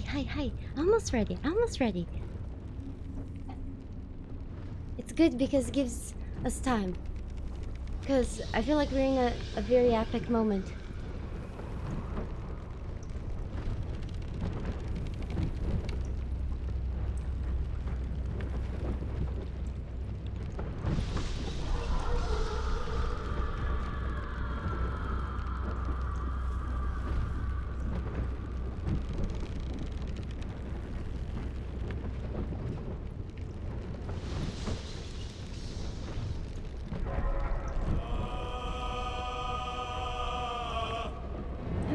Hi. Almost ready. Almost ready. It's good because it gives us time. Because I feel like we're in a very epic moment.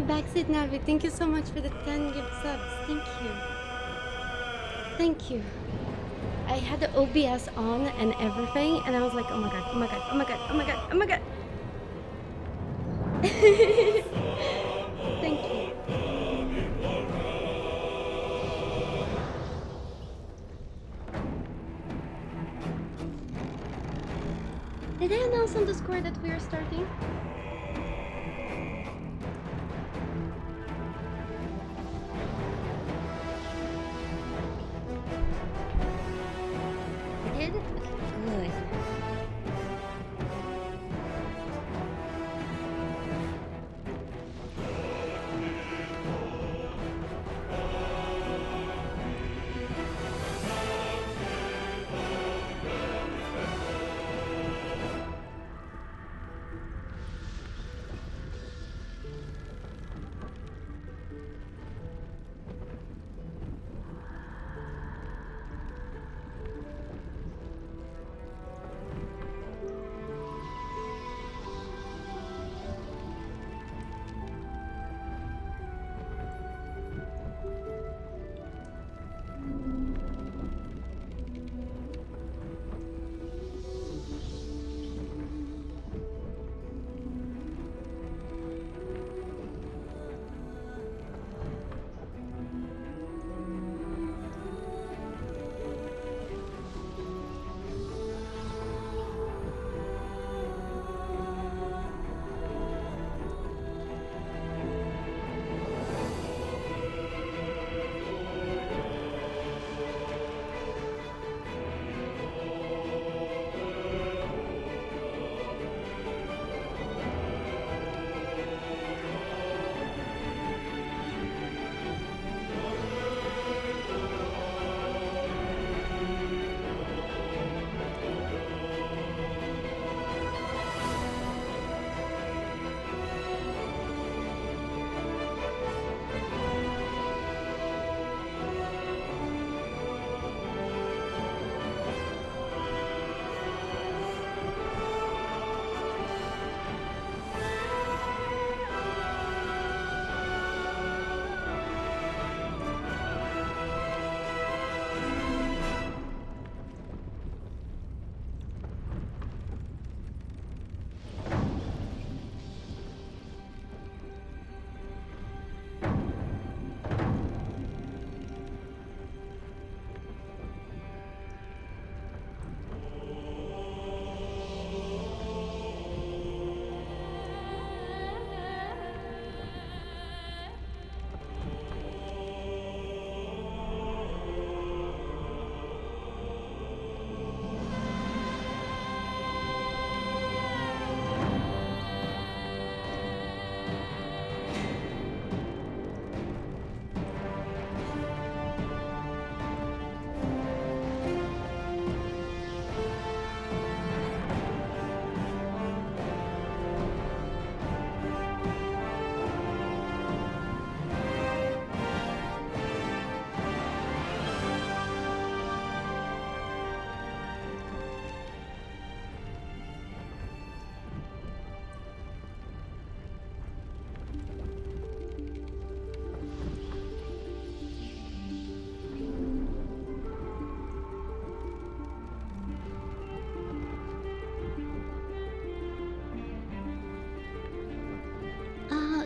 Backseat Navi, thank you so much for the 10 gift subs. Thank you. Thank you. I had the OBS on and everything, and I was like, oh my god, oh my god, oh my god, oh my god, oh my god. Thank you. Did I announce on Discord that we are starting? I did? Okay, good.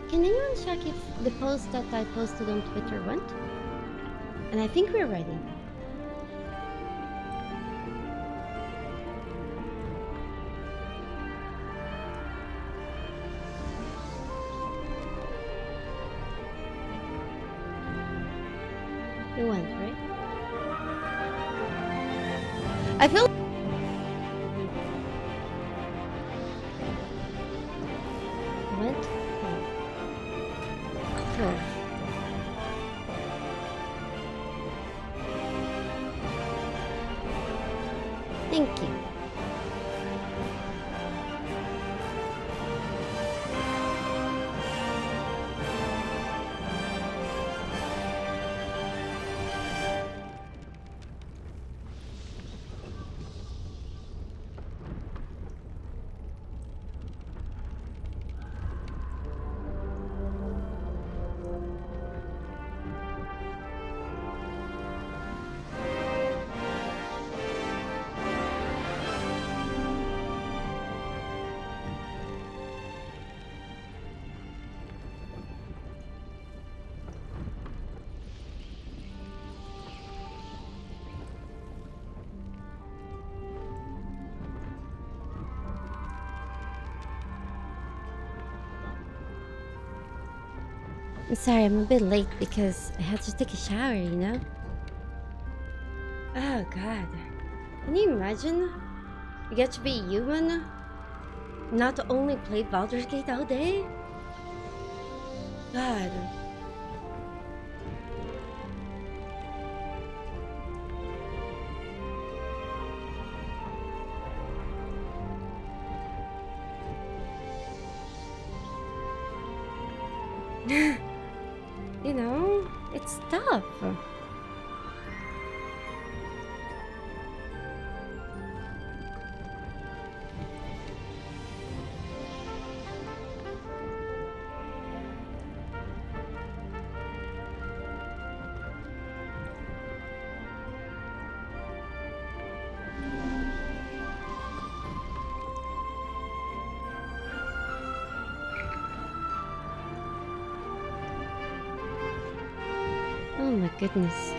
Can anyone check if the post that I posted on Twitter went? And I think we're ready. You went, right? I feel went. Cool. Thank you. I'm sorry, I'm a bit late because I had to take a shower, you know? Oh god. Can you imagine? You get to be human? Not only play Baldur's Gate all day? God. You know, it's tough. Oh my goodness.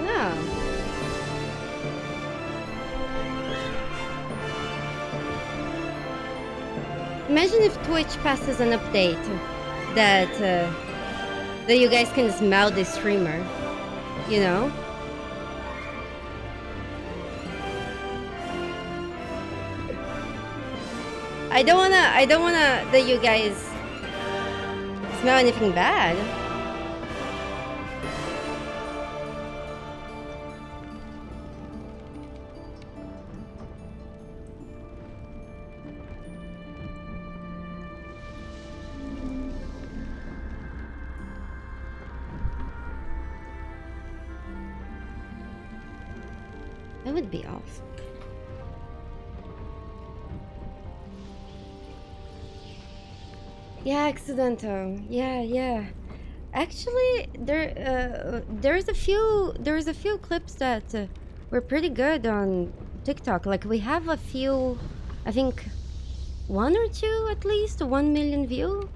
Wow. Imagine if Twitch passes an update that that you guys can smell the streamer, you know? I don't wanna that you guys smell anything bad. That would be awesome. Yeah, accidental. Yeah. Actually, there's a few clips that were pretty good on TikTok. Like we have a few, I think, one or two at least 1 million view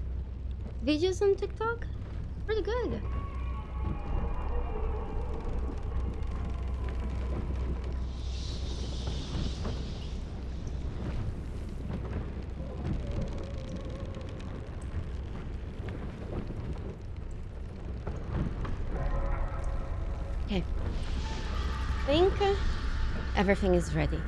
videos on TikTok. Pretty good. Okay. I think everything is ready.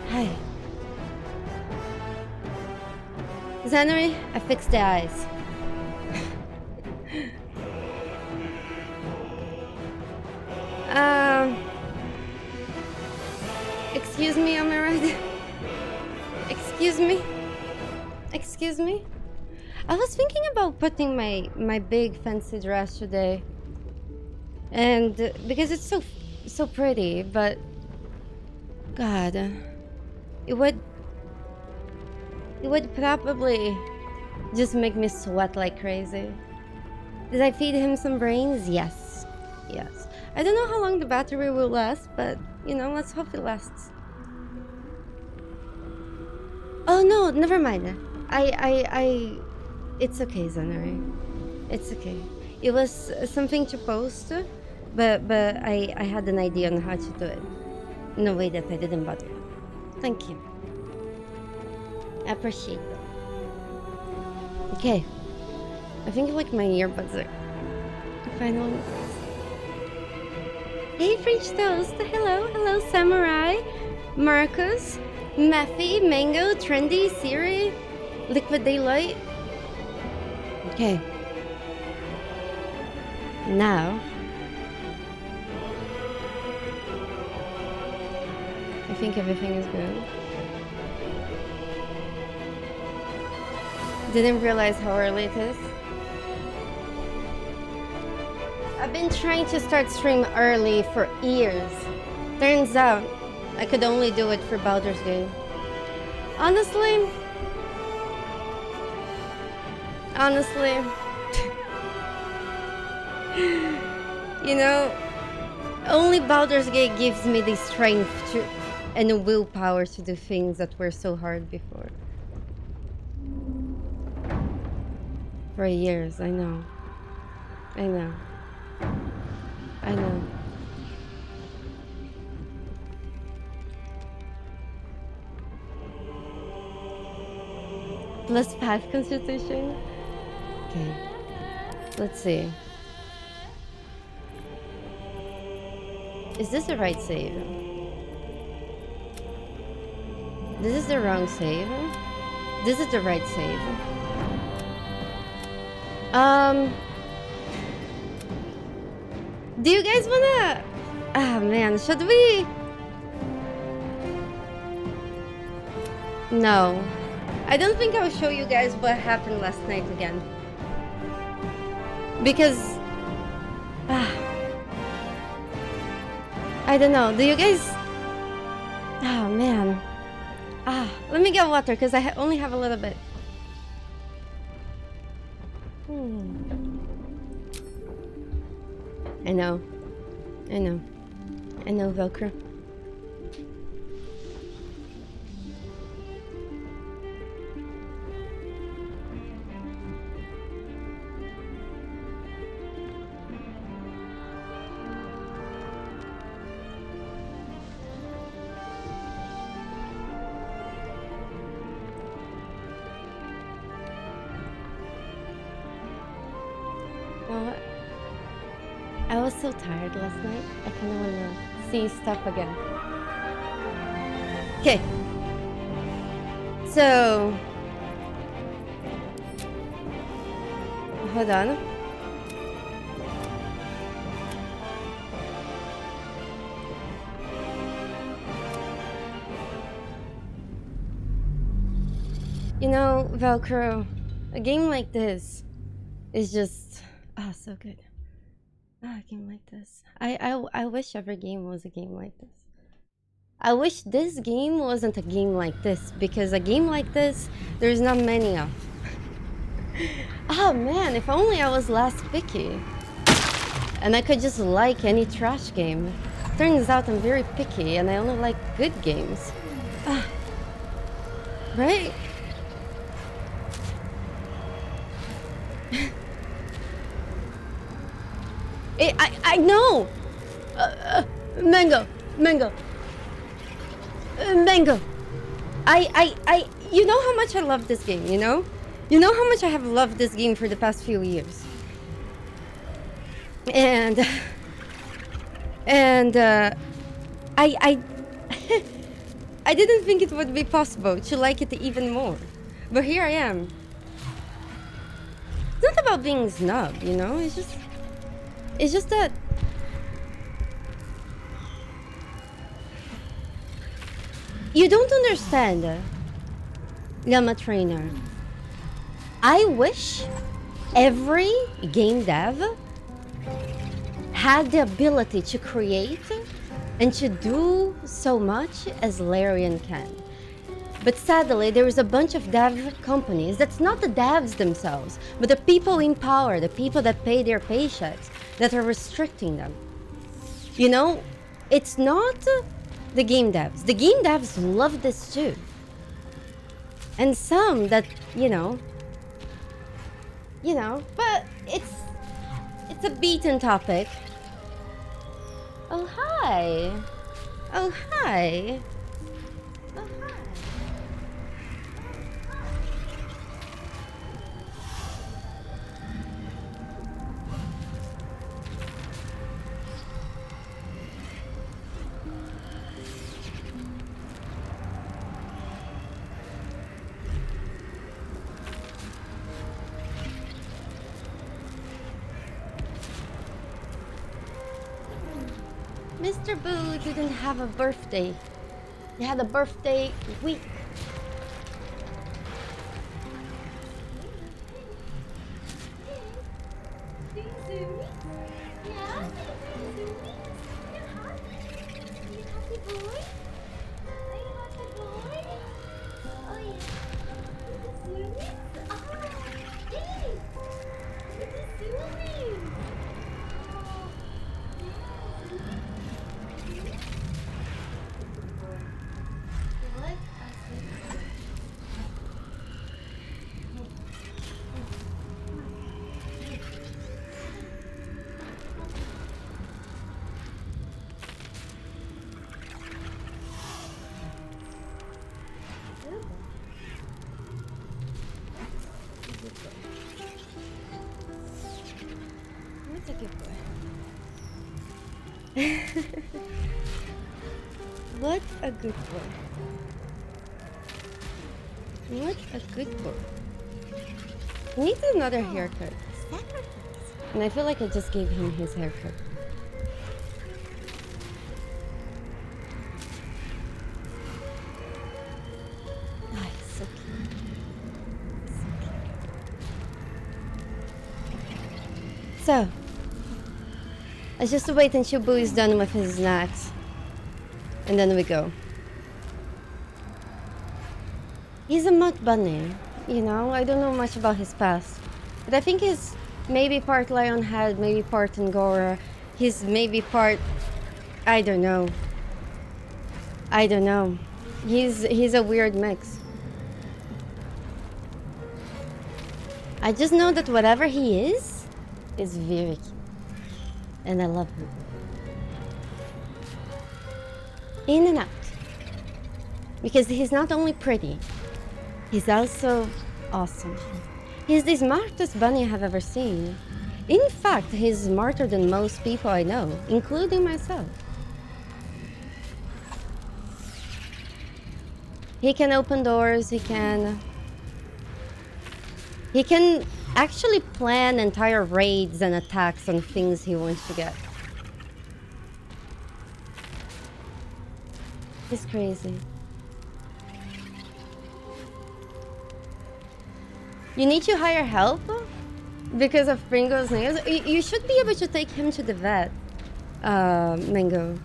Hi. Zanary, I fixed the eyes. Excuse me, am I right? Excuse me? Excuse me? I was thinking about putting my big fancy dress today. And because it's so pretty, but God, it would probably just make me sweat like crazy. Did I feed him some brains? Yes. Yes. I don't know how long the battery will last, but you know, let's hope it lasts. Oh no, never mind. It's okay, Zanari. It's okay. It was something to post, but I had an idea on how to do it in a way that I didn't bother. Thank you. I appreciate that. Okay. I think like my earbuds are finally. Hey, French Toast. Hello, hello, Samurai, Marcus, Matthew, Mango, Trendy, Siri, Liquid Daylight. Okay. Now, I think everything is good. Didn't realize how early it is. I've been trying to start stream early for years. Turns out, I could only do it for Baldur's Gate. Honestly, you know, only Baldur's Gate gives me the strength to and the willpower to do things that were so hard before. For years, I know. I know. I know. Plus path constitution. Okay. Let's see. Is this the right save? This is the wrong save. This is the right save. Do you guys wanna... Ah, man, should we... No. I don't think I'll show you guys what happened last night again. Because... I don't know. Do you guys... Oh, man. Let me get water, because I only have a little bit. I know, Velcro. Well, I was so tired last night. I kind of want to see stuff again. Okay. So, hold on. You know, Velcro, a game like this is just so good. A game like this. I wish every game was a game like this. I wish this game wasn't a game like this, because a game like this, there's not many of. Oh man, if only I was less picky. And I could just like any trash game. Turns out I'm very picky and I only like good games. Right? I know! Mango! You know how much I love this game, you know? You know how much I have loved this game for the past few years. And I didn't think it would be possible to like it even more. But here I am. It's not about being a snob, you know? It's just that You don't understand, Llama Trainer. I wish every game dev had the ability to create and to do so much as Larian can. But sadly, there is a bunch of dev companies that's not the devs themselves, but the people in power, the people that pay their paychecks, that are restricting them. You know, it's not the game devs. The game devs love this too. And some that, but it's a beaten topic. Oh, hi. Oh, hi. Oh, hi. Mr. Boo didn't have a birthday. He had a birthday week. What a good boy. What a good boy. He needs another haircut. And I feel like I just gave him his haircut. Ah, he's so cute. So, let's just wait until Boo is done with his snacks. And then we go. He's a mud bunny, I don't know much about his past. But I think he's maybe part Lionhead, maybe part Angora. He's maybe part... I don't know. He's a weird mix. I just know that whatever he is very cute. And I love him. In and out. Because he's not only pretty, he's also awesome. He's the smartest bunny I have ever seen. In fact, he's smarter than most people I know, including myself. He can open doors, he can actually plan entire raids and attacks on things he wants to get. He's crazy. You need to hire help because of Pringle's nails. You should be able to take him to the vet, Mango.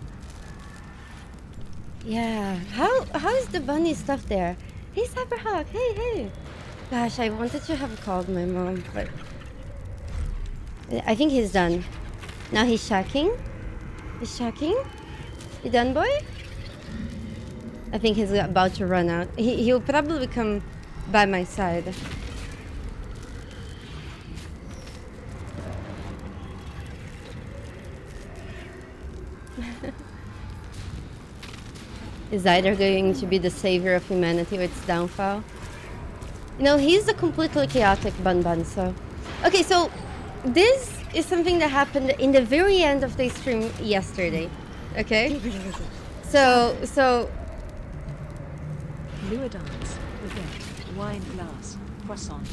Yeah. How is the bunny stuff there? Hey, Cyberhawk. Hey. Gosh, I wanted to have called my mom, but I think he's done. Now he's shacking. You done, boy? I think he's about to run out. He'll probably come by my side. Is either going to be the savior of humanity or its downfall? He's a completely chaotic Bun, so... Okay, so this is something that happened in the very end of the stream yesterday. Okay? So... Luadance, baguette, wine glass, croissant.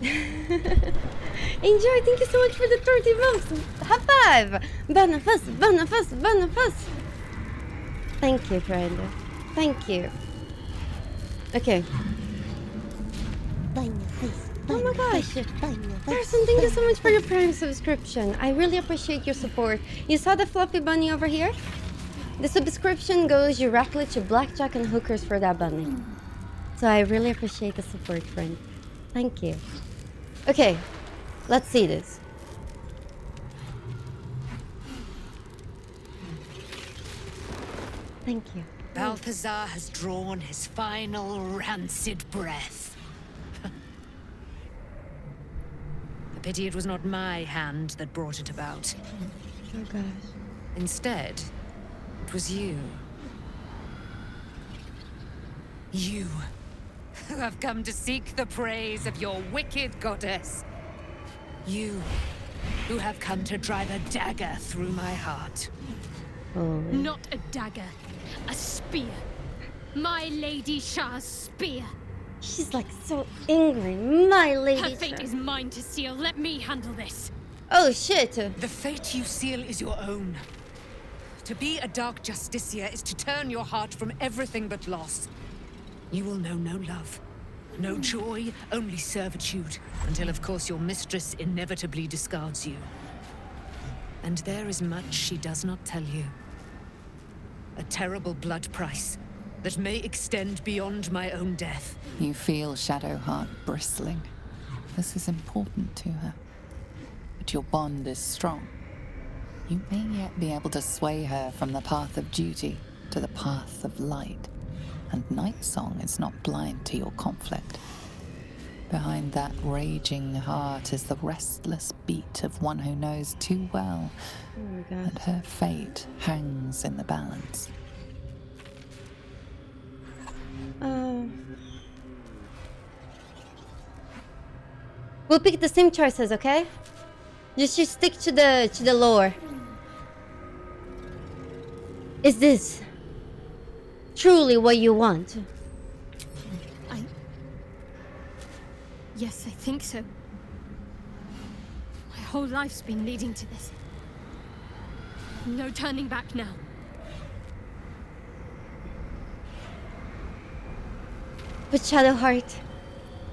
Enjoy, thank you so much for the 30 months. High five! Bonafus! Thank you, friend. Thank you. Okay. Oh my gosh. Harrison, thank you so much for your Prime subscription. I really appreciate your support. You saw the fluffy bunny over here? The subscription goes directly to blackjack and hookers for that bunny. So I really appreciate the support, friend. Thank you. Okay, let's see this. Thank you. Balthazar has drawn his final rancid breath. A pity it was not my hand that brought it about. Oh gosh. Instead, it was you. You, who have come to seek the praise of your wicked goddess. You, who have come to drive a dagger through my heart. Oh. Not a dagger, a spear. My Lady Shah's spear. She's like so angry. My lady. Her fate is mine to seal. Let me handle this. Oh shit. The fate you seal is your own. To be a dark justiciar is to turn your heart from everything but loss. You will know no love, no joy, only servitude, until of course your mistress inevitably discards you. And there is much she does not tell you. A terrible blood price that may extend beyond my own death. You feel Shadowheart bristling. This is important to her. But your bond is strong. You may yet be able to sway her from the path of duty to the path of light. And Nightsong is not blind to your conflict. Behind that raging heart is the restless beat of one who knows too well that her fate hangs in the balance. We'll pick the same choices, okay? Just stick to the lore. Is this truly what you want? Yes, I think so. My whole life's been leading to this. No turning back now. But Shadowheart,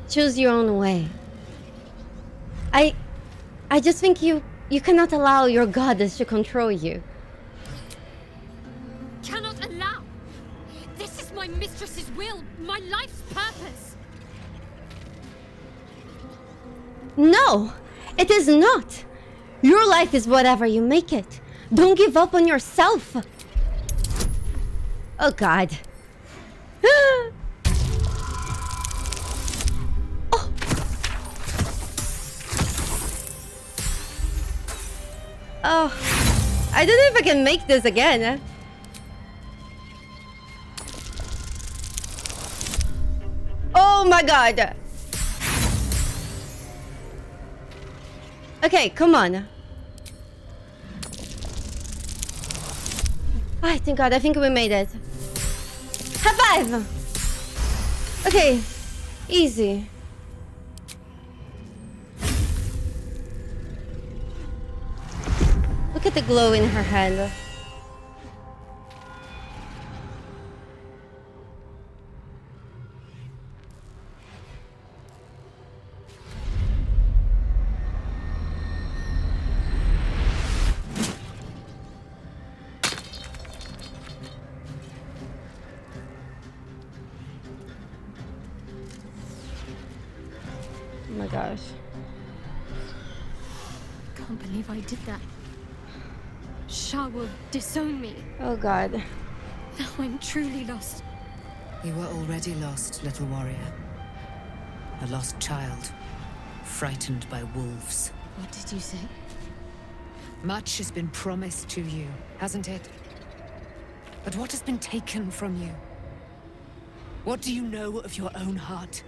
choose your own way. I just think you cannot allow your goddess to control you. Cannot allow! This is my mistress's will, my life's purpose! No, it is not. Your life is whatever you make it. Don't give up on yourself. Oh God. Oh. Oh, I don't know if I can make this again. Oh my God. Okay, come on. Oh, thank God, I think we made it. High five! Okay, easy. Look at the glow in her hand. Oh my gosh. Can't believe I did that. Shah will disown me. Oh God. Now I'm truly lost. You were already lost, little warrior. A lost child, frightened by wolves. What did you say? Much has been promised to you, hasn't it? But what has been taken from you? What do you know of your own heart?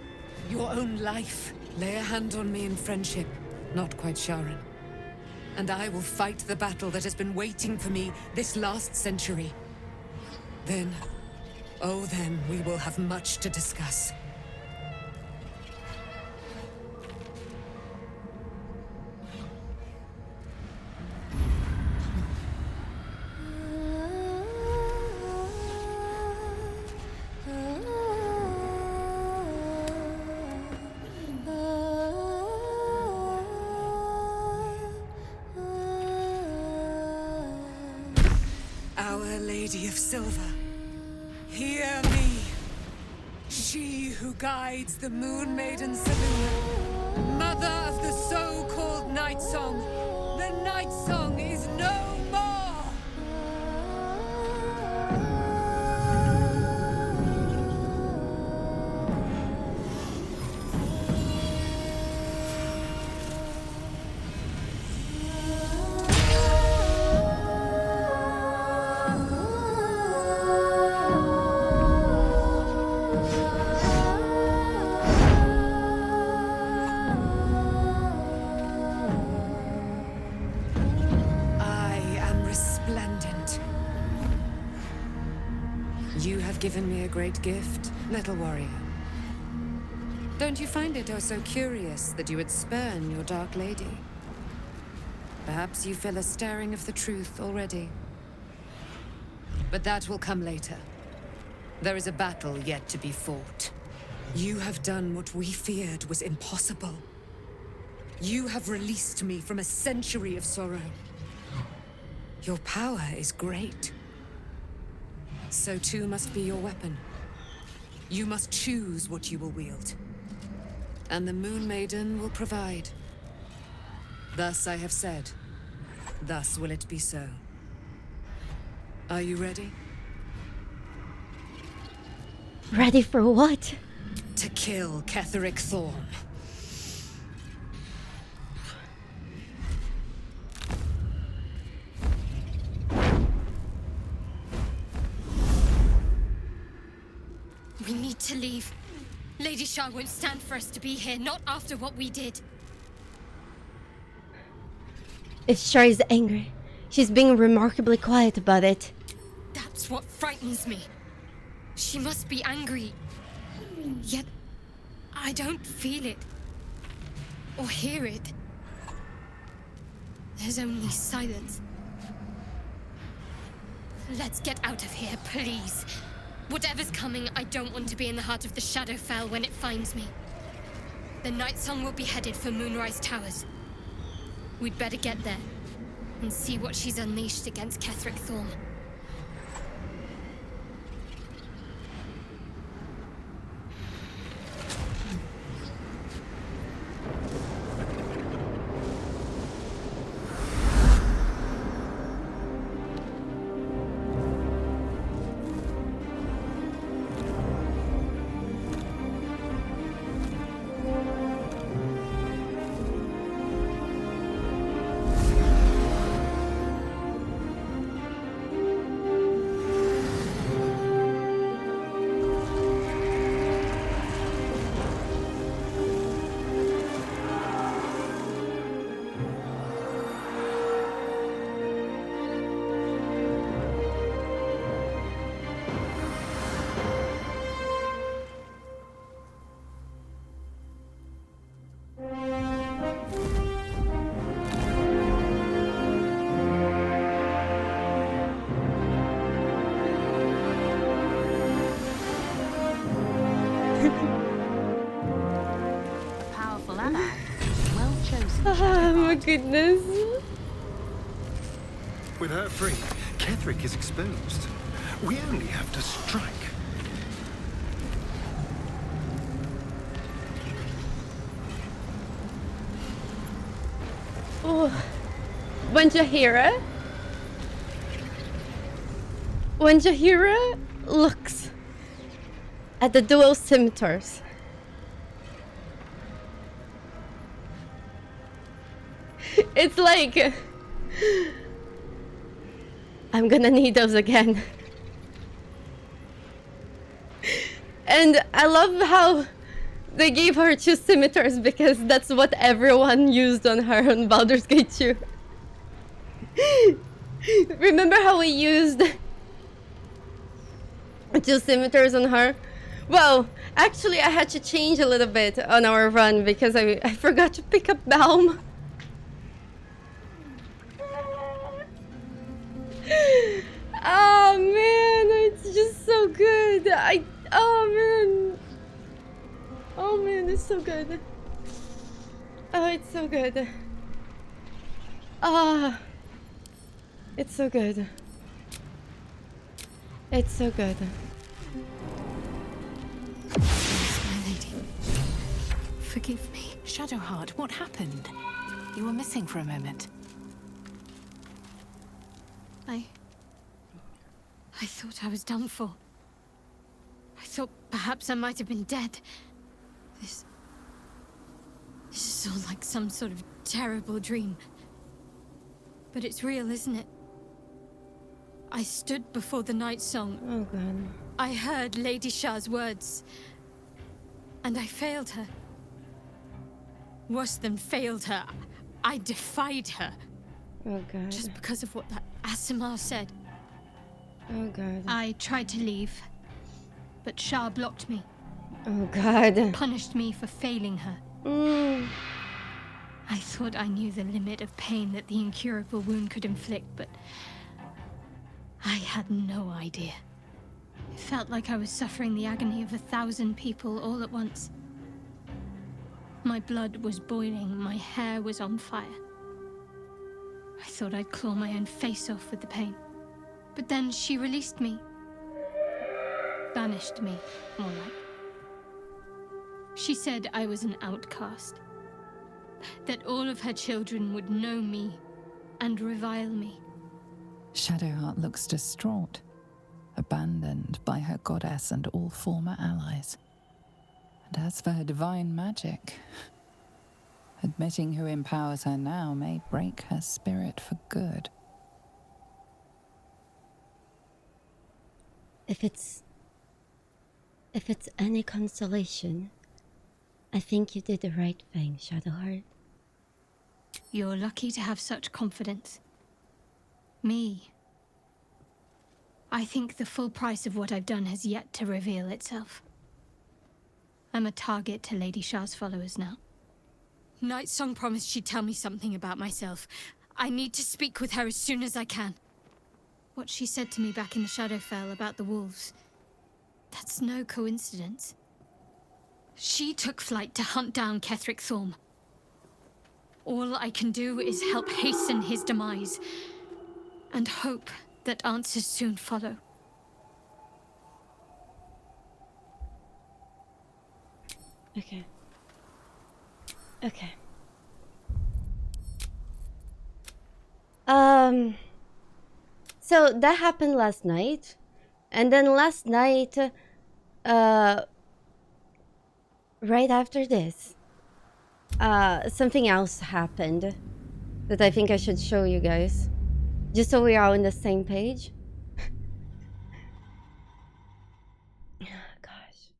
Your own life? Lay a hand on me in friendship, not quite Sharon. And I will fight the battle that has been waiting for me this last century. Then, oh then, we will have much to discuss. Lady of Silver, hear me. She who guides the Moon Maiden Selûne, mother of the so-called Night Song. The Night Song is no more! You have given me a great gift, little warrior. Don't you find it oh so curious that you would spurn your Dark Lady? Perhaps you feel a stirring of the truth already. But that will come later. There is a battle yet to be fought. You have done what we feared was impossible. You have released me from a century of sorrow. Your power is great. So too must be your weapon. You must choose what you will wield. And the Moon Maiden will provide. Thus I have said. Thus will it be so. Are you ready? Ready for what? To kill Ketheric Thorn. We need to leave. Lady Shah won't stand for us to be here, not after what we did. If Shah is angry, she's being remarkably quiet about it. That's what frightens me. She must be angry. Yet, I don't feel it. Or hear it. There's only silence. Let's get out of here, please. Whatever's coming, I don't want to be in the heart of the Shadowfell when it finds me. The Night Song will be headed for Moonrise Towers. We'd better get there and see what she's unleashed against Ketheric Thorn. Powerful ally. Well chosen. Oh my goodness. With her free, Ketheric is exposed. We only have to strike. Oh. When Jaheira looks at the dual scimitars, it's like, I'm gonna need those again. And I love how they gave her 2 scimitars because that's what everyone used on her on Baldur's Gate 2. Remember how we used 2 scimitars on her? Well, actually I had to change a little bit on our run because I forgot to pick up Baum. Oh man, it's just so good. Oh man, it's so good. Oh, it's so good. Ah, it's so good. It's so good. Please, my lady. Forgive me. Shadowheart, what happened? You were missing for a moment. I thought I was done for. I thought perhaps I might have been dead. This is all like some sort of terrible dream. But it's real, isn't it? I stood before the night song. Oh god. I heard Lady Shah's words. And I failed her. Worse than failed her, I defied her. Oh god. Just because of what that Asimar said. Oh god. I tried to leave, but Shah blocked me, Oh god. punished me for failing her. I thought I knew the limit of pain that the incurable wound could inflict, but I had no idea. It felt like I was suffering the agony of 1,000 people all at once. My blood was boiling, my hair was on fire. I thought I'd claw my own face off with the pain. But then she released me. Banished me, more like. She said I was an outcast. That all of her children would know me and revile me. Shadowheart looks distraught, abandoned by her goddess and all former allies. And as for her divine magic, admitting who empowers her now may break her spirit for good. If it's any consolation, I think you did the right thing, Shadowheart. You're lucky to have such confidence. Me. I think the full price of what I've done has yet to reveal itself. I'm a target to Lady Shah's followers now. Night Song promised she'd tell me something about myself. I need to speak with her as soon as I can. What she said to me back in the Shadowfell about the wolves, that's no coincidence. She took flight to hunt down Ketheric Thorm. All I can do is help hasten his demise, and hope that answers soon follow. Okay. Okay. So that happened last night. And then last night, right after this, something else happened that I think I should show you guys. Just so we are on the same page. Gosh.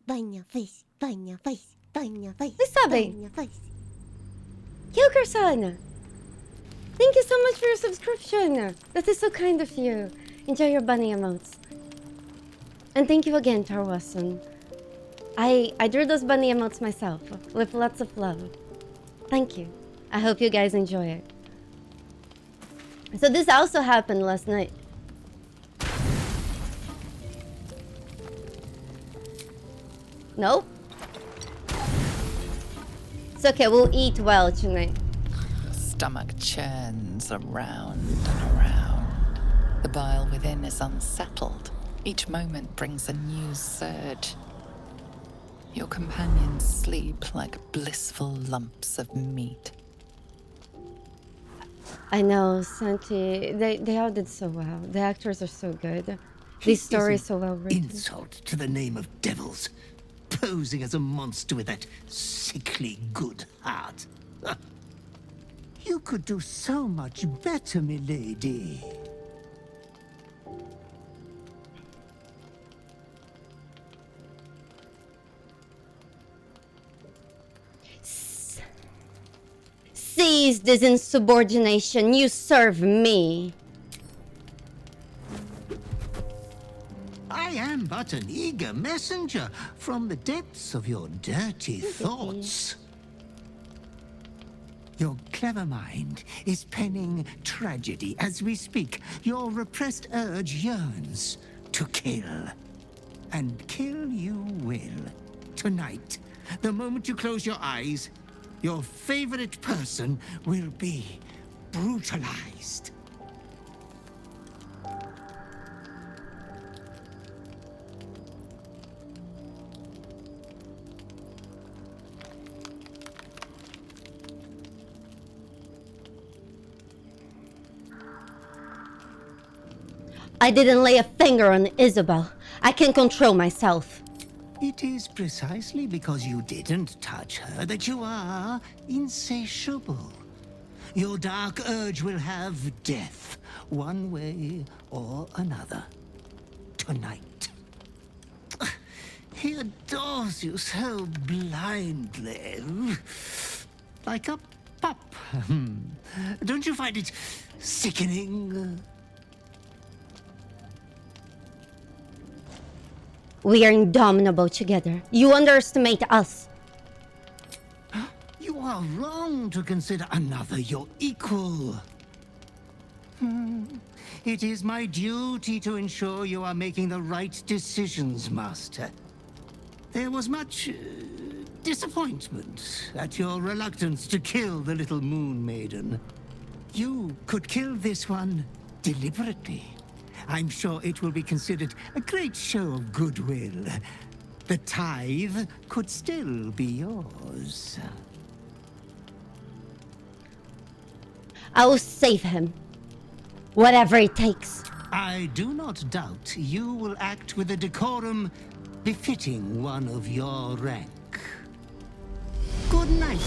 Burn your face, burn your face, burn your face. Isabel! Burn your face. Kilker-san! Thank you so much for your subscription! That is so kind of you. Enjoy your bunny emotes. And thank you again, Tarwasun. I drew those bunny emotes myself, with lots of love. Thank you. I hope you guys enjoy it. So this also happened last night. Nope. It's okay, we'll eat well tonight. Your stomach churns around and around. The bile within is unsettled. Each moment brings a new surge. Your companions sleep like blissful lumps of meat. I know, Santi. They all did so well. The actors are so good. These stories so well written. Insult to the name of devils. Posing as a monster with that sickly good heart. You could do so much better, milady. Cease this insubordination. You serve me. I am but an eager messenger from the depths of your dirty thoughts. Your clever mind is penning tragedy as we speak. Your repressed urge yearns to kill. And kill you will. Tonight, the moment you close your eyes, your favorite person will be brutalized. I didn't lay a finger on Isabel. I can control myself. It is precisely because you didn't touch her that you are insatiable. Your dark urge will have death, one way or another. Tonight. He adores you so blindly. Like a pup. Don't you find it sickening? We are indomitable together. You underestimate us. You are wrong to consider another your equal. It is my duty to ensure you are making the right decisions, Master. There was much disappointment at your reluctance to kill the little moon maiden. You could kill this one deliberately. I'm sure it will be considered a great show of goodwill. The tithe could still be yours. I will save him. Whatever it takes. I do not doubt you will act with a decorum befitting one of your rank. Good night.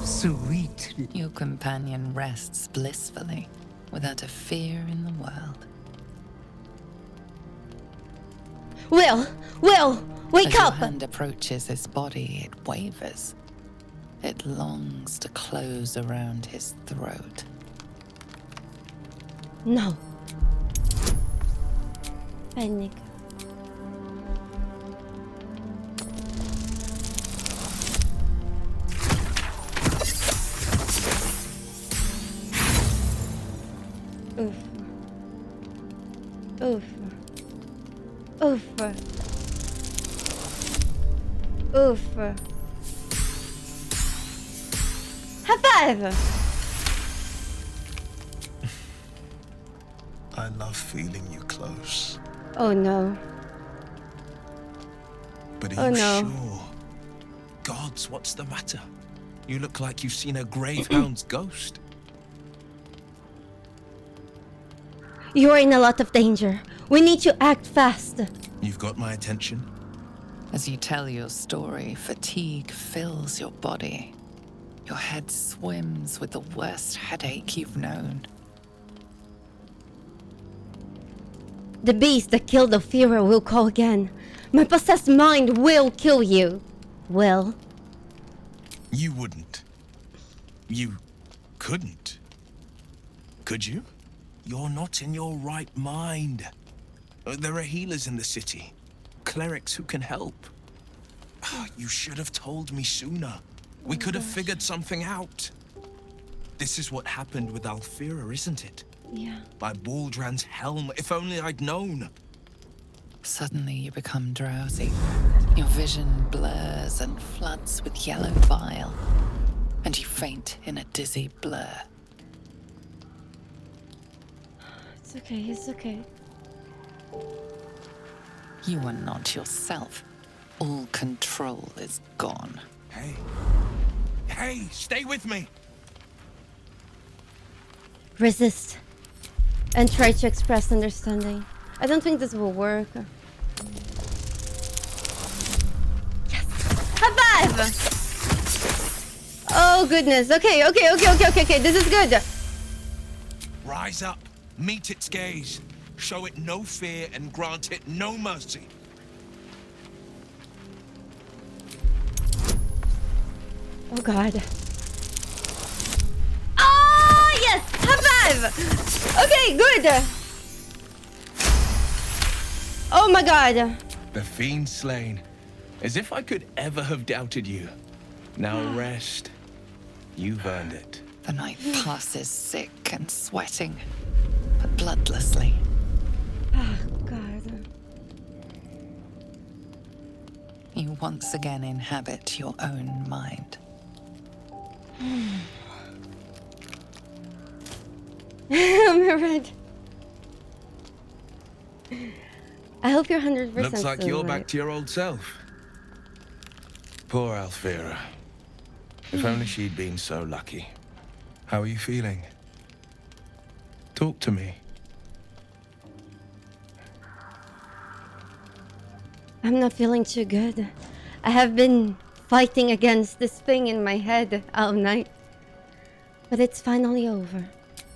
Sweet. Your companion rests blissfully, without a fear in the world. Will, wake As your up! hand approaches his body, it wavers. It longs to close around his throat. No. Panic. Oof. Oof. Oof. Oof. High five! I love feeling you close. Oh no. But Oh, are you no. sure? Gods, what's the matter? You look like you've seen a gravehound's ghost. You're in a lot of danger. We need to act fast. You've got my attention. As you tell your story, fatigue fills your body. Your head swims with the worst headache you've known. The beast that killed Ophira will call again. My possessed mind will kill you. Will. You wouldn't. You couldn't. Could you? You're not in your right mind. There are healers in the city. Clerics who can help. You should have told me sooner. We could have figured something out. This is what happened with Alfira, isn't it? Yeah. By Baldran's helm. If only I'd known. Suddenly you become drowsy. Your vision blurs and floods with yellow bile, and you faint in a dizzy blur. It's okay, it's okay. You are not yourself. All control is gone. Hey. Hey, stay with me. Resist. And try to express understanding. I don't think this will work. Yes! High five! Oh goodness. Okay. This is good. Rise up. Meet its gaze. Show it no fear and grant it no mercy. Oh god. Oh yes! High five! Okay, good. Oh my god. The fiend slain. As if I could ever have doubted you. Now rest. You've earned it. The night passes sick and sweating, but bloodlessly. Oh god. You once again inhabit your own mind. I'm red. I hope you're 100% Looks like still you're right. back to your old self. Poor Alfira. If only she'd been so lucky. How are you feeling? Talk to me. I'm not feeling too good. I have been fighting against this thing in my head all night. But it's finally over.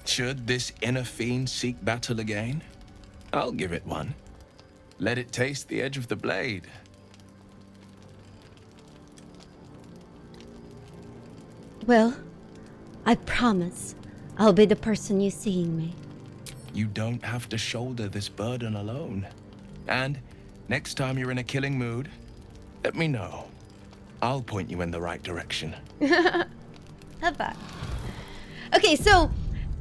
Should this inner fiend seek battle again, I'll give it one. Let it taste the edge of the blade. Well, I promise I'll be the person you seeing me. You don't have to shoulder this burden alone. And next time you're in a killing mood, let me know. I'll point you in the right direction. How about? Okay, so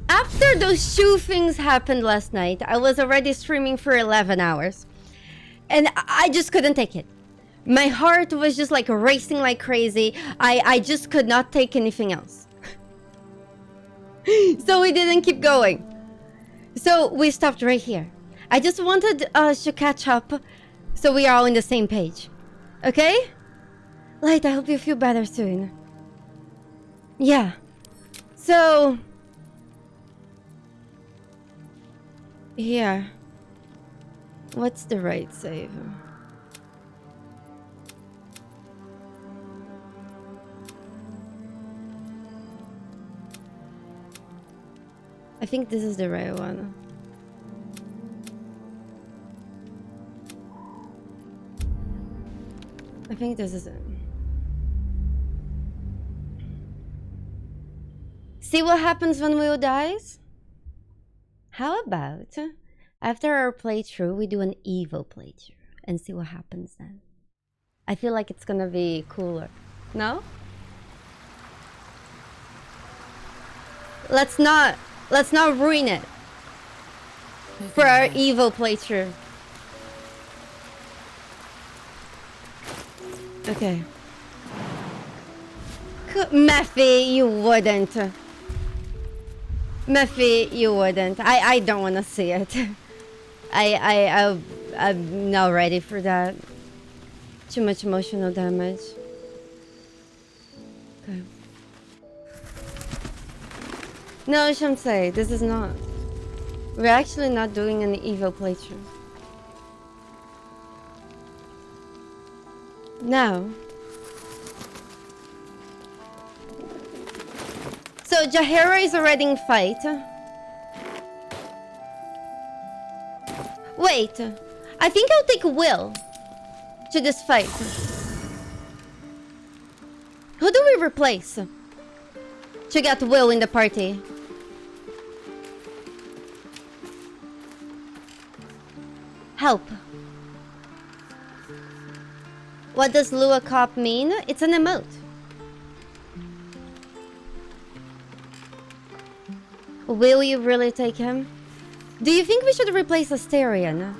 after those two things happened last night, I was already streaming for 11 hours. And I just couldn't take it. My heart was just like racing like crazy. I just could not take anything else. So we didn't keep going. So we stopped right here. I just wanted us to catch up so we are all on the same page. Okay? Light, I hope you feel better soon. Yeah. So... here. What's the right save? I think this is the right one. I think this is it. See what happens when Will dies? How about after our playthrough, we do an evil playthrough and see what happens then? I feel like it's gonna be cooler. No? Let's not ruin it for our evil playthrough. Okay. Mephi, you wouldn't. Mephi, you wouldn't. I don't want to see it. I'm not ready for that. Too much emotional damage. Okay. No, Shamsei, this is not. We're actually not doing an evil playthrough. No. So Jaheira is already in fight. Wait, I think I'll take Will to this fight. Who do we replace to get Will in the party? Help. What does Lua Cop mean? It's an emote. Will you really take him? Do you think we should replace Asterion?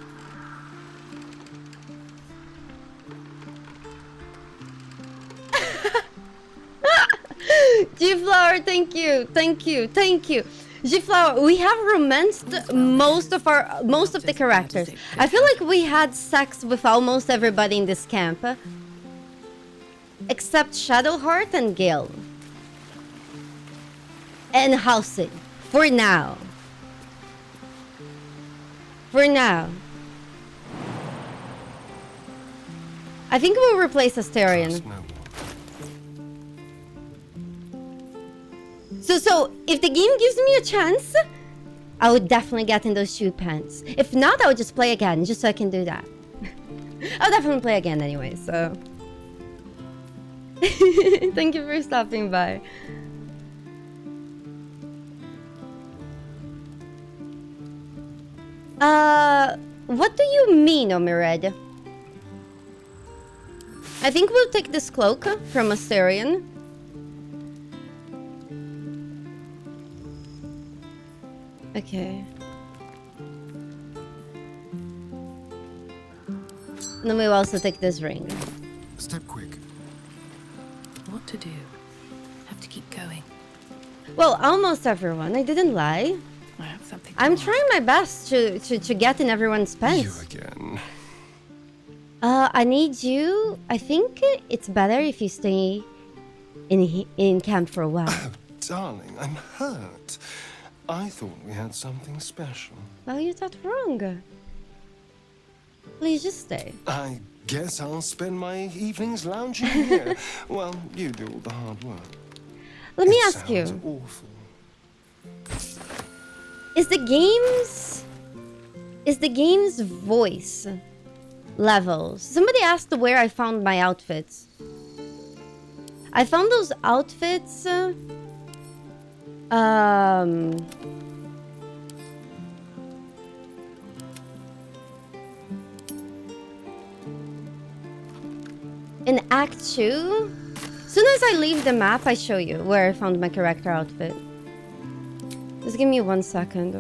G-Flower, thank you, thank you, thank you. G-Flower, we have romanced most of the characters. I feel like we had sex with almost everybody in this camp. Except Shadowheart and Gale. And Halsey. For now. For now. I think we'll replace Asterion. So if the game gives me a chance, I would definitely get in those shoe pants. If not, I would just play again, just so I can do that. I'll definitely play again anyway, so... Thank you for stopping by. What do you mean, Omired? I think we'll take this cloak from Asterion. Okay. And then we'll also take this ring. Step quick. What to do? Have to keep going. Well, almost everyone. I didn't lie. I have something to I'm ask. trying my best to get in everyone's You pants. again. I need you. I think it's better if you stay in camp for a while. Oh, darling, I'm hurt. I thought we had something special. Well, you thought wrong. Please just stay. I Guess I'll spend my evenings lounging here. Well, you do all the hard work. Let me It ask you. sounds awful. Is the game's voice levels? Somebody asked where I found my outfits. I found those outfits in Act 2. Soon as I leave the map, I show you where I found my character outfit. Just give me 1 second.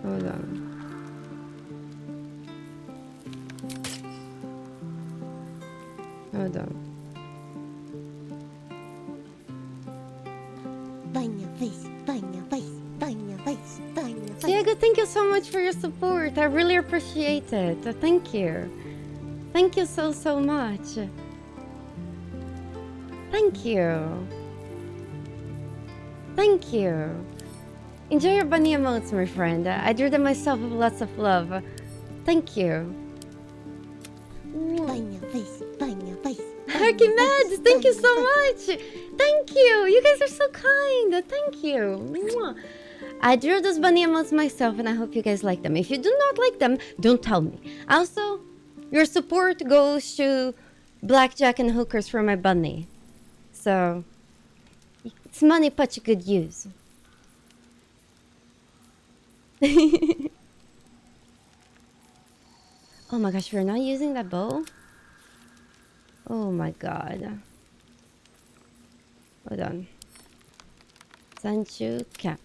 Hold on. Hold on. Burn your face, burn your face, burn your face, burn your face. Diego, thank you so much for your support. I really appreciate it. Thank you. Thank you so, so much. Thank you. Thank you. Enjoy your bunny emotes, my friend. I drew them myself with lots of love. Thank you. Burn your face, burn your face. Archimedes, thank you so much. Thank you. You guys are so kind. Thank you. Mwah. I drew those bunny emotes myself and I hope you guys like them. If you do not like them, don't tell me. Also, your support goes to Blackjack and Hookers for my bunny. So, it's money put to good use. Oh my gosh, we're not using that bow? Oh my god. Hold on. Sancho cap.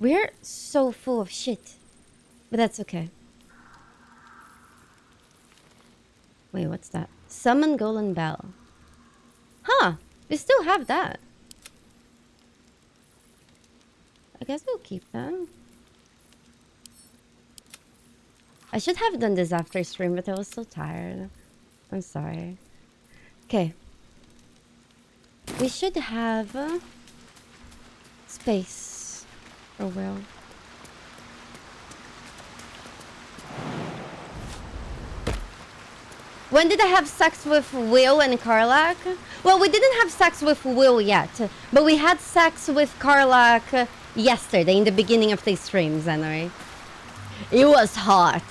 We're so full of shit. But that's okay. Wait, what's that? Summon Golden Bell. Huh, we still have that. I guess we'll keep that. I should have done this after stream, but I was so tired. I'm sorry. Okay. We should have space. Or will. When did I have sex with Will and Karlak? Well, we didn't have sex with Will yet, but we had sex with Karlak yesterday in the beginning of the streams anyway. It was hot.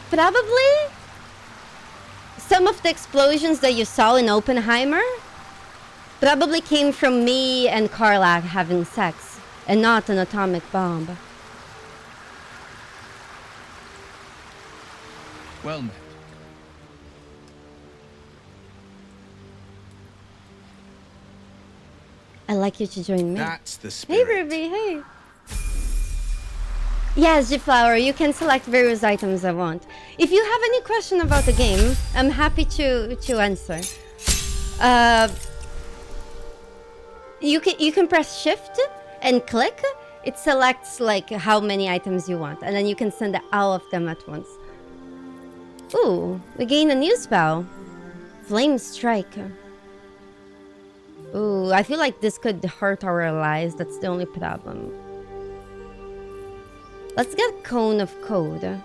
Probably some of the explosions that you saw in Oppenheimer probably came from me and Karlak having sex and not an atomic bomb. Well met. I'd like you to join me. That's the Hey spirit. Ruby, hey. Yes, G-Flower, you can select various items I want. If you have any question about the game, I'm happy to answer. You can press shift and click. It selects like how many items you want, and then you can send all of them at once. Ooh, we gain a new spell. Flame Strike. Ooh, I feel like this could hurt our allies. That's the only problem. Let's get Cone of Code.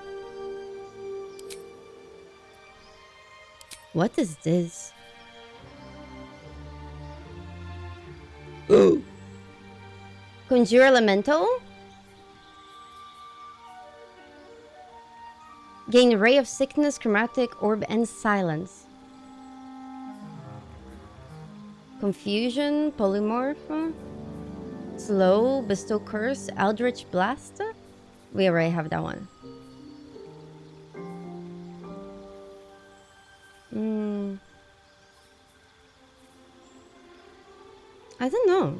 What is this? Ooh. Conjure Elemental? Gain Ray of Sickness, Chromatic Orb, and Silence. Confusion, Polymorph. Slow, Bestow Curse, Eldritch Blast. We already have that one. I don't know.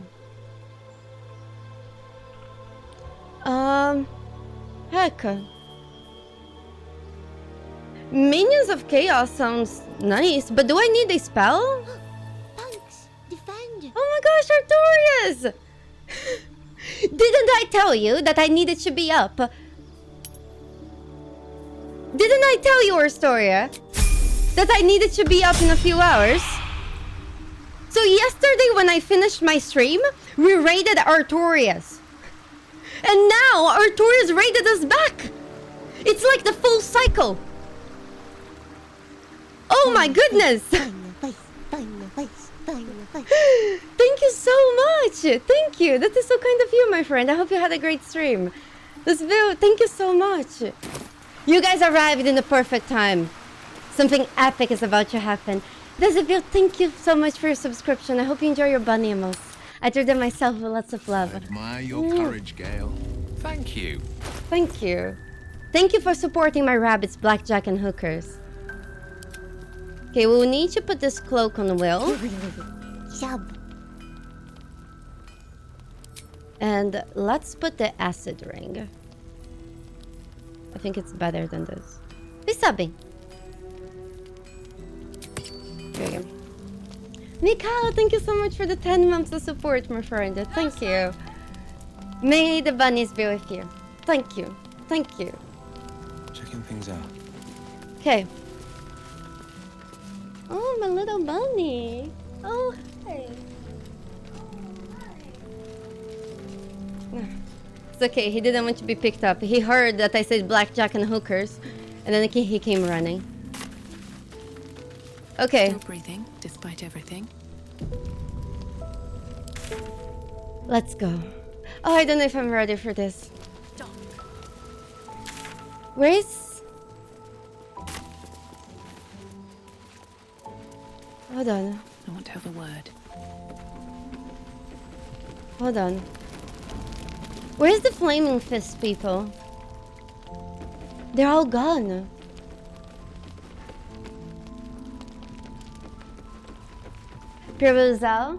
Heck. Minions of Chaos sounds nice, but do I need a spell? Punks, defend. Oh my gosh, Artorias! Didn't I tell you that I needed to be up? Didn't I tell you, Artoria, that I needed to be up in a few hours? So yesterday when I finished my stream, we raided Artorias. And now Artorias raided us back. It's like the full cycle. Oh my goodness. Thank you so much. Thank you. That is so kind of you, my friend. I hope you had a great stream. Thank you so much. You guys arrived in the perfect time. Something epic is about to happen. Isabel, thank you so much for your subscription. I hope you enjoy your bunny emotes. I drew them myself with lots of love. I admire your courage, Gale. Thank you. Thank you. Thank you for supporting my rabbits, Blackjack and Hookers. Okay, we'll need to put this cloak on Will. And let's put the acid ring. I think it's better than this. Who's subbing? There you go. Mikhail, thank you so much for the 10 months of support, my friend. Thank you. May the bunnies be with you. Thank you. Thank you. Checking things out. Okay. Oh, my little bunny. Oh, hi. It's okay, he didn't want to be picked up. He heard that I said blackjack and hookers, and then he came running. Okay. Still breathing, despite everything. Let's go. Oh, I don't know if I'm ready for this. Where is... Hold on. I want to have a word. Hold on. Where's the flaming fist people? They're all gone. Piruzal,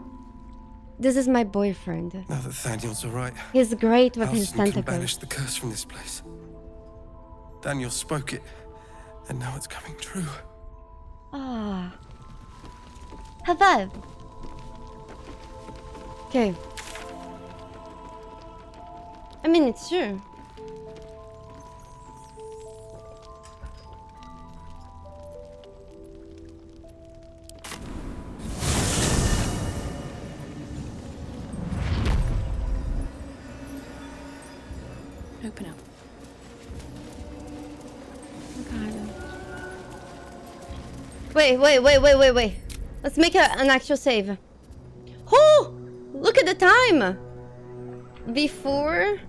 this is my boyfriend. Now that Daniel's all right, He's great with his Alston can tentacles. banish the curse from this place. Daniel spoke it, and now it's coming true. Ah. High five. Okay. I mean, it's true. Open up. Wait. Let's make an actual save. Oh! Look at the time! Before...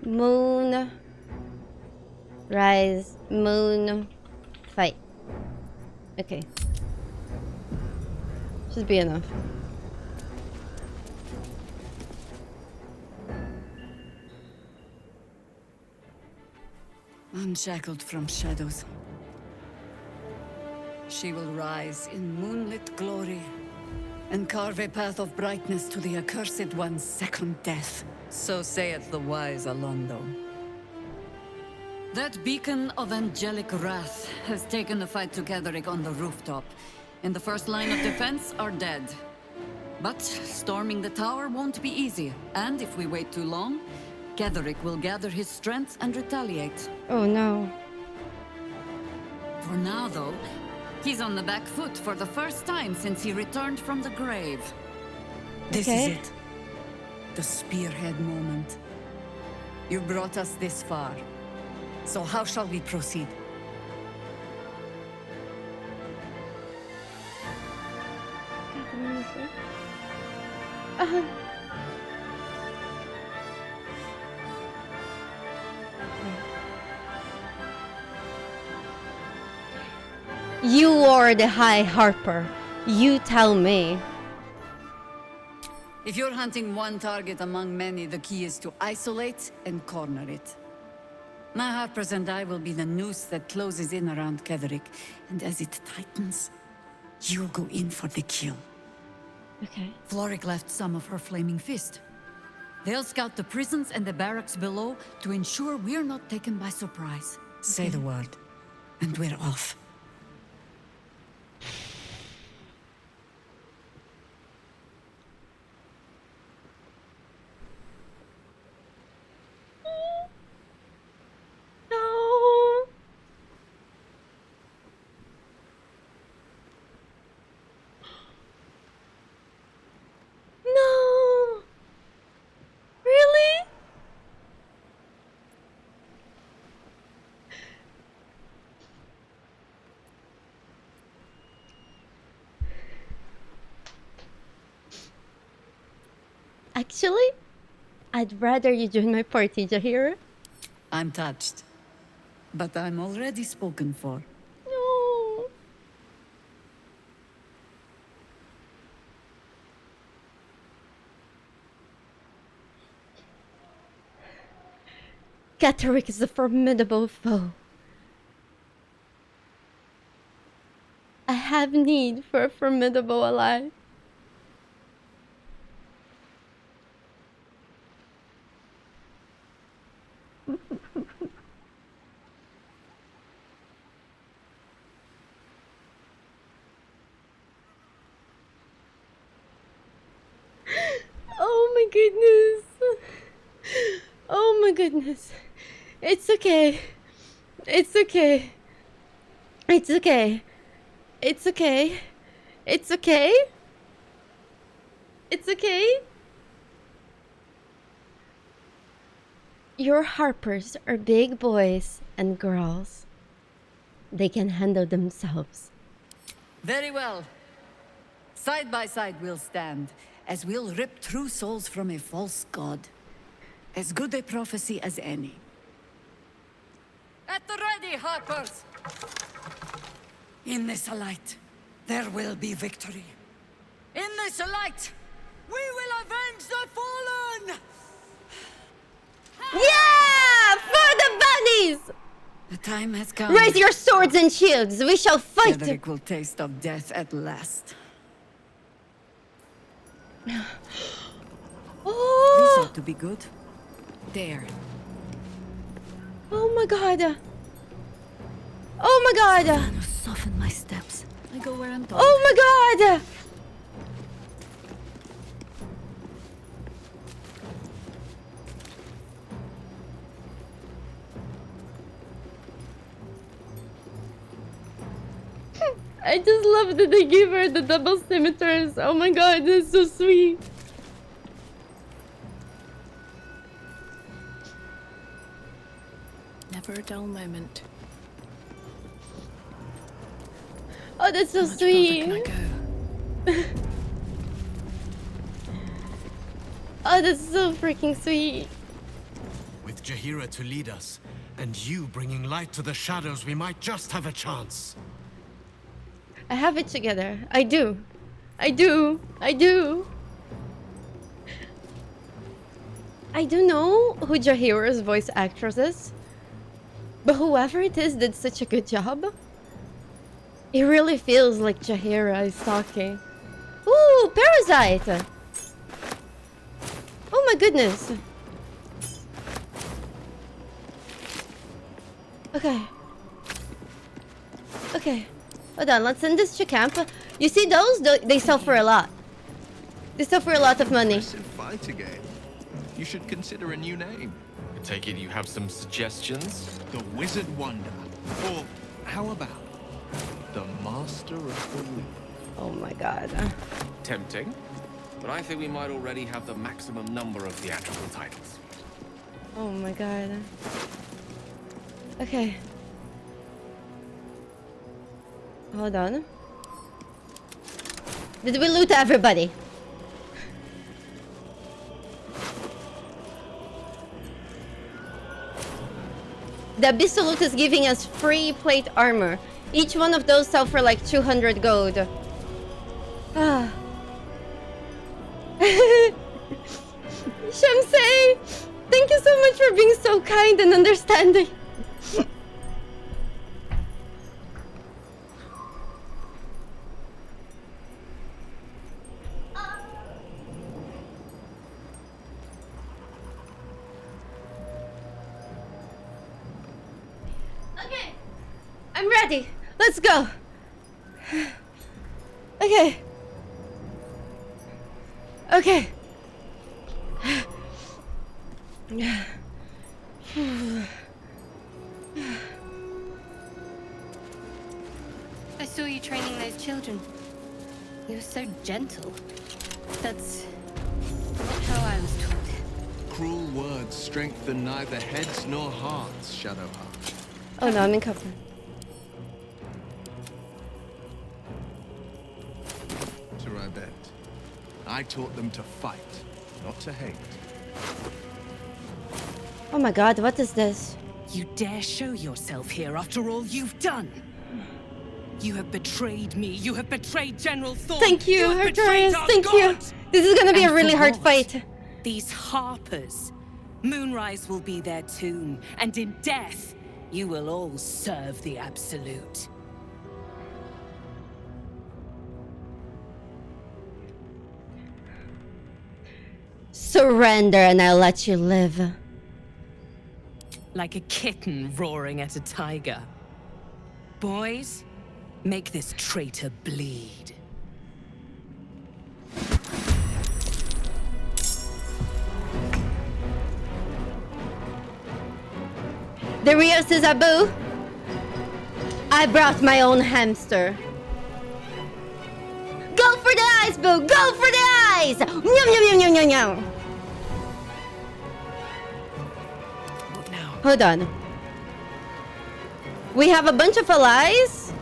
Moon... Rise... Moon... Fight. Okay. Should be enough. Unshackled from shadows, she will rise in moonlit glory and carve a path of brightness to the accursed one's second death. So saith the wise Alondo. That beacon of angelic wrath has taken the fight to Cazador on the rooftop, and the first line of defense are dead. But storming the tower won't be easy, and if we wait too long, Cazador will gather his strength and retaliate. Oh no. For now, though, he's on the back foot for the first time since he returned from the grave. This is it. The spearhead moment. You brought us this far. So how shall we proceed? You are the High Harper. You tell me. If you're hunting one target among many, the key is to isolate and corner it. My Harpers and I will be the noose that closes in around Cazador, and as it tightens, you'll go in for the kill. Okay. Floric left some of her flaming fist. They'll scout the prisons and the barracks below to ensure we're not taken by surprise. Say the word, and we're off. No. Actually, I'd rather you join my party, Jahir. I'm touched. But I'm already spoken for. No. Catterick is a formidable foe. I have need for a formidable ally. Oh my goodness. Oh my goodness. It's okay. It's okay. It's okay. It's okay. It's okay. It's okay. Your harpers are big boys and girls. They can handle themselves. Very well. Side by side we'll stand, as we'll rip true souls from a false god. As good a prophecy as any. At the ready, harpers! In this light, there will be victory. In this light, we will avenge the fallen! Yeah! For the bunnies! The time has come. Raise your swords and shields. We shall fight. Cedric will taste of death at last. Oh! This ought to be good. There. Oh my god. Oh my god. Soften my steps. I go where I'm told. Oh my god. I just love that they give her the double scimitars. Oh my god, that's so sweet. Never a dull moment. Oh, that's so sweet. Can I go? Oh, that's so freaking sweet. With Jaheira to lead us, and you bringing light to the shadows, we might just have a chance. I have it together. I do. I do. I do. I don't know who Jaheira's voice actress is, but whoever it is did such a good job. It really feels like Jaheira is talking. Ooh, Parasite! Oh my goodness. Okay. Okay. Hold on, let's send this to camp. You see those? They sell for a lot. They sell for a lot of money. Impressive fight again. You should consider a new name. I take it you have some suggestions? The Wizard Wonder. Or how about the Master of the Wind? Oh my god. Tempting. But I think we might already have the maximum number of theatrical titles. Oh my god. Okay. Hold on. Did we loot everybody? The Absolute is giving us free plate armor. Each one of those sell for like 200 gold. Ah. Shamsei, thank you so much for being so kind and understanding. Okay, I'm ready. Let's go. Okay. Okay. I saw you training those children. You were so gentle. That's not how I was taught. Cruel words strengthen neither heads nor hearts, Shadowheart. Oh no, I'm in cover. To I bet. I taught them to fight, not to hate. Oh my god, what is this? You dare show yourself here after all you've done? You have betrayed me. You have betrayed General Thorn. Thank you, have betrayed Artorias. our Thank you. God. This is gonna be And a really for hard what? fight. These harpers. Moonrise will be their tomb, and in death, you will all serve the Absolute. Surrender and I'll let you live. Like a kitten roaring at a tiger. Boys, make this traitor bleed. The Rio says, Abu, I brought my own hamster. Go for the eyes, Boo! Go for the eyes! Yum, yum, yum, yum, yum, yum. What now? Hold on. We have a bunch of allies.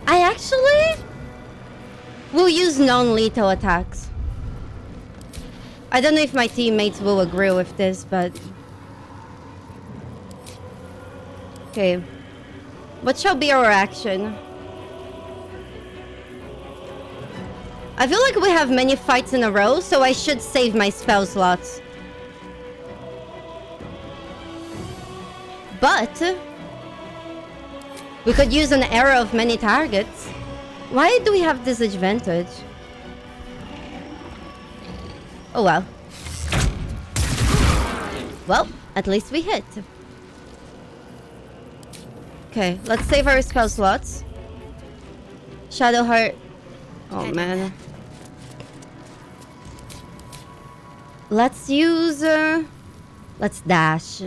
I actually will use non-lethal attacks. I don't know if my teammates will agree with this, but... Okay. What shall be our action? I feel like we have many fights in a row, so I should save my spell slots. But... we could use an arrow of many targets. Why do we have disadvantage? Oh well. Well, at least we hit. Okay, let's save our spell slots. Shadowheart. Oh man. Let's use... let's dash.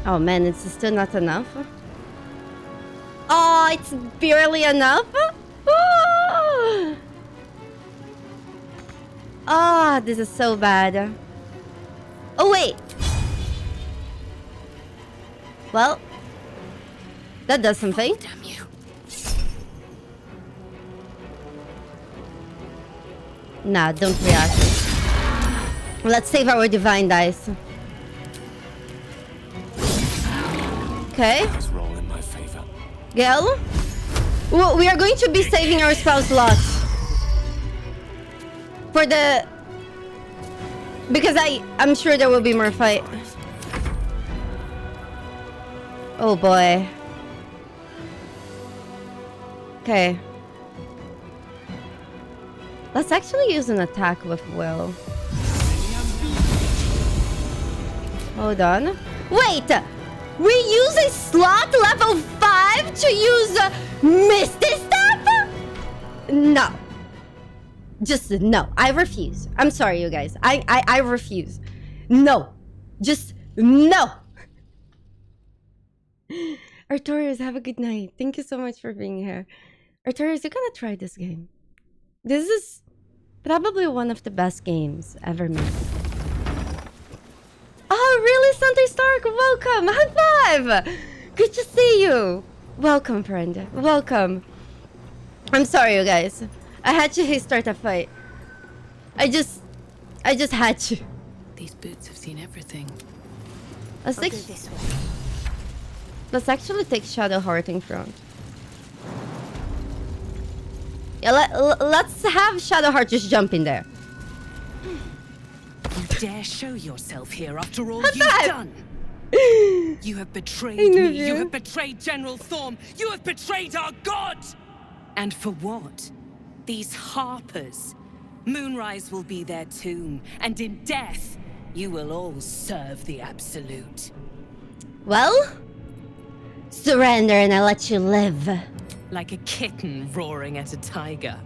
Oh man, it's still not enough. Oh, it's barely enough. Oh, this is so bad. Oh wait. Well, that does something. Oh, damn you. Nah, don't react. Let's save our divine dice. Okay. Roll in my favor. Gel? Well, we are going to be saving our spell slots. For the... because I'm sure there will be more fight. Oh boy. Okay. Let's actually use an attack with Will. Hold on. Wait! We use a slot level 5 to use Misty Step? No. Just no. I refuse. I'm sorry, you guys. I refuse. No. Just no. Artorias, have a good night. Thank you so much for being here. Artorias, you're gonna try this game. This is probably one of the best games ever made. Oh, really, Santa Stark? Welcome. High five. Good to see you. Welcome, friend. Welcome. I'm sorry, you guys. I had to start a fight. I just had to. These boots have seen everything. Let's actually take Shadowheart in front. Yeah, let's have Shadowheart just jump in there. You dare show yourself here after all High you've five! done? You have betrayed I knew me. you. You have betrayed General Thorn. You have betrayed our God! And for what? These harpers. Moonrise will be their tomb, and in death, you will all serve the Absolute. Well, surrender and I'll let you live. Like a kitten roaring at a tiger.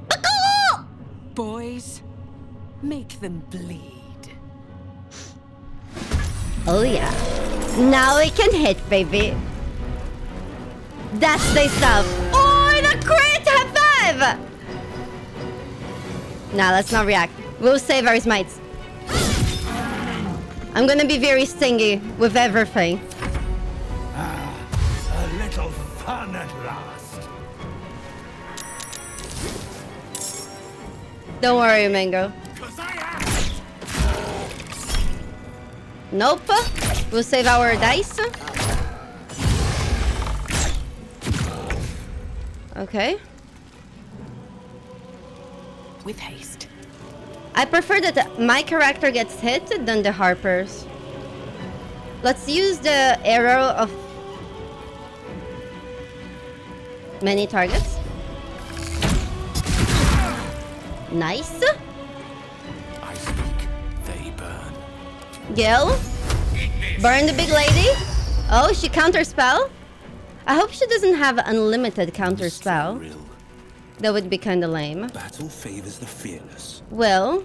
Boys, make them bleed. Oh yeah. Now we can hit, baby. That's the stuff. Oh, the crit! High five! Nah, let's not react. We'll save our smites. I'm gonna be very stingy with everything. A little fun at last. Don't worry, Mango. Nope. We'll save our dice. Okay. With haste. I prefer that my character gets hit than the Harper's. Let's use the arrow of many targets. Nice. I speak, they burn. Gil. Burn the big lady. Oh, she counterspell. I hope she doesn't have unlimited counterspell. That would be kind of lame. Battle favors the fearless. Will.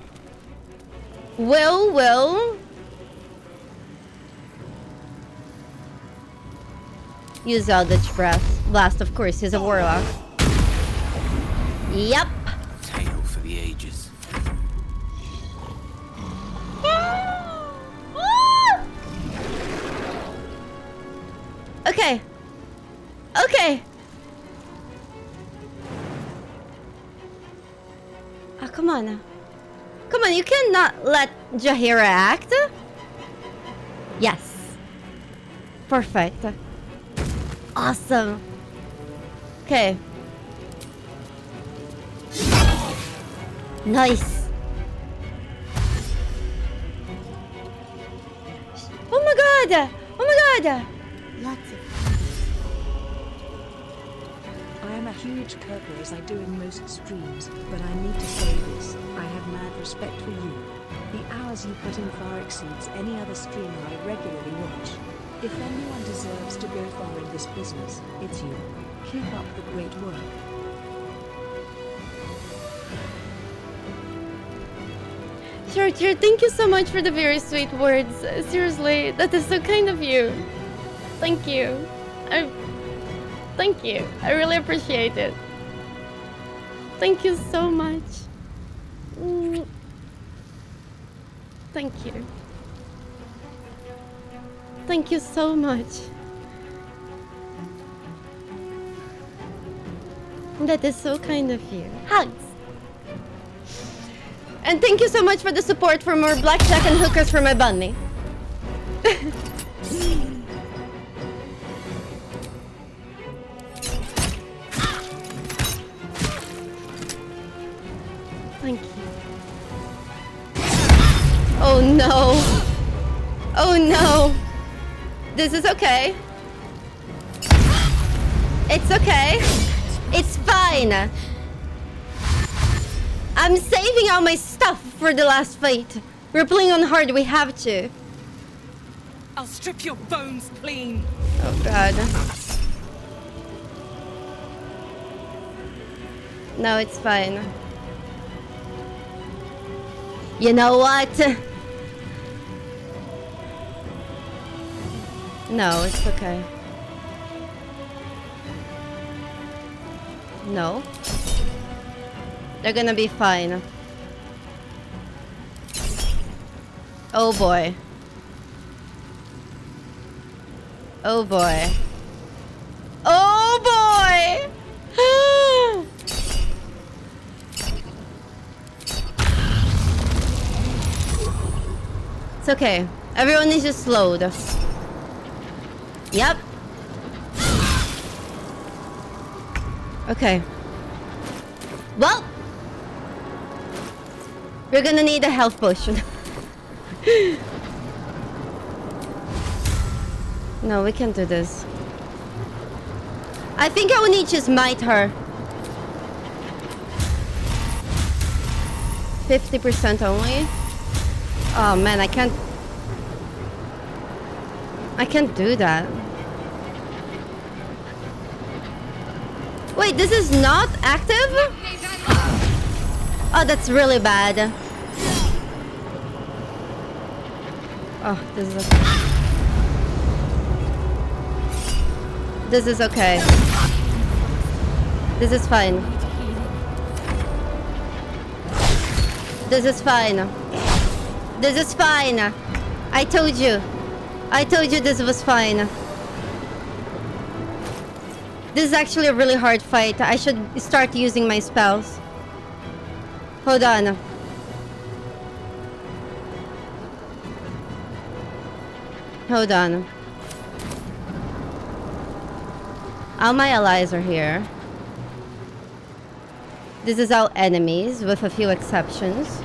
Use Eldritch Blast, of course. He's a warlock. Yep. Tale for the ages. Okay. Okay. Oh, come on. Come on, you cannot let Jaheira act. Yes. Perfect. Awesome. Okay. Nice. Oh my god! Oh my god! Lots of I am a huge Kerper as I do in most streams, but I need to say this, I have mad respect for you. The hours you put in far exceeds any other streamer I regularly watch. If anyone deserves to go far in this business, it's you. Keep up the great work. Sure, thank you so much for the very sweet words. Seriously, that is so kind of you. Thank you. Thank you. I really appreciate it. Thank you so much. Thank you. Thank you so much. That is so kind of you. Hugs. And thank you so much for the support for more blackjack and hookers for my bunny. Thank you. Oh no. Oh no. This is okay. It's okay. It's fine. I'm saving all my stuff for the last fight. We're playing on hard, we have to. I'll strip your bones clean. Oh god. No, it's fine. You know what? No, it's okay. No. They're gonna be fine. Oh boy. Oh boy. Oh boy! It's okay. Everyone is just slowed. Yep. Okay. Well, we're gonna need a health potion. No, we can't do this. I think I will need to smite her. 50% only. Oh man, I can't do that. Wait, this is not active? Oh, that's really bad. Oh, this is okay. This is okay. This is fine. This is fine. This is fine. I told you. I told you this was fine. This is actually a really hard fight. I should start using my spells. Hold on. Hold on. All my allies are here. This is all enemies, with a few exceptions.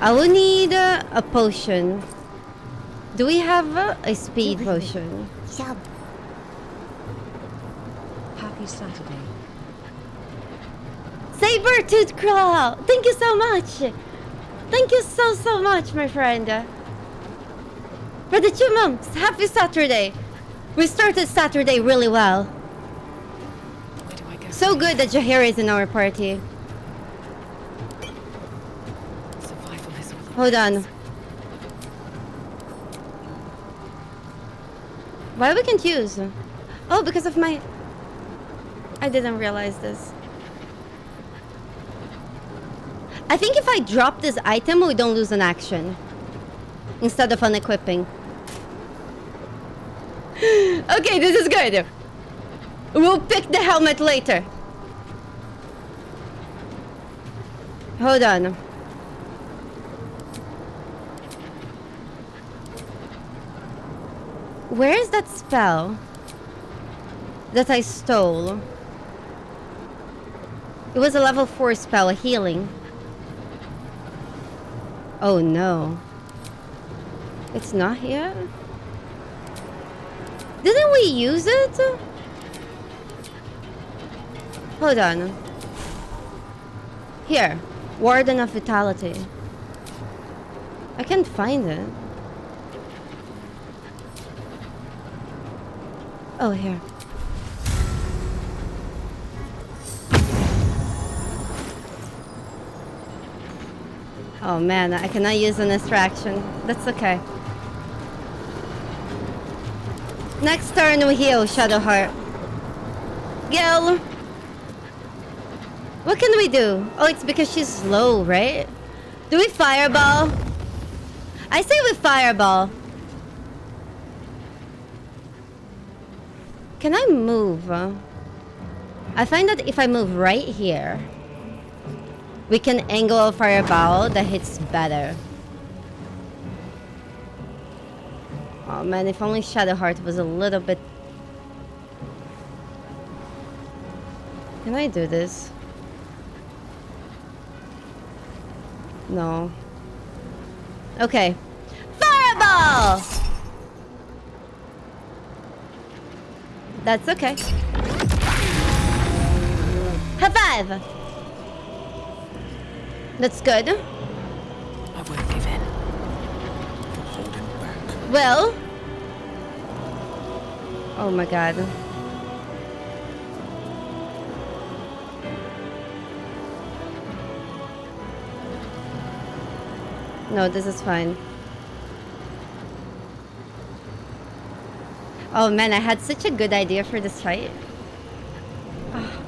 I will need a potion. Do we have a speed potion? Happy Saturday. Saber-tooth claw! Thank you so much! Thank you so much, my friend. For the 2 months, happy Saturday! We started Saturday really well. So good that Jaheira is in our party. Hold on. Why we can't use? Oh, because of my... I didn't realize this. I think if I drop this item, we don't lose an action. Instead of unequipping. Okay, this is good. We'll pick the helmet later. Hold on. Where is that spell that I stole? It was a level 4 spell, a healing. Oh no. It's not here? Didn't we use it? Hold on. Here. Warden of Vitality. I can't find it. Oh, here. Oh man, I cannot use an distraction. That's okay. Next turn we heal Shadowheart. Gil! What can we do? Oh, it's because she's slow, right? Do we fireball? I say we fireball. Can I move? I find that if I move right here, we can angle a fireball that hits better. Oh man, if only Shadowheart was a little bit... Can I do this? No. Okay. Fireball! That's okay. High five! That's good. I won't give in. Holding back. Well. Oh my god. No, this is fine. Oh man, I had such a good idea for this fight. Oh.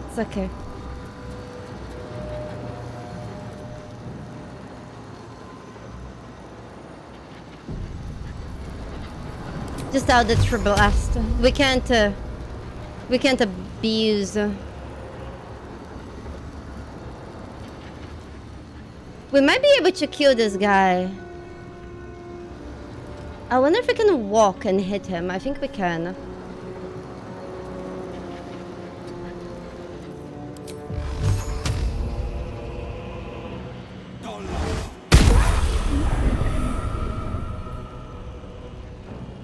It's okay. Just out the triple blast. We can't abuse. We might be able to kill this guy. I wonder if we can walk and hit him. I think we can.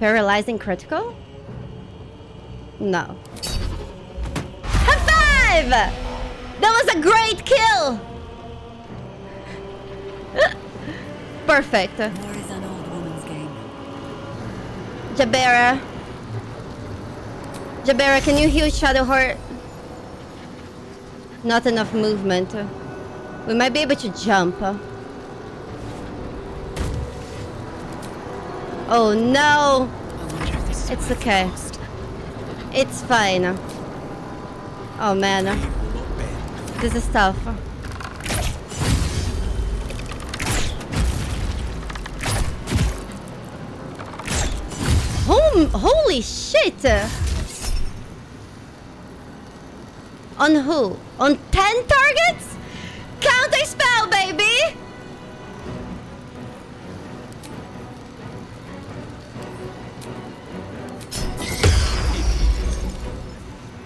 Paralyzing critical? No. High five! That was a great kill! Perfect. War is an old woman's game. Jabera. Jabera, can you heal Shadowheart? Not enough movement. We might be able to jump. Oh no! It's okay. It's fine. Oh man. This is tough. Holy shit! On who? On 10 targets? Counter spell, baby!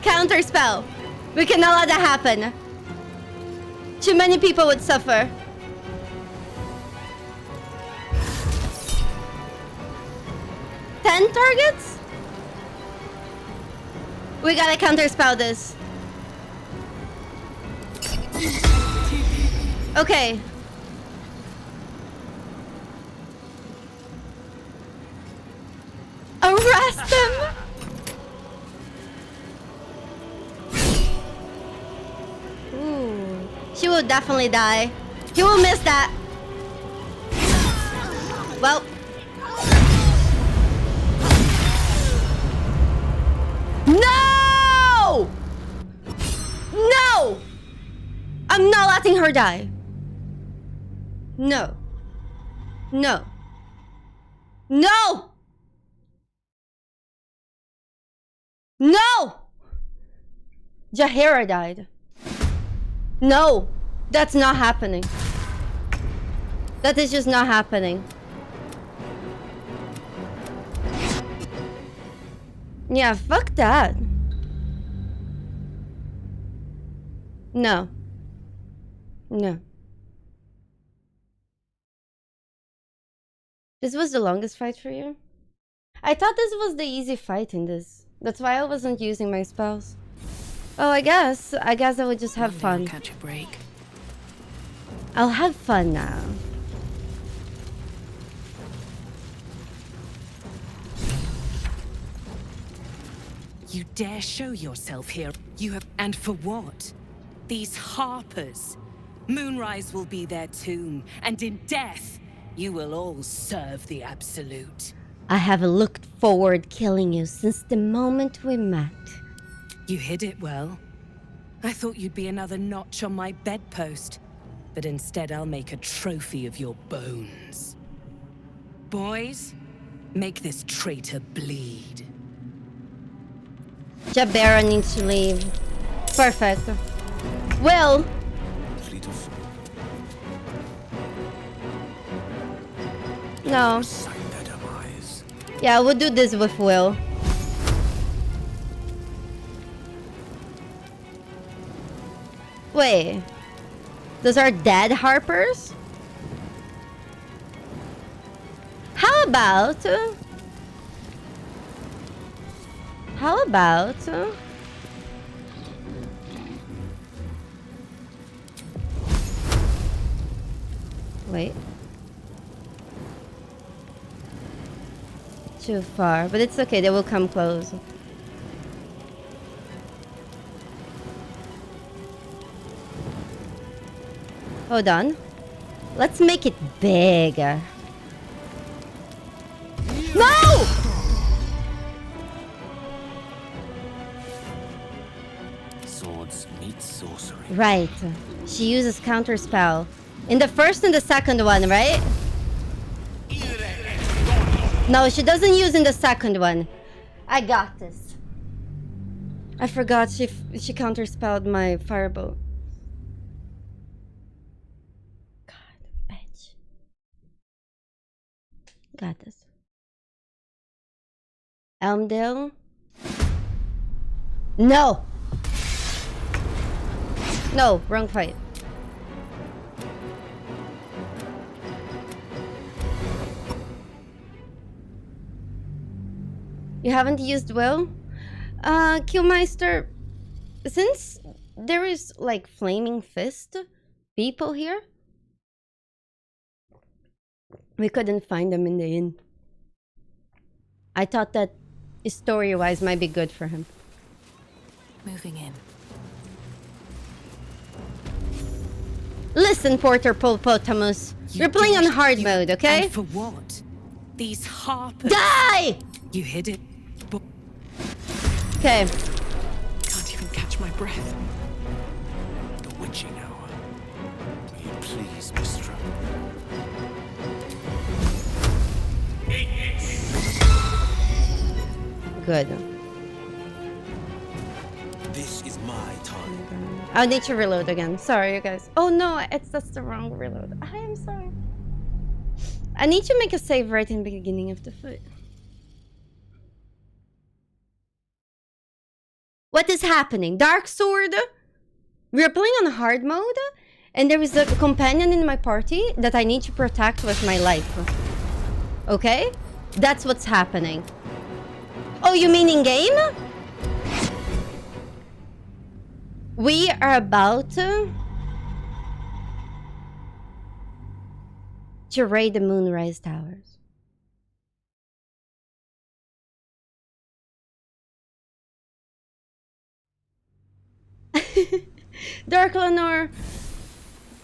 Counter spell. We cannot let that happen. Too many people would suffer. Ten targets? We gotta counter spell this. Okay. Arrest him! Ooh. She will definitely die. He will miss that. Well. No! No! I'm not letting her die. No. No. No! No! Jaheira died. No! That's not happening. That is just not happening. Yeah, fuck that. No. No. This was the longest fight for you? I thought this was the easy fight in this. That's why I wasn't using my spells. Oh, I guess I would just have fun. Catch a break. I'll have fun now. You dare show yourself here? You have... And for what? These harpers. Moonrise will be their tomb, and in death, you will all serve the Absolute. I have looked forward killing you since the moment we met. You hid it well. I thought you'd be another notch on my bedpost, but instead I'll make a trophy of your bones. Boys, make this traitor bleed. Jabera needs to leave. Perfect. Will. No. Yeah, we'll do this with Will. Wait. Those are dead harpers? How about... How about... Wait. Too far, but it's okay, they will come close. Hold on. Let's make it bigger. No! Swords meet sorcery. Right. She uses counter spell. In the first and the second one, right? No, she doesn't use in the second one. I got this. I forgot she counterspelled my firebolt. God, bitch. Got this. Elmdale? No! No, wrong fight. You haven't used Will? Killmeister, since there is like flaming fist people here, we couldn't find them in the inn. I thought that story-wise might be good for him. Moving in. Listen, Porter Polpotamus, you're playing on hard mode, okay? And for what? These harpers. Die! You hid it. Okay. Can't even catch my breath. The witching hour. May you please, Mistra. Good. This is my time. I need to reload again. Sorry, you guys. Oh no, that's the wrong reload. I am sorry. I need to make a save right in the beginning of the fight. What is happening? Dark Sword? We are playing on hard mode, and there is a companion in my party that I need to protect with my life. Okay? That's what's happening. Oh, you mean in-game? We are about to raid the Moonrise Towers. Dark Lenore,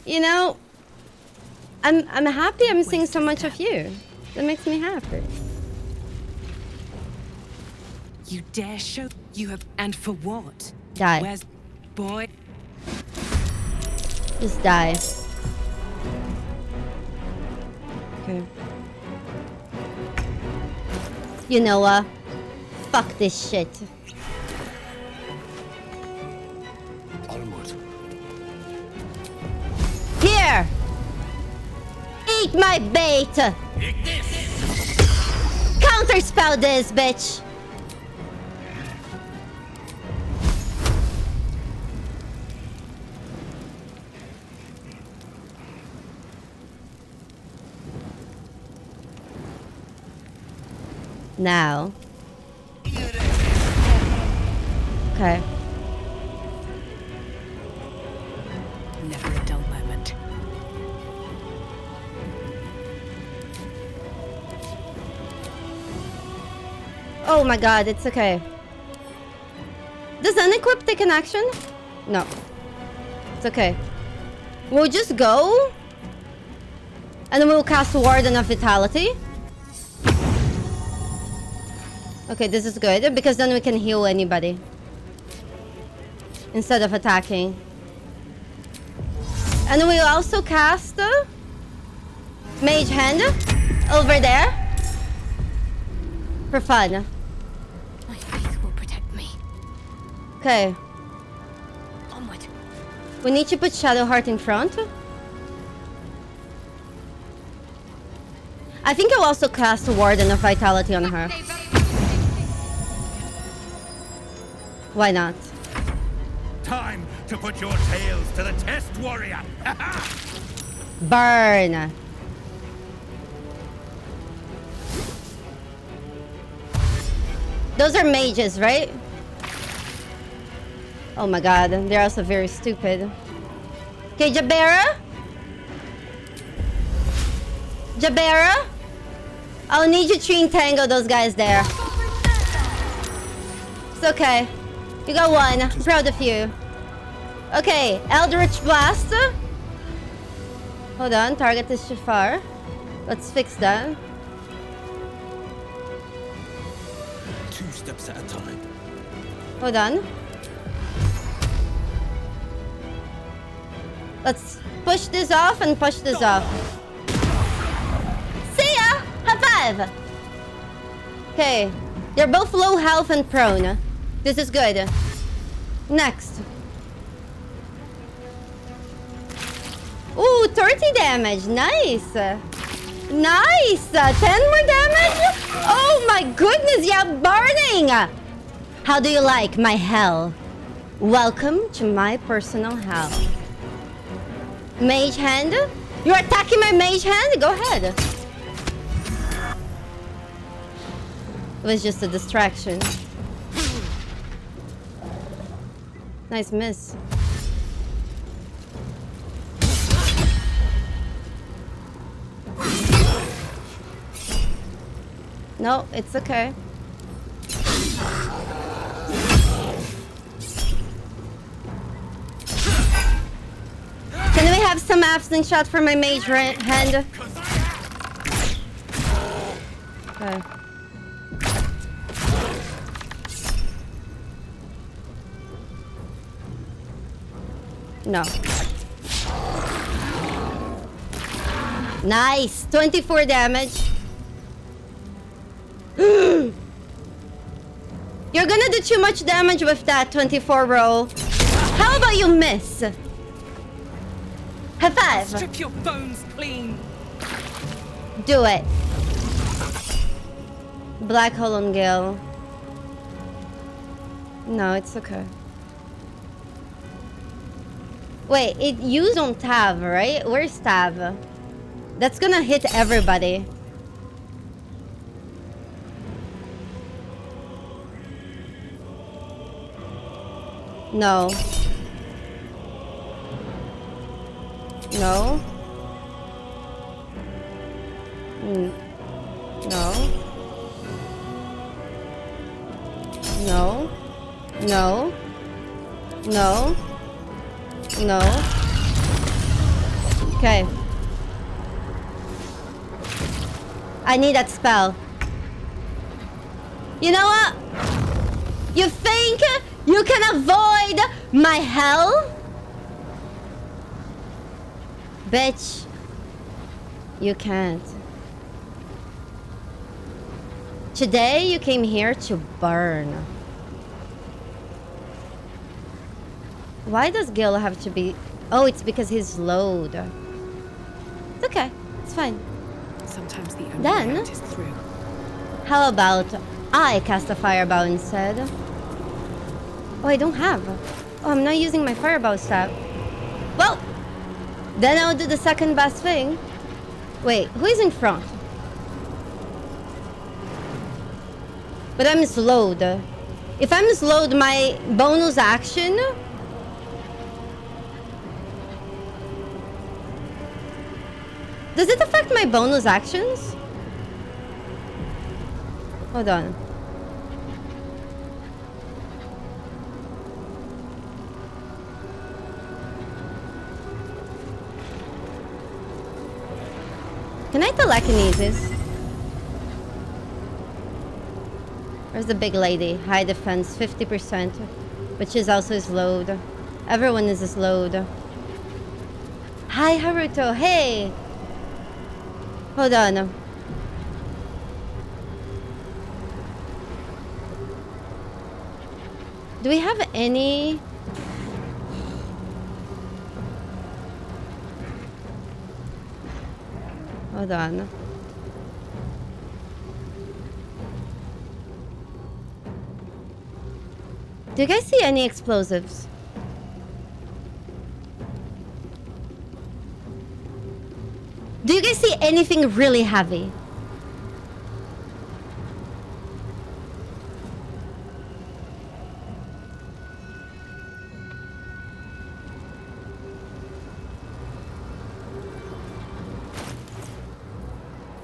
you know, I'm happy I'm seeing so much of you. That makes me happy. You dare show you have, and for what? Die. Where's boy? Just die. Okay. You know what? Fuck this shit. Onward. Here! Eat my bait! Counterspell this, bitch! Now. Okay. Never a dull moment. Oh my god, it's okay. Does unequip take an action? No. It's okay. We'll just go. And then we'll cast Warden of Vitality. Okay, this is good, because then we can heal anybody. Instead of attacking. And we'll also cast Mage Hand over there. For fun. My faith will protect me. Okay. Onward. We need to put Shadowheart in front. I think I'll also cast Warden of Vitality on her. Why not? Time to put your tails to the test, warrior! Burn! Those are mages, right? Oh my god, they're also very stupid. Okay, Jabera? Jabera? I'll need you to entangle those guys there. It's okay. You got one. I'm proud of you. Okay, Eldritch Blast. Hold on, target is Shafar. Let's fix that. 2 steps at a time. Hold on. Let's push this off and push this off. See ya! High five! Okay, they're both low health and prone. This is good. Next. Ooh, 30 damage. Nice. Nice. 10 more damage? Oh my goodness, you're burning. How do you like my hell? Welcome to my personal hell. Mage Hand? You're attacking my Mage Hand? Go ahead. It was just a distraction. Nice miss. No, it's okay. Can we have some absent shot for my mage hand? Okay. No. Nice! 24 damage. You're gonna do too much damage with that 24 roll. How about you miss? High five. Strip your bones clean. Do it. Black hole on Gale. No, it's okay. Wait, it used on Tav, right? Where's Tav? That's gonna hit everybody. No. No. No. No. No. No. No. Okay. I need that spell. You know what? You think you can avoid my hell? Bitch. You can't. Today you came here to burn. Why does Gil have to be... Oh, it's because he's slowed. It's okay. It's fine. Sometimes the only Then, way out is through. how about I cast a fireball instead? Oh, I don't have. Oh, I'm not using my fireball staff. Well, then I'll do the second best thing. Wait, who is in front? But I'm slowed. If I'm slowed, my bonus action... Does it affect my bonus actions? Hold on. Can I telekinesis? Where's the big lady? High defense, 50%. But she's also slowed. Everyone is slowed. Hi, Haruto. Hey! Hold on. Do we have any... Hold on. Do you guys see any explosives? Do you guys see anything really heavy?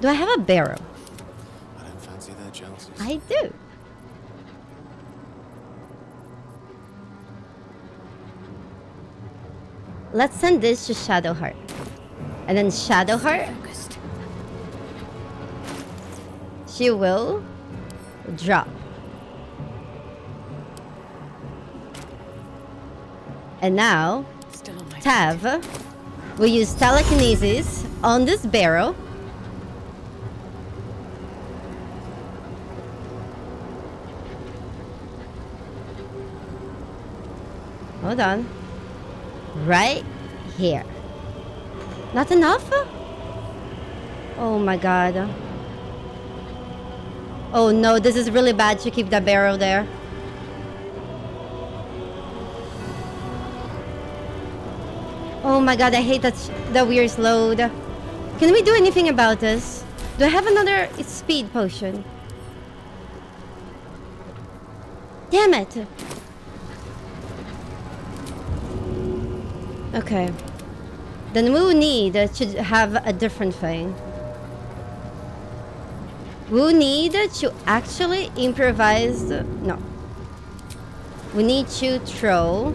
Do I have a barrel? I don't fancy their chances. I do. Let's send this to Shadowheart. And then Shadowheart, she will drop. And now, Tav will use telekinesis on this barrel. Hold on. Right here. Not enough? Oh my god. Oh no, this is really bad to keep that barrel there. Oh my god, I hate that we're slowed. Can we do anything about this? Do I have another speed potion? Damn it. Okay. Then we'll need to have a different thing. We'll need to actually improvise... No. We need to throw...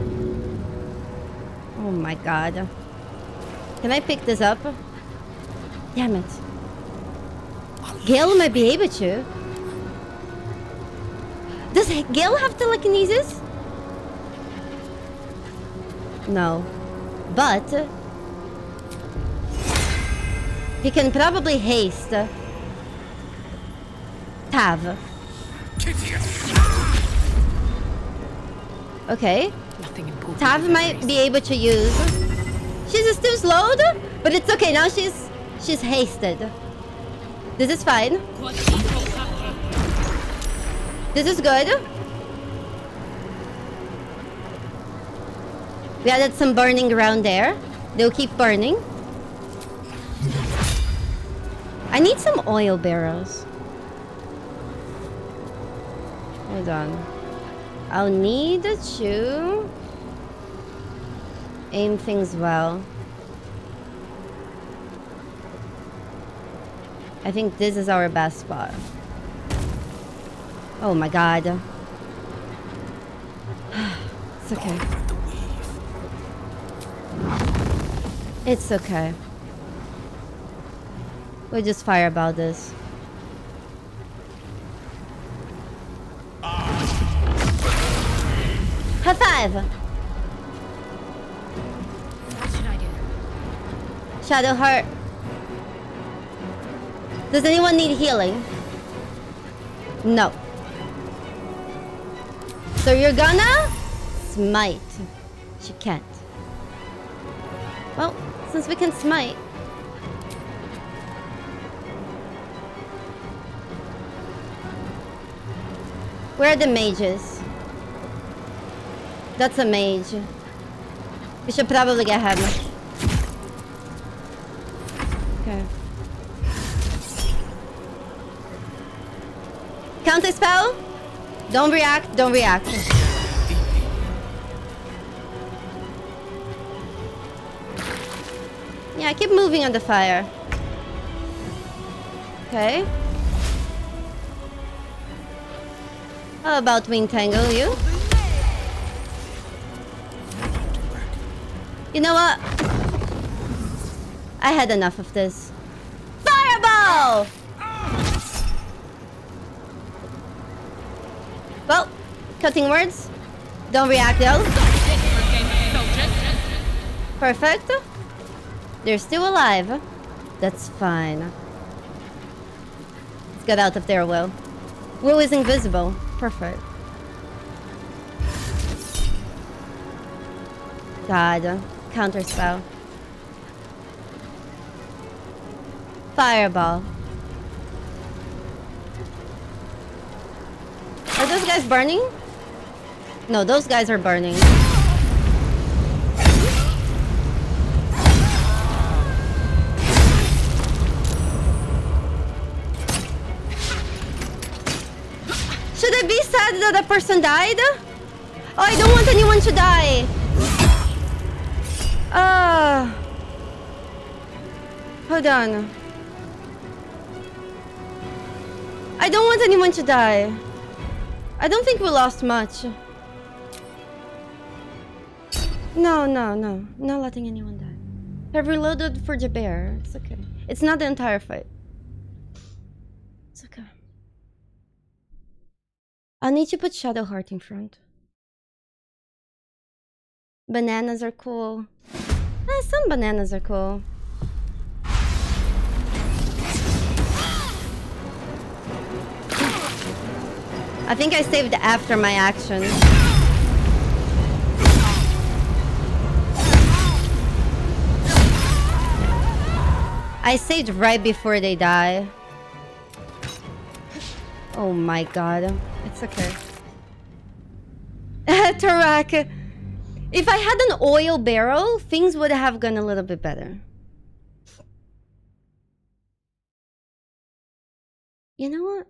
Oh my god. Can I pick this up? Damn it. Gale might be able to. Does Gale have telekinesis? No. But... he can probably haste Tav. Okay, Nothing important. Tav might be able to use. She's still slowed, but it's okay. Now she's hasted. This is fine. This is good. We added some burning around there. They'll keep burning. I need some oil barrels. Hold on. I'll need to aim things well. I think this is our best spot. Oh my god. It's okay. It's okay. We'll just fireball this. High five! What should I do? Shadowheart. Does anyone need healing? No. So you're gonna smite. She can't. Well, since we can smite. Where are the mages? That's a mage. We should probably get him. Okay. Counter spell? Don't react, don't react. Yeah, keep moving on the fire. Okay. How about we entangle you? You know what? I had enough of this. Fireball! Well, cutting words. Don't react though. Perfect. They're still alive. That's fine. Let's get out of there, Will. Will is invisible. Perfect. God. Counter spell. Fireball. Are those guys burning? No, those guys are burning. Should I be sad that a person died? Oh, I don't want anyone to die. Hold on. I don't want anyone to die. I don't think we lost much. No. Not letting anyone die. I've reloaded for the bear. It's okay. It's not the entire fight. It's okay. I'll need to put Shadowheart in front. Bananas are cool. Some bananas are cool. I think I saved after my action. I saved right before they die. Oh my god. It's okay. Tarak. If I had an oil barrel, things would have gone a little bit better. You know what?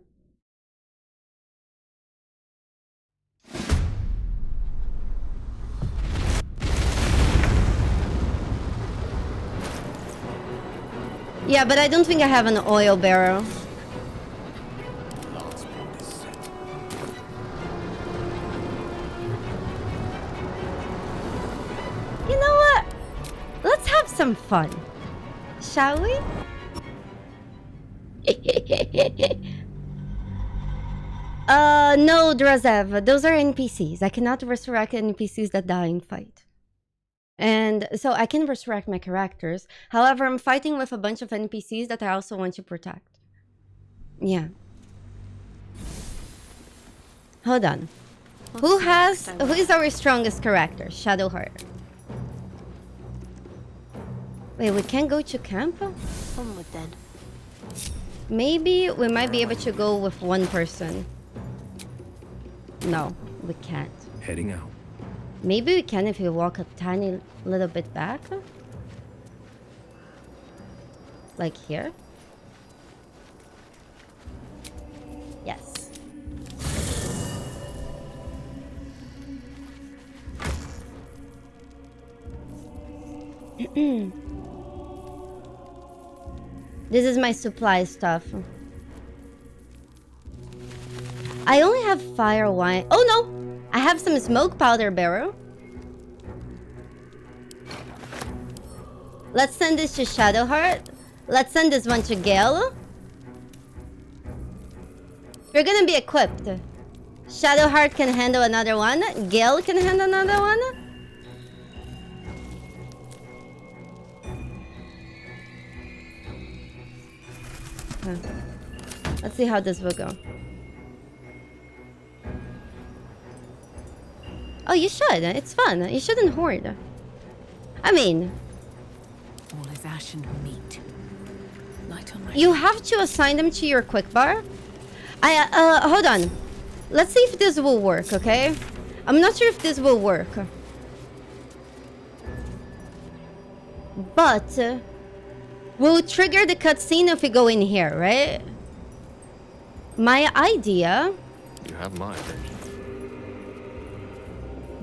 Yeah, but I don't think I have an oil barrel. You know what? Let's have some fun. Shall we? No, Drazev. Those are NPCs. I cannot resurrect NPCs that die in fight. And so I can resurrect my characters. However, I'm fighting with a bunch of NPCs that I also want to protect. Yeah. Hold on. Who is our strongest character? Shadowheart. Wait, we can't go to camp? Onward then. Maybe we might be able to go with one person. No, we can't. Heading out. Maybe we can if we walk a tiny little bit back. Like here? Yes. This is my supply stuff. I only have fire wine. Oh no! I have some smoke powder barrel. Let's send this to Shadowheart. Let's send this one to Gale. You're gonna be equipped. Shadowheart can handle another one. Gale can handle another one. Huh. Let's see how this will go. Oh, you should. It's fun. You shouldn't hoard. I mean, All is ash and meat. Light on my you have to assign them to your quick bar. Hold on. Let's see if this will work, okay? I'm not sure if this will work. But we'll trigger the cutscene if we go in here, right? My idea. You have my attention.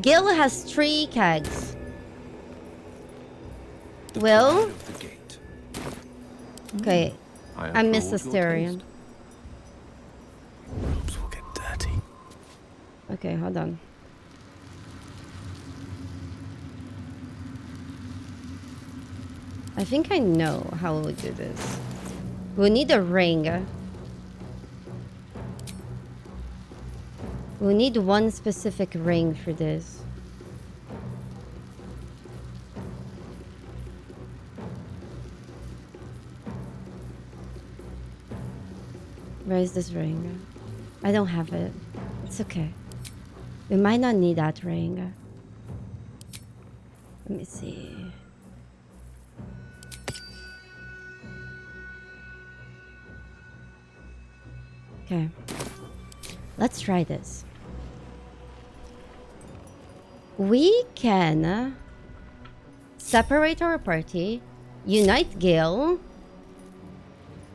Gil has 3 kegs. Will? Okay. I miss Asterion. Robes will get dirty. Okay, hold on. I think I know how we do this. We need a ring. We need one specific ring for this. Where is this ring? I don't have it. It's okay. We might not need that ring. Let me see. Okay. Let's try this. We can separate our party, unite Gale.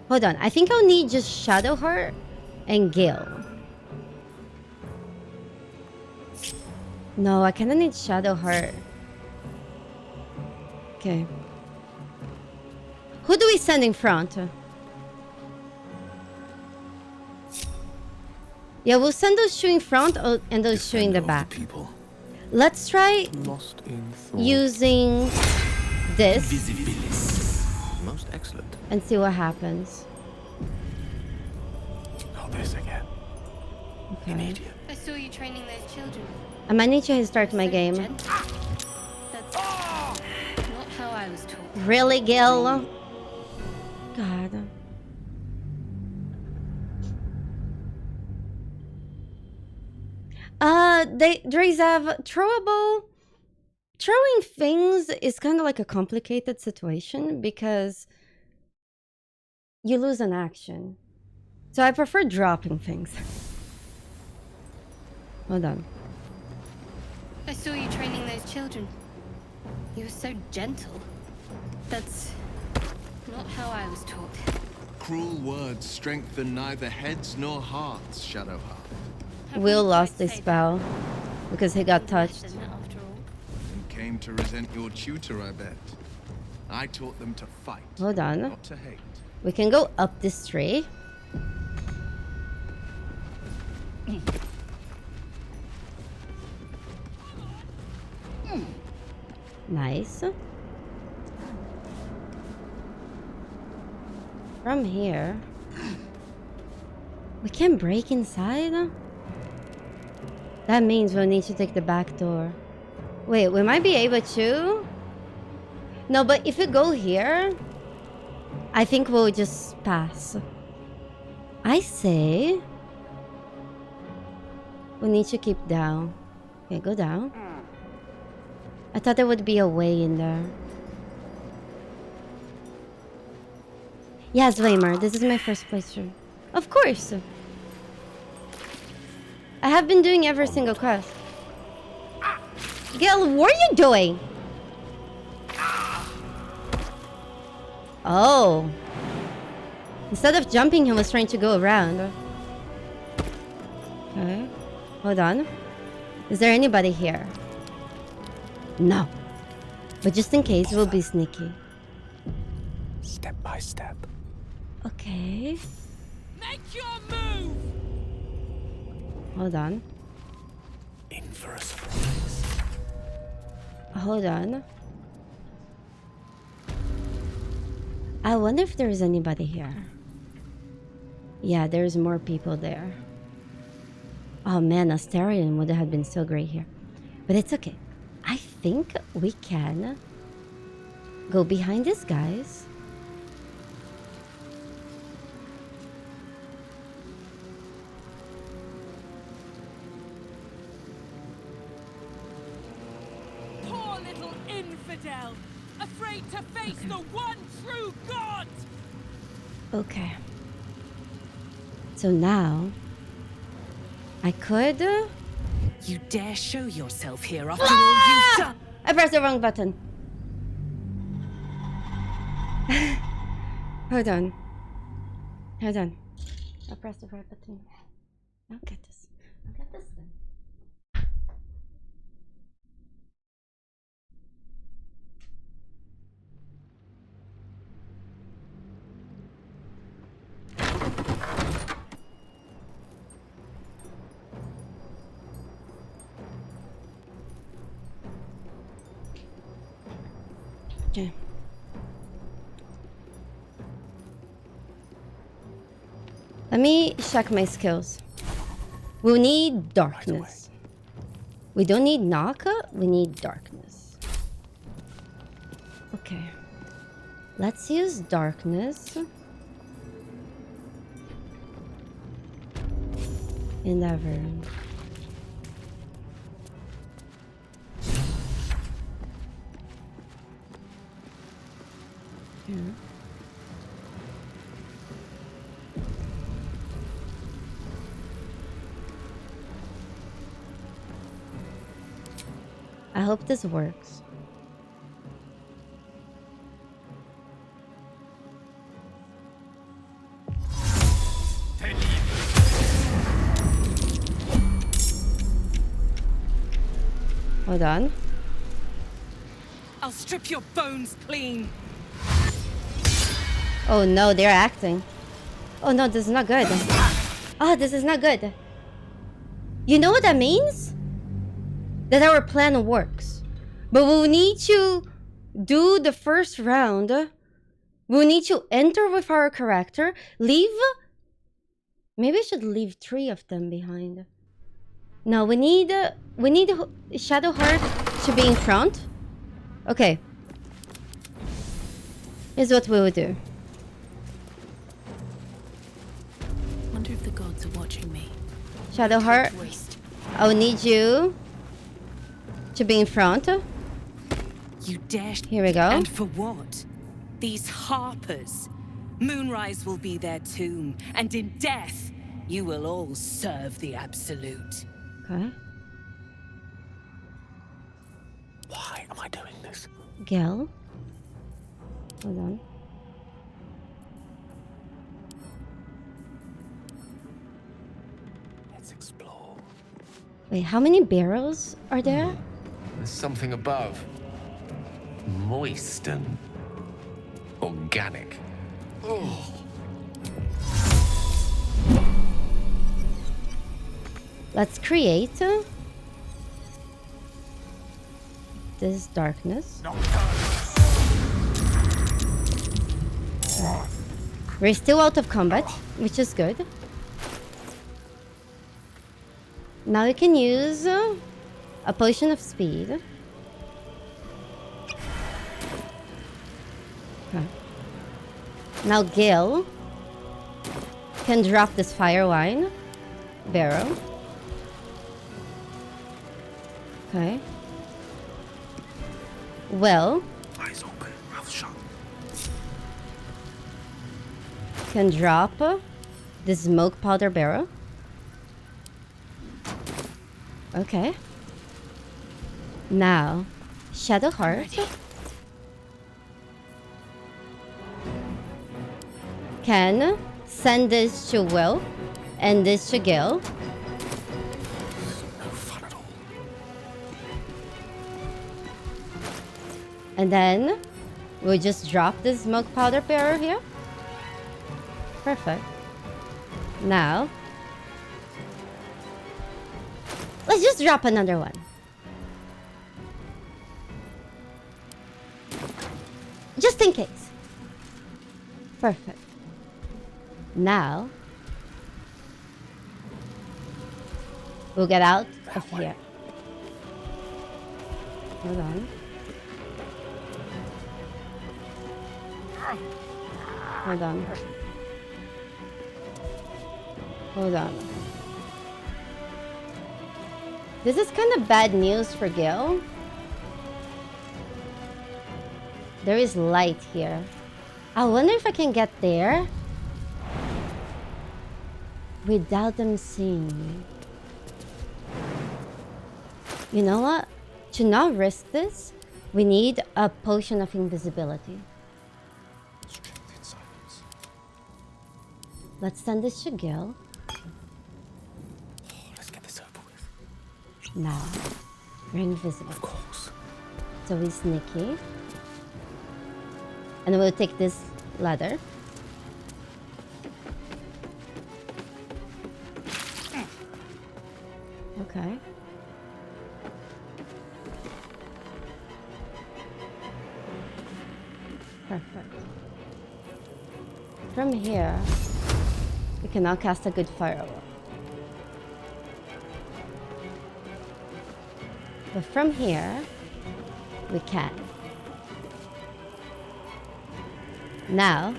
Hold on, I think I'll need just Shadowheart and Gale. No, I kinda need Shadowheart. Okay. Who do we send in front? Yeah, we'll send those 2 in front and those 2 in the back. Let's try using this Most excellent. and see what happens. Not this again. Okay. I saw you training those children. I might need to restart my game. That's not how I was taught. Really, Gil? God. There's throwable. Throwing things is kind of like a complicated situation because you lose an action. So I prefer dropping things. Hold on. I saw you training those children. You were so gentle. That's not how I was taught. Cruel words strengthen neither heads nor hearts, Shadowheart. Will lost his spell because he got touched. You came to resent your tutor, I bet. I taught them to fight, Hold on. not to hate. We can go up this tree. Nice. From here, we can break inside. That means we'll need to take the back door. Wait, we might be able to. No, but if we go here, I think we'll just pass. I say We need to keep down. Okay, go down. I thought there would be a way in there. Yes, Weimer, this is my first playthrough. Of course! I have been doing every single quest. Gil, what are you doing? Oh. Instead of jumping, he was trying to go around. Okay. Hold on. Is there anybody here? No. But just in case, we'll be sneaky. Step by step. Okay. Make your move! Hold on. In for a surprise. Hold on. I wonder if there's anybody here. Yeah, there's more people there. Oh man, Astarion would have been so great here. But it's okay. I think we can go behind these guys. Poor little infidel, afraid to face the one true God. Okay. So now I could. You dare show yourself here after all you've done? I pressed the wrong button. Hold on. Hold on. I pressed the right button. I'll get this. I'll get this then. Okay. Let me check my skills. We'll need darkness. We don't need knock, we need darkness. Okay. Let's use darkness. Endeavor. Yeah. I hope this works. Hold on. I'll strip your bones clean. Oh no, they're acting. Oh no, this is not good. Oh, this is not good. You know what that means? That our plan works. But we'll need to do the first round. We'll need to enter with our character. Leave. Maybe I should leave 3 of them behind. No, we need Shadowheart to be in front. Okay. Here's what we will do. Wonder if the gods are watching me. Shadowheart, I'll need you to be in front. You dare. Here we go. And for what? These harpers. Moonrise will be their tomb, and in death, you will all serve the Absolute. Okay. Why am I doing this? Gel. Hold on. Let's explore. Wait, how many barrels are there? There's something above. Moist and organic. Oh. Let's create this darkness. We're still out of combat, which is good. Now we can use a potion of speed. Okay. Now Gil can drop this fire wine barrel. Okay. Well. Eyes open, mouth shut. Can drop the smoke powder barrel. Okay. Now, Shadowheart can send this to Will and this to Gil. No fun at all. And then we'll just drop the smoke powder barrel here. Perfect. Now, let's just drop another one. Just in case. Perfect. Now, we'll get out of here. Hold on. Hold on. Hold on. This is kind of bad news for Gil. There is light here. I wonder if I can get there without them seeing me. You know what? To not risk this, we need a potion of invisibility. Let's send this to Gil. Let's get this over with. Now, we're invisible. Of course. So we're sneaky. And we'll take this ladder. Okay. Perfect. From here, we can now cast a good firewall. But from here, we can. Now,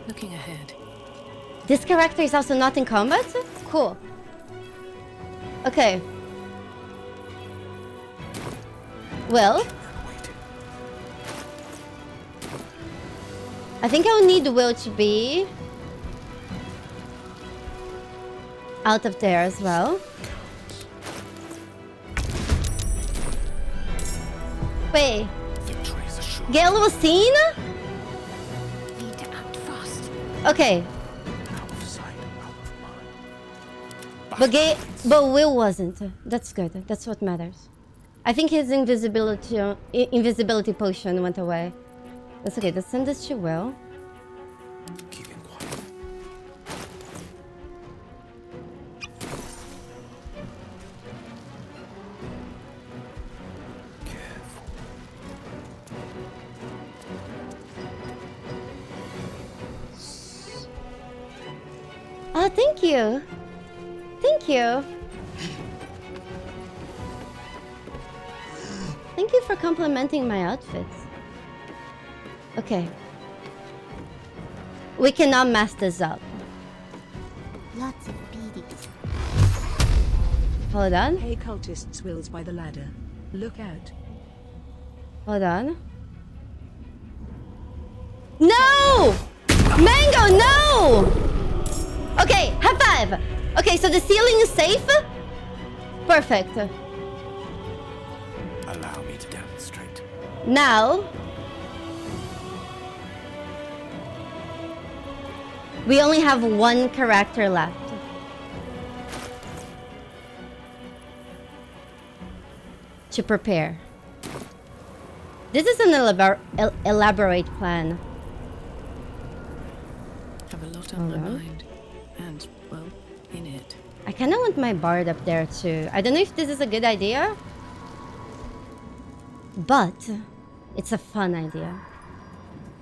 looking ahead. This character is also not in combat? Cool. Okay. Well, I think I'll need Will to be out of there as well. Wait. Gale was seen? Need to act fast. Okay. But Will wasn't. That's good. That's what matters. I think his invisibility potion went away. That's okay. Let's send this to Will. Keep him quiet. Oh, thank you. Thank you. Thank you for complimenting my outfits. Okay. We cannot mess this up. Lots of beaties. Hold on. Hey cultists, Will's by the ladder. Look out. Hold on. No! Mango, no! Okay, high five. Okay, so the ceiling is safe? Perfect. Allow me to demonstrate. Now, we only have one character left. To prepare. This is an elaborate plan. Have a lot on my mind. And, well, in it. I kind of want my bard up there too. I don't know if this is a good idea, but it's a fun idea.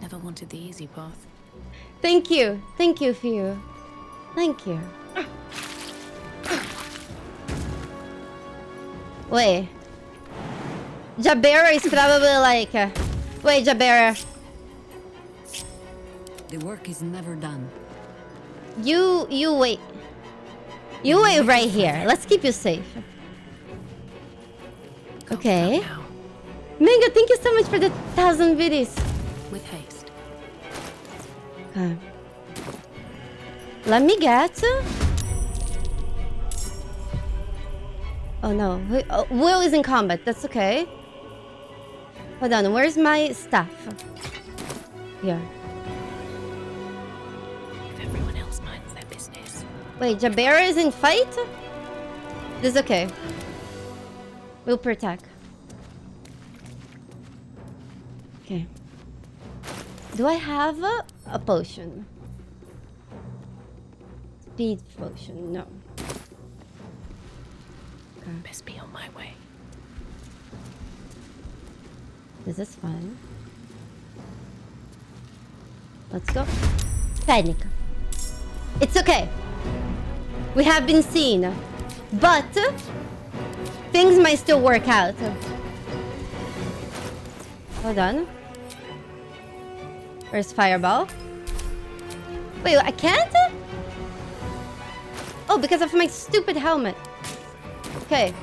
Never wanted the easy path. Thank you. Thank you, Fiu. Thank you. Wait. Jabera is probably like... wait, Jabera. The work is never done. You wait. You wait right here. Let's keep you safe. Okay. Mango, thank you so much for the 1,000 biddies. With haste. Okay. Let me get. Oh no. Will is in combat. That's okay. Hold on. Where's my staff? Here. If everyone else minds their business. Wait, Jabera is in fight? This is okay. We'll protect. Okay. Do I have a potion? Speed potion, no. Okay. Best be on my way. This is fine. Let's go. Panic. It's okay. We have been seen. But things might still work out. Hold on. Where's Fireball? Wait, I can't? Oh, because of my stupid helmet. Okay.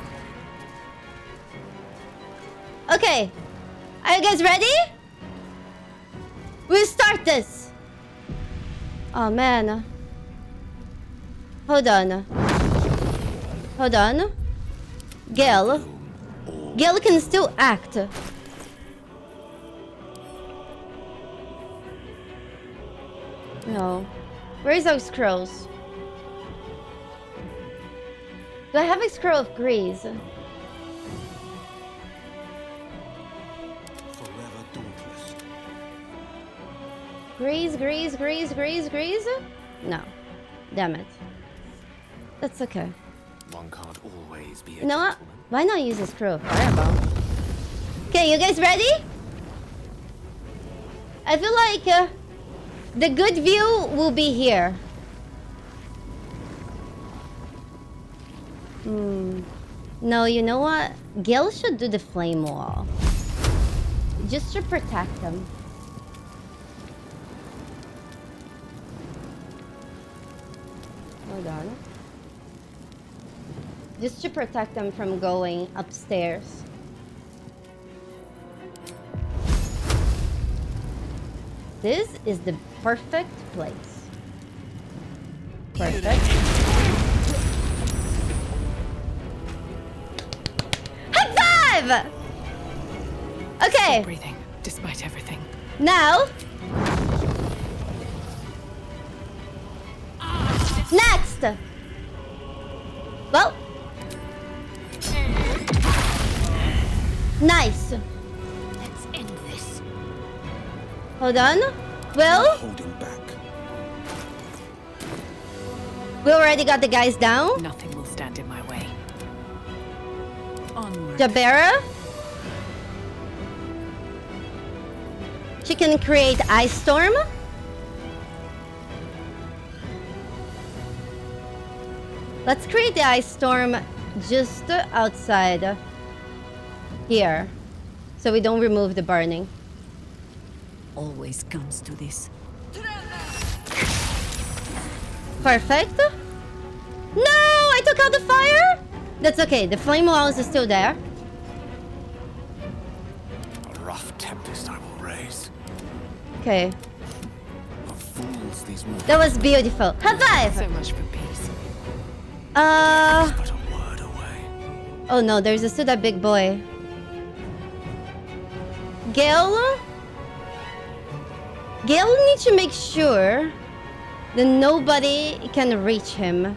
Okay. Are you guys ready? We'll start this. Oh, man. Hold on. Hold on. Gale. Gale can still act. No. Where's our scrolls? Do I have a scroll of grease? Forever dauntless. Grease? No. Damn it. That's okay. One can't always be a You know what? Why not use a scroll of fireball? Okay, you guys ready? I feel like the good view will be here. No, you know what? Gil should do the flame wall. Just to protect them. Hold on. Just to protect them from going upstairs. This is the perfect place. Perfect. High five! Okay. Keep breathing, despite everything. Now. Next. Well. Nice. Let's end this. Hold on. Will? Holding back. We already got the guys down. Nothing will stand in my way. Onward. Jabera. She can create ice storm. Let's create the ice storm just outside here, so we don't remove the burning. Always comes to this. Perfect. No, I took out the fire. That's okay. The flame walls are still there. A rough tempest I will raise. Okay. Of fools these mortals. That was beautiful. High five. So much for peace. But a word away. Oh no, there's still that big boy. Gale needs to make sure that nobody can reach him.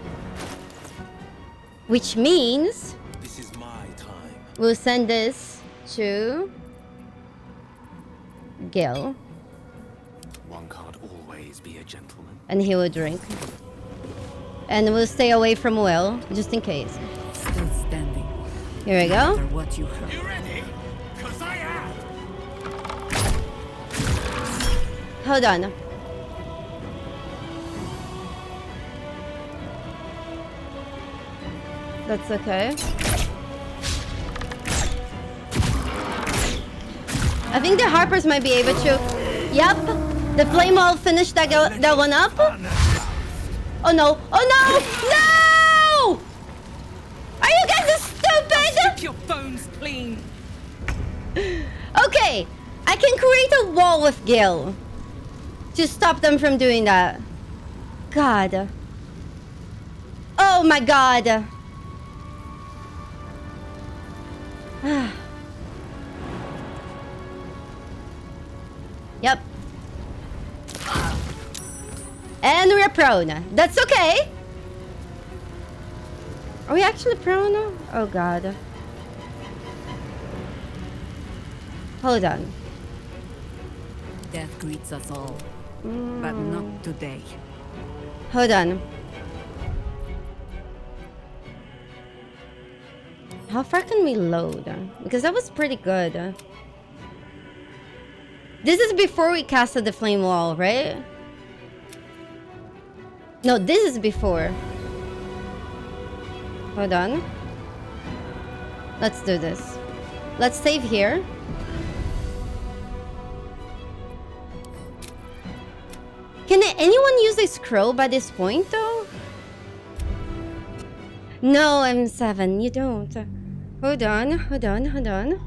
Which means This is my time. we'll send this to Gale, One can't always be a gentleman. and he will drink. And we'll stay away from Will, just in case. Still standing. Here we No go. matter what you heard. You ready? 'Cause I am. Hold on. That's okay. I think the Harpers might be able to. Yep, the flame wall finished that one up. Oh no! Oh no! No! Are you guys stupid? Strip your bones clean. Okay, I can create a wall with Gil to stop them from doing that. God. Oh my God. Yep. And we're prone. That's okay. Are we actually prone? Oh God. Hold on. Death greets us all, but not today. Hold on. How far can we load? Because that was pretty good. This is before we casted the flame wall, right? No, this is before. Hold on. Let's do this. Let's save here. Can anyone use a scroll by this point, though? No, M7, you don't. Hold on, hold on, hold on.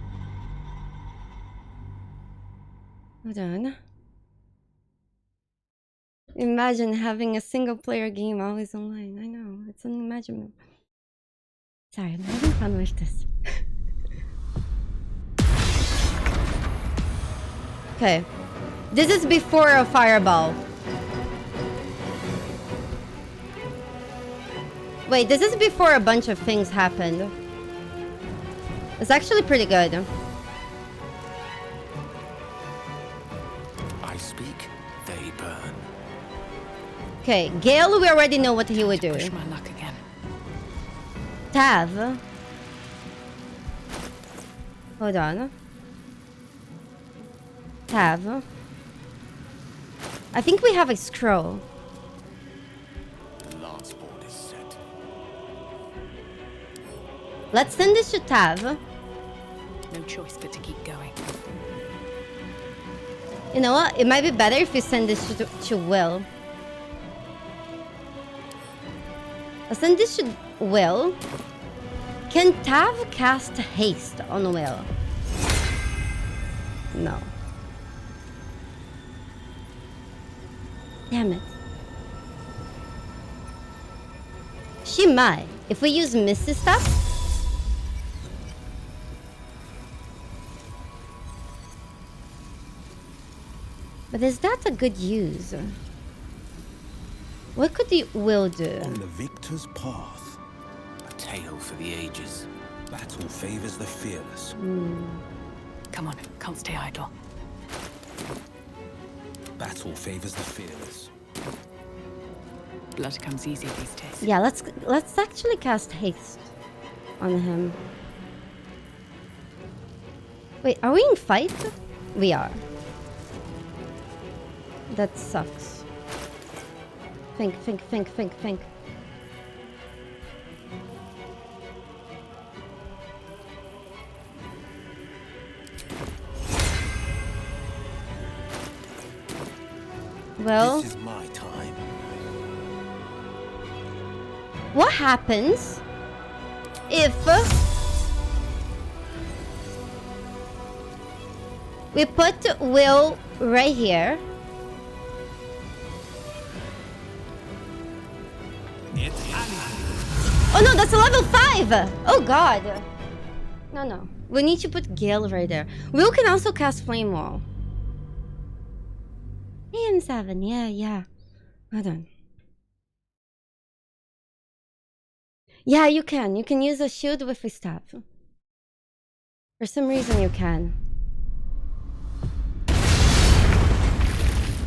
Hold on. Imagine having a single-player game always online. I know, it's unimaginable. Sorry, I'm having fun with this. Okay. This is before a fireball. Wait, this is before a bunch of things happened. It's actually pretty good. I speak, they burn. Okay, Gale, we already know what he would do. Push my luck again. Tav. Hold on. Tav. I think we have a scroll. The lance board is set. Let's send this to Tav. No choice but to keep going. You know what? It might be better if we send this to Will. I'll send this to Will. Can Tav cast haste on Will? No. Damn it. She might. If we use Misty stuff. But is that a good use? What could the Will do? On the victor's path, a tale for the ages. Battle favors the fearless. Come on, can't stay idle. Battle favors the fearless. Blood comes easy these days. Yeah, let's actually cast haste on him. Wait, are we in fight? We are. That sucks. Think. Well, this is my time. What happens if we put Will right here? Oh no, that's a level 5! Oh god! No. We need to put Gale right there. Will can also cast Flame Wall. AM7, yeah. Hold on. Yeah, you can. You can use a shield with a staff. For some reason you can.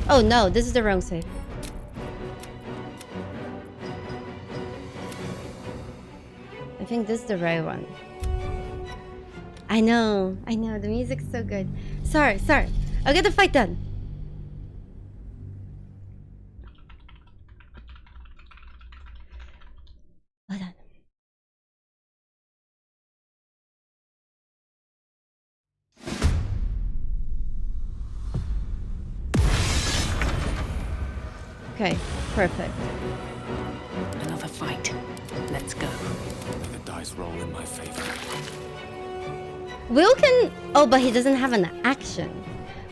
Oh no, this is the wrong save. I think this is the right one. I know, the music's so good. Sorry. I'll get the fight done. Hold on. Okay, perfect. Another fight. Let's go. May the dice roll in my favor. Will can... Oh, but he doesn't have an action.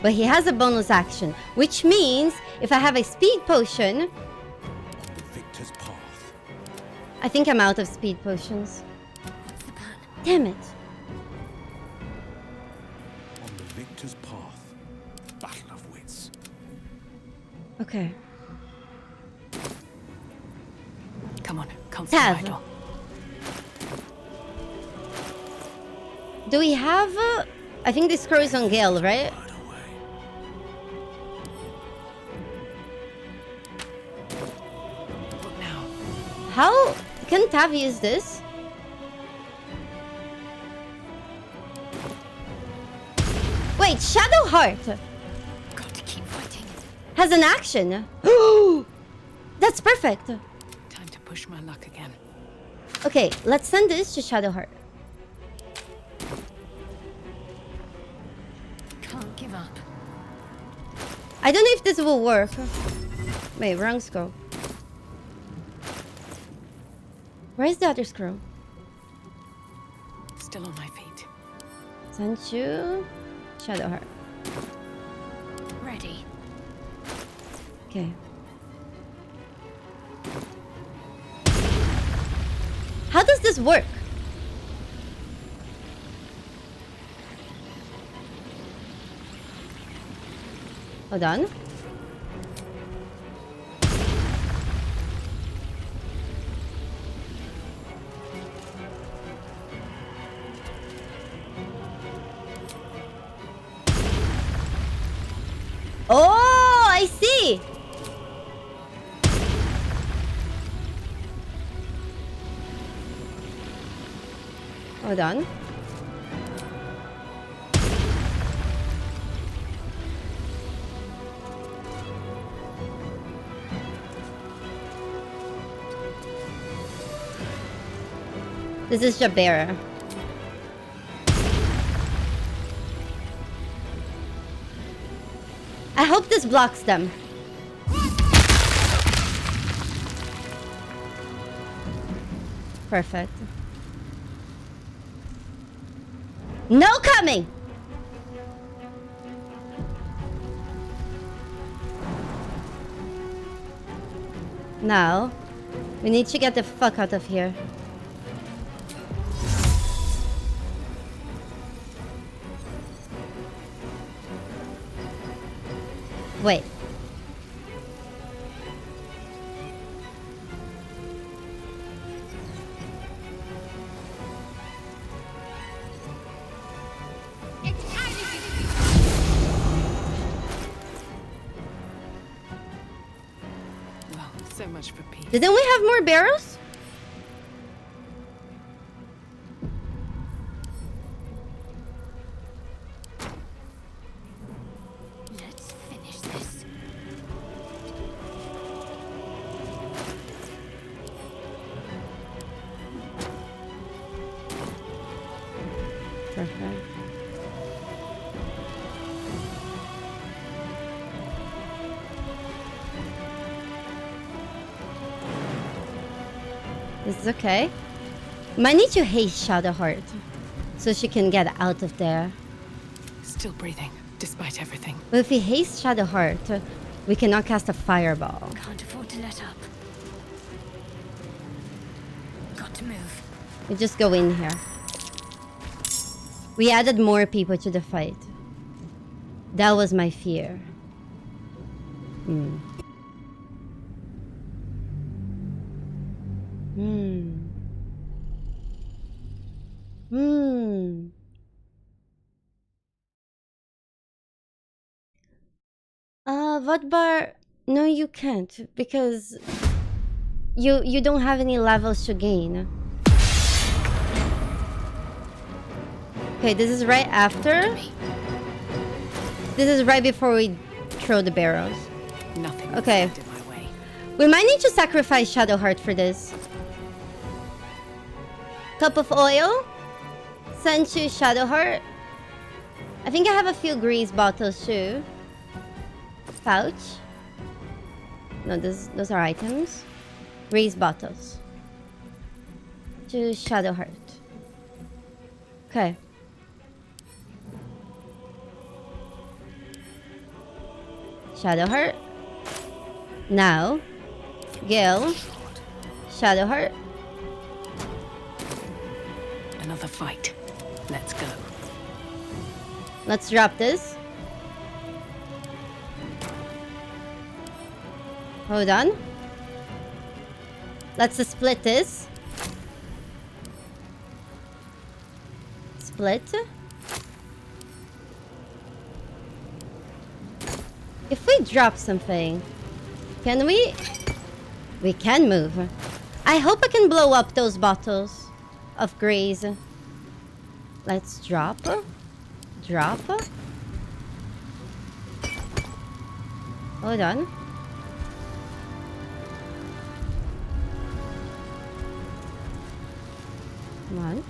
But he has a bonus action, which means if I have a speed potion... The victor's path. I think I'm out of speed potions. Damn it. On the victor's path. Battle of wits. Okay. Come on, come Tav. Do we have... I think this screw is on Gale, right? What now? How can Tav use this? Wait, Shadowheart Got to keep fighting. has an action. That's perfect. Time to push my luck again. Okay, let's send this to Shadowheart. Can't give up. I don't know if this will work. Wait, wrong scroll. Where's the other scroll? Still on my feet. Send you Shadowheart. Ready. Okay. How does this work? Hold on. Oh, I see. Hold on. This is Jabera. I hope this blocks them. Perfect. No coming! Now, we need to get the fuck out of here. Wait. Well, so much for peace. Didn't we have more barrels? Let's finish this. Perfect. This is okay. Might need to haste Shadowheart so she can get out of there. Still breathing, despite everything. But if we haste Shadowheart, we cannot cast a fireball. Can't afford to let up. Got to move. We just go in here. We added more people to the fight. That was my fear. Hmm. Vodbar, no you can't because you don't have any levels to gain. Okay, this is right after. This is right before we throw the barrels. Nothing. Okay. In my way. We might need to sacrifice Shadowheart for this. Cup of oil. Send to Shadowheart. I think I have a few grease bottles too. Pouch. No, those are items. Grease bottles. To Shadowheart. Okay. Shadowheart. Now. Gil. Shadowheart. Another fight. Let's go. Let's drop this. Hold on. Let's split this. Split. If we drop something, can we? We can move. I hope I can blow up those bottles of grease. Let's drop. Drop. Hold on. Come on.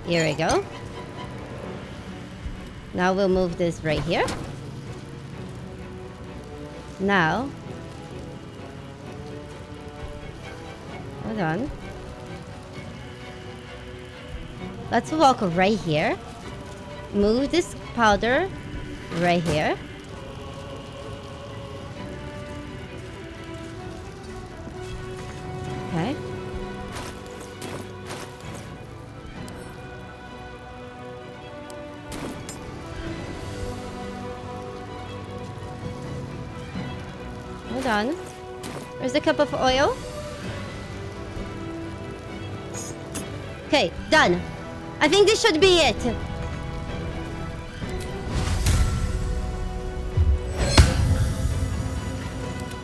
Here we go. Now we'll move this right here. Now. Hold on. Let's walk right here. Move this powder right here. Okay. Hold on. Where's the cup of oil? Okay, done. I think this should be it.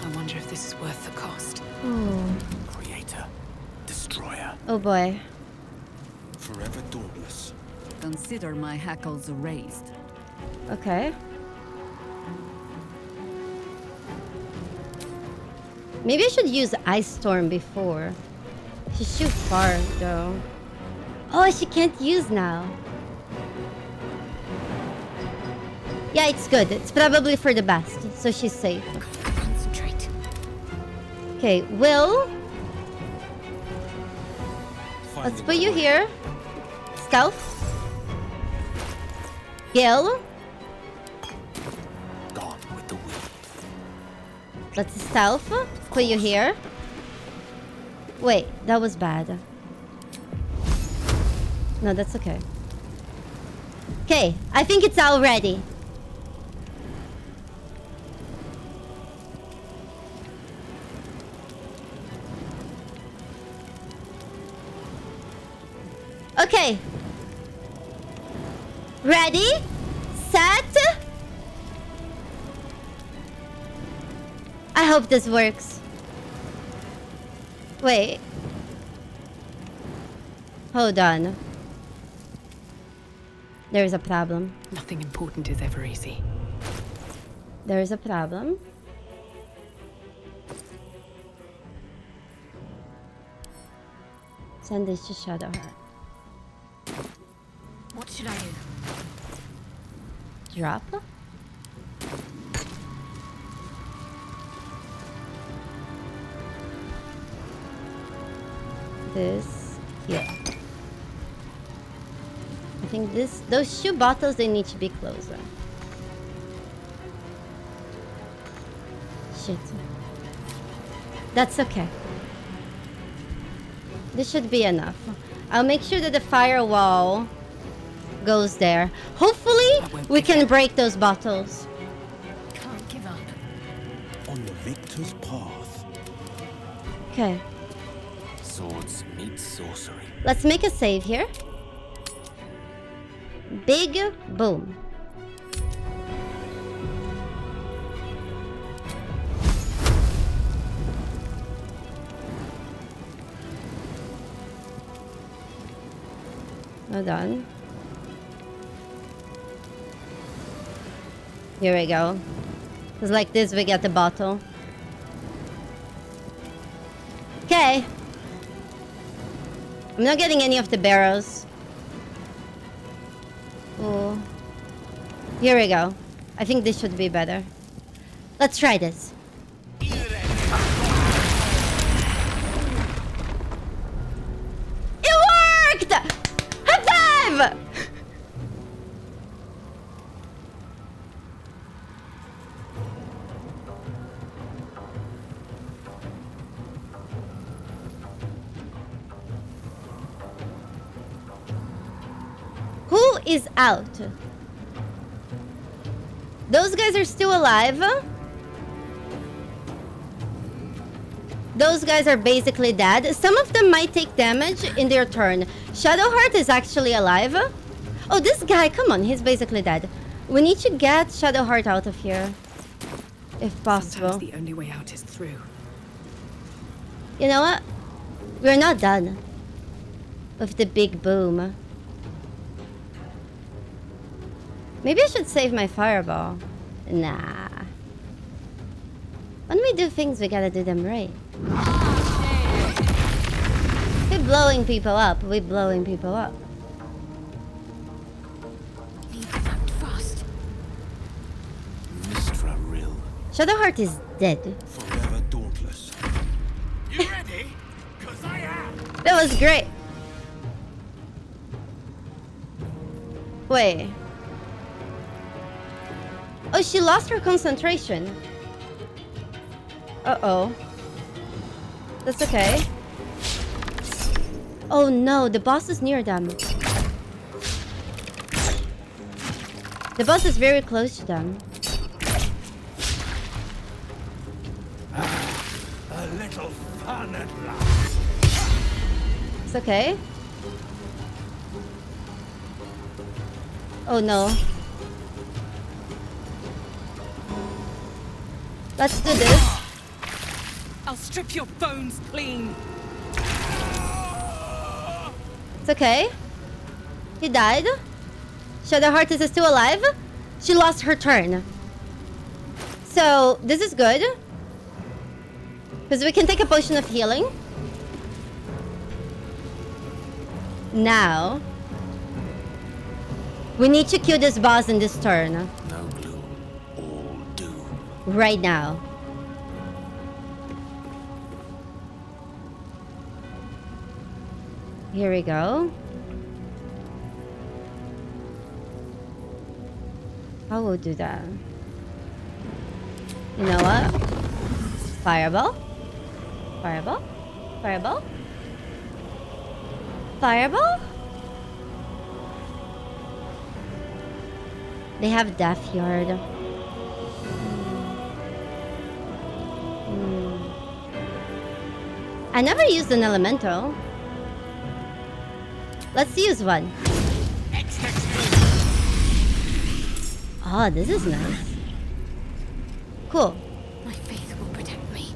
I wonder if this is worth the cost. Oh. Creator. Destroyer. Oh boy. Forever dauntless. Consider my hackles raised. Okay. Maybe I should use Ice Storm before. She's too far though. Oh, she can't use now. Yeah, it's good. It's probably for the best, so she's safe. Concentrate. Okay, Will. Let's put you here. Stealth. Gil. Gone with the wind. Let's stealth. Put you here. Wait, that was bad. No, that's okay. Okay, I think it's all ready. Okay. Ready? Set? I hope this works. Wait. Hold on. There's a problem. Nothing important is ever easy. There's a problem. Send this to Shadowheart. What should I do? Drop. This here. I think those 2 bottles, they need to be closer. Shit. That's okay. This should be enough. I'll make sure that the firewall goes there. Hopefully, we can break those bottles. Can't give up. On the victor's path. Okay. Swords meet sorcery. Let's make a save here. Big boom. Hold on. Here we go. It's like this, we get the bottle. Okay. I'm not getting any of the barrels. Oh. Here we go. I think this should be better. Let's try this. alive! Who is out? Those guys are still alive. Those guys are basically dead. Some of them might take damage in their turn. Shadowheart is actually alive. Oh, this guy, come on, he's basically dead. We need to get Shadowheart out of here. If possible. Sometimes the only way out is through. You know what? We're not done with the big boom. Maybe I should save my fireball. Nah. When we do things, we gotta do them right. We're blowing people up. We're blowing people up. Fast. Mistra Rill. Shadowheart is dead. Forever dauntless. You ready? 'Cause I am. That was great. Wait. Oh, she lost her concentration. Uh-oh. That's okay. Oh no, the boss is near them. The boss is very close to them. A little fun at last. It's okay. Oh no. Let's do this. I'll strip your bones clean. It's okay. He died. Shadowheart is still alive. She lost her turn. So, this is good. Because we can take a potion of healing. Now, we need to kill this boss in this turn. No gloom, all doom. Right now. Here we go. I will do that. You know what? Fireball? Fireball? Fireball? Fireball? They have Death Yard. I never used an elemental. Let's use one. Oh, this is nice. Cool. My faith will protect me.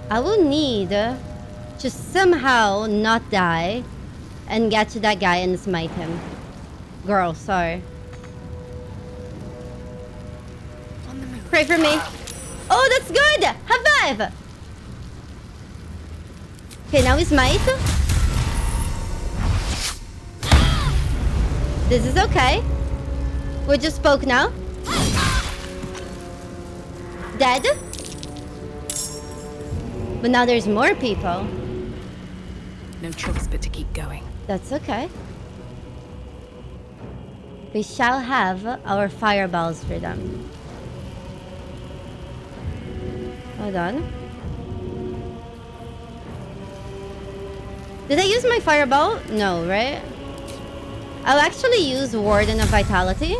I will need to somehow not die and get to that guy and smite him. Girl, sorry. Pray for me. Oh, that's good! High five! Okay, now we smite. This is okay. We just spoke now. Dead. But now there's more people. No choice but to keep going. That's okay. We shall have our fireballs for them. Hold on. Did I use my fireball? No, right? I'll actually use Warden of Vitality.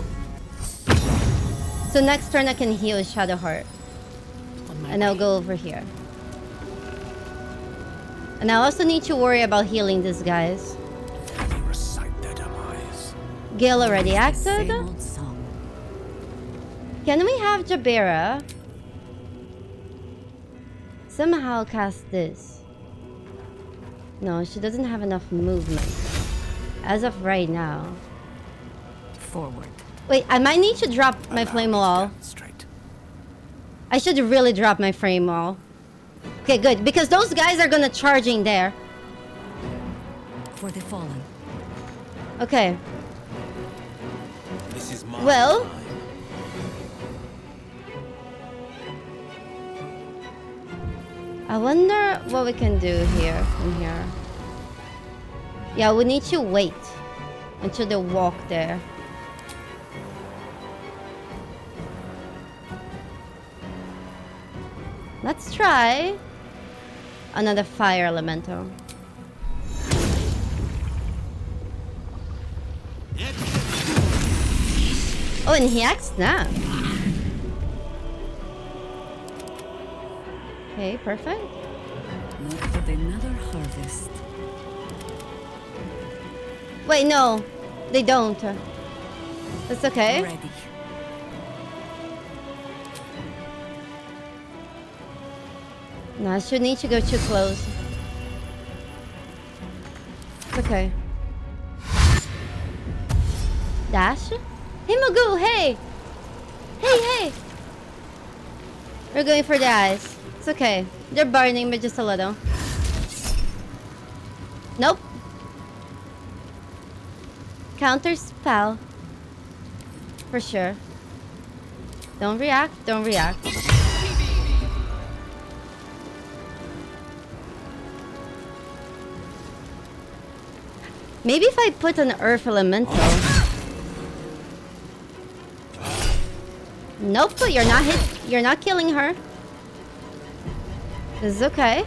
So next turn I can heal Shadowheart. And I'll go over here. And I also need to worry about healing these guys. Recite their demise. Gale already acted. Can we have Jabera somehow cast this? No, she doesn't have enough movement. As of right now. Forward. Wait, I might need to drop my flame wall. I should really drop my flame wall. Okay, good. Because those guys are gonna charge in there. For the fallen. Okay. This is my Well. I wonder what we can do here from here. Yeah, we need to wait until they walk there. Let's try another fire elemental. Oh, and he acts snap. Okay, perfect. Not but another harvest. Wait, no, they don't. That's okay. Ready. No, I should need to go too close. It's okay. Dash? Hey, Magoo, hey! Hey, hey! We're going for the eyes. It's okay. They're burning, but just a little. Nope. Counter spell. For sure. Don't react, don't react. Maybe if I put an earth elemental. Nope, you're not you're not killing her. This is okay.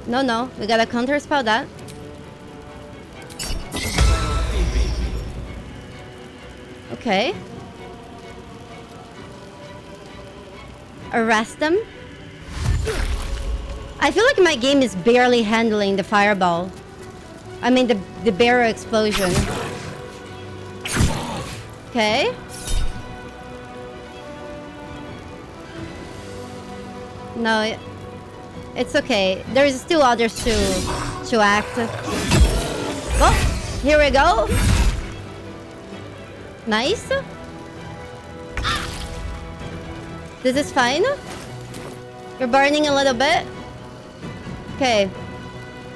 No, we gotta counter spell that. Okay. Arrest them. I feel like my game is barely handling the fireball. I mean the barrel explosion. Okay. No, it's okay. There's still others to act. Oh, here we go. Nice. This is fine. You're burning a little bit. Okay.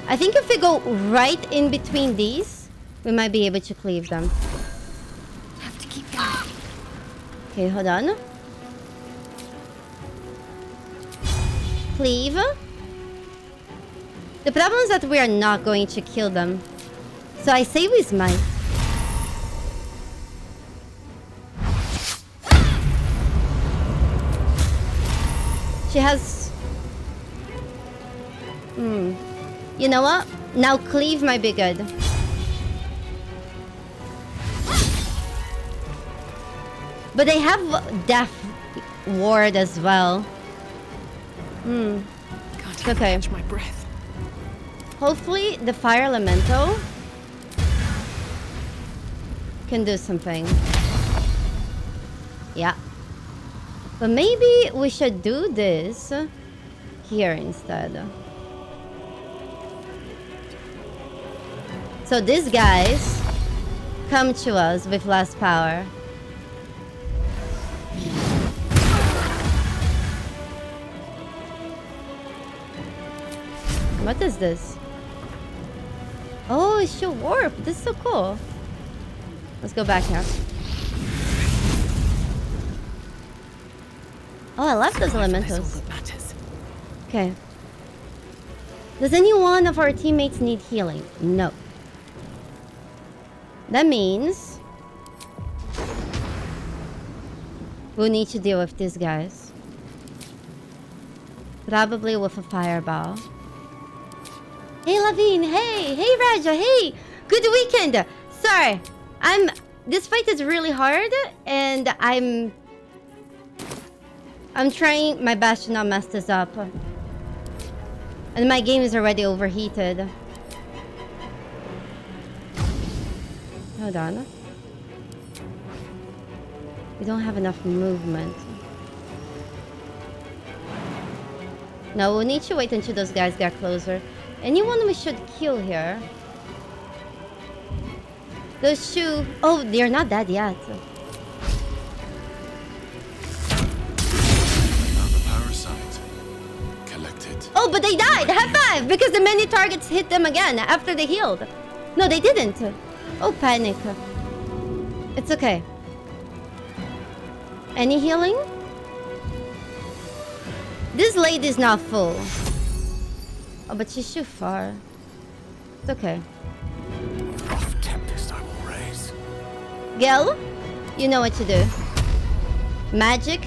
I think if we go right in between these, we might be able to cleave them. Have to keep going. Okay, hold on. Cleave. The problem is that we are not going to kill them. So I say we smite. She has... You know what? Now cleave might be good. But they have death ward as well. Can't Okay. catch my breath. Hopefully the fire elemental can do something. Yeah. But maybe we should do this here instead. So these guys come to us with less power. What is this? Oh, it should warp. This is so cool. Let's go back here. Oh, I love those elementals. Okay. Does any one of our teammates need healing? No. That means we'll need to deal with these guys. Probably with a fireball. Hey Lavine, hey Raja, hey! Good weekend! Sorry, this fight is really hard and I'm trying my best to not mess this up. And my game is already overheated. Hold on. We don't have enough movement. No, we need to wait until those guys get closer. Anyone we should kill here? Those two... Oh, they're not dead yet. Another parasite. Collected. Oh, but they died! High five! Because the many targets hit them again after they healed. No, they didn't. Oh, panic. It's okay. Any healing? This lady's not full. Oh, but she's too far. It's okay. Rough tempest I will raise. Gel, you know what to do. Magic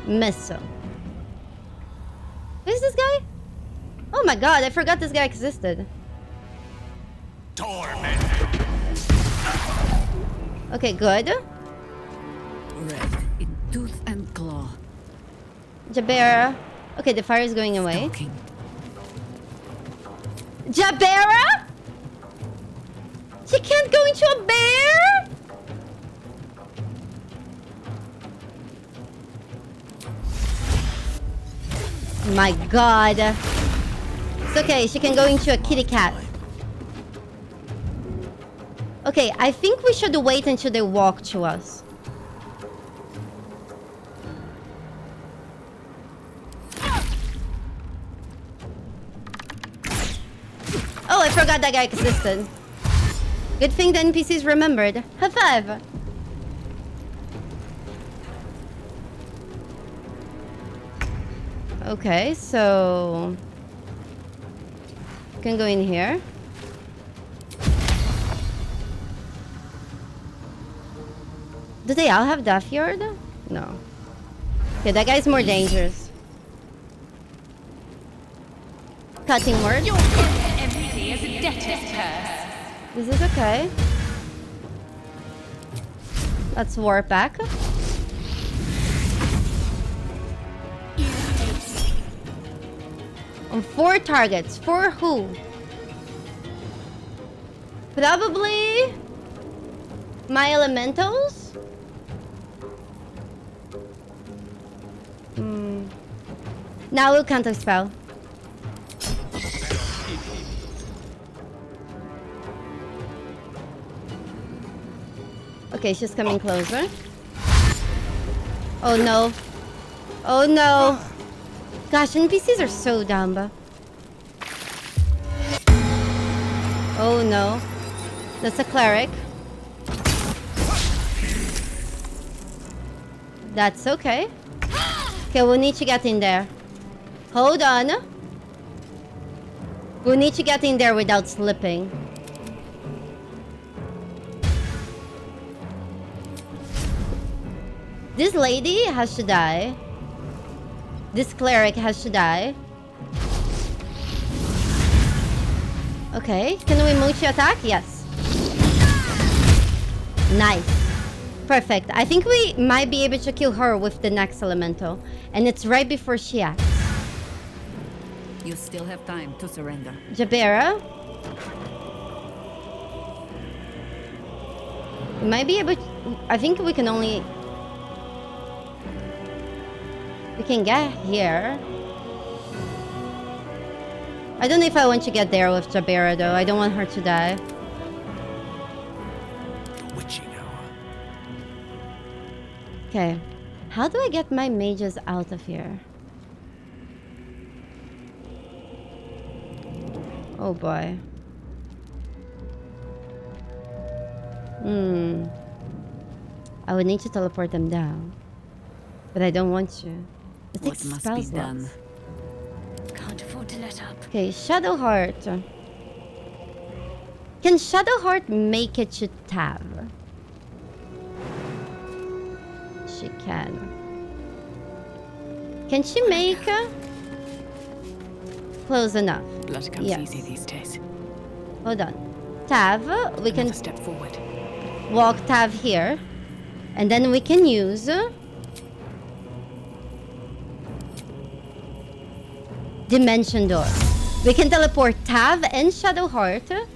missile. Who's this guy? Oh my god, I forgot this guy existed. Torment. Okay, good. Red in tooth and claw. Jabera. Okay, the fire is going away. Jabera? She can't go into a bear? My god. It's okay, she can go into a kitty cat. Okay, I think we should wait until they walk to us. Oh, I forgot that guy existed. Good thing the NPCs remembered. High five! Okay, so... can go in here. Do they all have Death Yard? No. Okay, that guy's more dangerous. Cutting word. Your empty as a debtor's purse. This is okay. Let's warp back. On 4 targets. For who? Probably my elementals? Now we'll counter spell. Okay, she's coming closer. Oh no. Oh no. Gosh, NPCs are so dumb. Oh no. That's a cleric. That's okay. Okay, we'll need to get in there. Hold on. We'll need to get in there without slipping. This lady has to die. This cleric has to die. Okay, can we multi-attack? Yes. Nice. Perfect. I think we might be able to kill her with the next elemental. And it's right before she acts. You still have time to surrender. Jabera. We might be able to, I think we can only... we can get here. I don't know if I want to get there with Jabera though. I don't want her to die. The witching hour. Okay. How do I get my mages out of here? Oh boy. I would need to teleport them down. But I don't want to. It What takes must spell be slots. done? Can't afford to let up. Okay, Shadowheart. Can Shadowheart make it to Tav? She can. Can she make close enough? Blood comes Yes. easy these days. Hold on. Tav, we can Another step forward. walk Tav here. And then we can use Dimension Door. We can teleport Tav and Shadowheart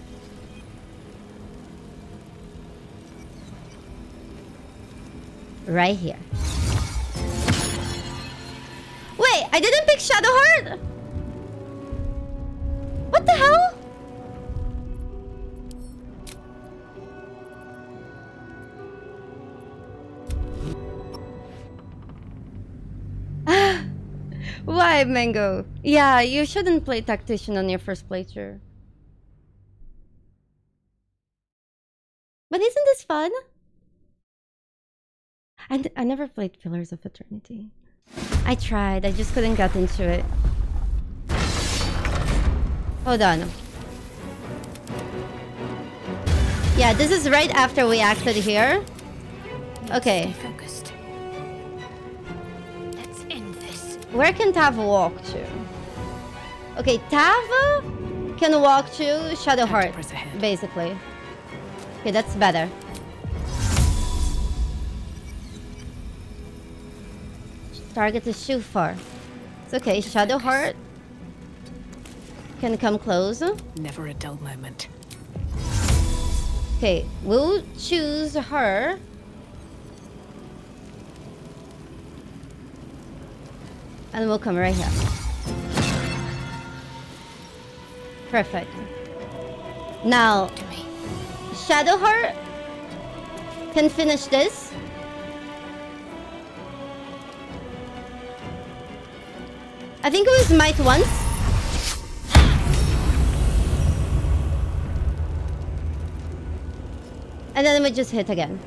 right here. Wait, I didn't pick Shadowheart? What the hell? Why, Mango? Yeah, you shouldn't play Tactician on your first playthrough. But isn't this fun? I never played Pillars of Eternity. I tried, I just couldn't get into it. Hold on. Yeah, this is right after we acted here. Okay. Focused. Let's end this. Where can Tav walk to? Okay, Tav can walk to Shadowheart, basically. Okay, that's better. Target is too far. It's okay, Shadowheart can come close. Never a dull moment. Okay, we'll choose her. And we'll come right here. Perfect. Now, Shadowheart can finish this. I think it was might once. And then we just hit again.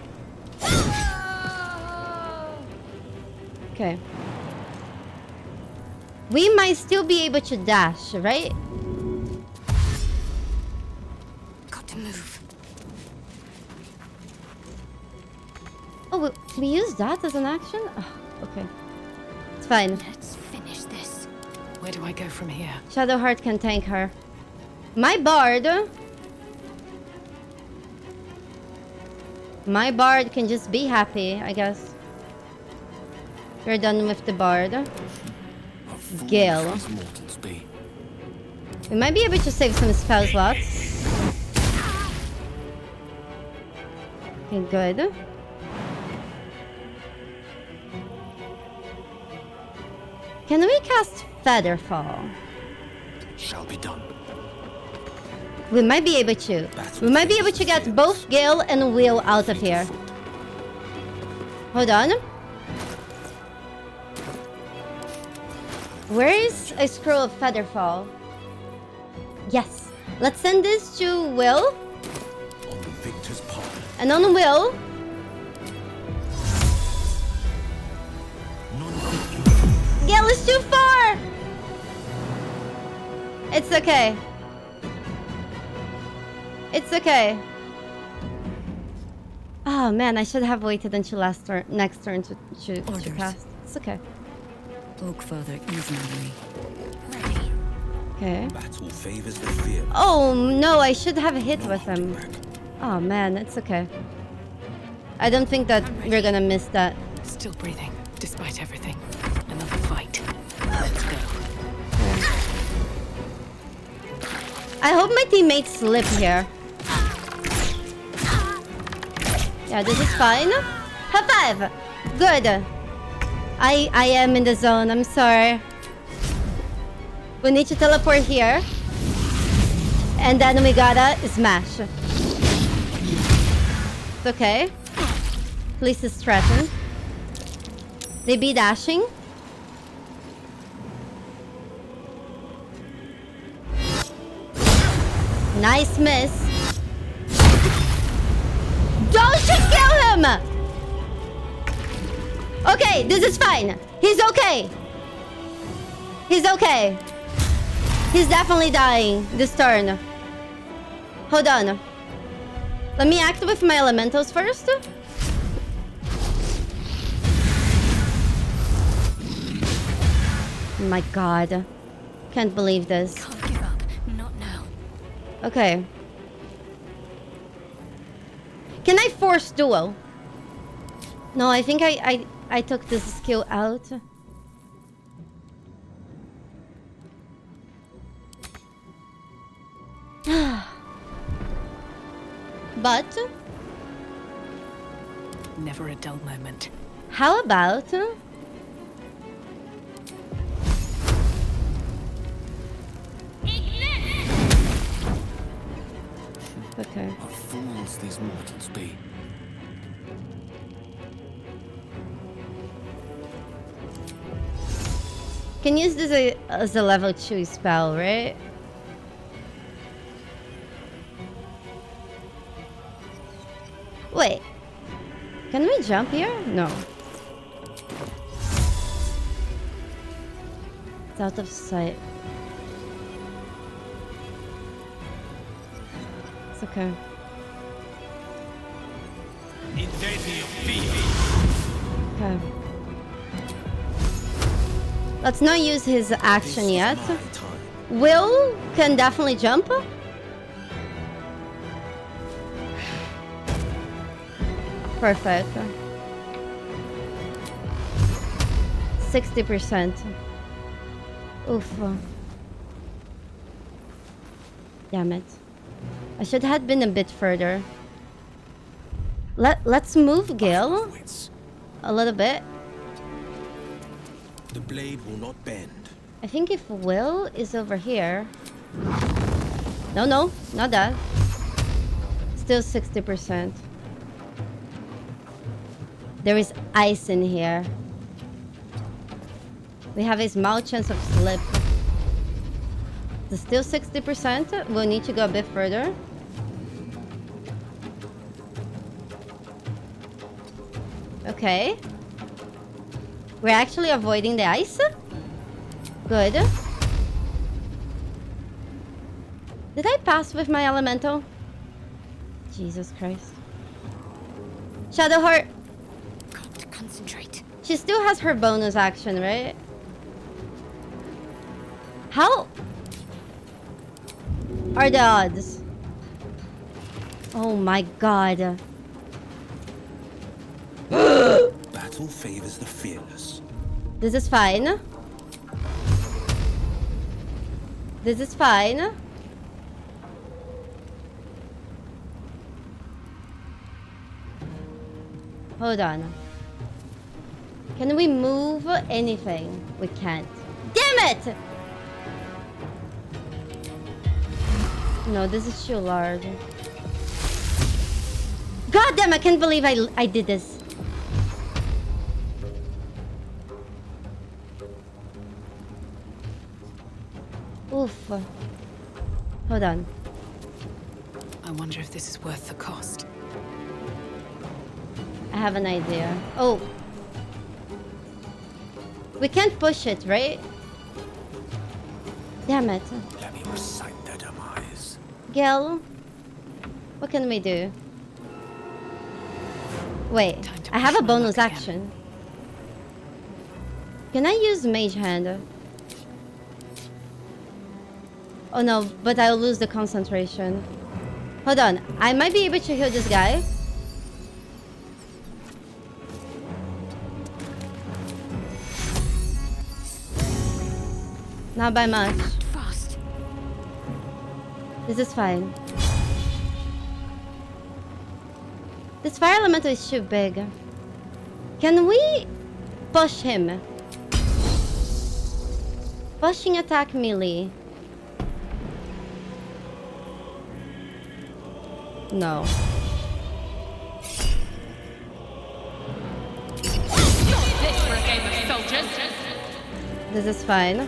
Okay. We might still be able to dash, right? Got to move. Oh, we use that as an action? Oh, okay. It's fine. Let's finish this. Where do I go from here? Shadowheart can tank her. My bard can just be happy, I guess. We're done with the bard. Gale. We might be able to save some spell slots. Okay, good. Can we cast Featherfall? Shall be done. We might be able to. We might be able to get both Gale and Will out of here. Hold on. Where is a scroll of Featherfall? Yes. Let's send this to Will. On the victor's part. And on Will. Gale is too far! It's okay. It's okay. Oh man, I should have waited until next turn to cast. It's okay. Oakfather is me. Okay. Battle favors the fear. Oh no, I should have hit with him. Oh man, it's okay. I don't think that we're gonna miss that. Still breathing, despite everything. Another fight. Let's go. I hope my teammates slip here. Yeah, this is fine. High five! Good. I am in the zone, I'm sorry. We need to teleport here. And then we gotta smash. It's okay. Police is threatened. They be dashing. Nice miss. Don't you kill him! Okay, this is fine. He's okay. He's okay. He's definitely dying this turn. Hold on. Let me act with my elementals first. My god. Can't believe this. Can't give up. Not now. Okay. Can I force duel? No, I think I took this skill out. But never a dull moment. How about okay. What fools these mortals be. Can use this as a level 2 spell, right? Wait. Can we jump here? No. It's out of sight. It's okay. Okay. Let's not use his action yet. Will can definitely jump. Perfect. 60%. Oof. Damn it. I should have been a bit further. Let's move Gil a little bit. The blade will not bend. I think if Will is over here. No, not that. Still 60%. There is ice in here. We have a small chance of slip. It's still 60%. We'll need to go a bit further. Okay. We're actually avoiding the ice. Good. Did I pass with my elemental? Jesus Christ. Shadowheart. Got to concentrate. She still has her bonus action, right? How are the odds? Oh my god. Battle favors the fearless. This is fine. This is fine. Hold on. Can we move anything? We can't. Damn it! No, this is too large. God damn, I can't believe I did this. Oof. Hold on. I wonder if this is worth the cost. I have an idea. Oh. We can't push it, right? Damn it. Let me recite their demise. Gil, what can we do? Wait, I have a bonus action. Can I use Mage Hand? Oh no, but I'll lose the concentration. Hold on, I might be able to heal this guy. Not by much. Fast. This is fine. This fire elemental is too big. Can we push him? Pushing attack melee. No. This for a game of soldiers. This is fine.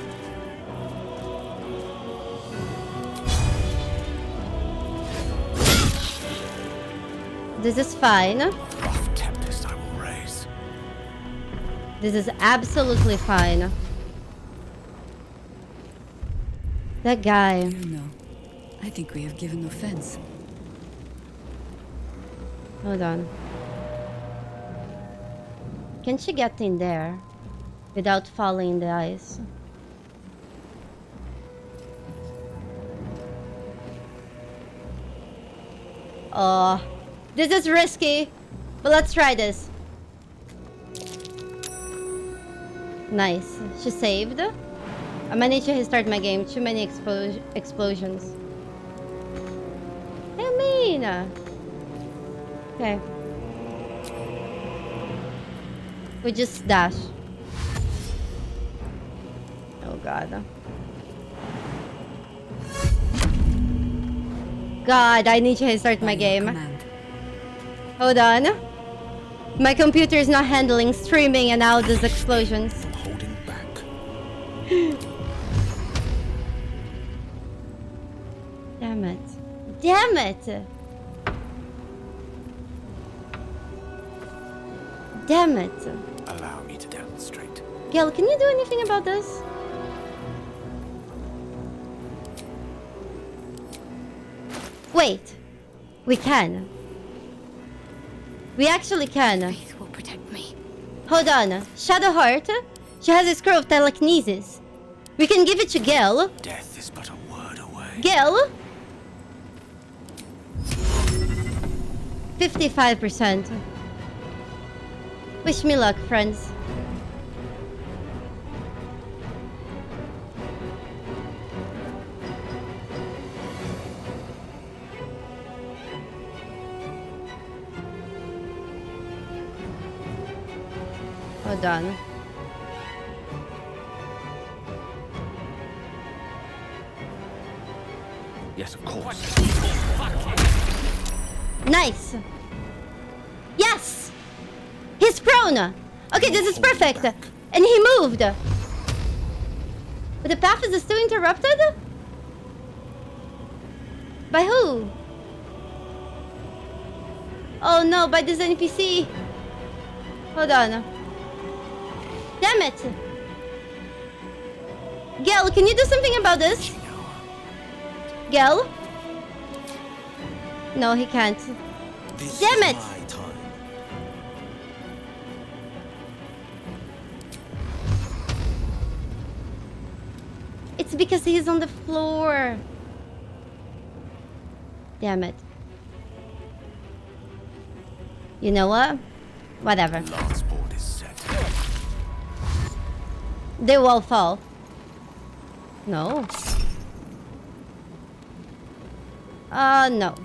This is fine. Rough tempest I will raise. This is absolutely fine. That guy. No. I think we have given offense. Hold on. Can she get in there without falling in the ice? Oh, this is risky, but let's try this. Nice. She saved. I might need to restart my game. Too many explosions. I mean. Okay. We just dash. Oh god. God, I need to restart my game. Hold on. My computer is not handling streaming and all these explosions. Holding back. Damn it. Damn it! Damn it. Allow me to demonstrate. Gil, can you do anything about this? wait. We can. We actually can. Faith will protect me. Hold on. Shadowheart. She has a scroll of telekinesis. We can give it to Gil. Death is but a word away. Gil. 55%. Wish me luck, friends. Hold on. Yes, of course. Nice. Yes. He's prone. Okay, this is perfect. And he moved. But the path is still interrupted? By who? Oh no, by this NPC. Hold on. Damn it. Gel, can you do something about this? Gel? No, he can't. Damn it! It's because he's on the floor. Damn it. You know what? Whatever. Last board is set. They will fall. No. No.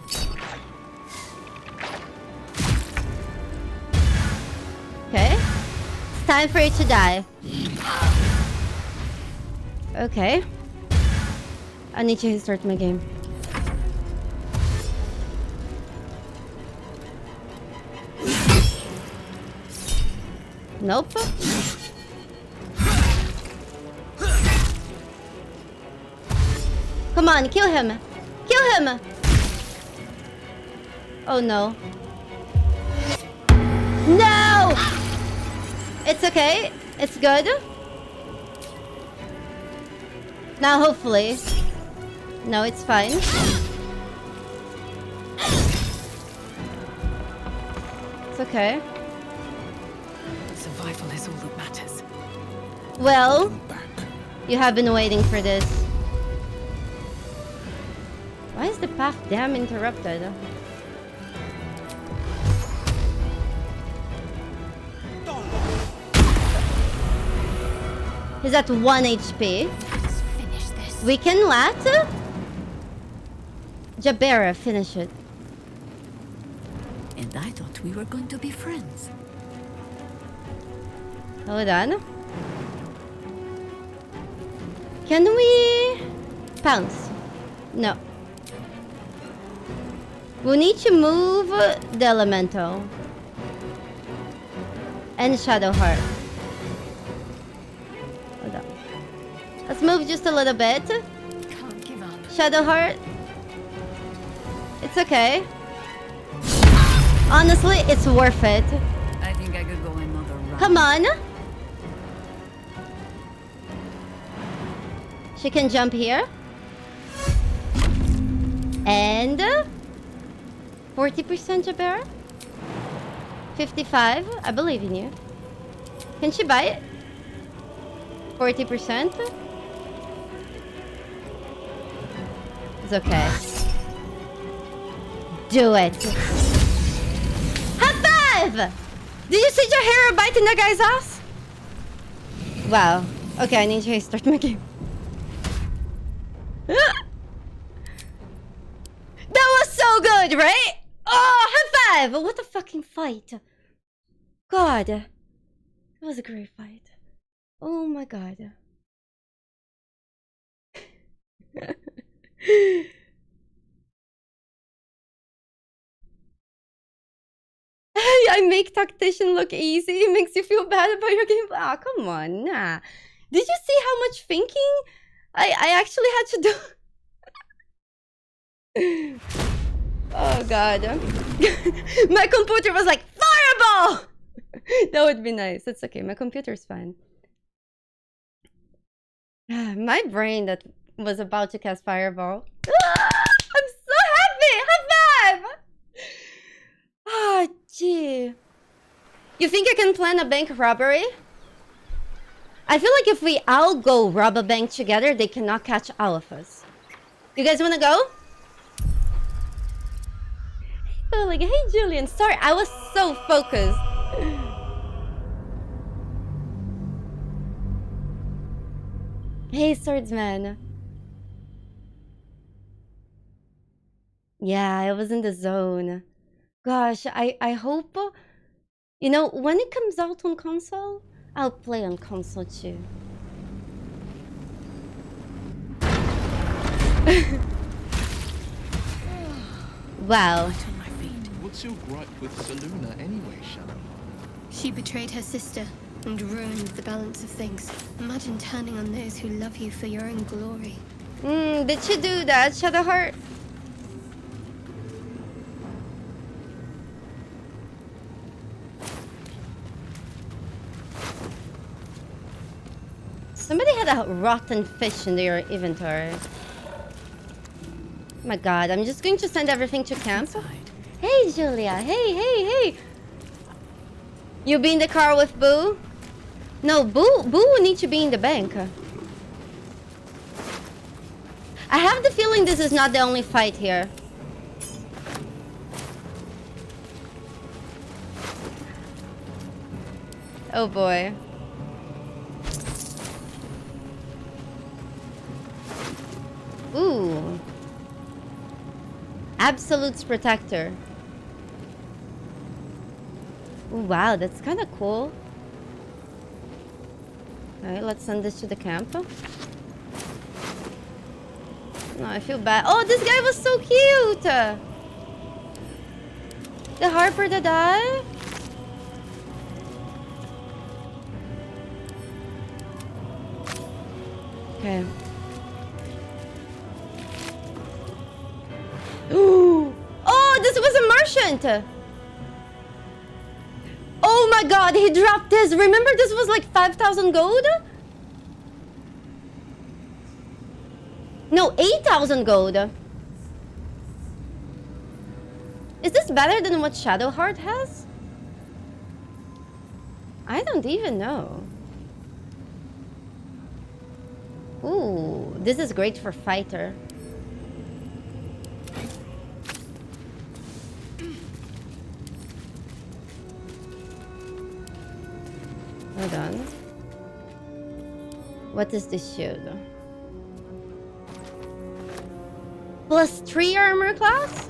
Okay. It's time for it to die. Okay. I need to restart my game. Nope. Come on, kill him. Kill him. Oh no. No! It's okay. It's good. Now hopefully. No, it's fine. It's okay. Survival is all that matters. Well, you have been waiting for this. Why is the path damn interrupted? He's at 1 HP. Let's finish this. We can let Jabera finish it. And I thought we were going to be friends. Hold on. Can we pounce? No. We need to move the elemental and Shadowheart. Hold on. Let's move just a little bit. Can't give up. Shadowheart. It's okay. Honestly, it's worth it. I think I could go another round. Come on. She can jump here. And 40% Jabera? 55? I believe in you. Can she buy it? 40%? It's okay. Do it. High five! Did you see Jahira biting the guy's ass? Wow. Okay, I need to restart my game. That was so good, right? Oh, high five! What a fucking fight. God. That was a great fight. Oh my god. I make Tactician look easy. It makes you feel bad about your gameplay. Ah, come on, nah. Did you see how much thinking I actually had to do? Oh god. My computer was like, fireball! That would be nice. It's okay. My computer's fine. My brain that was about to cast fireball. Ah, I'm so happy! Gee. You think I can plan a bank robbery? I feel like if we all go rob a bank together, they cannot catch all of us. You guys wanna go? Oh, like, hey Julian, sorry, I was so focused. Hey swordsman. Yeah, I was in the zone. Gosh, I hope, you know, when it comes out on console, I'll play on console too. Wow. What's your gripe with Saluna anyway, Shadowheart? She betrayed her sister and ruined the balance of things. Imagine turning on those who love you for your own glory. Did she do that, Shadowheart? Somebody had a rotten fish in their inventory. Oh my god, I'm just going to send everything to camp. Hey, Julia. Hey. You be in the car with Boo? No, Boo will need to be in the bank. I have the feeling this is not the only fight here. Oh boy. Ooh. Absolute's Protector. Ooh, wow, that's kind of cool. Alright, let's send this to the camp. No, I feel bad. Oh, this guy was so cute! The Harper that died? Okay. Ooh! Oh, this was a merchant! Oh my god, he dropped this! Remember this was like 5,000 gold? No, 8,000 gold. Is this better than what Shadowheart has? I don't even know. Ooh, this is great for fighter. Hold on. What is this shield? +3 armor class?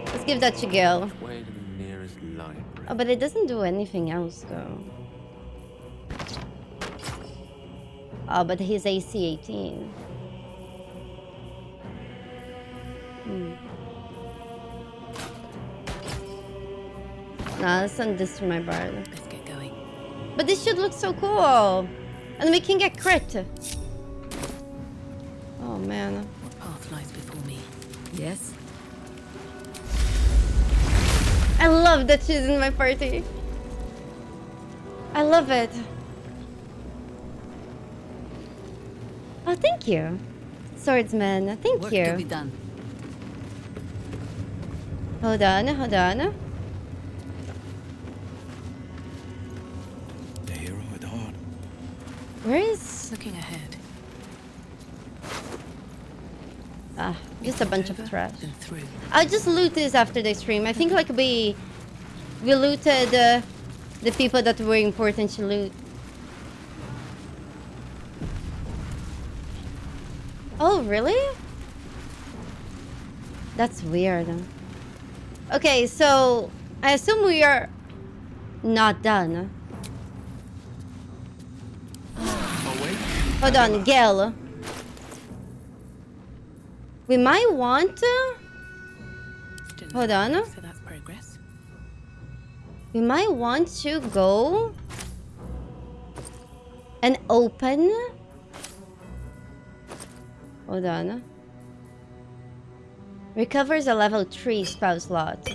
Let's give that to Gil. Way to the nearest library. Oh, but it doesn't do anything else though. Oh, but he's AC 18. Nah, let's send this to my bard. Let's get going. But this should look so cool. And we can get crit. Oh man. What path lies before me? Yes? I love that she's in my party. I love it. Oh, thank you. Swordsman, thank Work you. to be done. Hold on, hold on. The hero at heart. Where is... Looking ahead. Ah, just a bunch of trash. Then through. I'll just loot this after the stream. I think like we looted the people that were important to loot. Oh, really? That's weird. Okay, so I assume we are not done. Hold on, Gale. We might want to... Hold on. So that's progress. We might want to go and open... Hold on. Recovers a level 3 spell slot.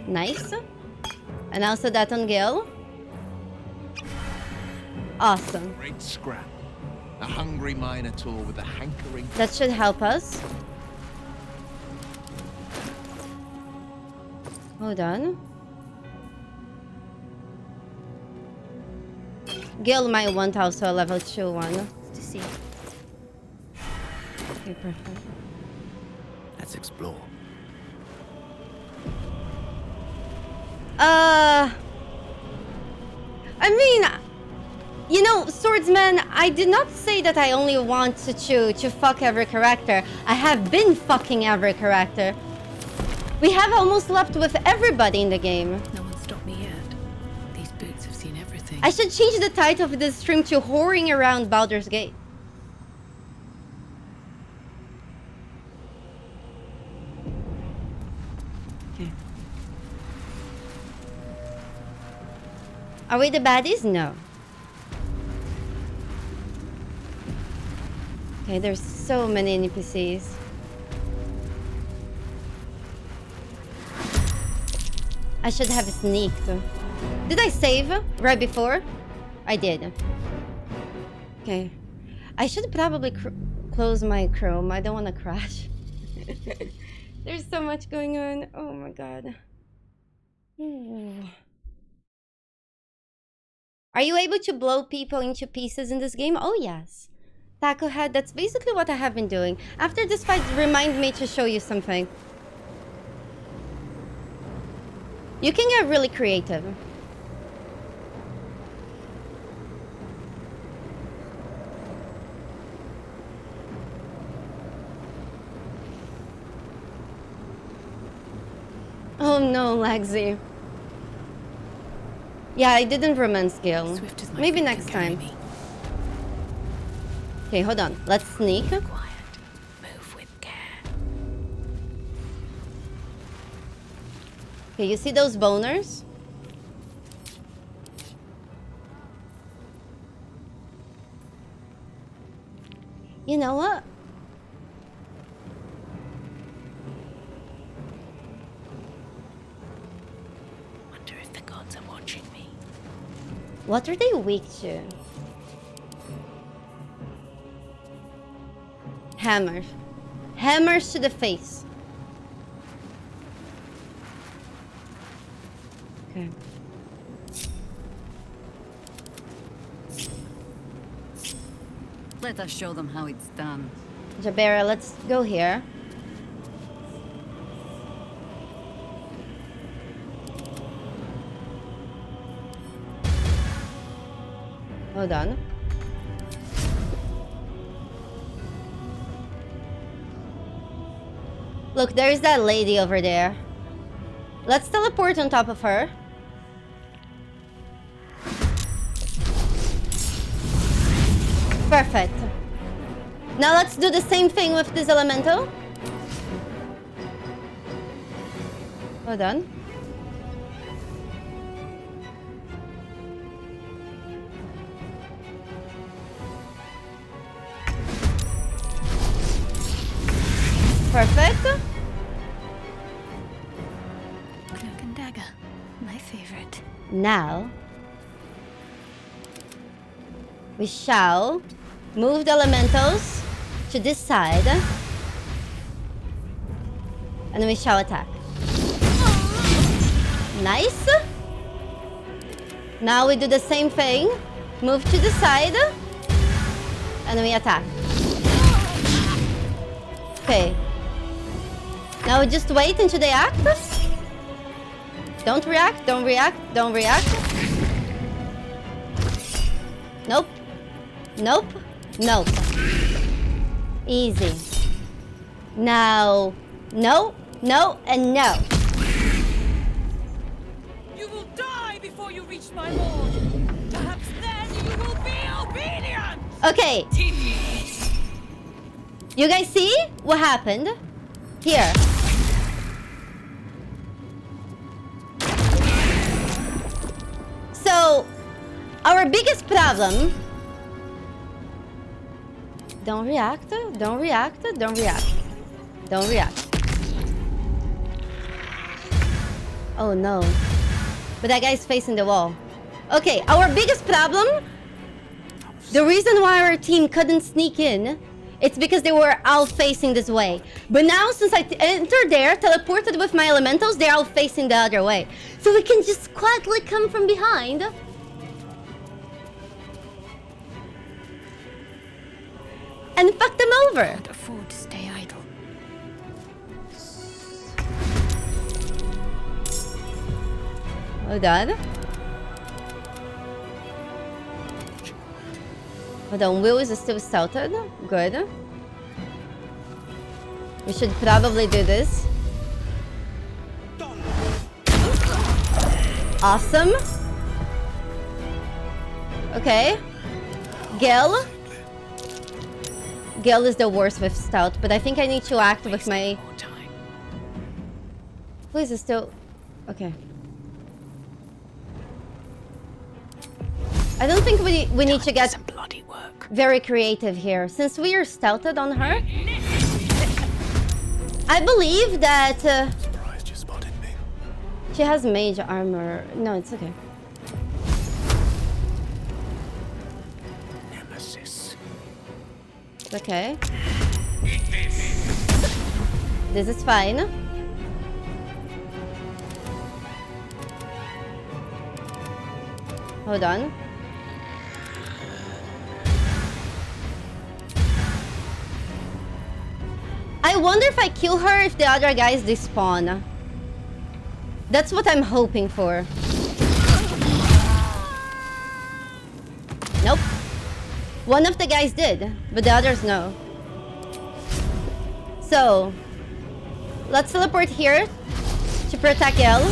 Nice. And also that on Gil. Awesome. Great scrap. A hungry minotaur with a hankering. That should help us. Hold on. Guild my 1000 level 2 one. To see. Okay, perfect. Let's explore. I mean, you know, swordsman, I did not say that I only want to fuck every character. I have been fucking every character. We have almost left with everybody in the game. No one stopped me yet. These boots have seen everything. I should change the title of this stream to Whoring Around Baldur's Gate. Okay. Are we the baddies? No. Okay, there's so many NPCs. I should have sneaked. Did I save right before? I did. Okay. I should probably close my Chrome. I don't want to crash. There's so much going on. Oh my god. Ooh. Are you able to blow people into pieces in this game? Oh yes. Taco Head, that's basically what I have been doing. After this fight, remind me to show you something. You can get really creative. Oh no, Lagsy. Yeah, I didn't romance skill. Maybe next time. Okay, hold on. Let's sneak. Quiet. Move with care. Okay, you see those boners? You know what? Wonder if the gods are watching me. What are they weak to? Hammers. Hammers to the face. Okay. Let us show them how it's done. Jabera, let's go here. Hold on. Look, there's that lady over there. Let's teleport on top of her. Perfect. Now let's do the same thing with this elemental. Hold on. Perfect. Cloak and dagger. My favorite. Now, we shall move the elementals to this side. And we shall attack. Nice. Now we do the same thing. Move to the side. And we attack. Okay. Now we just wait until they act. Don't react, don't react, don't react. Nope. Nope. Nope. Easy. Now, no, no, and no. You will die before you reach my lord. Perhaps then you will be obedient. Okay. You guys see what happened? Here. So, our biggest problem... Don't react, don't react, don't react. Don't react. Oh no. But that guy's facing the wall. Okay, our biggest problem... The reason why our team couldn't sneak in It's because they were all facing this way. But now, since I entered there, teleported with my elementals, they're all facing the other way. So we can just quietly come from behind. And fuck them over. Can't afford to stay idle. Hold on. Hold on, Will is still stealthed. Good. We should probably do this. Awesome. Okay. Gale. Gale is the worst with stealth, but I think I need to act with my... Who is still... Okay. I don't think we need to get very creative here. Since we are stealthed on her, I believe that Surprised you spotted me. she has mage armor. No, it's okay. Nemesis. It's okay. This is fine. Hold on. I wonder if I kill her if the other guys despawn. That's what I'm hoping for. Nope. One of the guys did, but the others no. So, let's teleport here to protect El.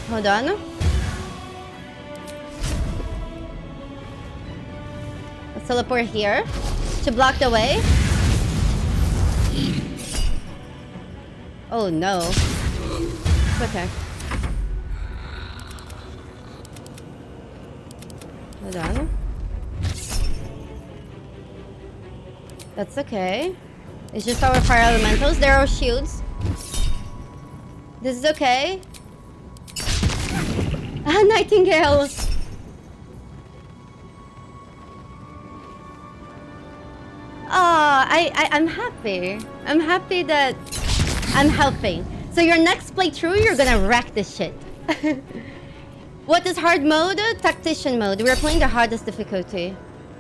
Hold on. Let's teleport here to block the way. Oh no. It's okay. Hold on. That's okay. It's just our fire elementals. There are shields. This is okay. Ah, Nightingale! I'm happy. I'm happy that I'm helping. So your next playthrough, you're gonna wreck this shit. What is hard mode? Tactician mode. We're playing the hardest difficulty.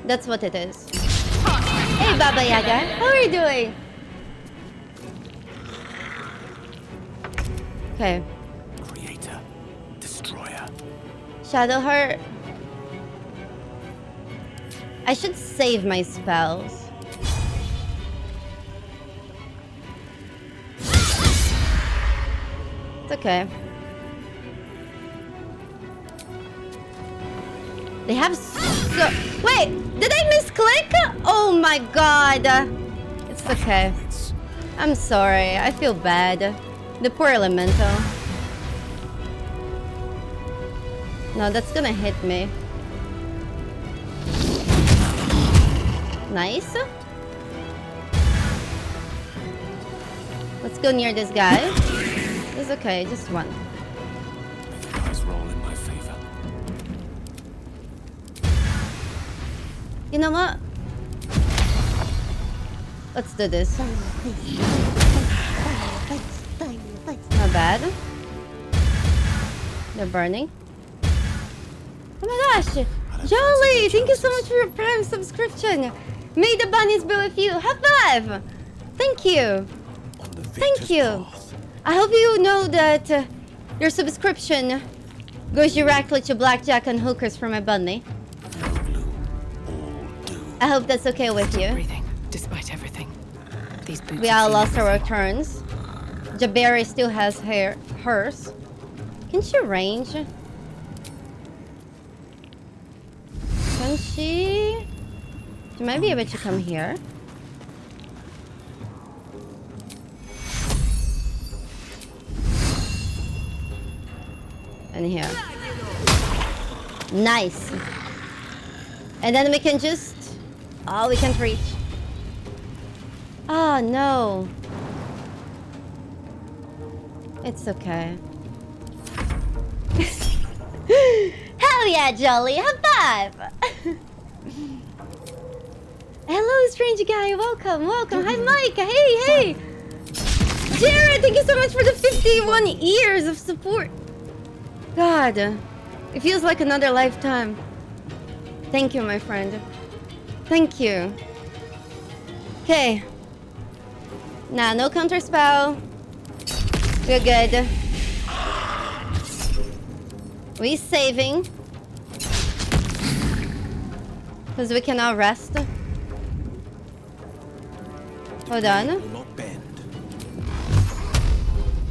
That's what it is. Hey, Baba Yaga. How are you doing? Okay. Creator. Destroyer. Shadowheart. I should save my spells. It's okay. They have so... Wait! Did I misclick? Oh my god! It's okay. I'm sorry. I feel bad. The poor elemental. No, that's gonna hit me. Nice. Let's go near this guy. It's okay, just one. Dice roll in my favor. You know what? Let's do this. Not bad. They're burning. Oh my gosh! Jolly! Thank you so much for your Prime subscription! May the bunnies be with you! High five! Thank you! Thank you! I hope you know that your subscription goes directly to blackjack and hookers for my bunny. I hope that's okay with you. Breathing, despite everything. These boots We all lost our turns. Jabari still has hers. Can she range? Can she? She might be able to come here. And here. Nice. And then we can just... Oh, we can't reach. Oh, no. It's okay. Hell yeah, Jolly. High five. Hello, strange guy. Welcome, welcome. Hi, Mike. Hey, hey. Jared, thank you so much for the 51 years of support. God, it feels like another lifetime. Thank you, my friend. Thank you. Okay. Nah, no counter spell. We're good. We saving. Because we cannot rest. Hold on.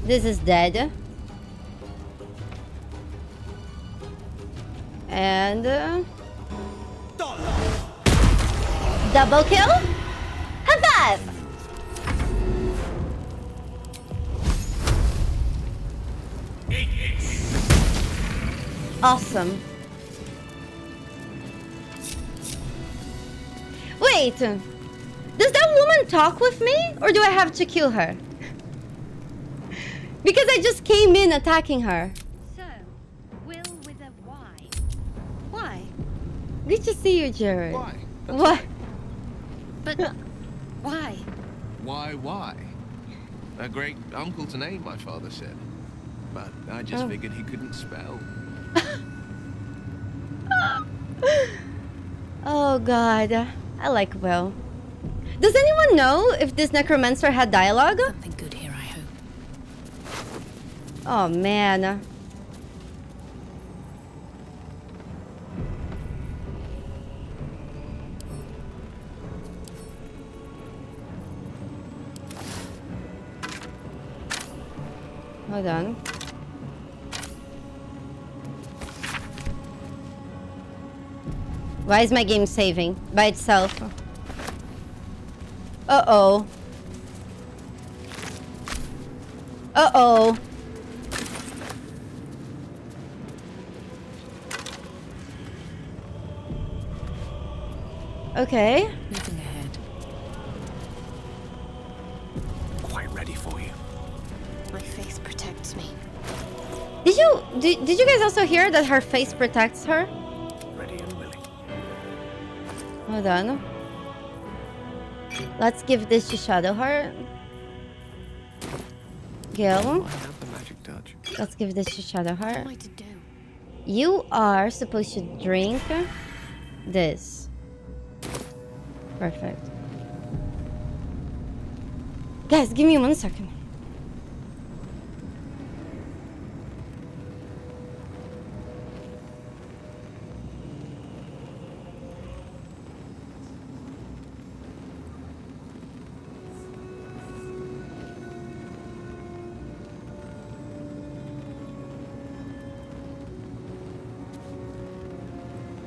This is dead. And double kill. High five. Awesome. Wait. Does that woman talk with me, or do I have to kill her? Because I just came in attacking her. So, Will with a Y. Why? Good to see you, Jared. Why? What? But why? Why? A great uncle to name, my father said. But I just figured he couldn't spell. Oh God, I like Will. Does anyone know if this necromancer had dialogue? Something good here, I hope. Oh man. Hold on. Why is my game saving by itself? Uh-oh. Uh-oh. Okay. Moving ahead. Quite ready for you. My face protects me. Did you guys also hear that her face protects her? Ready and willing. Hold on. Let's give this to Shadowheart. Gil. I have the magic touch. Let's give this to Shadowheart. What am I to do? You are supposed to drink this. Perfect. Guys, give me 1 second.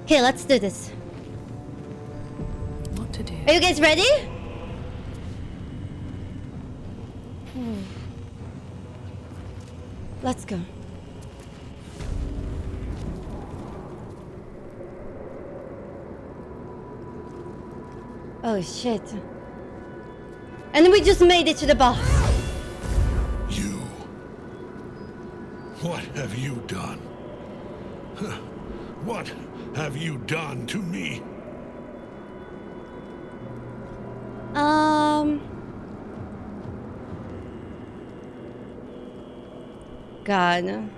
Okay, let's do this. What to do? Are you guys ready? Let's go. Oh shit. And we just made it to the boss. You. What have you done? Huh. What have you done to me? God.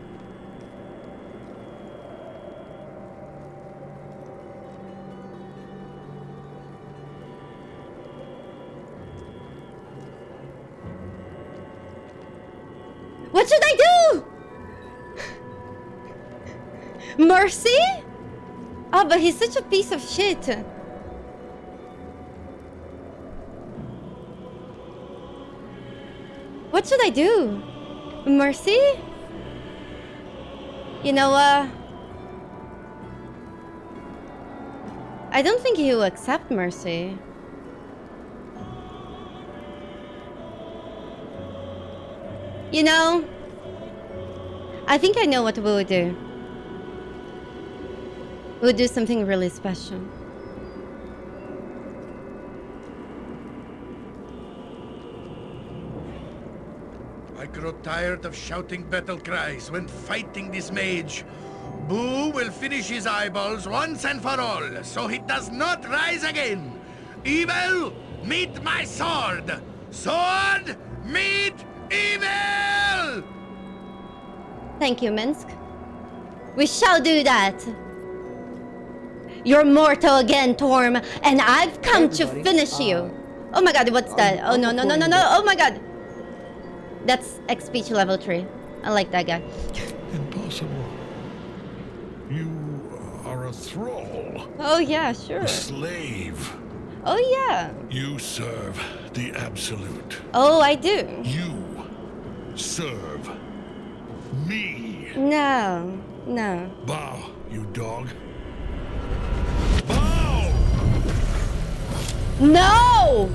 What should I do? Mercy? Oh, but he's such a piece of shit. What should I do? Mercy? You know, I don't think he will accept mercy. You know, I think I know what we'll do. We'll do something really special. I grow tired of shouting battle cries when fighting this mage. Boo will finish his eyeballs once and for all, so he does not rise again. Evil, meet my sword! Sword, meet evil! Thank you, Minsk. We shall do that. You're mortal again, Torm, and I've come to finish you. Oh my god, what's that? Oh no, no, no, no, no. Oh my god. That's XP level 3. I like that guy. Impossible. You are a thrall. Oh yeah, sure. A slave. Oh yeah. You serve the Absolute. Oh, I do. You serve me. No, no. Bow, you dog. No!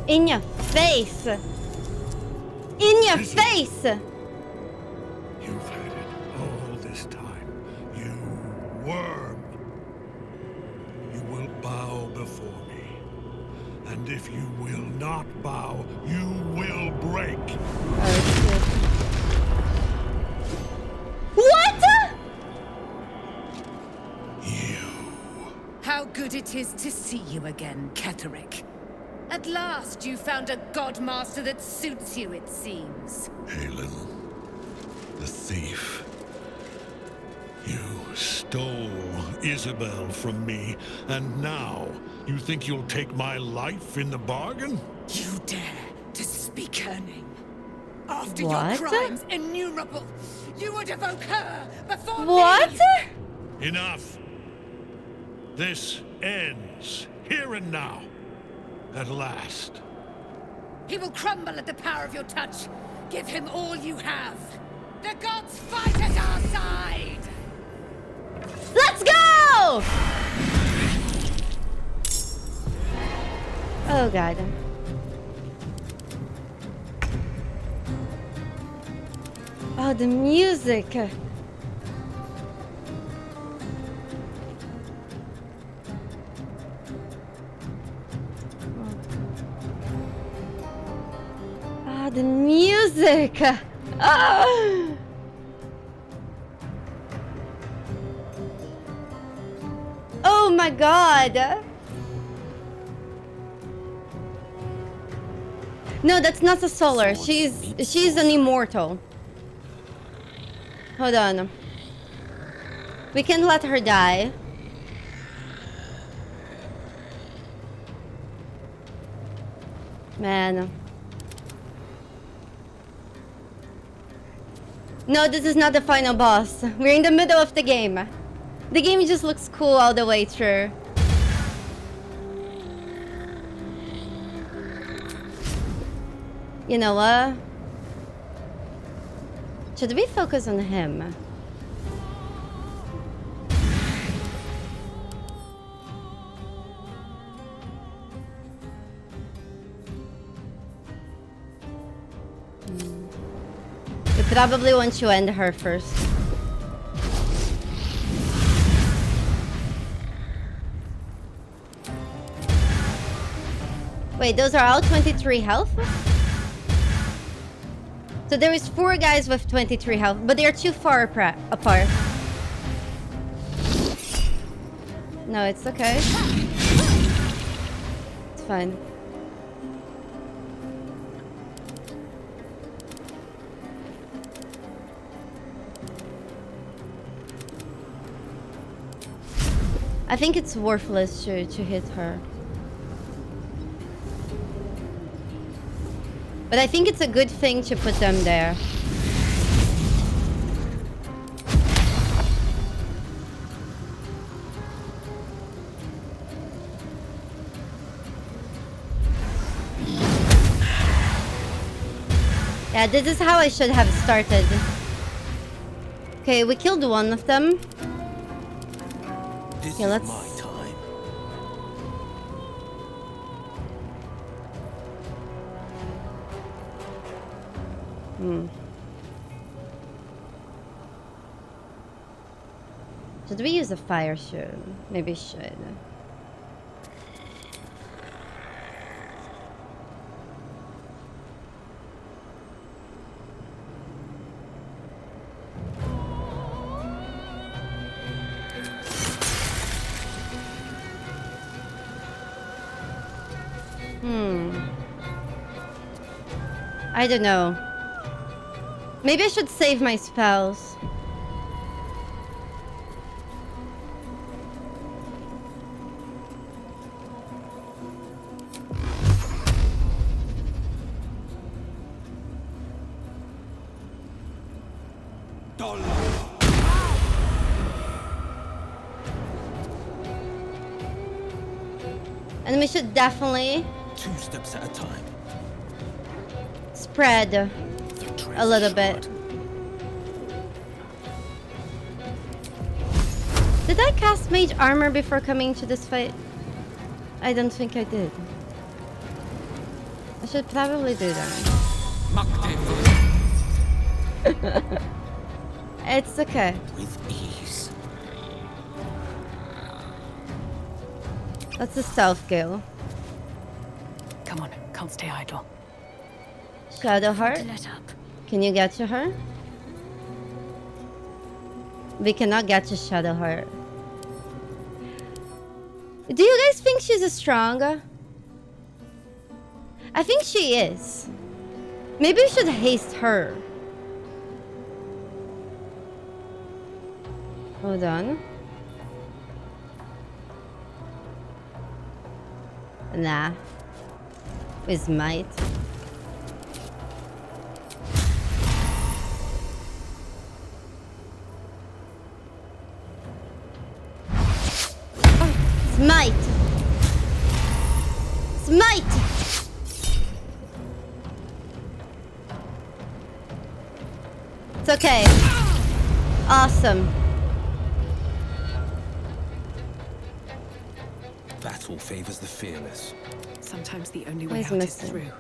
In your face! In your face! You've had it all this time. You worm. You will bow before me. And if you will not bow, you will break. What? How good it is to see you again, Ketherick. At last you found a godmaster that suits you, it seems. Halen, the thief. You stole Isabel from me, and now you think you'll take my life in the bargain? You dare to speak her name? After What? your crimes innumerable, you would evoke her before What? me! Enough! This ends here and now. At last. He will crumble at the power of your touch. Give him all you have. The gods fight at our side! Let's go! Oh god. Oh, the music. Ah, the music. Ah. Oh my god. No, that's not a solar. She's an immortal. Hold on. We can let her die. Man. No, this is not the final boss. We're in the middle of the game. The game just looks cool all the way through. You know what? Should we focus on him? We probably want to end her first. Wait, those are all 23 health? So there is 4 guys with 23 health, but they are too far apart. No, it's okay. It's fine. I think it's worthless to hit her. But I think it's a good thing to put them there. Yeah, this is how I should have started. Okay, we killed one of them. Okay, let's... Should we use a fire shoe? Maybe we should. I don't know. Maybe I should save my spells. And we should definitely 2 steps at a time. spread a little bit. Did I cast mage armor before coming to this fight? I don't think I did. I should probably do that. It's okay. With ease. That's a stealth kill. Come on, can't stay idle. Shadowheart, can you get to her? We cannot get to Shadowheart. Do you guys think she's strong? I think she is. Maybe we should haste her. Hold on. Nah. With might. Smite! Smite! It's okay. Awesome. Battle favors the fearless. Sometimes the only way Where's out is missing? through.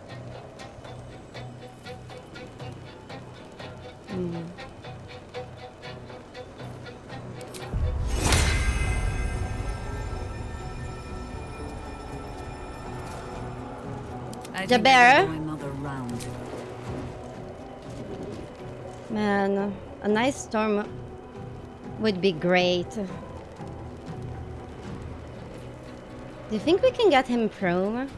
Jabera? Another round. Man, a nice storm would be great. Do you think we can get him prone?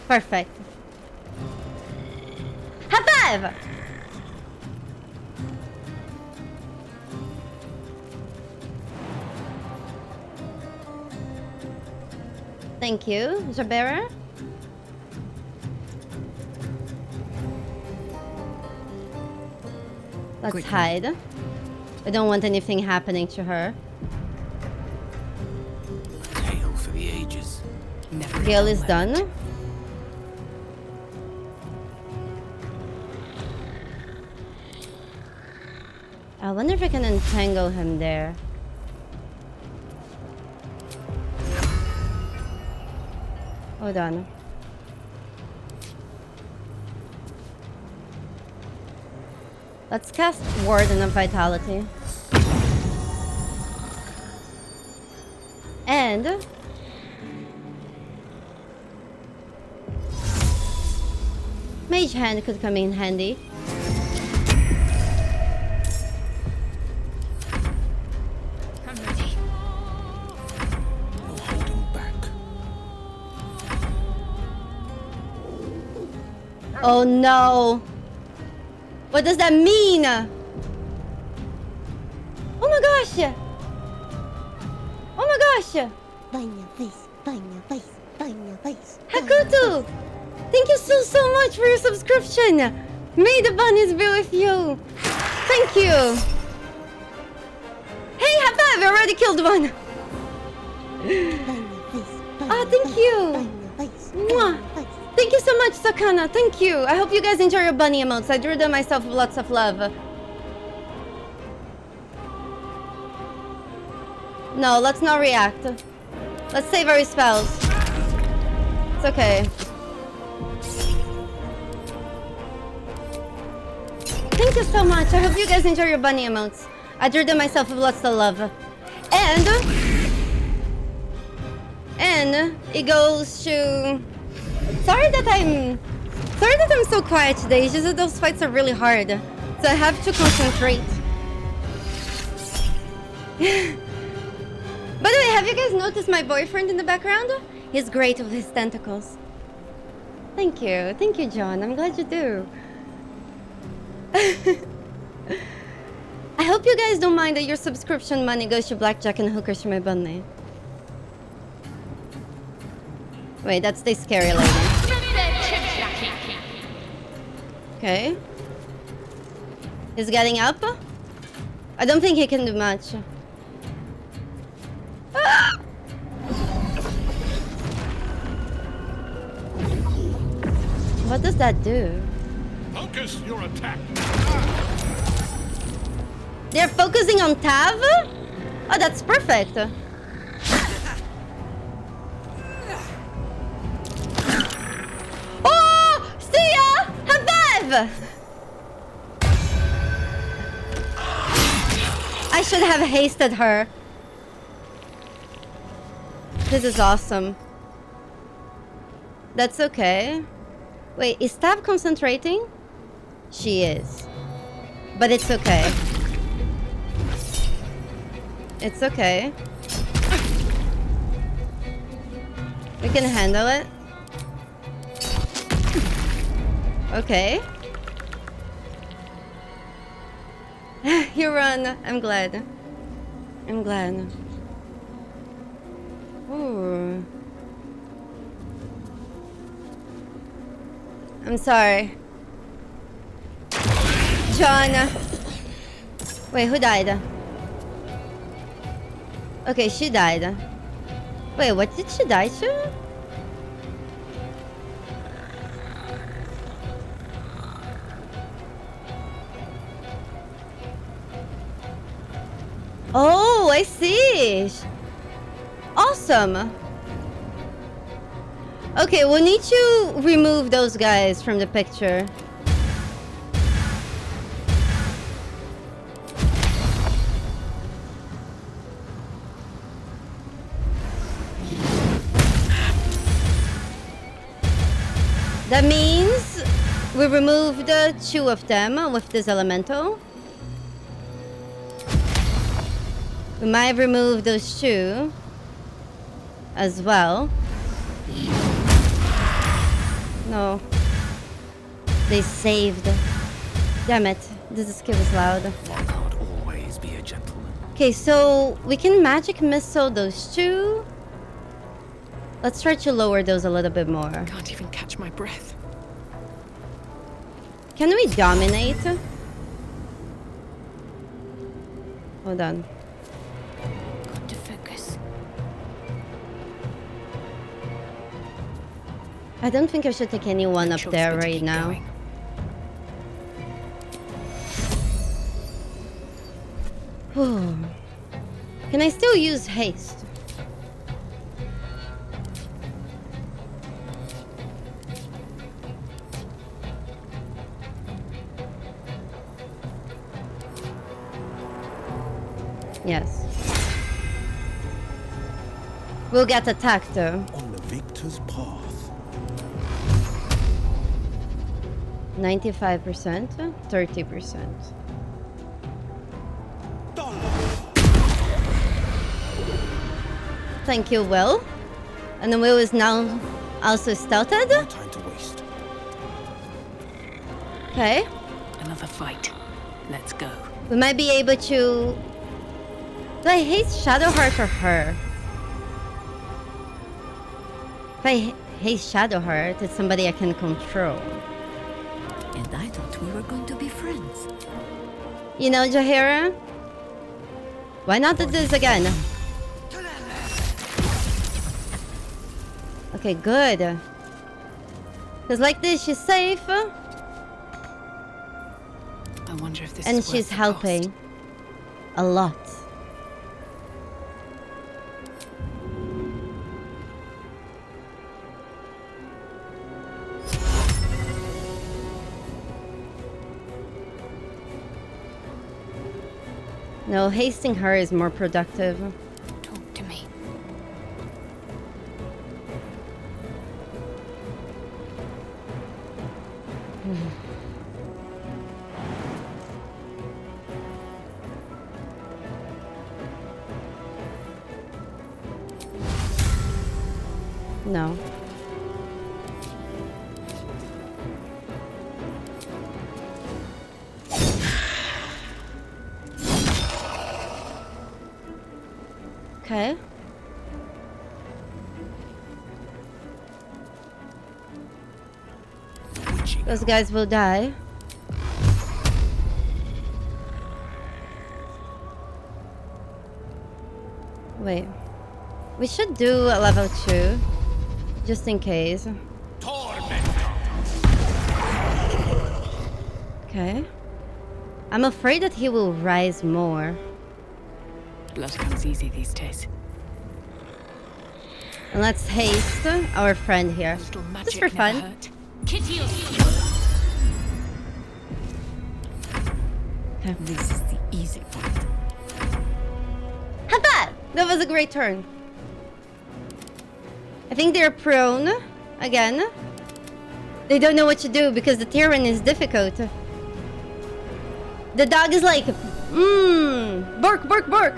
Perfect. High five! Thank you, Jabera. Let's Quickly. hide. I don't want anything happening to her. Tale for the ages. Never Gale is done. I wonder if I can entangle him there. Hold on. Let's cast Warden of Vitality. And Mage Hand could come in handy. I'm ready. No holding back. Oh no! What does that mean? Oh my gosh! Oh my gosh! Burn your face, burn your face, burn your face. Hakuto! Thank you so much for your subscription! May the bunnies be with you! Thank you! Hey, high five! I already killed one! Ah, thank you! Mwah. Thank you so much, Sakana. Thank you. I hope you guys enjoy your bunny emotes. I drew them myself with lots of love. No, let's not react. Let's save our spells. It's okay. Thank you so much. I hope you guys enjoy your bunny emotes. I drew them myself with lots of love. And it goes to... Sorry that I'm so quiet today. It's just that those fights are really hard. So I have to concentrate. By the way, have you guys noticed my boyfriend in the background? He's great with his tentacles. Thank you, John. I'm glad you do. I hope you guys don't mind that your subscription money goes to blackjack and hookers for my bunny. Wait, that's the scary lady. Okay. He's getting up. I don't think he can do much. Ah! What does that do? Focus your attack. They're focusing on Tav? Oh, that's perfect. Oh! See ya! High five! I should have hasted her. This is awesome. That's okay. Wait, is Tav concentrating? She is. But it's okay. It's okay. We can handle it. Okay. You run. I'm glad. I'm glad. Ooh. I'm sorry. John. Wait, who died? Okay, she died. Wait, what did she die to? Oh, I see. Awesome. Okay, we'll need to remove those guys from the picture. That means we removed two of them with this elemental. We might remove those two as well. No. They saved. Damn it. This skill is loud. One can't always be a gentleman. Okay, so we can magic missile those two. Let's try to lower those a little bit more. Can't even catch my breath. Can we dominate? Hold on. Got to focus. I don't think I should take anyone up there right now. Can I still use haste? Yes. We'll get attacked though. On the victor's path. 95%, 30%. Thank you, Will. And the Will is now also stealthed. No time to waste. Okay. Another fight. Let's go. We might be able to... Do I hate Shadowheart or her? If I hate Shadowheart, it's somebody I can control. And I thought we were going to be friends. You know, Jaheira? Why not do this again? Okay, good. Because like this, she's safe. I wonder if this and is worth she's the helping cost. a lot. No, hasting her is more productive. Talk to me. No. Okay. Those guys will die. Wait. We should do a level 2. Just in case. Okay. I'm afraid that he will rise more. Blood comes easy these days. And let's haste our friend here. Just for fun. Okay. This is the easy part. Hapa! That was a great turn. I think they're prone again. They don't know what to do because the terrain is difficult. The dog is like, bark, bark, bark.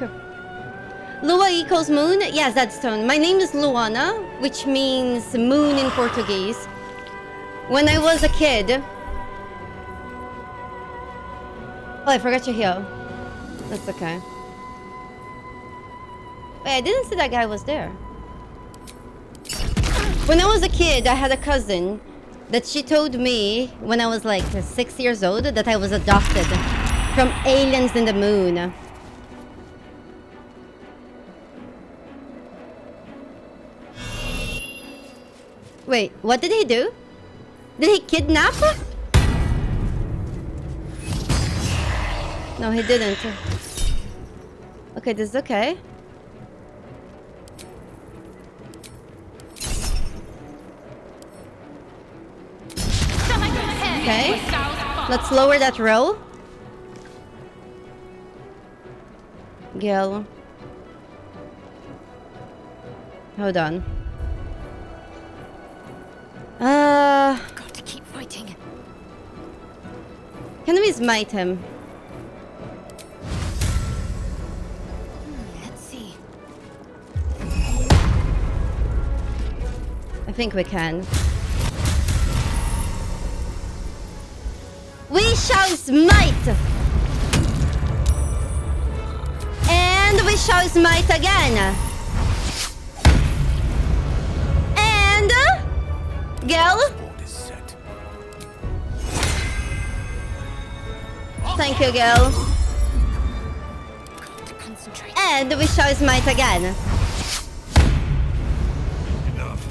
Lua equals moon? Yes, that's tone. My name is Luana, which means moon in Portuguese. When I was a kid... Oh, I forgot to heal. That's okay. Wait, I didn't see that guy was there. When I was a kid, I had a cousin that she told me when I was like 6 years old that I was adopted from aliens in the moon. Wait, what did he do? Did he kidnap her? No, he didn't. Okay, this is okay. Okay, let's lower that row. Gil. Hold on. Got to keep fighting. Can we smite him? Let's see. I think we can. We shall smite! And we shall smite again. And... Gel? Thank you, Gil. And we shall smite again. Enough.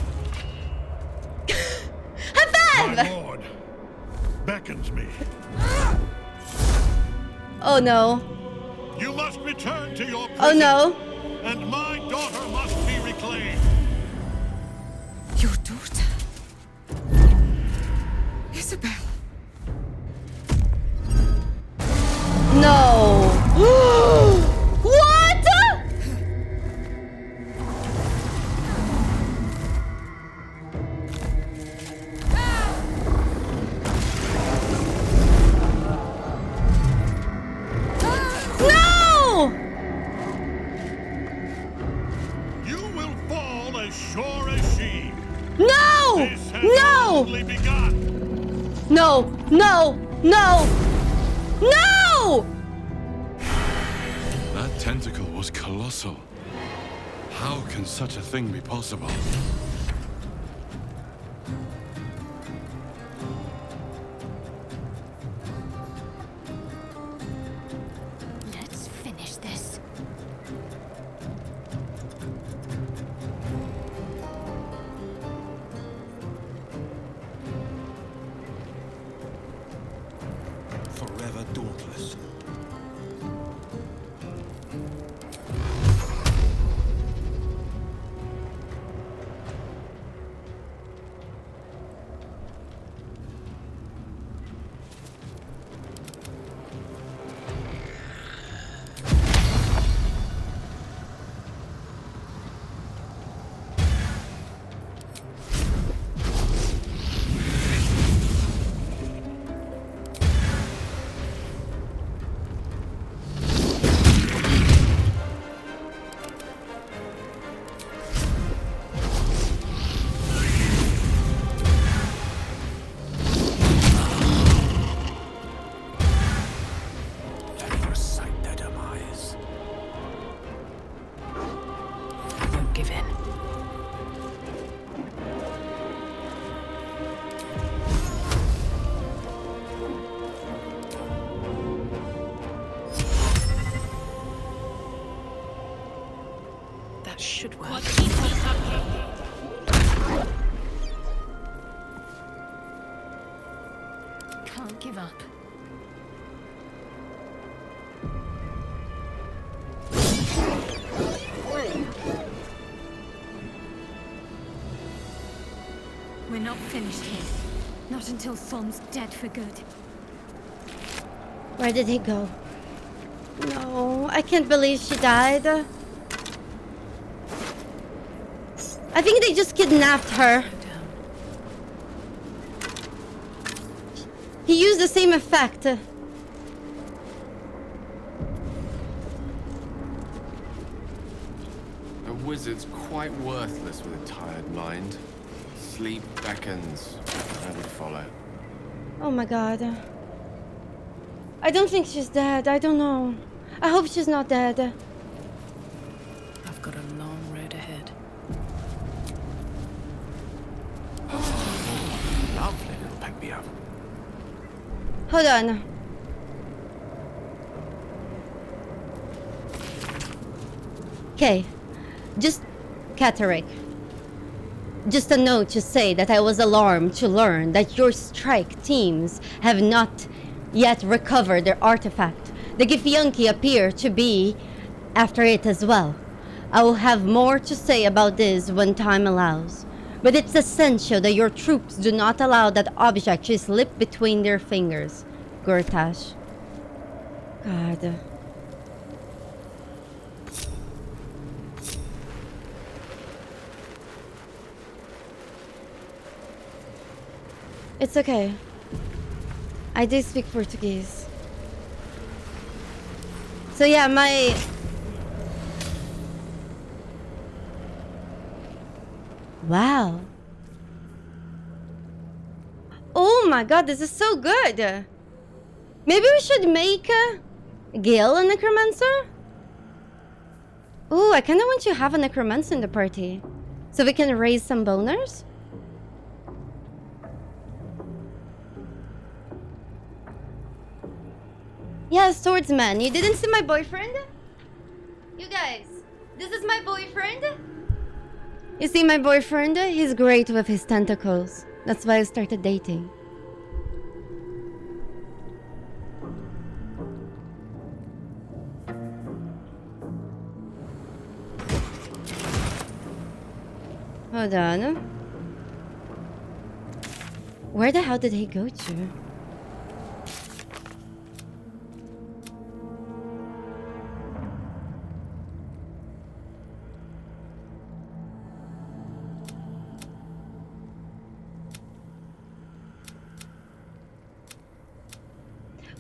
High five! My lord beckons me. Oh no. You must return to your prison. Oh no. And my daughter must be reclaimed. Your daughter? Isabel. No. What? No! You will fall as sure as she. No! This has No! only begun. No! No! No! No! That tentacle was colossal. How can such a thing be possible? Let's finish this. Forever dauntless. give in. That should work. Can't give up. We're not finished here. Not until Thom's dead for good. Where did he go? No, I can't believe she died. I think they just kidnapped her. He used the same effect. A wizard's quite worthless with a tired mind. Sleep beckons, I would follow. Oh my god. I don't think she's dead. I don't know. I hope she's not dead. I've got a long road ahead. Lovely little pick me up. Hold on. Okay. Just Catterick. Just a note to say that I was alarmed to learn that your strike teams have not yet recovered their artifact. The Githyanki appear to be after it as well. I will have more to say about this when time allows. But it's essential that your troops do not allow that object to slip between their fingers. Gortash. God. It's okay. I do speak Portuguese. So yeah, my... Wow. Oh my god, this is so good. Maybe we should make Gale a necromancer? Ooh, I kind of want to have a necromancer in the party. So we can raise some boners? Yeah, swordsman. You didn't see my boyfriend? You guys, this is my boyfriend. You see my boyfriend? He's great with his tentacles. That's why I started dating. Hold on. Where the hell did he go to?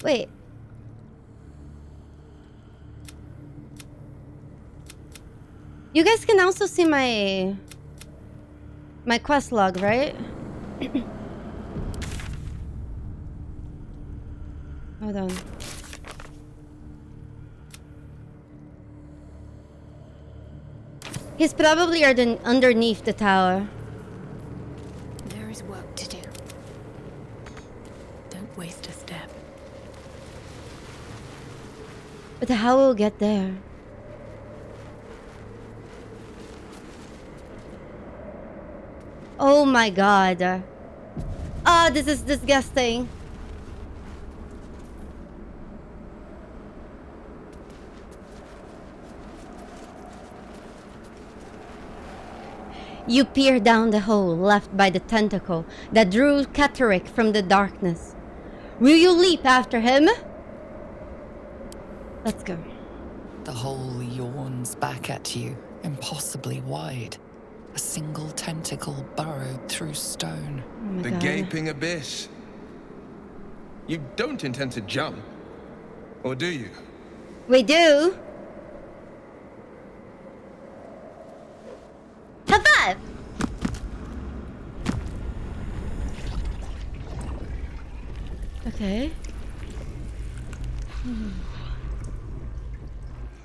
Wait. You guys can also see my quest log, right? Hold on. He's probably underneath the tower. There is work to do. Don't waste a step. But how will we get there? Oh my god. Ah, this is disgusting. You peer down the hole left by the tentacle that drew Catterick from the darkness. Will you leap after him? Let's go. The hole yawns back at you, impossibly wide. A single tentacle burrowed through stone. Oh the gaping abyss. You don't intend to jump, or do you? We do. High five! Okay.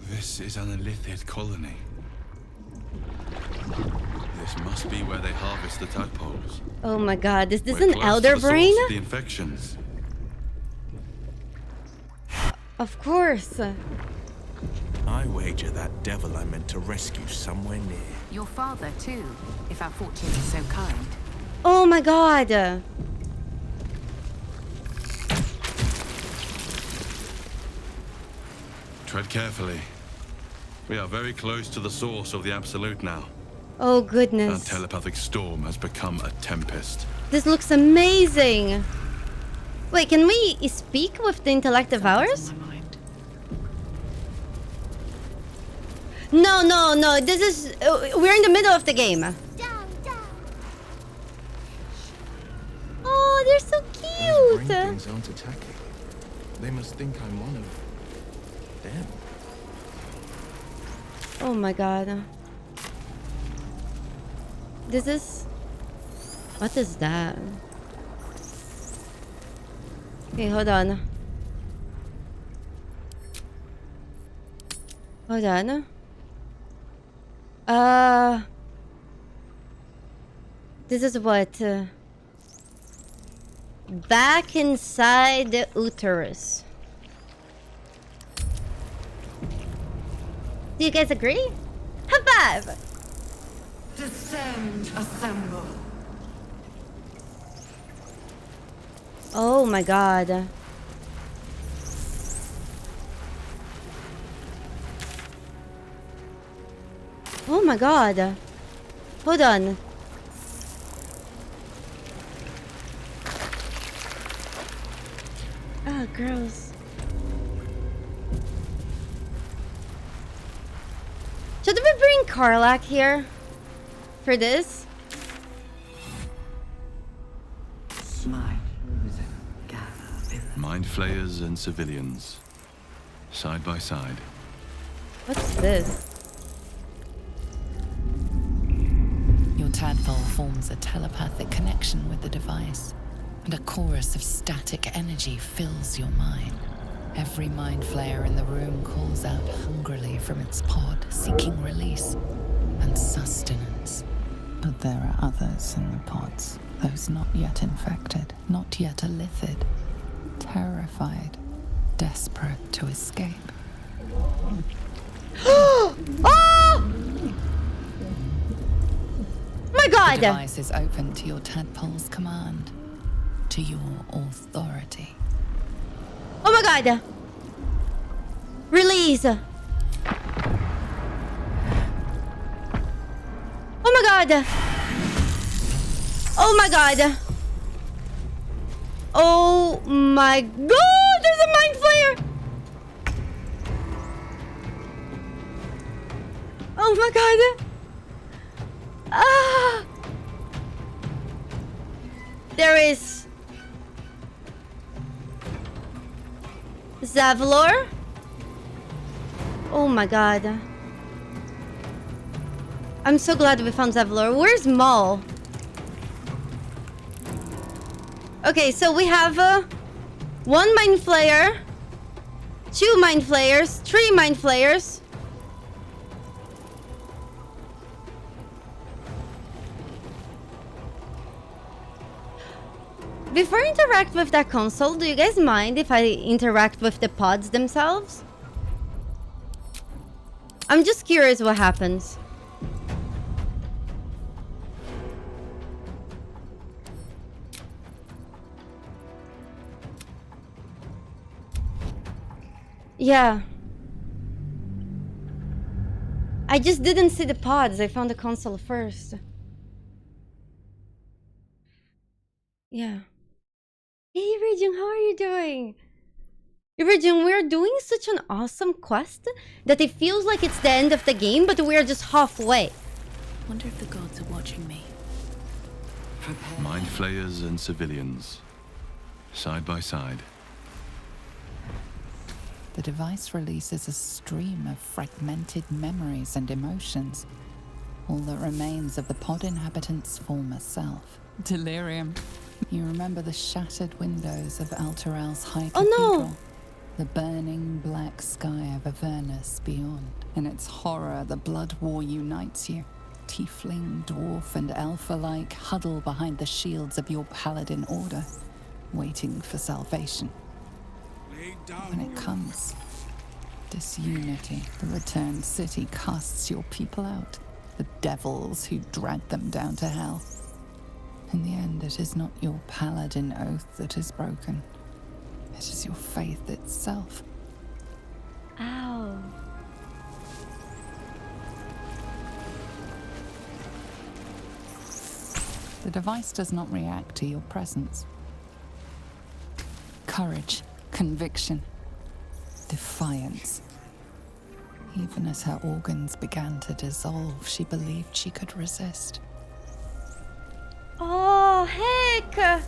This is an Illithid colony. must be where they harvest the tadpoles. Oh my god, is this We're an close elder to the brain? source of the infections. Of course. I wager that devil I meant to rescue somewhere near. Your father, too, if our fortune is so kind. Oh my god. Tread carefully. We are very close to the source of the Absolute now. Oh Our goodness. telepathic storm has become a tempest. This looks amazing. Wait, can we speak with the intellect of ours? No, no, no. This is... we're in the middle of the game. Oh, they're so Those brain cute. things aren't attacking. They must think I'm one of them. Oh my god. This is... what is that? Okay, hold on. Hold on. This is what? Back inside the uterus. Do you guys agree? High five! Descend, assemble. Oh my god. Oh my god. Hold on. Ah, gross. Should we bring Karlak here? For this? Mind flayers and civilians. Side by side. What's this? Your tadpole forms a telepathic connection with the device, and a chorus of static energy fills your mind. Every mind flayer in the room calls out hungrily from its pod, seeking release and sustenance. But there are others in the pods, those not yet infected, not yet elithid, terrified, desperate to escape. Oh! My god! The device is open to your tadpole's command, to your authority. Oh my god! Release! Oh my god! Oh my god! Oh my god! There's a mind flayer! Oh my god! Ah! There is Zavlor. Oh my god. I'm so glad we found Zavlor. Where's Maul? Okay, so we have one mind flayer, 2 mind flayers, 3 mind flayers. Before I interact with that console, do you guys mind if I interact with the pods themselves? I'm just curious what happens. Yeah. I just didn't see the pods. I found the console first. Yeah. Hey, Region, how are you doing? Region, we're doing such an awesome quest that it feels like it's the end of the game, but we're just halfway. Wonder if the gods are watching me. Mind flayers and civilians. Side by side. The device releases a stream of fragmented memories and emotions. All that remains of the pod inhabitant's former self. Delirium. You remember the shattered windows of Alteral's High Cathedral? Oh no! The burning black sky of Avernus beyond. In its horror, the blood war unites you. Tiefling, dwarf, and elf alike huddle behind the shields of your paladin order, waiting for salvation. When it comes, disunity, the returned city casts your people out, the devils who drag them down to hell. In the end, it is not your paladin oath that is broken. It is your faith itself. Ow. The device does not react to your presence. Courage, conviction, defiance. Even as her organs began to dissolve, she believed she could resist. Oh, heck!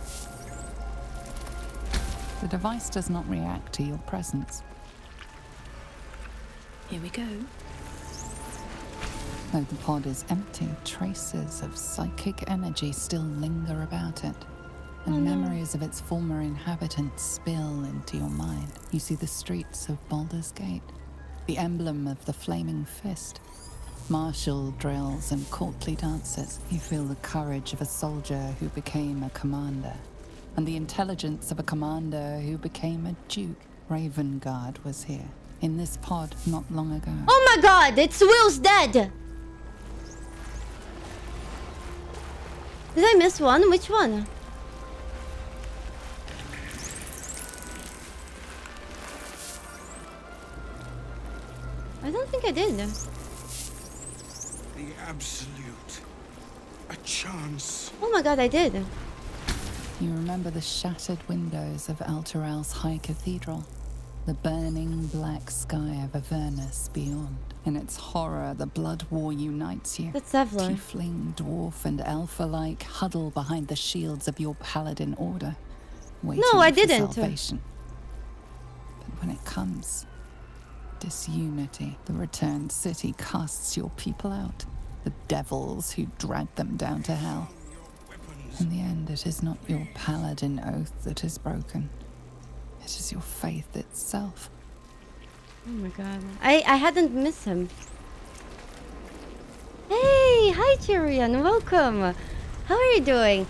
The device does not react to your presence. Here we go. Though the pod is empty, traces of psychic energy still linger about it, and memories of its former inhabitants spill into your mind. You see the streets of Baldur's Gate, the emblem of the flaming fist, martial drills and courtly dances. You feel the courage of a soldier who became a commander, and the intelligence of a commander who became a duke. Ravengard was here, in this pod not long ago. Oh my god, it's Will's dead! Did I miss one? Which one? I don't think I did. The absolute. A chance. Oh my god, I did. You remember the shattered windows of Alteral's High Cathedral, the burning black sky of Avernus beyond. In its horror, the blood war unites you. That's Evlar. Tiefling, dwarf, and elf alike huddle behind the shields of your paladin order, waiting I for didn't. salvation. But when it comes, disunity, the returned city casts your people out, the devils who drag them down to hell. In the end, it is not your paladin oath that is broken. It is your faith itself. Oh my god. I hadn't missed him. Hey, hi Tyrion, welcome. How are you doing?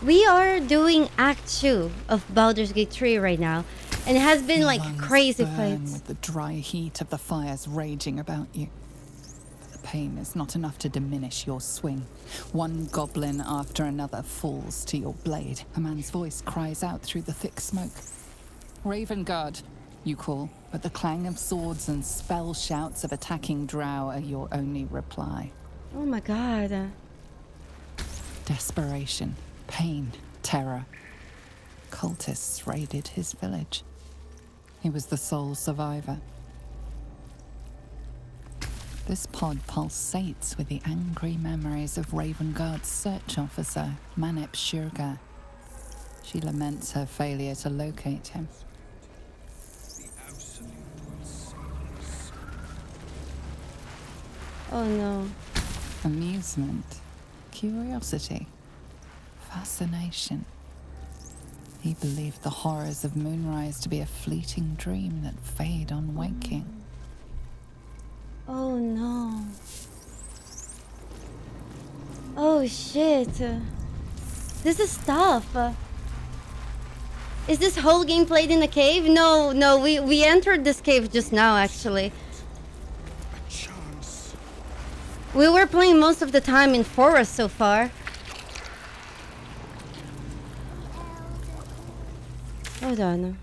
We are doing Act 2 of Baldur's Gate 3 right now. And it has been Your like lungs crazy burn fights. with the dry heat of the fires raging about you. But the pain is not enough to diminish your swing. One goblin after another falls to your blade. A man's voice cries out through the thick smoke. Ravengard, you call, but the clang of swords and spell shouts of attacking drow are your only reply. Oh my god. Desperation, pain, terror. Cultists raided his village. He was the sole survivor. This pod pulsates with the angry memories of Ravengard's search officer, Manep Shurga. She laments her failure to locate him. Oh no. Amusement, curiosity, fascination. He believed the horrors of Moonrise to be a fleeting dream that fade on waking. Oh no. Oh shit. This is tough. Is this whole game played in a cave? No, we entered this cave just now actually. We were playing most of the time in forest so far. Hold on.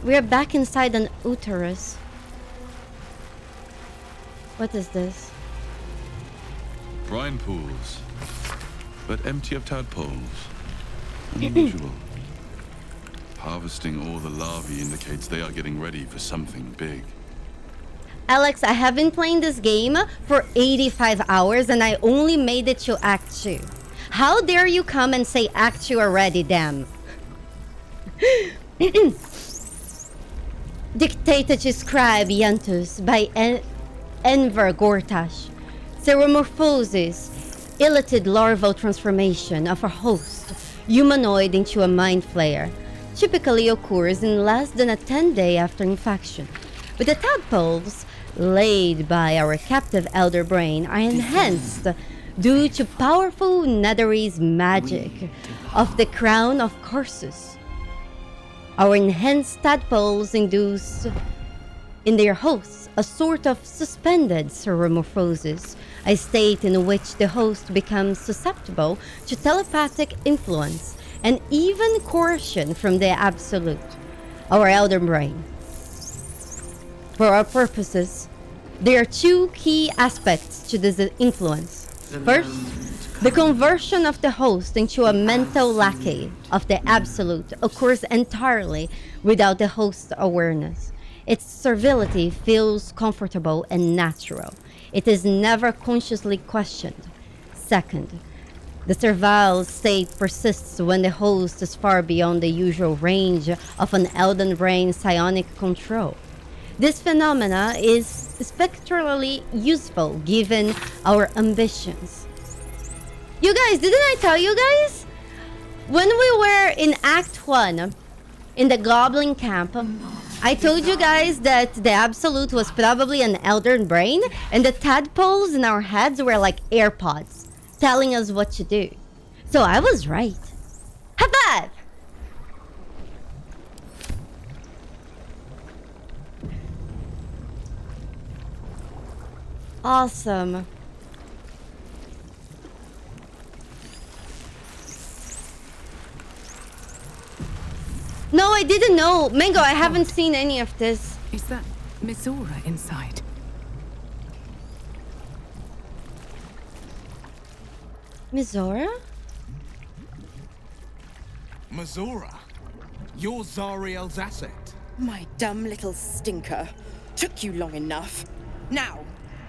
We are back inside an uterus. What is this? Brine pools, but empty of tadpoles. Unusual. Harvesting all the larvae indicates they are getting ready for something big. Alex, I have been playing this game for 85 hours and I only made it to Act 2. How dare you come and say Act 2 already, damn. Dictated to scribe Yantus by Enver Gortash. Ceremorphosis, elated larval transformation of a host, humanoid into a mind flayer, typically occurs in less than a 10-day after infection, with the tadpoles laid by our captive elder brain are enhanced due to powerful Netherese magic of the Crown of Curses. Our enhanced tadpoles induce in their hosts a sort of suspended ceremorphosis, a state in which the host becomes susceptible to telepathic influence and even coercion from the Absolute, our elder brain. For our purposes, there are two key aspects to this influence. First, the conversion of the host into a mental lackey of the Absolute occurs entirely without the host's awareness. Its servility feels comfortable and natural. It is never consciously questioned. Second, the servile state persists when the host is far beyond the usual range of an Elden Brain psionic control. This phenomena is spectrally useful given our ambitions. You guys, didn't I tell you guys? When we were in Act 1, in the Goblin Camp, I told you guys that the Absolute was probably an Elden Brain, and the tadpoles in our heads were like AirPods, telling us what to do. So I was right. High five! Awesome. No, I didn't know. Mango, I haven't seen any of this. Is that Mizora inside? Mizora? Mizora, you're Zariel's asset. My dumb little stinker. Took you long enough. Now,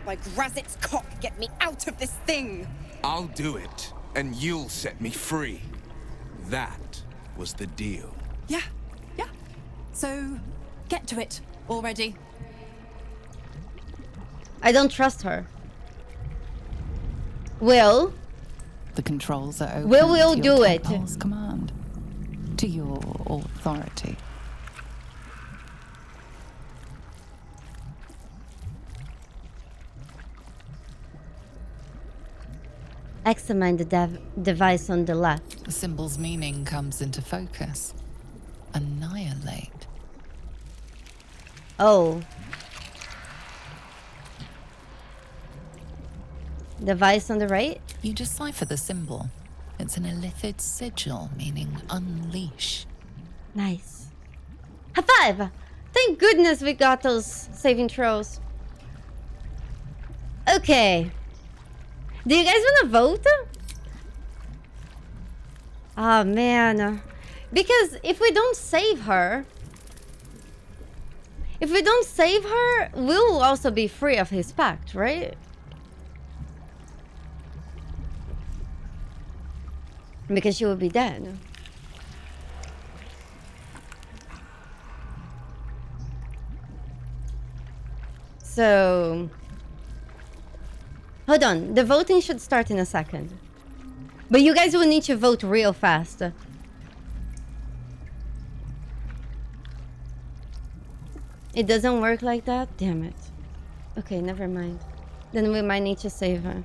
by Grazit's cock, get me out of this thing! I'll do it, and you'll set me free. That was the deal. Yeah. So, get to it already. I don't trust her. Will? The controls are open Will to your do it. tadpole's command. To your authority. Examine the device on the left. The symbol's meaning comes into focus. Annihilate. Oh. Device on the right? You decipher the symbol. It's an illithid sigil, meaning unleash. Nice. High five! Thank goodness we got those saving throws. Okay. Do you guys want to vote? Oh, man. Because if we don't save her... If we don't save her, we'll also be free of his pact, right? Because she will be dead. So... Hold on, the voting should start in a second. But you guys will need to vote real fast. It doesn't work like that? Damn it. Okay, never mind. Then we might need to save her.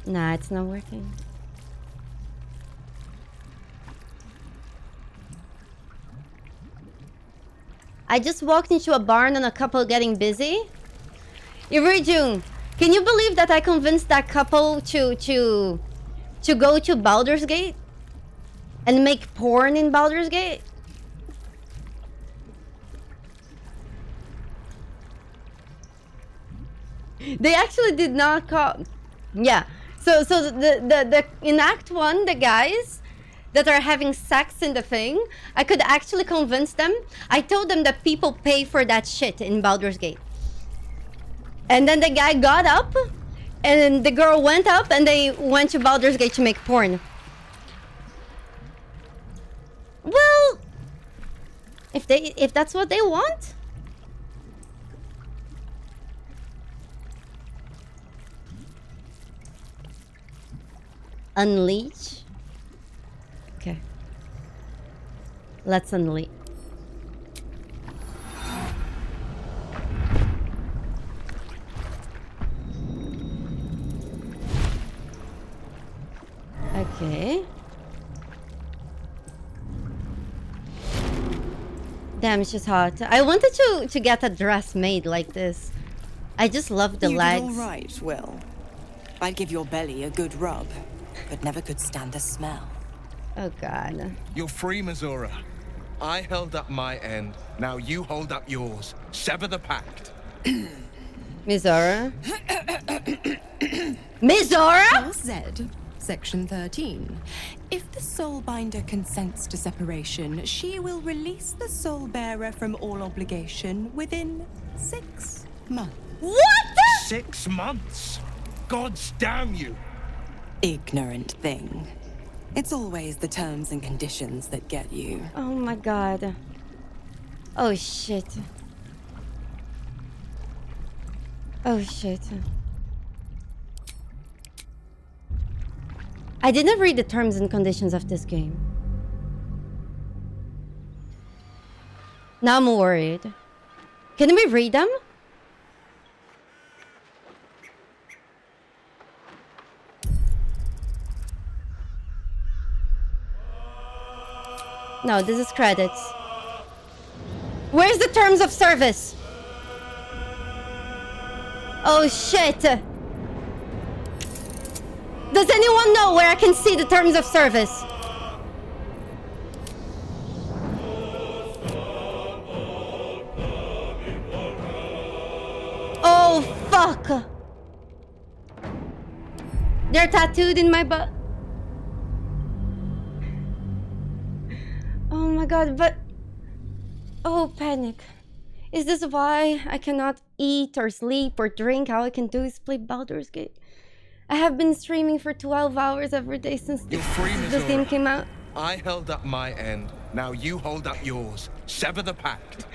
Nah, it's not working. I just walked into a barn and a couple getting busy. Irijun, can you believe that I convinced that couple to go to Baldur's Gate? And make porn in Baldur's Gate? They actually did not call... Yeah. So the in Act 1, the guys that are having sex in the thing, I could actually convince them. I told them that people pay for that shit in Baldur's Gate. And then the guy got up, and the girl went up, and they went to Baldur's Gate to make porn. Well, if that's what they want. Unleash. Okay. Let's unleash. Okay. Damn, she's hot. I wanted to get a dress made like this. I just love the You legs. did all right, Will. I'd give your belly a good rub, but never could stand the smell. Oh god. You're free, Mizora. I held up my end. Now you hold up yours. Sever the pact. Mizora? Mizora? Clause Z, Section 13. If the Soulbinder consents to separation, she will release the Soul Bearer from all obligation within 6 months. What the? 6 months? Gods damn you! Ignorant thing. It's always the terms and conditions that get you. Oh my god. Oh shit. Oh shit. I didn't read the terms and conditions of this game. Now I'm worried. Can we read them? No, this is credits. Where's the terms of service? Oh shit! Does anyone know where I can see the terms of service? Oh fuck! They're tattooed in my butt. Oh my god, but... Oh, panic. Is this why I cannot eat or sleep or drink? All I can do is play Baldur's Gate. I have been streaming for 12 hours every day since this game came out. I held up my end. Now you hold up yours. Sever the pact.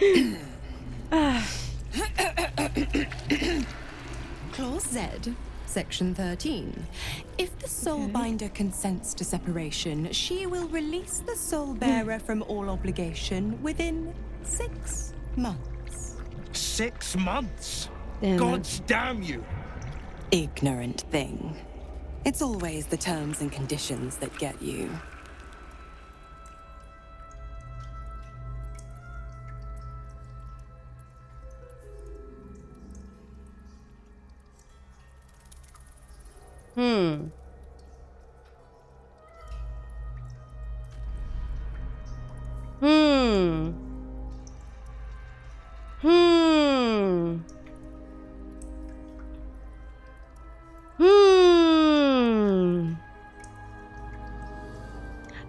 Clause Z, Section 13. If the Soulbinder consents to separation, she will release the Soul Bearer from all obligation within 6 months. 6 months? Damn Gods damn you! Ignorant thing. It's always the terms and conditions that get you. Hmm.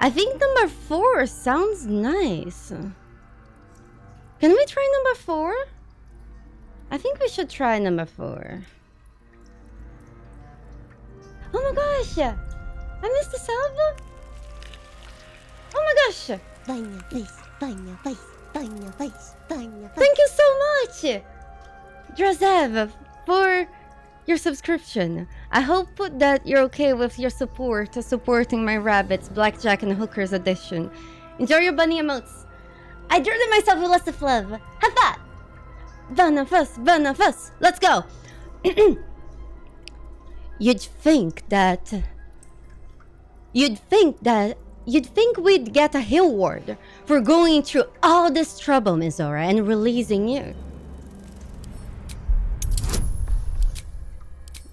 I think number 4 sounds nice. Can we try number 4? I think we should try number 4. Oh my gosh! I missed the sub! Oh my gosh! Burn your face, burn your face, burn your face, burn your face. Thank you so much! Drazev, for your subscription. I hope that you're okay with your supporting my rabbits, Blackjack and Hookers edition. Enjoy your bunny emotes. I drew them myself with lots of love. Have fun! Burn of us, let's go! You'd think we'd get a reward for going through all this trouble, Mizora, and releasing you.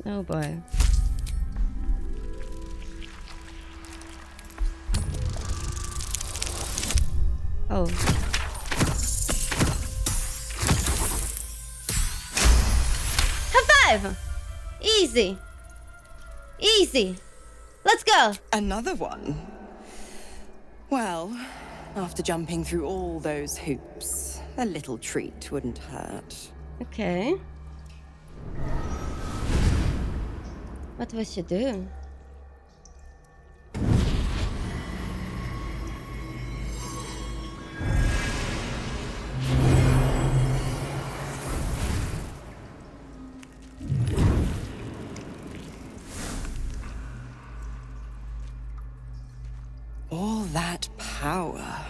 Oh boy. Oh. High five! Easy. Easy. Let's go. Another one? Well, after jumping through all those hoops, a little treat wouldn't hurt. Okay. What we should do? All that power.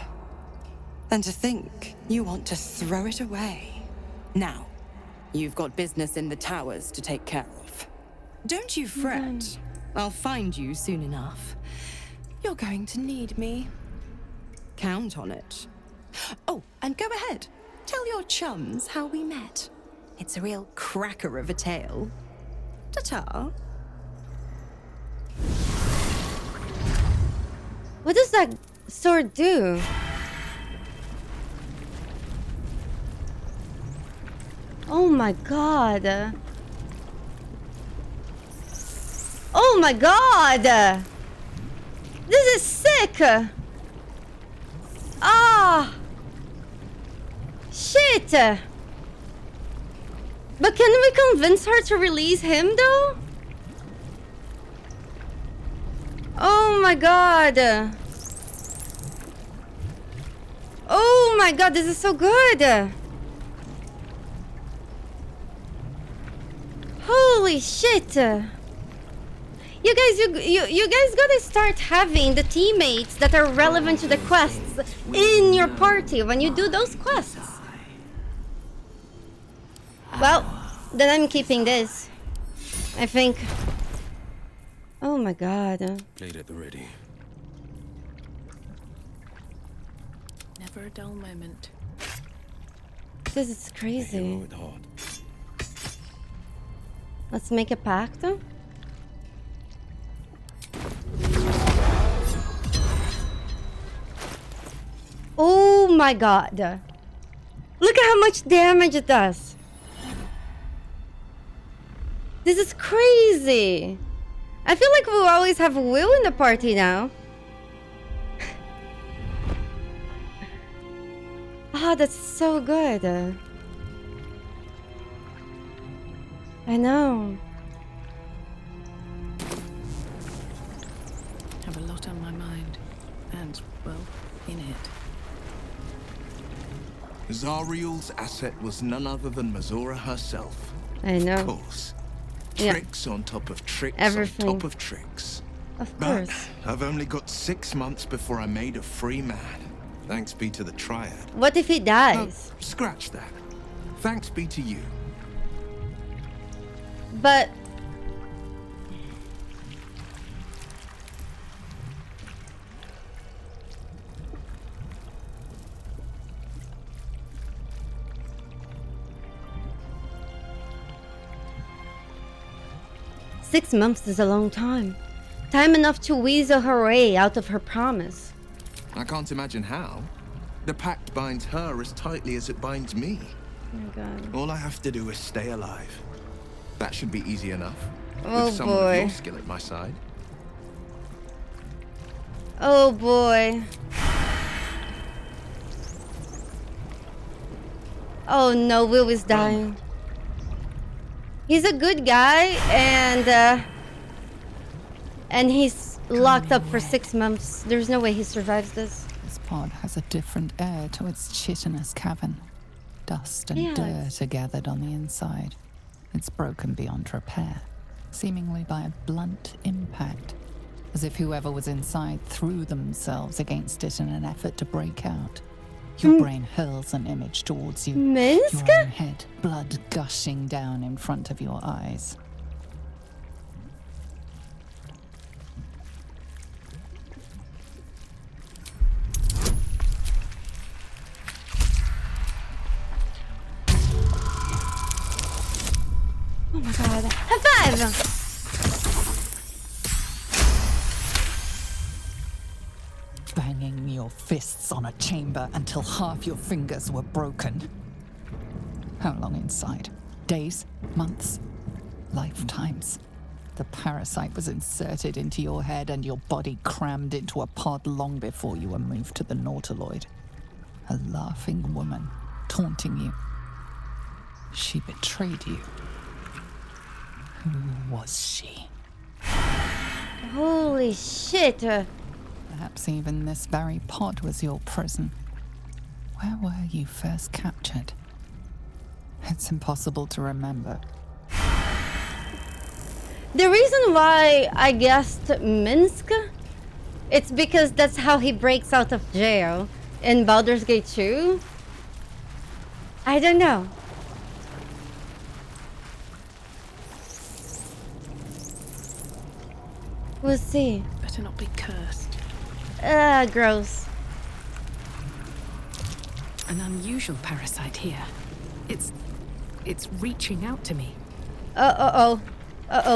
And to think you want to throw it away. Now, you've got business in the towers to take care of. Don't you fret. I'll find you soon enough. You're going to need me. Count on it. Oh, and go ahead. Tell your chums how we met. It's a real cracker of a tale. Ta-ta. What does that sword do? Oh my god. Oh my god! This is sick! Ah! Shit! But can we convince her to release him though? Oh my god! Oh my god, this is so good! Holy shit! You guys gotta start having the teammates that are relevant to the quests in your party when you do those quests. Well, then I'm keeping this, I think. Oh my god. Blade at the ready. Never a dull moment. This is crazy. Let's make a pact. Oh my god. Look at how much damage it does. This is crazy. I feel like we'll always have Will in the party now. Ah, that's so good. I know. Have a lot on my mind. And, well, in it. Zariel's asset was none other than Mazora herself. I know. Of course. Yeah. Tricks on top of tricks Everything. on top of tricks. Of But course. I've only got 6 months before I made a free man. Thanks be to the Triad. What if he dies? No, scratch that. Thanks be to you. But... Six months is a long time. Time enough to weasel her way out of her promise. I can't imagine how. The pact binds her as tightly as it binds me. Oh my god. All I have to do is stay alive. That should be easy enough. Oh with someone of boy. your skill at my side. Oh boy. Oh no, Will is dying. He's a good guy, and he's locked up for 6 months. There's no way he survives this. This pod has a different air to its chitinous cavern. Dust and Yeah, dirt are gathered on the inside. It's broken beyond repair, seemingly by a blunt impact, as if whoever was inside threw themselves against it in an effort to break out. Your brain hurls an image towards you. Minsk? Your own head, blood gushing down in front of your eyes. Oh my god. High five! Banging your fists on a chamber until half your fingers were broken. How long inside? Days? Months? Lifetimes? The parasite was inserted into your head and your body crammed into a pod long before you were moved to the Nautiloid. A laughing woman, taunting you. She betrayed you. Who was she? Holy shit. Perhaps even this very pod was your prison. Where were you first captured? It's impossible to remember. The reason why I guessed Minsk, it's because that's how he breaks out of jail in Baldur's Gate 2. I don't know. We'll see. Better not be cursed. Gross. An unusual parasite here. It's reaching out to me.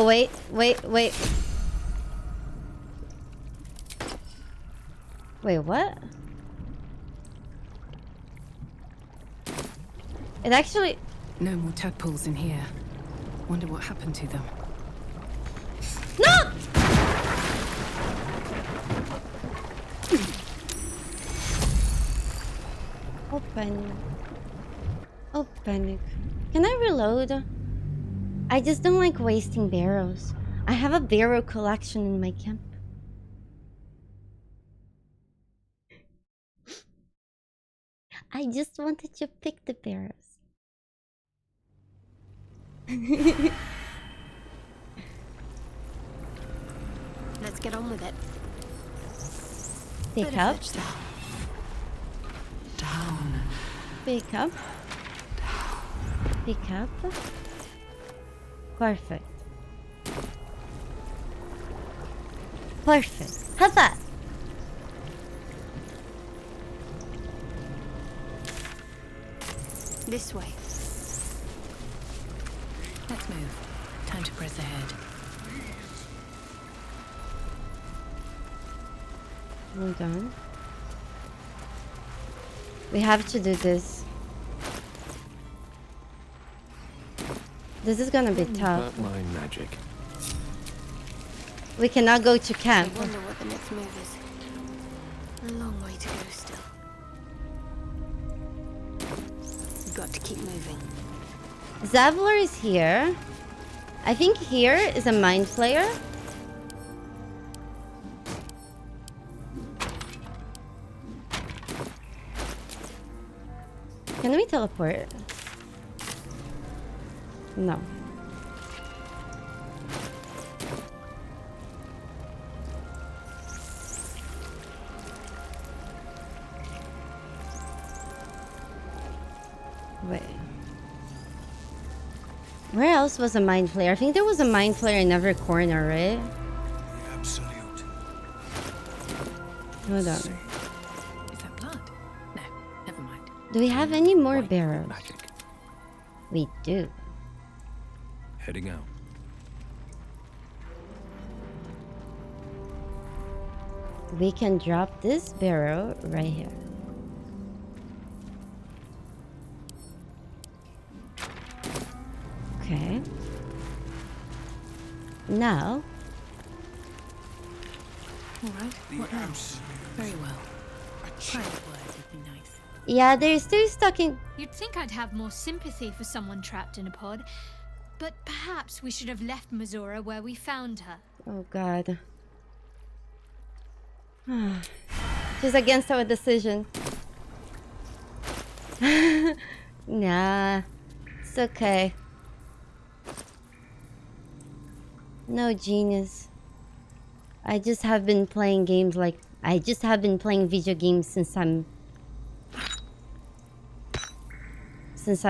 Wait. Wait, what? It actually... No more tadpoles in here. Wonder what happened to them. No! Oh, panic. Oh, panic. Can I reload? I just don't like wasting barrels. I have a barrel collection in my camp. I just wanted to pick the barrels. Let's get on with it. Pick up. Down. Pick up. Pick up. Perfect. Perfect. Have that. This way. Let's move. Time to press ahead. Hold on. We have to do this. This is gonna be tough. Not my magic. We cannot go to camp. I wonder what the next move is. A long way to go still. We've got to keep moving. Zavlor is here. I think here is a mind flayer. Can we teleport? No. Wait. Where else was a mind flayer? I think there was a mind flayer in every corner, right? Absolute. Hold on. Is that blood? No, never mind. Do we have any more barrels? We do. Heading out. We can drop this barrel right here. Okay. Now. All right. What else? Very well. A quiet word would be nice. Yeah, they're still stuck in. You'd think I'd have more sympathy for someone trapped in a pod, but perhaps we should have left Mazora where we found her. Oh God. She's against our decision. Nah, it's okay. No genius. I just have been playing games like I just have been playing video games since I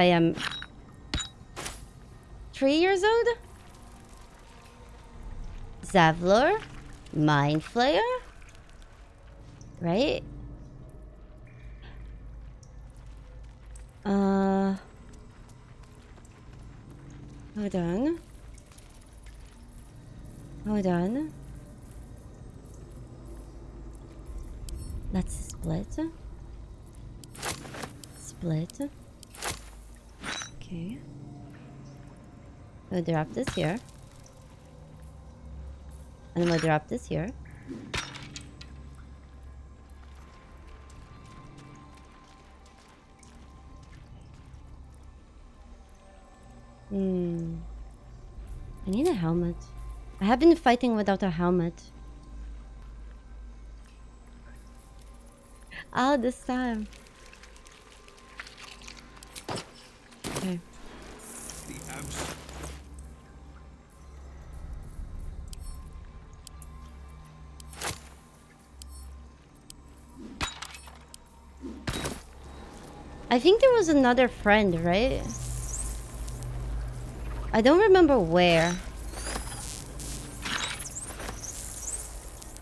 am 3 years old. Zavlor, Mind Flayer, right? Hold on. Hold on. Let's split. Split. Okay. We'll drop this here. And we'll drop this here. I need a helmet. I have been fighting without a helmet. Oh, this time. Okay. I think there was another friend, right? I don't remember where.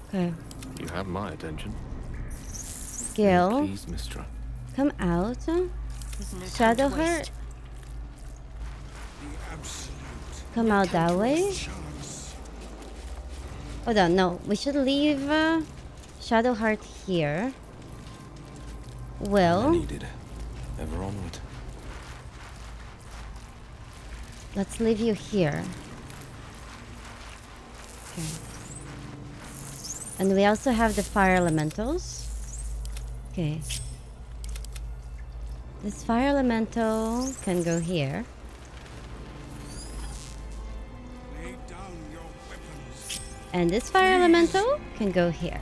Okay. You have my attention. Gil, Please, Mistra. come out. Shadowheart, come out that way. Hold on, no, we should leave Shadowheart here. Will, Needed. Ever onward. let's leave you here. Okay. And we also have the fire elementals. Okay. This fire elemental can go here. And this fire elemental can go here.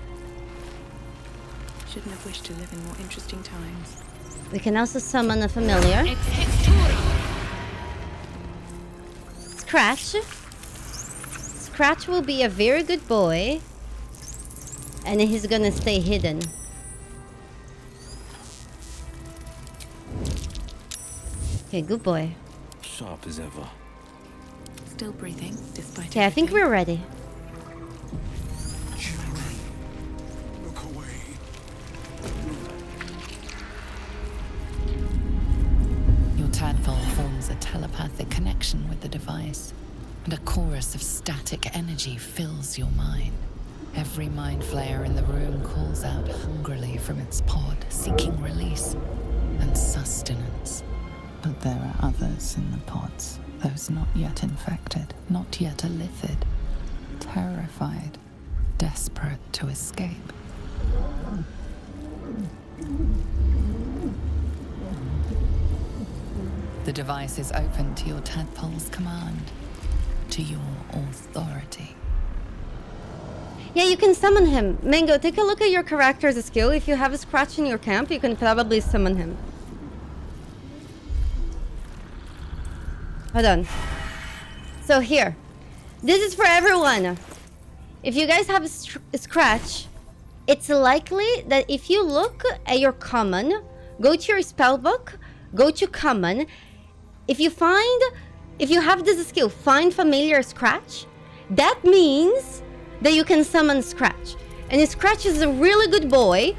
Shouldn't have wished to live in more interesting times. We can also summon a familiar. Scratch. Scratch will be a very good boy. And he's gonna stay hidden. Okay, good boy. Sharp as ever. Still breathing, despite Okay, I think we're ready. Look away. Your tadpole forms a telepathic connection with the device, and a chorus of static energy fills your mind. Every mind flayer in the room calls out hungrily from its pod, seeking release and sustenance. But there are others in the pods, those not yet infected, not yet elithid, terrified, desperate to escape. The device is open to your tadpole's command, to your authority. Yeah, you can summon him. Mango, take a look at your character's skill. If you have a Scratch in your camp, you can probably summon him. Hold on. So here. This is for everyone. If you guys have a Scratch, it's likely that if you look at your common, go to your spellbook, go to common. If you have this skill, find familiar Scratch, that means that you can summon Scratch. And Scratch is a really good boy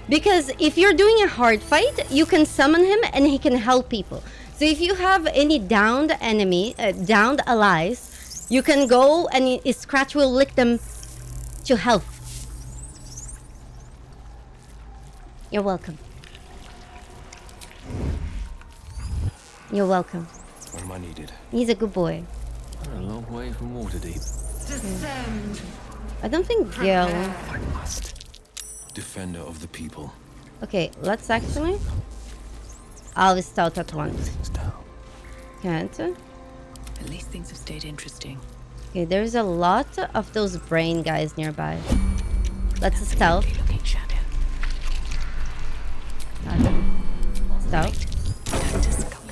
because if you're doing a hard fight, you can summon him and he can help people. So if you have any downed downed allies, you can go and Scratch will lick them to health. You're welcome. You're welcome. When am I needed? He's a good boy. We're a long way from Waterdeep. Descend. I don't think Gil... I must. Defender of the people. Okay, let's actually... I'll start at once. Can't. At least things have stayed interesting. Okay, there's a lot of those brain guys nearby. Let's stealth. Stealth.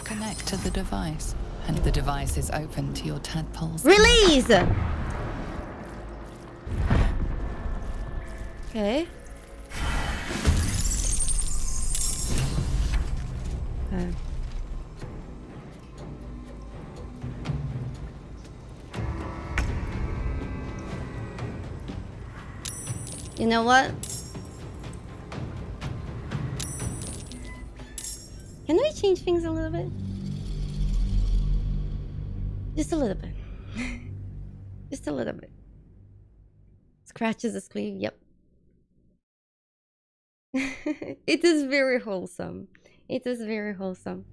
Connect to the device, and the device is open to your tadpole's Release! Okay. Okay. You know what? Can we change things a little bit? Just a little bit. Just a little bit. Scratches the sleeve, yep. It is very wholesome. It is very wholesome.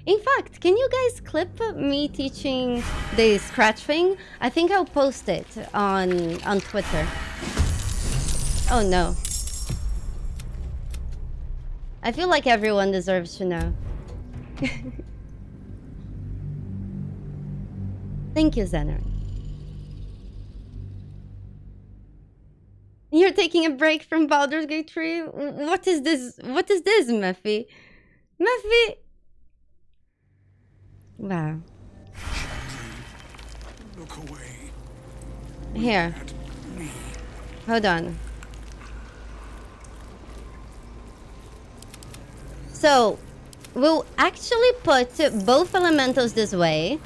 In fact, can you guys clip me teaching the Scratch thing? I think I'll post it on Twitter. Oh no. I feel like everyone deserves to know. Thank you, Zener. You're taking a break from Baldur's Gate 3? What is this? What is this, Muffy? Muffy! Wow. Look away. Here. Hold on. So, we'll actually put both elementals this way.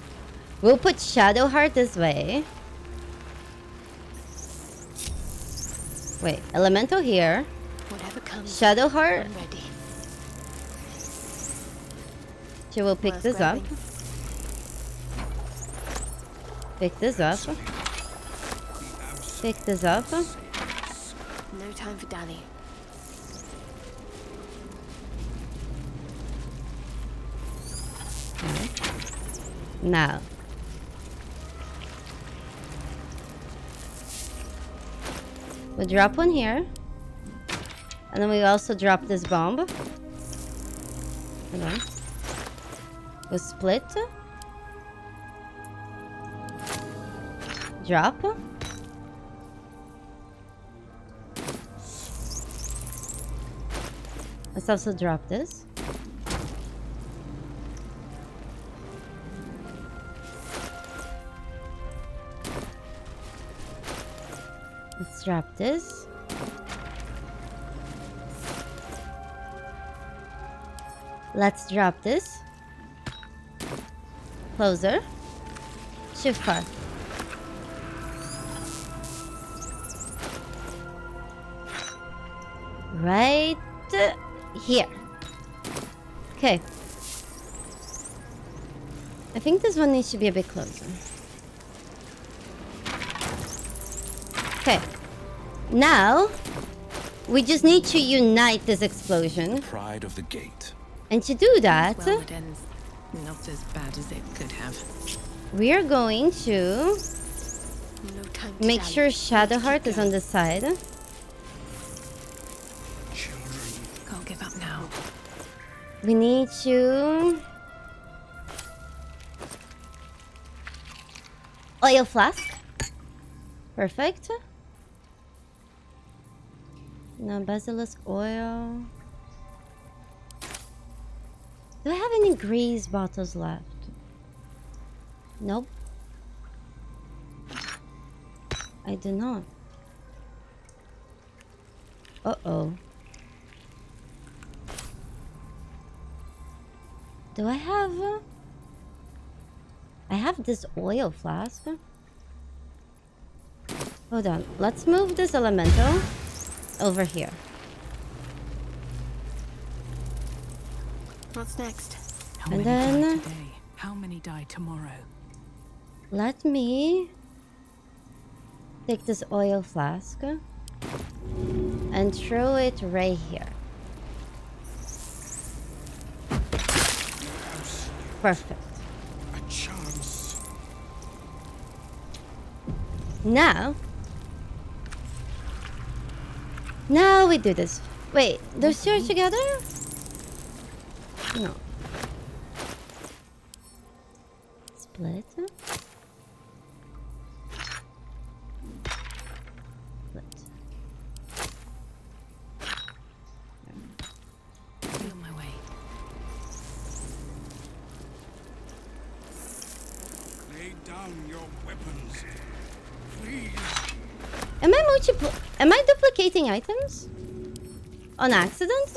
We'll put Shadowheart this way. Wait, elemental here. Whatever comes, Shadowheart. I'm ready. She will pick Worth this up. grabbing. Pick this up. Pick this up. No time for Danny. Now. We drop one here. And then we also drop this bomb. Hold on. We split. Drop. Let's also drop this. Let's drop this. Let's drop this. Closer. Shift path. Right here. Okay. I think this one needs to be a bit closer. Okay. Now, we just need to unite this explosion. Pride of the gate. And to do that, Well, it ends not as bad as it could have. we are going to No time to make dally. sure Shadowheart is on the side. Can't give up now. We need to... Oil flask. Perfect. Now basilisk oil. Do I have any grease bottles left? Nope. I do not. Uh-oh. Do I have... I have this oil flask. Hold on. Let's move this elemental over here. What's next? How And many die then... today? How many die tomorrow? Let me take this oil flask and throw it right here. Perfect. A chance. Now we do this. Wait, those two are together? No. Split. Split. Feel my way. Lay down your weapons. Please. Am I duplicating items? On accident?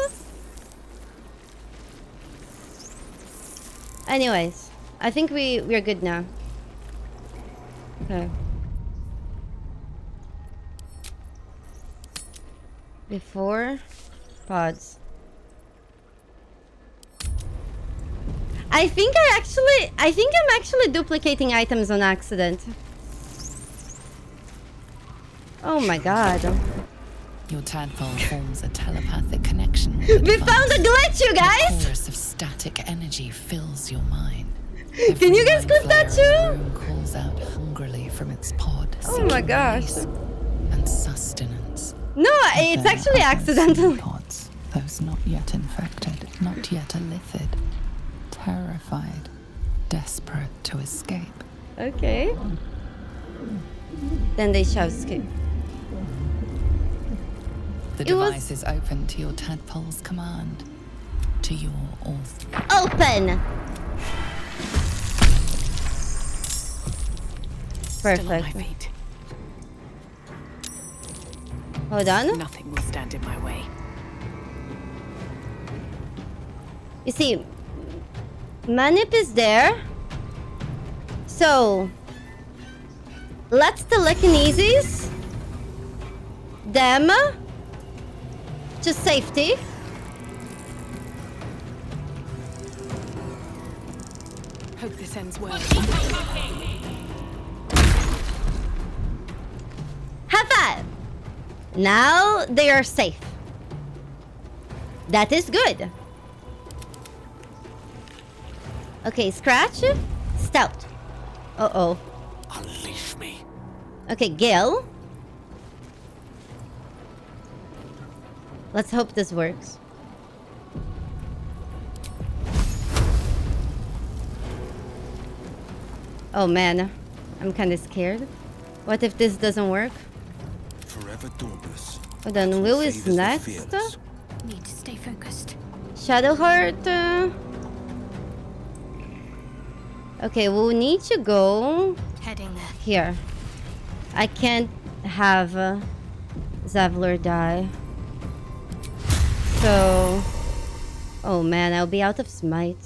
Anyways, I think we're good now. Okay. Before pods. I think I'm actually duplicating items on accident. Oh my god. Your tadpole forms a telepathic connection with We found a glitch, you A guys! chorus of static energy fills your mind. Can you guys clip that too? Room calls out hungrily from its pod. Oh my gosh. And sustenance. No, it's actually accidental. Pods, those not yet infected, not yet elithid, terrified, desperate to escape. Okay. Then they shall escape. The device is open to your tadpole's command. To your Open! Still on my Perfect. feet. Hold on. Nothing will stand in my way. You see, Manip is there. So, let's telekinesis them to safety. Hope this ends well. High five! Now they are safe. That is good. Okay, scratch. Stout. Uh-oh. Unleash me. Okay, Gil. Let's hope this works. Oh man, I'm kind of scared. What if this doesn't work? Forever dauntless. Hold on, Will is next. Need to stay focused. Shadowheart. Okay, we'll need to go Heading there. here. I can't have Zavler die. So, oh man, I'll be out of smite.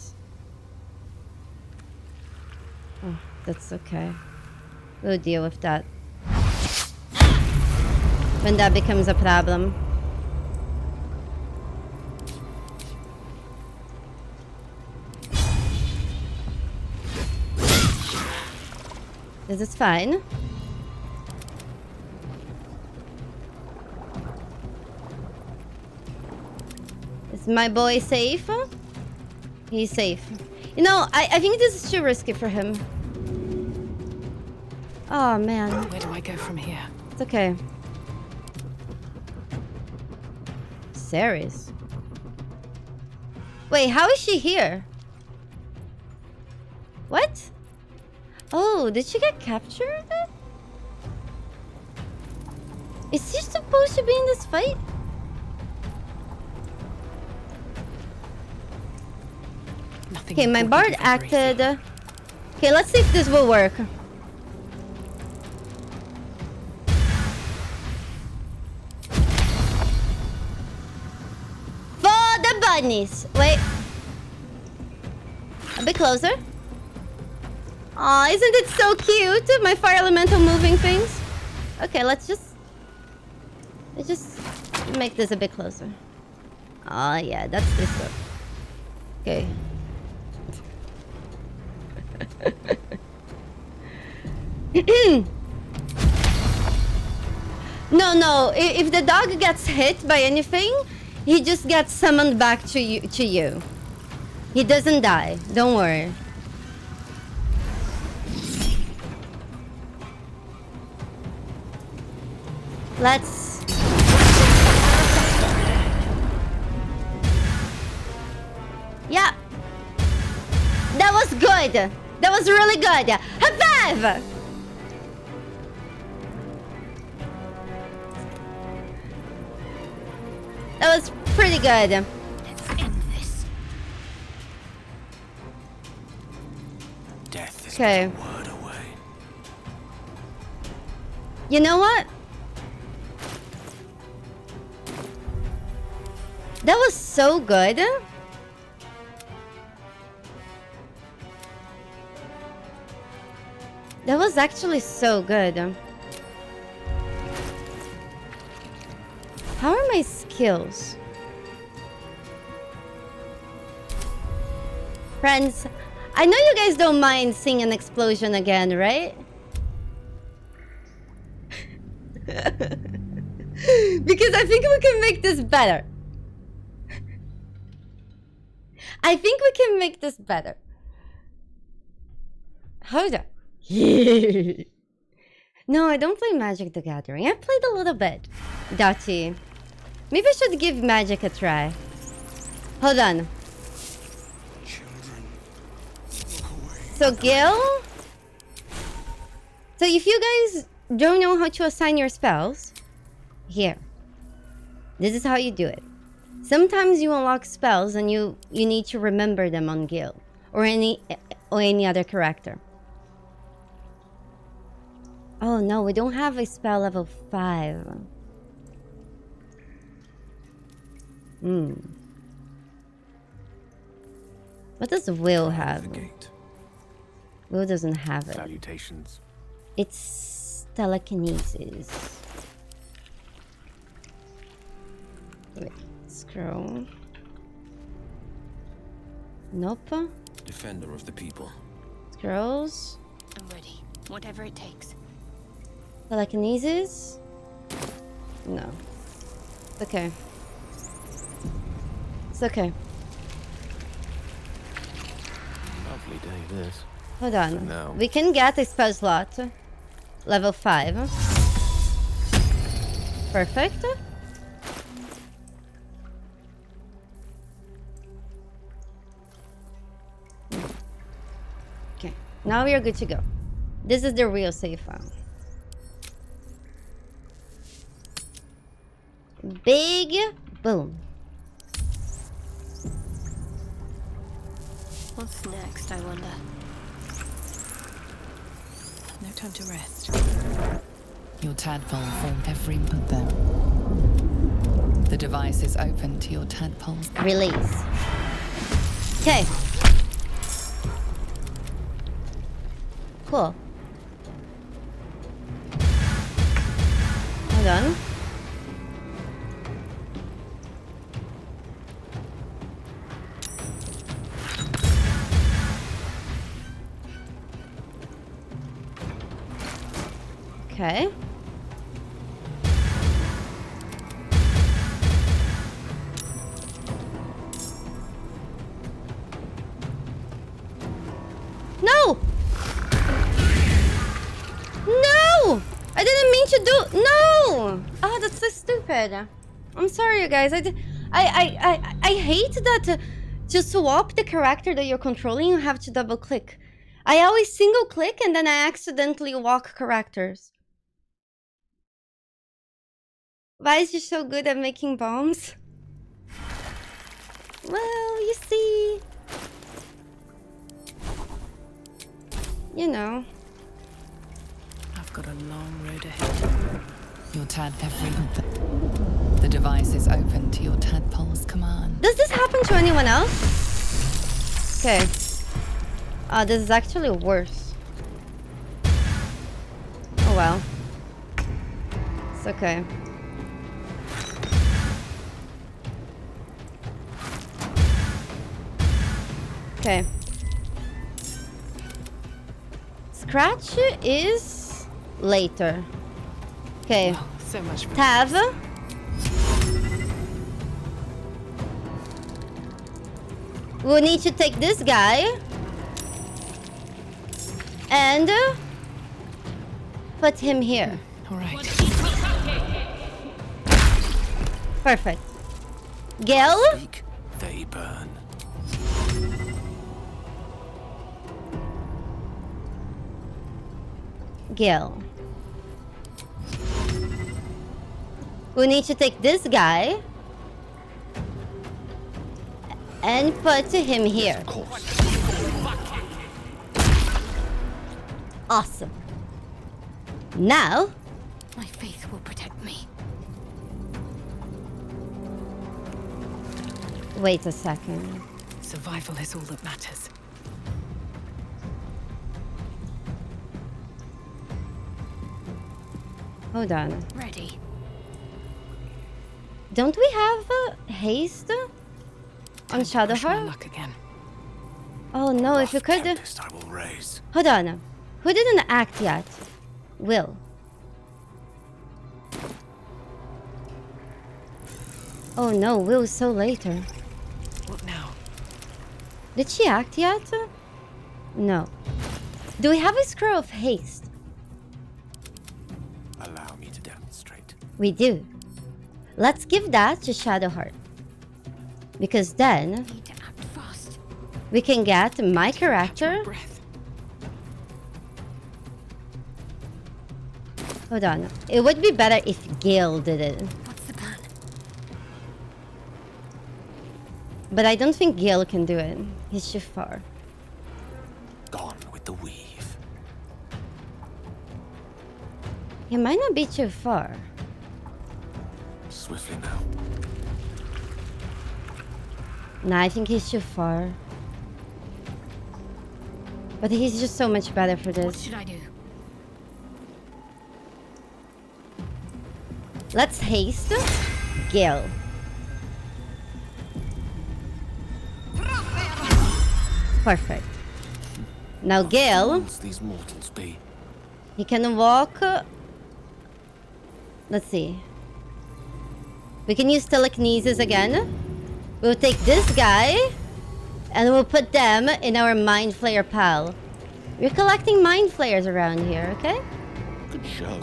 Oh, that's okay. We'll deal with that when that becomes a problem. This is fine. Is my boy safe? He's safe. You know, I think this is too risky for him. Oh man. Where do I go from here? It's okay. Ceres. Wait, how is she here? What? Oh, did she get captured? Is she supposed to be in this fight? Nothing Okay, my bard important for Gracie. acted. Okay, let's see if this will work. For the bunnies. Wait. A bit closer. Aw, isn't it so cute? My fire elemental moving things. Okay, let's just make this a bit closer. Aw, yeah, that's this one. Okay. No. If the dog gets hit by anything, he just gets summoned back to you. He doesn't die. Don't worry. Let's... Yeah. That was good. That was really good. High five! That was pretty good. Let's end this. Death is Okay. a word away. You know what? That was so good. That was actually so good. How are my skills? Friends, I know you guys don't mind seeing an explosion again, right? Because I think we can make this better. I think we can make this better. Hold on. No, I don't play Magic the Gathering. I played a little bit. Dottie. Maybe I should give Magic a try. Hold on. So, Gil? So, if you guys don't know how to assign your spells, here. This is how you do it. Sometimes you unlock spells and you need to remember them on Gil or any other character. Oh no, we don't have a spell level 5. What does Will have? Will doesn't have it. Salutations. It's telekinesis. Wait, scroll. Nope. Defender of the people. Scrolls. I'm ready. Whatever it takes. Telekinesis? No. It's okay. It's okay. Lovely day, this. Hold on. No. We can get a spell slot. Level 5. Perfect. Okay. Now we are good to go. This is the real save file. Big boom. What's next, I wonder? No time to rest. Your tadpole formed every month there. The device is open to your tadpoles. Release. Okay. Cool. Hold on. Okay. No! No! I didn't mean to do. No! Oh, that's so stupid. I'm sorry, you guys. I hate that to swap the character that you're controlling, you have to double click. I always single click and then I accidentally walk characters. Why is she so good at making bombs? Well, you see. You know. I've got a long road ahead. Your The device is open to your tadpole's command. Does this happen to anyone else? Okay. This is actually worse. Oh well. It's okay. Okay. Scratch is later. Okay. Oh, so much for Tav. We'll need to take this guy and put him here. All right. Perfect. Gil. Speak, they burn. Gil. We need to take this guy and put him here. Awesome. Now, my faith will protect me. Wait a second. Survival is all that matters. Hold on. Ready. Don't we have haste on Shadowheart? Luck again. Oh no! If you could. I will raise. Hold on. Who didn't act yet? Will. Oh no! Will's so later. What now? Did she act yet? No. Do we have a scroll of haste? Allow me to demonstrate. We do. Let's give that to Shadowheart. Because then we can get my character. Hold on. It would be better if Gale did it. What's the plan? But I don't think Gale can do it. He's too far. Gone with the weave. He might not be too far. Swiftly now. Nah, I think he's too far. But he's just so much better for this. What should I do? Let's haste Gale. Perfect. Now Gale, These mortals be. he can walk. Let's see. We can use telekinesis again. We'll take this guy and we'll put them in our Mind Flayer pal. We're collecting Mind Flayers around here, okay? Good show.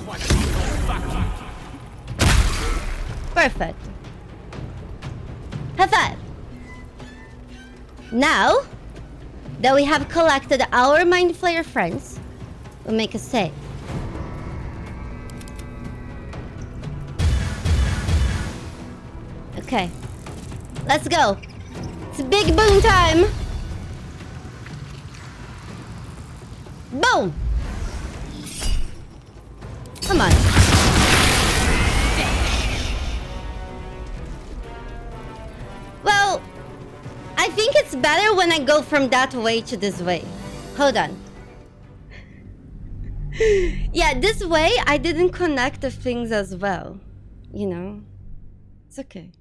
Perfect. High five. Now that we have collected our Mind Flayer friends, we'll make a save. Okay. Let's go. It's big boom time. Boom. Come on. Well, I think it's better when I go from that way to this way. Hold on. Yeah, this way I didn't connect the things as well. You know? It's okay.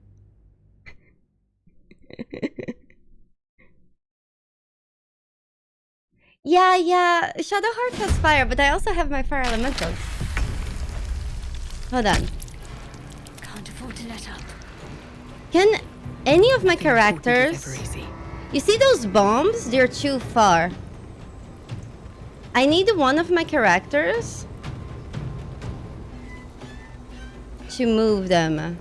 Yeah, Shadowheart has fire, but I also have my fire elementals. Hold on. Can't afford to let up. Can any of my characters... You see those bombs? They're too far. I need one of my characters to move them.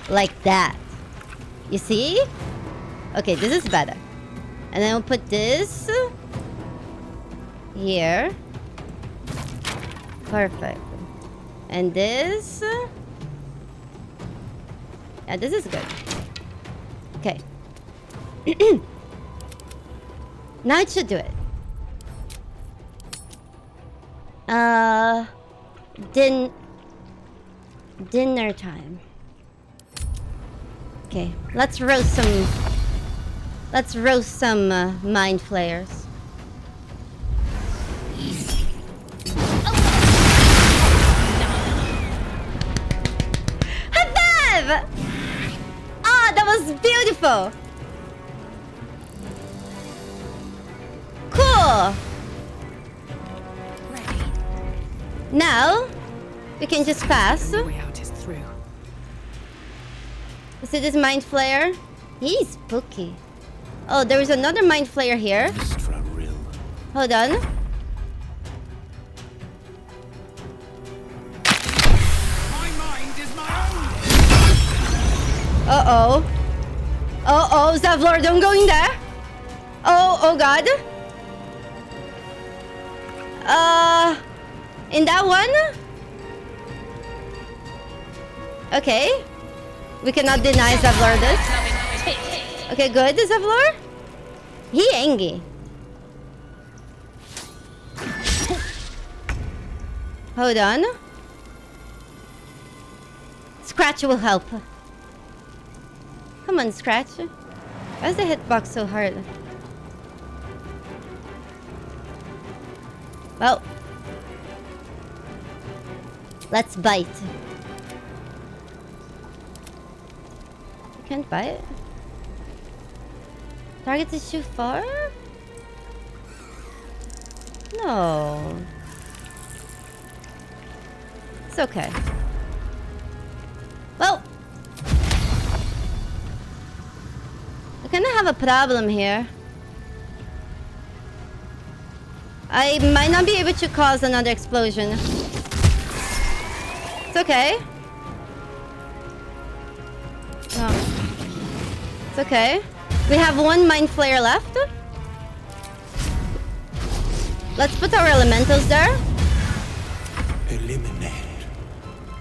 Like that. You see? Okay, this is better. And then we'll put this here. Perfect. And this. Yeah, this is good. Okay. Now it should do it. Dinner time. Okay, let's roast some Mind Flayers. High five! Ah, that was beautiful. Cool. Now we can just pass. The way out is through. You see this Mind Flayer? He's spooky. Oh, there is another Mind Flayer here. Hold on. Uh-oh. Uh-oh, Zavlor, don't go in there. Oh god. In that one? Okay. We cannot deny Zavlor this. Okay, good, Zavlor. He angry. Hold on. Scratch will help. Come on, Scratch. Why is the hitbox so hard? Well. Let's bite. You can't bite? Target is too far? No. It's okay. Well. I kinda have a problem here. I might not be able to cause another explosion. It's okay. No. It's okay. We have one Mind Flayer left. Let's put our elementals there. Eliminate.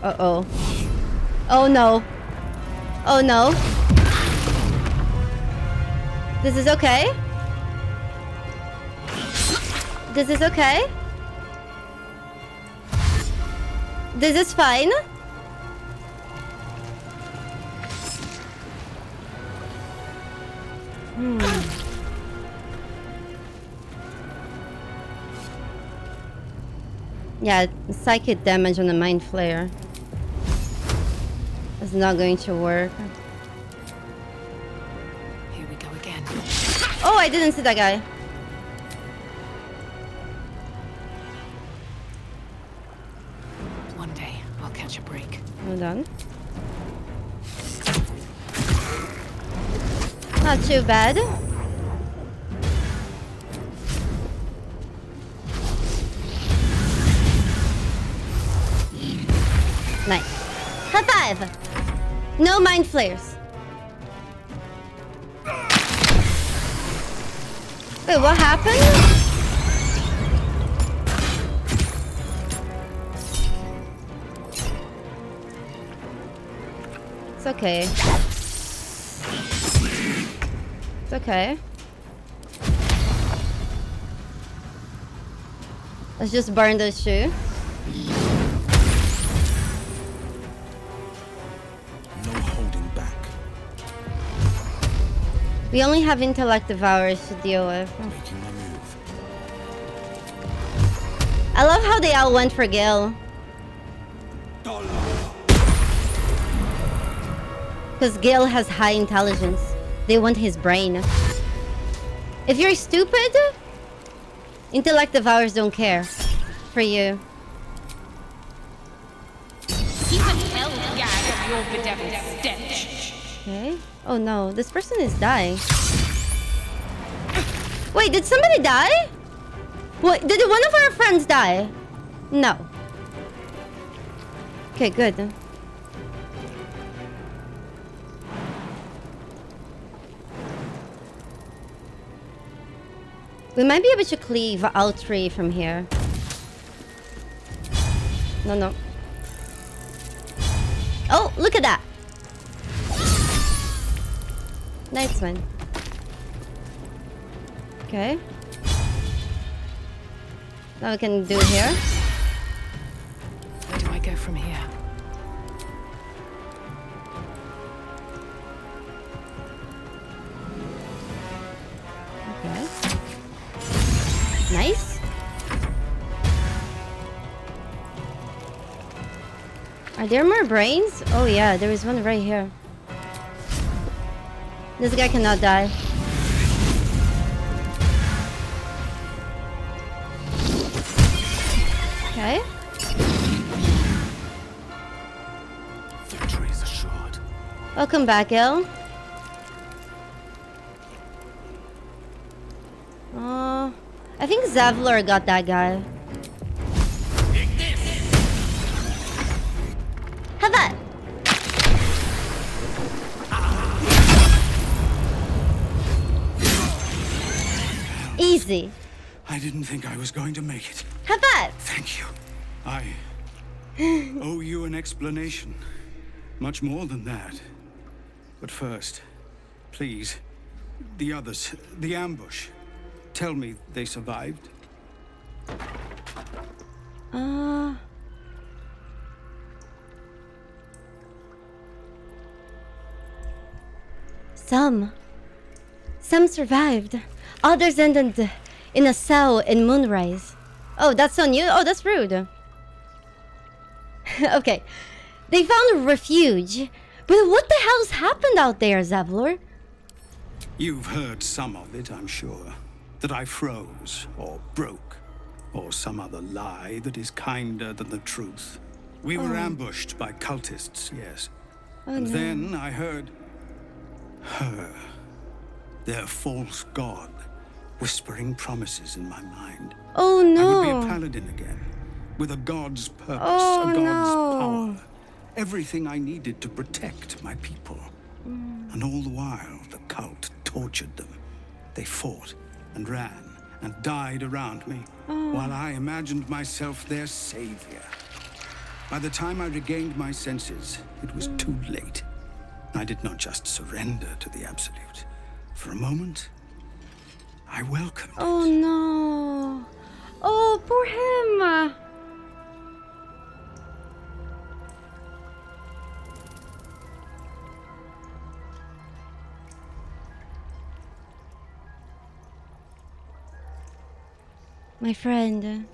Uh-oh. Oh no. Oh no. This is okay. This is okay. This is fine. Yeah, psychic damage on the Mind Flayer. It's not going to work. Here we go again. I didn't see that guy. One day, I'll catch a break. Hold on. Not too bad. Nice. High five! No mind flares. Wait, what happened? It's okay. It's okay. Let's just burn this shoe. No holding back. We only have intellect devourers to deal with. Making my move. I love how they all went for Gil. Because Gil has high intelligence. They want his brain. If you're stupid, intellect devourers don't care for you. Keep a hell gag of your bedeviled stench. Okay. Oh no, this person is dying. Wait, did somebody die? What? Did one of our friends die? No. Okay, good. We might be able to cleave all three from here. No, no. Oh, look at that. Nice one. Okay. Now we can do here. Where do I go from here? Okay. Nice. Are there more brains? Oh yeah, there is one right here. This guy cannot die. Okay. Victory is assured. Welcome back, Il. I think Zavlor got that guy. Have that. Easy. I didn't think I was going to make it. Have that. Thank you. I owe you an explanation. Much more than that. But first, please, the others, the ambush. Tell me they survived. Some survived. Others ended in a cell in Moonrise. Oh, that's on you? Oh, that's rude. Okay. They found refuge. But what the hell's happened out there, Zavlor? You've heard some of it, I'm sure. That I froze, or broke, or some other lie that is kinder than the truth. We were ambushed by cultists, yes. And then I heard her, their false god, whispering promises in my mind. Oh no! I would be a paladin again, with a god's purpose, a god's power. Everything I needed to protect my people. And all the while, the cult tortured them. They fought and ran and died around me, while I imagined myself their savior. By the time I regained my senses, it was too late. I did not just surrender to the Absolute. For a moment, I welcomed it. Oh no! Oh, poor him! My friend,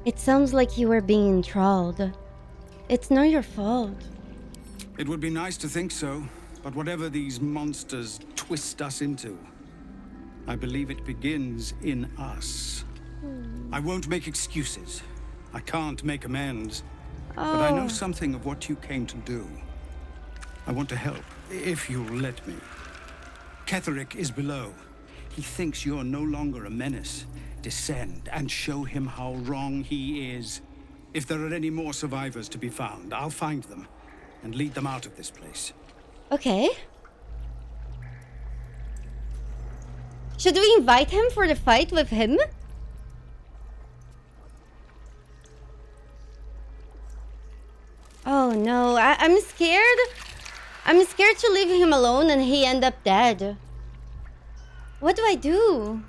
it sounds like you were being enthralled. It's not your fault. It would be nice to think so, but whatever these monsters twist us into, I believe it begins in us. I won't make excuses. I can't make amends. But I know something of what you came to do. I want to help, if you'll let me. Ketherick is below. He thinks you're no longer a menace. Descend and show him how wrong he is. If there are any more survivors to be found, I'll find them and lead them out of this place. Okay. Should we invite him for the fight with him? Oh no, I'm scared. I'm scared to leave him alone and he end up dead. What do I do?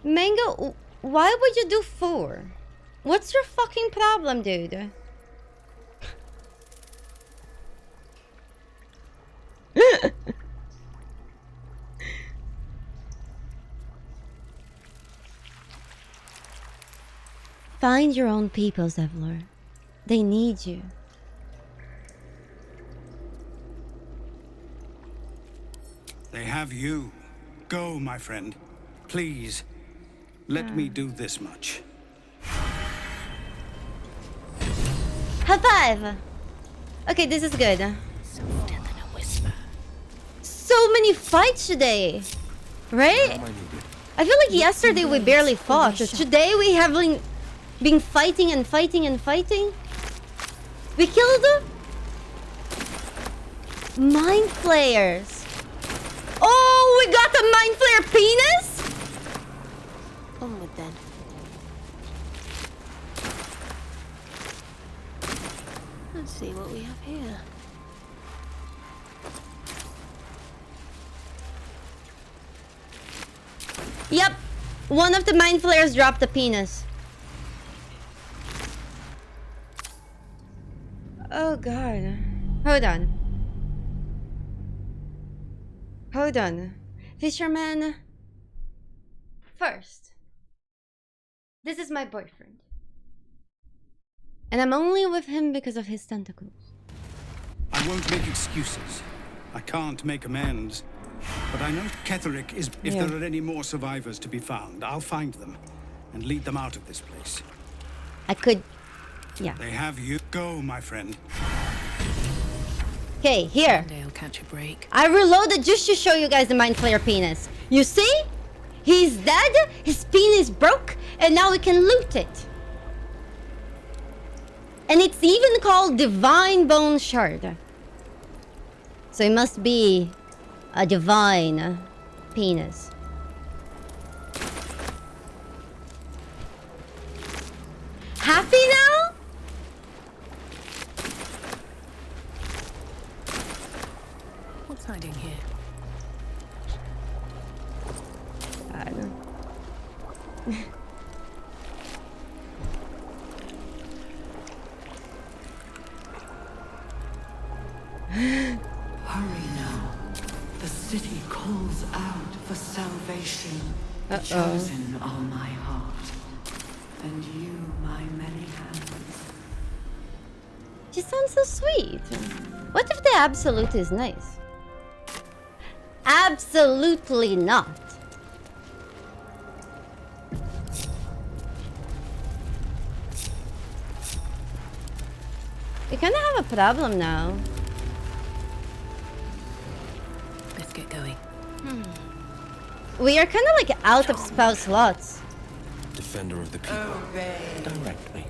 Mango, why would you do 4? What's your fucking problem, dude? Find your own people, Zevlor. They need you. They have you. Go, my friend. Please, let me do this much. High five! Okay, this is good. Softer than a whisper. So many fights today, right? I feel like yesterday we barely fought. Today we have been fighting and fighting and fighting. We killed mind flayers. Oh, we got a mind flayer penis? Onward then. Let's see what we have here. Yep, one of the mind flayers dropped a penis. Oh god. Hold on. Hold on. Fisherman. First. This is my boyfriend. And I'm only with him because of his tentacles. I won't make excuses. I can't make amends. But I know Ketherick is... If there are any more survivors to be found, I'll find them and lead them out of this place. I could... Yeah. They have you. Go, my friend. Okay, here. I'll catch a break. I reloaded just to show you guys the mind flayer penis. You see? He's dead, his penis broke, and now we can loot it. And it's even called Divine Bone Shard. So it must be a divine penis. Happy now? What's hiding here? I don't know. Hurry now. The city calls out for salvation. The Uh-oh. chosen are my heart, and you my many hands. She sounds so sweet. What if the absolute is nice? Absolutely not. We kind of have a problem now. Let's get going. We are kind of like out of spell slots. Defender of the people. Direct me.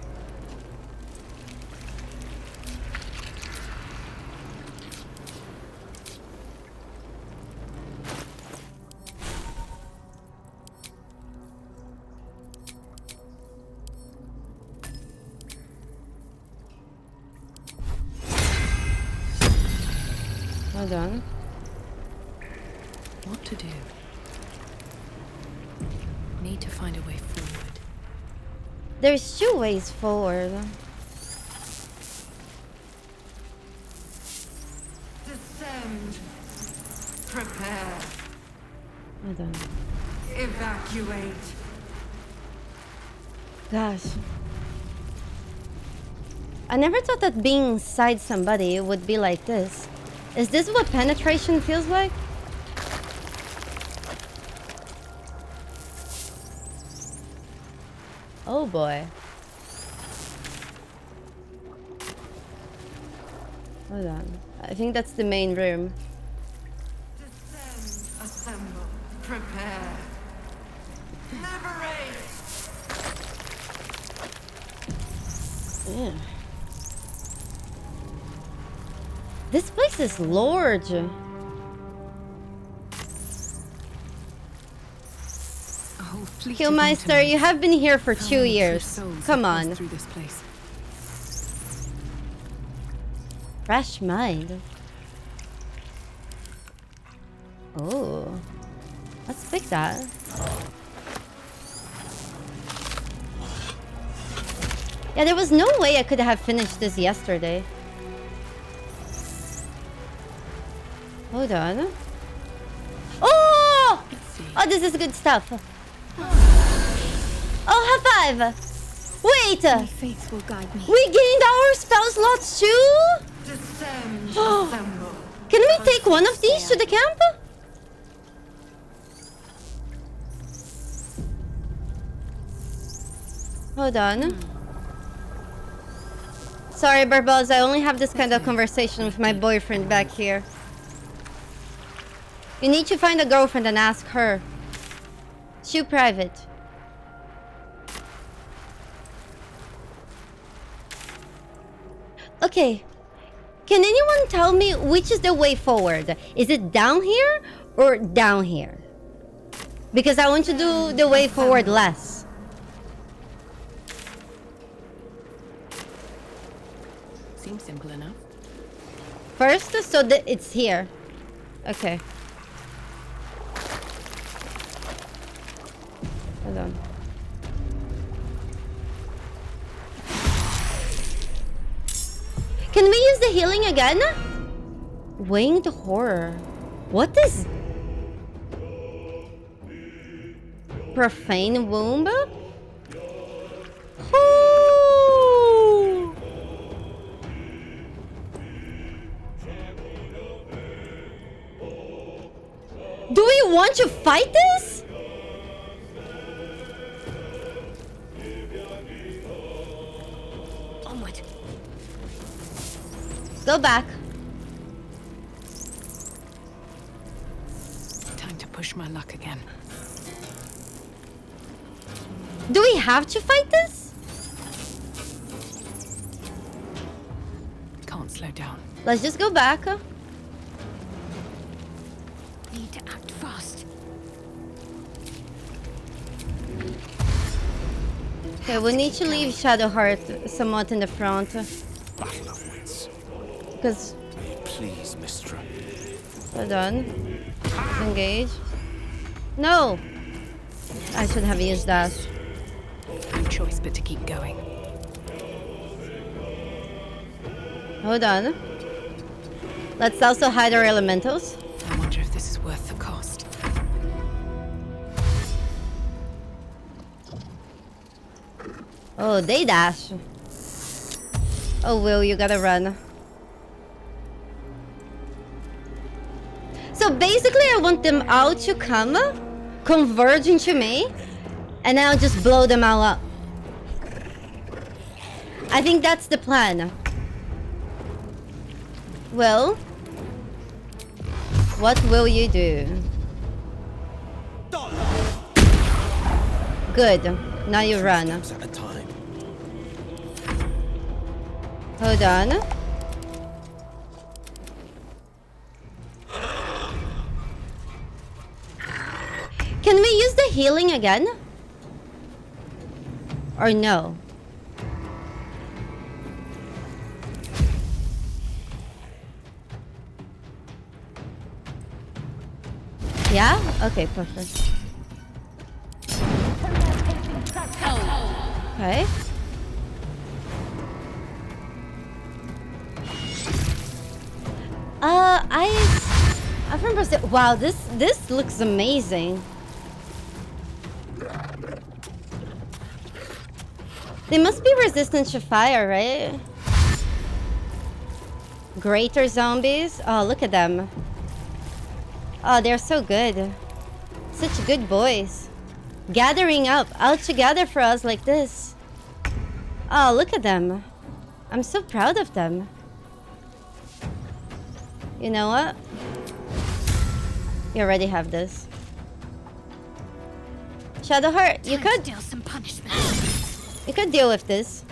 Hold on. What to do? Need to find a way forward. There's 2 ways forward. Descend. Prepare. Hold on. Evacuate. Gosh. I never thought that being inside somebody would be like this. Is this what penetration feels like? Oh boy. Hold on. I think that's the main room. Assemble. Prepare. Liberate! Yeah. This place is large. Killmeister, you have been here for 2 years. Come on. Through this place. Fresh mind. Oh. Let's pick that. Yeah, there was no way I could have finished this yesterday. Hold on. Oh! Oh, this is good stuff. Oh, high five! Wait! My faith will guide me. We gained our spell slots too? Can we take one of these to the camp? Hold on. Sorry, Barbells, I only have this kind of conversation with my boyfriend back here. You need to find a girlfriend and ask her. Too private. Okay. Can anyone tell me which is the way forward? Is it down here or down here? Because I want to do the way forward less. Seems simple enough. First, so that it's here. Okay. Hold on. Can we use the healing again? Winged horror. What is profane womb? Oh. Do we want to fight this? Onward. Go back. Time to push my luck again. Do we have to fight this? Can't slow down. Let's just go back. Need to act fast. Okay, we need to leave Shadowheart somewhat in the front. Battle of wits. Because... Please, Mistra. Hold on. Engage. No! I should have used that. No choice but to keep going. Hold on. Let's also hide our elementals. I wonder if this is worth the cost. Oh, they dash. Oh, Will, you gotta run. So basically, I want them all to come, converge into me, and then I'll just blow them all up. I think that's the plan. Will? What will you do? Good. Now you run. Hold on. Can we use the healing again? Or no? Yeah? Okay, perfect. Okay. I remember. Wow, this looks amazing. They must be resistant to fire, right? Greater zombies. Oh, look at them. Oh, they're so good. Such good boys. Gathering up, out together for us like this. Oh, look at them. I'm so proud of them. You know what? You already have this. Shadowheart, you could deal some punishment. You could deal with this.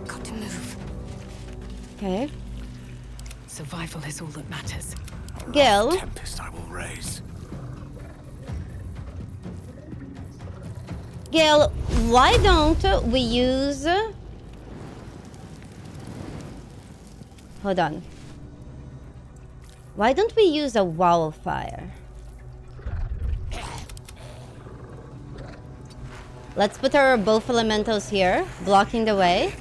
Got to move. Okay. Survival is all that matters. Gil. Tempest I will raise. Gil, why don't we use... Hold on. Why don't we use a wall of fire? Let's put our both elementals here, blocking the way.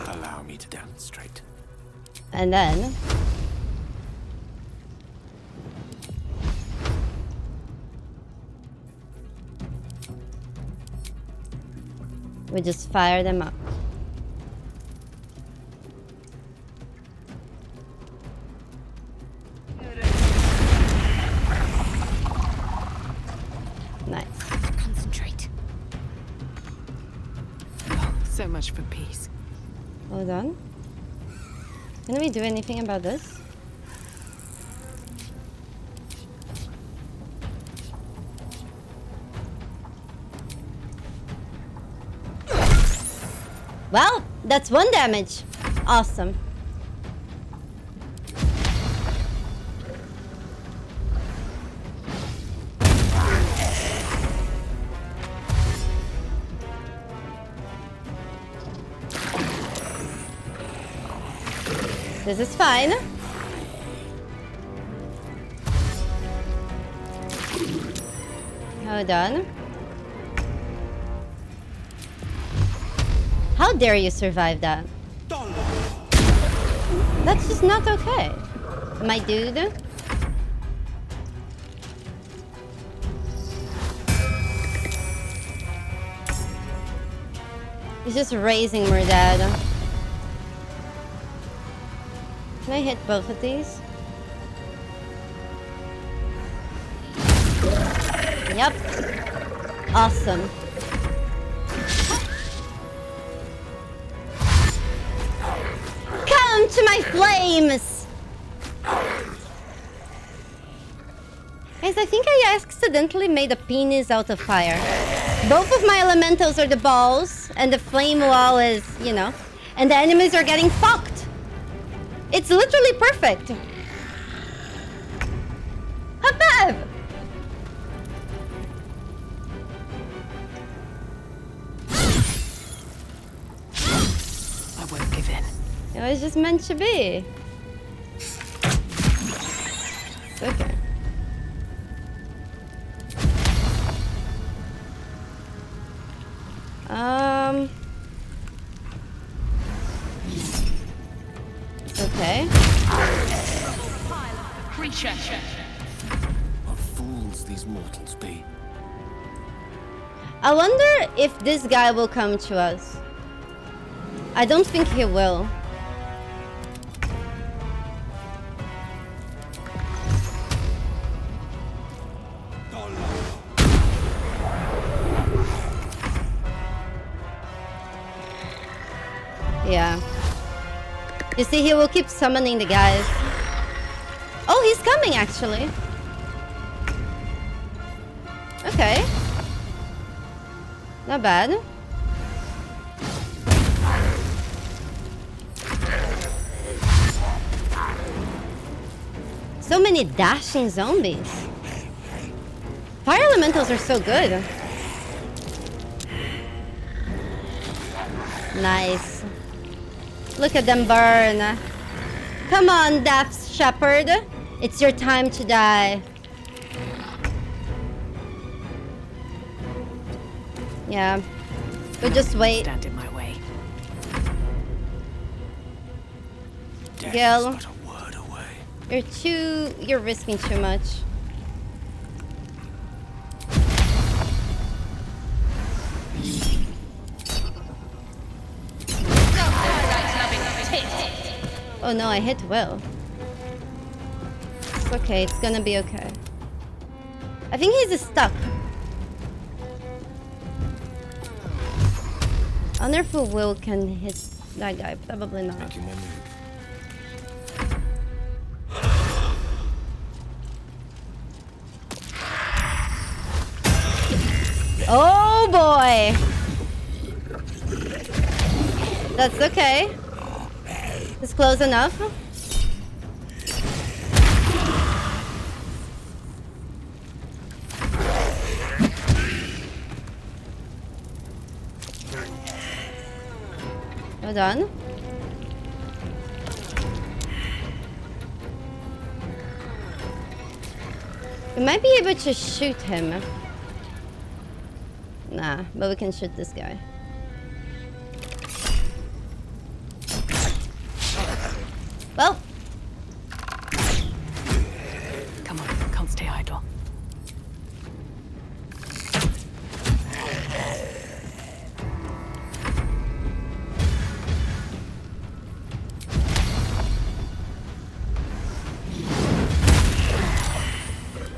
Allow me to demonstrate. And then... we just fire them up. Nice. Concentrate. Oh, so much for peace. Hold on. Can we do anything about this? Well, that's one damage. Awesome. This is fine. Hold on. How dare you survive that? That's just not okay, my dude. He's just raising Murdad. Can I hit both of these? Yep. Awesome. Come to my flames! Guys, I think I accidentally made a penis out of fire. Both of my elementals are the balls, and the flame wall is, you know, and the enemies are getting fucked. It's literally perfect. Habab! I won't give in. It was just meant to be. Okay. Okay. What fools these mortals be. I wonder if this guy will come to us. I don't think he will. Yeah. You see, he will keep summoning the guys. Oh, he's coming, actually. Okay. Not bad. So many dashing zombies. Fire elementals are so good. Nice. Look at them burn. Come on, Death's Shepherd. It's your time to die. Yeah. But just wait. Stand in my way. Gil. You're risking too much. Oh no, I hit Will. It's okay, it's gonna be okay. I think he's stuck. I wonder if Will can hit that guy. Probably not. Making my move. Oh boy! That's okay. It's close enough. We're done. We might be able to shoot him. Nah, but we can shoot this guy. Well. Come on, can't stay idle.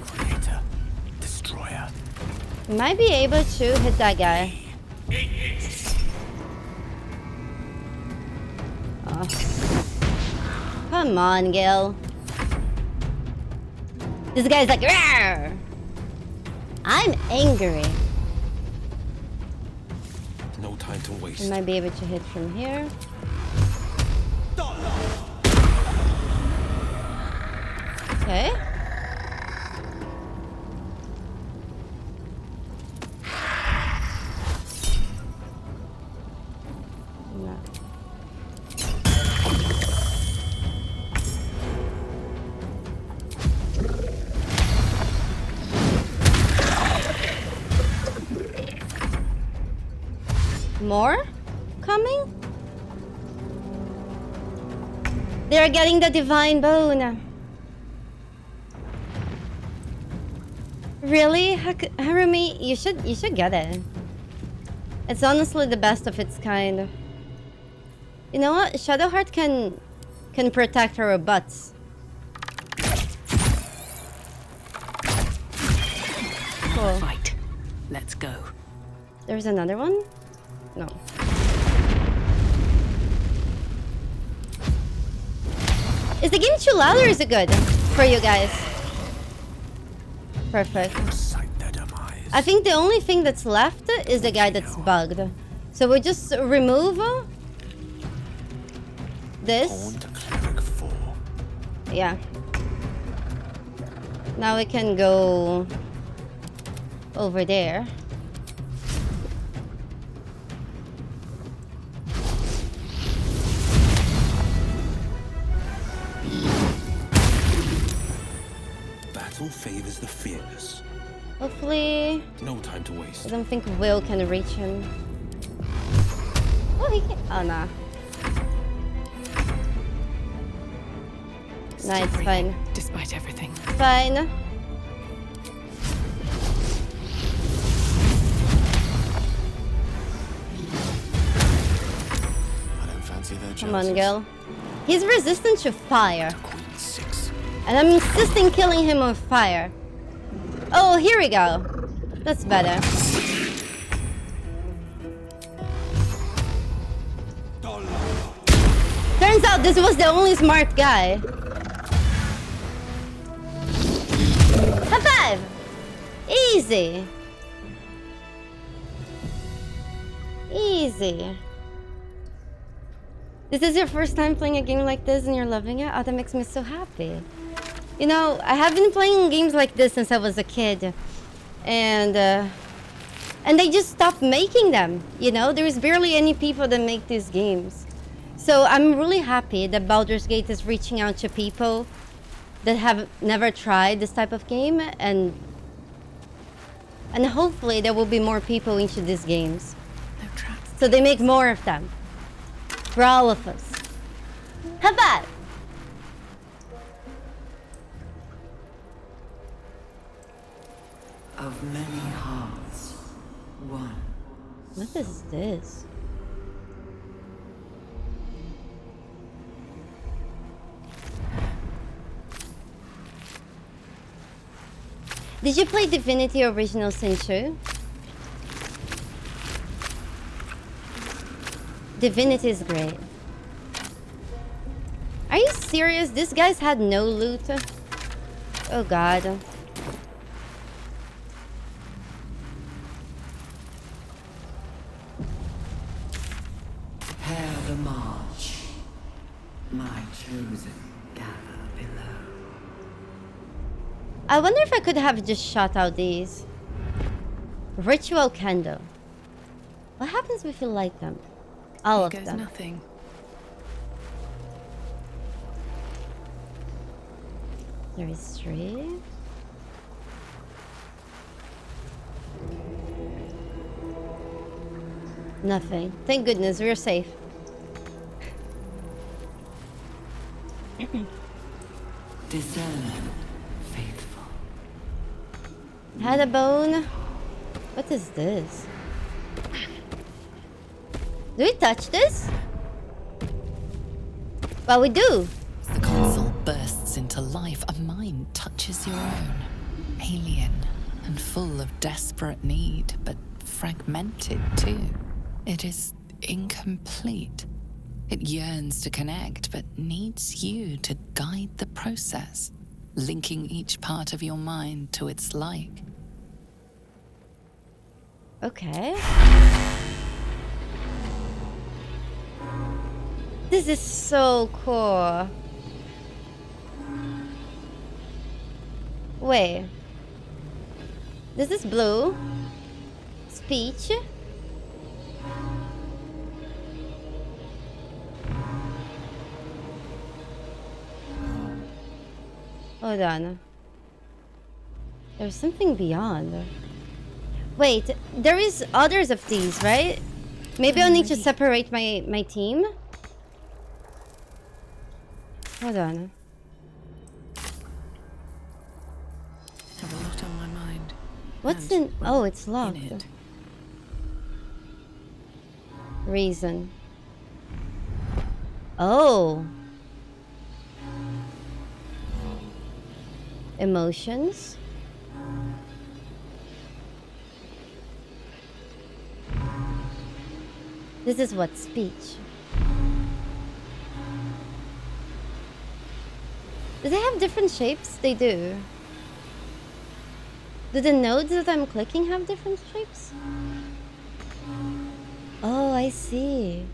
Creator, destroyer. Might be able to hit that guy. Oh. Come on, Gil. This guy's like, rawr! I'm angry. No time to waste. We might be able to hit from here. Okay. No. More coming? They're getting the divine bone. Really? Harumi, you should get it. It's honestly the best of its kind. You know what? Shadowheart can protect our butts. Cool. Fight. Let's go. There's another one? No. Is the game too loud or is it good for you guys? Perfect. I think the only thing that's left is the guy that's bugged. So we just remove this. Yeah. Now we can go over there. Battle favors the fearless. Hopefully. No time to waste. I don't think Will can reach him. Oh, he can. Oh, nah. Nah, it's fine. Despite everything. Fine. I don't fancy their chances. Come on, girl. He's resistant to fire. And I'm insisting killing him on fire. Oh, here we go. That's better. Turns out this was the only smart guy. High five! Easy. Easy. This is your first time playing a game like this and you're loving it? Oh, that makes me so happy. You know, I have been playing games like this since I was a kid. And they just stopped making them. You know, there's barely any people that make these games. So I'm really happy that Baldur's Gate is reaching out to people that have never tried this type of game. And hopefully there will be more people into these games. So they make more of them. For all of us. How about? Of many hearts, one. What is this? Did you play Divinity Original Sin 2? Divinity is great. Are you serious? These guys had no loot? Oh god. Prepare the march. My chosen gather below. I wonder if I could have just shot out these. Ritual candle. What happens if you light them? All Here of goes them. nothing. There is 3. Nothing. Thank goodness we're safe. Discern, faithful. Had a bone. What is this? Do we touch this? Well, we do. As the console bursts into life, a mind touches your own. Alien and full of desperate need, but fragmented too. It is incomplete. It yearns to connect, but needs you to guide the process, linking each part of your mind to its like. Okay. This is so cool. Wait. This is blue. Speech. Hold on. There's something beyond. Wait, there is others of these, right? Maybe I'll need to separate my team. Hold on. Have a lot on my mind. What's And, in? well, Oh, it's locked. in it. Reason. Oh. Emotions. This is what speech. Do they have different shapes? They do. Do the nodes that I'm clicking have different shapes? Oh, I see.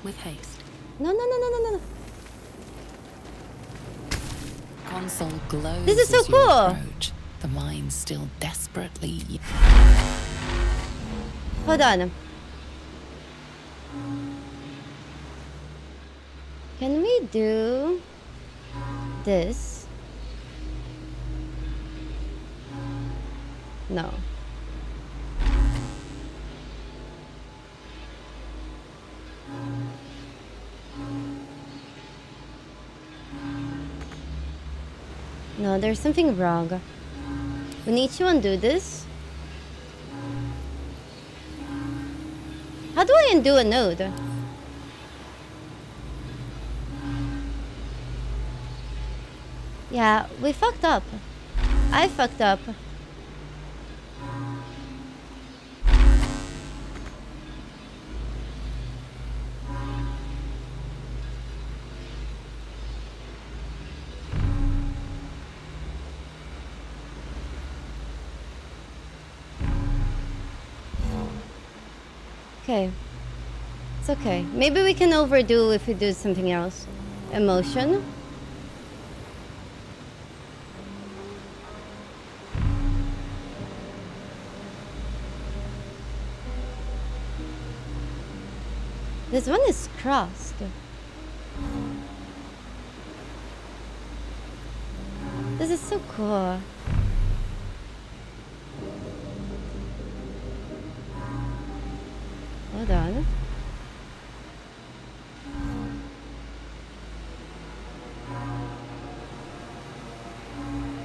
With haste. No, no, no, no, no, no. Console glows This is so as you cool. approach, the mind still desperately. Hold on. Can we do this? No. No, there's something wrong. We need to undo this. How do I undo a node? Yeah, we fucked up. I fucked up. Okay. It's okay. Maybe we can overdo if we do something else. Emotion. This one is crossed. This is so cool. Hold on.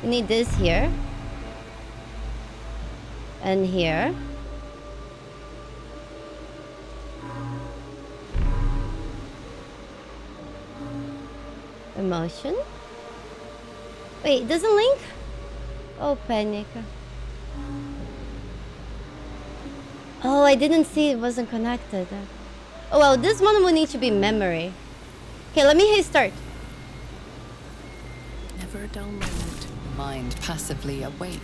We need this here. And here. Emotion. Wait, it doesn't link? Oh, panic. Oh, I didn't see it wasn't connected. Oh, well, this one will need to be memory. Okay, let me hit start. Never a dull moment. Mind passively awake.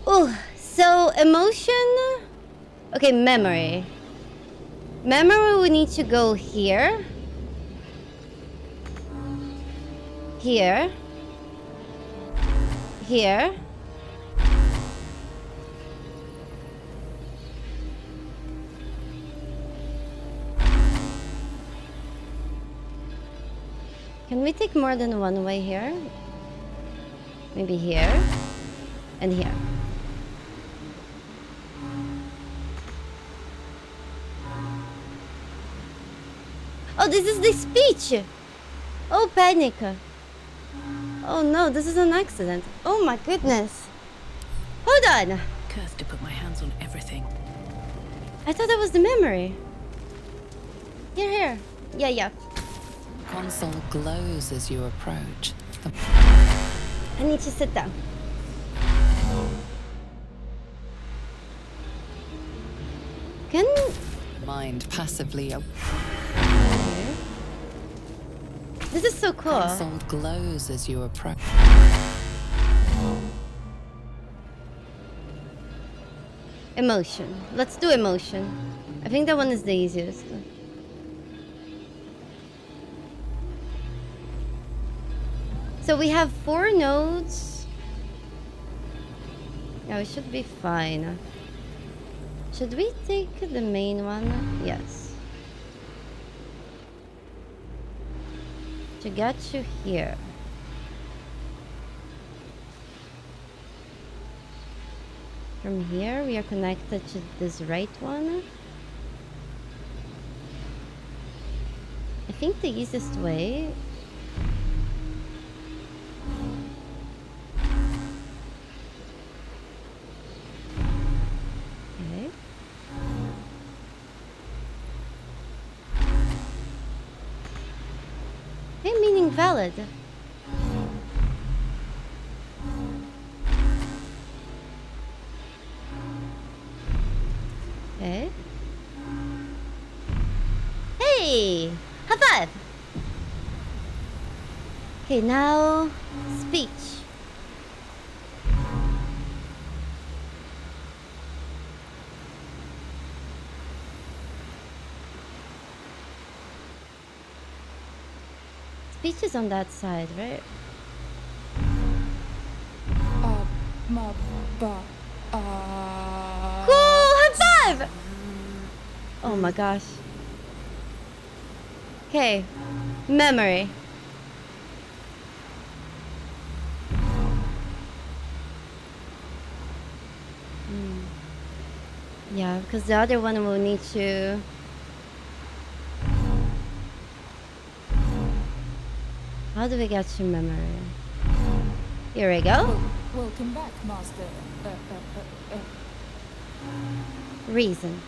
Oh, so emotion. Okay, memory. Memory we need to go here. Here. Here. Can we take more than one way here? Maybe here and here. Oh, this is the speech. Oh, panic. Oh no, this is an accident. Oh my goodness. Hold on. Cursed to put my hands on everything. I thought that was the memory. Here. Yeah. Console glows as you approach. I need to sit down. Can... Mind passively awake. This is so cool. Console glows as you approach. Emotion. Let's do emotion. I think that one is the easiest. So we have 4 nodes. Yeah, we should be fine. Should we take the main one? Yes. To get you here. From here, we are connected to this right one. I think the easiest way. Okay. Hey, meaning valid. Okay. Hey! High five! Okay, now speech. Speech is on that side, right? Cool! High five! Oh my gosh. Okay. Memory. Yeah, because the other one will need to... How do we get to memory? Here we go. Welcome back, Master. Reason.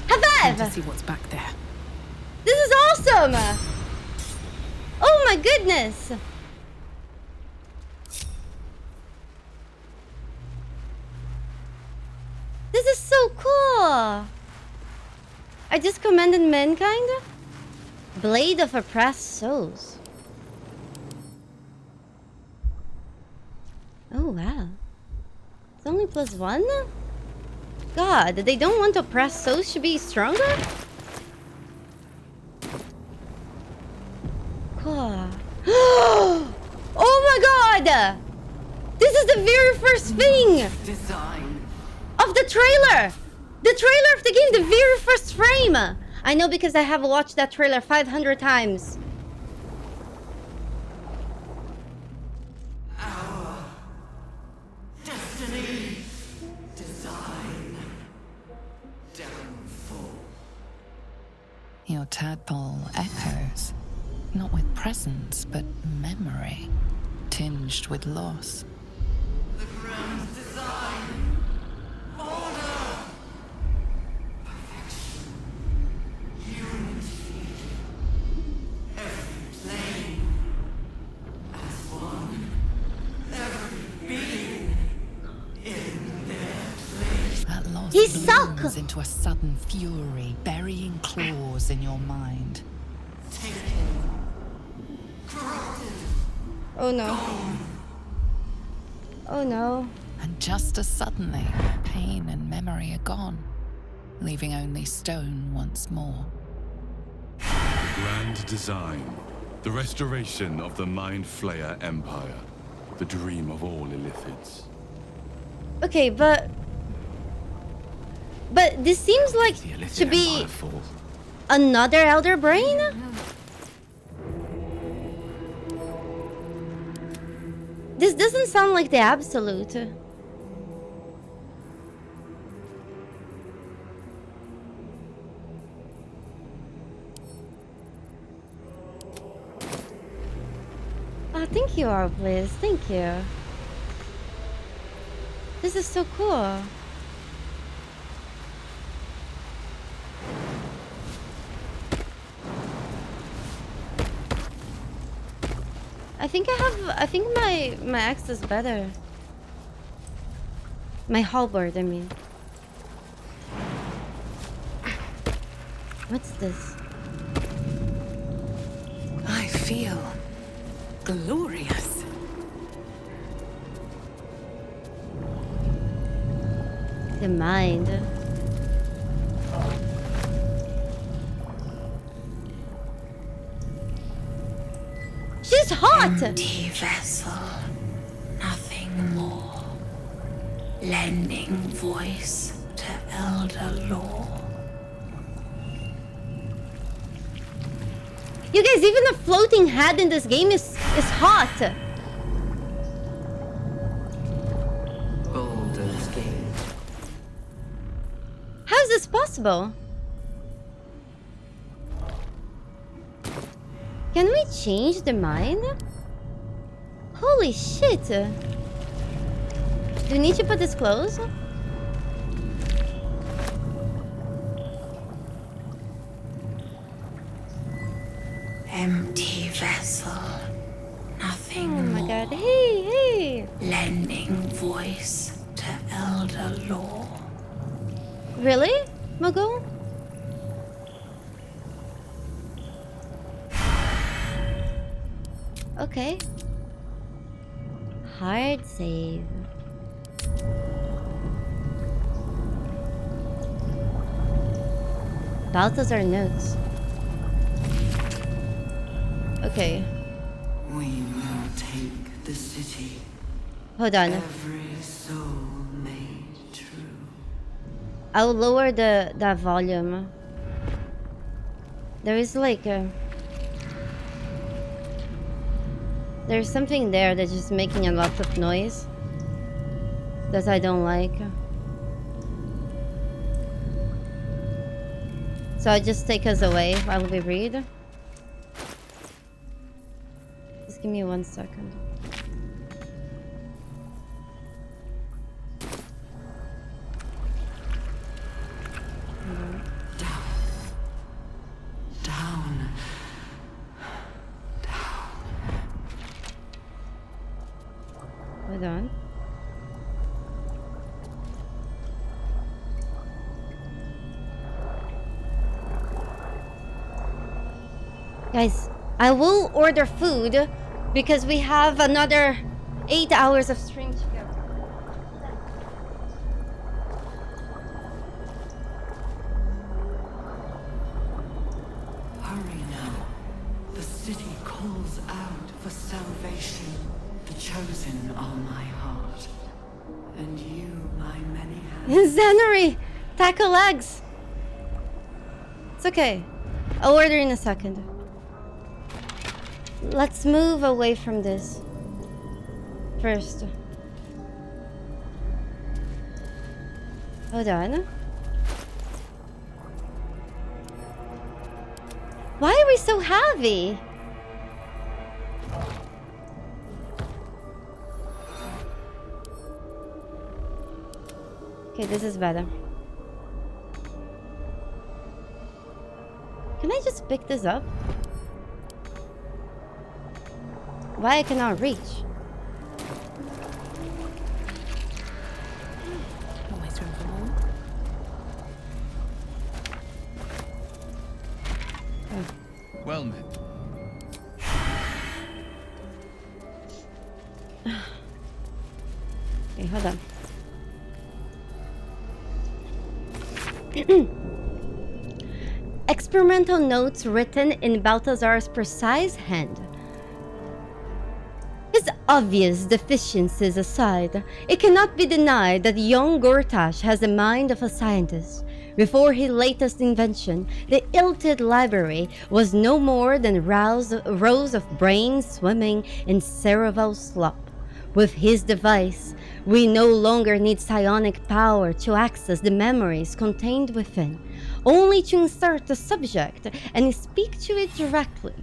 High To five! see what's back there. This is awesome! Oh my goodness! This is so cool! I just commanded mankind? Blade of oppressed souls. Oh wow. It's only +1? God, they don't want oppressed souls to be stronger? Cool. Oh my god! This is the very first thing! Design. Of the trailer! The trailer of the game, the very first frame! I know because I have watched that trailer 500 times. Our destiny. Design. Downfall. Your tadpole echoes, not with presence, but memory, tinged with loss. The grand design. Order. turns into a sudden fury, burying claws in your mind. Oh no. Oh no. And just as suddenly, pain and memory are gone, leaving only stone once more. The grand design. The restoration of the Mind Flayer Empire. The dream of all Illithids. Okay, but this seems like to be another Elder Brain? This doesn't sound like the Absolute. Oh, thank you, Arbliss. Thank you. This is so cool. I think my axe is better. My halberd, I mean. What's this? I feel glorious. The mind. She's hot! Empty vessel, nothing more. Lending voice to elder law. You guys, even the floating head in this game is hot. Baldur's Gate. How is this possible? Can we change the mind? Holy shit! Do you need to put this close? Empty vessel, nothing Oh my more. god, hey! Lending voice to elder law. Really, Mago? Okay. Hard save. Balthazar notes. Okay. We will take the city. Hold on. Every soul made true. I'll lower that volume. There is like a... There's something there that's just making a lot of noise that I don't like. So I'll just take us away while we read. Just give me 1 second. Down. Hold on. Guys, I will order food because we have another 8 hours of stream to go. Hurry now. The city calls out for salvation. The chosen are my heart. And you, my many hands. Zenary! Tackle legs! It's okay. I'll order in a second. Let's move away from this. First. Hold on. Why are we so heavy? Okay, this is better. Can I just pick this up? Why I cannot reach? Always room for more. Well met. Okay, hold on. Experimental notes written in Balthazar's precise hand. His obvious deficiencies aside, it cannot be denied that young Gortash has the mind of a scientist. Before his latest invention, the ill-lit library was no more than rows of brains swimming in cerebral slop. With his device, we no longer need psionic power to access the memories contained within, only to insert the subject and speak to it directly.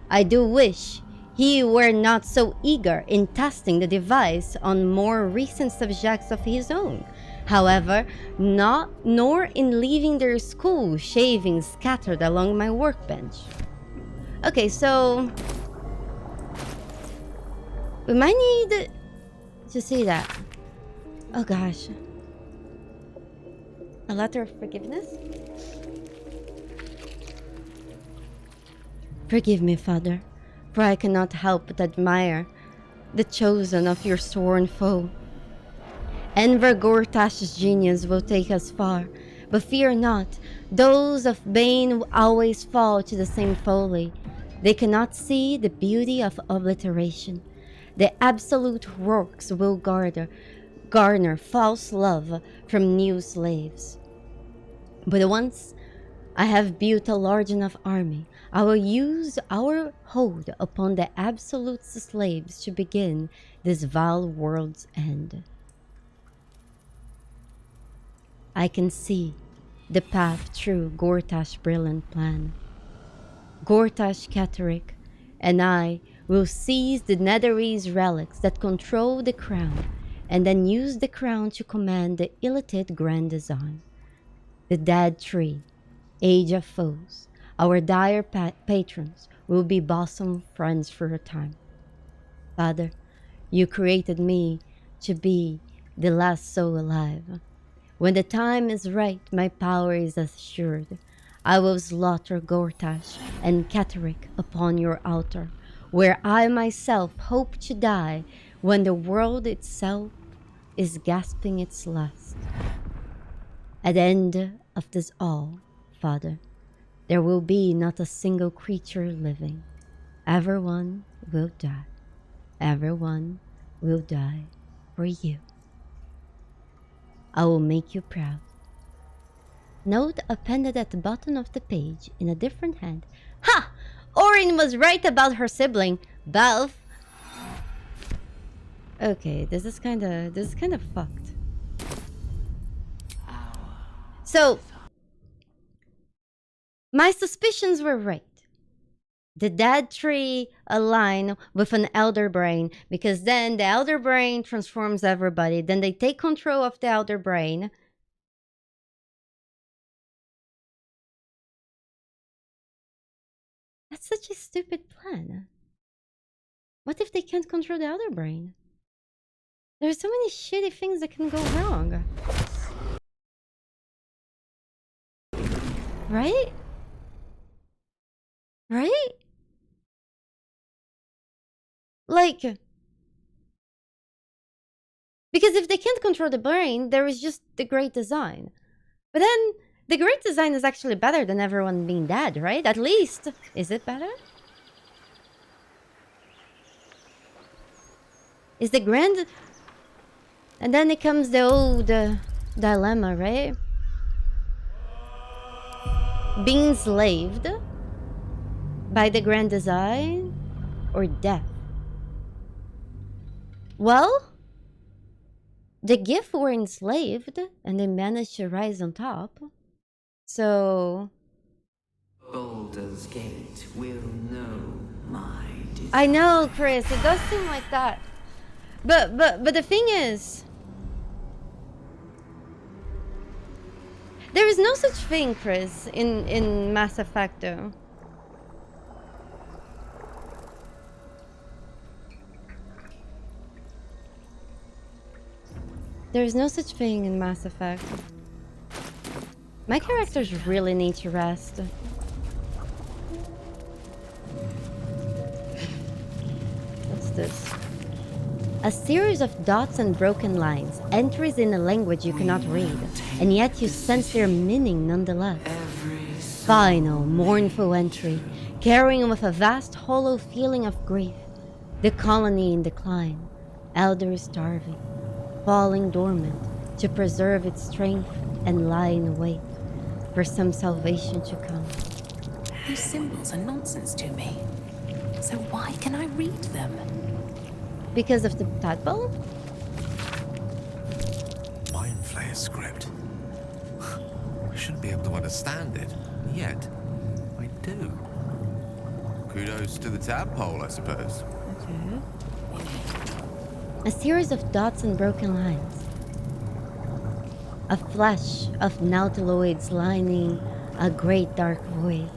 I do wish he were not so eager in testing the device on more recent subjects of his own. However, nor in leaving their school shavings scattered along my workbench. Okay, so we might need to see that. Oh gosh. A letter of forgiveness? Forgive me, Father, for I cannot help but admire the chosen of your sworn foe. Enver Gortash's genius will take us far, but fear not, those of Bane always fall to the same folly. They cannot see the beauty of obliteration. The absolute works will garner false love from new slaves. But once I have built a large enough army, I will use our hold upon the absolute slaves to begin this vile world's end. I can see the path through Gortash's brilliant plan. Gortash Catterick and I will seize the Netherese relics that control the crown, and then use the crown to command the ill-lit grand design. The dead tree, age of foes, our dire patrons will be bosom friends for a time. Father, you created me to be the last soul alive. When the time is right, my power is assured. I will slaughter Gortash and Catterick upon your altar, where I myself hope to die when the world itself is gasping its last. At the end of this all, Father, there will be not a single creature living. Everyone will die. Everyone will die for you. I will make you proud. Note appended at the bottom of the page in a different hand. Ha! Orin was right about her sibling, Balf. Okay, this is kind of fucked. So, my suspicions were right. The dead tree align with an elder brain, because then the elder brain transforms everybody. Then they take control of the elder brain. That's such a stupid plan. What if they can't control the elder brain? There's so many shitty things that can go wrong. Right? Right? Like, because if they can't control the brain, there is just the great design. But then, the great design is actually better than everyone being dead, right? At least, is it better? Is the grand... And then it comes the old dilemma, right? Being enslaved by the grand design or death? Well, the Gift were enslaved and they managed to rise on top. So... Baldur's Gate will know my desire. I know, Chris, it does seem like that. But the thing is... There is no such thing, Chris, in Mass Effect, though. There is no such thing in Mass Effect. My characters really need to rest. this? A series of dots and broken lines, entries in a language you cannot read, and yet you sense their meaning nonetheless. Final, mournful entry, carrying with a vast hollow feeling of grief. The colony in decline, elders starving, falling dormant to preserve its strength and lie in wait for some salvation to come. These symbols are nonsense to me. So why can I read them? Because of the tadpole? Mind Flayer script. I shouldn't be able to understand it, yet I do. Kudos to the tadpole, I suppose. Okay. A series of dots and broken lines. A flash of nautiloids lining a great dark void.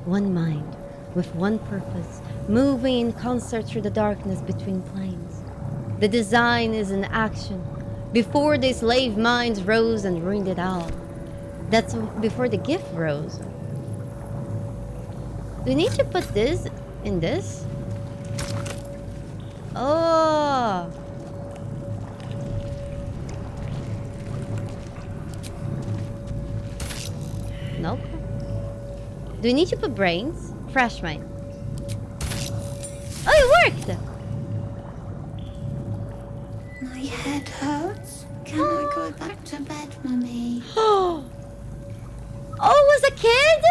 One mind, with one purpose, moving in concert through the darkness between planes. The design is in action. Before the slave minds rose and ruined it all. That's before the gift rose. Do we need to put this in this? Oh! Nope. Do we need to put brains? Fresh mind. Oh, it worked! My head hurts. Can I go back to bed, Mummy? Oh, it was a kid?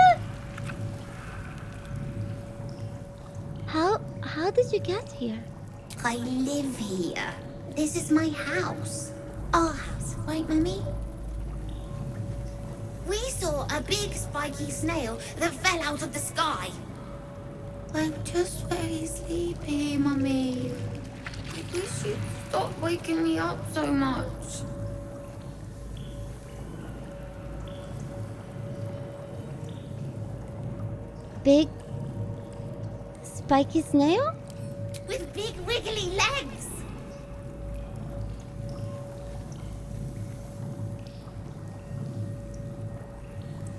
How did you get here? I live here. This is my house. Our house, right, Mummy? We saw a big spiky snail that fell out of the sky. I'm just very sleepy, Mummy. I wish you'd stop waking me up so much. Big spiky snail? With big wiggly legs.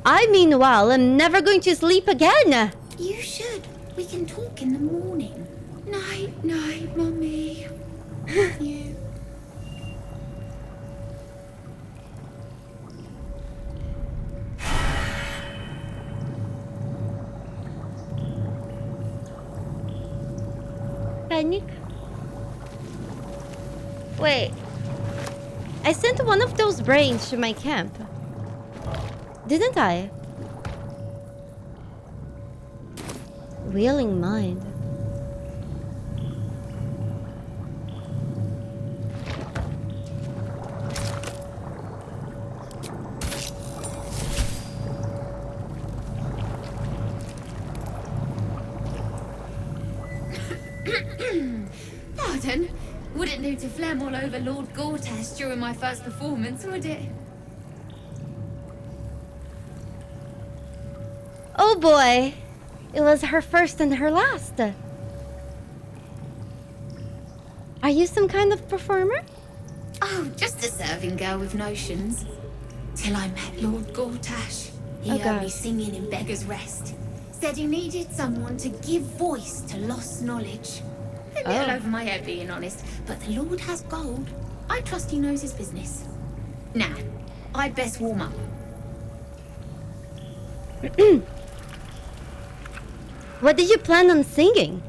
I meanwhile am never going to sleep again. You should. We can talk in the morning. Night, night, Mummy. Love you. Panic. Wait. I sent one of those brains to my camp. Didn't I? Wheeling mind. Pardon? Wouldn't do to phlegm all over Lord Gortash during my first performance, would it? Oh boy. It was her first and her last. Are you some kind of performer? Oh, just a serving girl with notions. Till I met Lord Gortash. He heard me singing in Beggar's Rest. Said he needed someone to give voice to lost knowledge. A little over my head, being honest, but the Lord has gold. I trust he knows his business. Now, I'd best warm up. What did you plan on singing?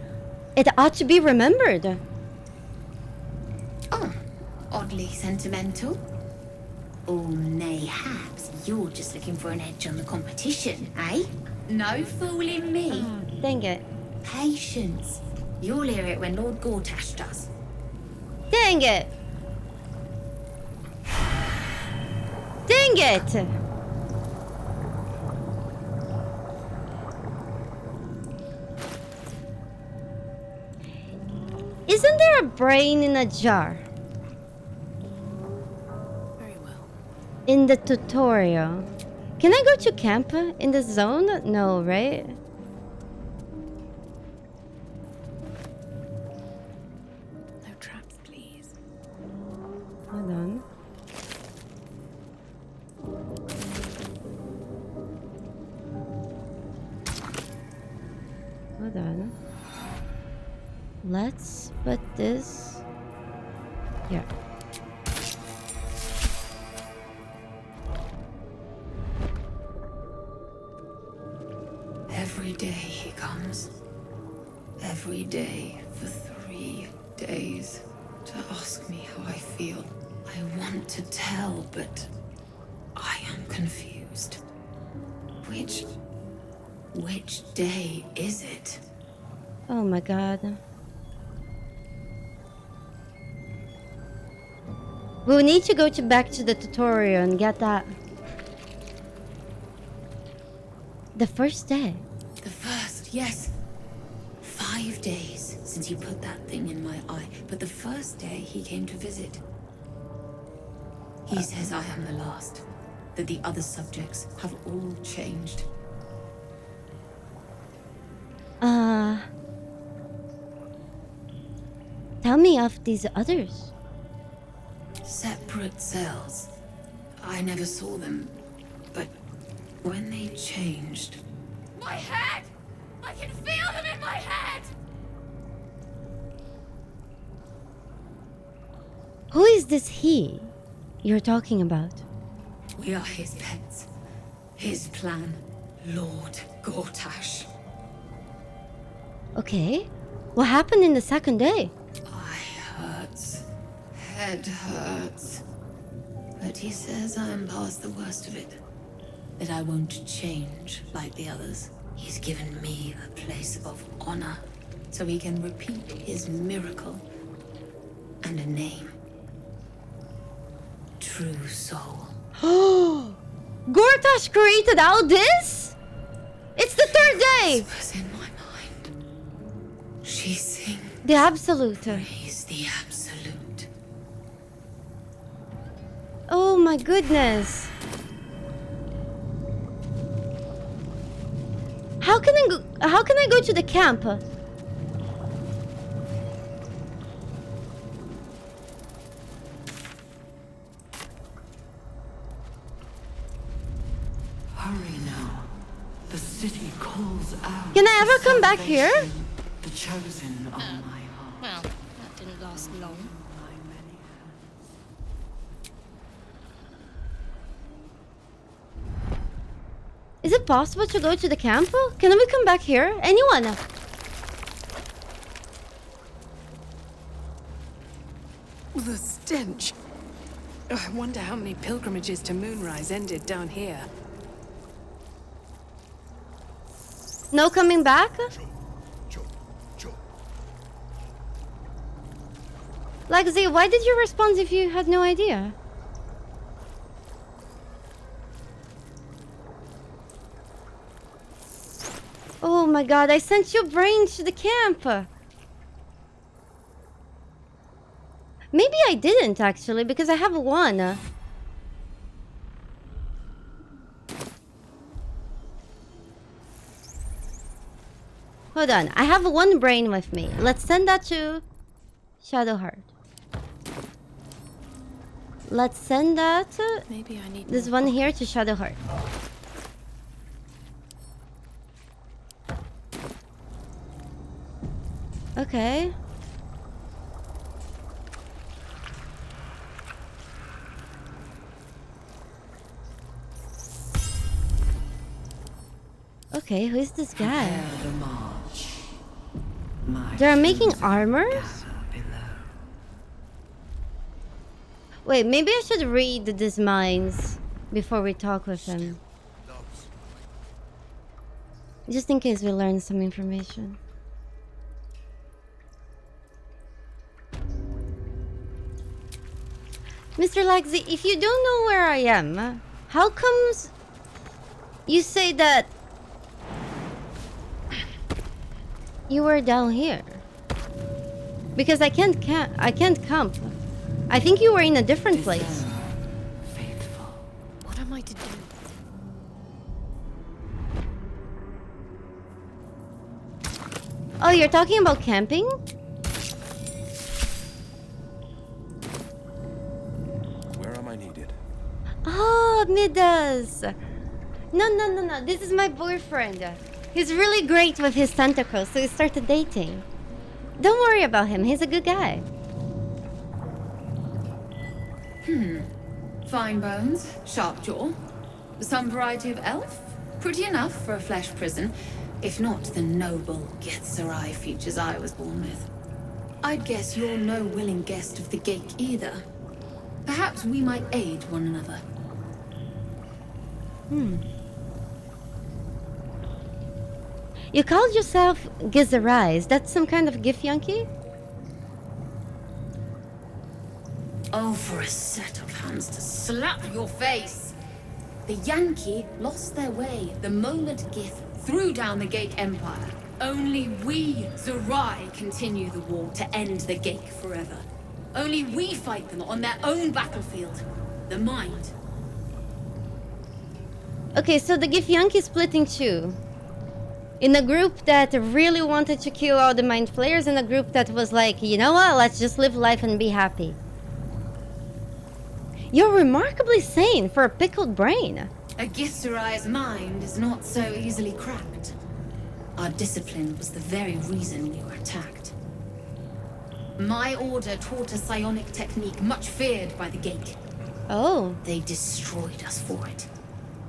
It ought to be remembered. Oh, oddly sentimental. Or mayhaps you're just looking for an edge on the competition, eh? No fooling me. Dang it. Patience. You'll hear it when Lord Gortash does. Dang it! Dang it! Isn't there a brain in a jar? Very well. In the tutorial. Can I go to camp in the zone? No, right? No traps, please. Hold on. Hold on. Let's put this here. Every day he comes. Every day for 3 days to ask me how I feel. I want to tell, but I am confused. Which day is it? Oh my god. We'll need to go back to the tutorial and get that. The first day. The first, yes. 5 days since you put that thing in my eye, but the first day he came to visit. He says I am the last, that the other subjects have all changed. Tell me of these others. Separate cells. I never saw them, but when they changed... My head! I can feel them in my head! Who is this he you're talking about? We are his pets. His plan. Lord Gortash. Okay. What happened in the second day? Hurts. Head hurts. But he says I'm past the worst of it. That I won't change like the others. He's given me a place of honor, so he can repeat his miracle. And a name. True Soul. Gortash created all this? It's the third day! Whispers in my mind. She sings. The Absolute. Praise the Absolute. Oh my goodness. How can I go to the camp? Hurry now. The city calls out. Can I ever come back here? The chosen are my heart. Well, that didn't last long. Is it possible to go to the camp? Can we come back here? Anyone? The stench. I wonder how many pilgrimages to Moonrise ended down here. No coming back? Lexi, why did you respond if you had no idea? Oh my god, I sent your brain to the camp. Maybe I didn't actually, because I have one. Hold on, I have one brain with me. Let's send that to Shadowheart. Let's send that. Maybe I need this one here to Shadowheart. Okay. Okay, who is this guy? They're making armor? Wait, maybe I should read these minds before we talk with him. Just in case we learn some information. Mr. Lexi, if you don't know where I am, how comes you say that you were down here? Because I can't camp. I think you were in a different place. What am I to do? Oh, you're talking about camping? Where am I needed? Oh, Midas. No. This is my boyfriend. He's really great with his tentacles, so we started dating. Don't worry about him. He's a good guy. Fine bones, sharp jaw. Some variety of elf? Pretty enough for a flesh prison. If not the noble Githzerai features I was born with. I'd guess you're no willing guest of the Gake either. Perhaps we might aid one another. You called yourself Githzerai. Is that some kind of Githyanki? Oh, for a set of hands to slap your face! The Yankee lost their way the moment Gith threw down the Gake Empire. Only we, Zerai, continue the war to end the Gake forever. Only we fight them on their own battlefield. The mind. Okay, so the Githyanki split in two. In a group that really wanted to kill all the mind flayers, and a group that was like, you know what, let's just live life and be happy. You're remarkably sane for a pickled brain. A Githzerai's mind is not so easily cracked. Our discipline was the very reason we were attacked. My order taught a psionic technique much feared by the Gake. Oh. They destroyed us for it,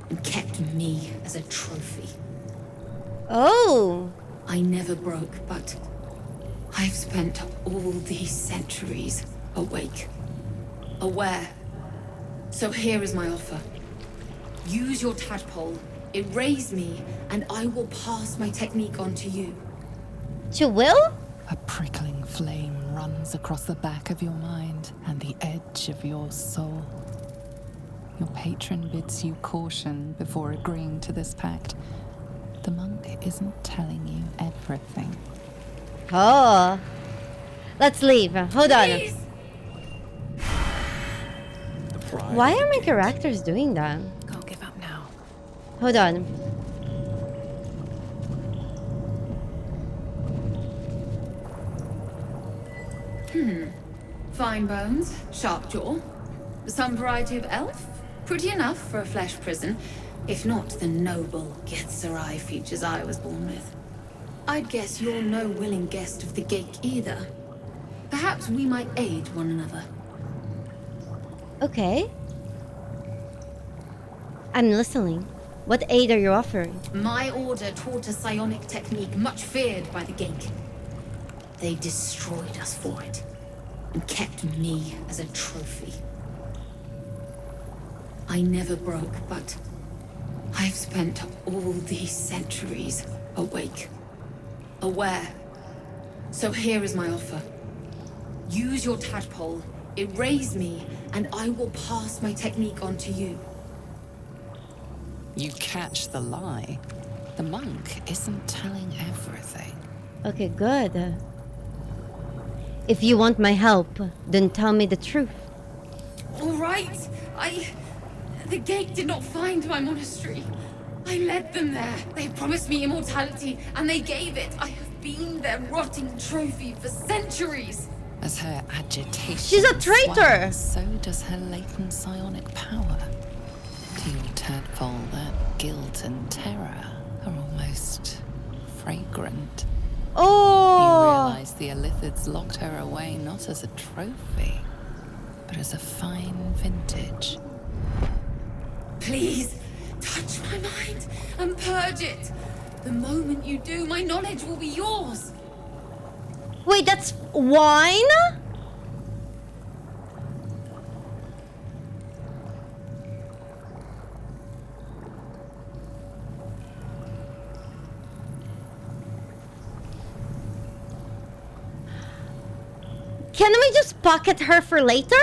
and kept me as a trophy. Oh. I never broke, but I've spent all these centuries awake, aware. So here is my offer. Use your tadpole, erase me, and I will pass my technique on to you. To Will? A prickling flame runs across the back of your mind and the edge of your soul. Your patron bids you caution before agreeing to this pact. The monk isn't telling you everything. Oh. Let's leave. Hold on. Why are my characters doing that? Can't give up now. Hold on. Fine bones, sharp jaw. Some variety of elf? Pretty enough for a flesh prison. If not the noble Githzerai features I was born with. I'd guess you're no willing guest of the Gake either. Perhaps we might aid one another. Okay. I'm listening. What aid are you offering? My order taught a psionic technique much feared by the Gake. They destroyed us for it, and kept me as a trophy. I never broke, but I've spent all these centuries awake, aware. So here is my offer. Use your tadpole, erase me, and I will pass my technique on to you. You catch the lie. The monk isn't telling everything. Okay, good. If you want my help, then tell me the truth. All right. The Gate did not find my monastery. I led them there. They promised me immortality, and they gave it. I have been their rotting trophy for centuries. As her agitation She's a traitor! swells, so does her latent psionic power. To your tadpole, that guilt and terror are almost fragrant. Oh! You realize the Illithids locked her away not as a trophy, but as a fine vintage. Please, touch my mind and purge it. The moment you do, my knowledge will be yours. Wait, that's wine? Can we just pocket her for later?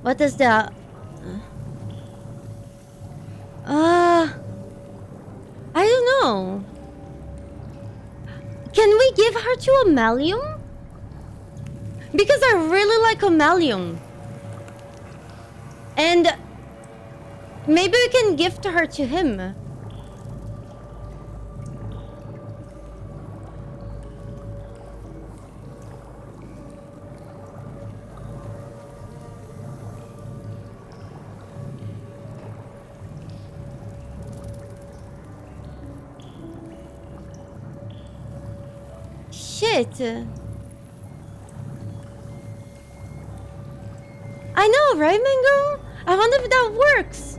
What is that? I don't know. Can we give her to Amalium? Because I really like Amalium. And maybe we can gift her to him. Shit. I know, right, Mango? I wonder if that works.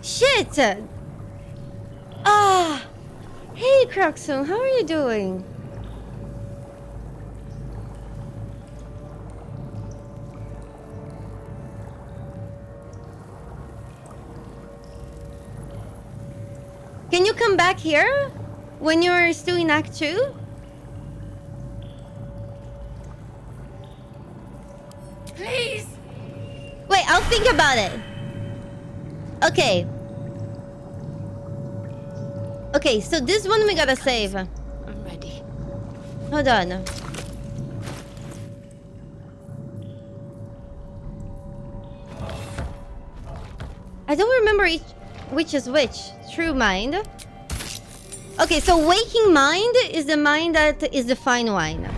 Shit. Ah. Hey, Croxon, how are you doing? Can you come back here when you're still in Act 2? Please! Wait, I'll think about it. Okay. Okay, so this one we gotta save. I'm ready. Hold on. I don't remember which is which. True mind. Okay, so waking mind is the mind that is the fine wine.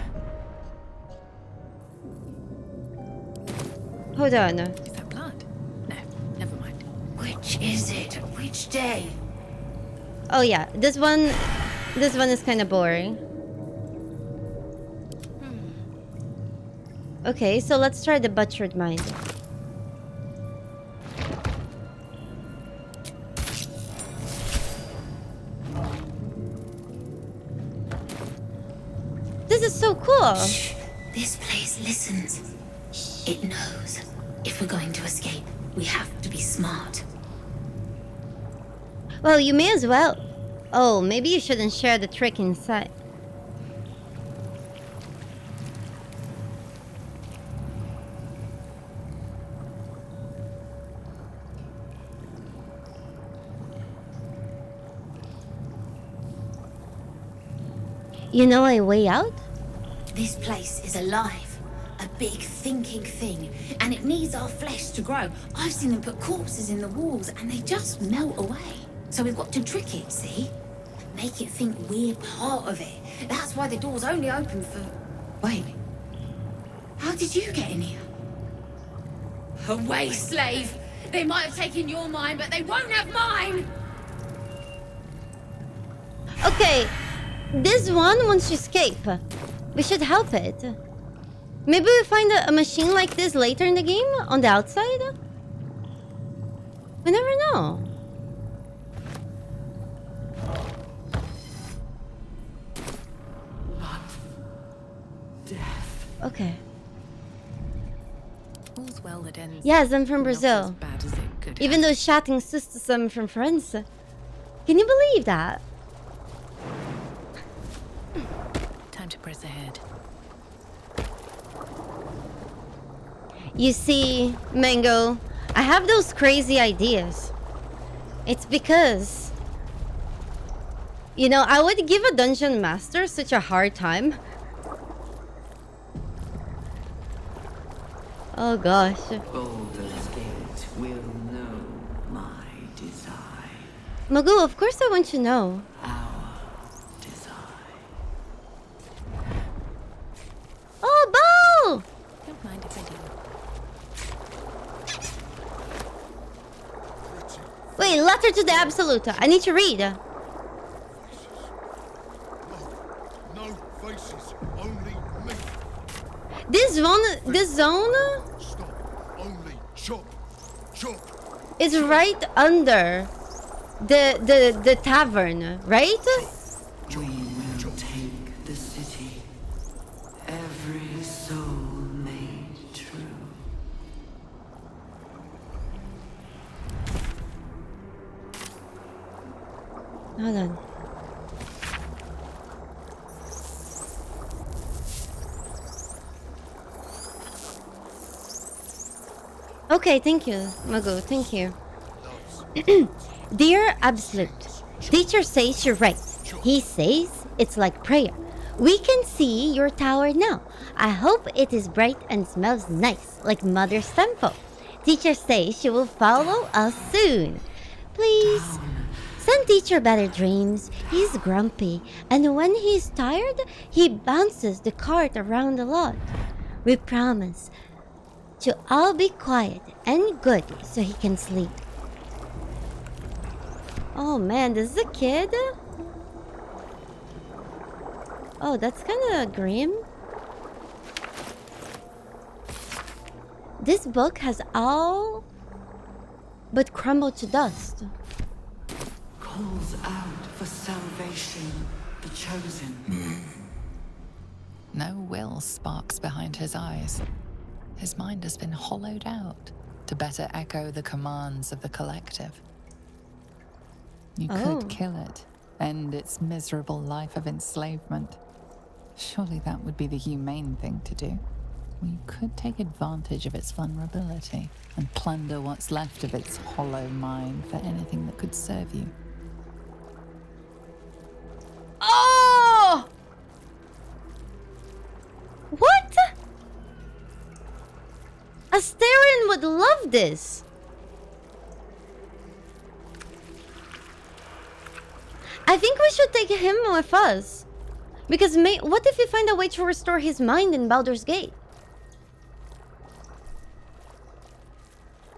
Hold on. Is that blood? No, never mind. Which is it? Which day? Oh yeah, this one is kind of boring. Okay, so let's try the butchered mind. This is so cool. Shh. This place listens. It knows. If we're going to escape, we have to be smart. Well, you may as well. Oh, maybe you shouldn't share the trick inside. You know a way out? This place is alive. A big thinking thing. And it needs our flesh to grow. I've seen them put corpses in the walls and they just melt away. So we've got to trick it, see? Make it think we're part of it. That's why the door's only open for... Wait. How did you get in here? Away, slave! They might have taken your mind, but they won't have mine! Okay, this one wants to escape. We should help it. Maybe we find a machine like this later in the game, on the outside? We never know. Death. Okay. All's well that ends. Yes, I'm from not Brazil. As bad as it could Even though chatting sisters, I'm from France. Can you believe that? Time to press ahead. You see, Mango, I have those crazy ideas. It's because, you know, I would give a dungeon master such a hard time. Oh gosh. Baldur's Gate will know my design. Magoo, of course I want to know. Oh, Bo! Don't mind if I do. Wait, letter to the Absolute. I need to read. No faces, only me. This zone Stop. Only chop. Chop. is right under the tavern, right? We will take the city. Every soul made true. Hold on. Okay, thank you, Magoo. Thank you. Dear Absolute, teacher says you're right. He says it's like prayer. We can see your tower now. I hope it is bright and smells nice, like Mother's temple. Teacher says she will follow us soon. Please, send teacher better dreams. He's grumpy, and when he's tired, he bounces the cart around a lot. We promise to all be quiet and good so he can sleep. Oh man, this is a kid? Oh, that's kind of grim. This book has all but crumbled to dust. Calls out for salvation, the chosen. No will sparks behind his eyes. His mind has been hollowed out to better echo the commands of the collective. You could kill it, end its miserable life of enslavement. Surely that would be the humane thing to do. Or you could take advantage of its vulnerability and plunder what's left of its hollow mind for anything that could serve you. Oh! What? Astarion would love this. I think we should take him with us. Because what if we find a way to restore his mind in Baldur's Gate?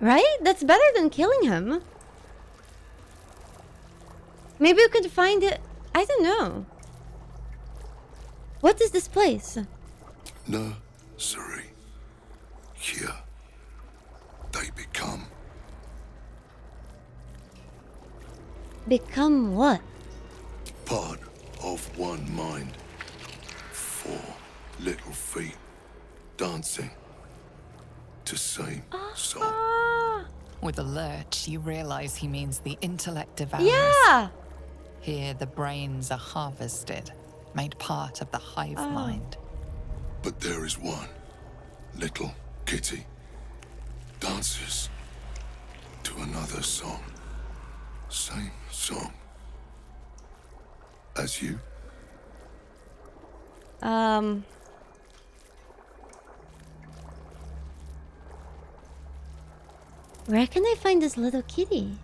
Right? That's better than killing him. Maybe we could find it. I don't know. What is this place? No, sorry. Here, they become. Become what? Part of one mind. 4 little feet dancing to same song. With a lurch, you realize he means the intellect devours. Yeah! Here, the brains are harvested, made part of the hive mind. But there is one little kitty dances to another song. Same song as you. Where can I find this little kitty?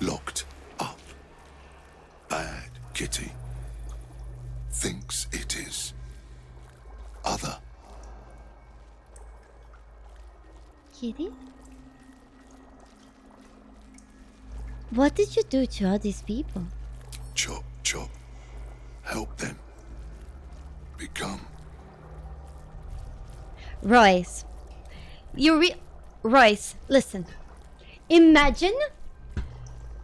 Locked up. Bad kitty. Thinks it is other. Kitty? What did you do to all these people? Chop, chop. Help them become. Royce. Royce, listen. Imagine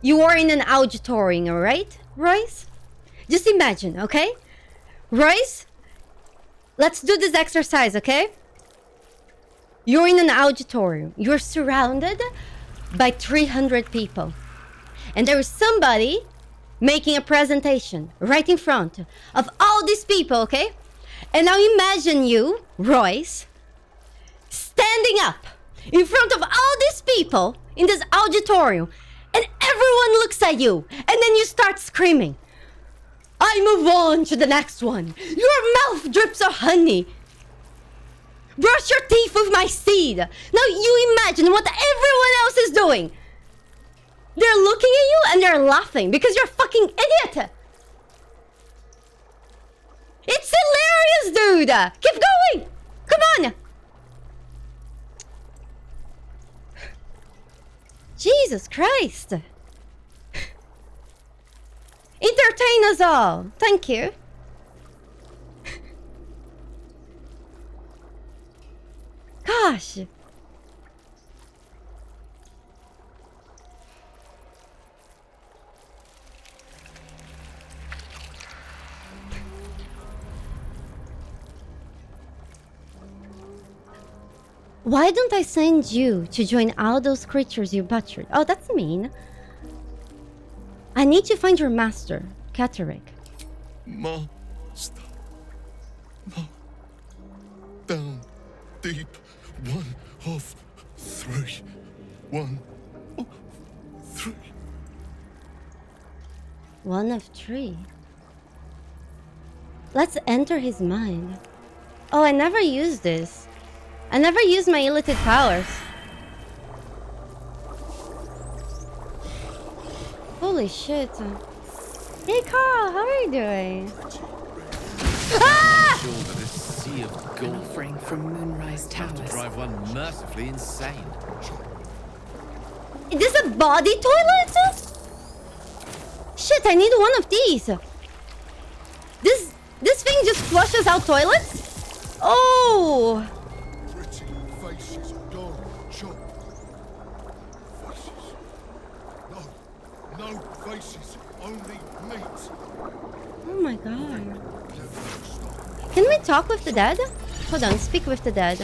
you are in an auditorium, alright? Royce? Just imagine, okay? Royce, let's do this exercise, okay? You're in an auditorium. You're surrounded by 300 people. And there is somebody making a presentation right in front of all these people, okay? And now imagine you, Royce, standing up in front of all these people in this auditorium, and everyone looks at you, and then you start screaming. I move on to the next one. Your mouth drips of honey. Brush your teeth with my seed. Now you imagine what everyone else is doing. They're looking at you and they're laughing because you're a fucking idiot. It's hilarious, dude. Keep going. Come on. Jesus Christ. Entertain us all. Thank you. Gosh. Why don't I send you to join all those creatures you butchered? Oh, that's mean. I need to find your master, Catterick. Master. No. Down. Deep. One of 3. 1 of 3. 1 of 3. Let's enter his mind. Oh, I never used this. I never used my illithid powers. Holy shit. Hey Carl, how are you doing? I'm sure that a sea of gold offering from Moonrise enough to Towers. drive one mercifully insane. Is this a body toilet? Shit, I need 1 of these. This thing just flushes out toilets? Oh! Pretty faces gone, chop. Faces. No faces, only meat. Oh my god. Can we talk with the dead? Hold on, speak with the dead.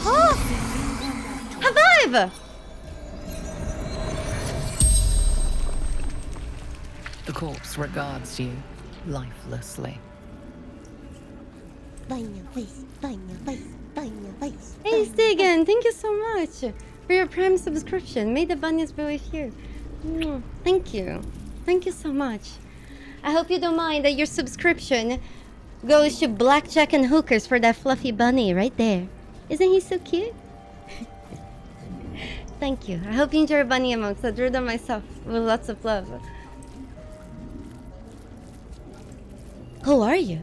Oh! Revive! The corpse regards you lifelessly. Hey Stigan, thank you so much for your Prime subscription. May the bunnies be with you. Mwah. Thank you. Thank you so much. I hope you don't mind that your subscription goes to blackjack and hookers for that fluffy bunny right there. Isn't he so cute? Thank you. I hope you enjoy bunny emotes. I drew them myself with lots of love. Who are you?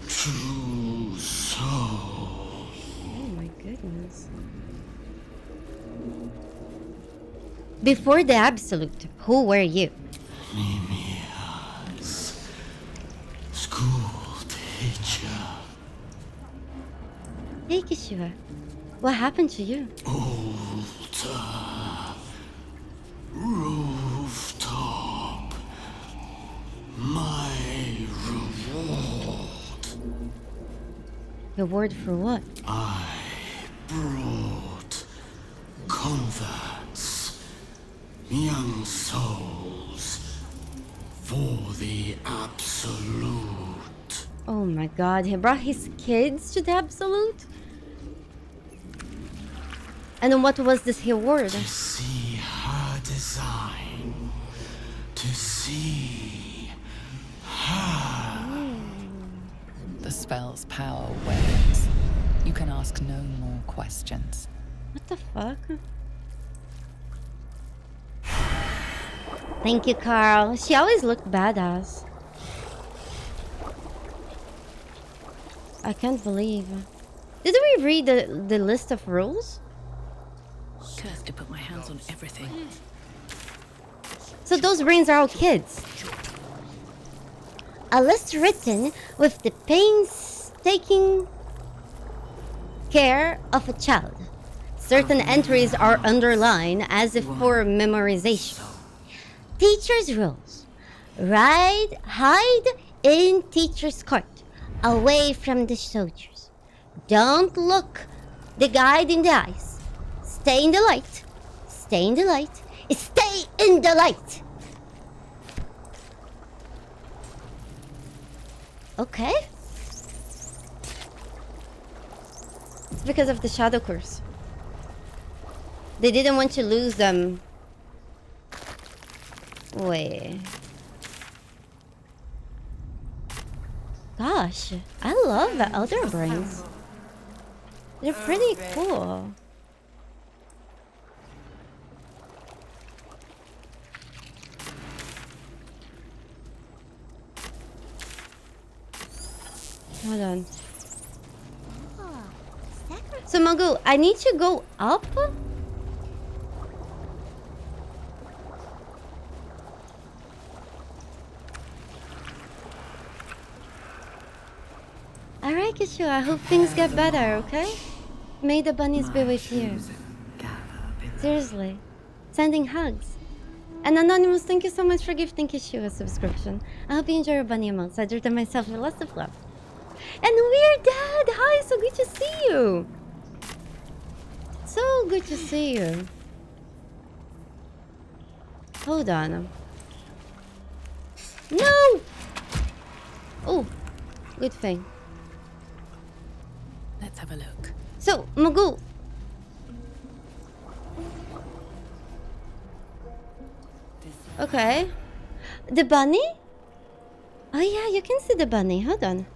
True soul. Oh my goodness. Before the Absolute, who were you? Mimia's school teacher. Hey Kishua, what happened to you? Altar. Rooftop. My reward. Reward for what? I brought converts, young souls, for the Absolute. Oh my god, he brought his kids to the Absolute? And then what was this reward? To see her design, to see her. The spell's power wanes. You can ask no more questions. What the fuck? Thank you, Carl. She always looked badass. I can't believe. Did we read the list of rules? Cursed to put my hands on everything. So those brains are all kids. A list written with the painstaking care of a child. Certain entries are underlined as if for memorization. Teacher's rules. Hide in teacher's court, away from the soldiers. Don't look the guide in the eyes. Stay in the light. Stay in the light. Stay in the light. Okay. It's because of the shadow curse. They didn't want to lose them. Wait. Gosh, I love the Elder Brains. They're pretty cool. Hold on. So Magu, I need to go up? Alright, Kishu, I hope things get better, okay? May the bunnies be with you. Seriously. Sending hugs. And Anonymous, thank you so much for gifting Kishu a subscription. I hope you enjoy your bunny emotes. I drew them myself with lots of love. And Weird Dad! Hi, so good to see you! So good to see you. No! Oh, good thing. Let's have a look. So, Magoo. Okay. The bunny? Oh yeah, you can see the bunny. Hold on.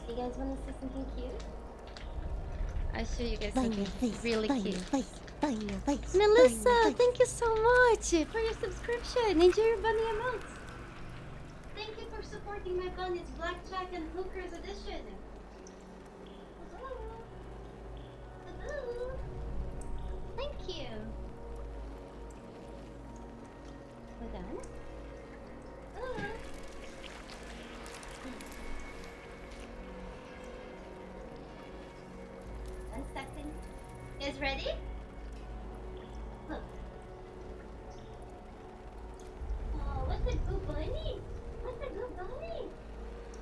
You guys want to see something cute? I'll show you guys something really cute. Melissa, thank you so much for your subscription. Enjoy your bunny emotes. Thank you for supporting my bunnies, Blackjack and Hookers Edition. Thank you. Hold on. One second. You guys ready? Look. Oh, what's the good bunny? What's the good bunny?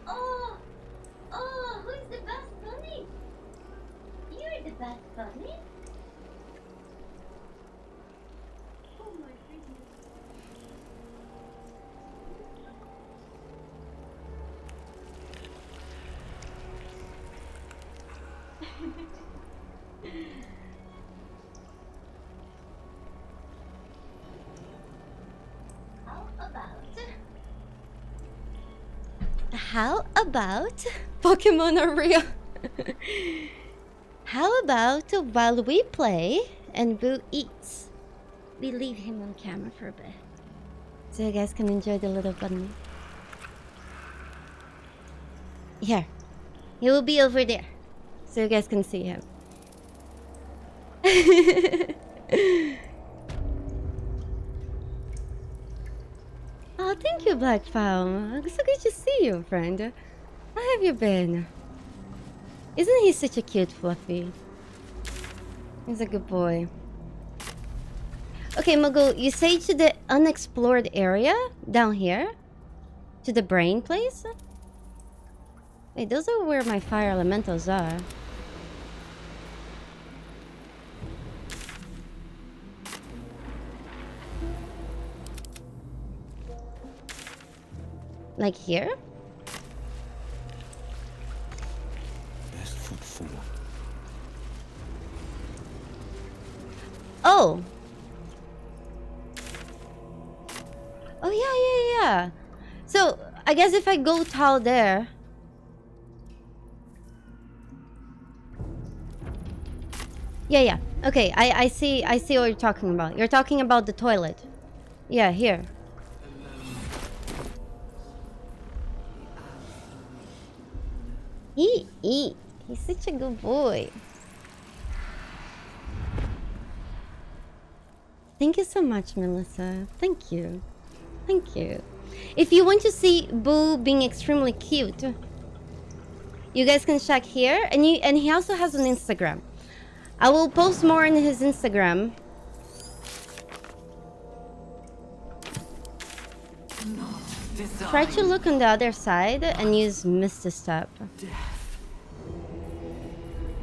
Oh, who's the best bunny? You're the best bunny. Oh my goodness. How about Pokemon are real? How about while we play and Boo eats, we leave him on camera for a bit, so you guys can enjoy the little bunny. Here, he will be over there, so you guys can see him. Oh, thank you, Black Fowl. So good to see you, friend. How have you been? Isn't he such a cute Fluffy? He's a good boy. Okay, Magoo, you say to the unexplored area down here? To the brain place? Wait, those are where my fire elementals are. Like here? Best foot forward. Oh. Oh yeah. So I guess if I go tall there. Yeah. Okay, I see what you're talking about. You're talking about the toilet. Yeah, here. He's such a good boy. Thank you so much, Melissa. Thank you. If you want to see Boo being extremely cute, you guys can check here, and he also has an Instagram. I will post more on his Instagram. Try to look on the other side and use Mr. Step.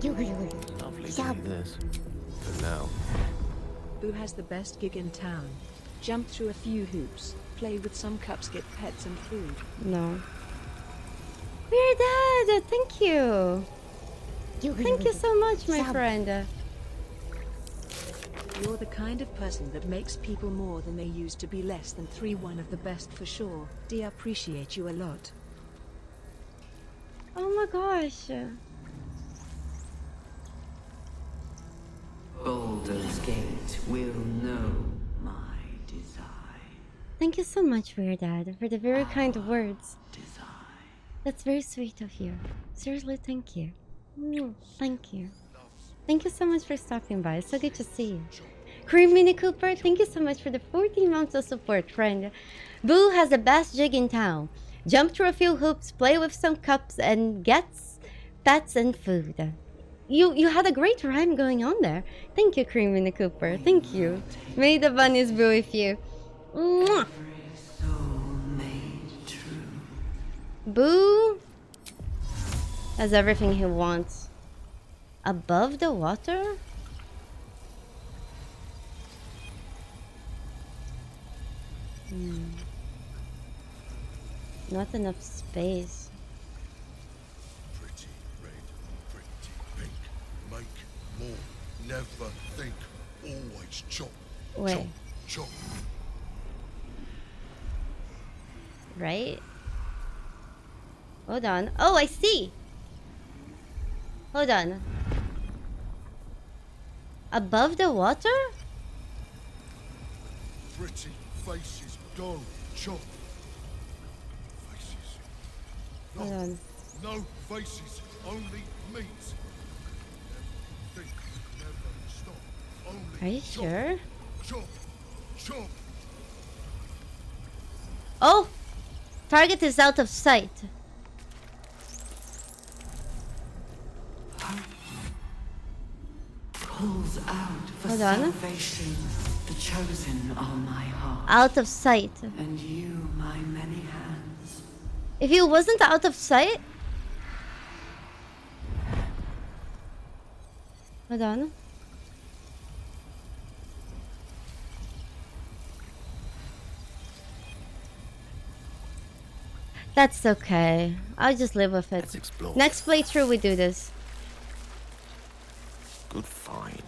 Lovely doing this. But now. Boo has the best gig in town. Jump through a few hoops, play with some cups, get pets and food. No. We're dead! Thank you! Thank you so much, my friend. You're the kind of person that makes people more than they used to be less than 3-1 of the best for sure. I appreciate you a lot. Oh my gosh. Baldur's Gate will know my design. Thank you so much, Weird Dad, for the very kind words. That's very sweet of you. Seriously, thank you. Thank you. Thank you so much for stopping by. It's so good to see you. Cream Mini Cooper, thank you so much for the 14 months of support, friend. Boo has the best jig in town. Jump through a few hoops, play with some cups, and gets pets and food. You had a great rhyme going on there. Thank you, Cream Mini Cooper. Thank you. May the bunnies be with you. Mwah. Boo has everything he wants. Above the water? Not enough space. Pretty red, pretty pink. Make more. Never think. Always chop. Wait. Chop. Chop. Right? Hold on. Oh, I see! Hold on. Above the water? Pretty faces go. Chop. Faces. Hold on. No faces. Only meat. Never think. Never stop. Only Are you chop. sure? Chop. Chop. Oh! Target is out of sight. Pulls out for Hold on. salvation. The chosen are my heart. Out of sight. And you, my many hands. If he wasn't out of sight? Hold on. That's okay. I'll just live with it. Let's explore. Next playthrough we do this. Good find.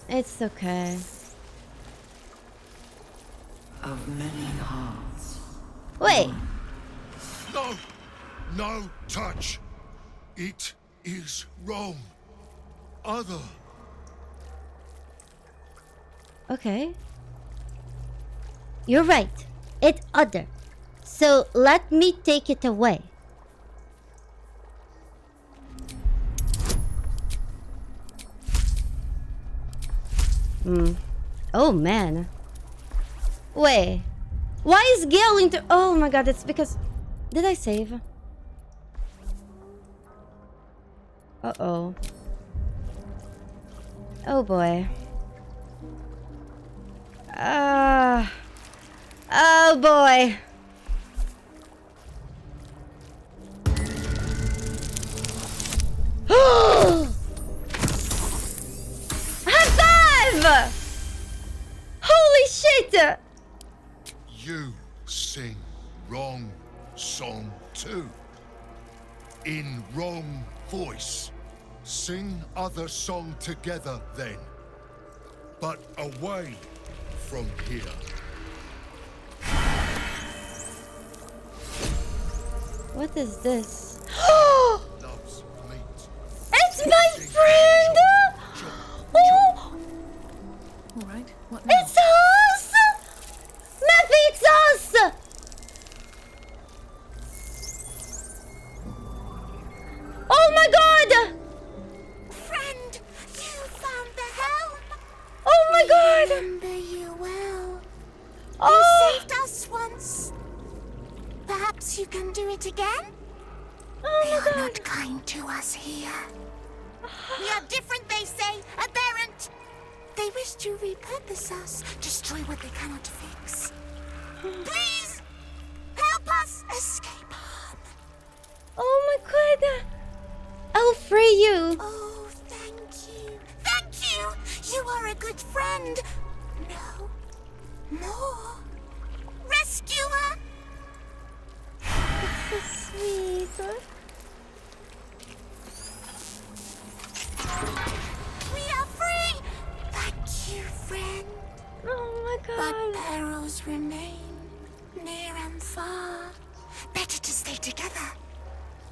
It's okay. Of many hearts. Wait. No. No touch. It is wrong. Other. Okay. You're right. It's other. So let me take it away. Oh man. Wait. Why is Gale into... Oh my god, it's because... Did I save? Uh-oh. Oh boy. Oh boy. High five! Holy shit! You sing wrong song too. In wrong voice. Sing other song together then. But away from here. What is this? Loves meat. It's my friend! Oh! Alright, what now? It's us! Mappy, it's us! Oh my god! Friend, you found the helm. Oh my god! Remember you well. Oh! You saved us once. Perhaps you can do it again? Oh they my are god. not kind to us here. We are different, they say, aberrant. They wish to repurpose us, destroy what they cannot fix. Please, help us escape harm. Oh my god! I'll free you! Oh, thank you. Thank you! You are a good friend. No. More. Rescuer! It's so sweet. We are free! Thank you, friend. Oh my god. But perils remain, near and far. Better to stay together.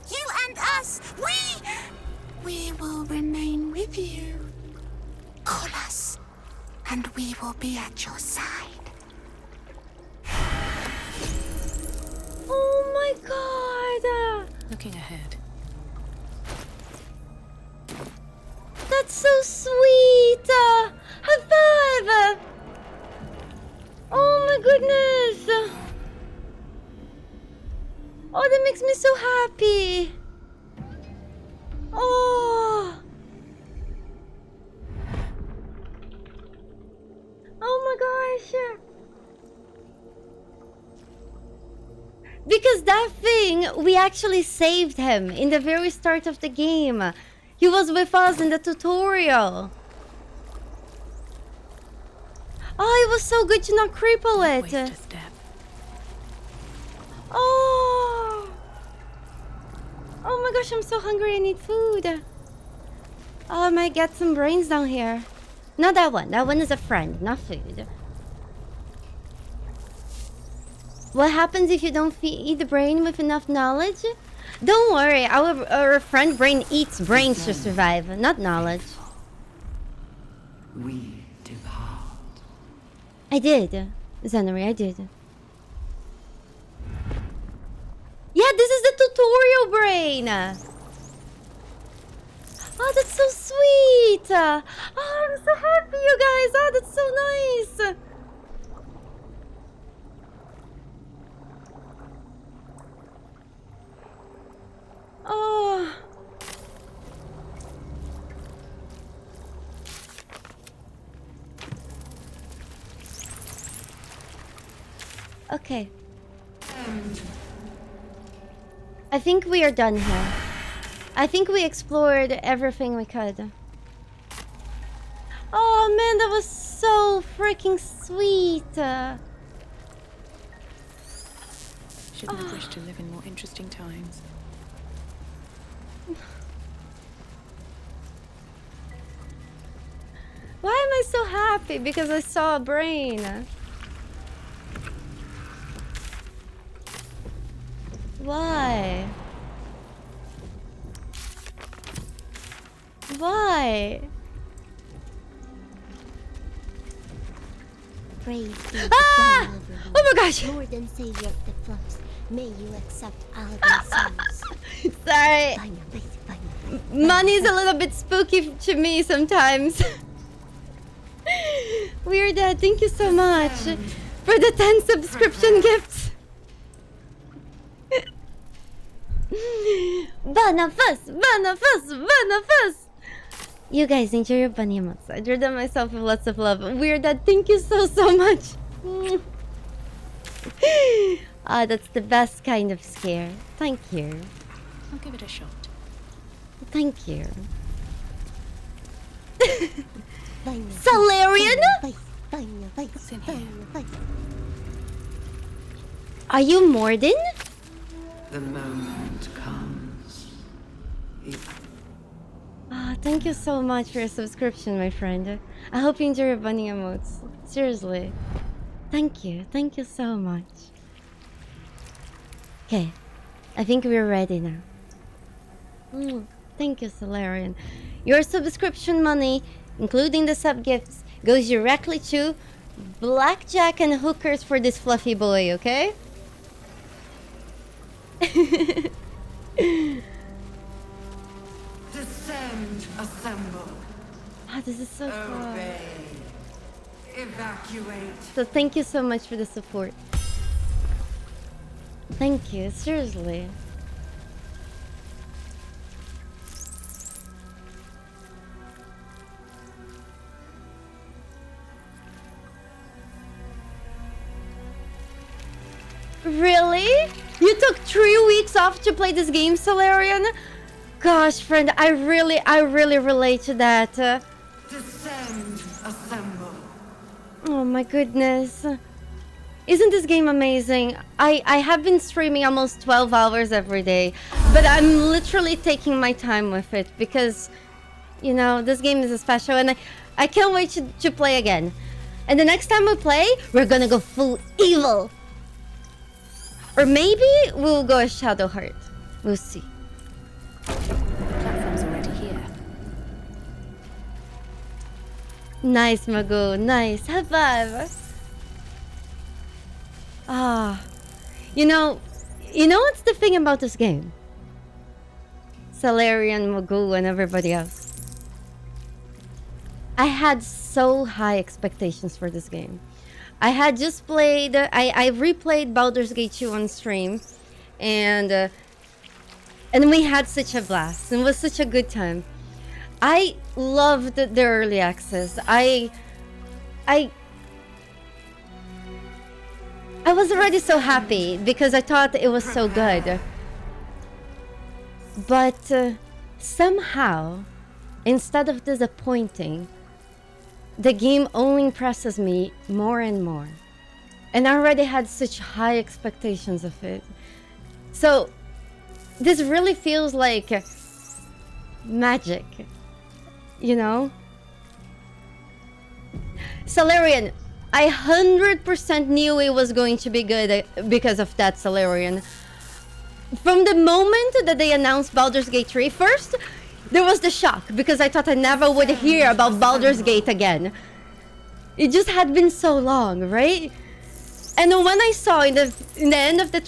You and us, we will remain with you. Call us, and we will be at your side. Oh my god. Looking ahead. That's so sweet. High five! Oh my goodness! Oh, that makes me so happy! Oh! Oh my gosh! Because that thing, we actually saved him in the very start of the game. He was with us in the tutorial. Oh, it was so good to not cripple it. Oh! Oh my gosh, I'm so hungry, I need food. Oh, I might get some brains down here. Not that one. That one is a friend, not food. What happens if you don't feed the brain with enough knowledge? Don't worry, our friend brain eats brains to survive, not knowledge. We depart. I did, Zenary, I did. Yeah, this is the tutorial brain! Oh, that's so sweet! Oh, I'm so happy, you guys! Oh, that's so nice! Oh. Okay. I think we are done here. I think we explored everything we could. Oh man, that was so freaking sweet. Shouldn't have wished to live in more interesting times. Why am I so happy? Because I saw a brain. Why? Why? Praise be to Ah! God, everyone. Oh my gosh! Lord and Savior of the flux, may you accept all these souls. Sorry. Money's a little bit spooky to me sometimes. Weird Dad, thank you so much for the 10 subscription gifts. Banafus! Banafus! Banafus! You guys enjoy your bunny emotes. I drew them myself with lots of love. Weird Dad, thank you so much. Ah, that's the best kind of scare. Thank you. I'll give it a shot. Thank you. Solarian? Are you Morden? The moment comes. Ah, thank you so much for your subscription, my friend. I hope you enjoy your bunny emotes. Seriously. Thank you. Thank you so much. Okay. I think we're ready now. Thank you, Solarian. Your subscription money, including the sub gifts, goes directly to blackjack and hookers for this fluffy boy, okay? Descend, assemble. Ah, this is so fun. Obey. Evacuate. So thank you so much for the support. Thank you, seriously. Really? You took 3 weeks off to play this game, Solarian? Gosh, friend, I really relate to that. Descend, assemble. Oh my goodness. Isn't this game amazing? I have been streaming almost 12 hours every day, but I'm literally taking my time with it because, you know, this game is special and I can't wait to play again. And the next time we play, we're gonna go full evil. Or maybe we'll go as Shadowheart. We'll see. The platform's already here. Nice, Magoo. Nice. High five. Ah. You know what's the thing about this game? Solarian, Magoo, and everybody else. I had so high expectations for this game. I had just played, I replayed Baldur's Gate 2 on stream, and we had such a blast. It was such a good time. I loved the early access. I was already so happy because I thought it was so good. But somehow, instead of disappointing, the game only impresses me more and more. And I already had such high expectations of it. So, this really feels like magic, you know? Salarian, I 100% knew it was going to be good because of that, Salarian. From the moment that they announced Baldur's Gate 3, first, there was the shock because I thought I never would hear about Baldur's Gate again. It just had been so long, right? And when I saw in the end of the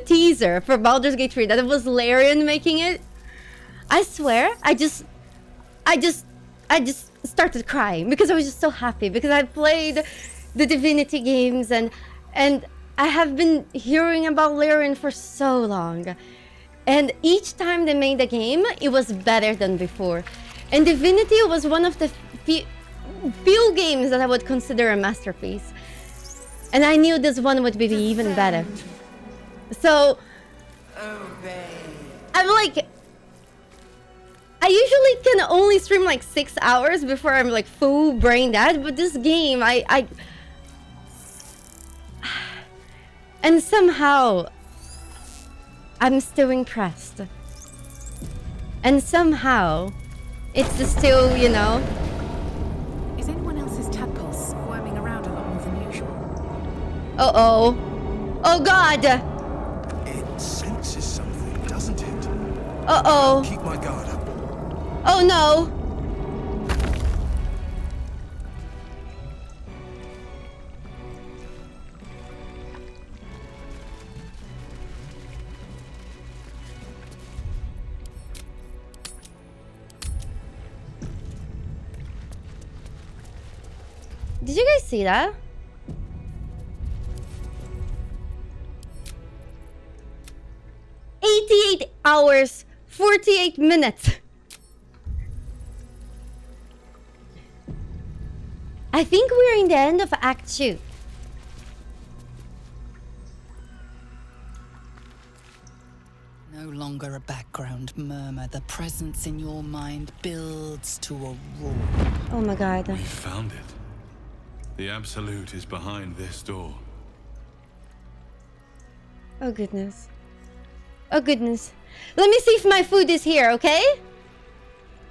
teaser for Baldur's Gate 3 that it was Larian making it, I swear, I just started crying because I was just so happy because I played the Divinity games and I have been hearing about Larian for so long. And each time they made a game, it was better than before. And Divinity was one of the few games that I would consider a masterpiece. And I knew this one would be even better. So, I'm like, I usually can only stream like 6 hours before I'm like full brain dead, but this game, and somehow, I'm still impressed. And somehow, it's still, you know. Is anyone else's tadpole squirming around a lot more than usual? Uh-oh. Oh God! It senses something, doesn't it? Uh-oh. Keep my guard up. Oh no! Did you guys see that? "88 hours, 48 minutes. I think we're in the end of Act 2. No longer a background murmur. The presence in your mind builds to a roar. Oh my God. We found it. The Absolute is behind this door. Oh goodness. Oh goodness. Let me see if my food is here, okay?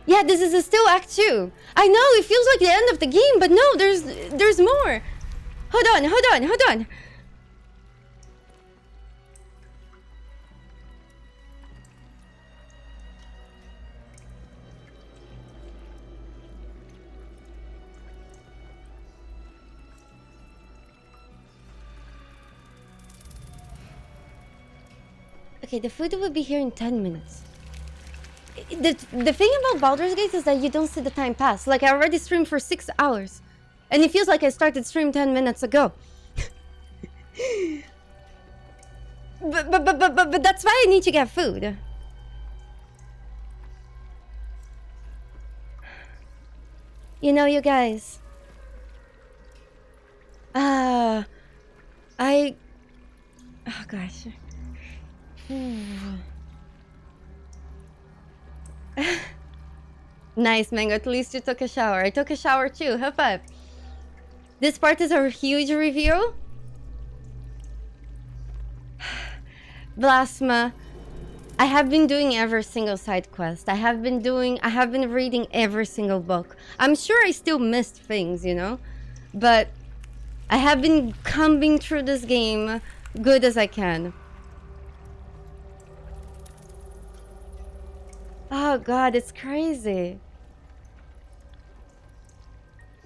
Yeah, this is still Act 2. I know, it feels like the end of the game, but no, there's more. Hold on. Okay, the food will be here in 10 minutes. The thing about Baldur's Gate is that you don't see the time pass. Like, I already streamed for 6 hours. And it feels like I started stream 10 minutes ago. but that's why I need to get food. You know, you guys. Oh gosh. Nice, Mango. At least you took a shower. I took a shower too. High five. This part is a huge review. Blasma. I have been doing every single side quest. I have been reading every single book. I'm sure I still missed things, you know? But I have been combing through this game good as I can. Oh God, it's crazy.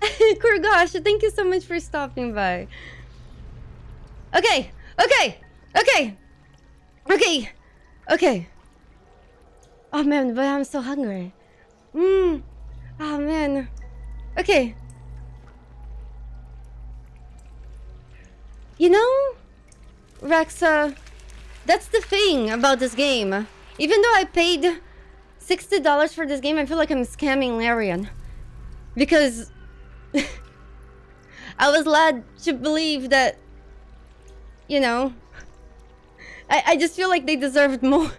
Kurgosh, thank you so much for stopping by. Okay. Oh man, but I'm so hungry. Oh man. Okay. You know, Rexa, that's the thing about this game. Even though I paid $60 for this game, I feel like I'm scamming Larian. Because I was led to believe that, you know, I just feel like they deserved more.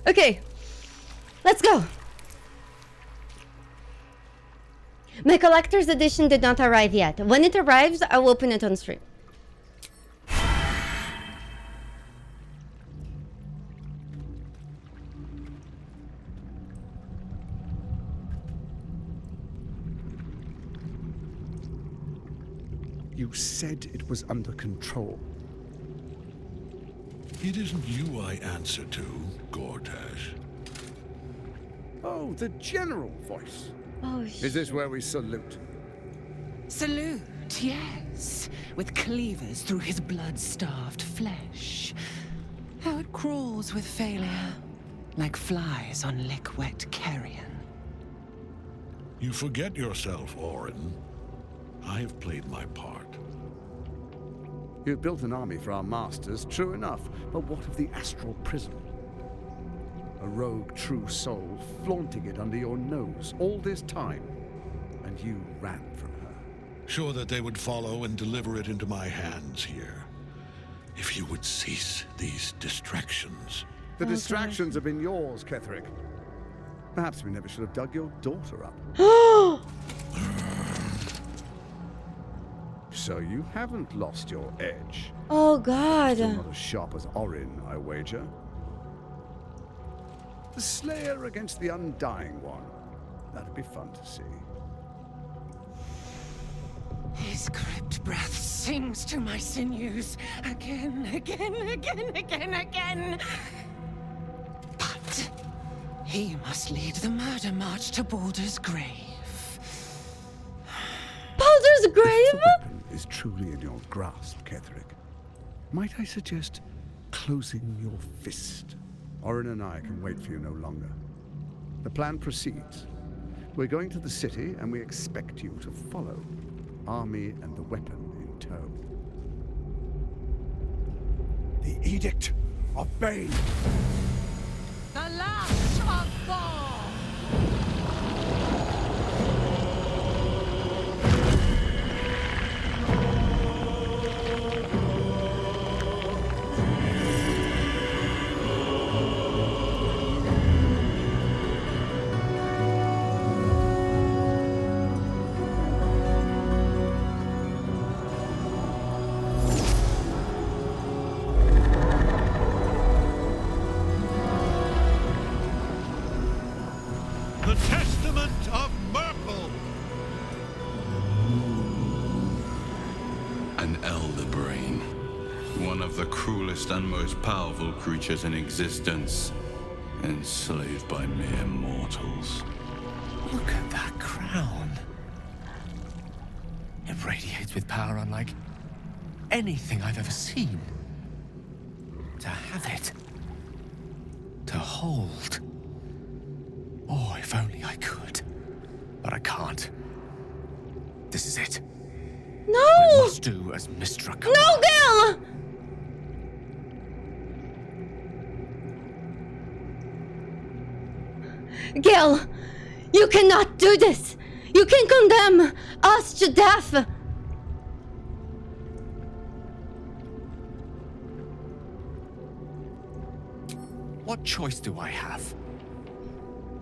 Okay, let's go. My collector's edition did not arrive yet. When it arrives, I will open it on stream. You said it was under control. It isn't you I answer to, Gortash. Oh, the general voice. Oh, Is this where we salute? Salute, yes. With cleavers through his blood-starved flesh. How it crawls with failure, like flies on lick-wet carrion. You forget yourself, Orin. I have played my part. You've built an army for our masters, true enough. But what of the astral prison? A rogue true soul flaunting it under your nose all this time. And you ran from her. Sure that they would follow and deliver it into my hands here. If you would cease these distractions. The distractions have been yours, Ketherick. Perhaps we never should have dug your daughter up. So you haven't lost your edge. Oh God. Still not as sharp as Orin, I wager. The Slayer against the Undying One. That'd be fun to see. His crypt breath sings to my sinews again, again, again, again, again. But he must lead the murder march to Baldur's grave. Baldur's grave? If the weapon is truly in your grasp, Ketherick, might I suggest closing your fist? Orin and I can wait for you no longer. The plan proceeds. We're going to the city, and we expect you to follow. Army and the weapon in tow. The Edict of Bane! The Lash of Thor! The Testament of Merkel! An elder brain. One of the cruelest and most powerful creatures in existence. Enslaved by mere mortals. Look at that crown. It radiates with power unlike anything I've ever seen. To have it. To hold. Oh, if only I could. But I can't. This is it. No! I must do as Mistra commands. No, Gil! Gil, you cannot do this! You can condemn us to death! What choice do I have?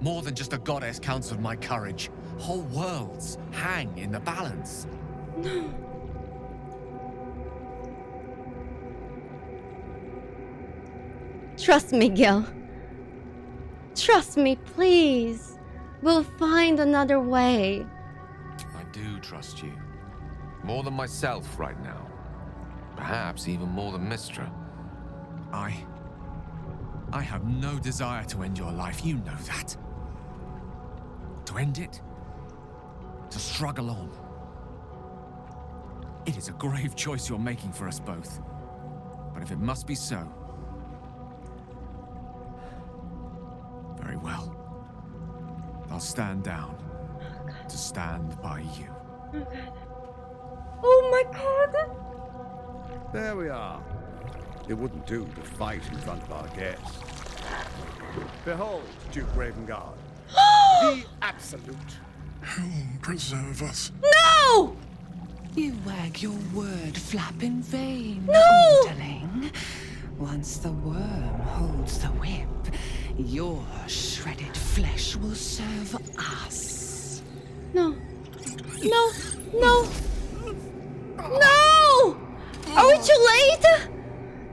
More than just a goddess counts of my courage. Whole worlds hang in the balance. No. Trust me, Gil. Trust me, please. We'll find another way. I do trust you. More than myself right now. Perhaps even more than Mistra. I have no desire to end your life, you know that. To end it? To struggle on. It is a grave choice you're making for us both. But if it must be so, very well. I'll stand down to stand by you. Oh god. Oh my god! There we are. It wouldn't do to fight in front of our guests. Behold, Duke Ravengard, the Absolute. Whom preserve us? No! You wag your word flap in vain, No! Underling. Once the worm holds the whip, your shredded flesh will serve us. No. No. No. No! Are we too late?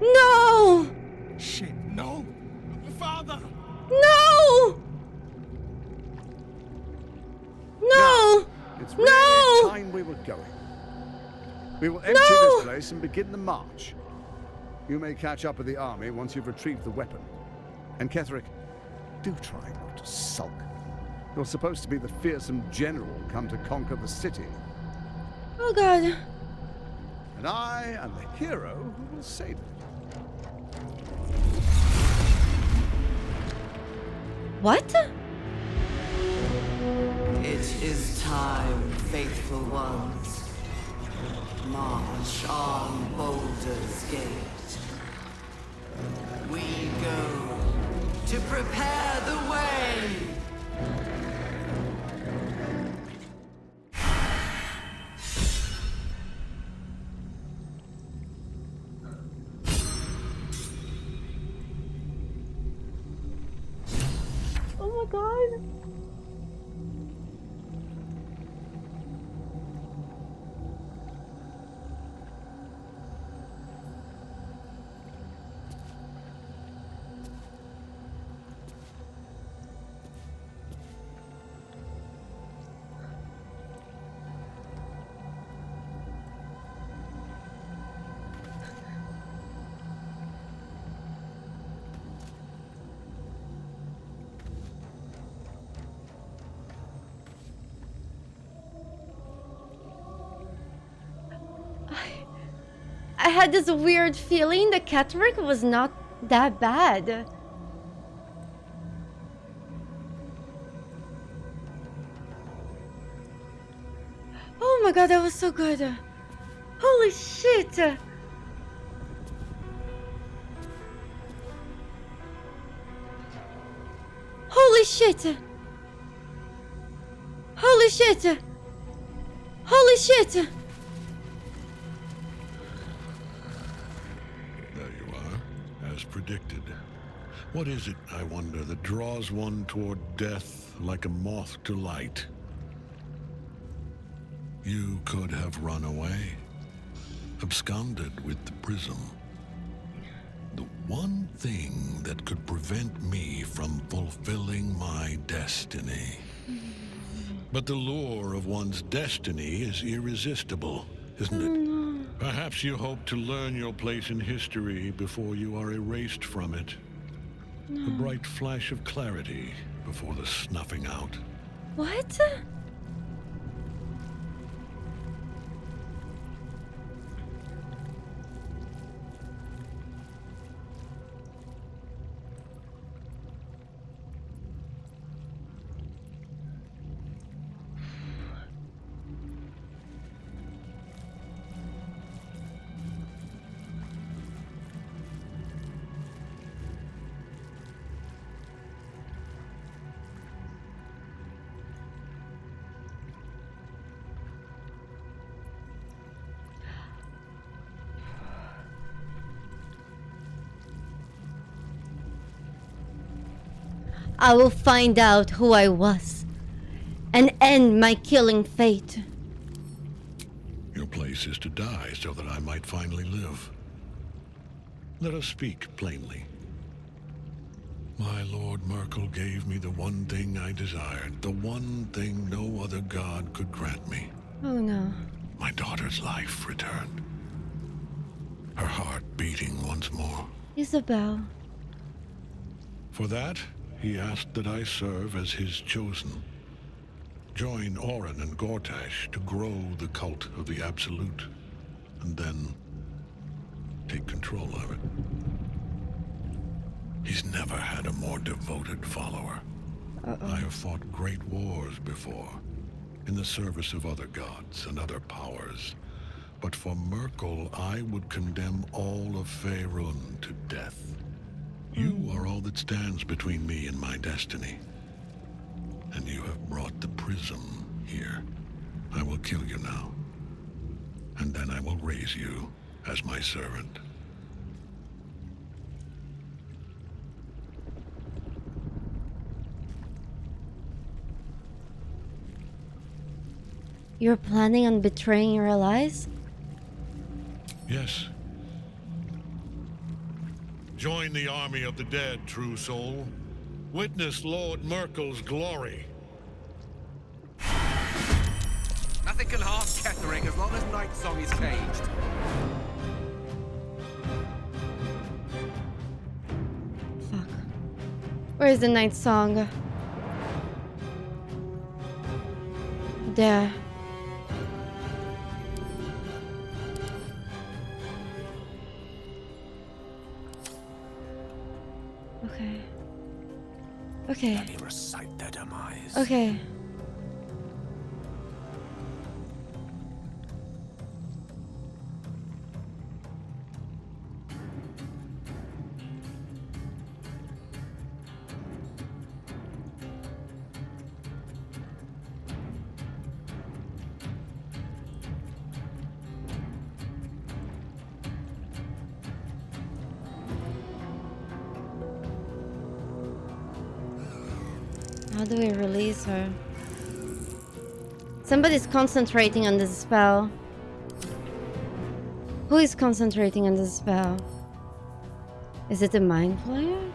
No! Shit, no! Father! No! No! Now, it's really time we were going. We will empty this place and begin the march. You may catch up with the army once you've retrieved the weapon. And Ketherick, do try not to sulk. You're supposed to be the fearsome general come to conquer the city. Oh god. And I am the hero who will save it. What? It is time, faithful ones. March on Baldur's Gate. We go to prepare the way. Oh my god. I had this weird feeling that Ketherick was not that bad. Oh my god, that was so good. Holy shit. Holy shit. Holy shit. Holy shit. As predicted. What is it, I wonder, that draws one toward death like a moth to light? You could have run away, absconded with the prism. The one thing that could prevent me from fulfilling my destiny. But the lure of one's destiny is irresistible, isn't it? Perhaps you hope to learn your place in history before you are erased from it. A bright flash of clarity before the snuffing out. What? I will find out who I was and end my killing fate. Your place is to die so that I might finally live. Let us speak plainly. My Lord Merkel gave me the one thing I desired, the one thing no other god could grant me. Oh no. My daughter's life returned. Her heart beating once more. Isabel. For that, he asked that I serve as his chosen. Join Orin and Gortash to grow the cult of the Absolute, and then take control of it. He's never had a more devoted follower. I have fought great wars before, in the service of other gods and other powers. But for Myrkul, I would condemn all of Faerun to death. You are all that stands between me and my destiny. And you have brought the prism here. I will kill you now. And then I will raise you as my servant. You're planning on betraying your allies? Yes. Join the army of the dead, true soul. Witness Lord Myrkul's glory. Nothing can harm Ketherick as long as Night Song is caged. Fuck. Where is the night song? There. Okay. Okay. Let me recite their demise. Okay. How do we release her? Somebody's concentrating on this spell. Who is concentrating on this spell? Is it a mind flayer?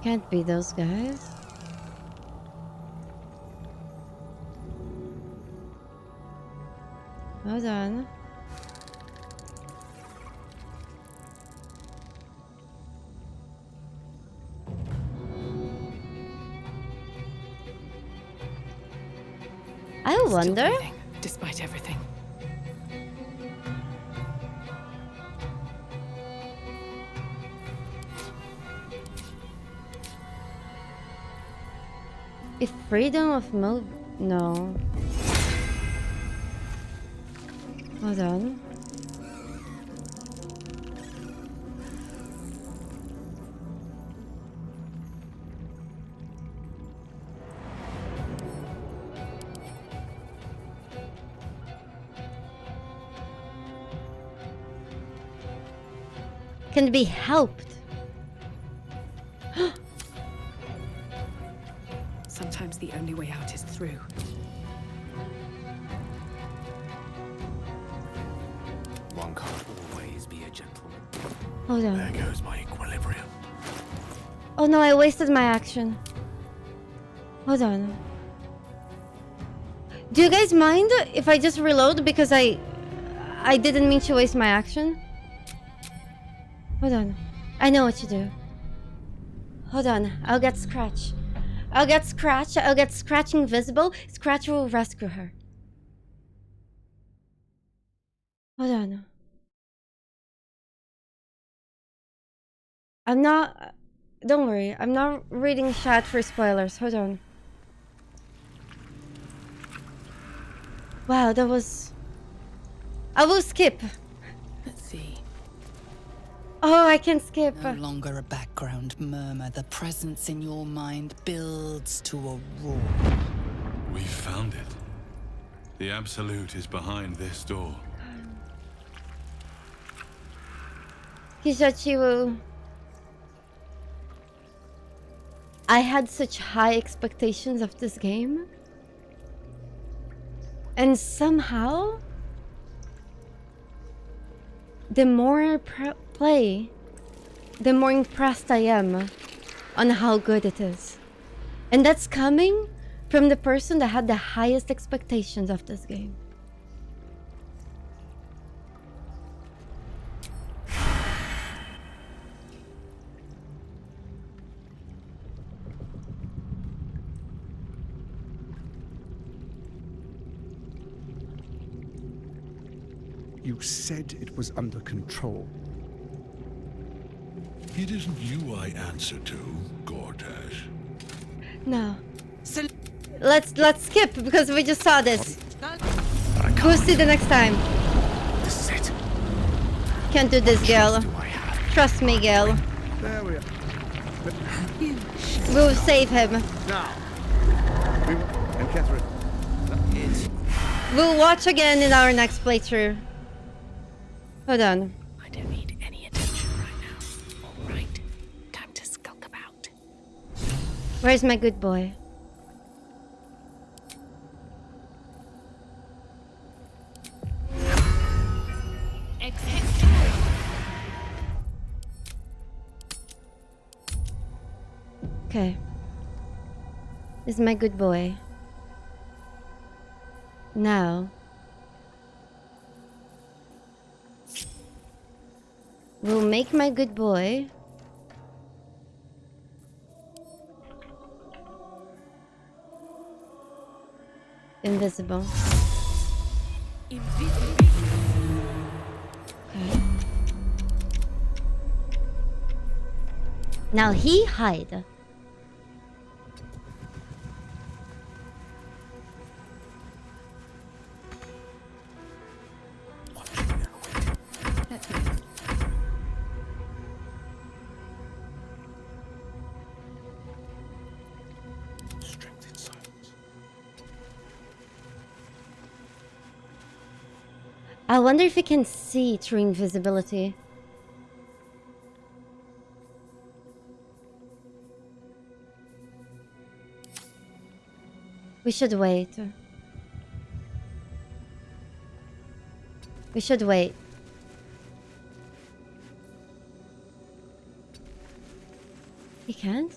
Can't be those guys. Hold on. I wonder. Breathing, despite everything. If freedom of move, no. Hold on. Can be helped. Sometimes the only way out is through. One can't always be a gentleman. Hold on. There goes my equilibrium. Oh no, I wasted my action. Hold on. Do you guys mind if I just reload because I didn't mean to waste my action? Hold on. I know what to do. Hold on. I'll get Scratch. I'll get Scratch. I'll get Scratch invisible. Scratch will rescue her. Hold on. I'm not... Don't worry. I'm not reading chat for spoilers. Hold on. Wow, that was... I will skip. Let's see. Oh, I can skip. No longer a background murmur. The presence in your mind builds to a roar. We found it. The Absolute is behind this door. Kizachiwu. I had such high expectations of this game. And somehow, the more I play, the more impressed I am on how good it is. And that's coming from the person that had the highest expectations of this game. You said it was under control. It isn't you I answer to, Gortash. No. Let's skip because we just saw this. Go see the next time. This is it. Can't do this, girl. Trust me, girl. There we are. We'll save him. Now. And Catherine. We'll watch again in our next playthrough. Hold on. I don't need any attention right now. All right. Time to skulk about. Where's my good boy? Okay. This is my good boy. Now. We'll make my good boy invisible. Okay. Now he hide. I wonder if he can see through invisibility. We should wait. We should wait. He can't?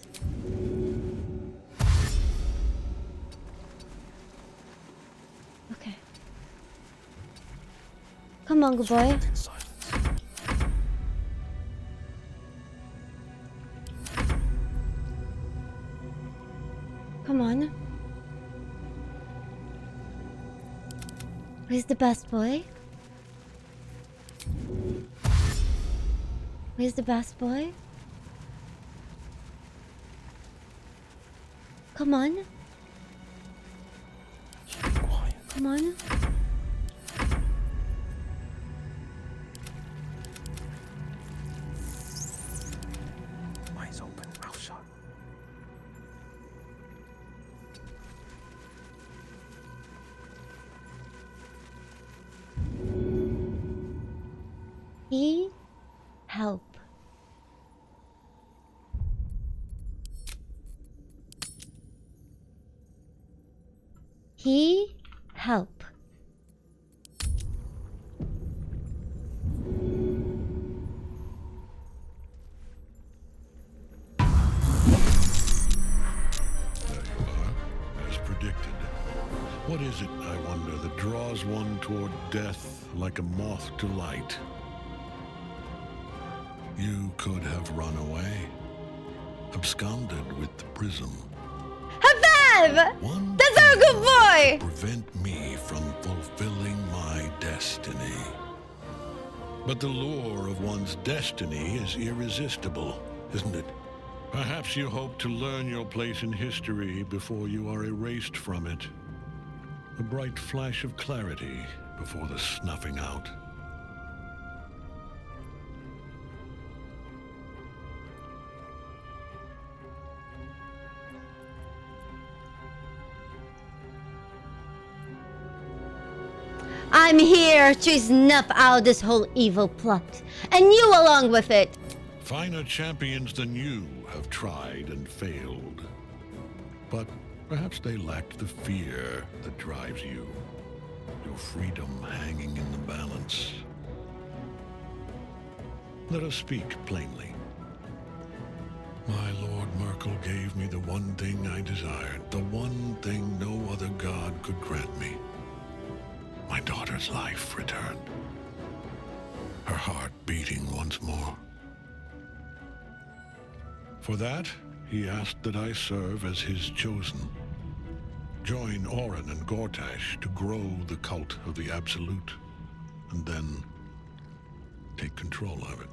Okay. Come on, good boy. Come on. Who's the best boy? Who's the best boy? Come on. Come on. Eyes open, mouth shut. He help. He help. As predicted. What is it, I wonder, that draws one toward death like a moth to light? You could have run away, absconded with the prism. Haviv! That's our good boy! Prevent me from fulfilling my destiny. But the lure of one's destiny is irresistible, isn't it? Perhaps you hope to learn your place in history before you are erased from it. A bright flash of clarity before the snuffing out. I'm here to snuff out this whole evil plot, and you along with it. Finer champions than you have tried and failed. But perhaps they lacked the fear that drives you. Your freedom hanging in the balance. Let us speak plainly. My Lord Merkel gave me the one thing I desired, the one thing no other god could grant me. My daughter's life returned. Her heart beating once more. For that, he asked that I serve as his chosen. Join Orin and Gortash to grow the cult of the Absolute, and then take control of it.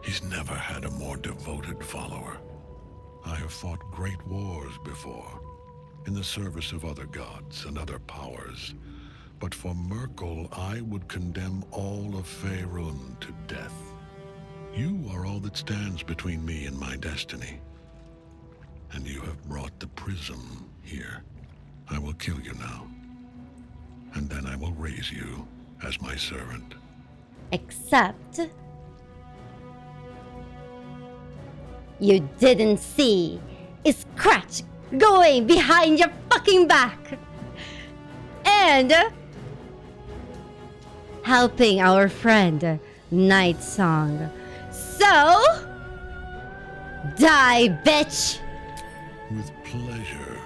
He's never had a more devoted follower. I have fought great wars before, in the service of other gods and other powers. But for Merkel, I would condemn all of Faerun to death. You are all that stands between me and my destiny. And you have brought the prism here. I will kill you now. And then I will raise you as my servant. Except you didn't see is Cratch going behind your fucking back and helping our friend Night Song. So die, bitch! With pleasure.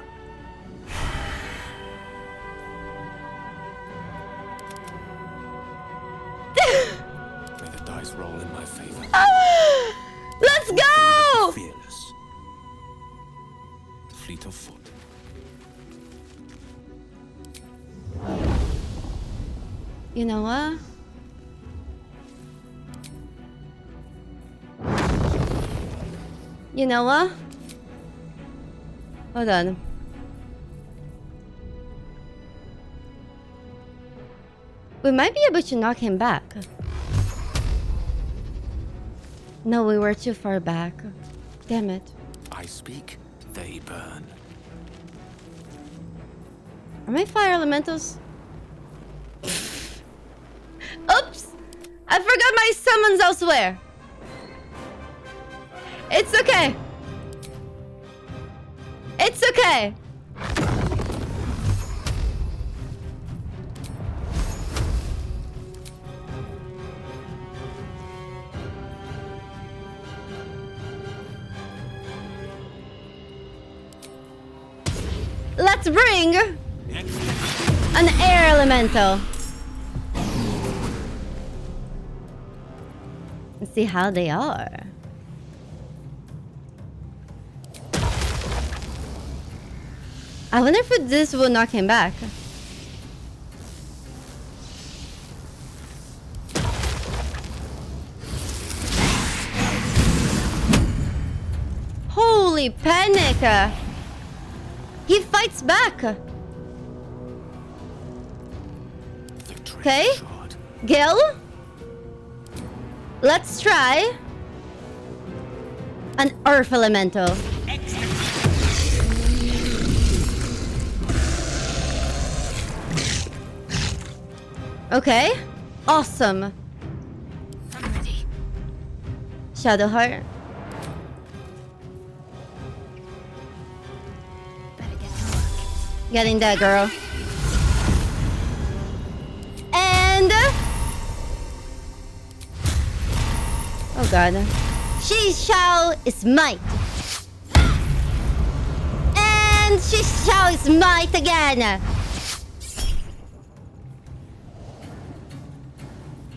May the dice roll in my favor. Let's go! Fearless. Fleet of foot. You know what? You know what? Hold on. We might be able to knock him back. No, we were too far back. Damn it. I speak, they burn. Are my fire elementals? Oops! I forgot my summons elsewhere. It's okay. It's okay. Let's bring an air elemental. Let's see how they are. I wonder if this will knock him back. Holy panic! He fights back. Okay, Gil. Let's try an Earth Elemental. Okay, awesome. I'm ready. Shadowheart. Getting that, girl. And oh god. She shall is might. And she shall is might again.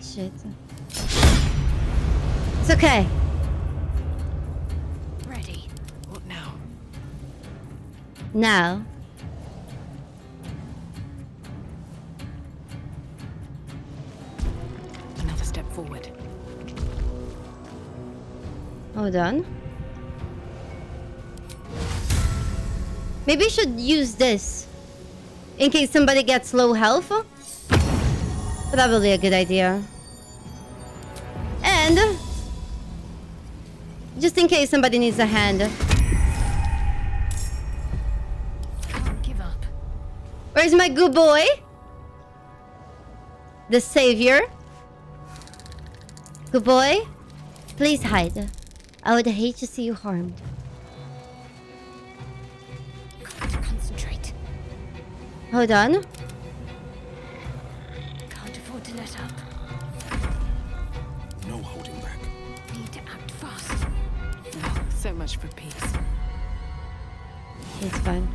Shit. It's okay. Ready. What now? Now. Another step forward. Hold on. Maybe I should use this in case somebody gets low health. Probably a good idea. And just in case somebody needs a hand. Can't give up. Where's my good boy? The savior. Good boy, please hide. I would hate to see you harmed. Concentrate. Hold on. Can't afford to let up. No holding back. Need to act fast. So much for peace. It's fine.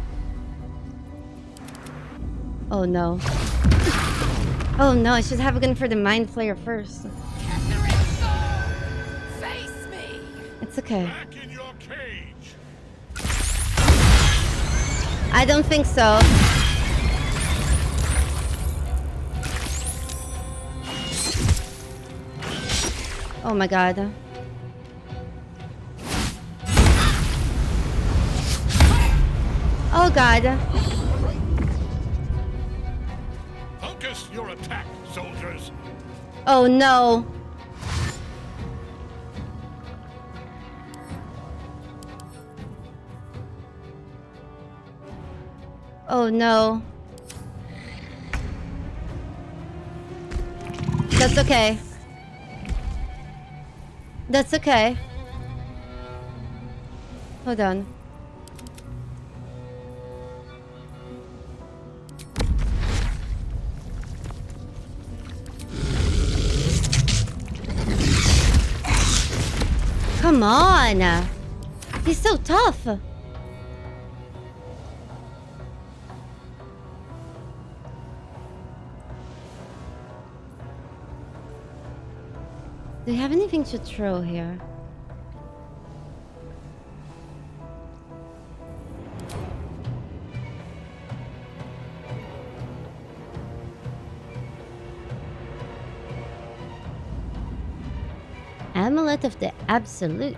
Oh no. Oh no, I should have gone for the mind flayer first. Face me. It's okay. Back in your cage. I don't think so. Oh my god. Oh god. Focus your attack, soldiers. Oh no. Oh no. That's okay. That's okay. Hold on. Come on! He's so tough! Do you have anything to throw here? Amulet of the Absolute.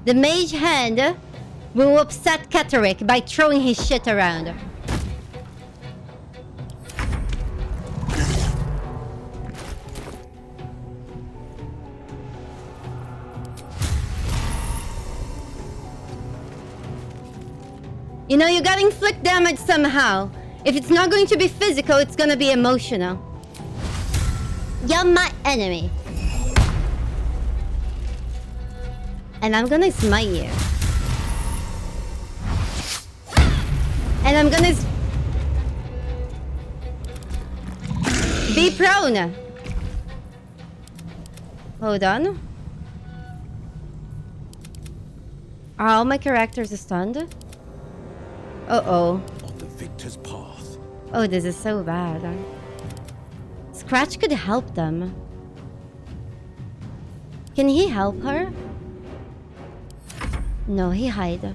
The mage hand will upset Catterick by throwing his shit around. You know, you gotta inflict damage somehow. If it's not going to be physical, it's gonna be emotional. You're my enemy. And I'm gonna smite you. And I'm gonna be prone. Hold on. Are all my characters stunned? Uh-oh. On the victor's path. Oh, this is so bad. Scratch could help them. Can he help her? No, he hide.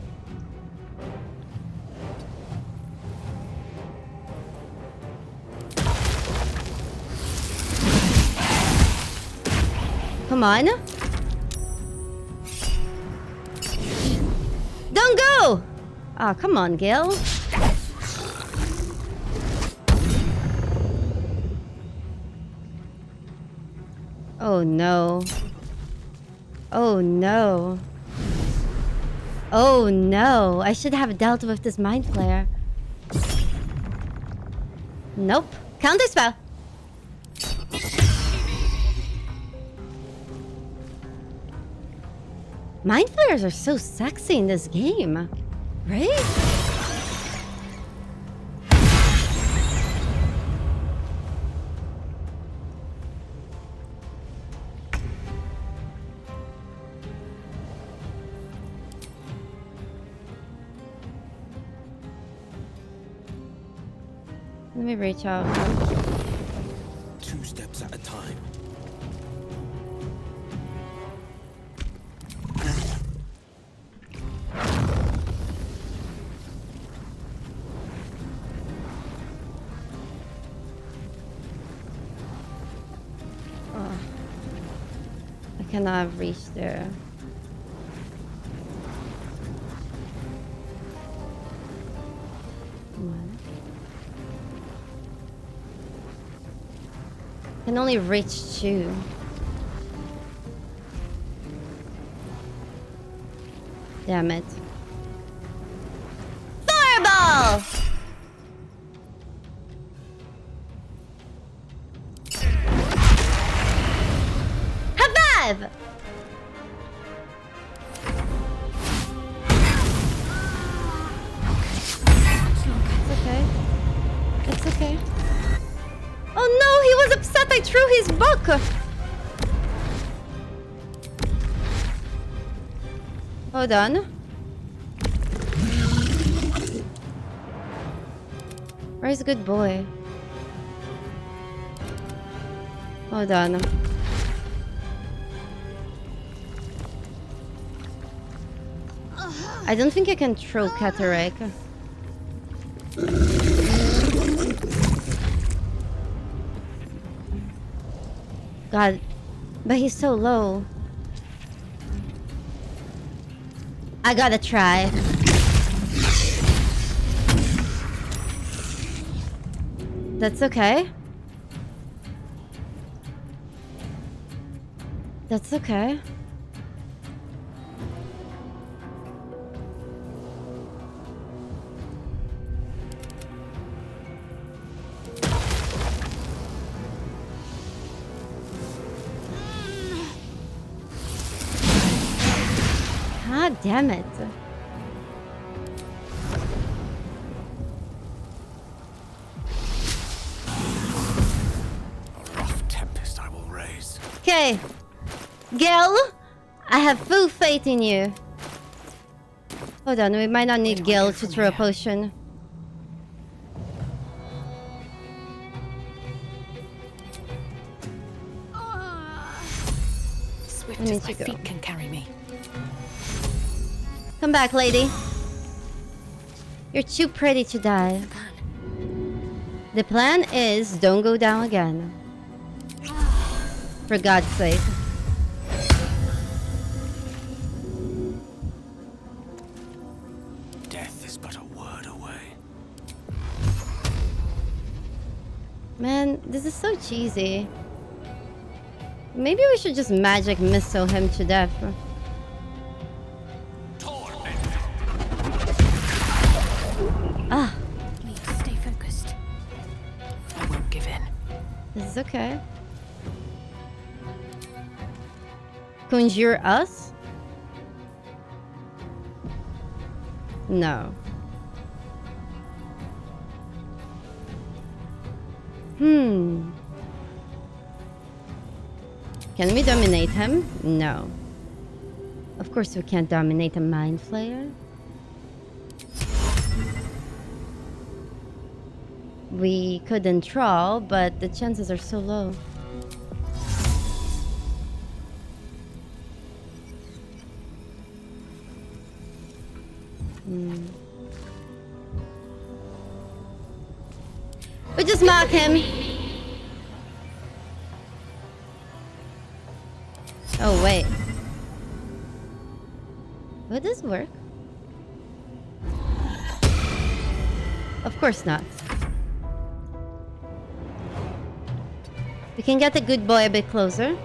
Come on. Don't go! Ah, oh, come on, Gil. Oh no. Oh no. Oh no. I should have dealt with this mind flare. Nope. Counter spell. Mind flares are so sexy in this game. Right? Let me reach out. 2 steps at a time. I cannot reach there. Come on. I can only reach 2. Damn it. Fireball! High five! It's okay. It's okay. Oh no, he was upset I threw his book! Hold on. Where's good boy? Hold on. I don't think I can throw Catterick. God, but he's so low. I gotta try. That's okay. That's okay. God damn it. A rough tempest I will raise. Okay. Gil, I have full faith in you. Hold on, we might not need Gil to throw a potion. Swift as my feet can carry me. Come back, lady. You're too pretty to die. The plan is don't go down again. For God's sake. Death is but a word away. Man, this is so cheesy. Maybe we should just magic missile him to death. Ah. Please stay focused. I won't give in. This is okay. Conjure us? No. Can we dominate him? No. Of course we can't dominate a mind flayer. We could enthrall, but the chances are so low. We just mock him. Oh, wait. Would this work? Of course not. We can get the good boy a bit closer.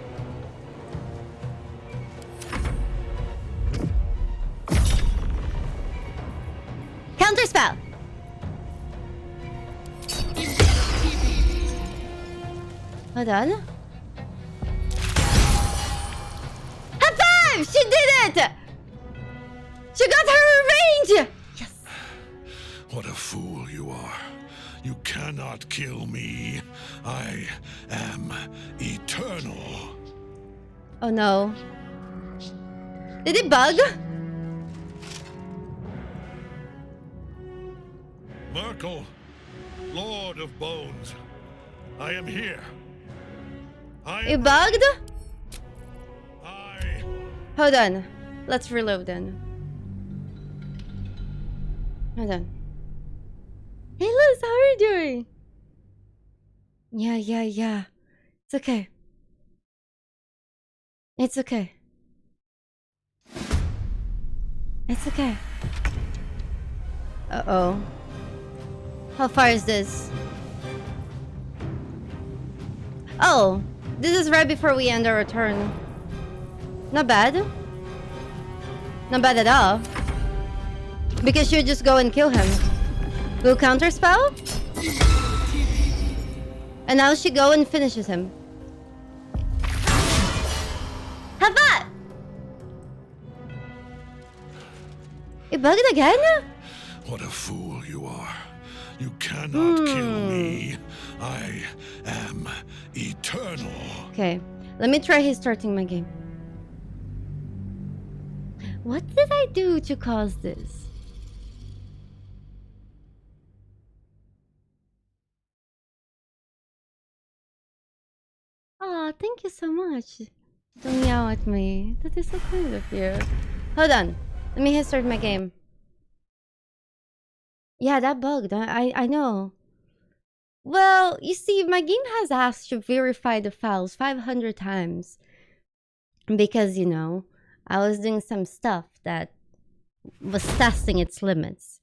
Counterspell! Hold on. High five! She did it! She got her revenge! Yes. What a fool you are. You cannot kill me. I am eternal. Oh no. Did it bug? Merkel, Lord of Bones, I am here. It bugged? Hold on. Let's reload then. Hold on. Hey Liz, how are you doing? Yeah. It's okay. It's okay. It's okay. Uh-oh. How far is this? Oh, this is right before we end our turn. Not bad. Not bad at all. Because she'll just go and kill him. We'll counterspell. And now she go and finishes him. Have that! It bugged again? What a fool you are. You cannot kill me. I am eternal. Okay, let me try starting my game. What did I do to cause this? Aw, thank you so much. Don't yell at me. That is so kind of you. Hold on. Let me start my game. Yeah, that bugged. I know. Well, you see, my game has asked to verify the files 500 times. Because, you know, I was doing some stuff that was testing its limits.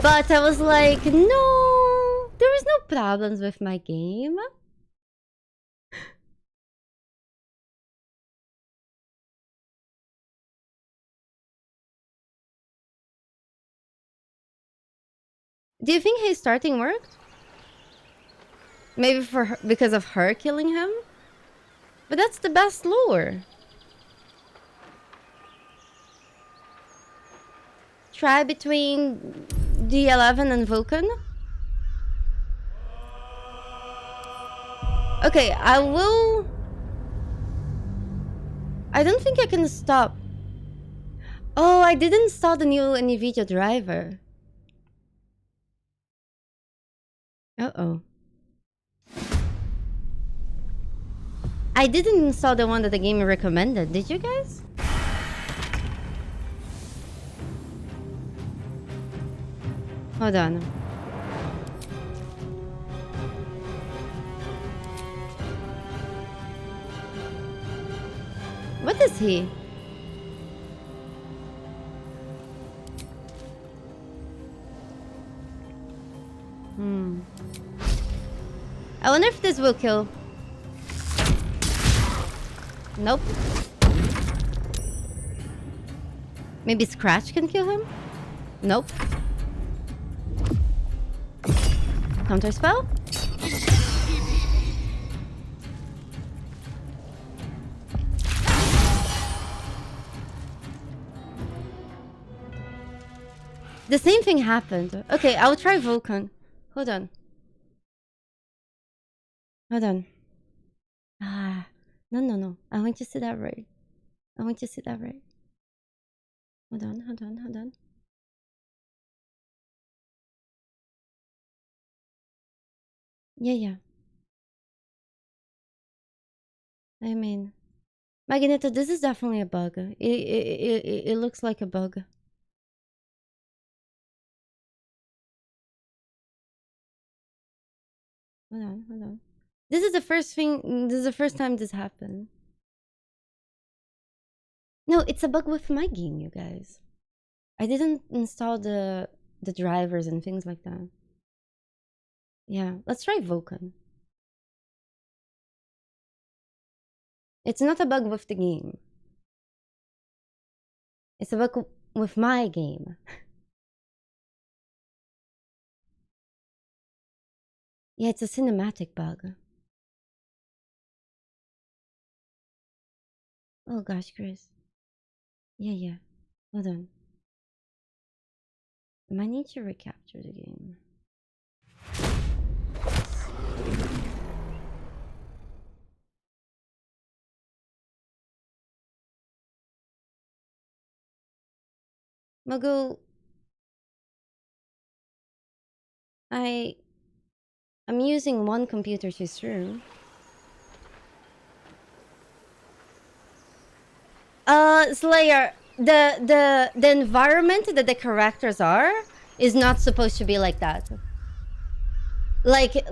But I was like, no, there is no problems with my game. Do you think his starting worked? Maybe for her, because of her killing him? But that's the best lure. Try between D11 and Vulcan. Okay, I will... I don't think I can stop. Oh, I didn't install the new NVIDIA driver. Uh-oh. I didn't install the one that the game recommended. Did you guys? Hold on. What is he? I wonder if this will kill. Nope. Maybe Scratch can kill him? Nope. Counter spell? The same thing happened. Okay, I'll try Vulcan. Hold on. Hold on. Ah, no. I want to see that right. I want to see that right. Hold on. Yeah. I mean, Magneto, this is definitely a bug. It looks like a bug. Hold on. This is the first time this happened. No, it's a bug with my game, you guys. I didn't install the drivers and things like that. Yeah, let's try Vulcan. It's not a bug with the game. It's a bug with my game. Yeah, it's a cinematic bug. Oh gosh, Chris. Yeah. Hold on. I might need to recapture the game. Mago, I'm using one computer to stream. Slayer, the environment that the characters are is not supposed to be like that. Like the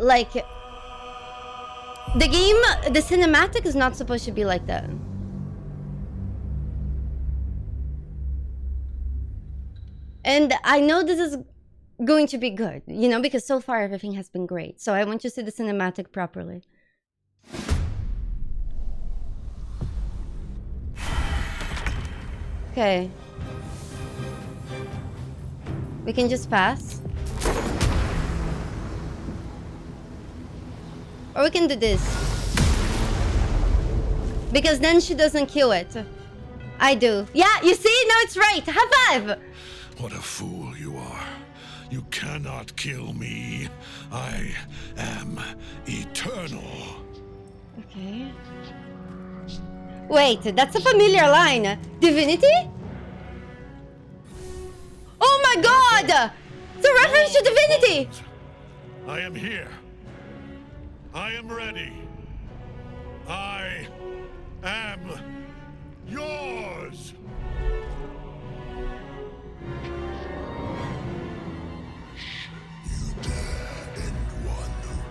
game, the cinematic is not supposed to be like that. And I know this is going to be good, you know, because so far everything has been great. So I want to see the cinematic properly. Okay. We can just pass. Or we can do this. Because then she doesn't kill it. I do. Yeah, you see? No, it's right. High five! What a fool you are. You cannot kill me. I am eternal. Okay. Wait, that's a familiar line. Divinity? Oh my god! It's a reference to Divinity! I am here. I am ready. I am yours. You dare end one who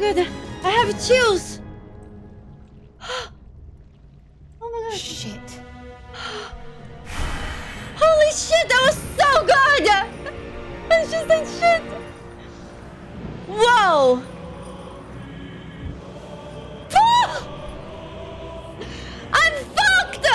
my god, I have chills. Oh my god. Shit. Holy shit, that was so good! I just said shit. Whoa. I'm fucked!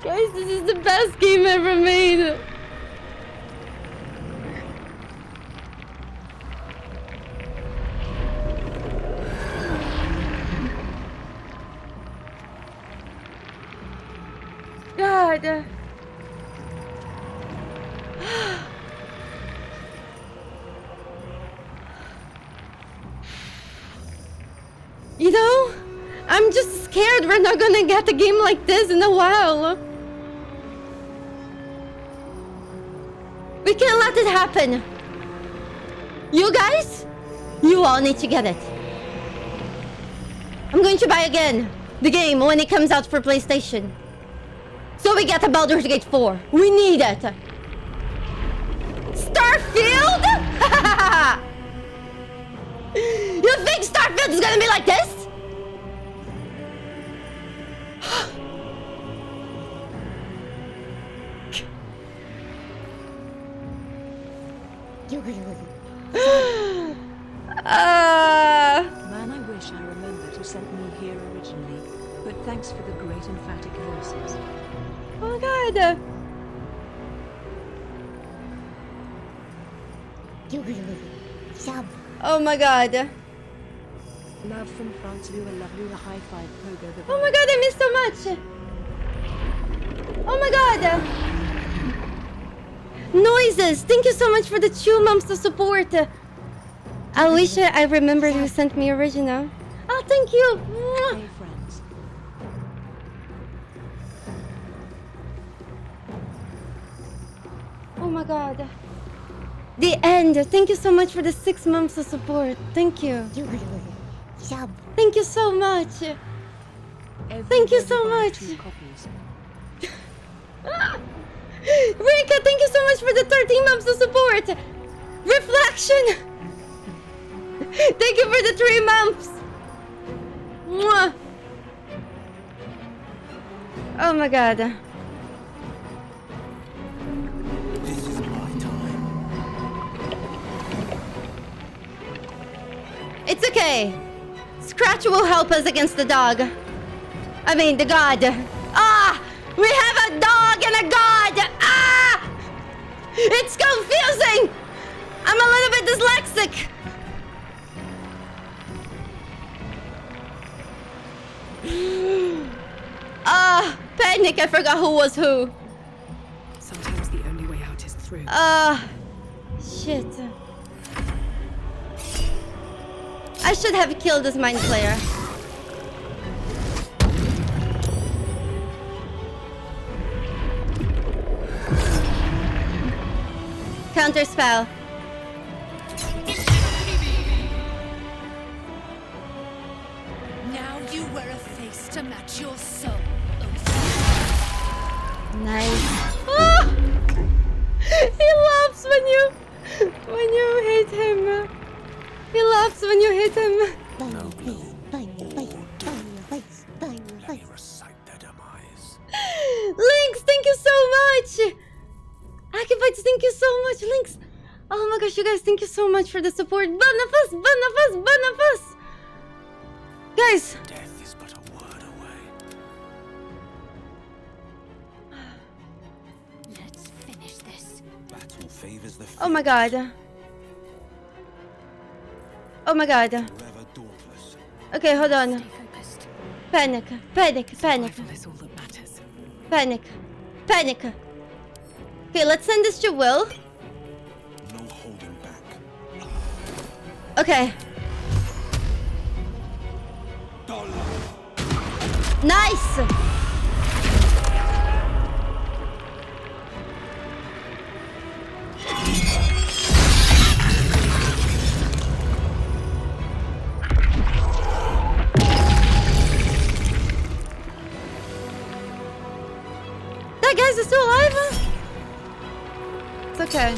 Guys, this is the best game ever made. God. You know, I'm just scared we're not gonna get a game like this in a while. We can't let it happen. You guys, you all need to get it. I'm going to buy again the game when it comes out for PlayStation. So we get a Baldur's Gate 4. We need it. Starfield? You think Starfield is gonna be like this? Man, I wish I remembered who sent me here originally. But thanks for the great emphatic voices. Oh god. Oh my god. Love from France, you a lovely high five, Pogo the Oh my god, I missed so much. Oh my god. Noises, thank you so much for the 2 months of support. I wish I remembered who sent me original. Oh, thank you. Hey, friends. Oh my god. The end. Thank you so much for the 6 months of support. Thank you. Thank you so much. Thank you so much. Rika, thank you so much for the 13 months of support. Reflection. Thank you for the 3 months. Mwah. Oh my god. This is my time. It's okay. Scratch will help us against the dog. I mean, the god. Ah! We have a dog and a god! Ah! It's confusing! I'm a little bit dyslexic. Ah, panic, I forgot who was who. Sometimes the only way out is through. Shit. I should have killed this mind player. Counter spell. Now you wear a face to match your soul. Nice. Ah! He laughs when you hit him. He laughs when you hit him. Lynx, thank you so much. Akibites, thank you so much. Lynx. Oh my gosh, you guys, thank you so much for the support. Banafas, Banafas, Banafas. Guys. Death is but a word away. Let's finish this. Battle favors the Oh my god. Oh my god. forever dauntless. Okay, hold on. Panic, panic, panic. Is all that matters. Panic, panic. Okay, let's send this to Will. No holding back. Okay. Nice! my guys are still alive? It's okay.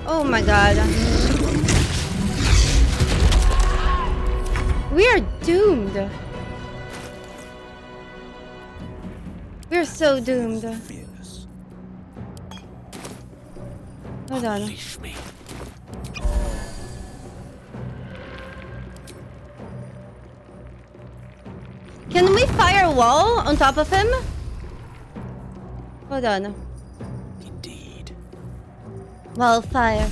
Oh my god. We are doomed. We're so doomed. Hold on. Can we fire a wall on top of him? Hold on. Indeed. Wall fire.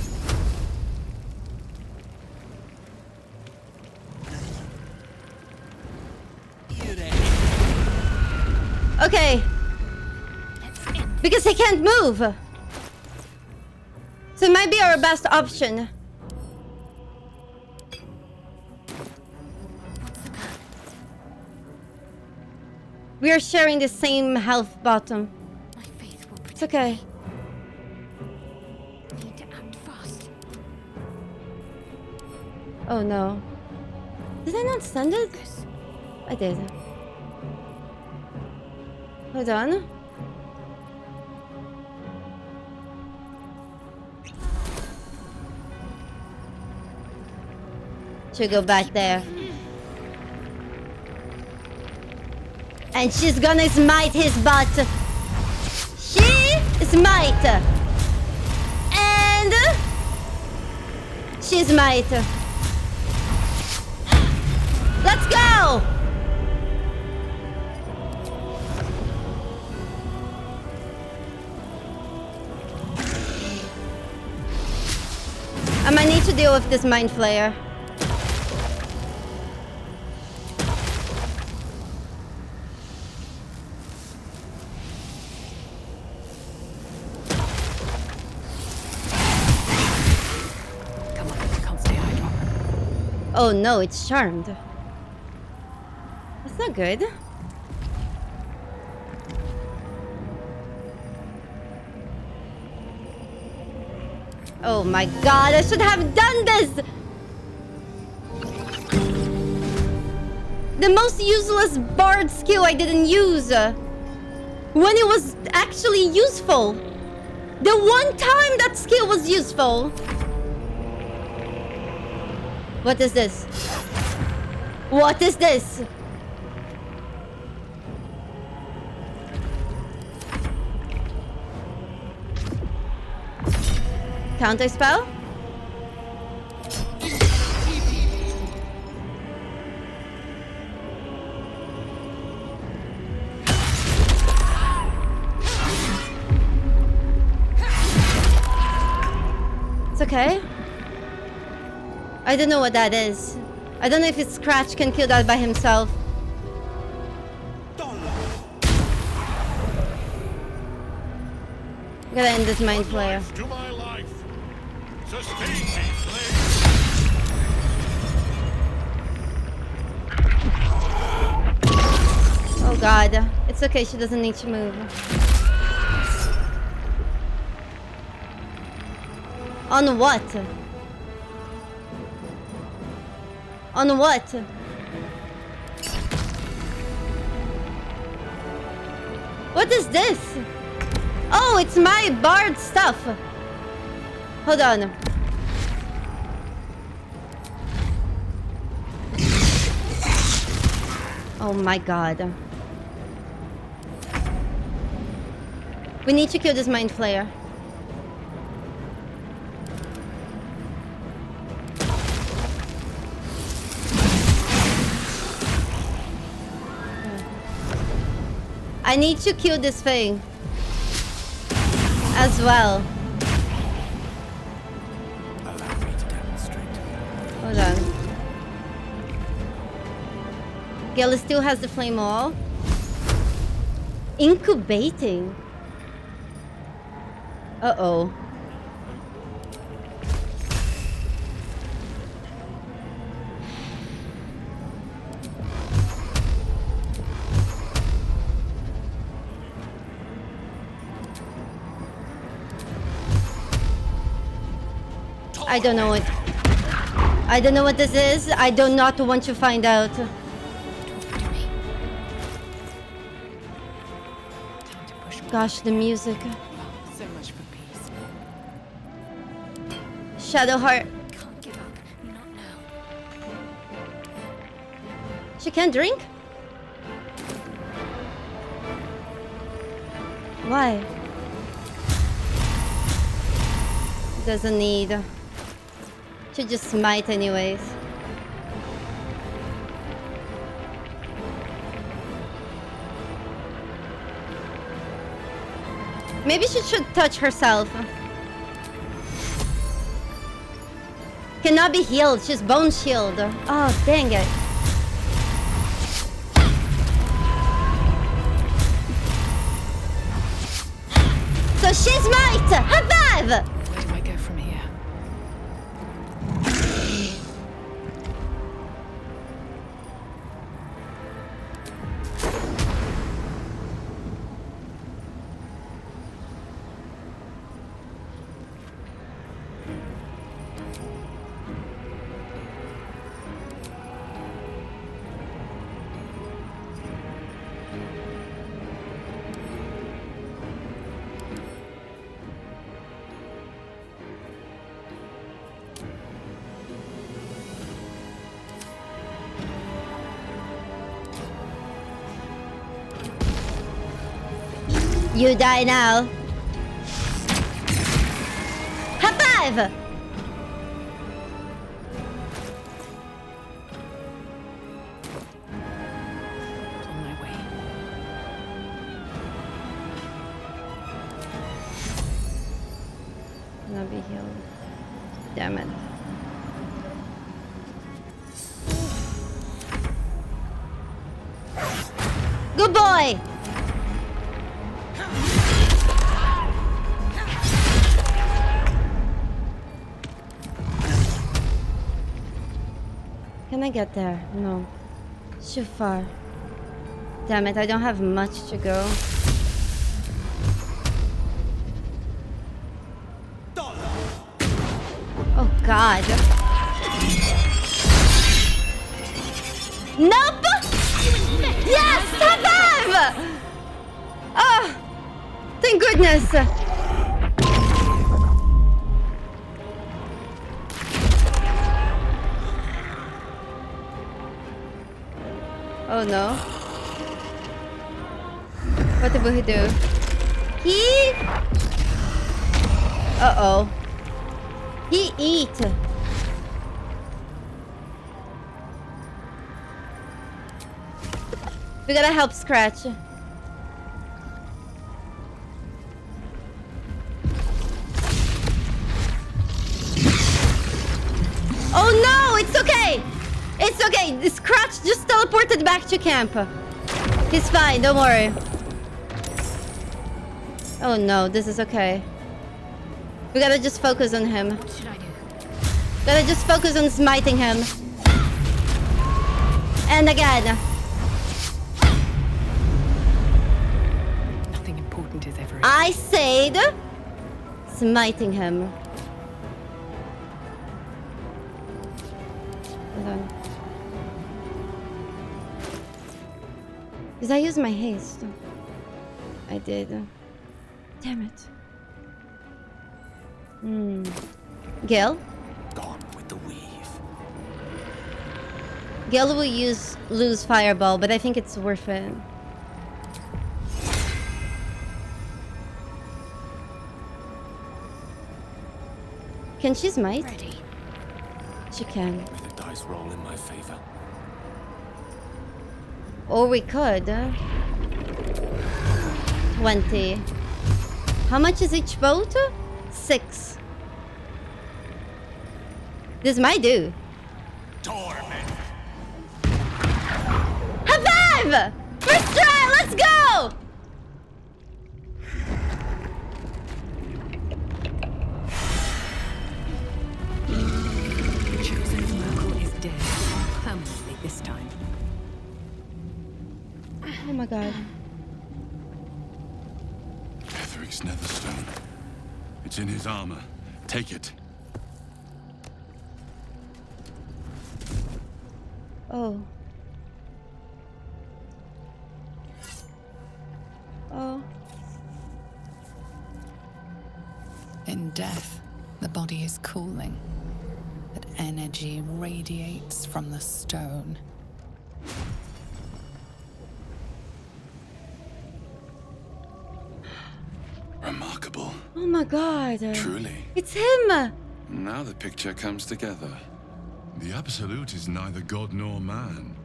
Okay. Because he can't move. So it might be our best option. We are sharing the same health bottom. It's okay. Need to act fast. Oh no. Did I not send it? I did. Hold on. Should go back there. And she's gonna smite his butt. She smite. And she smite. Let's go! I might need to deal with this mind flayer. Oh no, it's charmed. That's not good. Oh my god, I should have done this! The most useless bard skill I didn't use. When it was actually useful. The one time that skill was useful. What is this? What is this? Counter spell? It's okay. I don't know what that is. I don't know if Scratch can kill that by himself. Gotta end this mind flayer. Oh god. It's okay, she doesn't need to move. On what? On what? What is this? Oh, it's my bard stuff. Hold on. Oh my god. We need to kill this mind flayer. I need to kill this thing as well. Allow me to demonstrate. Hold on. Gale still has the flame wall. Incubating. Uh-oh. I don't know it. I don't know what this is. I do not want to find out. Gosh, the music. So much for peace. Shadowheart. Can't give up. Not now. She can't drink? Why? Doesn't need. Should just smite anyways. Maybe she should touch herself. Cannot be healed. She's bone shield. Oh, dang it. So she's smite! High five! Where do I go from here? You die now. High five! On my way. Not be healed. Damn it. Good boy! Can I get there? No. It's too far. Damn it, I don't have much to go. Oh god. Nope! Yes! High five! Oh! Thank goodness! Oh no. What will he do? He... Uh-oh. He eat. We gotta help Scratch. Oh no, it's okay. It's okay. The Scratch just teleported back to camp. He's fine, don't worry. Oh no, this is okay. We gotta just focus on him. What should I do? Gotta just focus on smiting him. And again. Nothing important is ever. I said smiting him. Hold on. Did I use my haste? I did. Damn it. Gale? Gone with the weave. Gale will lose Fireball, but I think it's worth it. Can she smite? Ready. She can. May the dice roll in my favor. Or we could. 20. How much is each boat? 6. This might do. Torment. High five! First try, let's go! The chosen of Merkel is dead. Permanently this time. Oh my god. Ketheric's netherstone. It's in his armor. Take it. Oh. Oh. In death, the body is cooling, but energy radiates from the stone. Remarkable. Oh my god. Truly. It's him! Now the picture comes together. The Absolute is neither god nor man.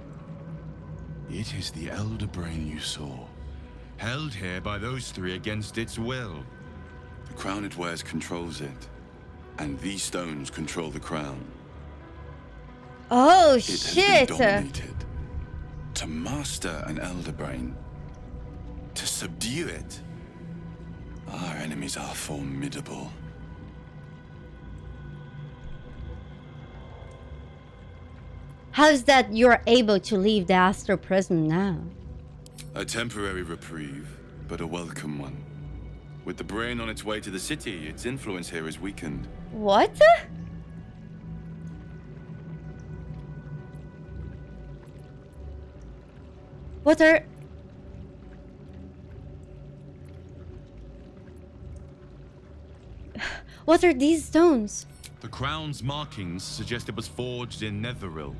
It is the Elder Brain you saw, held here by those three against its will. The crown it wears controls it, and these stones control the crown. Oh, It shit! has been dominated. To master an Elder Brain, to subdue it, our enemies are formidable. How's that you're able to leave the Astral Prism now? A temporary reprieve, but a welcome one. With the brain on its way to the city, its influence here is weakened. What? What are... What are these stones? The crown's markings suggest it was forged in Netheril,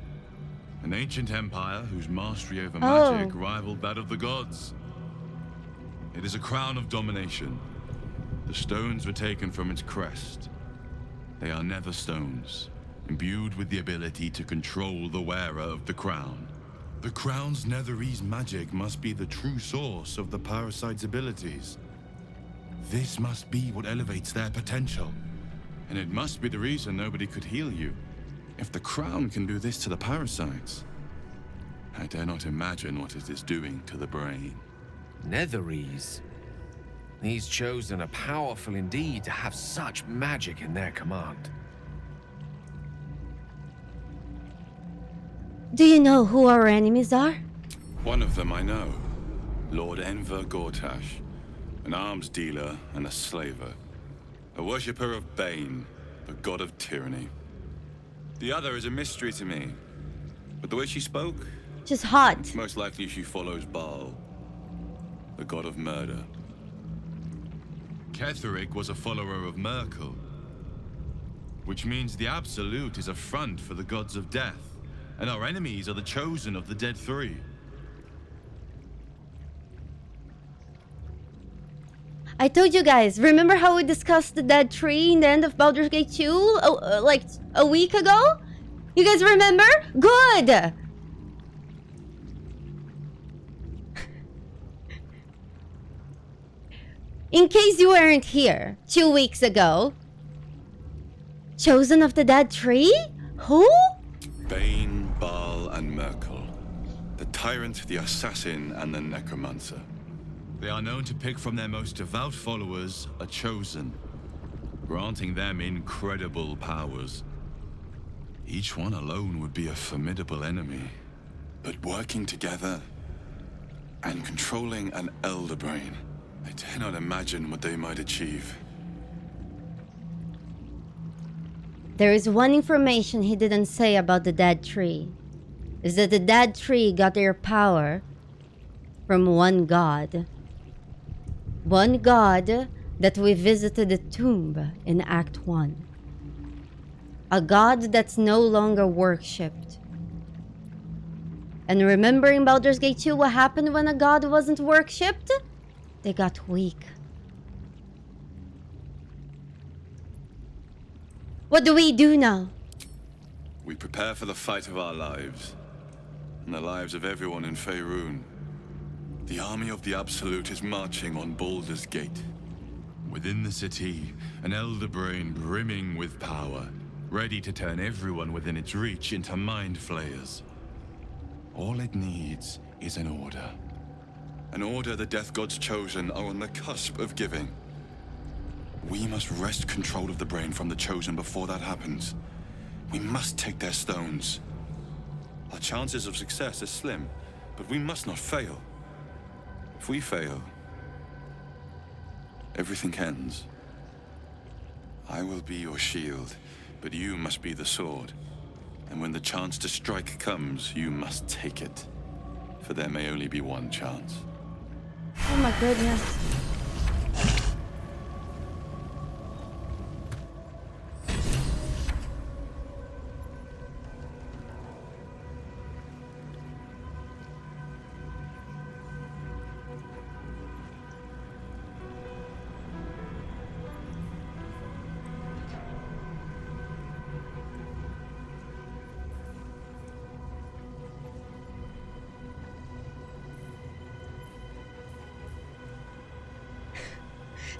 an ancient empire whose mastery over magic rivaled that of the gods. It is a crown of domination. The stones were taken from its crest. They are nether stones, imbued with the ability to control the wearer of the crown. The crown's Netherese magic must be the true source of the parasite's abilities. This must be what elevates their potential. And it must be the reason nobody could heal you. If the crown can do this to the parasites, I dare not imagine what it is doing to the brain. Netherese? These chosen are powerful indeed to have such magic in their command. Do you know who our enemies are? One of them I know. Lord Enver Gortash. An arms dealer and a slaver. A worshipper of Bane, the god of tyranny. The other is a mystery to me. But the way she spoke... She's hot. It's most likely she follows Baal, the god of murder. Ketheric was a follower of Merkel, which means the Absolute is a front for the gods of death, and our enemies are the chosen of the Dead Three. I told you guys, remember how we discussed the dead tree in the end of Baldur's Gate 2? Like a week ago? You guys remember? Good! In case you weren't here 2 weeks ago, Chosen of the Dead Tree? Who? Bane, Baal, and Merkel. The tyrant, the assassin, and the necromancer. They are known to pick from their most devout followers a chosen, granting them incredible powers. Each one alone would be a formidable enemy, but working together and controlling an Elder Brain, I dare not imagine what they might achieve. There is one information he didn't say about the Dead Tree. Is that the Dead Tree got their power from one god. One god that we visited the tomb in Act 1. A god that's no longer worshipped. And remember in Baldur's Gate 2 what happened when a god wasn't worshipped? They got weak. What do we do now? We prepare for the fight of our lives, and the lives of everyone in Faerun. The army of the Absolute is marching on Baldur's Gate. Within the city, an Elder Brain brimming with power, ready to turn everyone within its reach into mind flayers. All it needs is an order. An order the Death God's chosen are on the cusp of giving. We must wrest control of the brain from the chosen before that happens. We must take their stones. Our chances of success are slim, but we must not fail. If we fail, everything ends. I will be your shield, but you must be the sword. And when the chance to strike comes, you must take it. For there may only be one chance. Oh my goodness.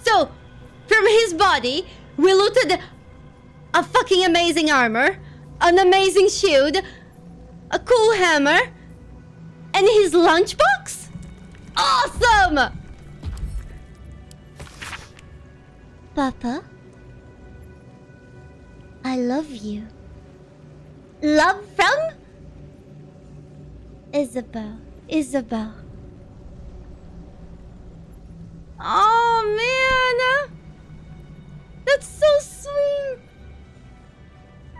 So, from his body, we looted a fucking amazing armor, an amazing shield, a cool hammer, and his lunchbox? Awesome! Papa, I love you. Love from? Isabel. Isabel. Oh man! That's so sweet!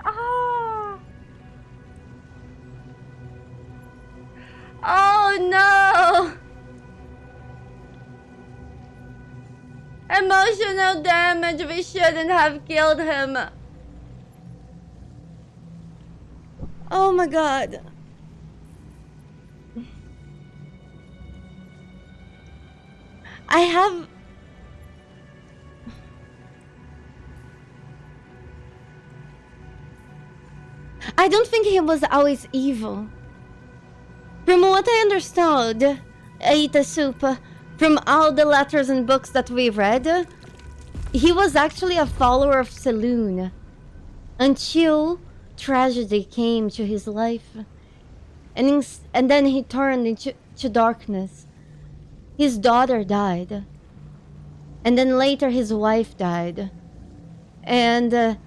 Oh! Oh no! Emotional damage, we shouldn't have killed him. Oh my god. I don't think he was always evil. From what I understood, Aita Soup, from all the letters and books that we read, he was actually a follower of Saloon until tragedy came to his life, and then he turned into darkness. His daughter died, and then later his wife died, and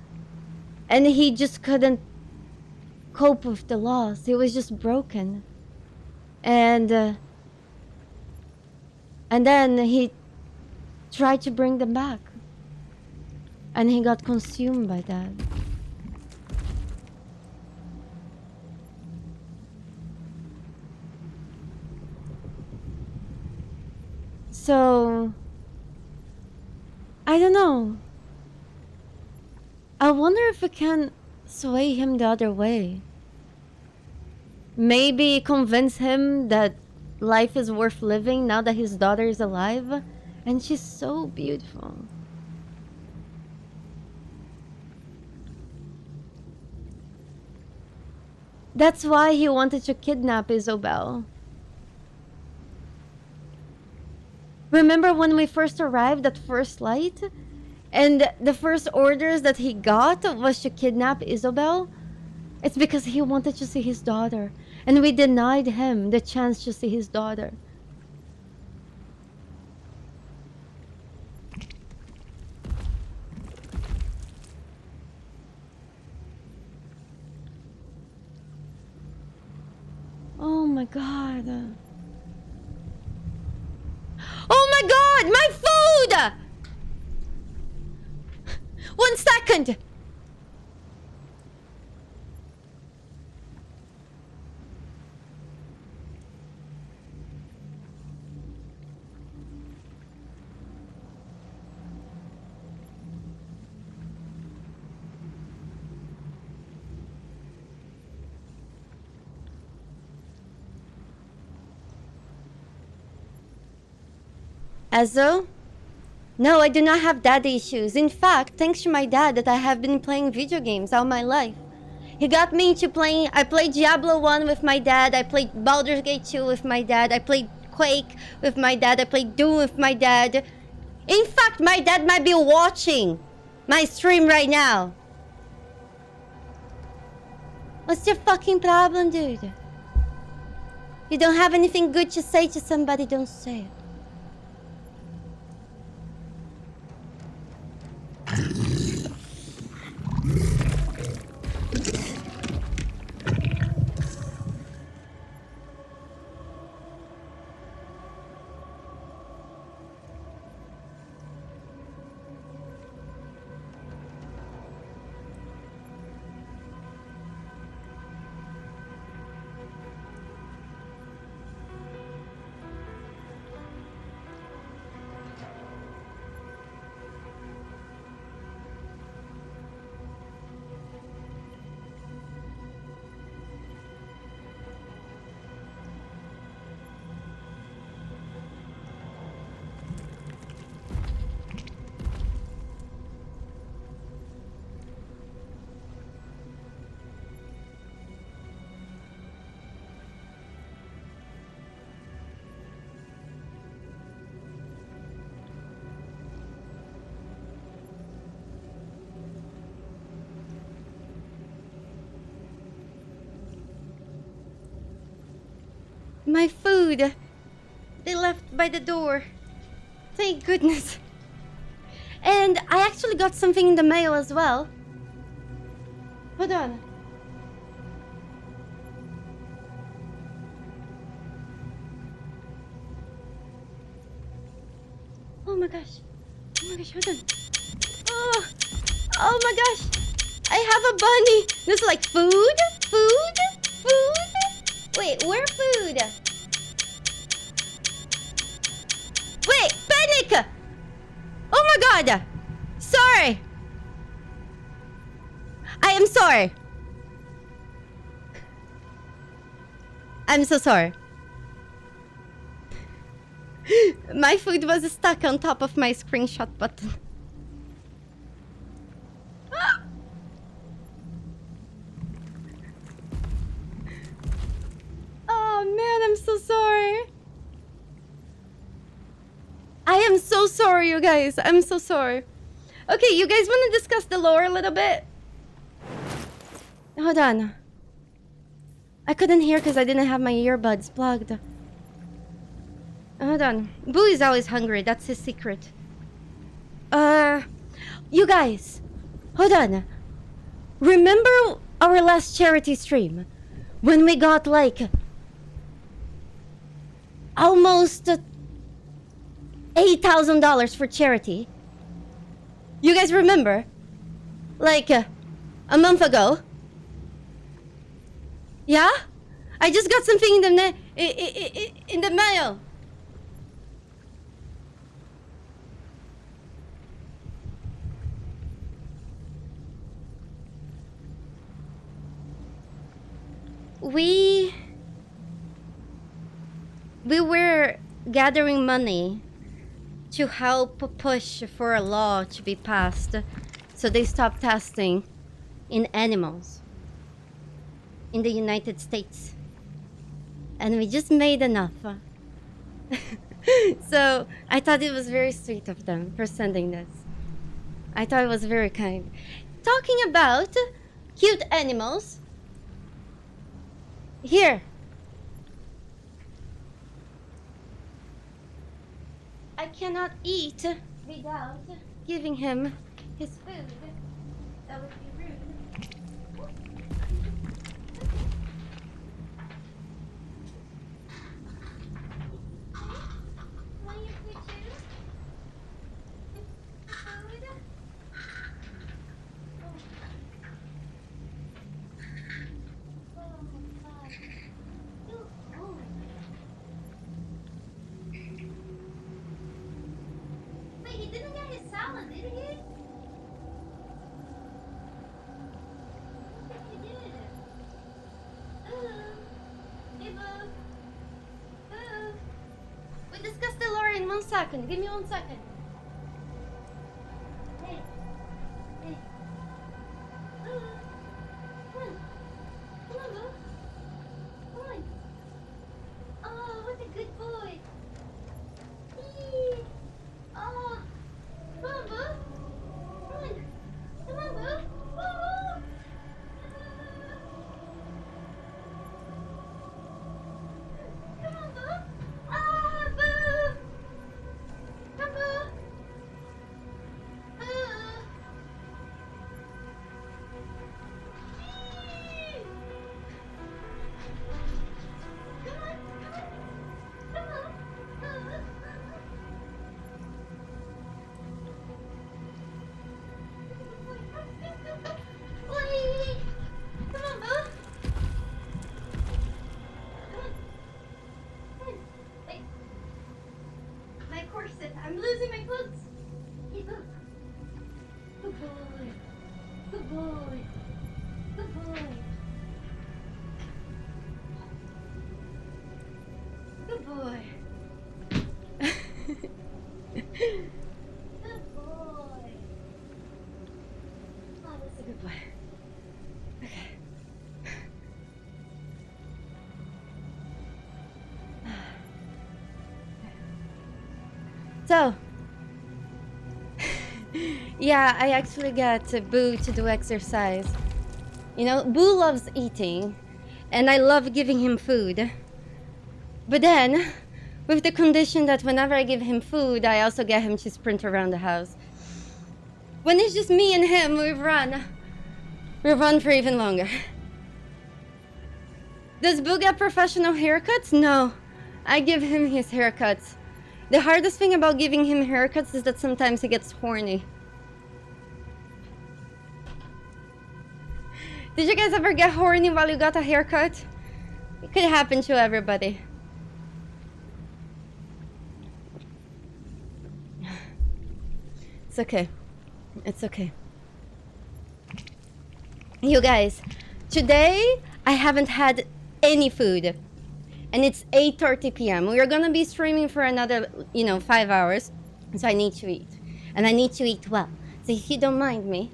he just couldn't cope with the loss. He was just broken, and then he tried to bring them back, and he got consumed by that. So, I don't know. I wonder if we can sway him the other way. Maybe convince him that life is worth living now that his daughter is alive. And she's so beautiful. That's why he wanted to kidnap Isabel. Remember when we first arrived at First Light? And the first orders that he got was to kidnap Isabel? It's because he wanted to see his daughter. And we denied him the chance to see his daughter. Oh my god. Oh my god! My food! 1 second! Ezo? No, I do not have daddy issues. In fact, thanks to my dad that I have been playing video games all my life. He got me into playing. I played Diablo 1 with my dad. I played Baldur's Gate 2 with my dad. I played Quake with my dad. I played Doom with my dad. In fact, my dad might be watching my stream right now. What's your fucking problem, dude? You don't have anything good to say to somebody, don't say it. My food. They left by the door. Thank goodness. And I actually got something in the mail as well. Hold on. Oh my gosh. Oh my gosh, hold on. Oh my gosh. I have a bunny. This is like food? Food? Food? Wait, where food? Wait, panic! Oh my god! Sorry! I am sorry. I'm so sorry. My food was stuck on top of my screenshot button. Oh man, I'm so sorry. I am so sorry, you guys. I'm so sorry. Okay, you guys want to discuss the lore a little bit? Hold on. I couldn't hear because I didn't have my earbuds plugged. Hold on. Boo is always hungry. That's his secret. You guys. Hold on. Remember our last charity stream? When we got like almost $8,000 for charity. You guys remember? Like a month ago. Yeah? I just got something in the mail. We were gathering money to help push for a law to be passed so they stop testing in animals in the United States. And we just made enough. So I thought it was very sweet of them for sending this. I thought it was very kind. Talking about cute animals. Here. I cannot eat without giving him his food. That would be rude. He didn't get his salad, did he? He did. Hey, Boo. Boo. We discussed the lore in 1 second. Give me 1 second. Hey. Hey. Boo. Come on. Come on, Boo. Come on. Oh, what a good boy. Eee. Oh. Come on, Boo. Come on. Come on, Boo. Boo. Come on, Boo. Ah, Boo. Come, Boo. Come on, come on. Come on. Wait. Come on, Boo. Come on. Come on. Wait. My corset. I'm losing my clothes. Hey, Boo. Good boy. Good boy. Good boy. Good boy. Good boy. Oh, that's a good boy. Okay. So, yeah, I actually got Boo to do exercise. You know, Boo loves eating, and I love giving him food. But then, with the condition that whenever I give him food, I also get him to sprint around the house. When it's just me and him, we run. We run for even longer. Does Boo get professional haircuts? No. I give him his haircuts. The hardest thing about giving him haircuts is that sometimes he gets horny. Did you guys ever get horny while you got a haircut? It could happen to everybody. It's okay. It's okay. You guys, today I haven't had any food. And it's 8:30 p.m. We are gonna be streaming for another, 5 hours. So I need to eat. And I need to eat well. So if you don't mind me.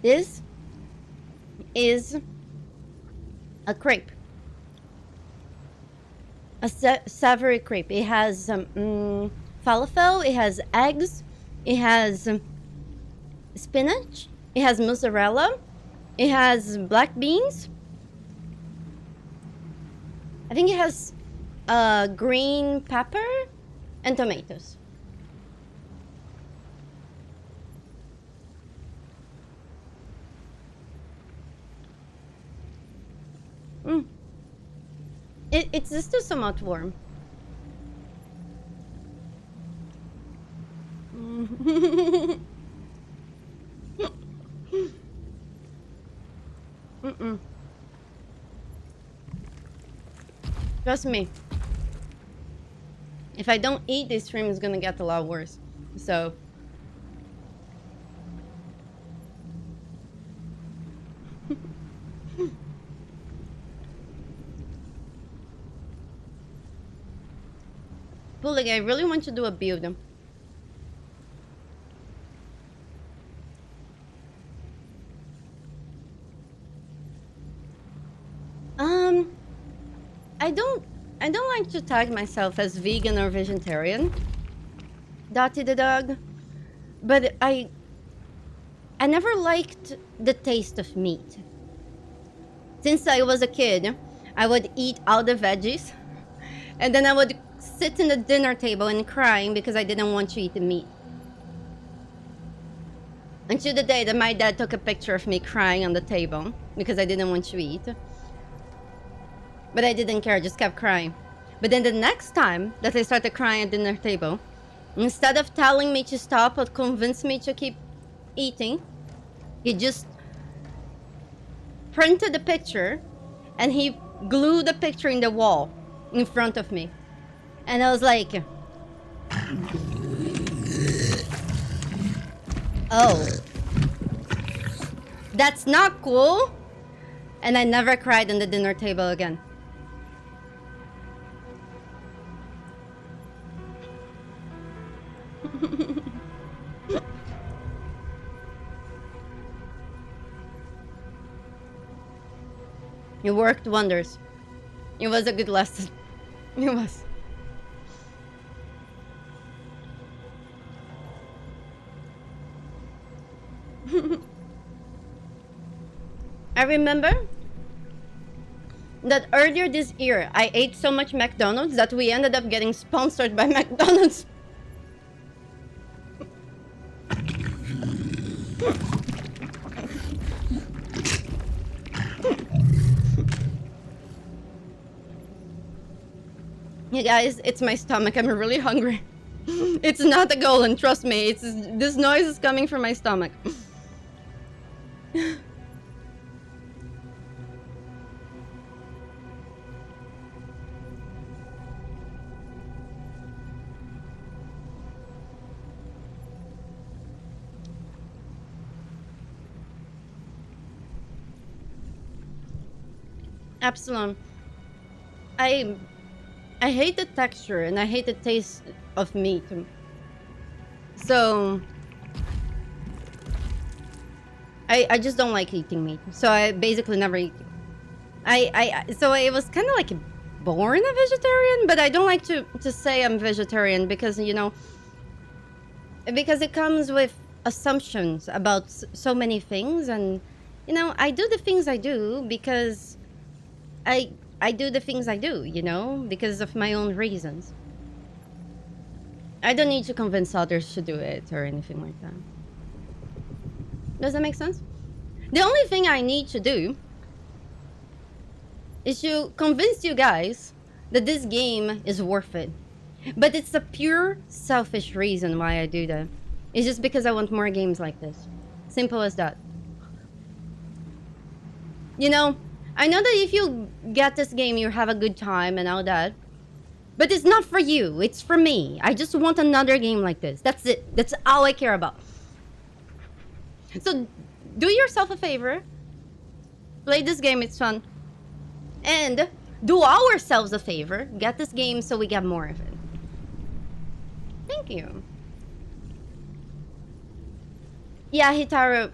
This is a crepe. A savory crepe. It has falafel, it has eggs, it has spinach, it has mozzarella, it has black beans. I think it has green pepper and tomatoes. It's just somewhat warm. Trust me. If I don't eat, this stream is gonna get a lot worse. So. But like, I really want to do a build. I don't like to tag myself as vegan or vegetarian. Dotty the dog. But I never liked the taste of meat. Since I was a kid, I would eat all the veggies. And then I would sit in the dinner table and crying because I didn't want to eat the meat. Until the day that my dad took a picture of me crying on the table because I didn't want to eat. But I didn't care, I just kept crying. But then the next time that I started crying at the dinner table, instead of telling me to stop or convince me to keep eating, he just printed the picture and he glued the picture in the wall in front of me. And I was like, oh, that's not cool. And I never cried on the dinner table again. It worked wonders. It was a good lesson. It was. I remember that earlier this year, I ate so much McDonald's that we ended up getting sponsored by McDonald's. You guys, it's my stomach. I'm really hungry. It's not a golem, trust me. It's this noise is coming from my stomach. Absalom, I hate the texture and I hate the taste of meat. I I just don't like eating meat, so I basically never eat. So I was kind of like born a vegetarian, but I don't like to say I'm vegetarian because, you know, because it comes with assumptions about so many things, and you know, I do the things I do because I do the things I do, you know, because of my own reasons. I don't need to convince others to do it or anything like that. Does that make sense? The only thing I need to do is to convince you guys that this game is worth it. But it's a pure selfish reason why I do that. It's just because I want more games like this. Simple as that. You know, I know that if you get this game, you have a good time and all that. But it's not for you. It's for me. I just want another game like this. That's it. That's all I care about. So, do yourself a favor. Play this game. It's fun. And do ourselves a favor. Get this game so we get more of it. Thank you. Yeah, Hitaru.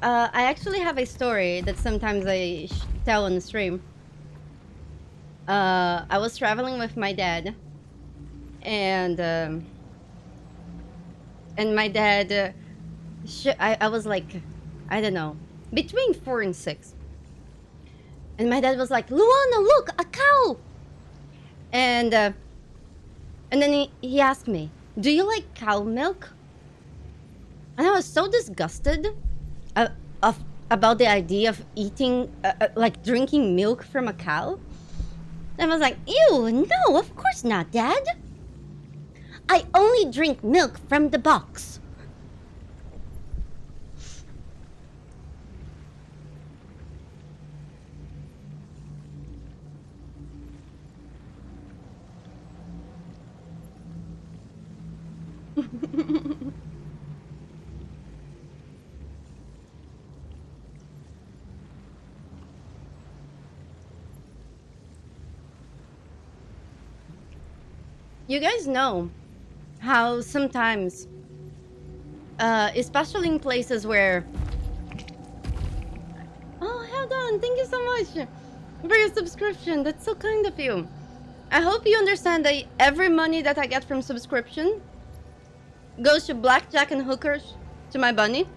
I actually have a story that sometimes I tell on the stream. I was traveling with my dad, and my dad, I was like, I don't know, between 4 and 6, and my dad was like, Luana, look, a cow, and then he asked me, do you like cow milk? And I was so disgusted about the idea of eating, like drinking milk from a cow. I was like, ew, no, of course not, Dad. I only drink milk from the box. You guys know how sometimes, especially in places where... Oh, hold on. Thank you so much for your subscription. That's so kind of you. I hope you understand that every money that I get from subscription goes to blackjack and hookers, to my bunny.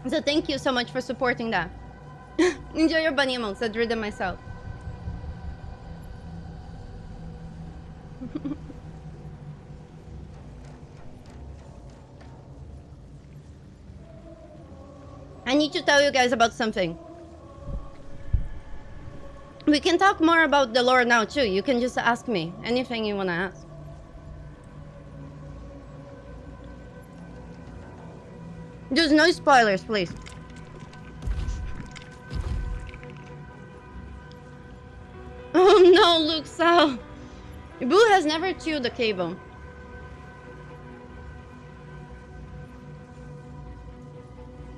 So thank you so much for supporting that. Enjoy your bunny emotes. I drew them myself. I need to tell you guys about something. We can talk more about the lore now too. You can just ask me anything you want to ask. Just no spoilers, please. Oh no, Luke Sao. Boo has never chewed a cable.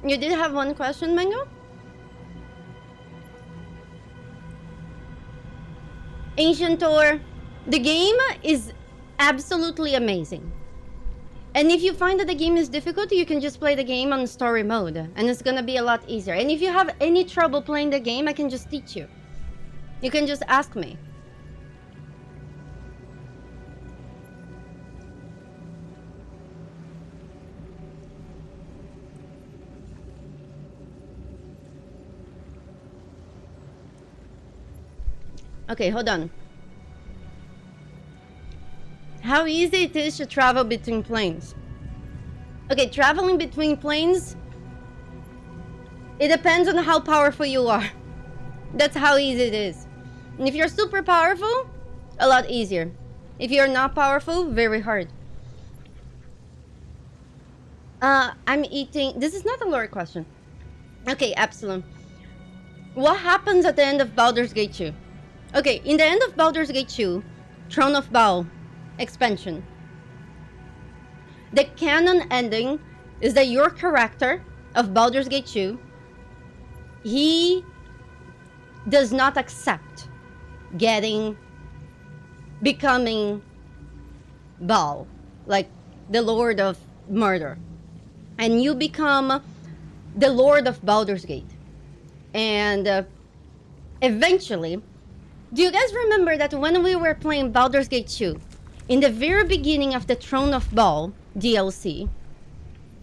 You did have one question, Mango? Ancient Tour. The game is absolutely amazing. And if you find that the game is difficult, you can just play the game on story mode. And it's gonna be a lot easier. And if you have any trouble playing the game, I can just teach you. You can just ask me. Okay, hold on. How easy it is to travel between planes. Okay, traveling between planes, it depends on how powerful you are. That's how easy it is. And if you're super powerful, a lot easier. If you're not powerful, very hard. I'm eating... This is not a lore question. Okay, Absalom. What happens at the end of Baldur's Gate 2? Okay, in the end of Baldur's Gate 2, Throne of Baal expansion, the canon ending is that your character of Baldur's Gate 2, he does not accept becoming Baal, like the Lord of Murder. And you become the Lord of Baldur's Gate. And eventually, do you guys remember that when we were playing Baldur's Gate 2, in the very beginning of the Throne of Baal DLC,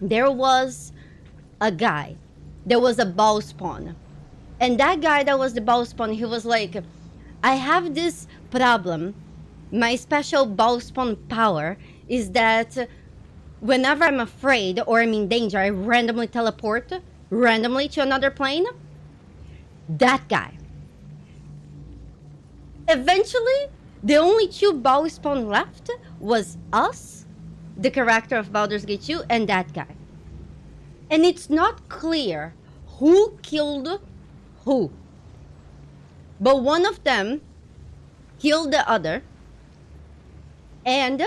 there was a guy. There was a Baal spawn. And that guy that was the Baal spawn, he was like, I have this problem. My special Baal spawn power is that whenever I'm afraid or I'm in danger, I randomly teleport randomly to another plane. That guy. Eventually, the only two Baal spawn left was us, the character of Baldur's Gate 2, and that guy. And it's not clear who killed who. But one of them killed the other. And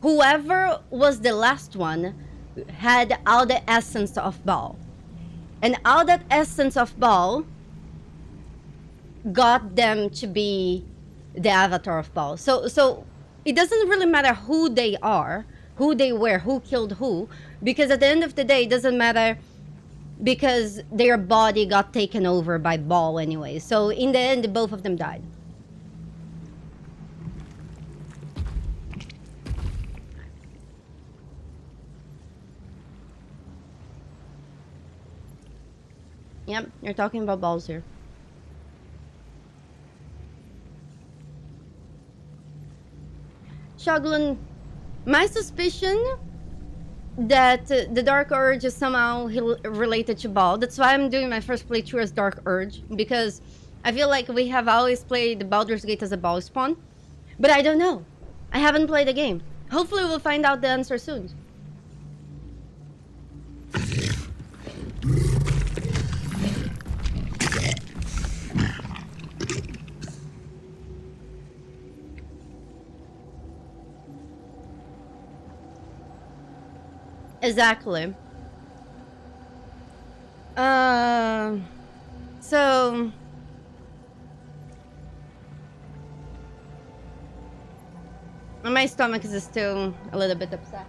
whoever was the last one had all the essence of Baal. And all that essence of Baal got them to be the avatar of Baal. So it doesn't really matter who they are, who they were, who killed who, because at the end of the day, it doesn't matter because their body got taken over by Baal anyway. So in the end, both of them died. Yep, you're talking about balls here. Shogun, my suspicion that the Dark Urge is somehow related to Baal. That's why I'm doing my first playthrough as Dark Urge, because I feel like we have always played Baldur's Gate as a Baal spawn. But I don't know. I haven't played the game. Hopefully we'll find out the answer soon. Exactly. So my stomach is still a little bit upset.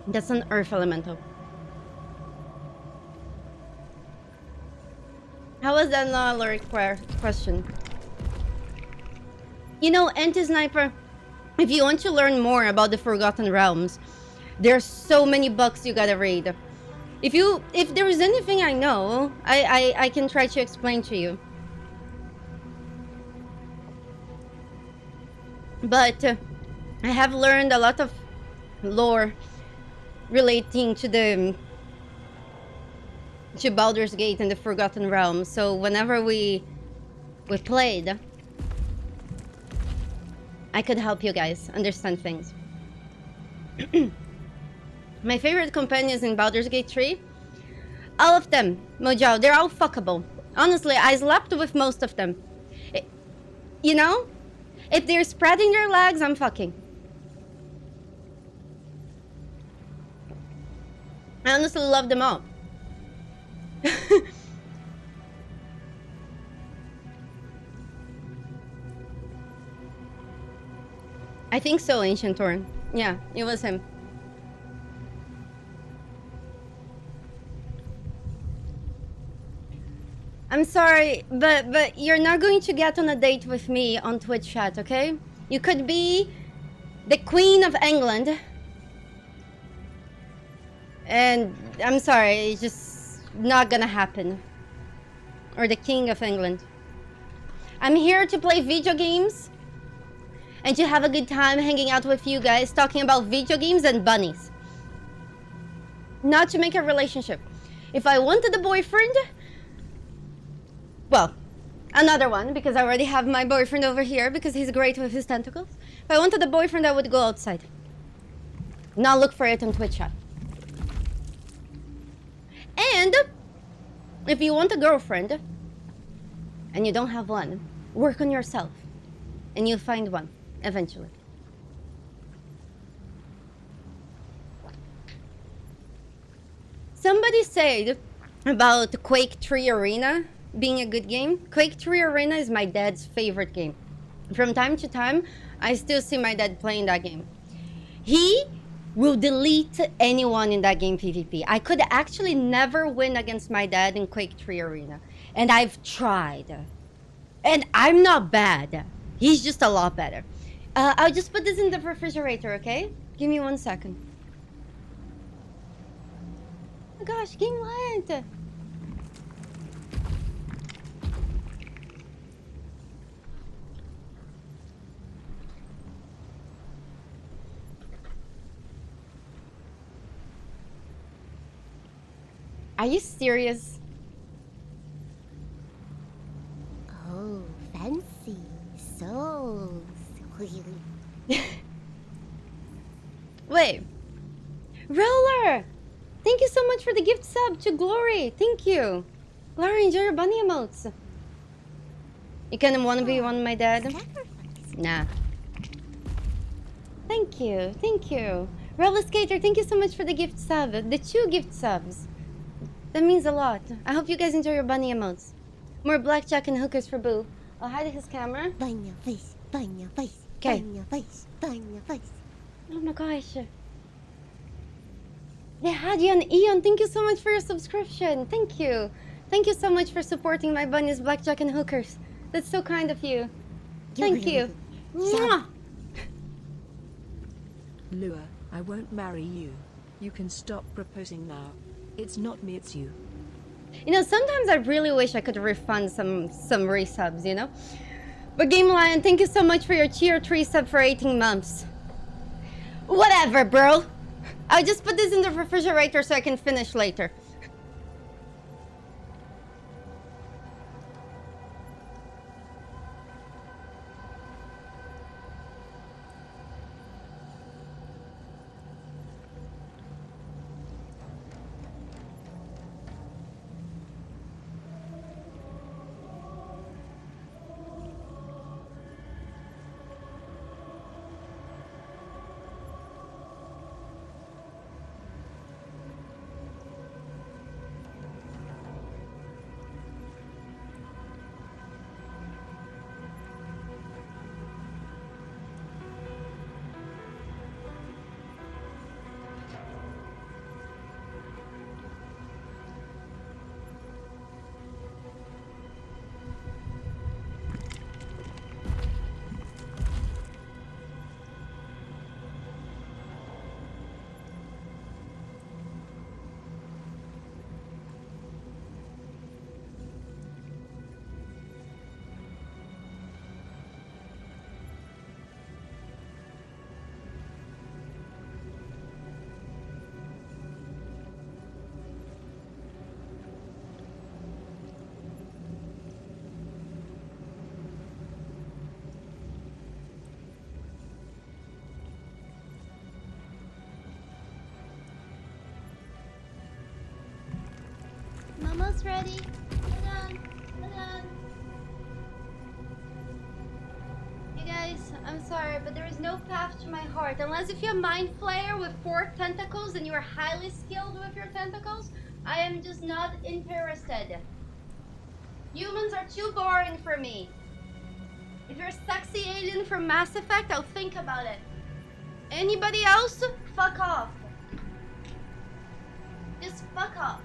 That's an earth elemental. How was that not a lyric question? You know, Anti-Sniper, if you want to learn more about the Forgotten Realms, there's so many books you gotta read. If there is anything I know, I can try to explain to you. But I have learned a lot of lore relating to Baldur's Gate and the Forgotten Realms. So whenever we played, I could help you guys understand things. My favorite companions in Baldur's Gate 3, all of them, Mojao, they're all fuckable. Honestly, I slept with most of them. You know, if they're spreading their legs, I'm fucking. I honestly love them all. I think so, Ancient Torn. Yeah, it was him. I'm sorry, but you're not going to get on a date with me on Twitch chat, okay? You could be the Queen of England. And I'm sorry, it's just not gonna happen. Or the King of England. I'm here to play video games and to have a good time hanging out with you guys, talking about video games and bunnies. Not to make a relationship. If I wanted a boyfriend, well, another one, because I already have my boyfriend over here because he's great with his tentacles. If I wanted a boyfriend, I would go outside. Not look for it on Twitch chat. And if you want a girlfriend and you don't have one, work on yourself and you'll find one eventually. somebody said about Quake 3 Arena being a good game. Quake 3 Arena is my dad's favorite game. From time to time, I still see my dad playing that game. He will delete anyone in that game PvP. I could actually never win against my dad in Quake 3 Arena. And I've tried. And I'm not bad. He's just a lot better. I'll just put this in the refrigerator, okay? Give me 1 second. Oh my gosh, Game Lion! Are you serious? Oh, fancy. So sweet. Wait. Roller! Thank you so much for the gift sub to Glory. Thank you. Glory, enjoy your bunny emotes. You kind of want to be one of my dad? Nah. Thank you. Thank you. Roller Skater, thank you so much for the gift sub. The 2 gift subs. That means a lot. I hope you guys enjoy your bunny emotes. More blackjack and hookers for Boo. I'll hide his camera. Burn your face, burn your face, Okay. burn your face, burn your face. Oh my gosh. Hadian Eon, thank you so much for your subscription. Thank you. Thank you so much for supporting my bunnies, blackjack and hookers. That's so kind of you. Thank you. Mwah. Lua, I won't marry you. You can stop proposing now. It's not me, it's you. You know, sometimes I really wish I could refund some resubs, you know? But Game Lion, thank you so much for your tier 3 sub for 18 months. Whatever, bro. I'll just put this in the refrigerator so I can finish later. I'm almost ready. Hold on, hold on. You guys, I'm sorry, but there is no path to my heart. Unless if you have Mind Flayer with 4 tentacles and you are highly skilled with your tentacles, I am just not interested. Humans are too boring for me. If you're a sexy alien from Mass Effect, I'll think about it. Anybody else? Fuck off. Just fuck off.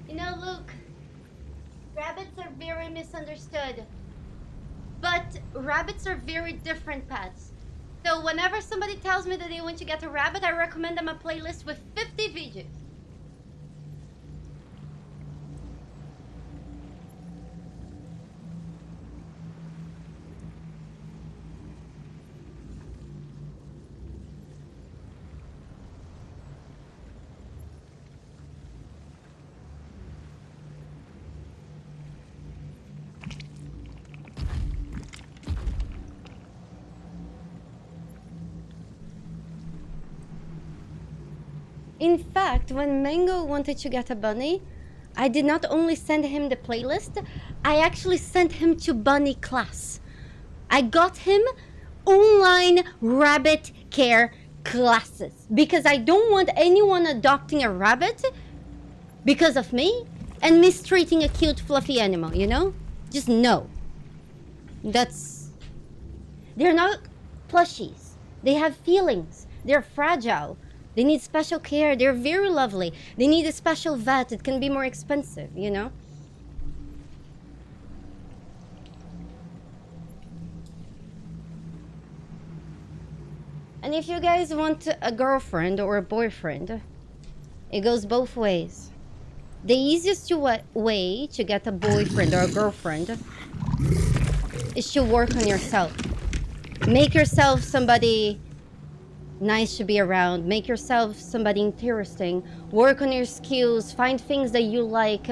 You know, Luke, rabbits are very misunderstood. But rabbits are very different pets. So whenever somebody tells me that they want to get a rabbit, I recommend them a playlist with 50 videos. In fact, when Mango wanted to get a bunny, I did not only send him the playlist, I actually sent him to bunny class. I got him online rabbit care classes because I don't want anyone adopting a rabbit because of me and mistreating a cute fluffy animal, you know? Just no. They're not plushies. They have feelings. They're fragile. They need special care. They're very lovely. They need a special vet. It can be more expensive, you know? And if you guys want a girlfriend or a boyfriend, it goes both ways. The easiest way to get a boyfriend or a girlfriend is to work on yourself. Make yourself somebody nice to be around. Make yourself somebody interesting. Work on your skills. Find things that you like.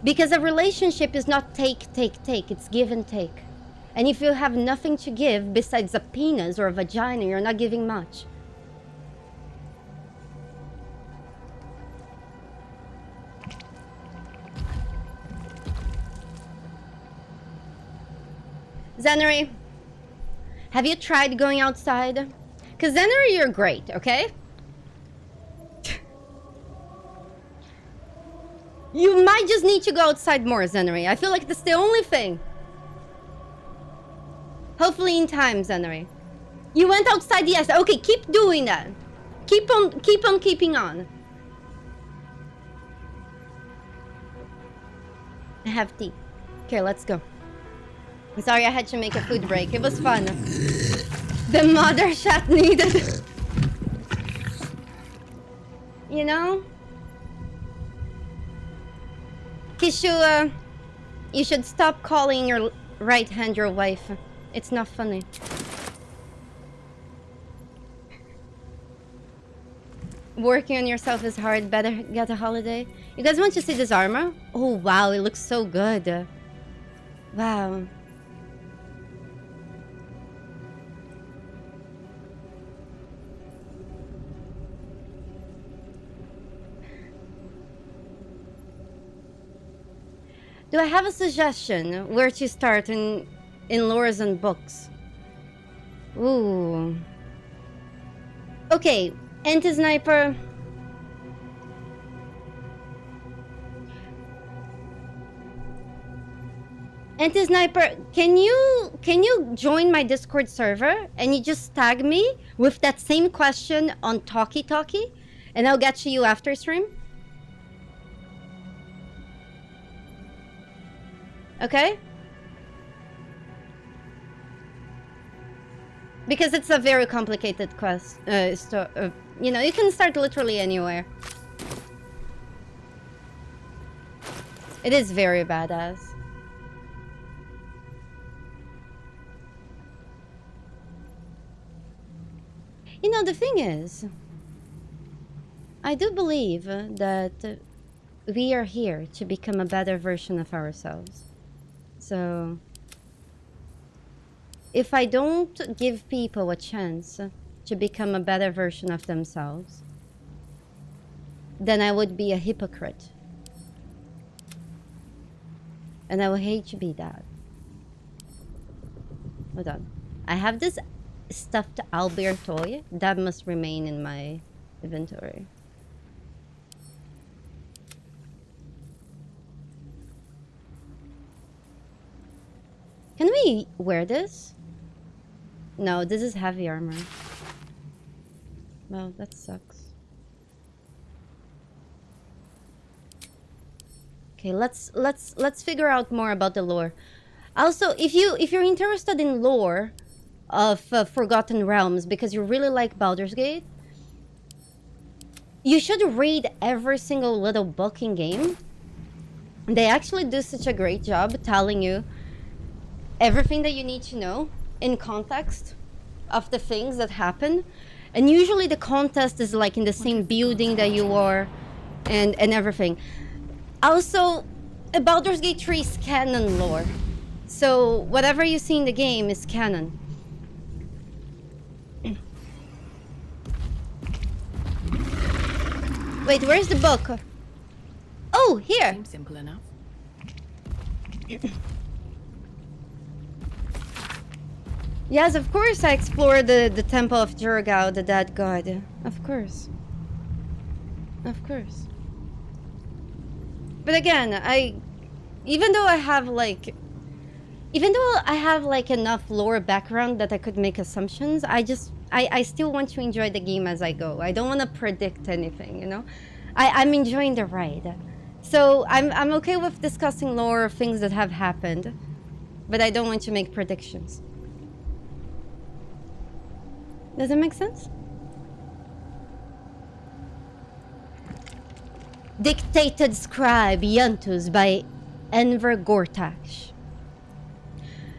Because a relationship is not take. It's give and take. And if you have nothing to give besides a penis or a vagina, you're not giving much. Zenary, have you tried going outside? Because Zenary, you're great, okay? You might just need to go outside more, Zenary. I feel like that's the only thing. Hopefully in time, Zenary. You went outside, yes. Okay, keep doing that. Keep on keeping on. I have tea. Okay, let's go. I'm sorry I had to make a food break. It was fun. The mother chat needed. You know? Kishu, you should stop calling your right hand your wife. It's not funny. Working on yourself is hard. Better get a holiday. You guys want to see this armor? Oh, wow. It looks so good. Wow. Do I have a suggestion where to start in lores and books? Ooh. Okay, anti-sniper. Anti-sniper, can you join my Discord server and you just tag me with that same question on Talkie and I'll get to you after stream? Okay? Because it's a very complicated quest. You know, you can start literally anywhere. It is very badass. You know, the thing is, I do believe that we are here to become a better version of ourselves. So, if I don't give people a chance to become a better version of themselves, then I would be a hypocrite. And I would hate to be that. Hold on. I have this stuffed owlbear toy that must remain in my inventory. Can we wear this? No, this is heavy armor. Well, that sucks. Okay, let's figure out more about the lore. Also, if you're interested in lore of Forgotten Realms because you really like Baldur's Gate, you should read every single little book in game. They actually do such a great job telling you everything that you need to know in context of the things that happen. And usually the context is like in the same building that you are and everything. Also, Baldur's Gate 3 is canon lore. So whatever you see in the game is canon. Wait, where's the book? Oh, here. Seems simple enough. Yes, of course I explored the temple of Jurgao, the dead god. Of course. Of course. But again, even though I have like enough lore background that I could make assumptions, I still want to enjoy the game as I go. I don't want to predict anything, you know? I'm enjoying the ride. So I'm okay with discussing lore of things that have happened, but I don't want to make predictions. Does that make sense? Dictated Scribe Yantus by Enver Gortash.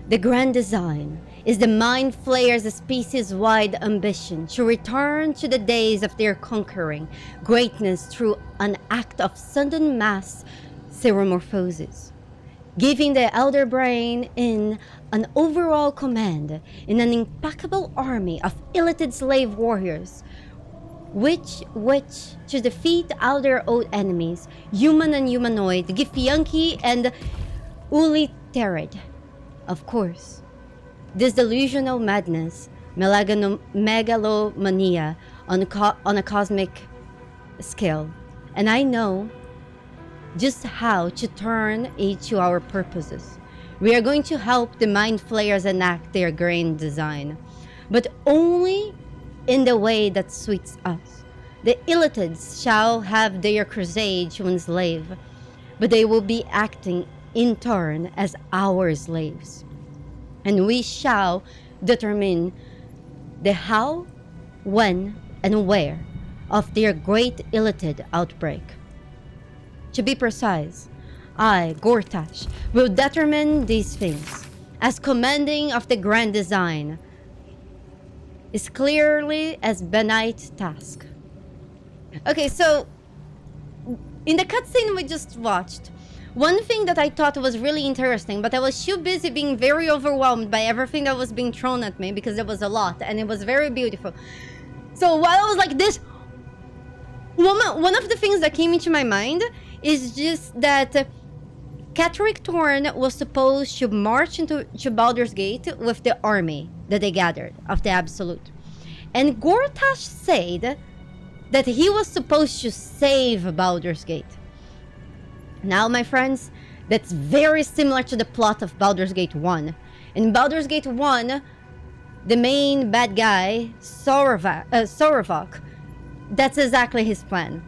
The grand design is the Mind Flayers' species-wide ambition to return to the days of their conquering greatness through an act of sudden mass ceremorphosis, giving the Elder Brain in an overall command in an implacable army of illithid slave warriors, which to defeat all their old enemies, human and humanoid, Githyanki and Uliterid. Of course, this delusional madness, megalomania on a cosmic scale, and I know just how to turn it to our purposes. We are going to help the Mind Flayers enact their grand design, but only in the way that suits us. The illithids shall have their crusade to enslave, but they will be acting in turn as our slaves. And we shall determine the how, when, and where of their great illithid outbreak. To be precise, I, Gortash, will determine these things, as commanding of the grand design is clearly as Benite task. Okay, so in the cutscene we just watched, one thing that I thought was really interesting, but I was too busy being very overwhelmed by everything that was being thrown at me because there was a lot and it was very beautiful. So while I was like this, one of the things that came into my mind is just that Catherick Thorn was supposed to march into Baldur's Gate with the army that they gathered of the Absolute. And Gortash said that he was supposed to save Baldur's Gate. Now, my friends, that's very similar to the plot of Baldur's Gate 1. In Baldur's Gate 1, the main bad guy, Sorovok, that's exactly his plan.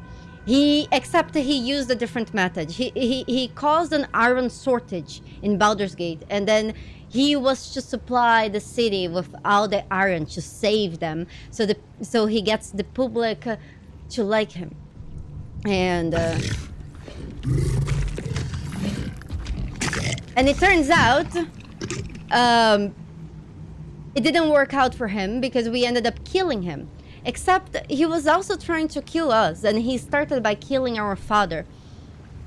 Except he used a different method. He caused an iron shortage in Baldur's Gate, and then he was to supply the city with all the iron to save them, so he gets the public to like him. And it turns out it didn't work out for him because we ended up killing him. Except he was also trying to kill us, and he started by killing our father.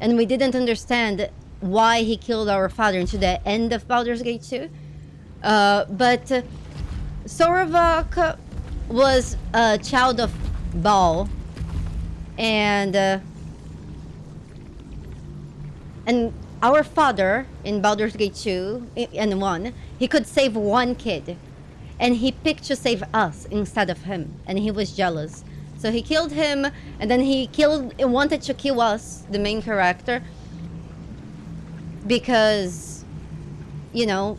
And we didn't understand why he killed our father until the end of Baldur's Gate 2. But Sorovok was a child of Baal, and our father in Baldur's Gate 2 and 1, he could save one kid. And he picked to save us instead of him. And he was jealous. So he killed him, and then he wanted to kill us, the main character. Because, you know,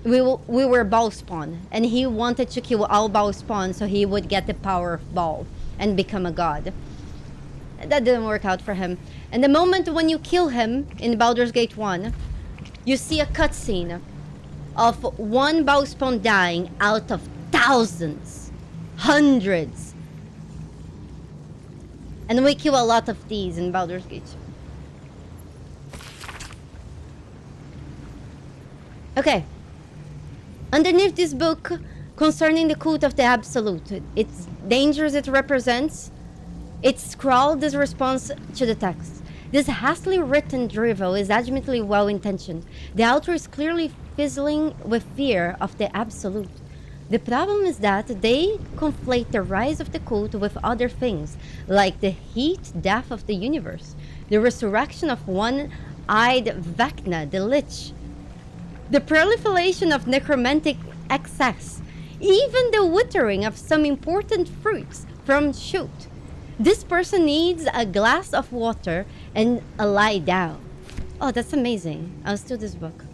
we were Baal spawn. And he wanted to kill all Baal spawn so he would get the power of Baal and become a god. That didn't work out for him. And the moment when you kill him in Baldur's Gate 1, you see a cutscene of one Baal spawn dying out of thousands, hundreds. And we kill a lot of these in Baldur's Gate. Okay. Underneath this book, concerning the cult of the Absolute, its dangers it represents, it's scrawled as response to the text. This hastily written drivel is admittedly well-intentioned. The author is clearly fizzling with fear of the Absolute. The problem is that they conflate the rise of the cult with other things, like the heat death of the universe, the resurrection of one-eyed Vecna, the Lich, the proliferation of necromantic excess, even the withering of some important fruits from shoot. This person needs a glass of water and a lie down. Oh, that's amazing. I'll steal this book.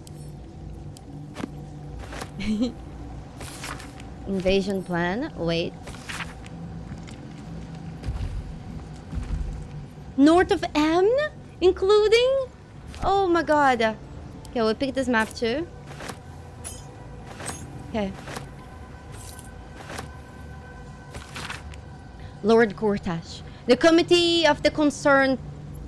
Invasion plan. Wait. North of M? Including? Oh my god. Okay, we'll pick this map too. Okay. Lord Gortash, the Committee of the Concerned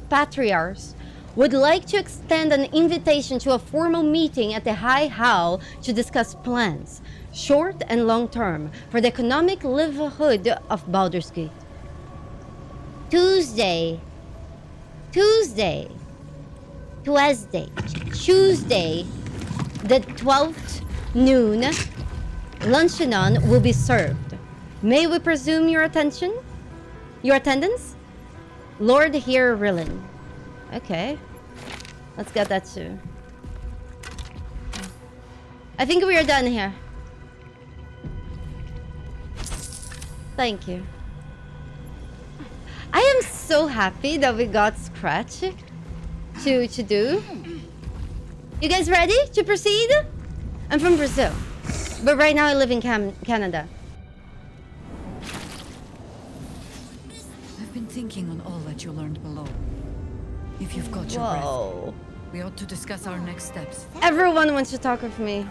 Patriarchs would like to extend an invitation to a formal meeting at the High Hall to discuss plans, short and long term, for the economic livelihood of Baldur's Gate. Tuesday, the 12th noon, luncheon will be served. May we presume your attendance? Lord Here Rillin. Okay. Let's get that too. I think we are done here. Thank you. I am so happy that we got Scratch to do. You guys ready to proceed? I'm from Brazil, but right now I live in Canada. I've been thinking on all that you learned below. If you've got your breath, we ought to discuss our next steps. Everyone wants to talk with me.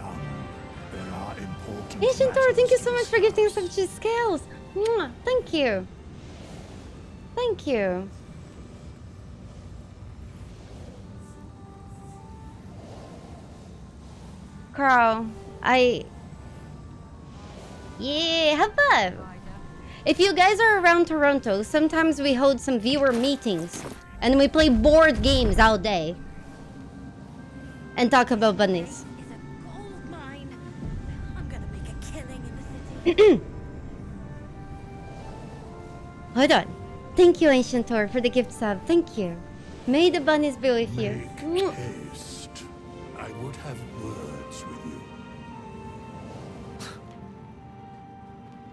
Ancient Thor, thank you so much for gifting some scales. Mwah, thank you. Thank you. Carl, yeah, have fun. If you guys are around Toronto, sometimes we hold some viewer meetings and we play board games all day and talk about bunnies. Hold on. Thank you, Ancient Thor, for the gift sub. Thank you. May the bunnies be with you. Make haste. I would have words with you.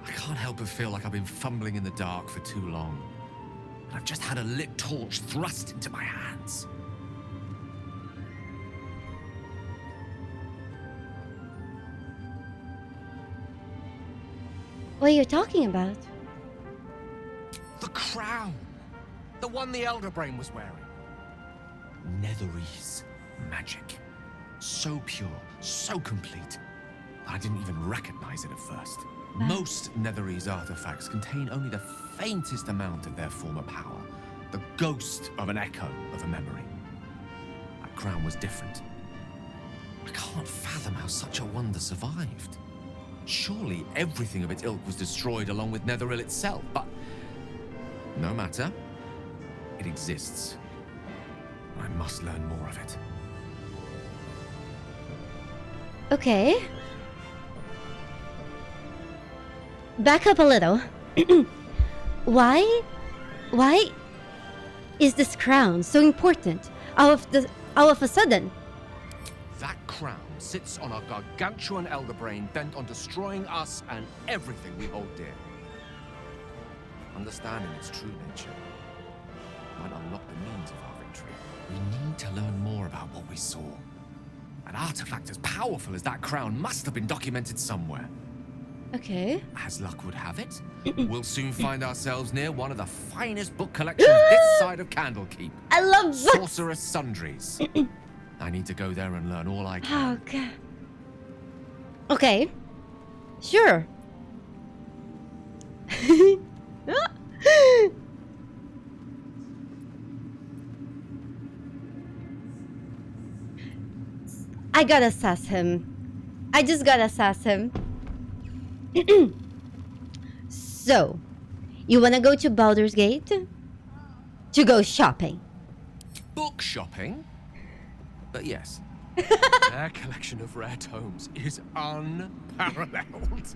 I can't help but feel like I've been fumbling in the dark for too long. And I've just had a lit torch thrust into my hands. What are you talking about? The crown! The one the Elder Brain was wearing. Netherese magic. So pure, so complete, I didn't even recognize it at first. Most Netherese artifacts contain only the faintest amount of their former power. The ghost of an echo of a memory. That crown was different. I can't fathom how such a wonder survived. Surely everything of its ilk was destroyed along with Netheril itself, but no matter. It exists. I must learn more of it. Okay. Back up a little. Why is this crown so important all of a sudden? That crown sits on a gargantuan elder brain bent on destroying us and everything we hold dear. Understanding its true nature might unlock the means of our victory. We need to learn more about what we saw. An artifact as powerful as that crown must have been documented somewhere. Okay. As luck would have it, we'll soon find ourselves near one of the finest book collections this side of Candlekeep. I love books! Sorceress Sundries. I need to go there and learn all I can. Okay. Okay. Sure. I gotta sass him. I just gotta sass him. So, you wanna go to Baldur's Gate? To go shopping? Book shopping? But yes, Their collection of rare tomes is unparalleled.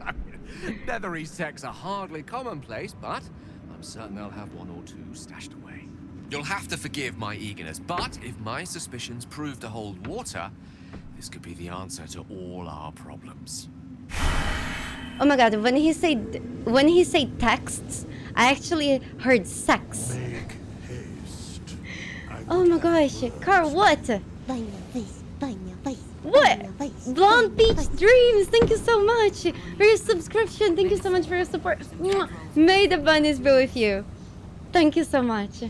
Nethery sects are hardly commonplace, but I'm certain they'll have one or two stashed away. You'll have to forgive my eagerness, but if my suspicions prove to hold water, this could be the answer to all our problems. Oh my god, when he said texts, I actually heard sex. Make haste. Oh my gosh, Carl, what? What? Blonde Peach Dreams, thank you so much for your subscription. Thank you so much for your support. Mwah. May the bunnies be with you. Thank you so much.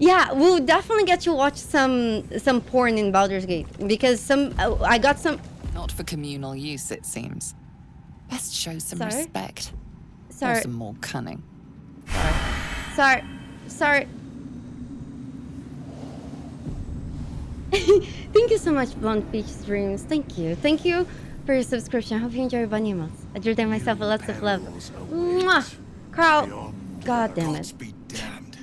Yeah, we'll definitely get you watch some porn in Baldur's Gate because I got some. Not for communal use, it seems. Best show some respect. Sorry. Or some more cunning. Sorry. Thank you so much, Blonde Peach Streams. Thank you for your subscription. I hope you enjoy Bunny I drew them myself with lots of love. Mwah! Carl, god damn it. Be damned.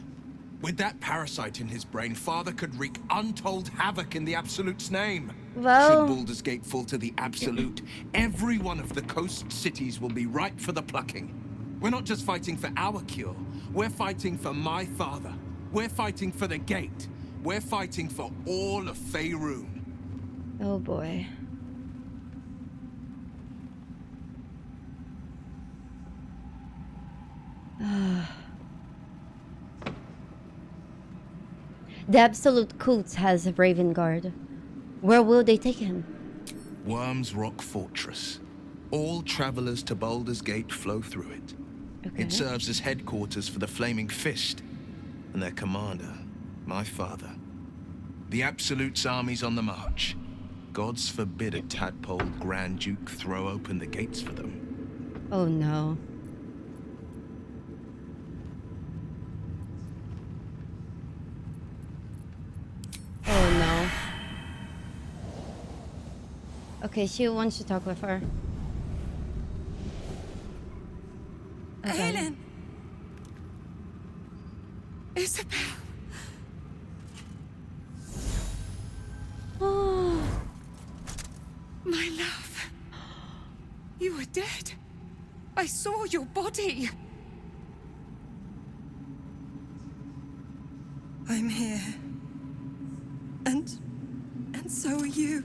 With that parasite in his brain, Father could wreak untold havoc in the Absolute's name. Well, should Baldur's Gate fall to the Absolute, every one of the coast cities will be ripe for the plucking. We're not just fighting for our cure. We're fighting for my father. We're fighting for the Gate. We're fighting for all of Faerun. Oh boy. The Absolute Cult has a Raven Guard. Where will they take him? Worm's Rock Fortress. All travelers to Baldur's Gate flow through it. Okay. It serves as headquarters for the Flaming Fist and their commander, my father. The Absolute's army's on the march. Gods forbid a tadpole Grand Duke throw open the gates for them. Oh no. Oh no. Okay, she wants to talk with her. Okay. Aelin! Isabel! Oh. My love. You were dead. I saw your body. I'm here. And so are you.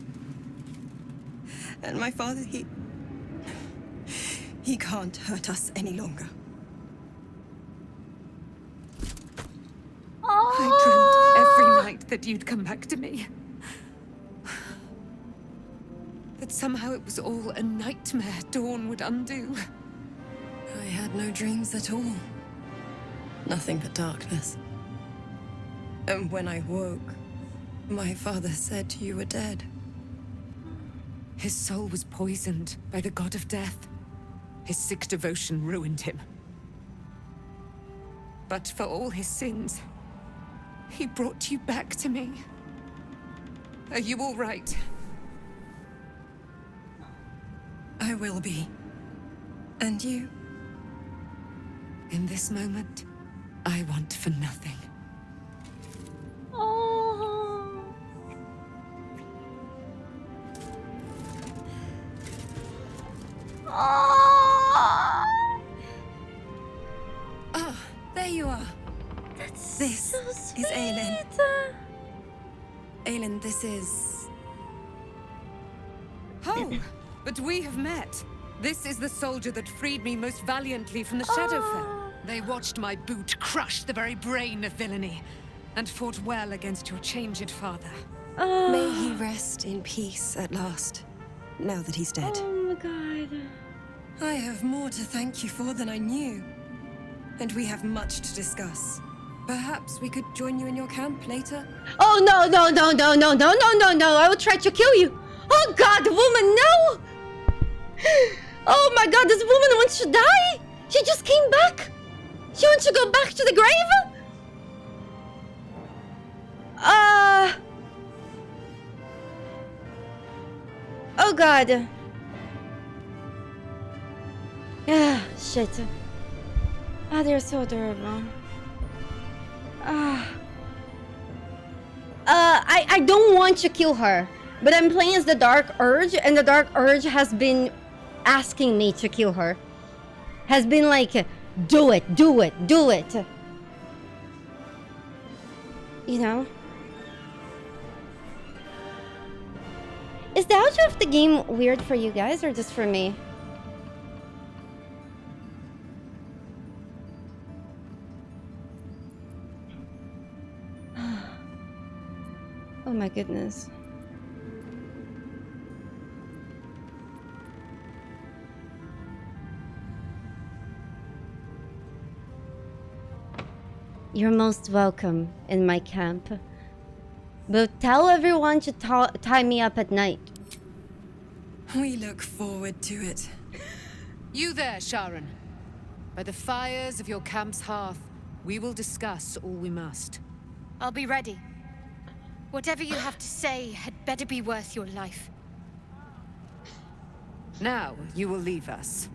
And my father, he can't hurt us any longer. I dreamt every night that you'd come back to me. That somehow it was all a nightmare Dawn would undo. I had no dreams at all. Nothing but darkness. And when I woke, my father said you were dead. His soul was poisoned by the god of death. His sick devotion ruined him. But for all his sins, he brought you back to me. Are you all right? I will be. And you? In this moment, I want for nothing. Oh. Ah, there you are. This so is Aelin. Aelin, this is... Oh, but we have met. This is the soldier that freed me most valiantly from the Shadowfell. They watched my boot crush the very brain of villainy, and fought well against your changed father. May he rest in peace at last, now that he's dead. Oh my god. I have more to thank you for than I knew. And we have much to discuss. Perhaps we could join you in your camp later? Oh no, no, no, no, no, no, no, no, no. I will try to kill you. Oh god, woman, no! Oh my god, this woman wants to die? She just came back? She wants to go back to the grave? Oh god. Ah, shit. Ah, they're so adorable. Ah. I don't want to kill her, but I'm playing as the Dark Urge, and the Dark Urge has been asking me to kill her. Has been like, do it, do it, do it. You know? Is the outro of the game weird for you guys or just for me? Oh my goodness. You're most welcome in my camp. But tell everyone to tie me up at night. We look forward to it. You there, Sharon. By the fires of your camp's hearth, we will discuss all we must. I'll be ready. Whatever you have to say had better be worth your life. Now, you will leave us.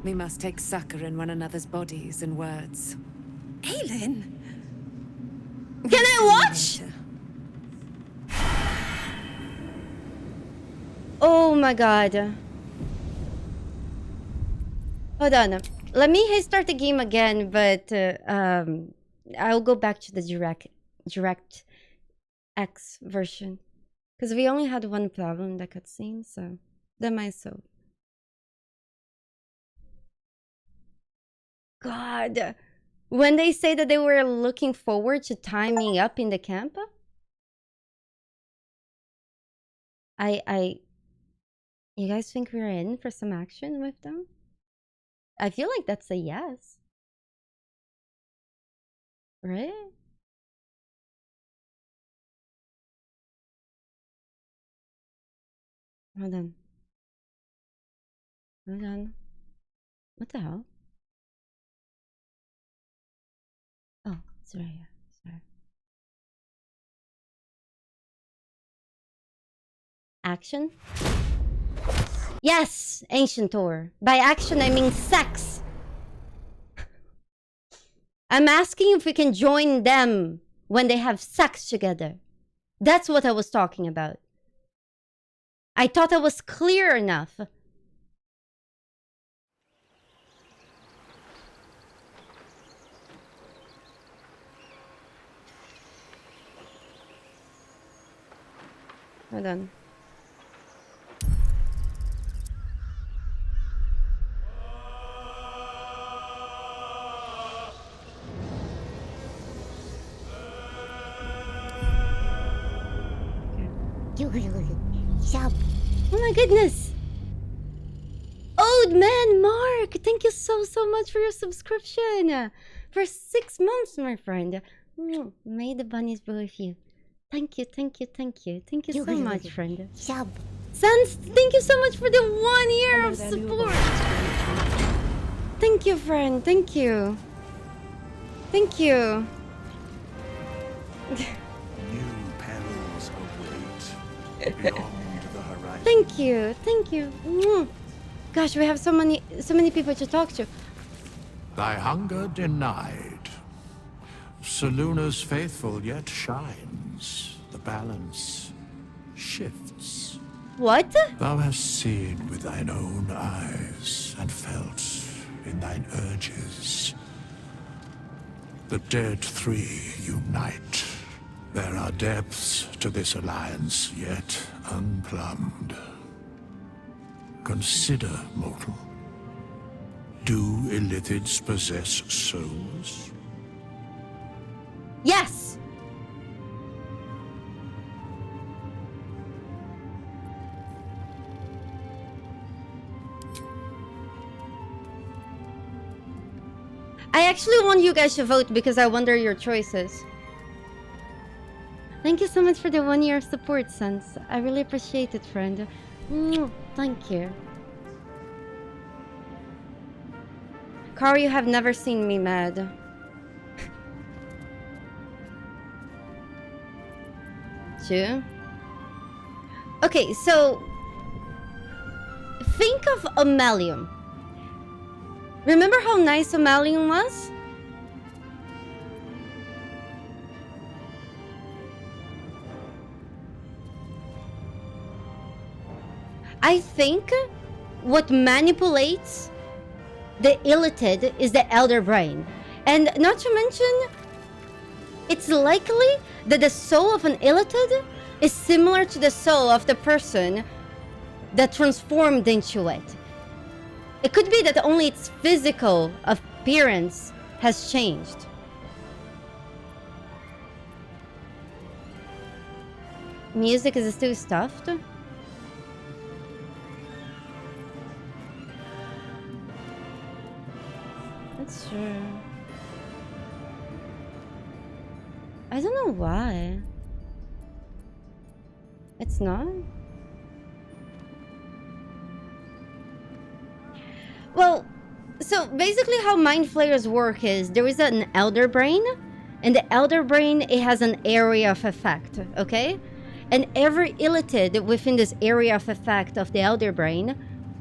We must take succor in one another's bodies and words. Aelin! Can I watch? Oh my god. Hold on. Let me start the game again, but I'll go back to the direct X version. Because we only had one problem in the cutscene, so that might so. God. When they say that they were looking forward to tying me up in the camp, you guys think we're in for some action with them? I feel like that's a yes. Right? Hold on. Hold on. What the hell? Oh, it's right here. Sorry. Action? Yes! Ancient Tor. By action, I mean sex. I'm asking if we can join them when they have sex together. That's what I was talking about. I thought I was clear enough. Hold on. Oh my goodness! Old man Mark, thank you so much for your subscription. For 6 months, my friend. May the bunnies be with you. Thank you, thank you, thank you. Thank you so much, friend. Sans, thank you so much for the 1 year of support. Thank you, friend. Thank you. Thank you. New perils await beyond the horizon. Thank you. Thank you. Gosh, we have so many people to talk to. Thy hunger denied. Seluna's faithful yet shines. The balance shifts. What? Thou hast seen with thine own eyes and felt in thine urges. The dead three unite. There are depths to this alliance yet unplumbed. Consider, mortal. Do illithids possess souls? Yes! I actually want you guys to vote because I wonder your choices. Thank you so much for the 1 year of support, Sans. I really appreciate it, friend. Thank you. Carl, you have never seen me mad. Two. Okay, so think of Amelium. Remember how nice Amelium was? I think what manipulates the illithid is the elder brain. And not to mention, it's likely that the soul of an illithid is similar to the soul of the person that transformed into it. It could be that only its physical appearance has changed. Music is still stuffed. That's true. I don't know why. It's not? Well, so basically how mind flayers work is there is an elder brain, and the elder brain, it has an area of effect, okay? And every illithid within this area of effect of the elder brain,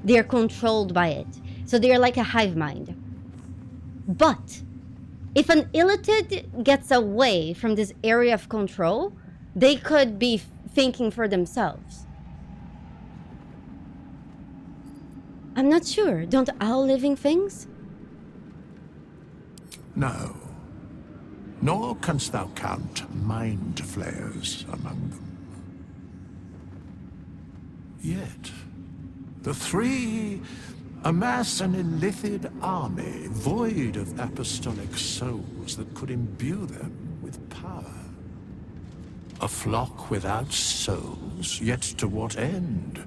they are controlled by it. So they are like a hive mind. But if an illithid gets away from this area of control, they could be thinking for themselves. I'm not sure. Don't all living things? No. Nor canst thou count mind flayers among them. Yet, the three amass an illithid army void of apostolic souls that could imbue them with power. A flock without souls, yet to what end,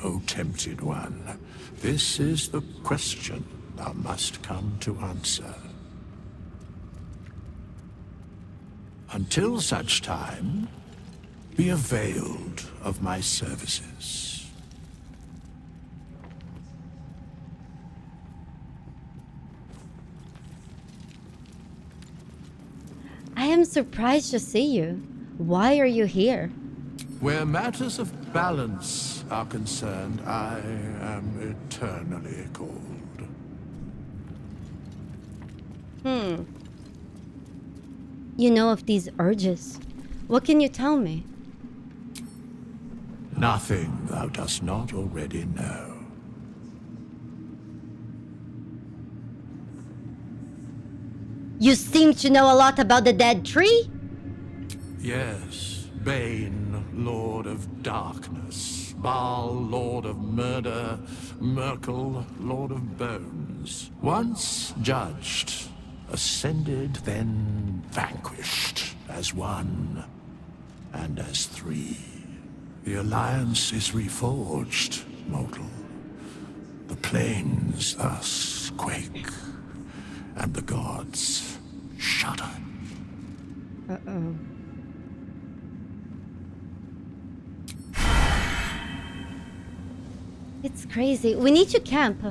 O tempted one? This is the question thou must come to answer. Until such time, be availed of my services. I am surprised to see you. Why are you here? Where matters of balance are concerned, I am eternally called. You know of these urges. What can you tell me? Nothing thou dost not already know. You seem to know a lot about the dead tree? Yes, Bane, Lord of Darkness, Baal, Lord of Murder, Merkel, Lord of Bones. Once judged, ascended, then vanquished, as one, and as three. The alliance is reforged, mortal. The plains thus quake, and the gods shudder. Uh-oh. It's crazy. We need to camp.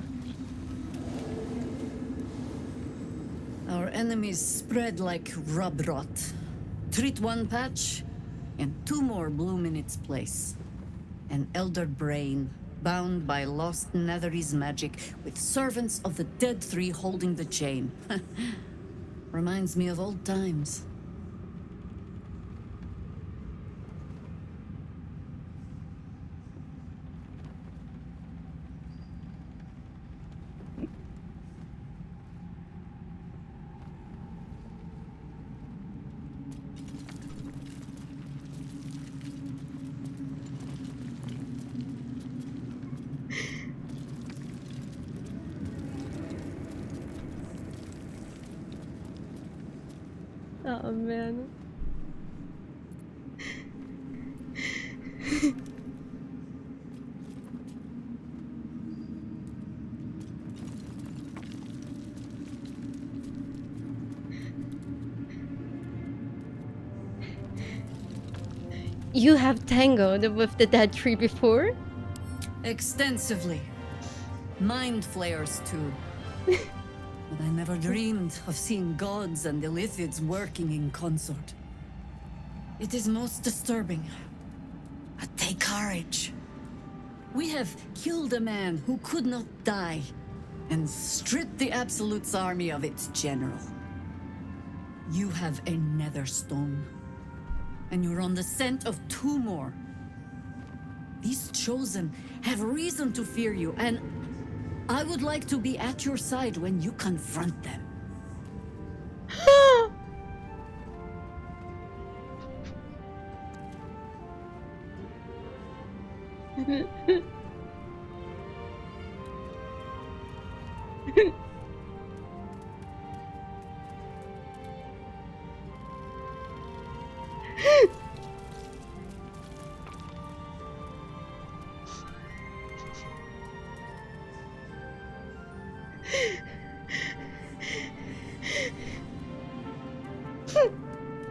Our enemies spread like rub rot. Treat one patch, and two more bloom in its place. An elder brain, bound by lost Netherese magic, with servants of the dead three holding the chain. Reminds me of old times. Oh man. You have tangled with the dead tree before? Extensively. Mind flayers too. But I never dreamed of seeing gods and illithids working in consort. It is most disturbing. But take courage. We have killed a man who could not die, and stripped the Absolute's army of its general. You have a nether stone, and you're on the scent of two more. These chosen have reason to fear you, and I would like to be at your side when you confront them.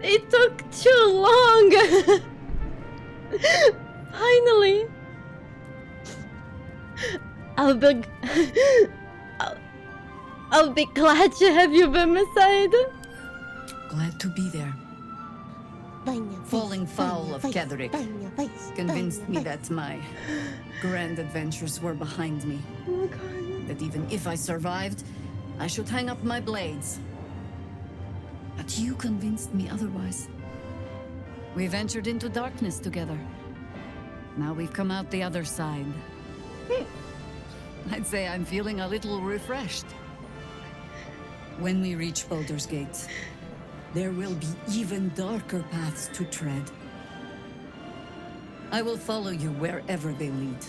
It took too long. Finally. I'll be glad to have you by my side. Glad to be there. Falling foul of Cazador convinced me that my grand adventures were behind me. Oh my god. That even if I survived, I should hang up my blades. But you convinced me otherwise. We ventured into darkness together. Now we've come out the other side. I'd say I'm feeling a little refreshed. When we reach Baldur's Gate, there will be even darker paths to tread. I will follow you wherever they lead.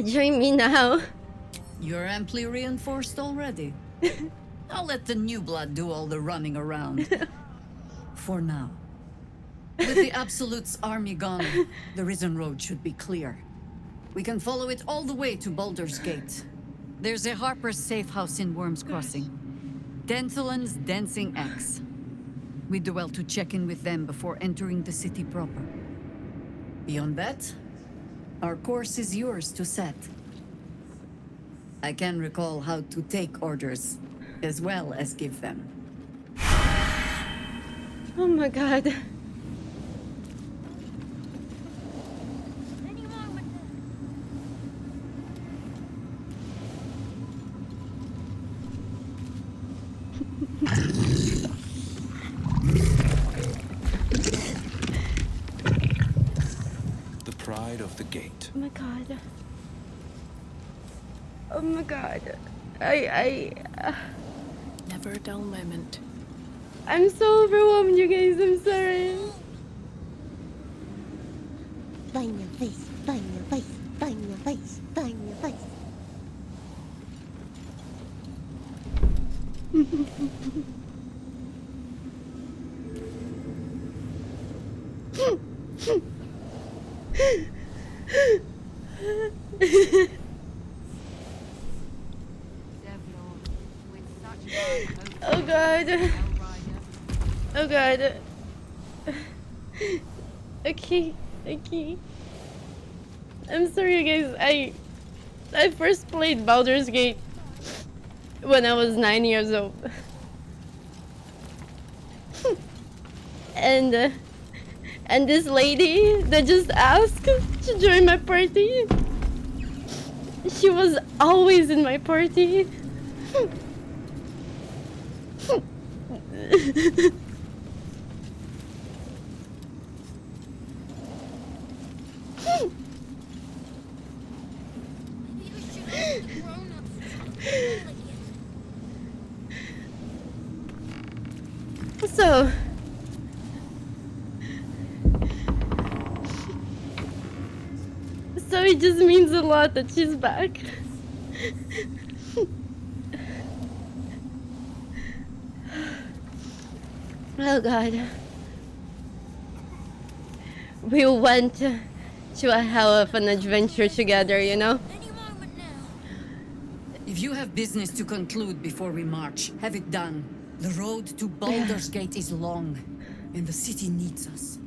Join me now. You're amply reinforced already. I'll let the new blood do all the running around. For now. With the Absolute's army gone, the Risen Road should be clear. We can follow it all the way to Baldur's Gate. There's a Harper's safe house in Worm's Crossing. Denthalan's Dancing Axe. We do well to check in with them before entering the city proper. Beyond that, our course is yours to set. I can recall how to take orders, as well as give them. Oh my god. The pride of the gate. Oh my god. Oh my god. Never a dull moment. I'm so overwhelmed, you guys. I'm sorry. Bang your face, bang your face, bang your face, bang your face. Oh god. Oh god. Okay. I'm sorry, guys. I first played Baldur's Gate when I was 9 years old. And this lady that just asked to join my party, she was always in my party. So it just means a lot that she's back. Oh god. We went to a hell of an adventure together, you know? If you have business to conclude before we march, have it done. The road to Baldur's Gate is long, and the city needs us.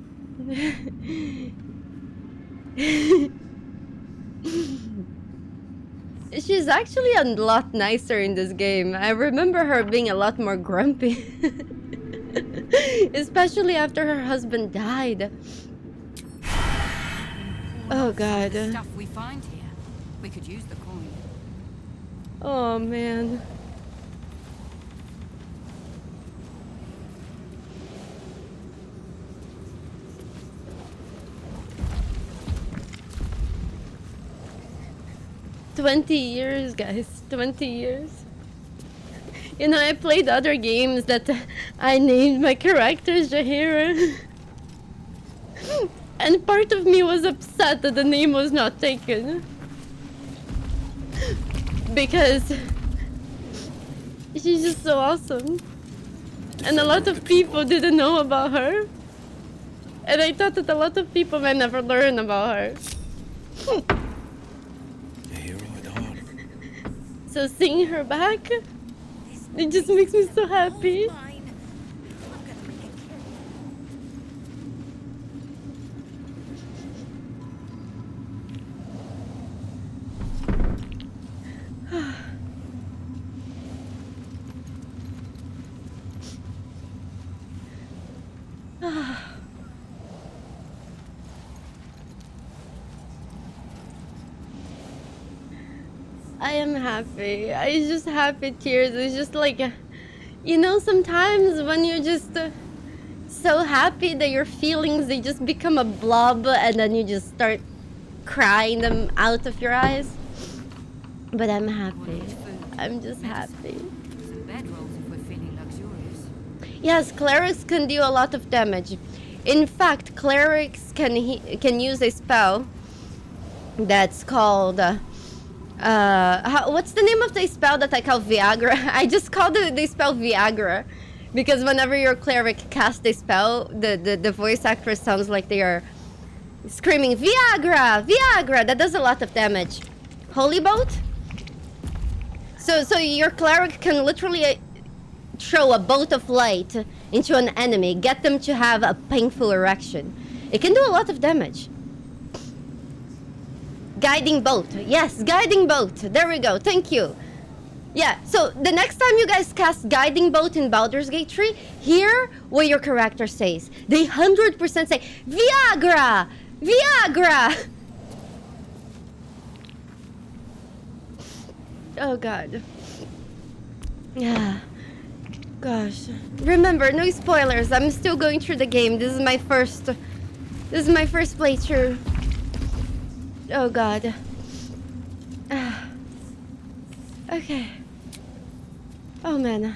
She's actually a lot nicer in this game. I remember her being a lot more grumpy. Especially after her husband died. Oh god. The stuff we find here. We could use the coin. Oh man. "20 years, guys. 20 years." You know, I played other games that I named my characters Jaheira. And part of me was upset that the name was not taken. Because she's just so awesome. And a lot of people didn't know about her. And I thought that a lot of people might never learn about her. So seeing her back, it just makes me so happy. I am happy. It's just happy tears. It's just like, you know, sometimes when you're just so happy that your feelings, they just become a blob and then you just start crying them out of your eyes. But I'm happy. I'm just happy. Some bedrolls if we're feeling luxurious. Yes, clerics can do a lot of damage. In fact, clerics can use a spell that's called what's the name of the spell that I call Viagra? I just called the spell Viagra because whenever your cleric casts a spell, the voice actress sounds like they are screaming Viagra, Viagra. That does a lot of damage. Holy bolt. So your cleric can literally throw a bolt of light into an enemy, get them to have a painful erection. It can do a lot of damage. Guiding bolt. Yes, guiding bolt. There we go. Thank you. Yeah, so the next time you guys cast guiding bolt in Baldur's Gate 3, hear what your character says. They 100% say, Viagra! Viagra! Oh god. Yeah. Gosh. Remember, no spoilers. I'm still going through the game. This is my first playthrough. Oh god. Okay. Oh man.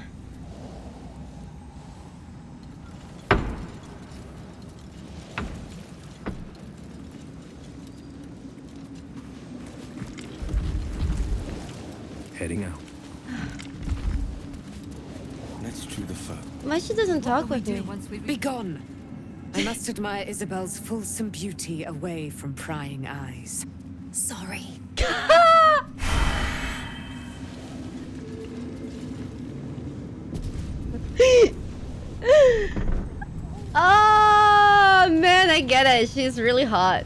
Heading out. Let's chew the fur. Why she doesn't talk with me? Be gone! I must admire Isabel's fulsome beauty away from prying eyes. Sorry. Oh man, I get it. She's really hot.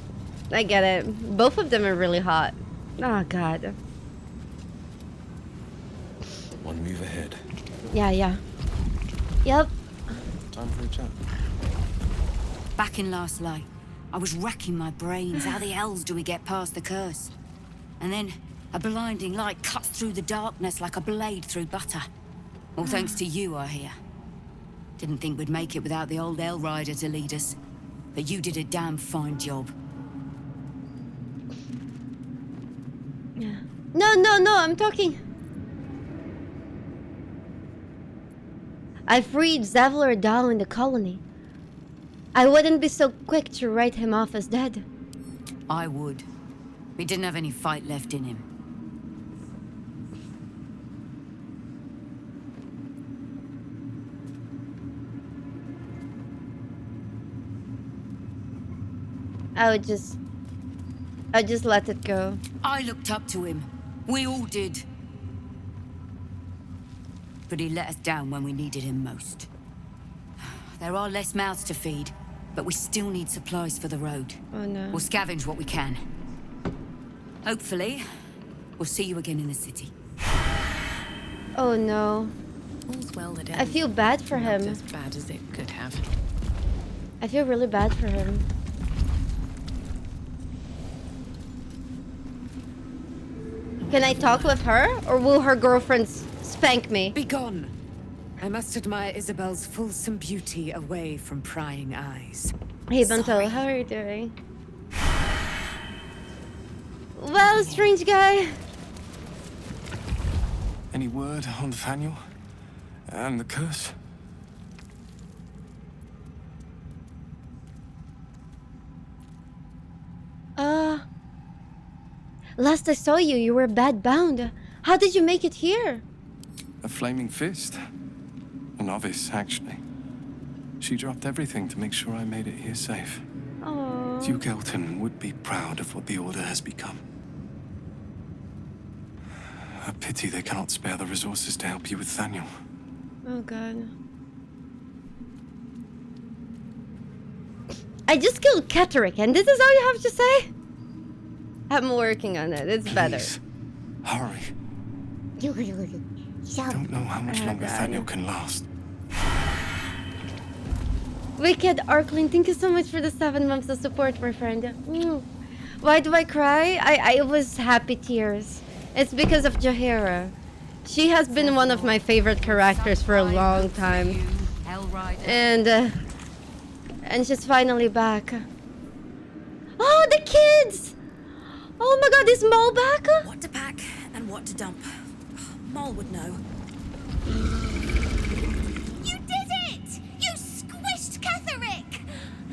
I get it. Both of them are really hot. Oh god. One move ahead. Yeah. Yep. Time for a chat. Back in Last Light, I was racking my brains. How the hells do we get past the curse? And then a blinding light cuts through the darkness like a blade through butter. All thanks to you, I hear. Didn't think we'd make it without the old Hell Rider to lead us. But you did a damn fine job. Yeah. No, I'm talking. I freed Zevlor Dahl in the colony. I wouldn't be so quick to write him off as dead. I would. He didn't have any fight left in him. I'd just let it go. I looked up to him. We all did. But he let us down when we needed him most. There are less mouths to feed, but we still need supplies for the road. Oh no. We'll scavenge what we can. Hopefully, we'll see you again in the city. Oh no. All's well that I feel bad for him. as bad as it could have. I feel really bad for him. Can I talk with her, or will her girlfriend spank me? Be gone. I must admire Isabel's fulsome beauty away from prying eyes. Hey, Bantel, how are you doing? Well, strange guy. Any word on Nathaniel? And the curse? Last I saw you, you were bad bound. How did you make it here? A flaming fist. A novice, actually. She dropped everything to make sure I made it here safe. Oh. Duke Elton would be proud of what the Order has become. A pity they cannot spare the resources to help you with Nathaniel. Oh god. I just killed Catterick, and this is all you have to say? I'm working on it. It's better. Hurry. Don't know how much longer Nathaniel can last. Wicked Arklin, thank you so much for the 7 months of support, my friend. Why do I cry? I was happy tears. It's because of Jaheira. She has been one of my favorite characters for a long time. And she's finally back. Oh, the kids! Oh my god, is Mole back? What to pack and what to dump. Mole would know. You did it! You squished Catterick!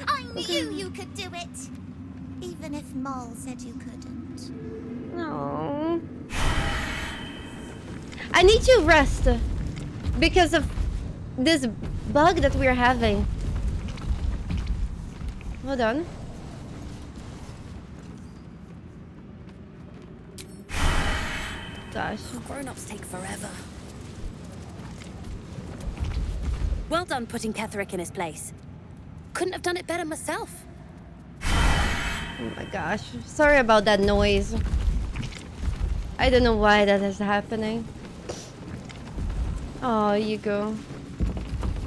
I knew you could do it! Even if Moll said you couldn't. No. I need to rest because of this bug that we're having. Hold on. Gosh. Grown-ups take forever. Well done putting Catterick in his place. Couldn't have done it better myself. Oh my gosh. Sorry about that noise. I don't know why that is happening. Oh, you go.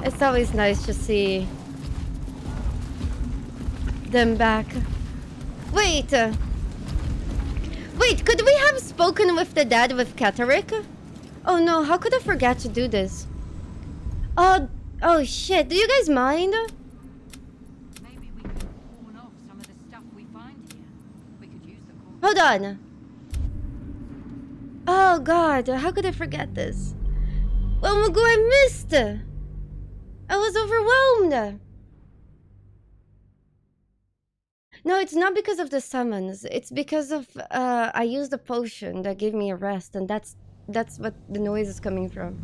It's always nice to see them back. Wait. Wait, could we have spoken with the dad with Catterick? Oh no, how could I forget to do this? Oh shit, do you guys mind? Maybe we could pawn off some of the stuff we find here. We could use the corn. Hold on. Oh god, how could I forget this? Oh my god, I missed! I was overwhelmed! No, it's not because of the summons. It's because of I used a potion that gave me a rest, and that's what the noise is coming from.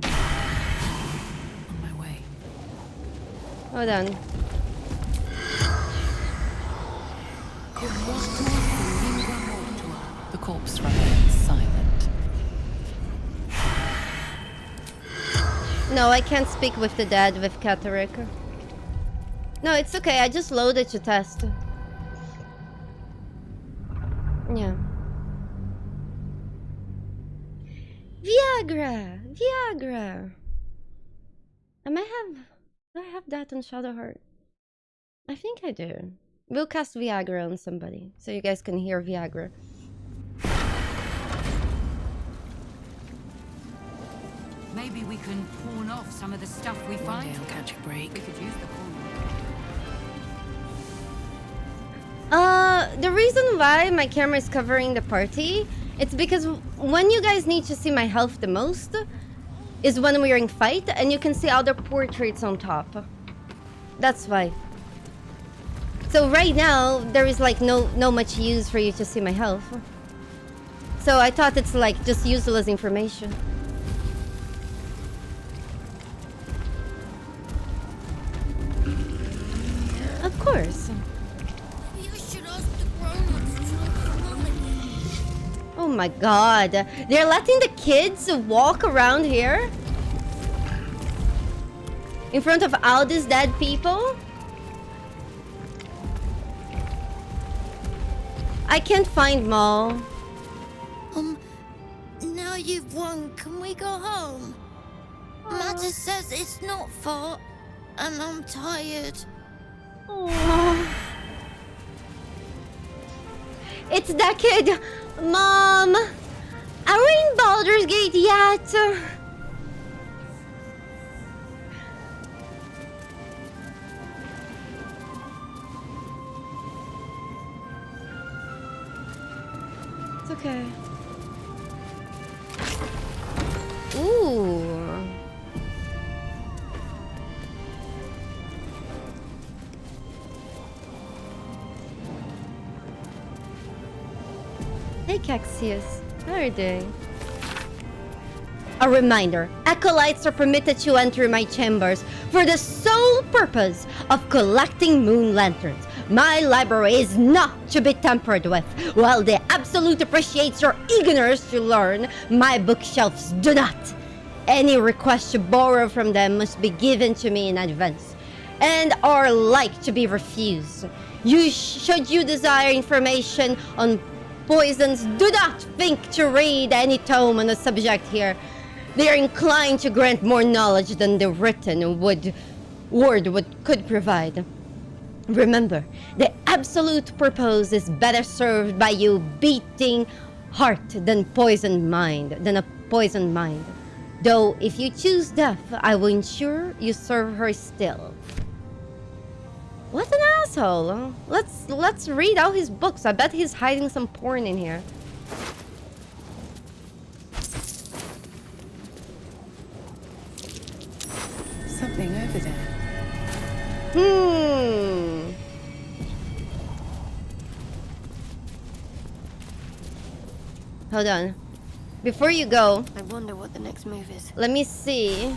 On my way. Hold on. The corpse remains silent. No, I can't speak with the dad with Catterick. No, it's okay. I just loaded to test. Yeah. Viagra! Viagra! Do I have that on Shadowheart? I think I do. We'll cast Viagra on somebody, so you guys can hear Viagra. Maybe we can pawn off some of the stuff we find. One day I'll catch a break. We could use the corn. The reason why my camera is covering the party, it's because when you guys need to see my health the most is when we're in fight, and you can see other portraits on top. That's why. So right now, there is like no much use for you to see my health. So I thought it's like just useless information. Of course. Oh my god. They're letting the kids walk around here? In front of all these dead people? I can't find Maul. Now you've won, can we go home? Mother says it's not far, and I'm tired. It's that kid! Mom! Are we in Baldur's Gate yet? It's okay. Ooh. Hey Caxius, how are you doing? A reminder, acolytes are permitted to enter my chambers for the sole purpose of collecting moon lanterns. My library is not to be tampered with. While the Absolute appreciates your eagerness to learn, my bookshelves do not. Any request to borrow from them must be given to me in advance, and are like to be refused. Should you desire information on poisons, do not think to read any tome on the subject here. They are inclined to grant more knowledge than the written word could provide. Remember, the absolute purpose is better served by you beating heart than a poisoned mind. Though, if you choose death, I will ensure you serve her still. What an asshole! Let's read out his books. I bet he's hiding some porn in here. Something over there. Hold on. Before you go, I wonder what the next move is. let me see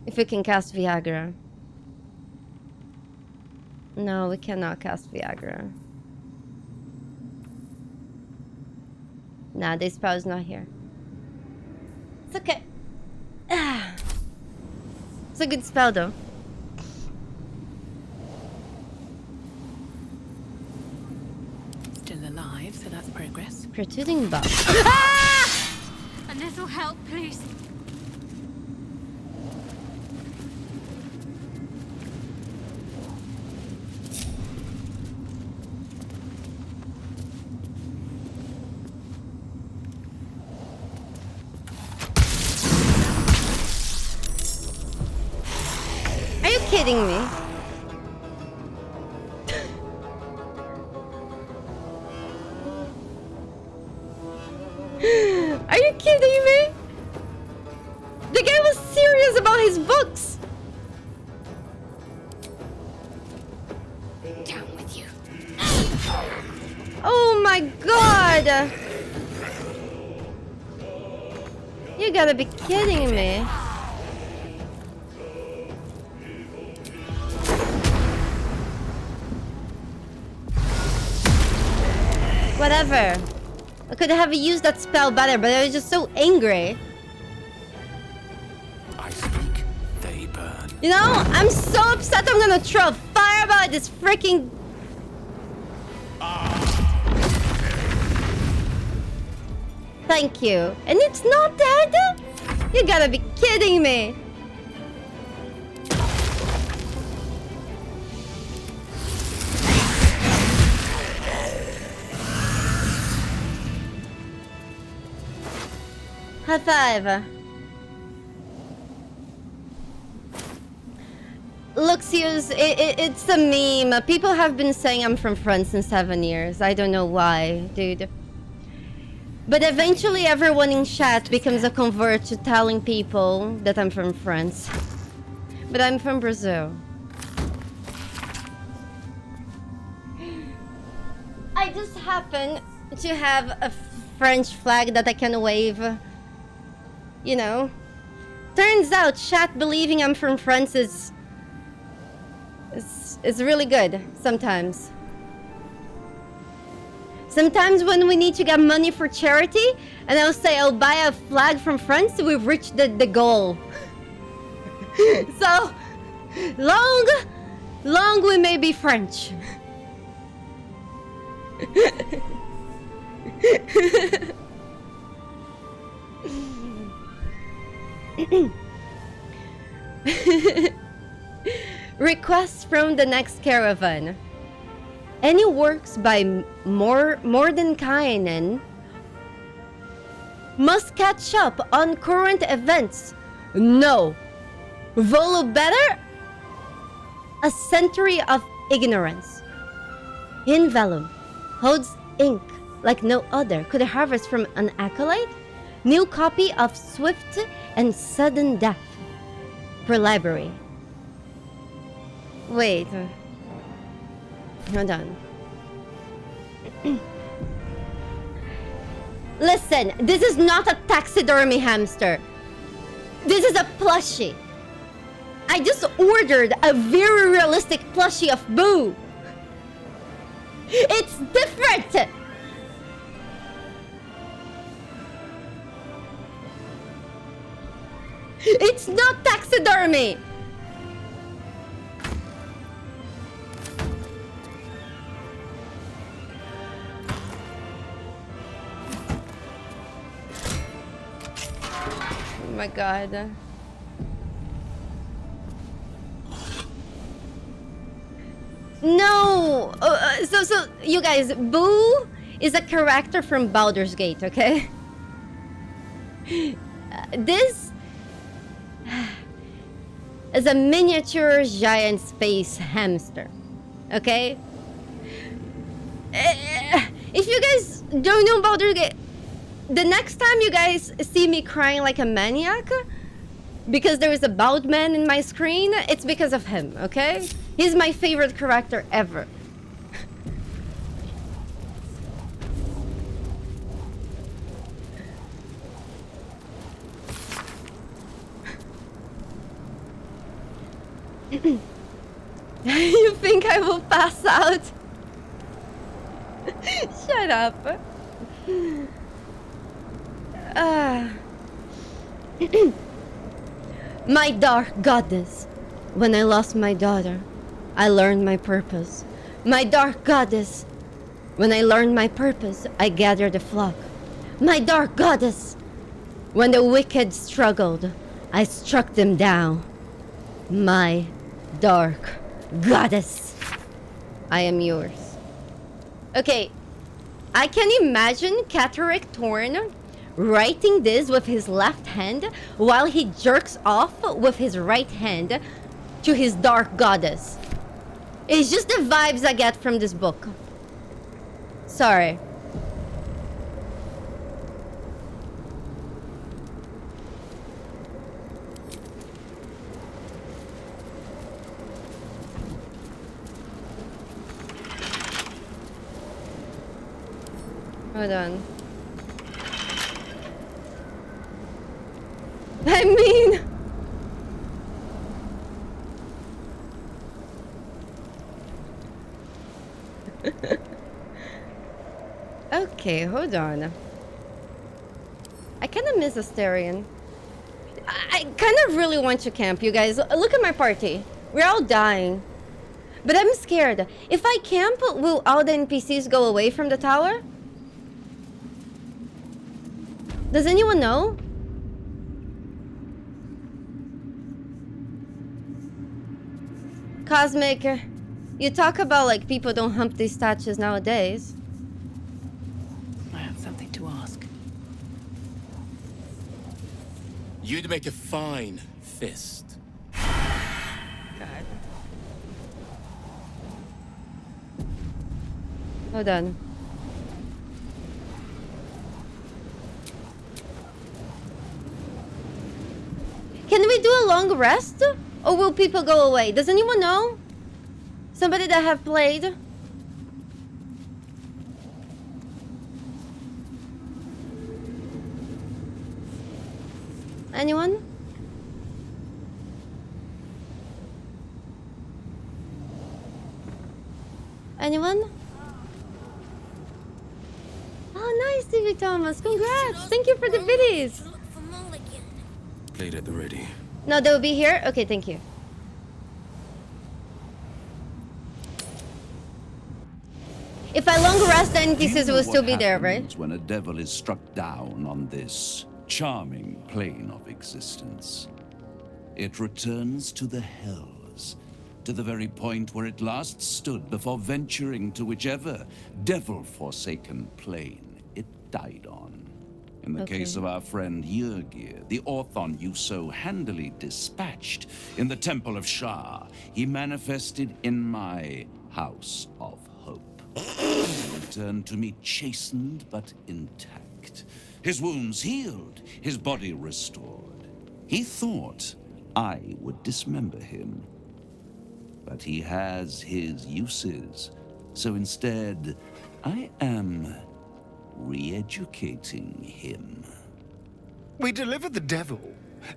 if we can cast Viagra. No, we cannot cast Viagra. Nah, this spell's not here. It's okay. It's a good spell though. Still alive, so that's progress. Protruding bow. A little help, please. Are you kidding me? Are you kidding me? The guy was serious about his books. Down with you. Oh my god. You gotta be kidding me. Whatever. I could have used that spell better, but I was just so angry. I speak, they burn. You know, I'm so upset I'm gonna throw a fireball at this freaking... Thank you. And it's not dead? You gotta be kidding me. High five. Luxius, it's a meme. People have been saying I'm from France in 7 years. I don't know why, dude. But eventually everyone in chat becomes a convert to telling people that I'm from France. But I'm from Brazil. I just happen to have a French flag that I can wave. You know. Turns out chat believing I'm from France is really good sometimes. Sometimes when we need to get money for charity, and I'll say I'll buy a flag from France, we've reached the goal. So, long we may be French. Requests from the next caravan. Any works by Mordenkainen must catch up on current events. No. Volo better? A century of ignorance. In Vellum holds ink like no other. Could harvest from an acolyte? New copy of Swift and Sudden Death for library. Wait. Hold on. Listen, this is not a taxidermy hamster. This is a plushie. I just ordered a very realistic plushie of Boo. It's different. It's not taxidermy. Oh my god. No! So you guys, Boo is a character from Baldur's Gate, okay? This is a miniature giant space hamster, okay? If you guys don't know Baldur's Gate, the next time you guys see me crying like a maniac because there is a bald man in my screen, it's because of him, okay? He's my favorite character ever. You think I will pass out? Shut up. My dark goddess. When I lost my daughter, I learned my purpose. My dark goddess. When I learned my purpose, I gathered a flock. My dark goddess. When the wicked struggled, I struck them down. My dark goddess. I am yours. Okay, I can imagine Catterick Thorn writing this with his left hand while he jerks off with his right hand to his dark goddess. It's just the vibes I get from this book. Sorry. Hold on. I mean... Okay, hold on. I kind of miss Asterion. I kind of really want to camp, you guys. Look at my party. We're all dying. But I'm scared. If I camp, will all the NPCs go away from the tower? Does anyone know? Cosmic, you talk about like people don't hump these statues nowadays. I have something to ask. You'd make a fine fist. God. Hold on. Can we do a long rest? Or will people go away? Does anyone know? Somebody that have played? Anyone? Anyone? Oh, nice, TV Thomas. Congrats. Thank you for the biddies. Played at the ready. No, they will be here? Okay, thank you. If I long rest, the Do you NPCs know will still what be there, right? happens when a devil is struck down on this charming plane of existence? It returns to the hells, to the very point where it last stood before venturing to whichever devil-forsaken plane it died on. In the case of our friend Yrgir, the Orthon you so handily dispatched in the Temple of Shah, he manifested in my House of Hope. He returned to me chastened but intact. His wounds healed, his body restored. He thought I would dismember him. But he has his uses, so instead, I am re-educating him. We delivered the devil.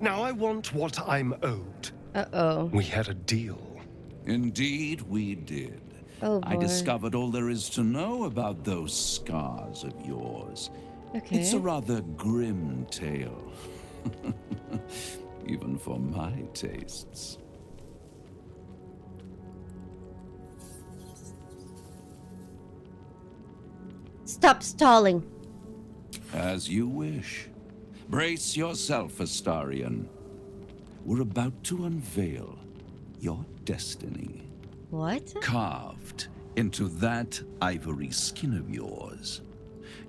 Now I want what I'm owed. Uh-oh. We had a deal. Indeed, we did. Oh, boy. I discovered all there is to know about those scars of yours. Okay. It's a rather grim tale. Even for my tastes. Stop stalling. As you wish. Brace yourself, Astarion. We're about to unveil your destiny. What? Carved into that ivory skin of yours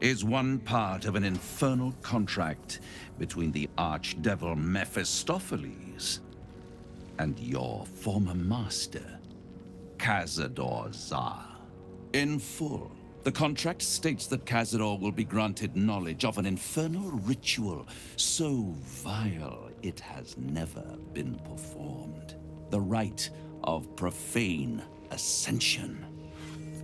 is one part of an infernal contract between the archdevil Mephistopheles and your former master, Cazador Zar. In full, the contract states that Cazador will be granted knowledge of an infernal ritual so vile it has never been performed. The rite of profane ascension.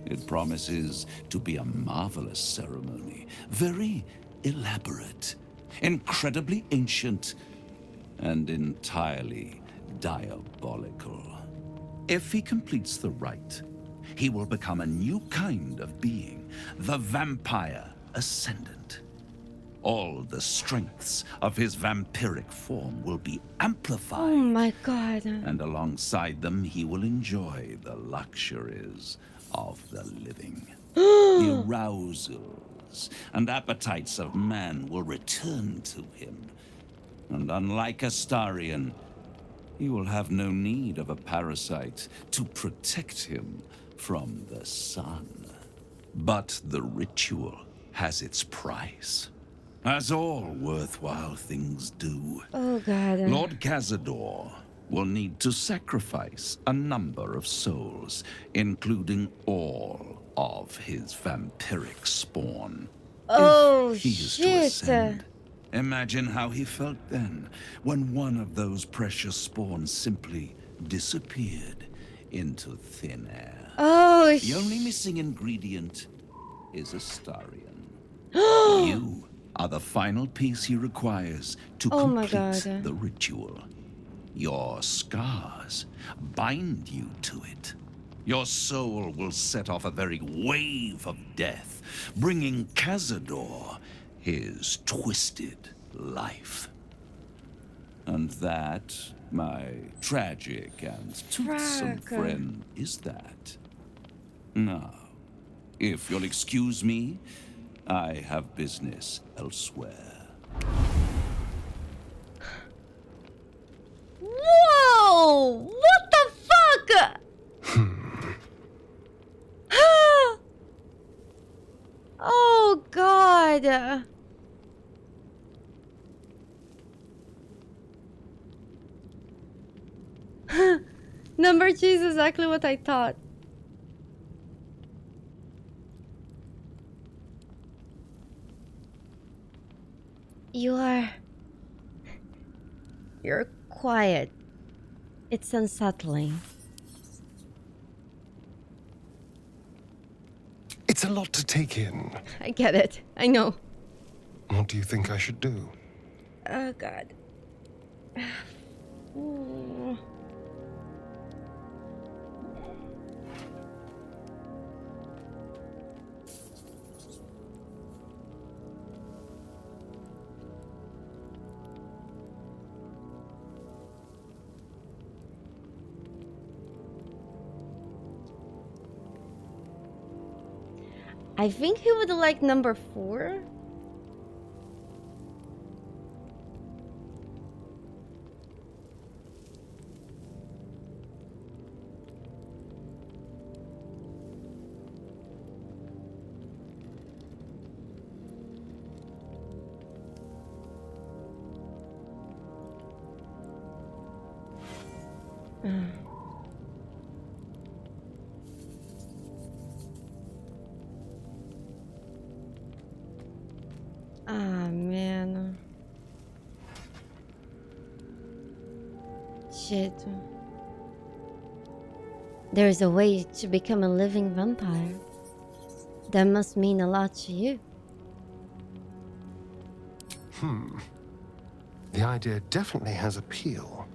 It promises to be a marvelous ceremony, very elaborate, incredibly ancient, and entirely diabolical. If he completes the rite, he will become a new kind of being, the Vampire Ascendant. All the strengths of his vampiric form will be amplified. Oh my god. And alongside them, he will enjoy the luxuries of the living. The arousals and appetites of man will return to him. And unlike Astarion, he will have no need of a parasite to protect him from the sun. But the ritual has its price, as all worthwhile things do. Oh god. Lord Cazador will need to sacrifice a number of souls, including all of his vampiric spawn. Oh, if he is to ascend. Imagine how he felt then, when one of those precious spawns simply disappeared into thin air. Oh, the only missing ingredient is Astarion. You are the final piece he requires to complete the ritual. Your scars bind you to it. Your soul will set off a very wave of death, bringing Cazador his twisted life. And that, my tragic and toothsome friend, is that. Now, if you'll excuse me, I have business elsewhere. Whoa! What the fuck? Oh god. Number 2 is exactly what I thought. You're quiet. It's unsettling. It's a lot to take in. I get it. I know. What do you think I should do? Oh god. Ooh. I think he would like number 4. Ah, man. Shit. There's a way to become a living vampire. That must mean a lot to you. The idea definitely has appeal.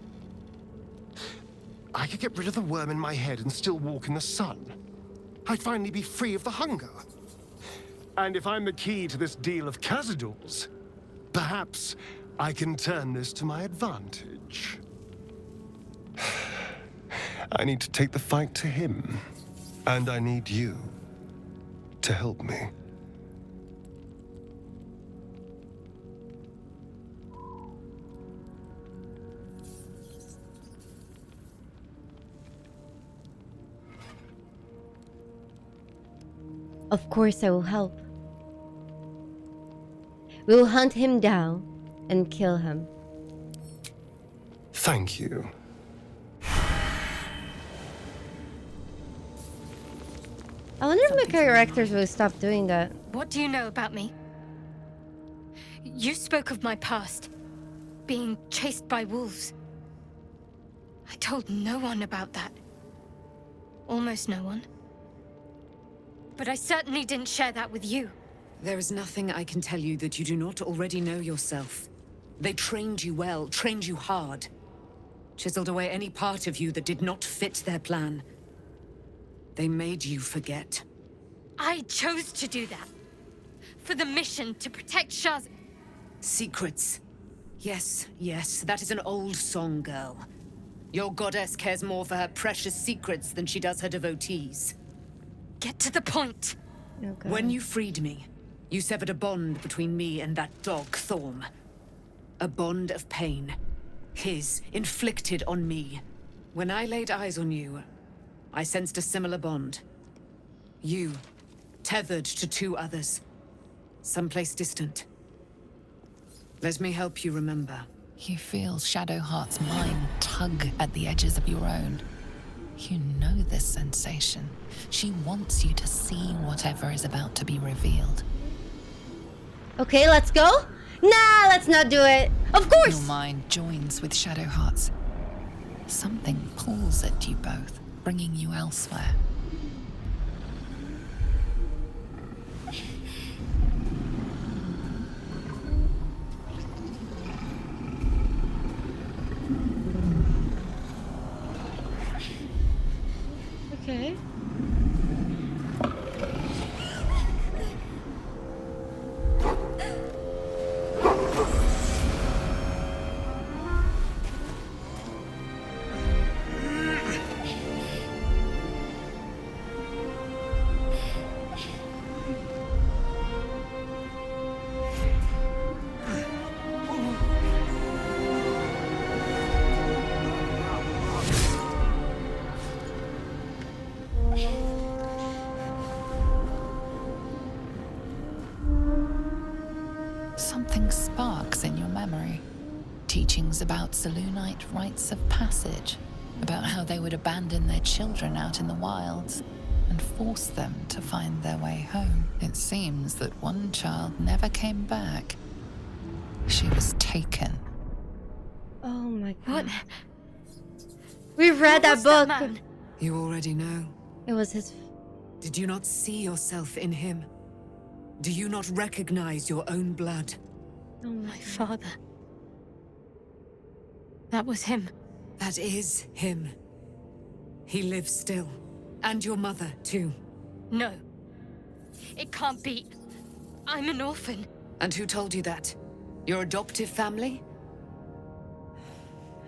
I could get rid of the worm in my head and still walk in the sun. I'd finally be free of the hunger. And if I'm the key to this deal of Cazador's, perhaps I can turn this to my advantage. I need to take the fight to him. And I need you to help me. Of course I will help. We will hunt him down and kill him. Thank you. I wonder if my characters will stop doing that. What do you know about me? You spoke of my past, being chased by wolves. I told no one about that. Almost no one. But I certainly didn't share that with you. There is nothing I can tell you that you do not already know yourself. They trained you well, trained you hard. Chiseled away any part of you that did not fit their plan. They made you forget. I chose to do that. For the mission to protect Shaz. Secrets. Yes, yes, that is an old song, girl. Your goddess cares more for her precious secrets than she does her devotees. Get to the point. Okay. When you freed me, you severed a bond between me and that dog, Thorm. A bond of pain. His, inflicted on me. When I laid eyes on you, I sensed a similar bond. You, tethered to 2 others. Someplace distant. Let me help you remember. You feel Shadowheart's mind tug at the edges of your own. You know this sensation. She wants you to see whatever is about to be revealed. Okay, let's go. Nah, let's not do it. Of course. Your mind joins with Shadowheart's. Something pulls at you both, bringing you elsewhere. Okay. Something sparks in your memory. Teachings about Selûnite rites of passage, about how they would abandon their children out in the wilds and force them to find their way home. It seems that one child never came back. She was taken. Oh my god. What? We read that book. You already know. It was his. Did you not see yourself in him? Do you not recognize your own blood? Oh my father. That was him. That is him. He lives still. And your mother, too. No. It can't be. I'm an orphan. And who told you that? Your adoptive family?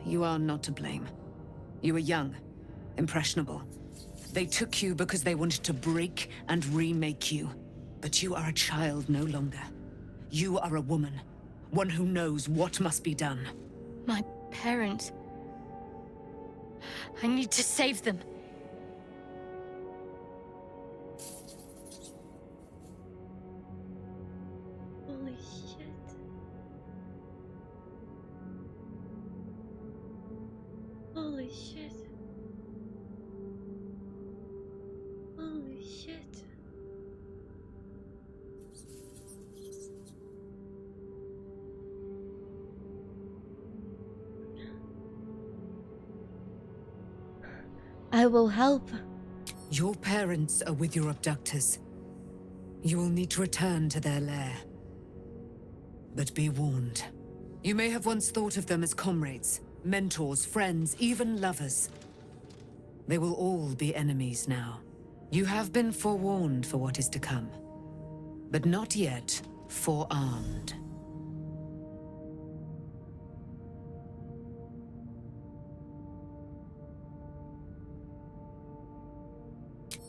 You are not to blame. You were young, impressionable. They took you because they wanted to break and remake you. But you are a child no longer. You are a woman. One who knows what must be done. My parents. I need to save them. Holy shit. Holy shit. Holy shit. I will help. Your parents are with your abductors. You will need to return to their lair. But be warned. You may have once thought of them as comrades, mentors, friends, even lovers. They will all be enemies now. You have been forewarned for what is to come, but not yet forearmed.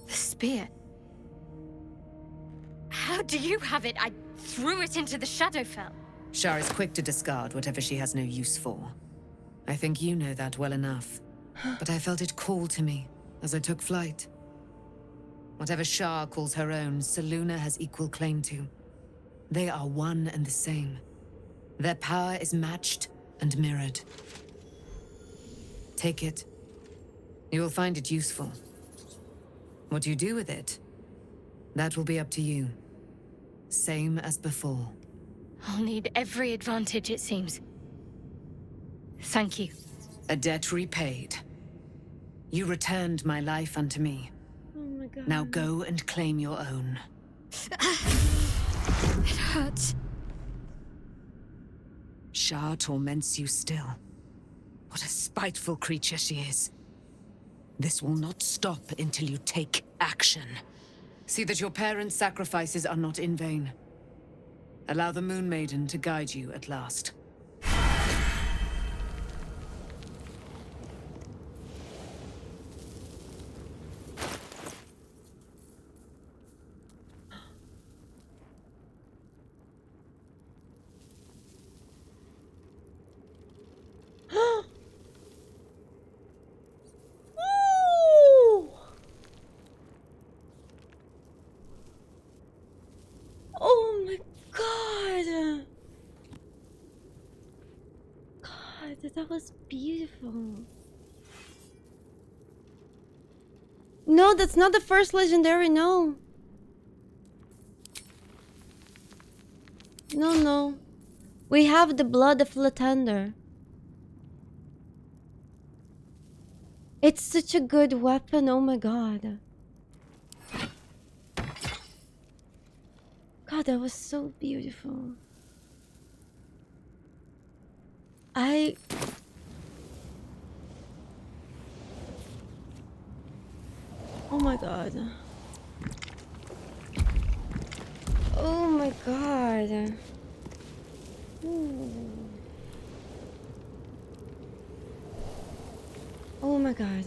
The spear. How do you have it? I threw it into the Shadowfell. Shar is quick to discard whatever she has no use for. I think you know that well enough. But I felt it call to me as I took flight. Whatever Shar calls her own, Selûne has equal claim to. They are one and the same. Their power is matched and mirrored. Take it. You will find it useful. What you do with it, that will be up to you. Same as before. I'll need every advantage, it seems. Thank you. A debt repaid. You returned my life unto me. Oh my god. Now go and claim your own. It hurts. Shar torments you still. What a spiteful creature she is. This will not stop until you take action. See that your parents' sacrifices are not in vain. Allow the Moon Maiden to guide you at last. Oh my god! God, that was beautiful. No, that's not the first legendary, no. No. We have the blood of Latender. It's such a good weapon, oh my god. God, that was so beautiful. Oh my god. Oh my god. Ooh. Oh my god.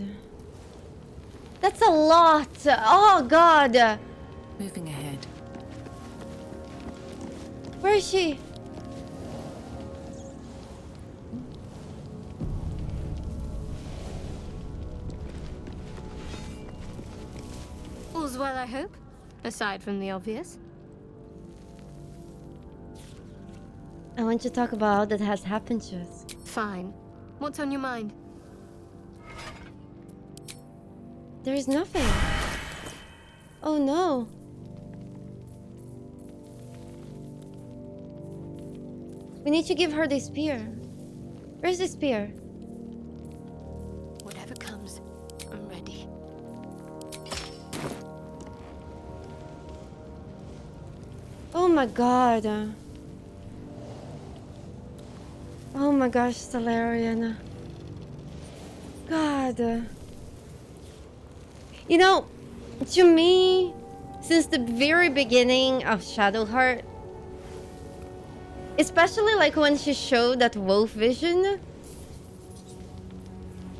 That's a lot. Oh god. Moving ahead. Where is she? All's well, I hope. Aside from the obvious. I want to talk about all that has happened to us. Fine. What's on your mind? There is nothing. Oh no. We need to give her the spear. Where's the spear? Whatever comes, I'm ready. Oh my god. Oh my gosh, Salarian. God. You know, to me, since the very beginning of Shadowheart, especially like when she showed that wolf vision,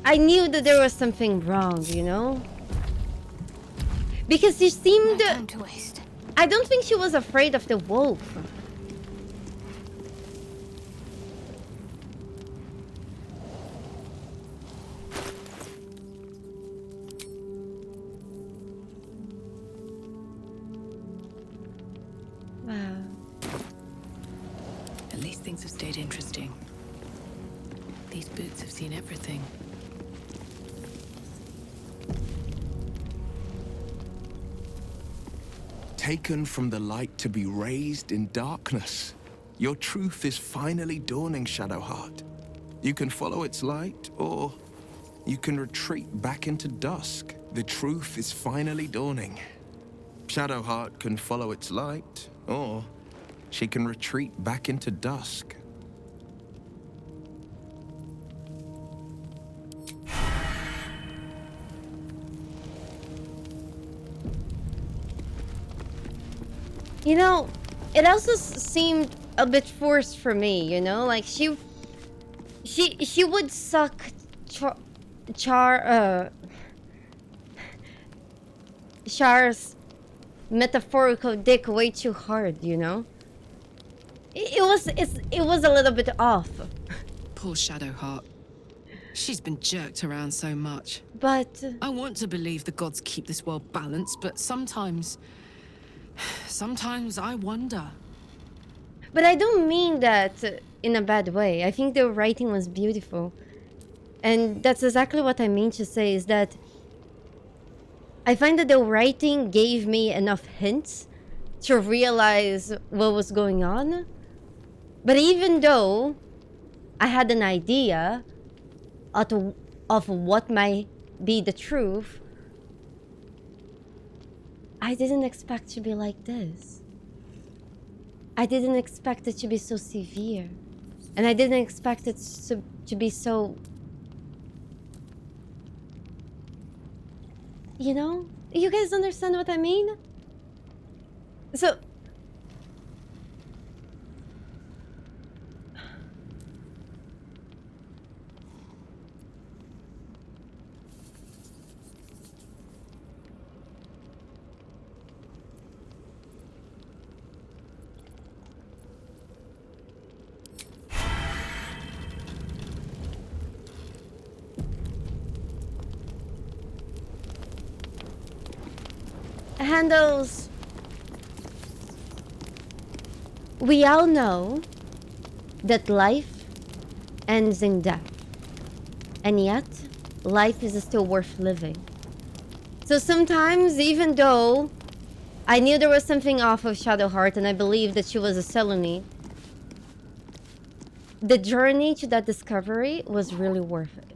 I knew that there was something wrong, you know? Because she seemed... No time to waste. I don't think she was afraid of the wolf. Wow. At least things have stayed interesting. These boots have seen everything. Taken from the light to be raised in darkness. Your truth is finally dawning, Shadowheart. You can follow its light, or you can retreat back into dusk. The truth is finally dawning. Shadowheart can follow its light, or she can retreat back into dusk. You know, it also seemed a bit forced for me, you know? Like, she would suck Char's metaphorical dick way too hard, you know? It was a little bit off. Poor Shadowheart. She's been jerked around so much. But I want to believe the gods keep this world balanced, but sometimes I wonder. But I don't mean that in a bad way. I think the writing was beautiful. And that's exactly what I mean to say, is that I find that the writing gave me enough hints to realize what was going on. But even though I had an idea of what might be the truth, I didn't expect to be like this. I didn't expect it to be so severe. And I didn't expect it to be so... You know? You guys understand what I mean? So... Handles. We all know that life ends in death, and yet life is still worth living. So sometimes, even though I knew there was something off of Shadowheart and I believed that she was a Selene, the journey to that discovery was really worth it.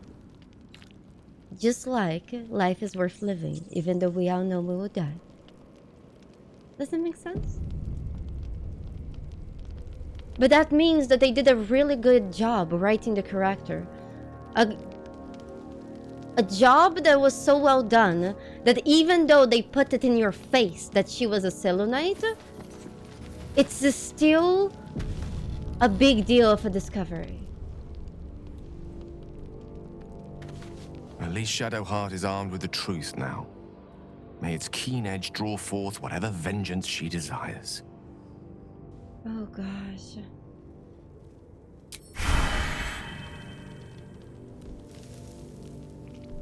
Just like life is worth living, even though we all know we will die. Does that make sense? But that means that they did a really good job writing the character. A job that was so well done that even though they put it in your face that she was a Selûnite, it's still a big deal of a discovery. At least Shadowheart is armed with the truth now. May its keen edge draw forth whatever vengeance she desires. Oh gosh.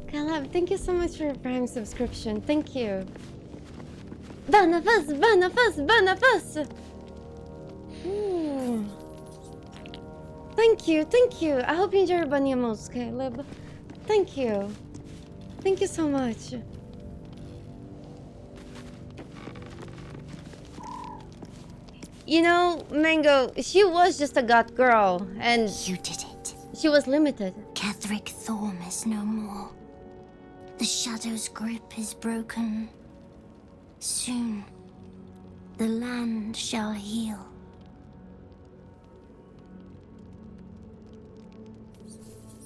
Caleb, thank you so much for your Prime subscription. Thank you. Banafas, Banafas, Banafas! Thank you, thank you. I hope you enjoy your bunny emotes, Caleb. Thank you. Thank you so much. You know, Mango, she was just a goth girl, and... You did it. She was limited. Ketheric Thorm is no more. The Shadow's grip is broken. Soon, the land shall heal.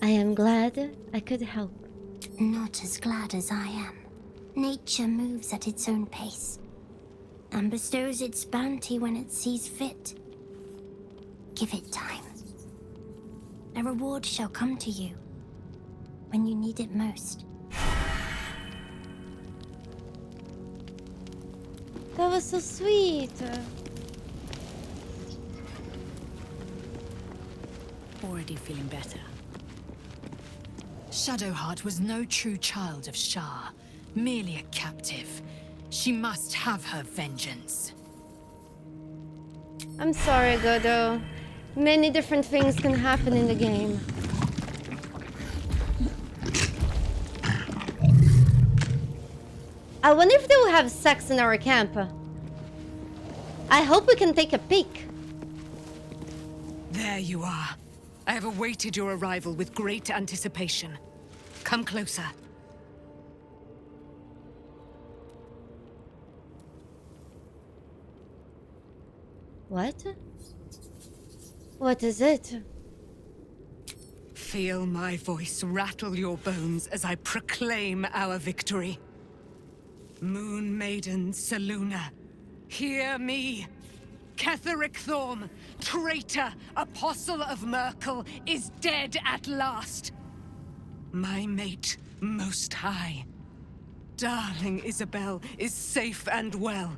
I am glad I could help. Not as glad as I am. Nature moves at its own pace and bestows its bounty when it sees fit. Give it time. A reward shall come to you when you need it most. That was so sweet. Already feeling better. Shadowheart was no true child of Shah, merely a captive. She must have her vengeance. I'm sorry, Godo. Many different things can happen in the game. I wonder if they will have sex in our camp. I hope we can take a peek. There you are. I have awaited your arrival with great anticipation. Come closer. What? What is it? Feel my voice rattle your bones as I proclaim our victory. Moon Maiden Selûne, hear me! Ketheric Thorm, traitor, apostle of Merkel, is dead at last. My mate, Most High. Darling Isabel is safe and well.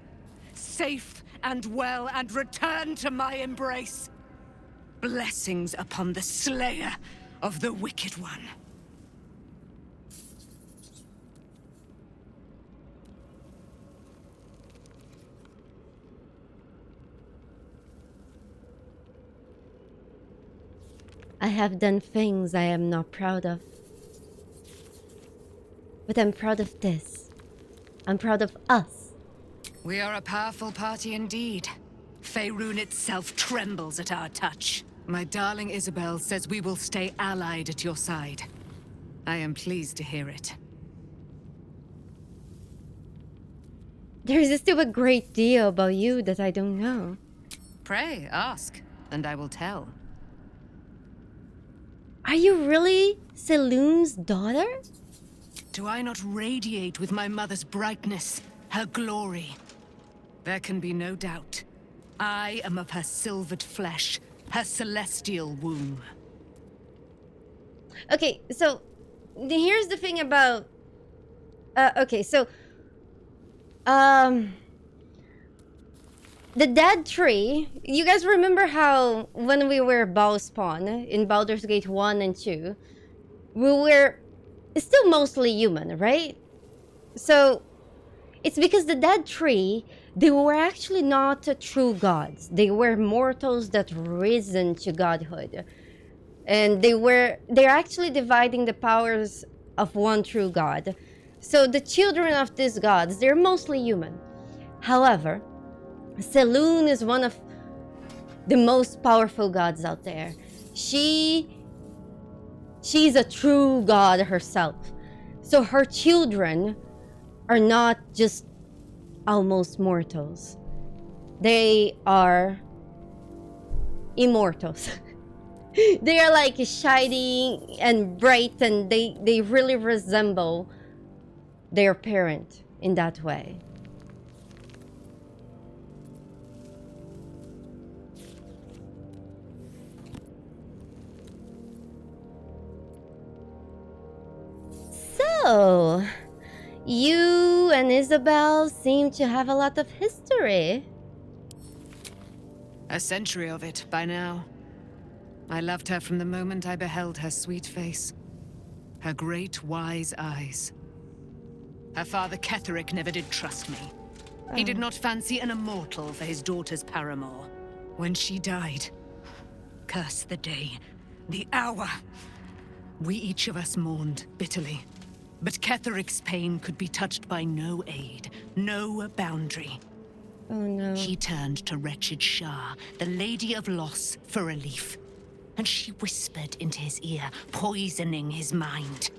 Safe and well, and returned to my embrace. Blessings upon the slayer of the Wicked One. I have done things I am not proud of. But I'm proud of this. I'm proud of us. We are a powerful party indeed. Faerun itself trembles at our touch. My darling Isabel says we will stay allied at your side. I am pleased to hear it. There's still a great deal about you that I don't know. Pray, ask, and I will tell. Are you really Selûne's daughter? Do I not radiate with my mother's brightness, her glory? There can be no doubt. I am of her silvered flesh, her celestial womb. Okay, so here's the thing about... okay, so... the dead tree, you guys remember how when we were Bowspawn in Baldur's Gate 1 and 2, we were still mostly human, right? So it's because the dead tree, they were actually not true gods. They were mortals that risen to godhood. And they're actually dividing the powers of one true god. So the children of these gods, they're mostly human. However, Selûne is one of the most powerful gods out there. She's a true god herself. So her children are not just almost mortals. They are immortals. They are like shining and bright, and they really resemble their parent in that way. So, you and Isabel seem to have a lot of history. A century of it by now. I loved her from the moment I beheld her sweet face. Her great, wise eyes. Her father Ketheric never did trust me. He did not fancy an immortal for his daughter's paramour. When she died, curse the day, the hour. We each of us mourned bitterly. But Ketheric's pain could be touched by no aid, no boundary. Oh no. He turned to wretched Shah, the Lady of Loss, for relief. And she whispered into his ear, poisoning his mind.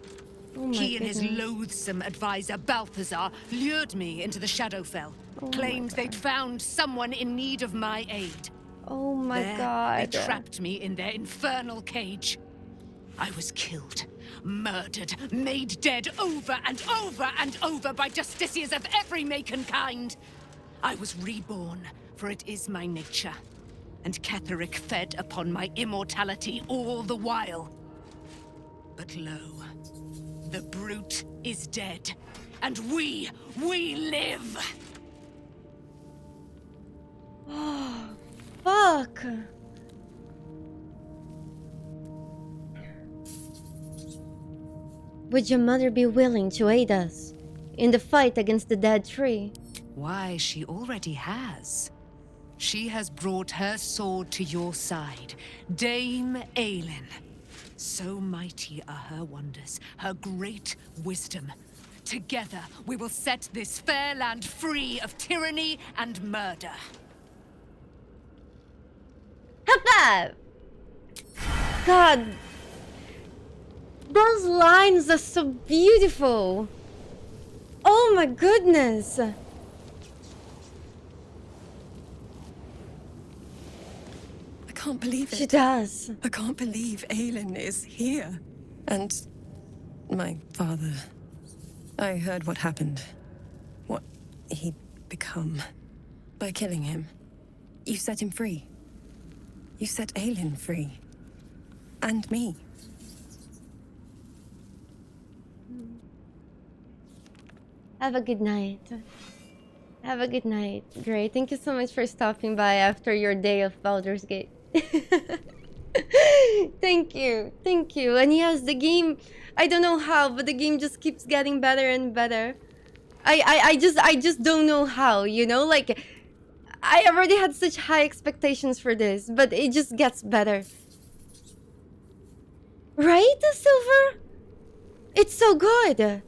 He and his loathsome advisor, Balthazar, lured me into the Shadowfell. Claimed they'd found someone in need of my aid. Oh my There, god. They trapped me in their infernal cage. I was killed, murdered, made dead over and over and over by justiciars of every make and kind. I was reborn, for it is my nature. And Ketheric fed upon my immortality all the while. But lo, the brute is dead, and we live! Oh, fuck. Would your mother be willing to aid us in the fight against the dead tree? Why, she already has. She has brought her sword to your side, Dame Aelin. So mighty are her wonders, her great wisdom. Together, we will set this fair land free of tyranny and murder. High five! God, those lines are so beautiful. Oh my goodness. I can't believe it. She does. I can't believe Aelin is here. And my father. I heard what happened. What he'd become. By killing him. You set him free. You set Aelin free. And me. Have a good night. Have a good night. Great. Thank you so much for stopping by after your day of Baldur's Gate. Thank you. Thank you. And yes, the game, I don't know how, but the game just keeps getting better and better. I just don't know how, you know? Like, I already had such high expectations for this, but it just gets better. Right, Silver? It's so good.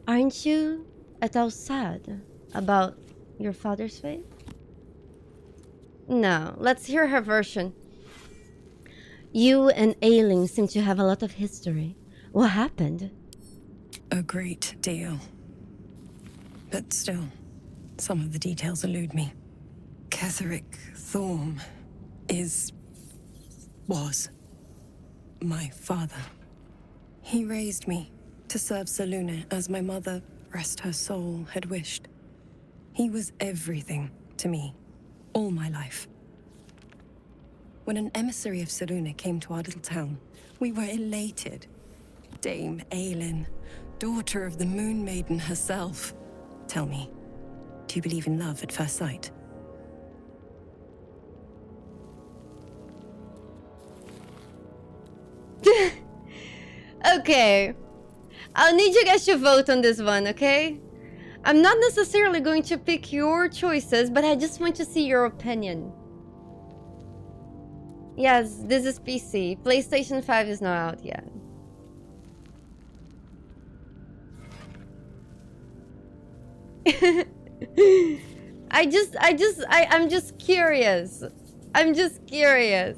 Aren't you at all sad about your father's fate? No, let's hear her version. You and Aelin seem to have a lot of history. What happened? A great deal. But still, some of the details elude me. Ketheric Thorm was my father. He raised me to serve Selûne as my mother, rest her soul, had wished. He was everything to me, all my life. When an emissary of Selûne came to our little town, we were elated. Dame Aelin, daughter of the Moon Maiden herself. Tell me, do you believe in love at first sight? Okay. I'll need you guys to vote on this one, okay? I'm not necessarily going to pick your choices, but I just want to see your opinion. Yes, this is PC. PlayStation 5 is not out yet. I'm just curious. I'm just curious.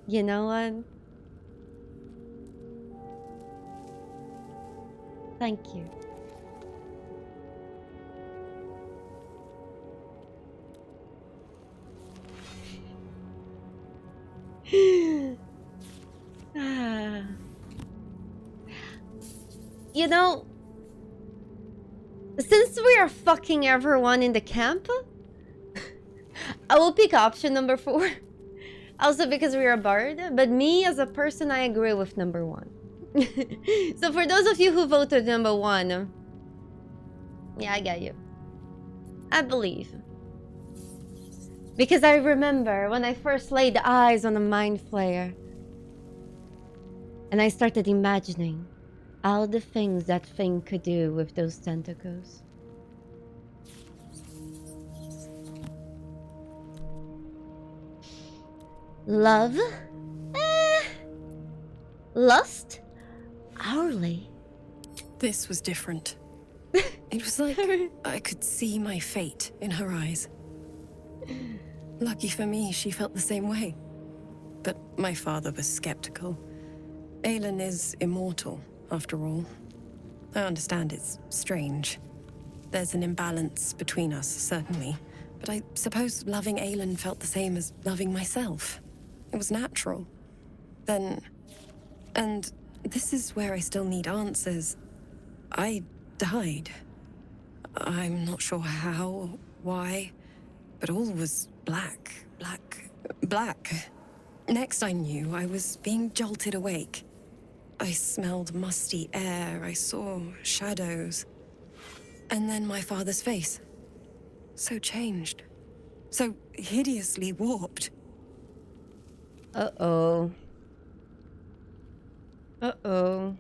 You know what? Thank you. You know, since we are fucking everyone in the camp, I will pick option number 4. Also because we are a bard, but me as a person, I agree with number 1. So for those of you who voted number 1, yeah, I get you. I believe. Because I remember when I first laid eyes on a mind flayer, and I started imagining all the things that thing could do with those tentacles. Love? Lust? Hourly. This was different. It was like I could see my fate in her eyes. Lucky for me, she felt the same way. But my father was skeptical. Aelin is immortal, after all. I understand it's strange. There's an imbalance between us, certainly. But I suppose loving Aelin felt the same as loving myself. It was natural. Then... And this is where I still need answers. I died. I'm not sure how, why, but all was black. Next I knew, I was being jolted awake. I smelled musty air, I saw shadows. And then my father's face. So changed. So hideously warped. Uh-oh. Uh-oh.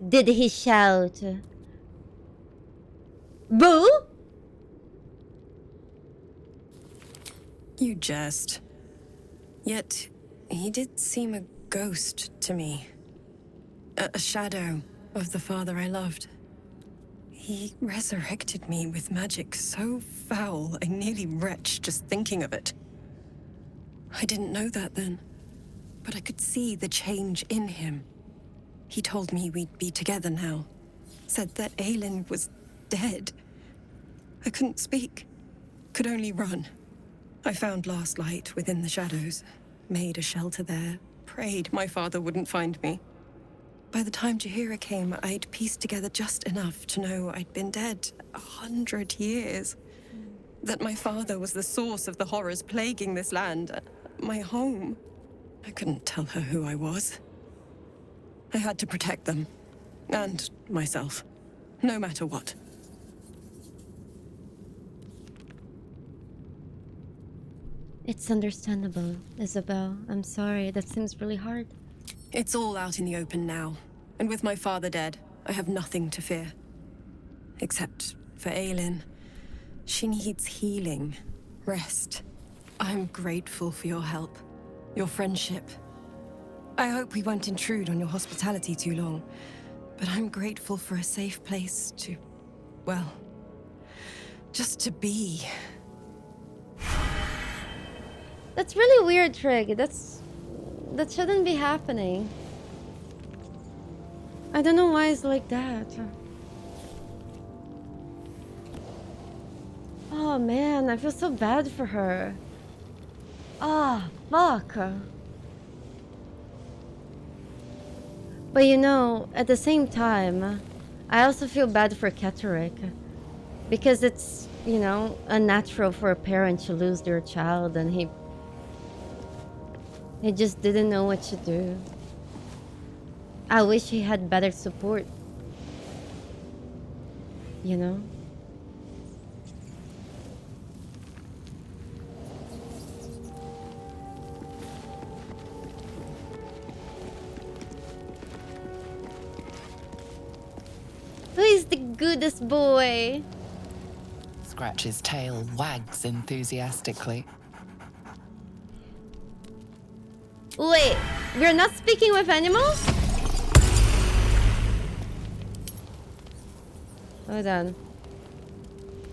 Did he shout? Boo? You jest. Yet, he did seem a ghost to me. A shadow of the father I loved. He resurrected me with magic so foul, I nearly retch just thinking of it. I didn't know that then, but I could see the change in him. He told me we'd be together now. Said that Aelin was dead. I couldn't speak. Could only run. I found last light within the shadows. Made a shelter there. Prayed my father wouldn't find me. By the time Jaheira came, I'd pieced together just enough to know I'd been dead 100 years. That my father was the source of the horrors plaguing this land. My home. I couldn't tell her who I was. I had to protect them. And myself. No matter what. It's understandable, Isabel. I'm sorry. That seems really hard. It's all out in the open now. And with my father dead, I have nothing to fear. Except for Aelin. She needs healing. Rest. I'm grateful for your help. Your friendship. I hope we won't intrude on your hospitality too long. But I'm grateful for a safe place to... well... just to be. That's really weird, Trig. That shouldn't be happening. I don't know why it's like that. Oh man, I feel so bad for her. Ah, fuck. But you know, at the same time, I also feel bad for Ketherick. Because it's, you know, unnatural for a parent to lose their child, and he just didn't know what to do. I wish he had better support. You know? Who is the goodest boy? Scratch's tail wags enthusiastically. Wait, we're not speaking with animals? Hold on.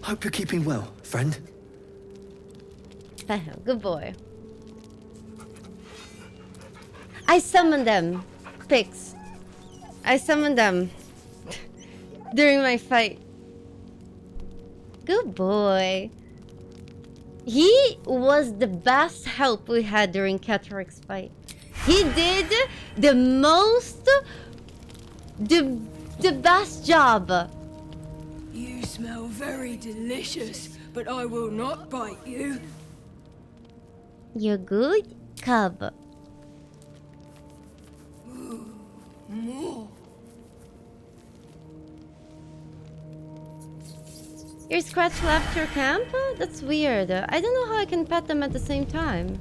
Hope you're keeping well, friend. Good boy. I summoned them. Pigs. I summoned them. During my fight. Good boy. He was the best help we had during Ketherick's fight. He did the most... The best job. You smell very delicious, but I will not bite you. You're good, cub. More. Your Scratch left your camp? That's weird. I don't know how I can pet them at the same time.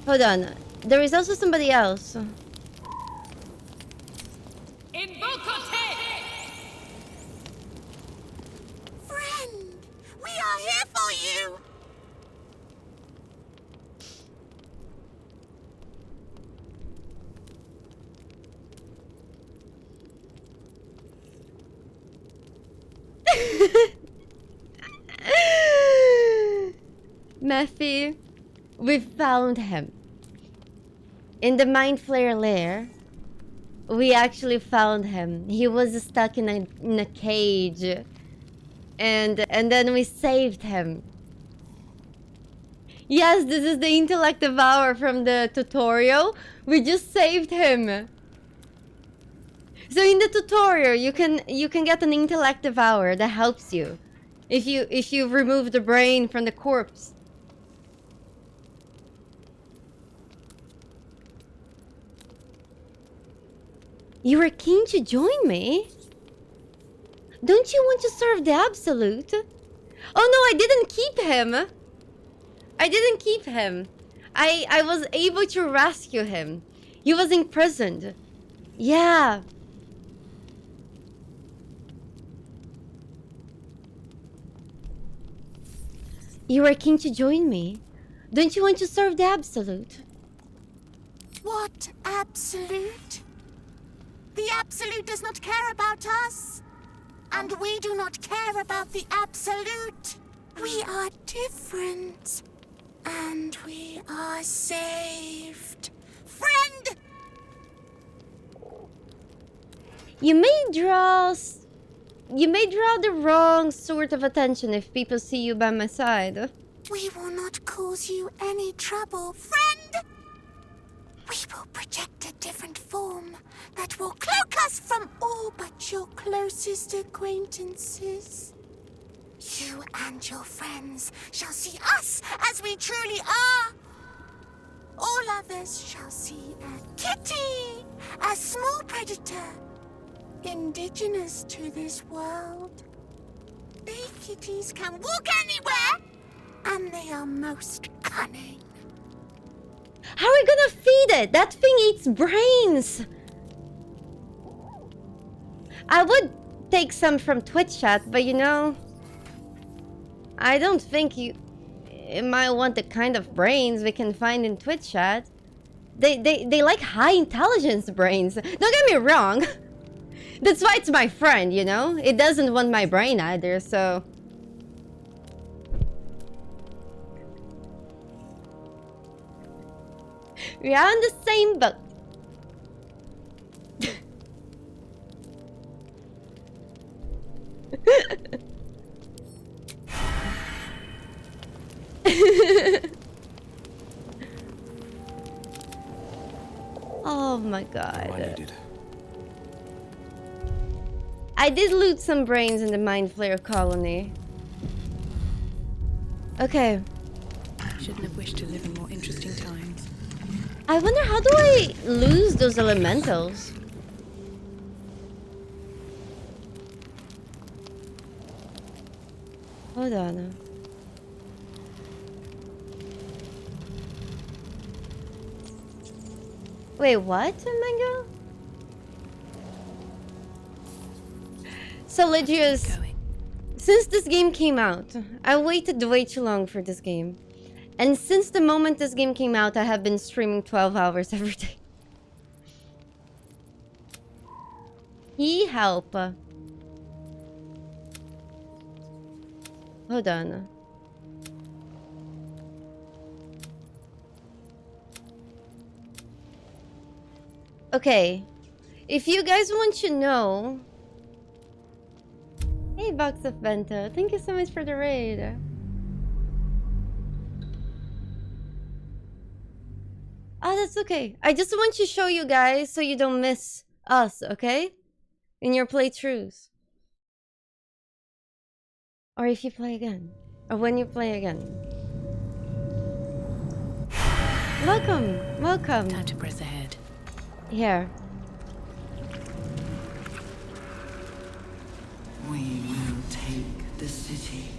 Hold on. There is also somebody else. Friend, we are here for you. Matthew, we found him. In the Mind Flayer lair, we actually found him. He was stuck in a cage. And then we saved him. Yes, this is the intellect devourer from the tutorial. We just saved him. So in the tutorial, you can get an intellect devourer that helps you if you remove the brain from the corpse. You were keen to join me? Don't you want to serve the Absolute? Oh no, I didn't keep him. I didn't keep him. I was able to rescue him. He was imprisoned. Yeah. You were keen to join me. Don't you want to serve the Absolute? What Absolute? The Absolute does not care about us. And we do not care about the Absolute. We are different. And we are saved. Friend! You may draw the wrong sort of attention if people see you by my side. We will not cause you any trouble, friend! We will project a different form that will cloak us from all but your closest acquaintances. You and your friends shall see us as we truly are. All others shall see a kitty, a small predator, indigenous to this world. They kitties can walk anywhere, and they are most cunning. How are we gonna feed it? That thing eats brains. I would take some from Twitch chat, but you know, I don't think it might want the kind of brains we can find in Twitch chat. They like high intelligence brains. Don't get me wrong. That's why it's my friend, you know? It doesn't want my brain either, so... We are on the same boat. Oh my god. I did loot some brains in the Mind Flayer colony. Okay. Shouldn't have wished to live in more interesting times. I wonder, how do I lose those elementals? Hold on. Wait, what, Mango? So, Legius, since this game came out, I waited way too long for this game. And since the moment this game came out, I have been streaming 12 hours every day. He help. Hold on. Okay. If you guys want to know... Hey, Box of Bento. Thank you so much for the raid. Oh, that's okay. I just want to show you guys so you don't miss us, okay? In your playthroughs. Or if you play again. Or when you play again. Welcome. Welcome. Time to press ahead. Here. We will take the city.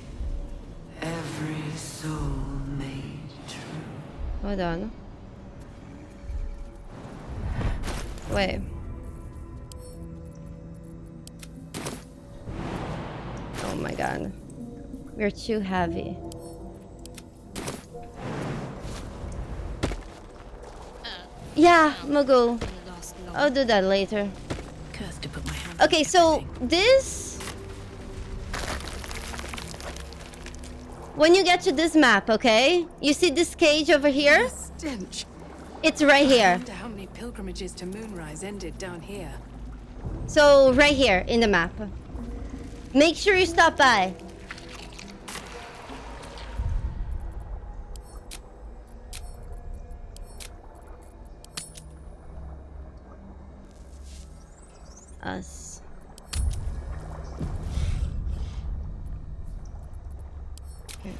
Every soul made true. Hold on. Wait. Oh my god. We're too heavy. Yeah, Mogul. I'll do that later. Cursed to put my hand. Okay, so this... When you get to this map, okay? You see this cage over here? Stench. It's right here. pilgrimages to Moonrise ended down here. So, right here in the map. Make sure you stop by. Us. Okay.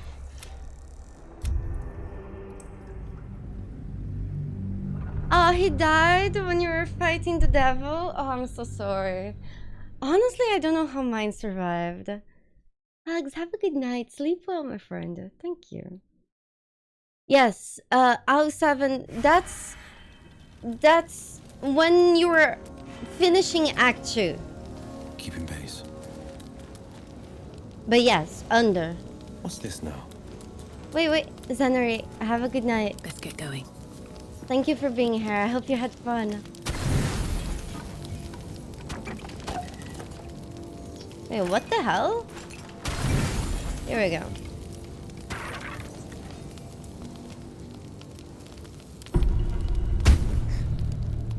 Oh, he died when you were fighting the devil? Oh, I'm so sorry. Honestly, I don't know how mine survived. Hugs, have a good night. Sleep well, my friend. Thank you. Yes, AU7, that's when you were finishing Act 2. Keeping pace. But yes, under. What's this now? Wait, Zenari, have a good night. Let's get going. Thank you for being here. I hope you had fun. Wait, what the hell? Here we go.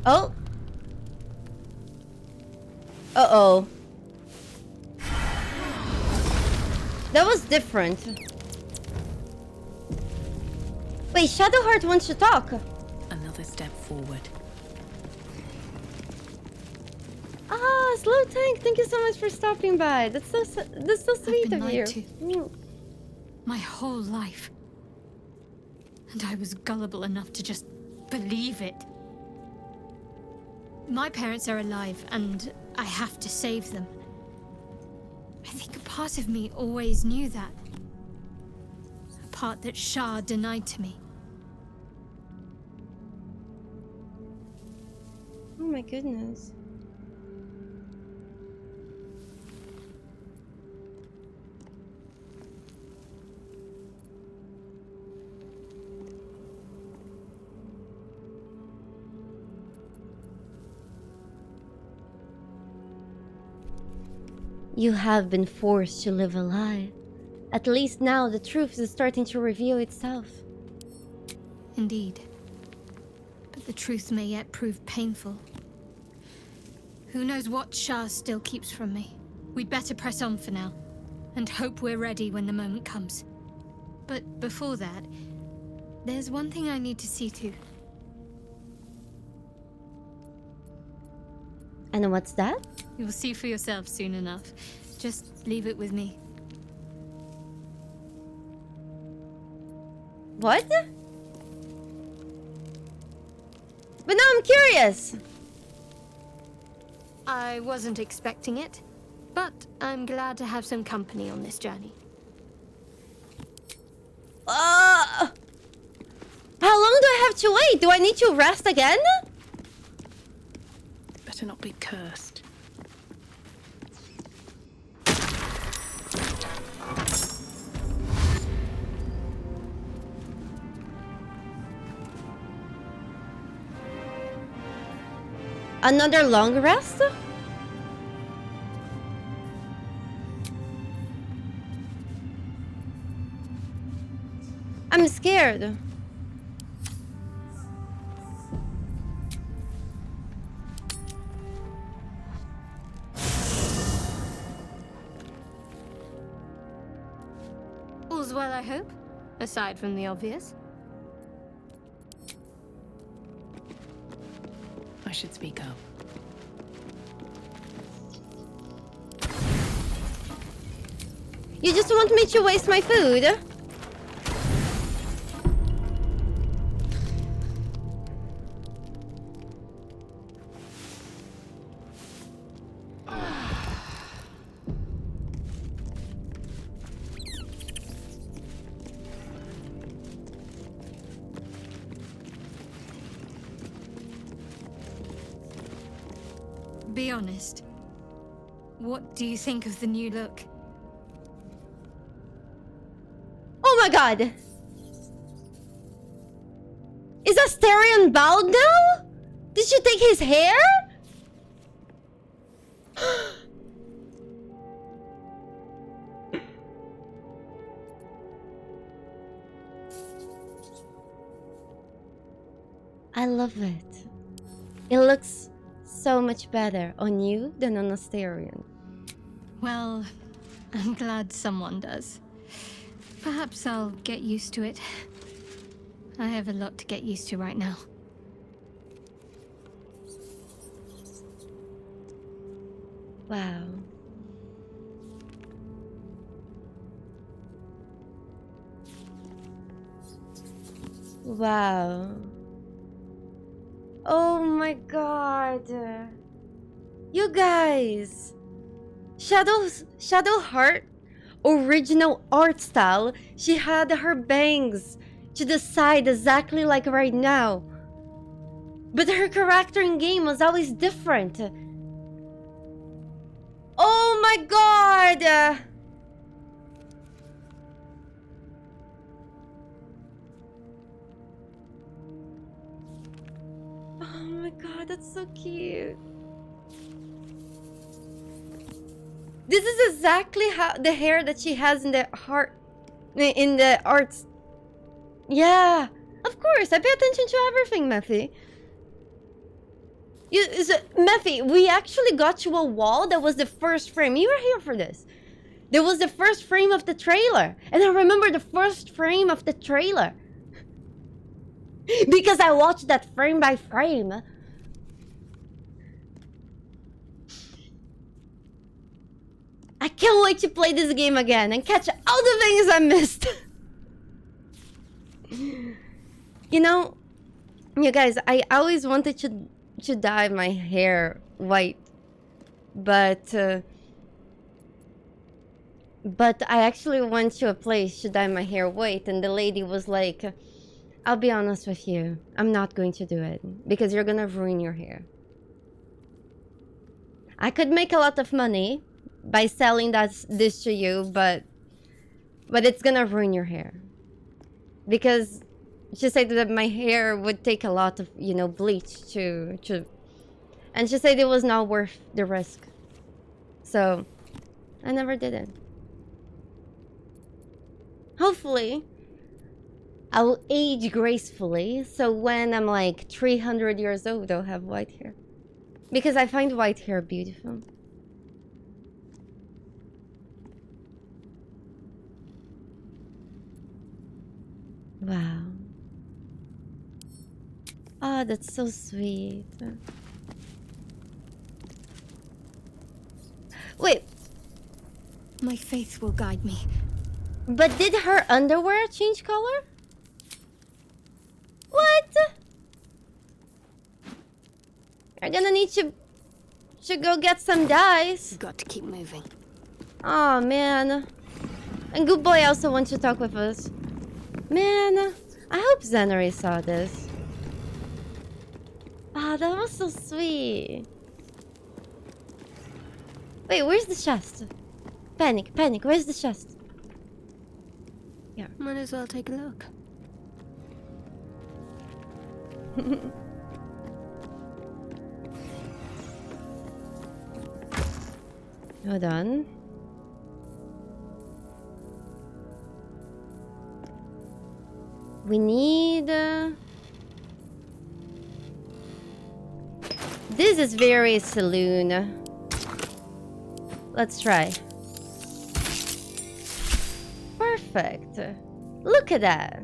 Oh. Uh-oh. That was different. Wait, Shadowheart wants to talk. Another step forward. Ah, Slow Tank, thank you so much for stopping by. That's so sweet of you. My whole life. And I was gullible enough to just believe it. My parents are alive, and I have to save them. I think a part of me always knew that. A part that Shah denied to me. Oh my goodness. You have been forced to live a lie. At least now the truth is starting to reveal itself. Indeed. But the truth may yet prove painful. Who knows what Shah still keeps from me? We'd better press on for now, and hope we're ready when the moment comes. But before that, there's one thing I need to see to. And what's that? You'll see for yourself soon enough. Just leave it with me. What? But now I'm curious. I wasn't expecting it, but I'm glad to have some company on this journey. How long do I have to wait? Do I need to rest again? Better not be cursed. Another long rest? I'm scared. All's well, I hope, aside from the obvious. I should speak up. You just want me to waste my food? Be honest. What do you think of the new look? Oh my god! Is Asterion bald now? Did you take his hair? I love it. It looks so much better on you than on Asterion. Well, I'm glad someone does. Perhaps I'll get used to it. I have a lot to get used to right now. Wow. Wow. Oh my god. You guys. Shadowheart original art style. She had her bangs to the side exactly like right now. But her character in game was always different. Oh my god! Oh my god, that's so cute. This is exactly how the hair that she has in the arts. Yeah, of course. I pay attention to everything, Mephi. Mephi, we actually got you a wall that was the first frame. You were here for this. There was the first frame of the trailer. And I remember the first frame of the trailer. Because I watched that frame by frame. I can't wait to play this game again and catch all the things I missed. You know, you guys, I always wanted to dye my hair white. But I actually went to a place to dye my hair white, and the lady was like, I'll be honest with you, I'm not going to do it because you're gonna ruin your hair. I could make a lot of money by selling this to you, but it's gonna ruin your hair. Because she said that my hair would take a lot of, you know, bleach to and she said it was not worth the risk. So I never did it. Hopefully I will age gracefully, so when I'm like 300 years old, I'll have white hair. Because I find white hair beautiful. Wow. Oh, that's so sweet. Wait. My faith will guide me. But did her underwear change color? What? You're gonna need to go get some dyes. Got to keep moving. Oh man. And Good Boy also wants to talk with us. Man, I hope Zenary saw this. Ah, that was so sweet. Wait, where's the chest? Panic, where's the chest? Yeah. Might as well take a look. Hold on. We need... This is very saloon. Let's try. Perfect. Look at that.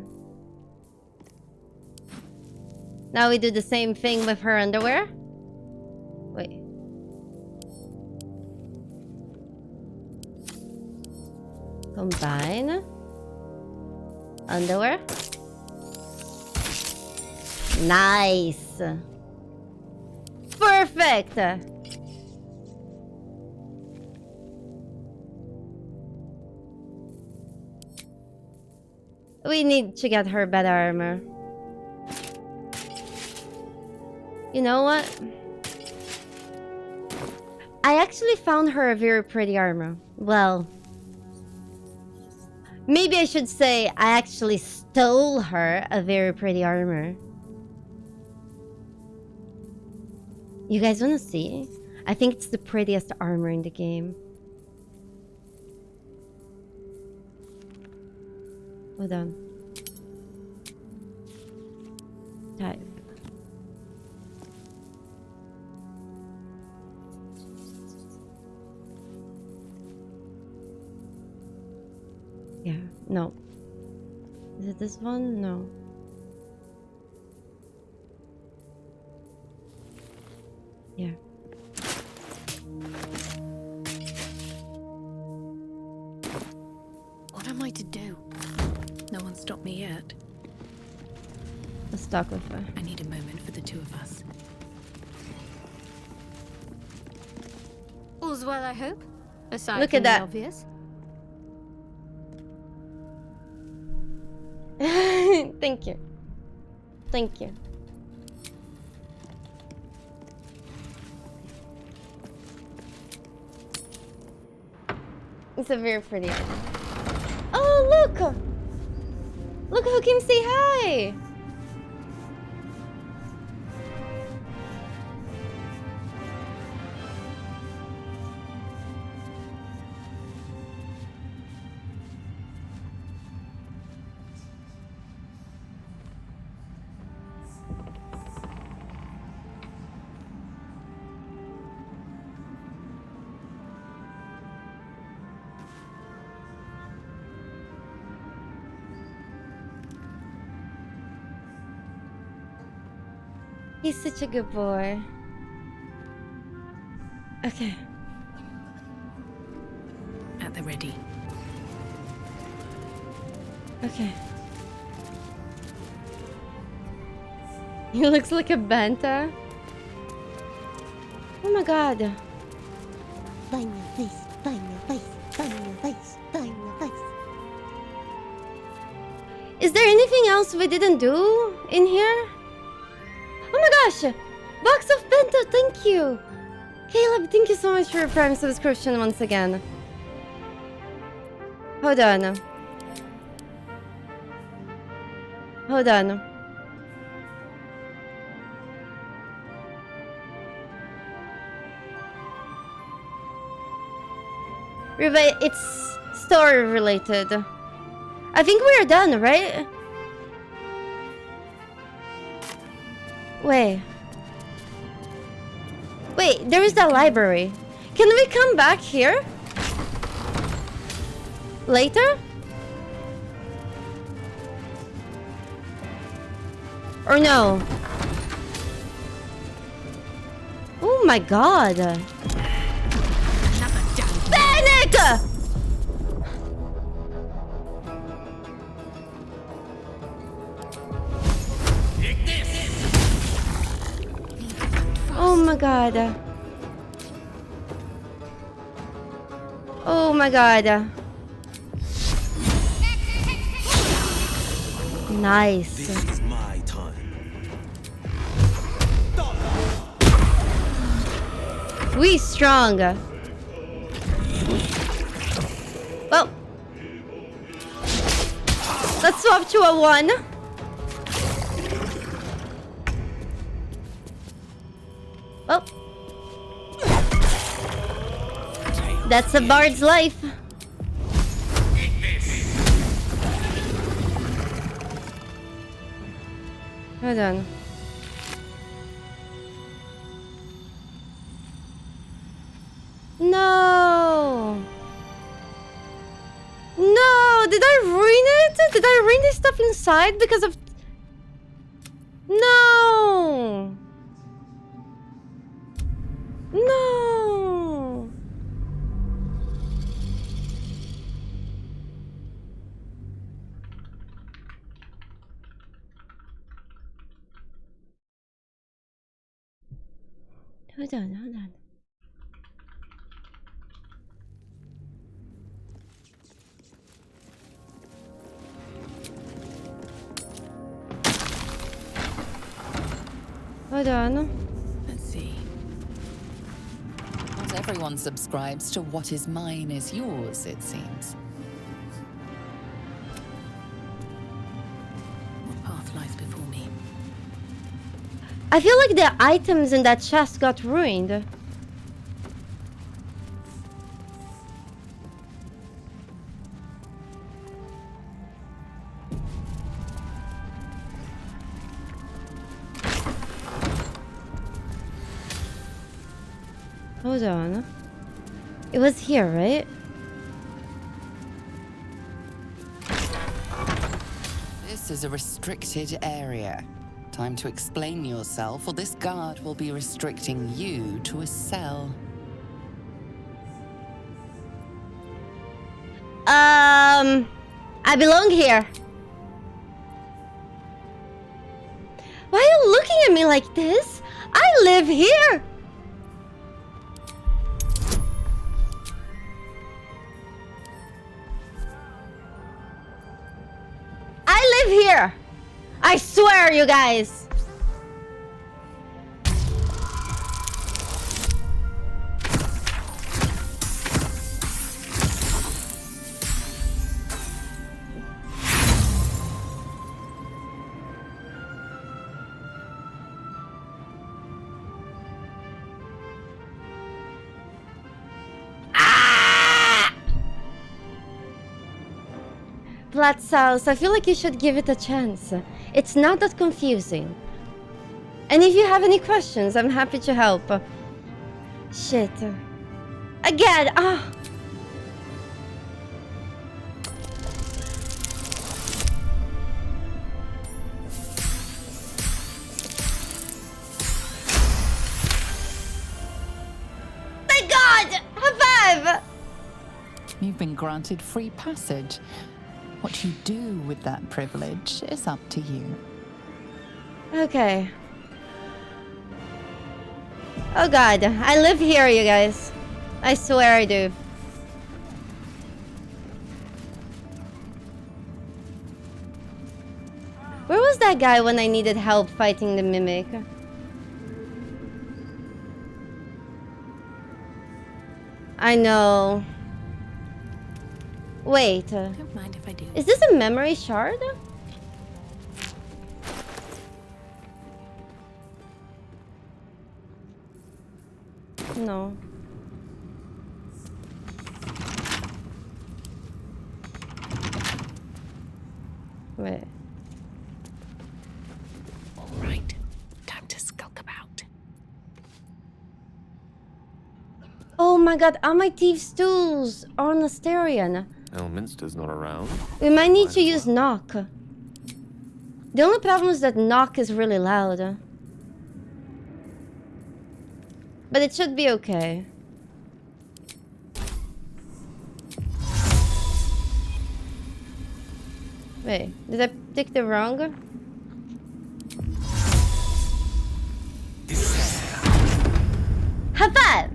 Now we do the same thing with her underwear. Wait. Combine. Underwear. Nice. Perfect. We need to get her better armor. You know what? I actually found her a very pretty armor. Well, maybe I should say I actually stole her a very pretty armor. You guys want to see? I think it's the prettiest armor in the game. Hold on. Type. Yeah, no. Is it this one? No. Yeah. What am I to do? No one stopped me yet. Let's talk with her. I need a moment for the two of us. All's well, I hope. Aside Look from at the that. obvious. Thank you. Thank you. It's a very pretty one. Oh, look! Look who came say hi! He's such a good boy. Okay. At the ready. Okay. He looks like a banta. Oh my god. Find your face, find your face, find your face, find your face. Is there anything else we didn't do in here? Oh my gosh! Box of bento, thank you! Caleb, thank you so much for your Prime subscription once again. Hold on. Hold on. It's story related. I think we are done, right? Wait. Wait, there is the library. Can we come back here? Later? Or no? Oh my god. Panic! Oh my god. Oh my god. Nice. This is my time. We strong. Well. Let's swap to a 1. Oh. That's a bard's life. Hold on. No. No, did I ruin it? Did I ruin this stuff inside because of... No. No. Hold on, hold on. Hold on. Let's see. Not everyone subscribes to what is mine is yours, it seems. What path lies before me? I feel like the items in that chest got ruined. Hold on. It was here, right? This is a restricted area. Time to explain yourself, or this guard will be restricting you to a cell. I belong here. Why are you looking at me like this? I live here. I live here. I swear, you guys. Plat's house, I feel like you should give it a chance. It's not that confusing. And if you have any questions, I'm happy to help. Shit. Again! Ah! Thank God! High five! You've been granted free passage. What you do with that privilege is up to you. Okay. Oh God, I live here, you guys. I swear I do. Where was that guy when I needed help fighting the mimic? I know. Wait. Don't mind if I do. Is this a memory shard? No. Wait. All right. Time to skulk about. Oh my God, all my thieves' tools are on Asterion. Elminster's not around. We might need to use knock. The only problem is that knock is really loud. But it should be okay. Wait, did I pick the wrong? High five!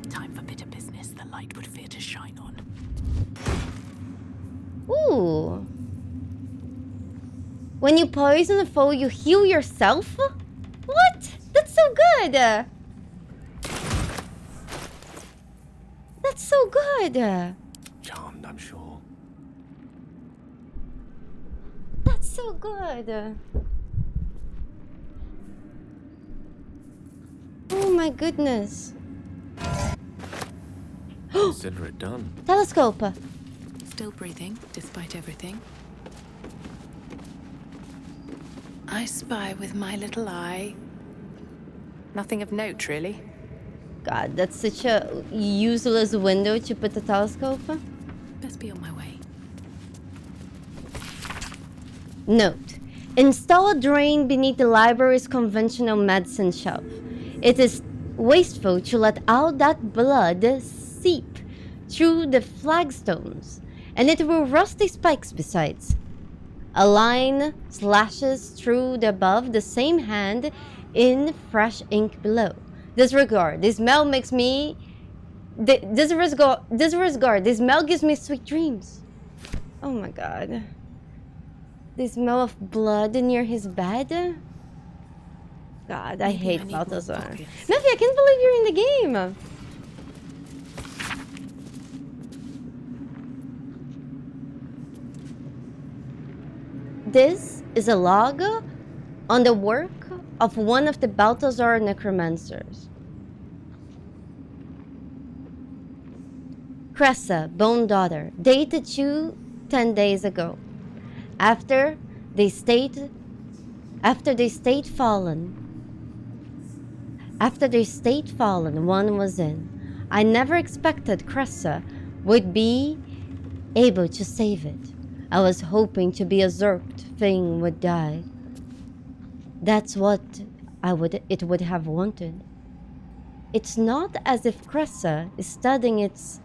Time for bitter business the light would fear to shine on. Ooh. When you poison a foe, you heal yourself? What? That's so good! That's so good! Charmed, I'm sure. That's so good! Oh my goodness. Consider it done. Telescope! Still breathing, despite everything. I spy with my little eye. Nothing of note, really. God, that's such a useless window to put the telescope. Best be on my way. Note. Install a drain beneath the library's conventional medicine shelf. It is wasteful to let all that blood seep through the flagstones, and it will rust the spikes besides. A line slashes through the above the same hand in fresh ink below. Disregard. This smell makes me... Disregard. This smell gives me sweet dreams. Oh my God. The smell of blood near his bed? God, I hate Balthazar. Mephi, I can't believe you're in the game! This is a log on the work of one of the Balthazar necromancers. Cressa, bone daughter, dated you 10 days ago. After they stayed fallen, one was in. I never expected Cressa would be able to save it. I was hoping to be a Zerked thing would die. That's what it would have wanted. It's not as if Cressa is studying its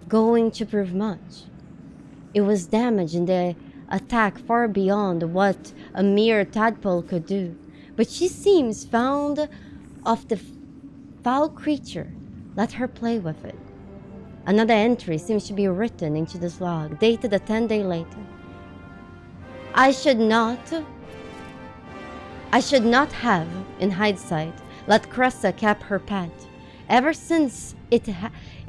going to prove much. It was damage in the attack far beyond what a mere tadpole could do. But she seems fond of the foul creature. Let her play with it. Another entry seems to be written into this log, dated a 10-day later. I should not have, in hindsight, let Cressa cap her pet. Ever since it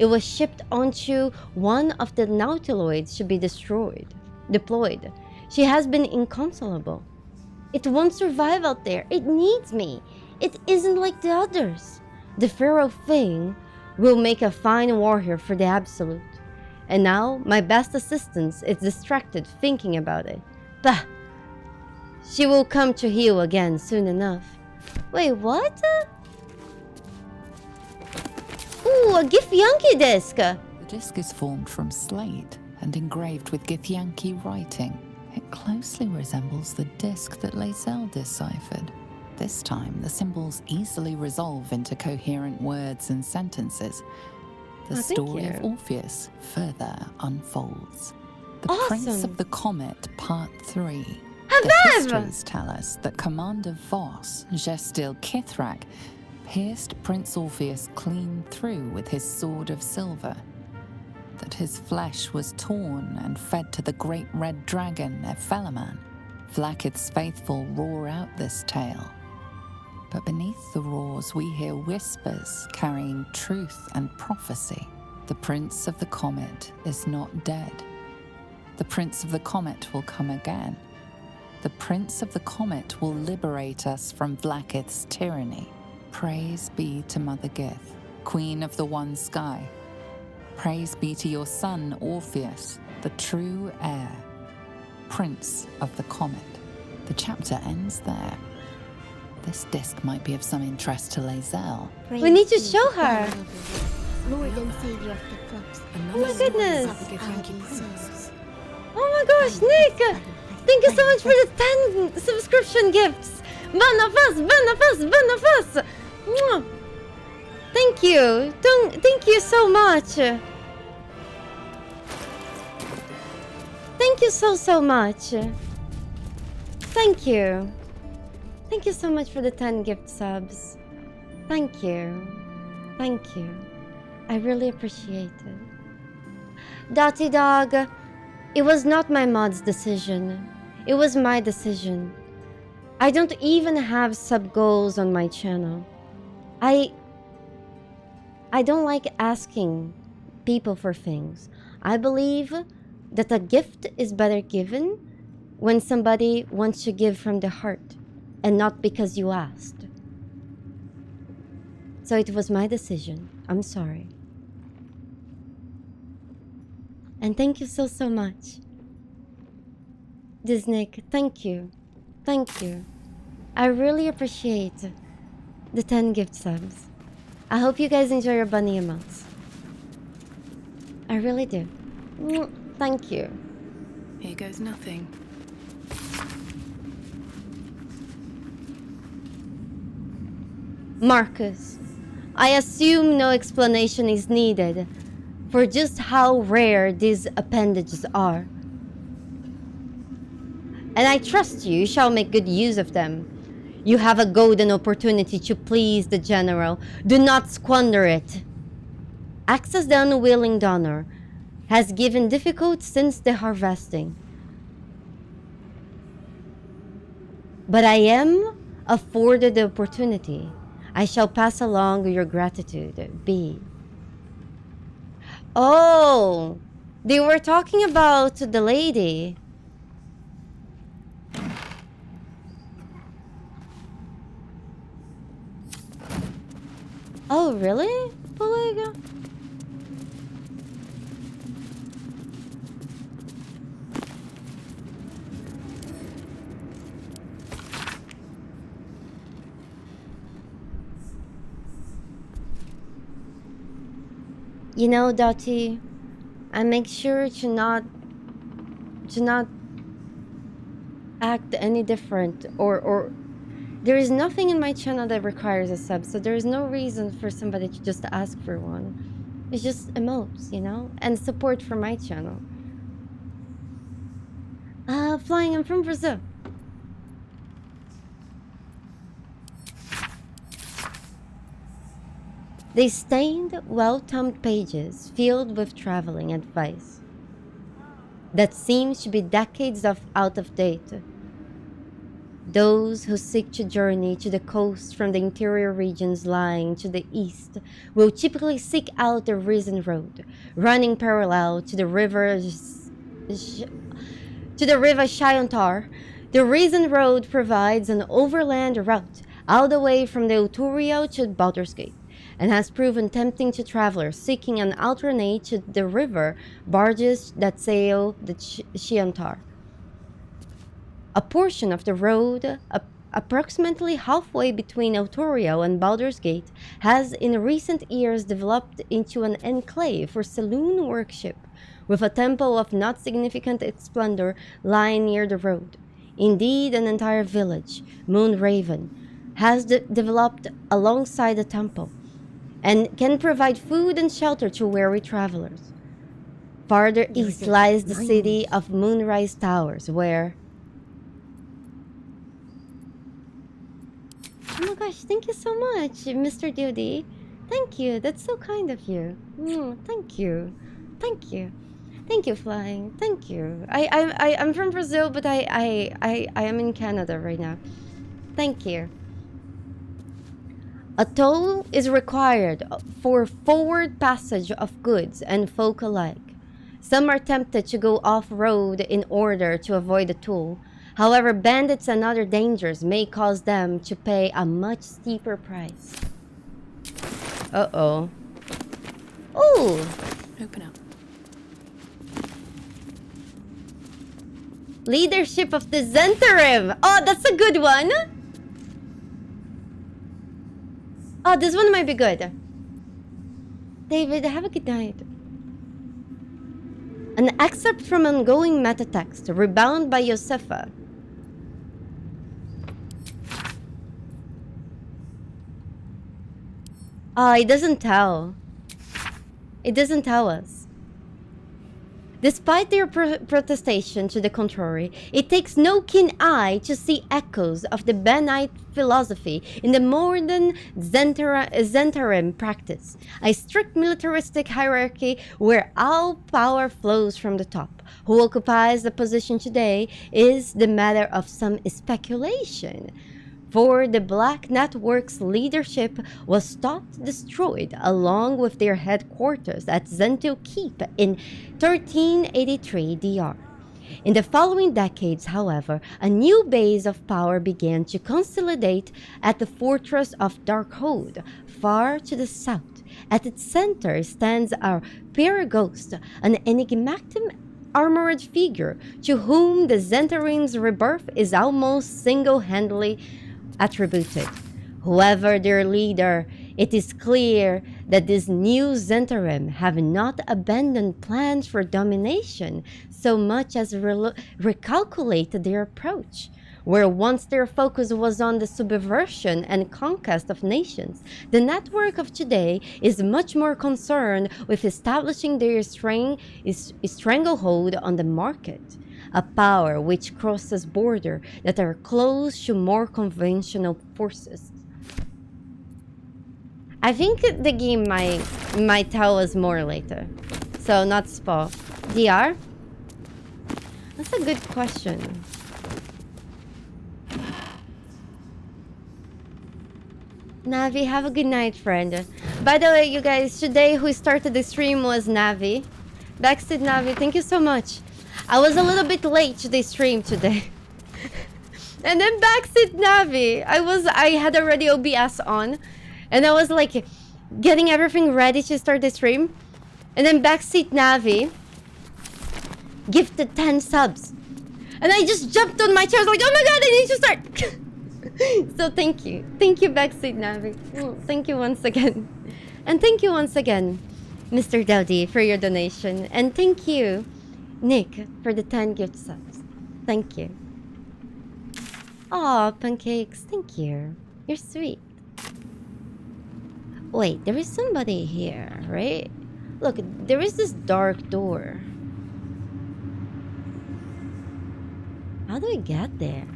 was shipped onto one of the nautiloids to be deployed, she has been inconsolable. It won't survive out there. It needs me. It isn't like the others. The Pharaoh thing will make a fine warrior for the Absolute. And now, my best assistant is distracted thinking about it. Bah! She will come to heel again soon enough. Wait, what? Ooh, a Githyanki disc! The disc is formed from slate and engraved with Githyanki writing. It closely resembles the disc that Lae'zel deciphered. This time, the symbols easily resolve into coherent words and sentences. The story of Orpheus further unfolds. The Prince of the Comet, Part 3. The histories tell us that Commander Voss, Gestil Kithrak, pierced Prince Orpheus clean through with his sword of silver, that his flesh was torn and fed to the great red dragon, Ephelaman. Vlaakith's faithful roar out this tale. But beneath the roars we hear whispers carrying truth and prophecy. The Prince of the Comet is not dead. The Prince of the Comet will come again. The Prince of the Comet will liberate us from Vlaakith's tyranny. Praise be to Mother Gith, Queen of the One Sky. Praise be to your son, Orpheus, the true heir, Prince of the Comet. The chapter ends there. This disc might be of some interest to Lae'zel. We need to show her. Lord and Savior of the clubs. Oh my goodness. Oh my gosh, Nick! Thank you so much for the 10 subscription gifts. Banafas. Thank you. Thank you so much. Thank you so much. Thank you. Thank you so much for the 10 gift subs. Thank you. Thank you. I really appreciate it. Dotty Dog, it was not my mod's decision. It was my decision. I don't even have sub goals on my channel. I don't like asking people for things. I believe that a gift is better given when somebody wants to give from the heart and not because you asked. So it was my decision. I'm sorry. And thank you so much. Disnick, thank you. Thank you. I really appreciate the 10 gift subs. I hope you guys enjoy your bunny emotes. I really do. Thank you. Here goes nothing. Marcus, I assume no explanation is needed for just how rare these appendages are. And I trust you shall make good use of them. You have a golden opportunity to please the general. Do not squander it. Access the unwilling donor has given difficult since the harvesting. But I am afforded the opportunity. I shall pass along your gratitude. B. Oh, they were talking about the lady. Oh, really? Polega? You know, Dottie, I make sure to not act any different, or there is nothing in my channel that requires a sub, so there is no reason for somebody to just ask for one. It's just emotes, you know, and support for my channel. Flying, I'm from Brazil. They stained, well-thumbed pages filled with traveling advice that seems to be decades out of date. Those who seek to journey to the coast from the interior regions lying to the east will typically seek out the Risen Road, running parallel to the river Shadowheart. The Risen Road provides an overland route all the way from the Uturio to Baldur's Gate, and has proven tempting to travelers seeking an alternate to the river barges that sail the Shadowheart. A portion of the road, approximately halfway between Uturio and Baldur's Gate, has in recent years developed into an enclave for saloon worship, with a temple of not significant splendor lying near the road. Indeed, an entire village, Moonraven, has developed alongside the temple, and can provide food and shelter to weary travelers. Farther east lies the city of Moonrise Towers, where... Oh my gosh, thank you so much, Mr. Duty. Thank you, that's so kind of you. Thank you. Thank you. Thank you, Flying. Thank you. I'm from Brazil, but I am in Canada right now. Thank you. A toll is required for forward passage of goods and folk alike. Some are tempted to go off-road in order to avoid the toll. However, bandits and other dangers may cause them to pay a much steeper price. Uh-oh. Ooh! Open up. Leadership of the Zentarim! Oh, that's a good one! Oh, this one might be good. David, have a good night. An excerpt from ongoing metatext, rebound by Josefa. It doesn't tell. It doesn't tell us. Despite their protestation to the contrary, it takes no keen eye to see echoes of the Benite philosophy in the modern Zentarim practice, a strict militaristic hierarchy where all power flows from the top. Who occupies the position today is the matter of some speculation. For the Black Network's leadership was thought destroyed along with their headquarters at Zentil Keep in 1383 DR. In the following decades, however, a new base of power began to consolidate at the fortress of Darkhold, far to the south. At its center stands our Paraghost, an enigmatic armored figure to whom the Zentarim's rebirth is almost single-handedly attributed. Whoever their leader, it is clear that this new Zentarim have not abandoned plans for domination so much as recalculated their approach. Where once their focus was on the subversion and conquest of nations, the network of today is much more concerned with establishing their stranglehold on the market. A power which crosses borders that are close to more conventional forces. I think the game might tell us more later, so not spoil. DR? That's a good question. Navi, have a good night, friend. By the way, you guys, today who started the stream was Navi. Backseat Navi, thank you so much. I was a little bit late to the stream today. And then Backseat Navi, I had already OBS on, and I was like getting everything ready to start the stream. And then Backseat Navi gifted 10 subs. And I just jumped on my chair. I was like, oh my god, I need to start. So thank you. Thank you, Backseat Navi. Thank you once again. And thank you once again, Mr. Dowdy, for your donation. And thank you, Nick, for the 10 gift subs. Thank you. Aw, Pancakes, thank you. You're sweet. Wait, there is somebody here, right? Look, there is this dark door. How do I get there?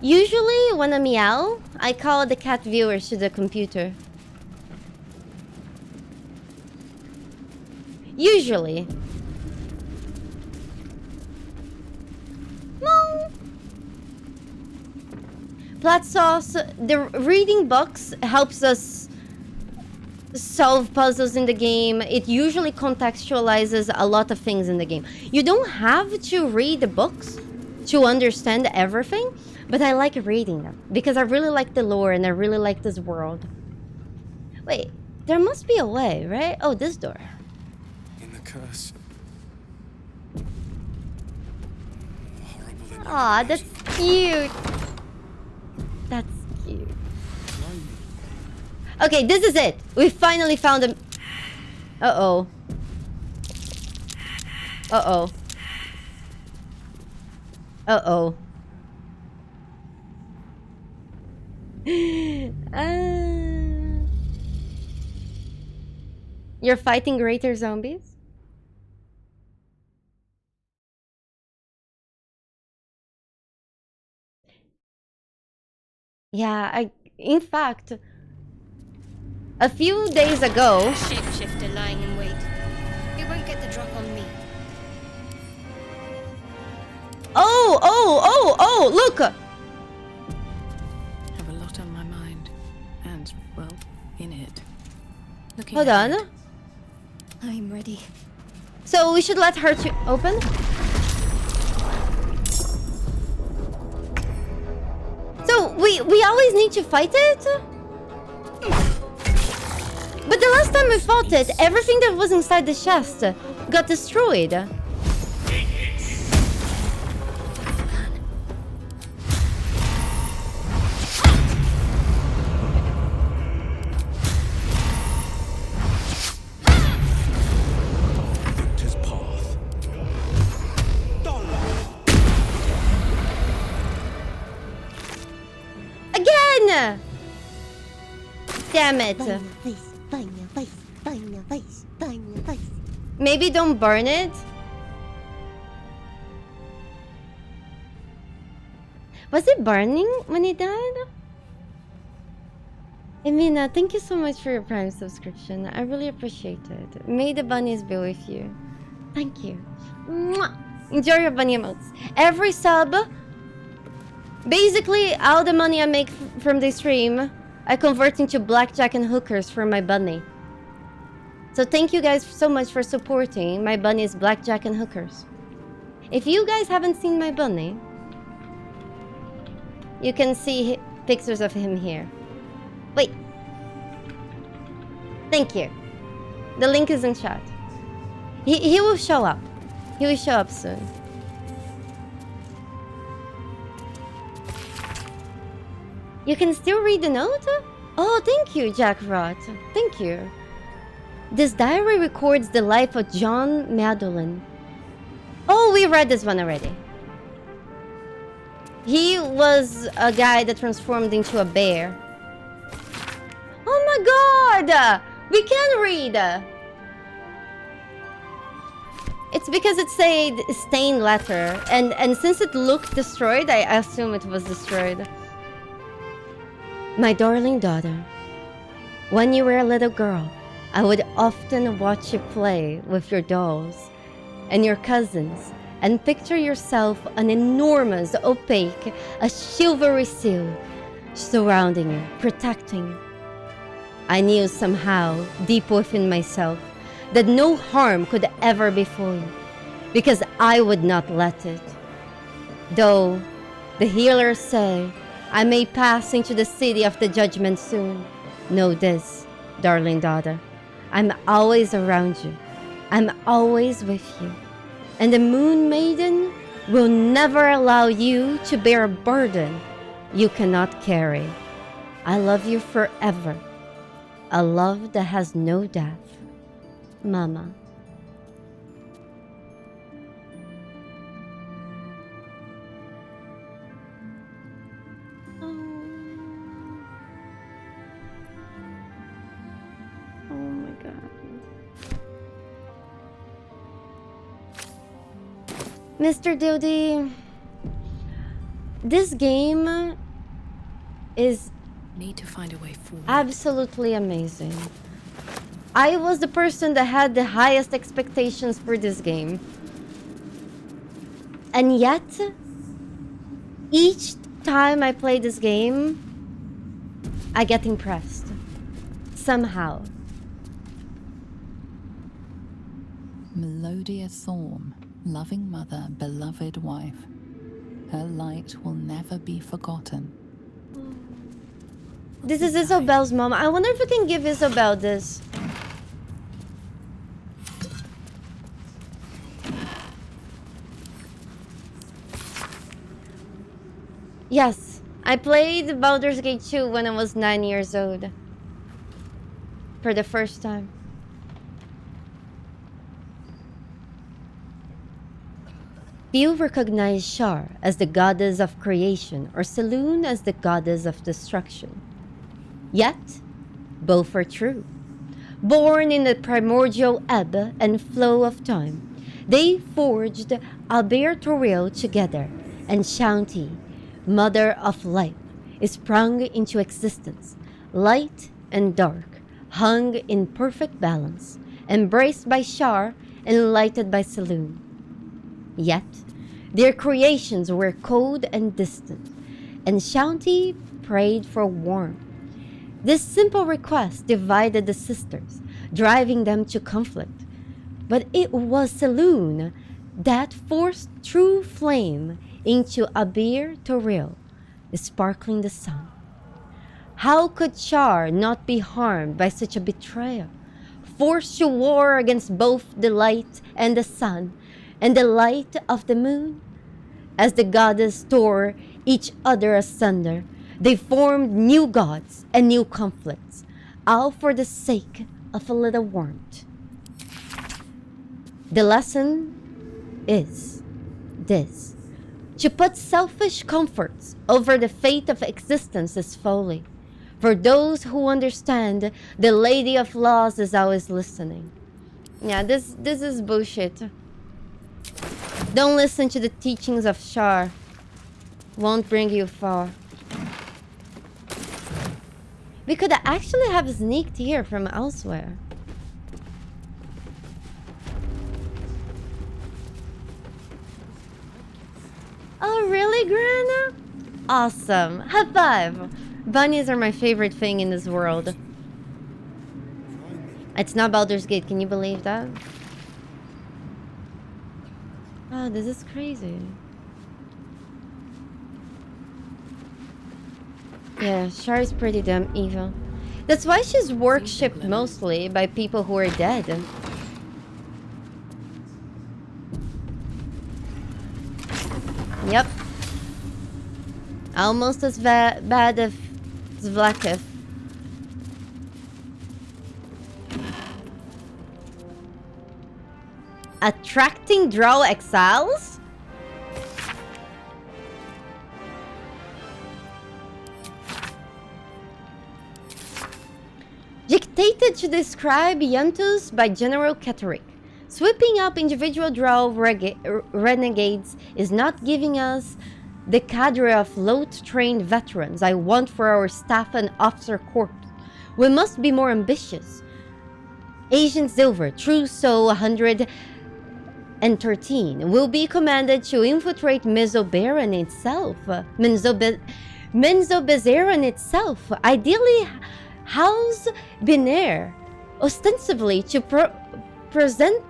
Usually, when I meow, I call the cat viewers to the computer. Usually. No. Plat sauce, the reading books helps us solve puzzles in the game. It usually contextualizes a lot of things in the game. You don't have to read the books to understand everything, but I like reading them because I really like the lore and I really like this world. Wait, there must be a way, right? Oh, this door. In the curse. Aw, that's cute. That's cute. Okay, this is it. We finally found him. Uh-oh. Uh-oh. Uh-oh. You're fighting greater zombies? Yeah, in fact, a few days ago... Shapeshifter lying in wait. He won't get the drop on me. Oh, look! I have a lot on my mind. And, well, in it. Hold on. I'm ready. So we should let her open? So we always need to fight it? But the last time we fought it, everything that was inside the chest got destroyed. Again! Damn it. Maybe don't burn it? Was it burning when he died? Emina, thank you so much for your Prime subscription. I really appreciate it. May the bunnies be with you. Thank you. Mwah! Enjoy your bunny emotes. Every sub, basically all the money I make from the stream, I convert into blackjack and hookers for my bunny. So thank you guys so much for supporting my bunny's blackjack and hookers. If you guys haven't seen my bunny, you can see pictures of him here. Wait. Thank you. The link is in chat. He will show up. He will show up soon. You can still read the note? Oh, thank you, Jack Rot. Thank you. This diary records the life of John Madeline. Oh, we read this one already. He was a guy that transformed into a bear. Oh my god! We can read! It's because it's a stained letter, and since it looked destroyed, I assume it was destroyed. My darling daughter, when you were a little girl, I would often watch you play with your dolls and your cousins and picture yourself an enormous, opaque, a chivalry seal surrounding you, protecting you. I knew somehow, deep within myself, that no harm could ever befall you, because I would not let it. Though the healers say I may pass into the city of the judgment soon, know this, darling daughter, I'm always around you. I'm always with you. And the Moon Maiden will never allow you to bear a burden you cannot carry. I love you forever. A love that has no death. Mama. Oh my god. Mr. Dildy, this game is Need to find a way forward. absolutely amazing. I was the person that had the highest expectations for this game. And yet, each time I play this game, I get impressed. Somehow. Melodia Thorm, loving mother, beloved wife. Her light will never be forgotten. This is Isabel's mom. I wonder if we can give Isabel this. Yes, I played Baldur's Gate 2 when I was 9 years old. For the first time. Few recognize Shar as the goddess of creation or Selûne as the goddess of destruction. Yet, both are true. Born in the primordial ebb and flow of time, they forged Albert Toril together, and Shanti, mother of life, is sprung into existence, light and dark, hung in perfect balance, embraced by Shar and lighted by Selûne. Yet, their creations were cold and distant, and Shanti prayed for warmth. This simple request divided the sisters, driving them to conflict. But it was Selûne that forced true flame into Abir Toril, sparkling the sun. How could Shar not be harmed by such a betrayal? Forced to war against both the light and the sun, and the light of the moon? As the goddess tore each other asunder, they formed new gods and new conflicts, all for the sake of a little warmth. The lesson is this: to put selfish comforts over the fate of existence is folly. For those who understand, the Lady of Laws is always listening. Yeah, this is bullshit. Don't listen to the teachings of Shar. Won't bring you far. We could actually have sneaked here from elsewhere. Oh, really, Grana? Awesome. High five. Bunnies are my favorite thing in this world. It's not Baldur's Gate, can you believe that? Oh, this is crazy. Yeah, Shar is pretty damn evil. That's why she's worshipped mostly by people who are dead. Yep. Almost as bad as Zvlakith. Attracting drow exiles? Dictated to describe Yuntus by General Ketterick. Sweeping up individual drow renegades is not giving us the cadre of load-trained veterans I want for our staff and officer corps. We must be more ambitious. Agent Silver, True Soul 113, will be commanded to infiltrate Menzoberran itself. Menzoberran itself, ideally house Binair, ostensibly to present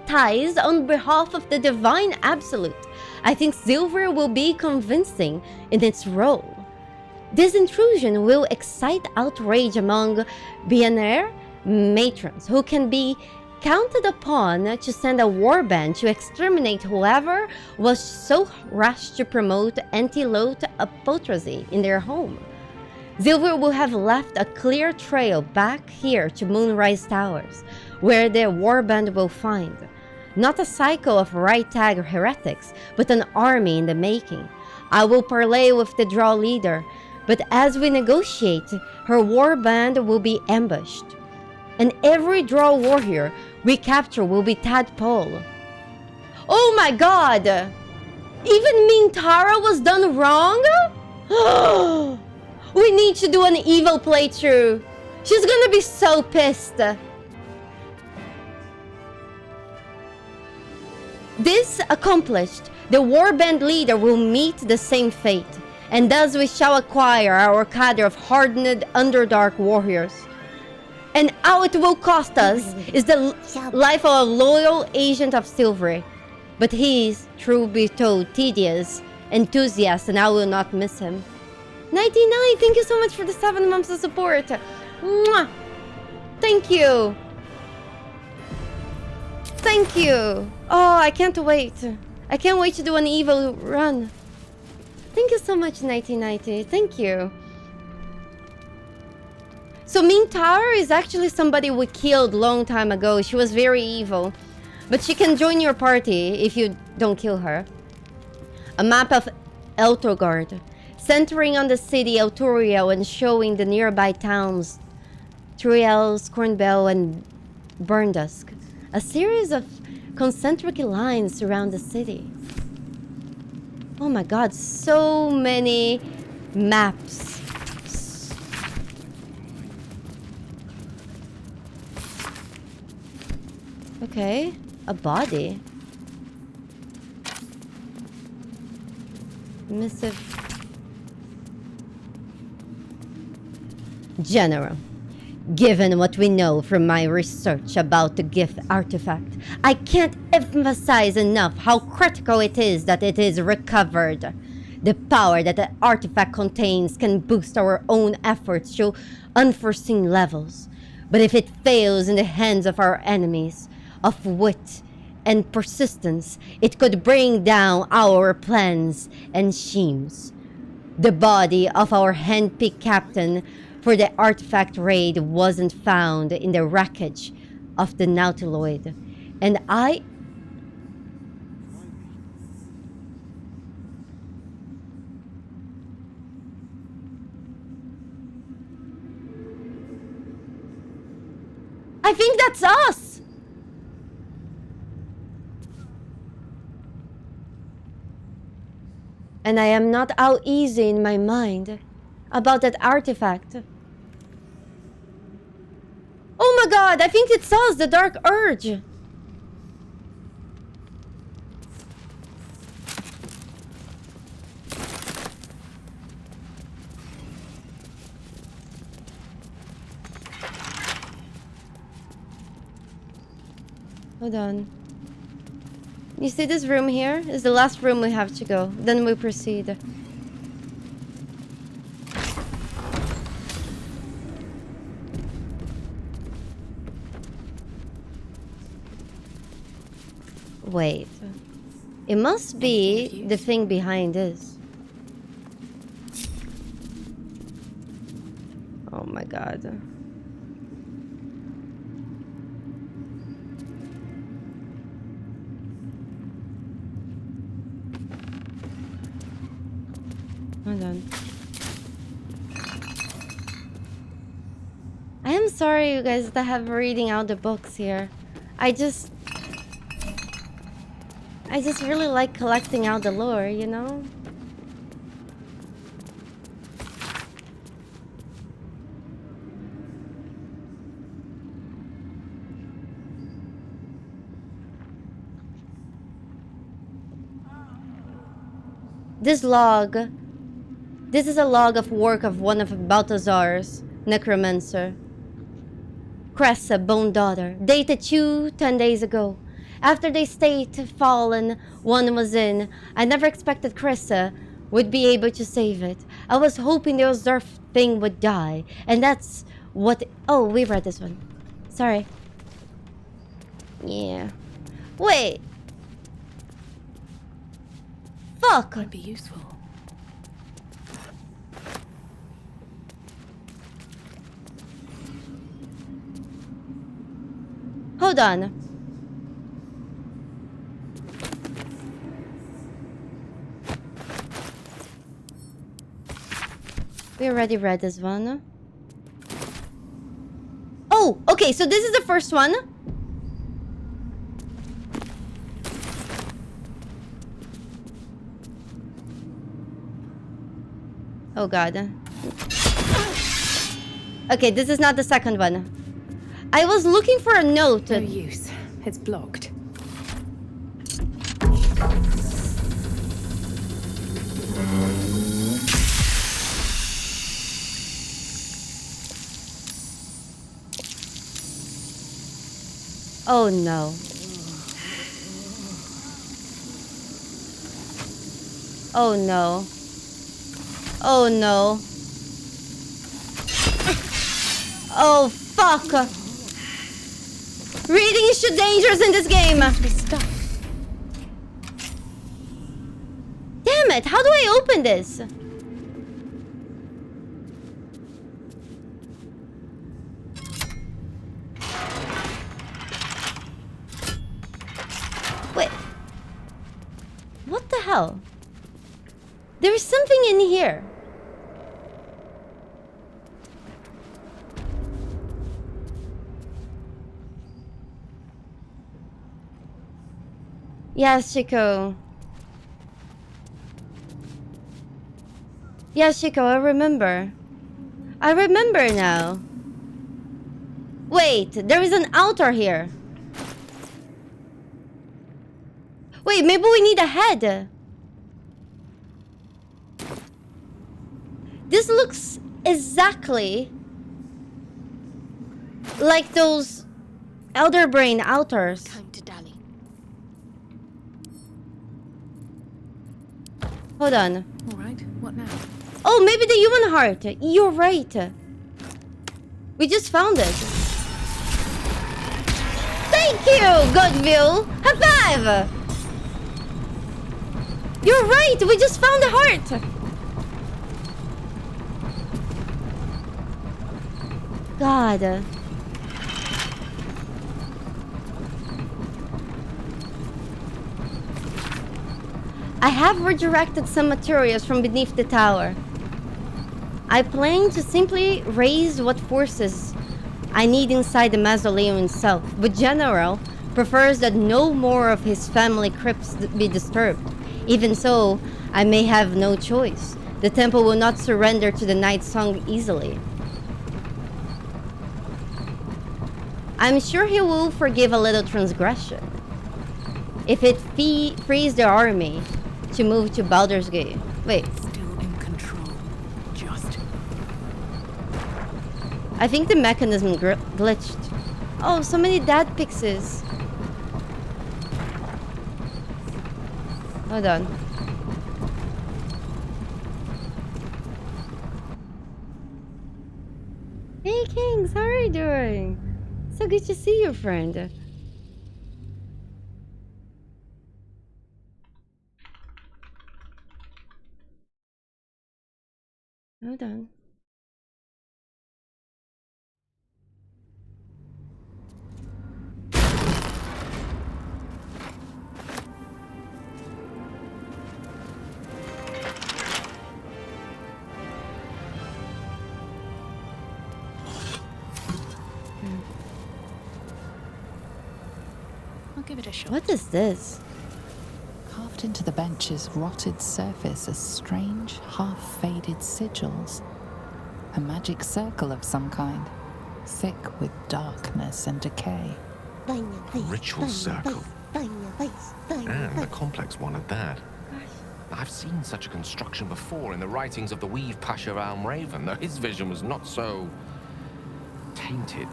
ties on behalf of the Divine Absolute. I think Silver will be convincing in its role. This intrusion will excite outrage among Binair matrons who can be counted upon to send a warband to exterminate whoever was so rash to promote anti-Lot apostasy in their home. Silver will have left a clear trail back here to Moonrise Towers, where the warband will find not a cycle of right-tag heretics, but an army in the making. I will parley with the draw leader, but as we negotiate, her warband will be ambushed. And every draw warrior we capture will be tadpole. Oh my god! Even Mintara was done wrong? We need to do an evil playthrough. She's gonna be so pissed. This accomplished, the warband leader will meet the same fate, and thus we shall acquire our cadre of hardened Underdark warriors. And how it will cost us is the life of a loyal agent of Silvery. But he's, truth be told, tedious, enthusiast, and I will not miss him. 99, thank you so much for the 7 months of support. Mwah! Thank you. Thank you. Oh, I can't wait. I can't wait to do an evil run. Thank you so much, 1990. Thank you. So Mintara is actually somebody we killed long time ago. She was very evil. But she can join your party if you don't kill her. A map of Eltorgard, centering on the city Elturiel and showing the nearby towns Turiel, Scornbell, and Burndusk. A series of concentric lines surround the city. Oh my god, so many maps. Okay, a body. Missive. General, given what we know from my research about the gift artifact, I can't emphasize enough how critical it is that it is recovered. The power that the artifact contains can boost our own efforts to unforeseen levels. But if it fails in the hands of our enemies, of wit and persistence, it could bring down our plans and schemes. The body of our handpicked captain for the artifact raid wasn't found in the wreckage of the Nautiloid, and I think that's us! And I am not out easy in my mind about that artifact. Oh my god, I think it's us, the Dark Urge. Hold on. You see this room here? Is the last room we have to go. Then we proceed. Wait. It must be the thing behind this. Oh my god. Hold on. I am sorry, you guys, that have reading out the books here. I just really like collecting out the lore, you know? This is a log of work of one of Balthazar's necromancer. Cressa, Bone Daughter, dated 10 days ago. After the state fallen one was in, I never expected Cressa would be able to save it. I was hoping the Ozarf thing would die, and that's what... Oh, we read this one. Sorry. Yeah. Wait. Fuck. Might be useful. Hold on. We already read this one. Oh, okay, so this is the first one. Oh god. Okay, this is not the second one. I was looking for a note. No use. It's blocked. Oh no. Oh no. Oh no. Oh fuck. Reading is too dangerous in this game. Damn it, how do I open this? Wait. What the hell? There's something in here. Yes, Chico. Yes, Chico, I remember. I remember now. Wait, there is an altar here. Wait, maybe we need a head. This looks exactly like those Elder Brain altars. Hold on. All right, what now? Oh, maybe the human heart. You're right. We just found it. Thank you, Godville. High five. You're right. We just found the heart. God. I have redirected some materials from beneath the tower. I plan to simply raise what forces I need inside the mausoleum itself, but General prefers that no more of his family crypts be disturbed. Even so, I may have no choice. The temple will not surrender to the Night Song easily. I'm sure he will forgive a little transgression if it frees their army to move to Baldur's Gate. Wait. Still in control. Just. I think the mechanism glitched. Oh, so many dad pixies. Hold on. Hey Kings, how are you doing? So good to see you, friend. Hold on. I'll give it a shot. What is this? Carved into the bench's rotted surface are strange, half-faded sigils. A magic circle of some kind, thick with darkness and decay. A ritual circle. And a complex one at that. I've seen such a construction before in the writings of the Weave Pasha Raven, though his vision was not so tainted.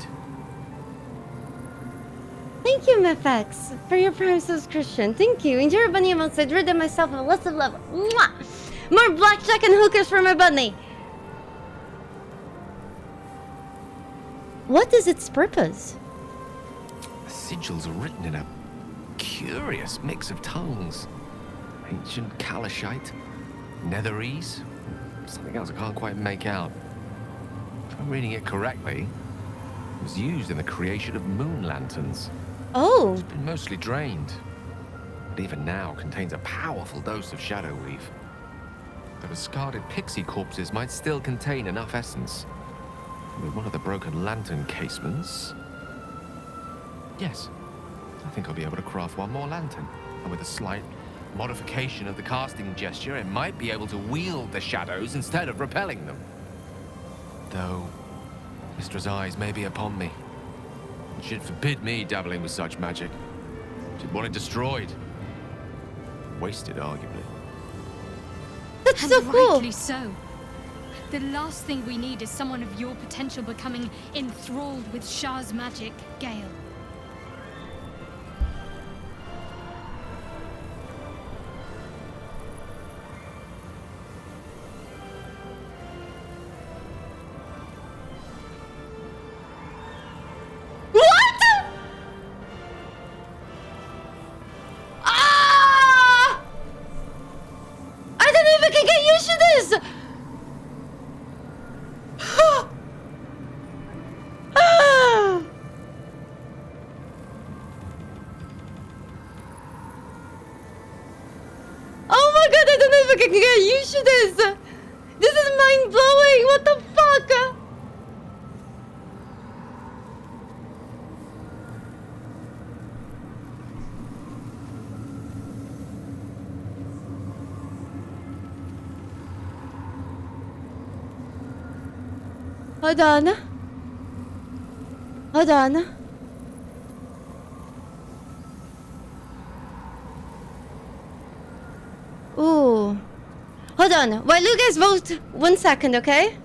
Thank you, Mefex, for your prime subscription. Thank you. Enjoy your bunny emotes. I'd rid myself of lots of love. Mwah! More blackjack and hookers for my bunny. What is its purpose? sigils are written in a curious mix of tongues. Ancient Kalashite, Netherese, something else I can't quite make out. If I'm reading it correctly, it was used in the creation of moon lanterns. Oh. It's been mostly drained, but even now contains a powerful dose of shadow weave. The discarded pixie corpses might still contain enough essence. With one of the broken lantern casements... Yes, I think I'll be able to craft one more lantern. And with a slight modification of the casting gesture, it might be able to wield the shadows instead of repelling them. Though, Mistra's eyes may be upon me. She'd forbid me dabbling with such magic. She'd want it destroyed. Wasted, arguably. That's and so cool. Rightly so. The last thing we need is someone of your potential becoming enthralled with Shah's magic, Gale. What? Ah! I don't know if I can get used to this. Ah! Oh my god, I don't know if I can get used to this. This is mind blowing. What the fuck? Hold on. Hold on. Ooh. Hold on. While you guys vote, 1 second, okay?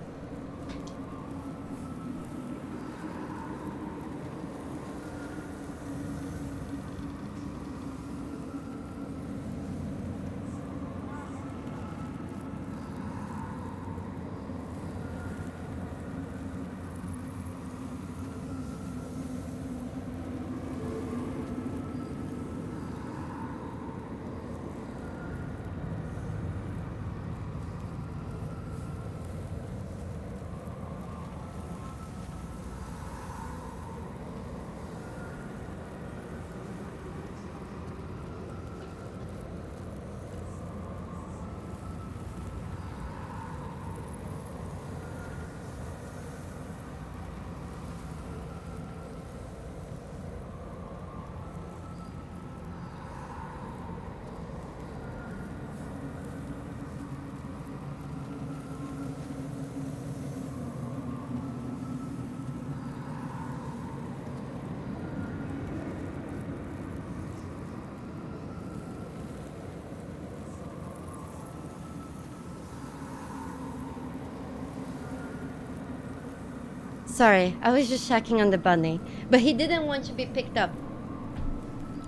Sorry, I was just checking on the bunny. But he didn't want to be picked up.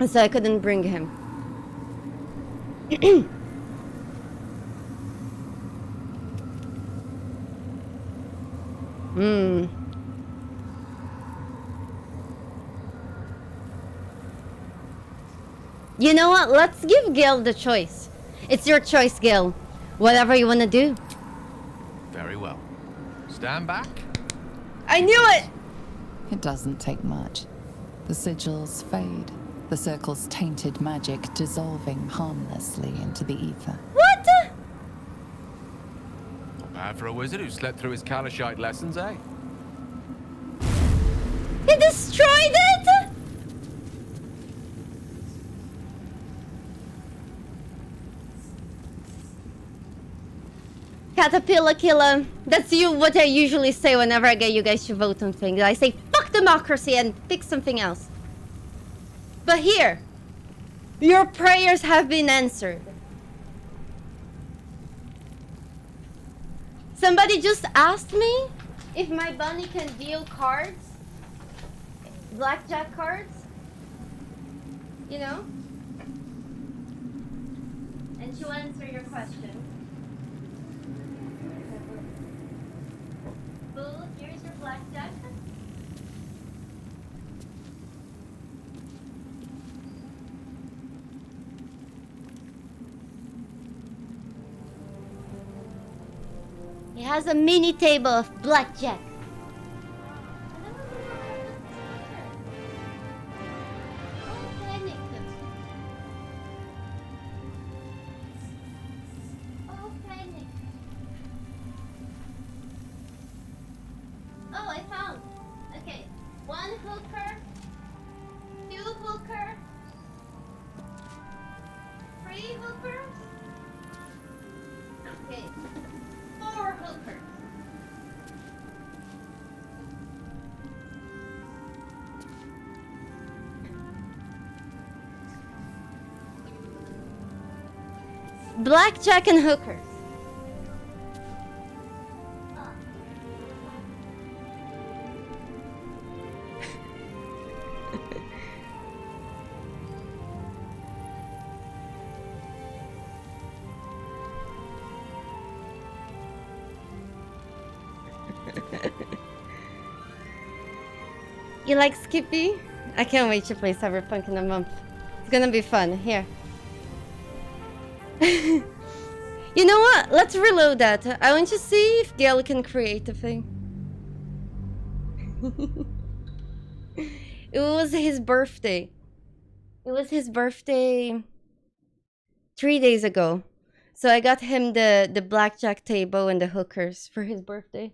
So I couldn't bring him. Hmm. You know what? Let's give Gil the choice. It's your choice, Gil. Whatever you want to do. Very well. Stand back. I knew it! It doesn't take much. The sigils fade, the circle's tainted magic dissolving harmlessly into the ether. What? Not bad for a wizard who slept through his Kalashite lessons, eh? He destroyed it? Caterpillar killer. That's what I usually say whenever I get you guys to vote on things. I say, fuck democracy and pick something else. But here, your prayers have been answered. Somebody just asked me if my bunny can deal cards. Blackjack cards. You know? And to answer your question. Boo, here's your blackjack. He has a mini table of blackjack. Oh, I found. Okay, 1 hooker, 2 hooker, 3 hookers. Okay, 4 hookers. Blackjack and hookers. You like Skippy? I can't wait to play Cyberpunk in a month. It's gonna be fun. Here. You know what? Let's reload that. I want to see if Gale can create a thing. It was his birthday. It was his birthday 3 days ago. So I got him the blackjack table and the hookers for his birthday.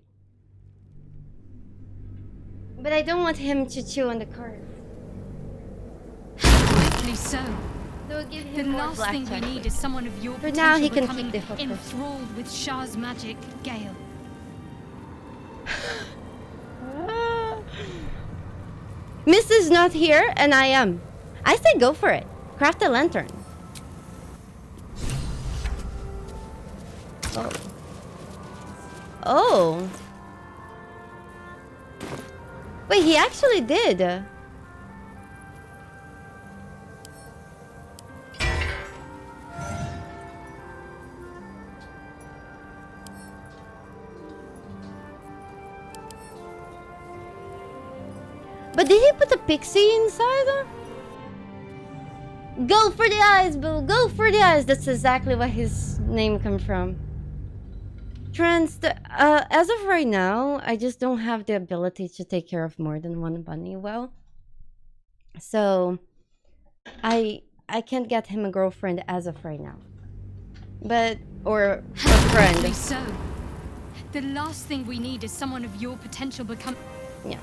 But I don't want him to chew on the cards. Rightly so. So we'll give him The more last thing we blackjack. need is someone of your For now, he potential can keep becoming the hookers. enthralled with Shah's magic, Gale. Miss is not here, and I am. I say go for it. Craft a lantern. Oh. Oh. Wait, he actually did. But did he put a pixie inside? Go for the eyes, boo! Go for the eyes! That's exactly what his name comes from. As of right now, I just don't have the ability to take care of more than one bunny well. So, I can't get him a girlfriend as of right now. But, or a friend. Rightly so. The last thing we need is someone of your potential become... Yeah.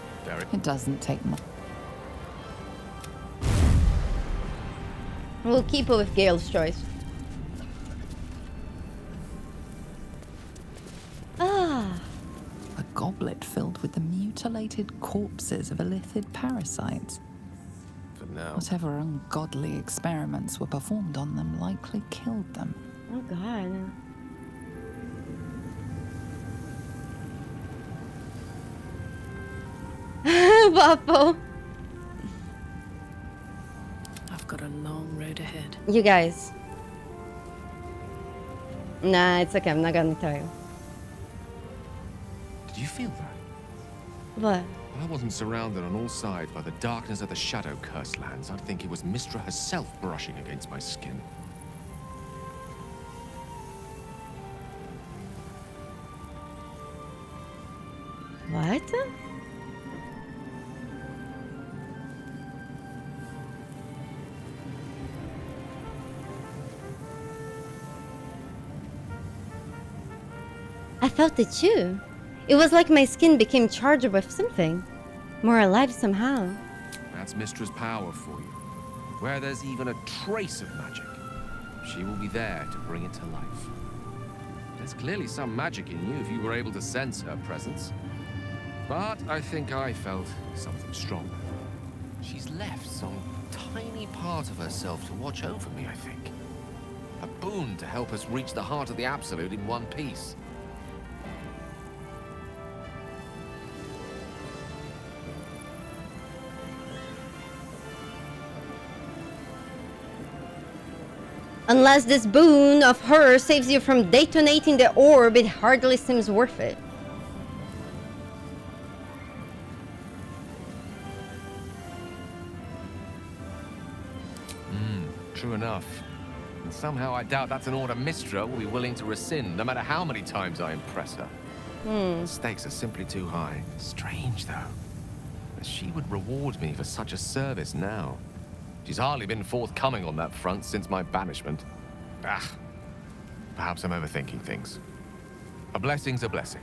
It doesn't take much. We'll keep it with Gale's choice. Ah. A goblet filled with the mutilated corpses of illithid parasites. For now. Whatever ungodly experiments were performed on them likely killed them. Oh god. Vapo. I've got a long road ahead. You guys. Nah, it's okay. I'm not gonna tell you. Did you feel that? What? I wasn't surrounded on all sides by the darkness of the Shadow Curse lands. I'd think it was Mystra herself brushing against my skin. What? I felt it too. It was like my skin became charged with something. More alive somehow. That's Mystra's power for you. Where there's even a trace of magic, she will be there to bring it to life. There's clearly some magic in you if you were able to sense her presence. But I think I felt something stronger. She's left some tiny part of herself to watch over me, I think. A boon to help us reach the heart of the Absolute in one piece. Unless this boon of hers saves you from detonating the orb, it hardly seems worth it. True enough. And somehow I doubt that's an order Mystra will be willing to rescind, no matter how many times I impress her. The stakes are simply too high. Strange, though, that she would reward me for such a service now. She's hardly been forthcoming on that front since my banishment. Perhaps I'm overthinking things. A blessing's a blessing,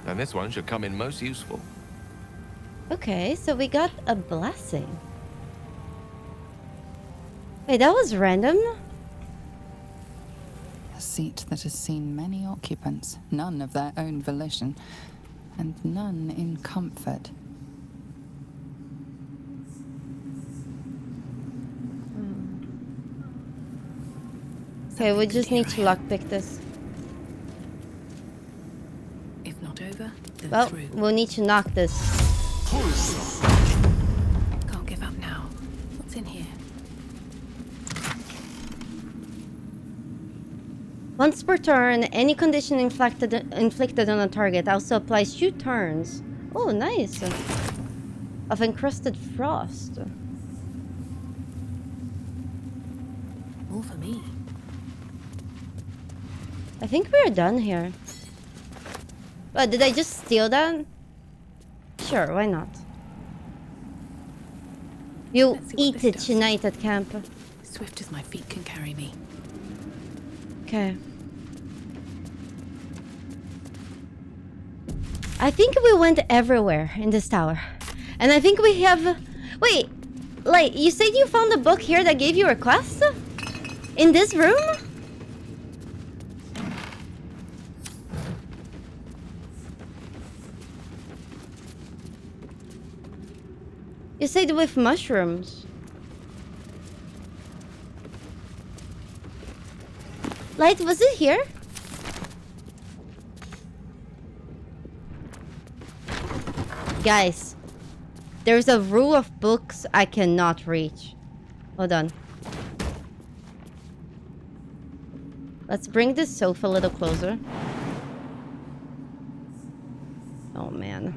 and this one should come in most useful. Okay, so we got a blessing. Wait, that was random? A seat that has seen many occupants, none of their own volition, and none in comfort. Okay, we just need to lockpick this. If not over, then Well, through. we'll need to knock this. Can't give up now. What's in here? Once per turn, any condition inflicted on a target also applies 2 turns. Oh, nice. Of encrusted frost. More for me. I think we are done here. But did I just steal that? Sure, why not? You eat it tonight at camp. Swift as my feet can carry me. Okay. I think we went everywhere in this tower. And I think we have... Wait, like, you said you found a book here that gave you a quest? In this room? You said with mushrooms. Light, was it here? Guys, there's a row of books I cannot reach. Hold on. Let's bring this sofa a little closer. Oh man.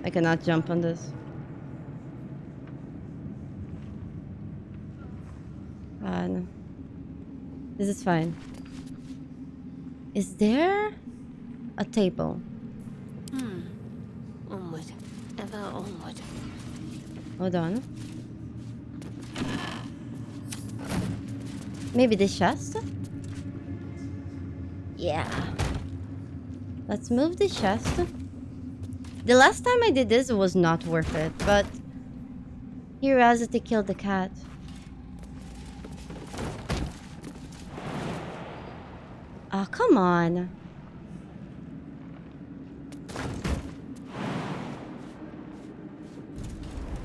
I cannot jump on this. God. This is fine. Is there a table? Onward. Ever onward. Hold on. Maybe this chest? Yeah. Let's move the chest. The last time I did this was not worth it, but curiosity killed the cat. Oh, come on.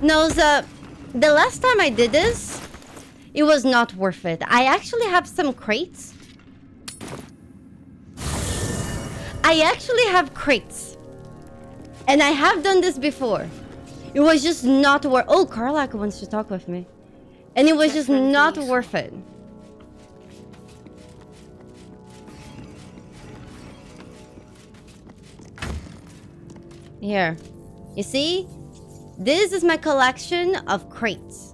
No, the last time I did this, it was not worth it. I actually have some crates. I actually have crates. And I have done this before. It was just not worth... Oh, Karlak wants to talk with me. And it was just not worth it. Here. You see? This is my collection of crates.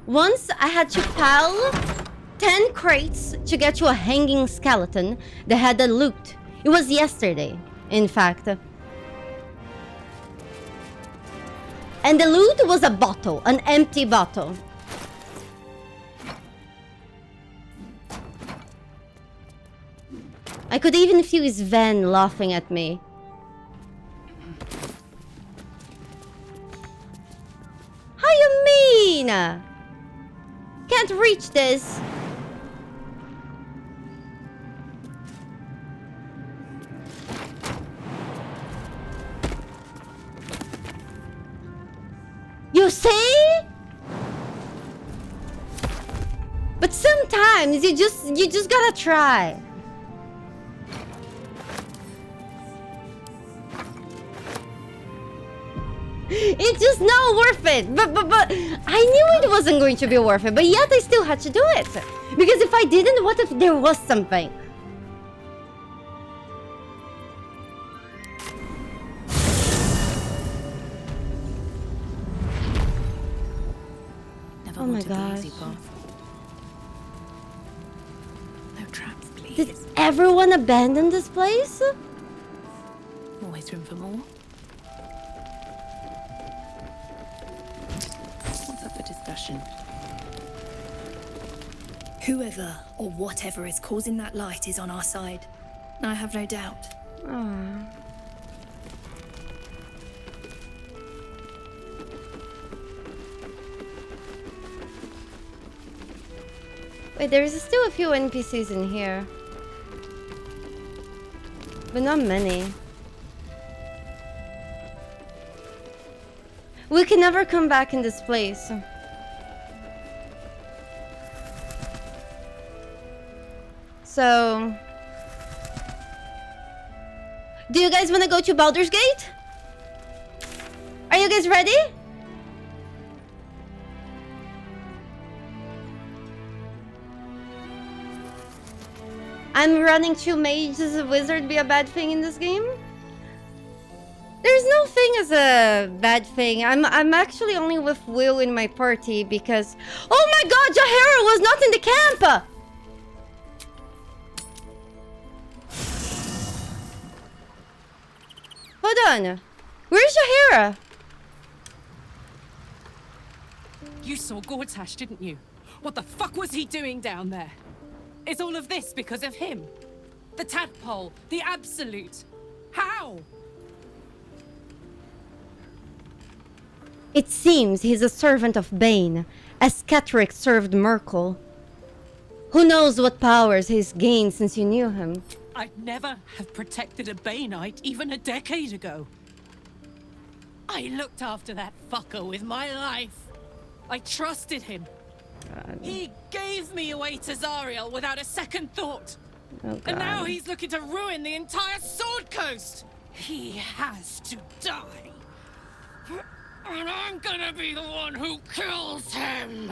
Once I had to pile 10 crates to get to a hanging skeleton that had a loot. It was yesterday, in fact. And the loot was a bottle, an empty bottle. I could even feel Sven laughing at me. How you mean? Can't reach this. You see? But sometimes you just gotta try. It's just not worth it. But I knew it wasn't going to be worth it. But yet I still had to do it. Because if I didn't, what if there was something? Never Oh my wanted the gosh. easy path. traps, please. Did everyone abandon this place? Always room for more. What's up for discussion? Whoever or whatever is causing that light is on our side. I have no doubt. Aww. Wait, there's still a few NPCs in here. But not many. We can never come back in this place. So... do you guys want to go to Baldur's Gate? Are you guys ready? I'm running 2 mages. Does a wizard be a bad thing in this game? There's no thing as a bad thing. I'm actually only with Will in my party because... oh my god, Jaheira was not in the camp! Hold on. Where's Jaheira? You saw Gortash, didn't you? What the fuck was he doing down there? Is all of this because of him? The tadpole, the absolute. How? It seems he's a servant of Bane, as Ketheric served Merkel. Who knows what powers he's gained since you knew him? I'd never have protected a Baneite even a decade ago. I looked after that fucker with my life. I trusted him. God. He gave me away to Zariel without a second thought. Oh, God. And now he's looking to ruin the entire Sword Coast. He has to die. And I'm gonna be the one who kills him.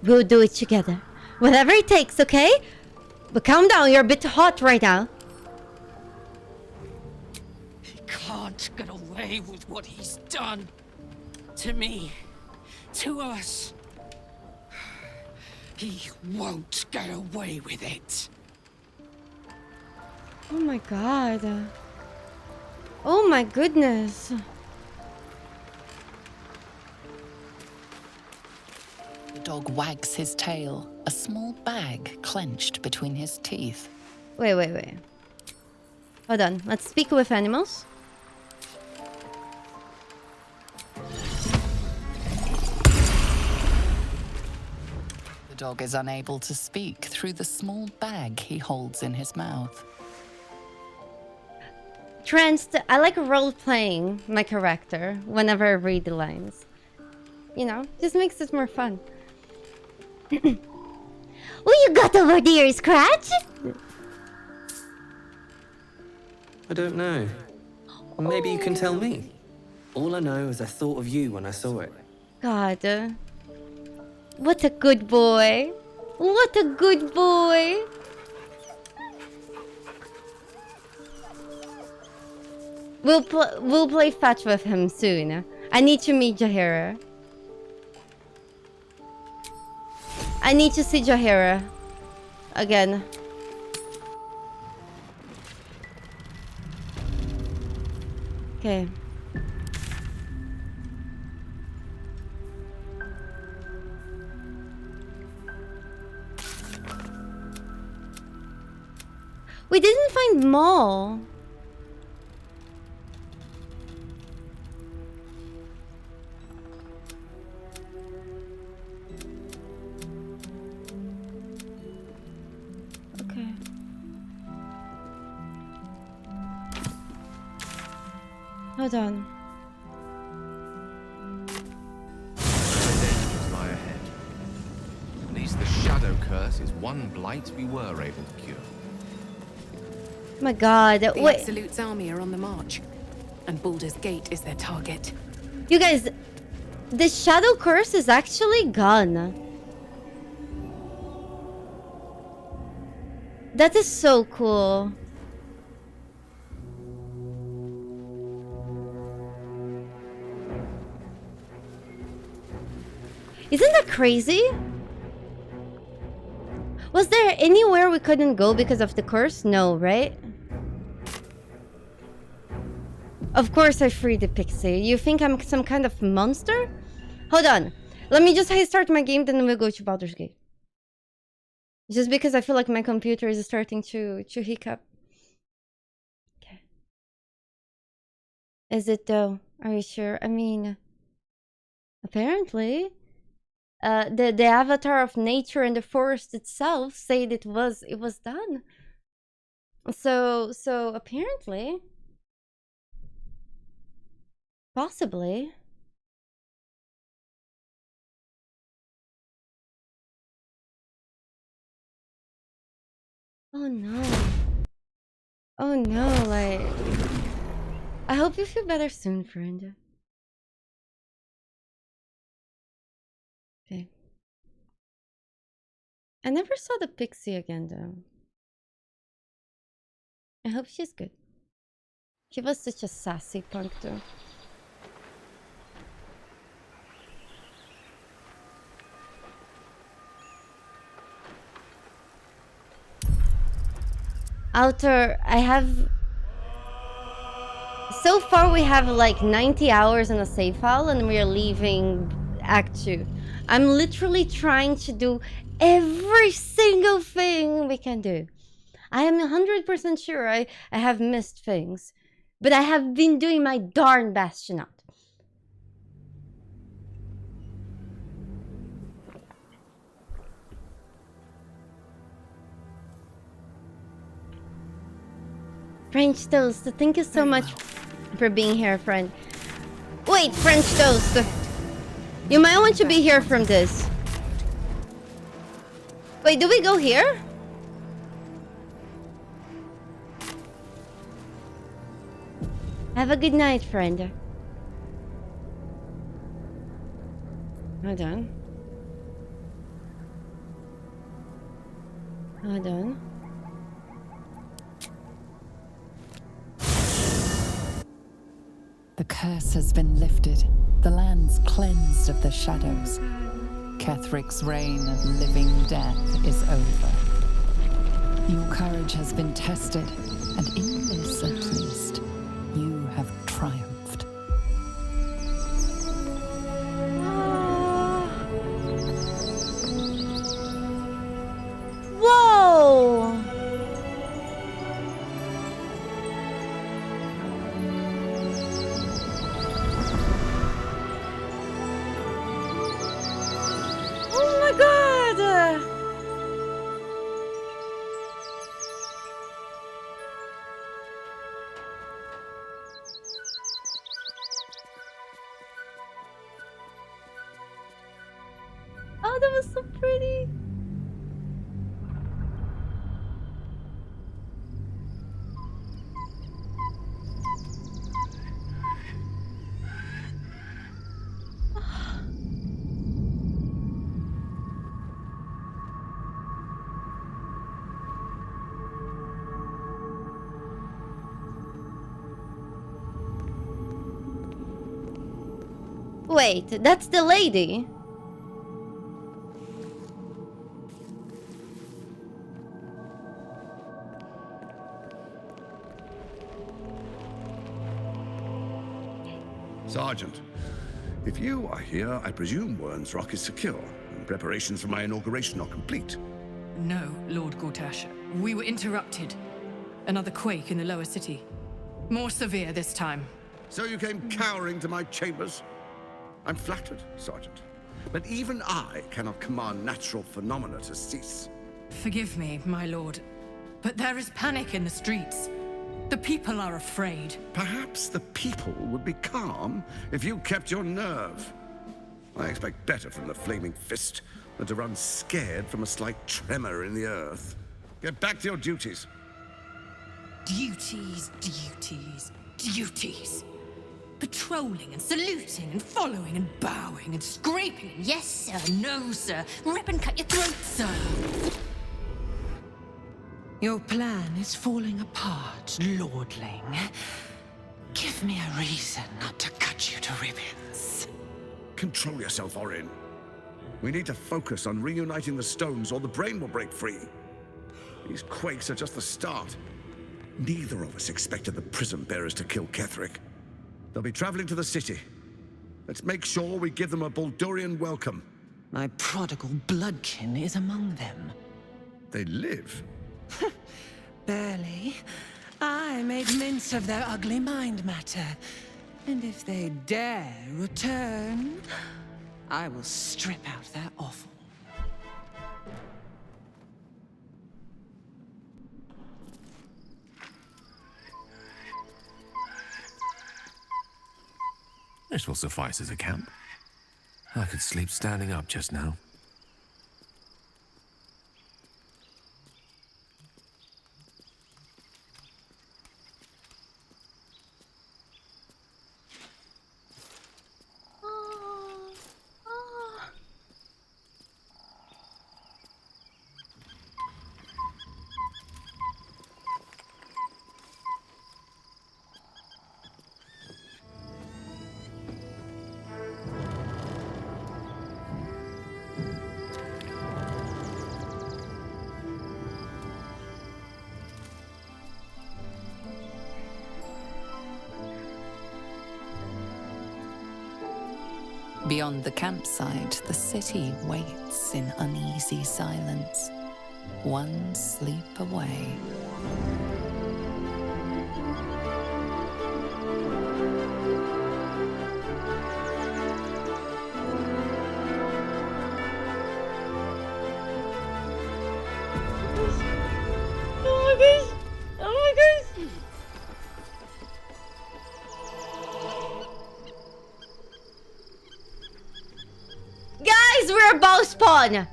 We'll do it together. Whatever it takes, okay? But calm down, you're a bit hot right now. He can't get away with what he's done. To me. To us. He won't get away with it. Oh my god. Oh my goodness. The dog wags his tail, a small bag clenched between his teeth. Wait. Hold on, let's speak with animals. The dog is unable to speak through the small bag he holds in his mouth. I like role-playing my character whenever I read the lines. You know, just makes it more fun. What you got over there, Scratch? I don't know. Maybe you can tell me. All I know is I thought of you when I saw it. God. What a good boy. What a good boy. We'll play fetch with him soon. I need to meet Jaheira. I need to see Jaheira again. Okay. We didn't find Maul. Okay. Hold on. Dangers lie ahead. At least the shadow curse is one blight we were able to cure. My god, The wait. Absolute's army are on the march, and Baldur's Gate is their target. You guys, the shadow curse is actually gone. That is so cool. Isn't that crazy? Was there anywhere we couldn't go because of the curse? No, right? Of course I freed the pixie. You think I'm some kind of monster? Hold on. Let me just start my game, then we'll go to Baldur's Gate. Just because I feel like my computer is starting to hiccup. Okay. Is it though? Are you sure? I mean, apparently, the avatar of nature and the forest itself said it was done. So apparently, possibly. Oh no. Oh no, like... I hope you feel better soon, friend. Okay. I never saw the pixie again, though. I hope she's good. He was such a sassy punk, though. Outer, I have... So far we have like 90 hours in a save file and we are leaving Act 2. I'm literally trying to do every single thing we can do. I am 100% sure I have missed things. But I have been doing my darn best to not. French Toast, thank you so much for being here, friend. Wait, French Toast. You might want to be here from this. Wait, do we go here? Have a good night, friend. Hold on. Hold on. The curse has been lifted. The land's cleansed of the shadows. Kethric's reign of living death is over. Your courage has been tested, and in this at least, you have triumphed. Whoa! Oh my god! Oh, that was so pretty. Wait, that's the lady. Sergeant, if you are here, I presume Wern's Rock is secure, and preparations for my inauguration are complete. No, Lord Gortash. We were interrupted. Another quake in the lower city. More severe this time. So you came cowering to my chambers? I'm flattered, Sergeant. But even I cannot command natural phenomena to cease. Forgive me, my lord, but there is panic in the streets. The people are afraid. Perhaps the people would be calm if you kept your nerve. I expect better from the flaming fist than to run scared from a slight tremor in the earth. Get back to your duties. Duties, duties, duties. Patrolling and saluting and following and bowing and scraping and yes sir, no sir, rip and cut your throat, sir. Your plan is falling apart, lordling. Give me a reason not to cut you to ribbons. Control yourself, Orin. We need to focus on reuniting the stones or the brain will break free. These quakes are just the start. Neither of us expected the prism bearers to kill Ketheric. They'll be traveling to the city. Let's make sure we give them a Baldurian welcome. My prodigal bloodkin is among them. They live? Barely. I made mince of their ugly mind matter. And if they dare return, I will strip out their offal. This will suffice as a camp. I could sleep standing up just now. Beyond the campsite, the city waits in uneasy silence, one sleep away. Oh my gosh! Oh my gosh! Guys, we're about spawn!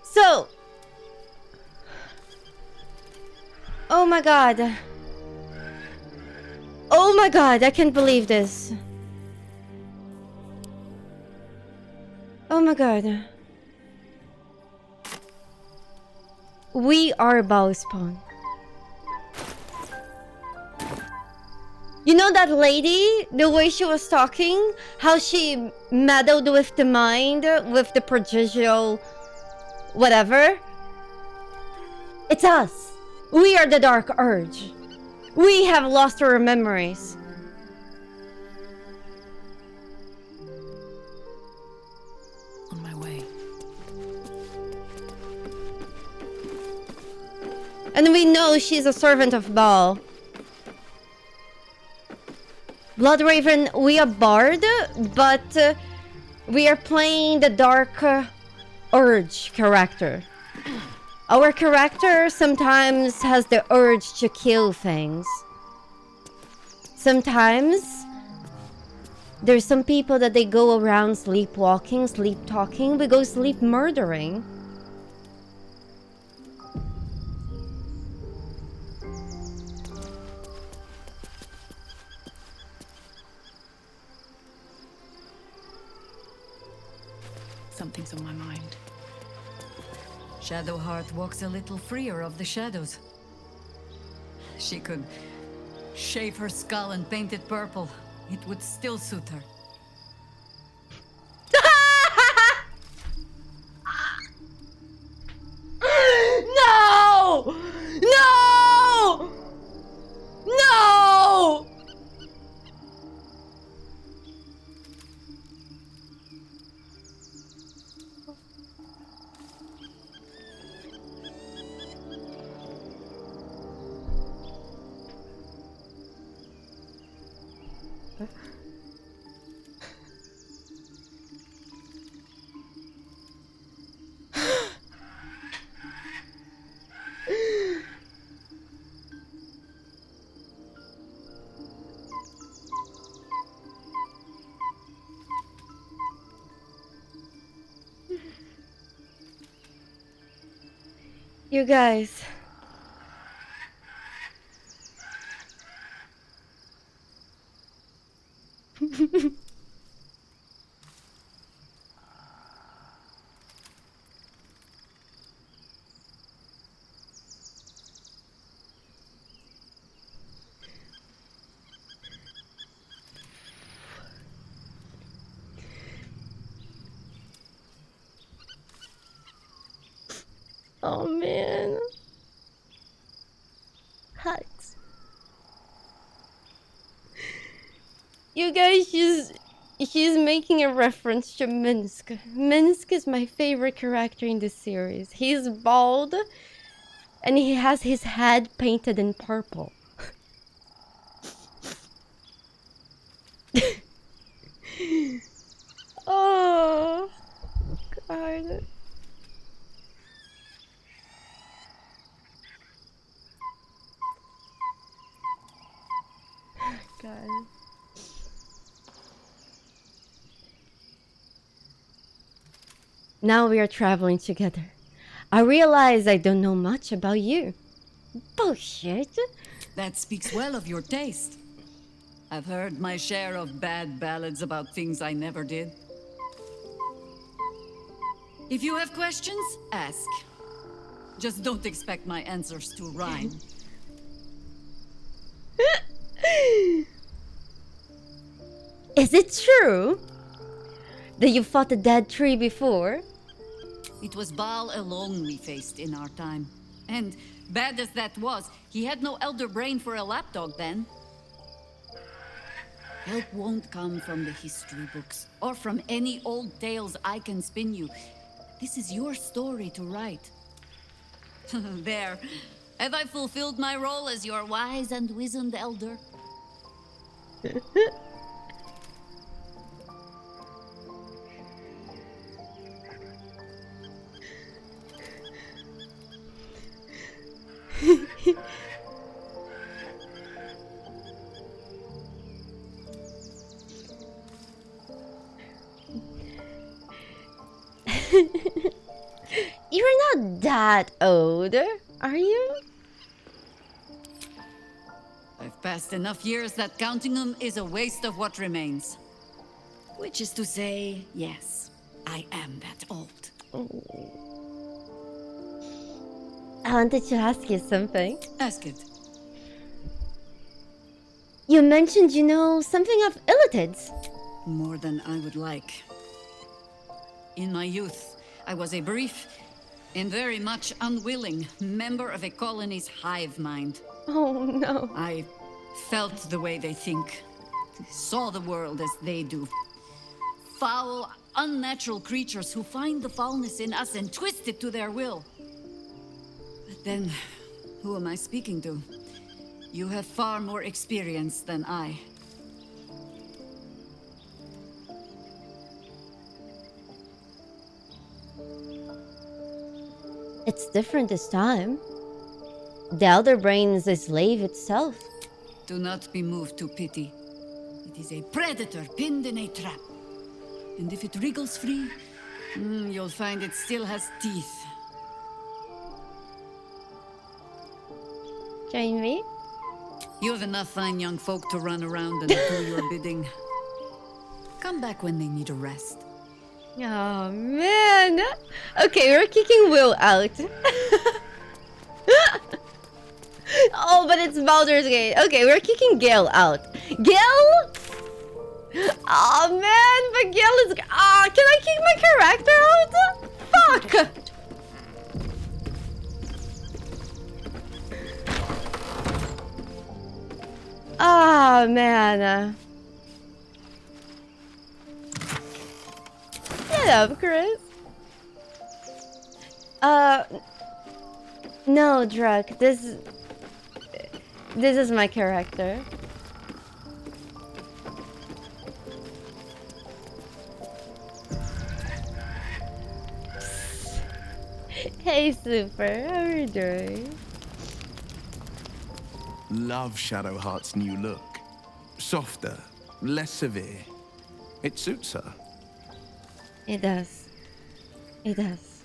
So... Oh my god. Oh my god, I can't believe this. Oh my god. We are about spawn. You know that lady? The way she was talking? How she meddled with the mind, with the prodigal... whatever? It's us. We are the Dark Urge. We have lost our memories. On my way. And we know she's a servant of Baal. Bloodraven, we are Bard, but we are playing the Dark Urge character. Our character sometimes has the urge to kill things. Sometimes there's some people that they go around sleepwalking, sleep talking. We go sleep murdering. Something's on my mind. Shadowheart walks a little freer of the shadows. She could shave her skull and paint it purple. It would still suit her. No! No! No! You guys. Oh man. Hugs. You guys, she's making a reference to Minsk. Minsk is my favorite character in this series. He's bald and he has his head painted in purple. Oh God. God. Now we are traveling together. I realize I don't know much about you. Bullshit. That speaks well of your taste. I've heard my share of bad ballads about things I never did. If you have questions, ask. Just don't expect my answers to rhyme. Is it true that you fought a dead tree before? It was Baal alone we faced in our time. And bad as that was, he had no elder brain for a lapdog then. Help won't come from the history books, or from any old tales I can spin you. This is your story to write. There. Have I fulfilled my role as your wise and wizened elder? You're not that old, are you? I've passed enough years that counting them is a waste of what remains. Which is to say, yes, I am that old. I wanted to ask you something. Ask it. You mentioned you know something of Illitids. More than I would like. In my youth, I was a brief and very much unwilling member of a colony's hive mind. Oh no. I felt the way they think, saw the world as they do. Foul, unnatural creatures who find the foulness in us and twist it to their will. But then, who am I speaking to? You have far more experience than I. It's different this time. The Elder Brain is a slave itself. Do not be moved to pity. It is a predator pinned in a trap. And if it wriggles free, you'll find it still has teeth. Join me? You have enough fine young folk to run around and do your bidding. Come back when they need a rest. Oh man. Okay, we're kicking Will out. Oh, but it's Baldur's Gate. Okay, we're kicking Gale out. Gale? Oh man, but Gale is... Ah, can I kick my character out? Fuck! Ah, man. Shut up, Chris. No, Druk. This is my character. Hey, Super. How are you doing? Love Shadowheart's new look. Softer, less severe. It suits her. It does. It does.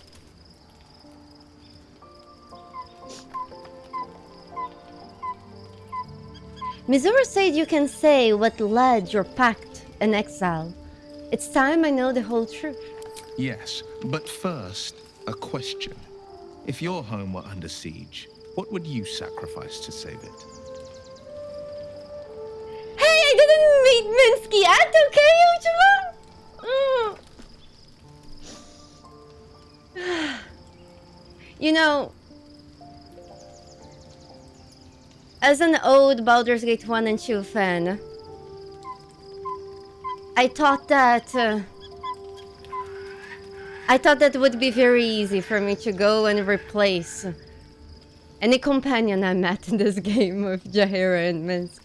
Mizura said you can say what led your pact in exile. It's time I know the whole truth. Yes, but first, a question. If your home were under siege, what would you sacrifice to save it? Hey, I didn't meet Minsky yet, okay, Ujima? You know, as an old Baldur's Gate 1 and 2 fan, I thought that it would be very easy for me to go and replace any companion I met in this game with Jaheira and Minsk.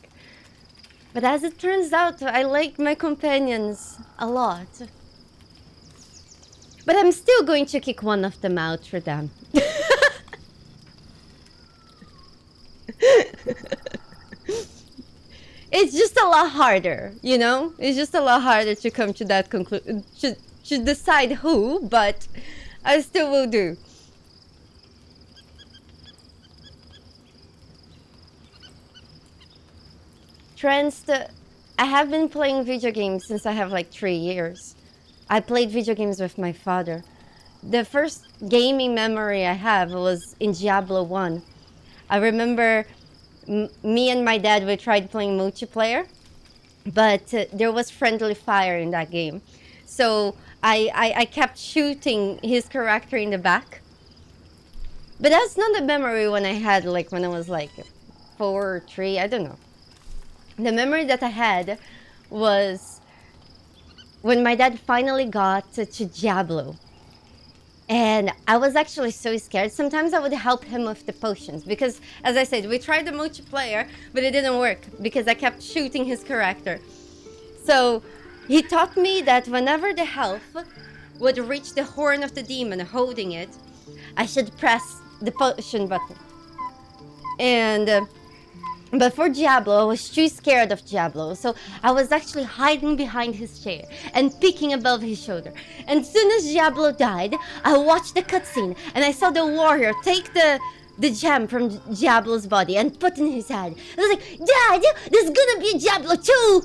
But as it turns out, I like my companions a lot. But I'm still going to kick one of them out for them. It's just a lot harder, you know? It's just a lot harder to come to that conclusion, to decide who, but I still will do. I have been playing video games since I have like 3 years. I played video games with my father. The first gaming memory I have was in Diablo 1. I remember me and my dad, we tried playing multiplayer, but there was friendly fire in that game. So I kept shooting his character in the back. But that's not the memory when I had, like, when I was like 4 or 3, I don't know. The memory that I had was when my dad finally got to Diablo. And I was actually so scared. Sometimes I would help him with the potions because, as I said, we tried the multiplayer, but it didn't work because I kept shooting his character. So he taught me that whenever the health would reach the horn of the demon holding it, I should press the potion button. And but for Diablo, I was too scared of Diablo, so I was actually hiding behind his chair and peeking above his shoulder. And as soon as Diablo died, I watched the cutscene and I saw the warrior take the gem from Diablo's body and put in his head. I was like, Dad, there's gonna be a Diablo too!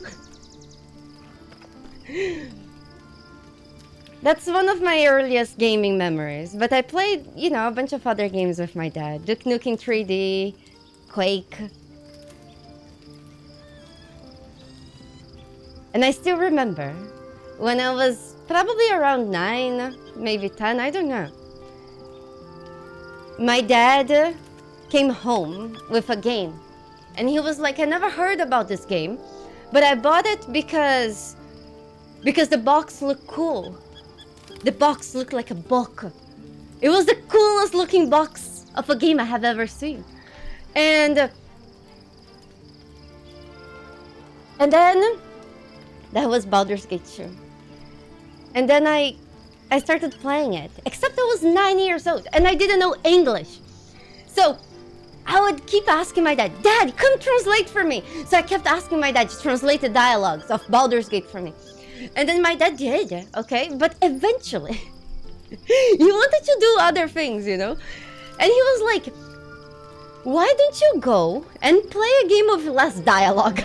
That's one of my earliest gaming memories, but I played, you know, a bunch of other games with my dad. Duke Nukem 3D, Quake. And I still remember when I was probably around 9, maybe 10, I don't know. My dad came home with a game and he was like, I never heard about this game, but I bought it because the box looked cool. The box looked like a book. It was the coolest looking box of a game I have ever seen. And then that was Baldur's Gate 2. And then I started playing it, except I was 9 years old and I didn't know English. So I would keep asking my dad, Dad, come translate for me. So I kept asking my dad to translate the dialogues of Baldur's Gate for me. And then my dad did, okay? But eventually, he wanted to do other things, you know? And he was like, why don't you go and play a game of less dialogue?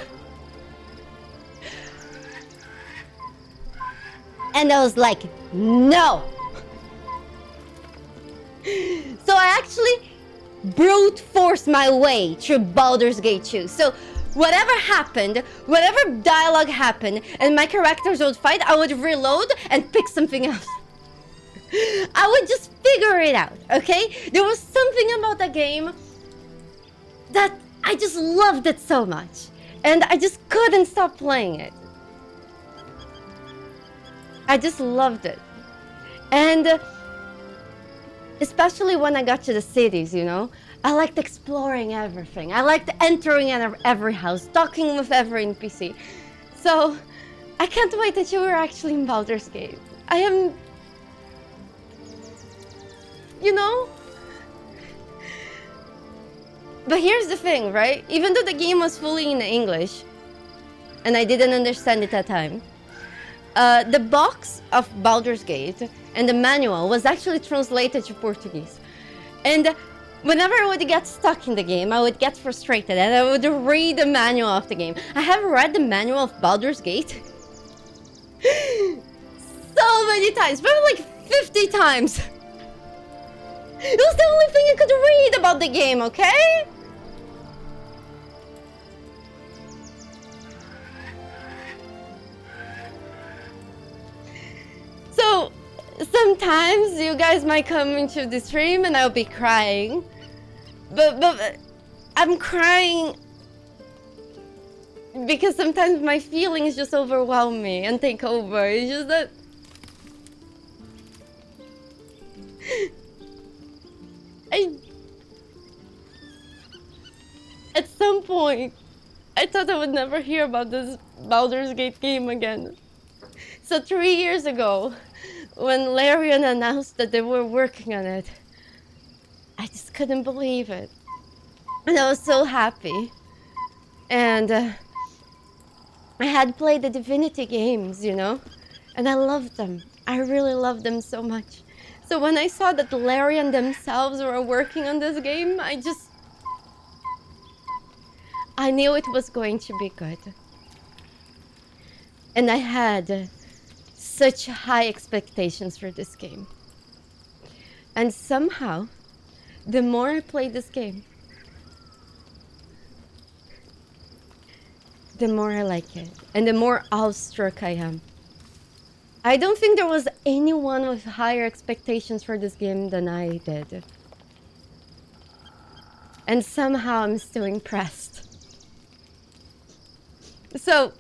And I was like, no. So I actually brute forced my way through Baldur's Gate 2. So whatever happened, whatever dialogue happened, and my characters would fight, I would reload and pick something else. I would just figure it out, okay? There was something about the game that I just loved it so much. And I just couldn't stop playing it. I just loved it. And especially when I got to the cities, you know, I liked exploring everything. I liked entering every house, talking with every NPC. So I can't wait that you were actually in Baldur's Gate. I am, you know. But here's the thing, right? Even though the game was fully in English, and I didn't understand it at the time, the box of Baldur's Gate and the manual was actually translated to Portuguese. And whenever I would get stuck in the game, I would get frustrated and I would read the manual of the game. I have read the manual of Baldur's Gate so many times, probably like 50 times. It was the only thing I could read about the game, okay? So sometimes you guys might come into the stream and I'll be crying. But I'm crying because sometimes my feelings just overwhelm me and take over. It's just that at some point I thought I would never hear about this Baldur's Gate game again. So 3 years ago, when Larian announced that they were working on it, I just couldn't believe it. And I was so happy. And I had played the Divinity games, you know? And I loved them. I really loved them so much. So when I saw that Larian themselves were working on this game, I knew it was going to be good. And I had such high expectations for this game. And somehow, the more I played this game, the more I like it. And the more awestruck I am. I don't think there was anyone with higher expectations for this game than I did. And somehow I'm still impressed. So,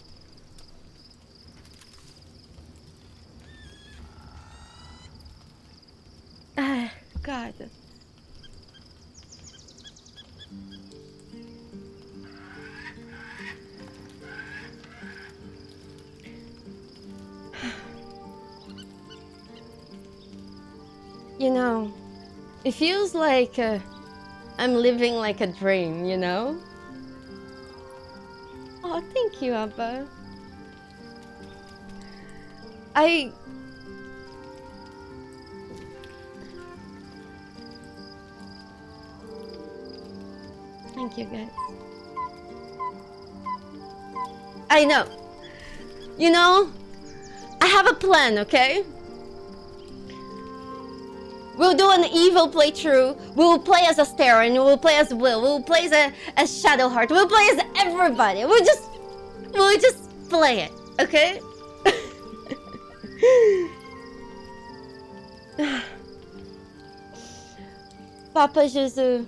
God. You know, it feels like I'm living like a dream, you know? Oh, thank you, Abba. Thank you, guys. I know. You know, I have a plan, okay? We'll do an evil playthrough. We'll play as Astarion. We'll play as Will. We'll play as Shadowheart. We'll play as everybody. We'll just play it, okay? Papa Jesus,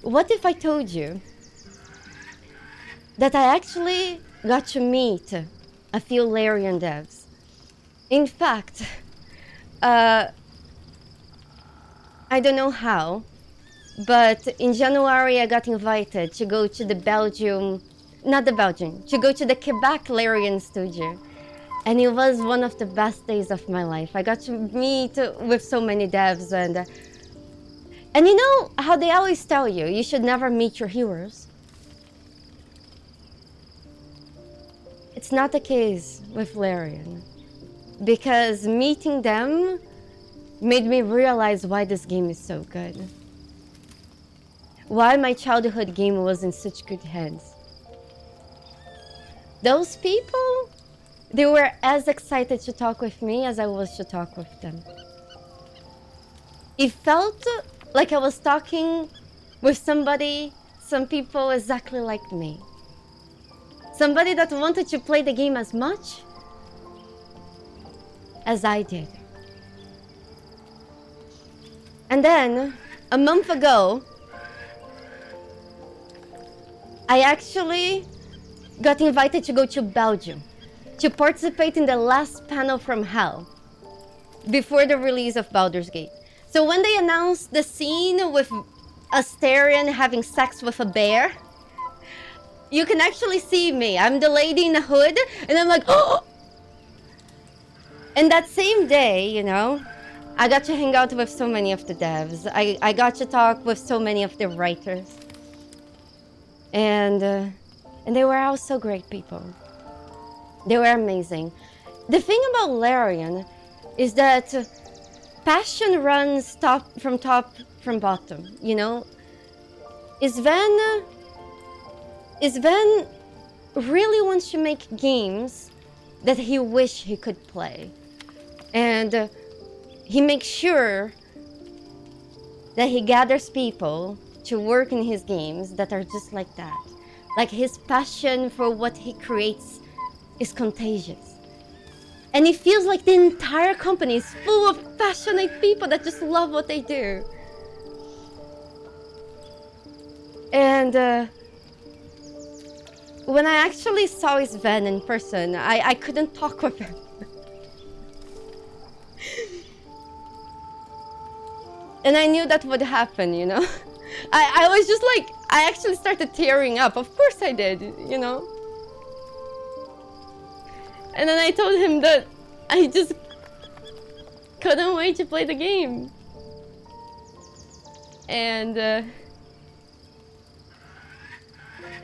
what if I told you that I actually got to meet a few Larian devs? In fact, I don't know how, but in January I got invited to go to the to go to the Quebec Larian studio. And it was one of the best days of my life. I got to meet with so many devs and you know how they always tell you, you should never meet your heroes? It's not the case with Larian, because meeting them made me realize why this game is so good. Why my childhood game was in such good hands. Those people, they were as excited to talk with me as I was to talk with them. It felt like I was talking with some people exactly like me. Somebody that wanted to play the game as much as I did. And then, a month ago, I actually got invited to go to Belgium to participate in the last panel from Hell before the release of Baldur's Gate. So when they announced the scene with Astarion having sex with a bear, you can actually see me. I'm the lady in the hood, and I'm like, oh! And that same day, you know, I got to hang out with so many of the devs. I got to talk with so many of the writers. And they were all so great people. They were amazing. The thing about Larian is that passion runs top from bottom, you know? Sven really wants to make games that he wish he could play. And he makes sure that he gathers people to work in his games that are just like that. Like his passion for what he creates is contagious. And it feels like the entire company is full of passionate people that just love what they do. And when I actually saw Isabel in person, I couldn't talk with him. And I knew that would happen, you know? I was just like, I actually started tearing up. Of course I did, you know? And then I told him that I just couldn't wait to play the game. And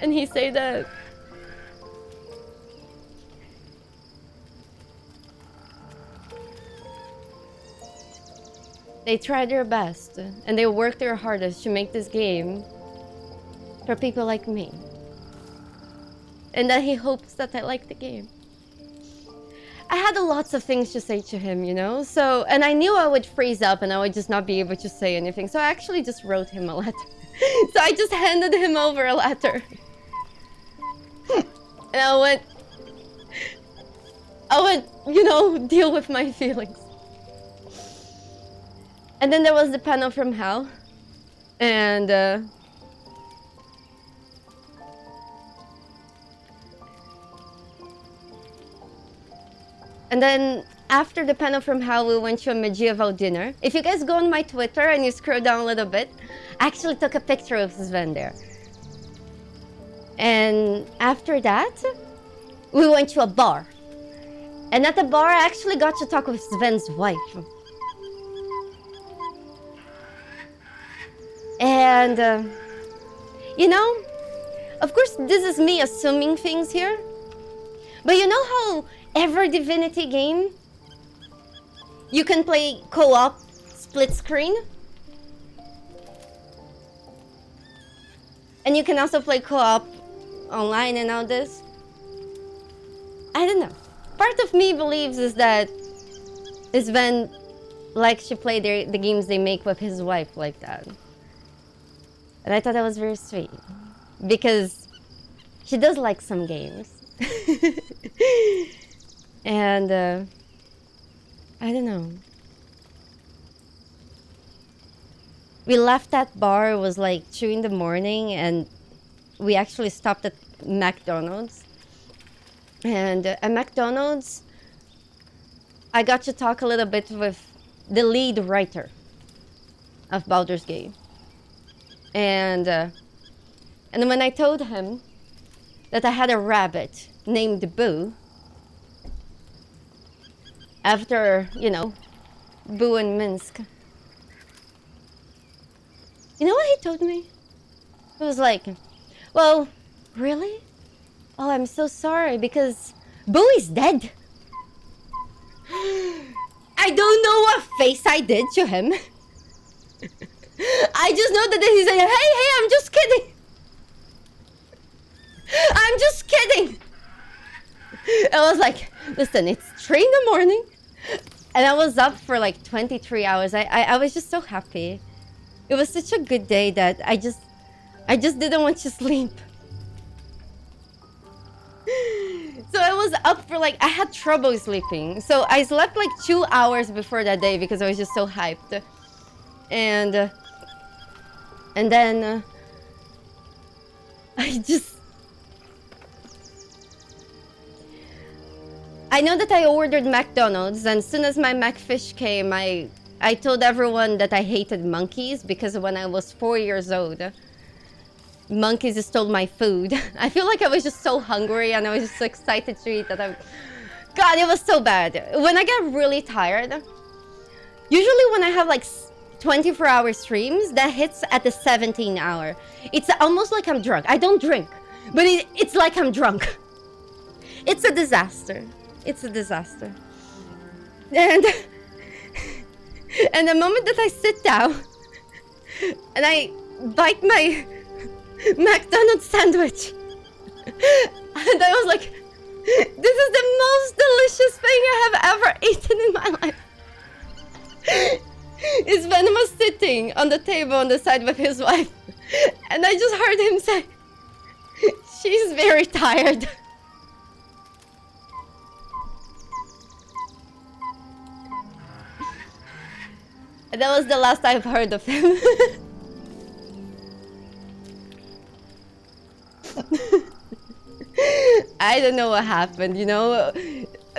he said that they tried their best and they worked their hardest to make this game for people like me. And that he hopes that I like the game. I had lots of things to say to him, you know? So, and I knew I would freeze up and I would just not be able to say anything. So I actually just wrote him a letter. So I just handed him over a letter. And I would, you know, deal with my feelings. And then there was the panel from hell. And then after the panel from hell, we went to a medieval dinner. If you guys go on my Twitter and you scroll down a little bit, I actually took a picture of Sven there. And after that, we went to a bar. And at the bar, I actually got to talk with Sven's wife. And, you know, of course, this is me assuming things here. But you know how every Divinity game, you can play co-op split screen? And you can also play co-op online and all this? I don't know. Part of me believes is that Sven likes to play the games they make with his wife like that. And I thought that was very sweet. Because she does like some games. And I don't know. We left that bar, it was like 2 in the morning, and we actually stopped at McDonald's. And at McDonald's, I got to talk a little bit with the lead writer of Baldur's Gate. And when I told him that I had a rabbit named Boo, after, you know, Boo and Minsk, you know what he told me? He was like, well, really? Oh, I'm so sorry, because Boo is dead. I don't know what face I did to him. I just know that he said, hey, I'm just kidding. I'm just kidding. I was like, listen, it's 3 in the morning. And I was up for like 23 hours. I was just so happy. It was such a good day that I just didn't want to sleep. So I was up for like, I had trouble sleeping. So I slept like 2 hours before that day because I was just so hyped. And then I know that I ordered McDonald's, and as soon as my McFish came, I told everyone that I hated monkeys because when I was 4 years old, monkeys stole my food. I feel like I was just so hungry and I was just so excited to eat that God, it was so bad. When I get really tired, usually when I have like 24-hour streams, that hits at the 17 hour. It's almost like I'm drunk. I don't drink, but it's like I'm drunk. It's a disaster. It's a disaster. And the moment that I sit down and I bite my McDonald's sandwich, and I was like, this is the most delicious thing I have ever eaten in my life. Sven was sitting on the table on the side with his wife, and I just heard him say, she's very tired. That was the last I've heard of him. I don't know what happened, you know?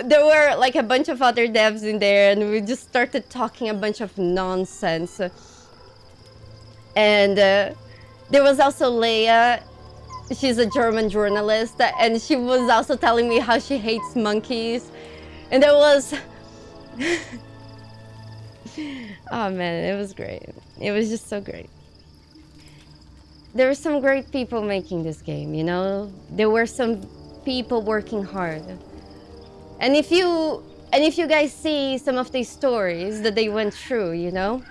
There were like a bunch of other devs in there and we just started talking a bunch of nonsense. And there was also Leia. She's a German journalist and she was also telling me how she hates monkeys. And there was... Oh man, it was great. It was just so great. There were some great people making this game, you know? There were some people working hard. And if you guys see some of these stories that they went through, you know?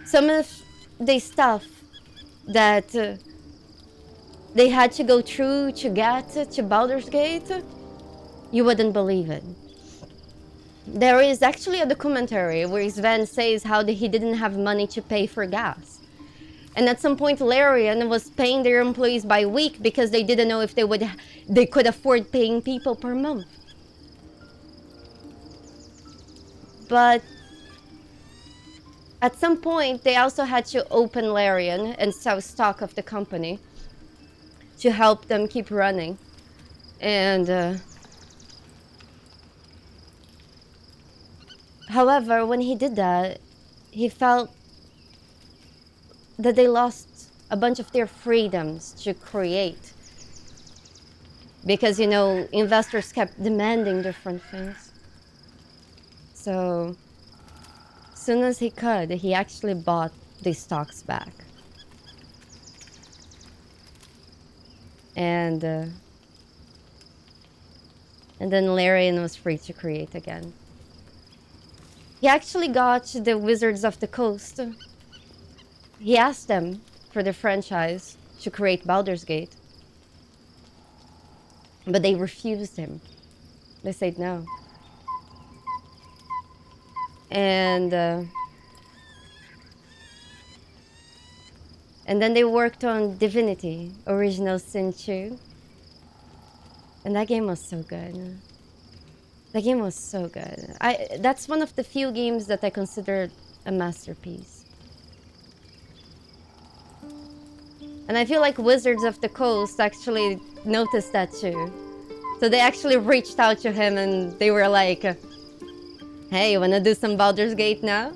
Some of the stuff that they had to go through to get to Baldur's Gate, you wouldn't believe it. There is actually a documentary where Sven says how he didn't have money to pay for gas. And at some point, Larian was paying their employees by week because they didn't know if they could afford paying people per month. But at some point, they also had to open Larian and sell stock of the company to help them keep running. And however, when he did that, he felt that they lost a bunch of their freedoms to create. Because, you know, investors kept demanding different things. So, as soon as he could, he actually bought the stocks back. And then Larian was free to create again. He actually got the Wizards of the Coast. He asked them for the franchise to create Baldur's Gate. But they refused him. They said no. And then they worked on Divinity, Original Sin 2. And that game was so good. That game was so good. That's one of the few games that I consider a masterpiece. And I feel like Wizards of the Coast actually noticed that too. So they actually reached out to him and they were like, hey, you wanna do some Baldur's Gate now?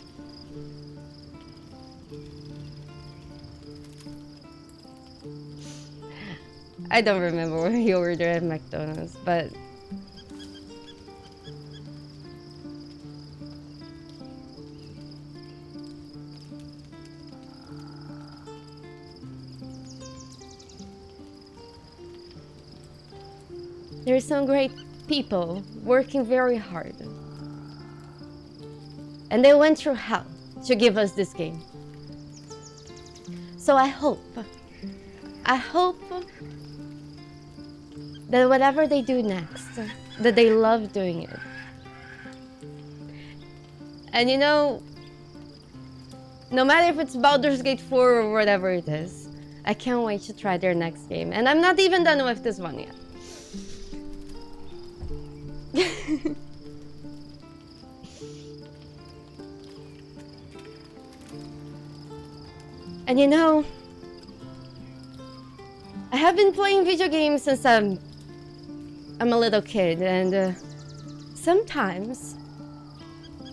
I don't remember what he ordered at McDonald's, but... there are some great people working very hard. And they went through hell to give us this game. So I hope that whatever they do next, that they love doing it. And you know, no matter if it's Baldur's Gate 4 or whatever it is, I can't wait to try their next game. And I'm not even done with this one yet. And you know, I have been playing video games since I'm a little kid, and sometimes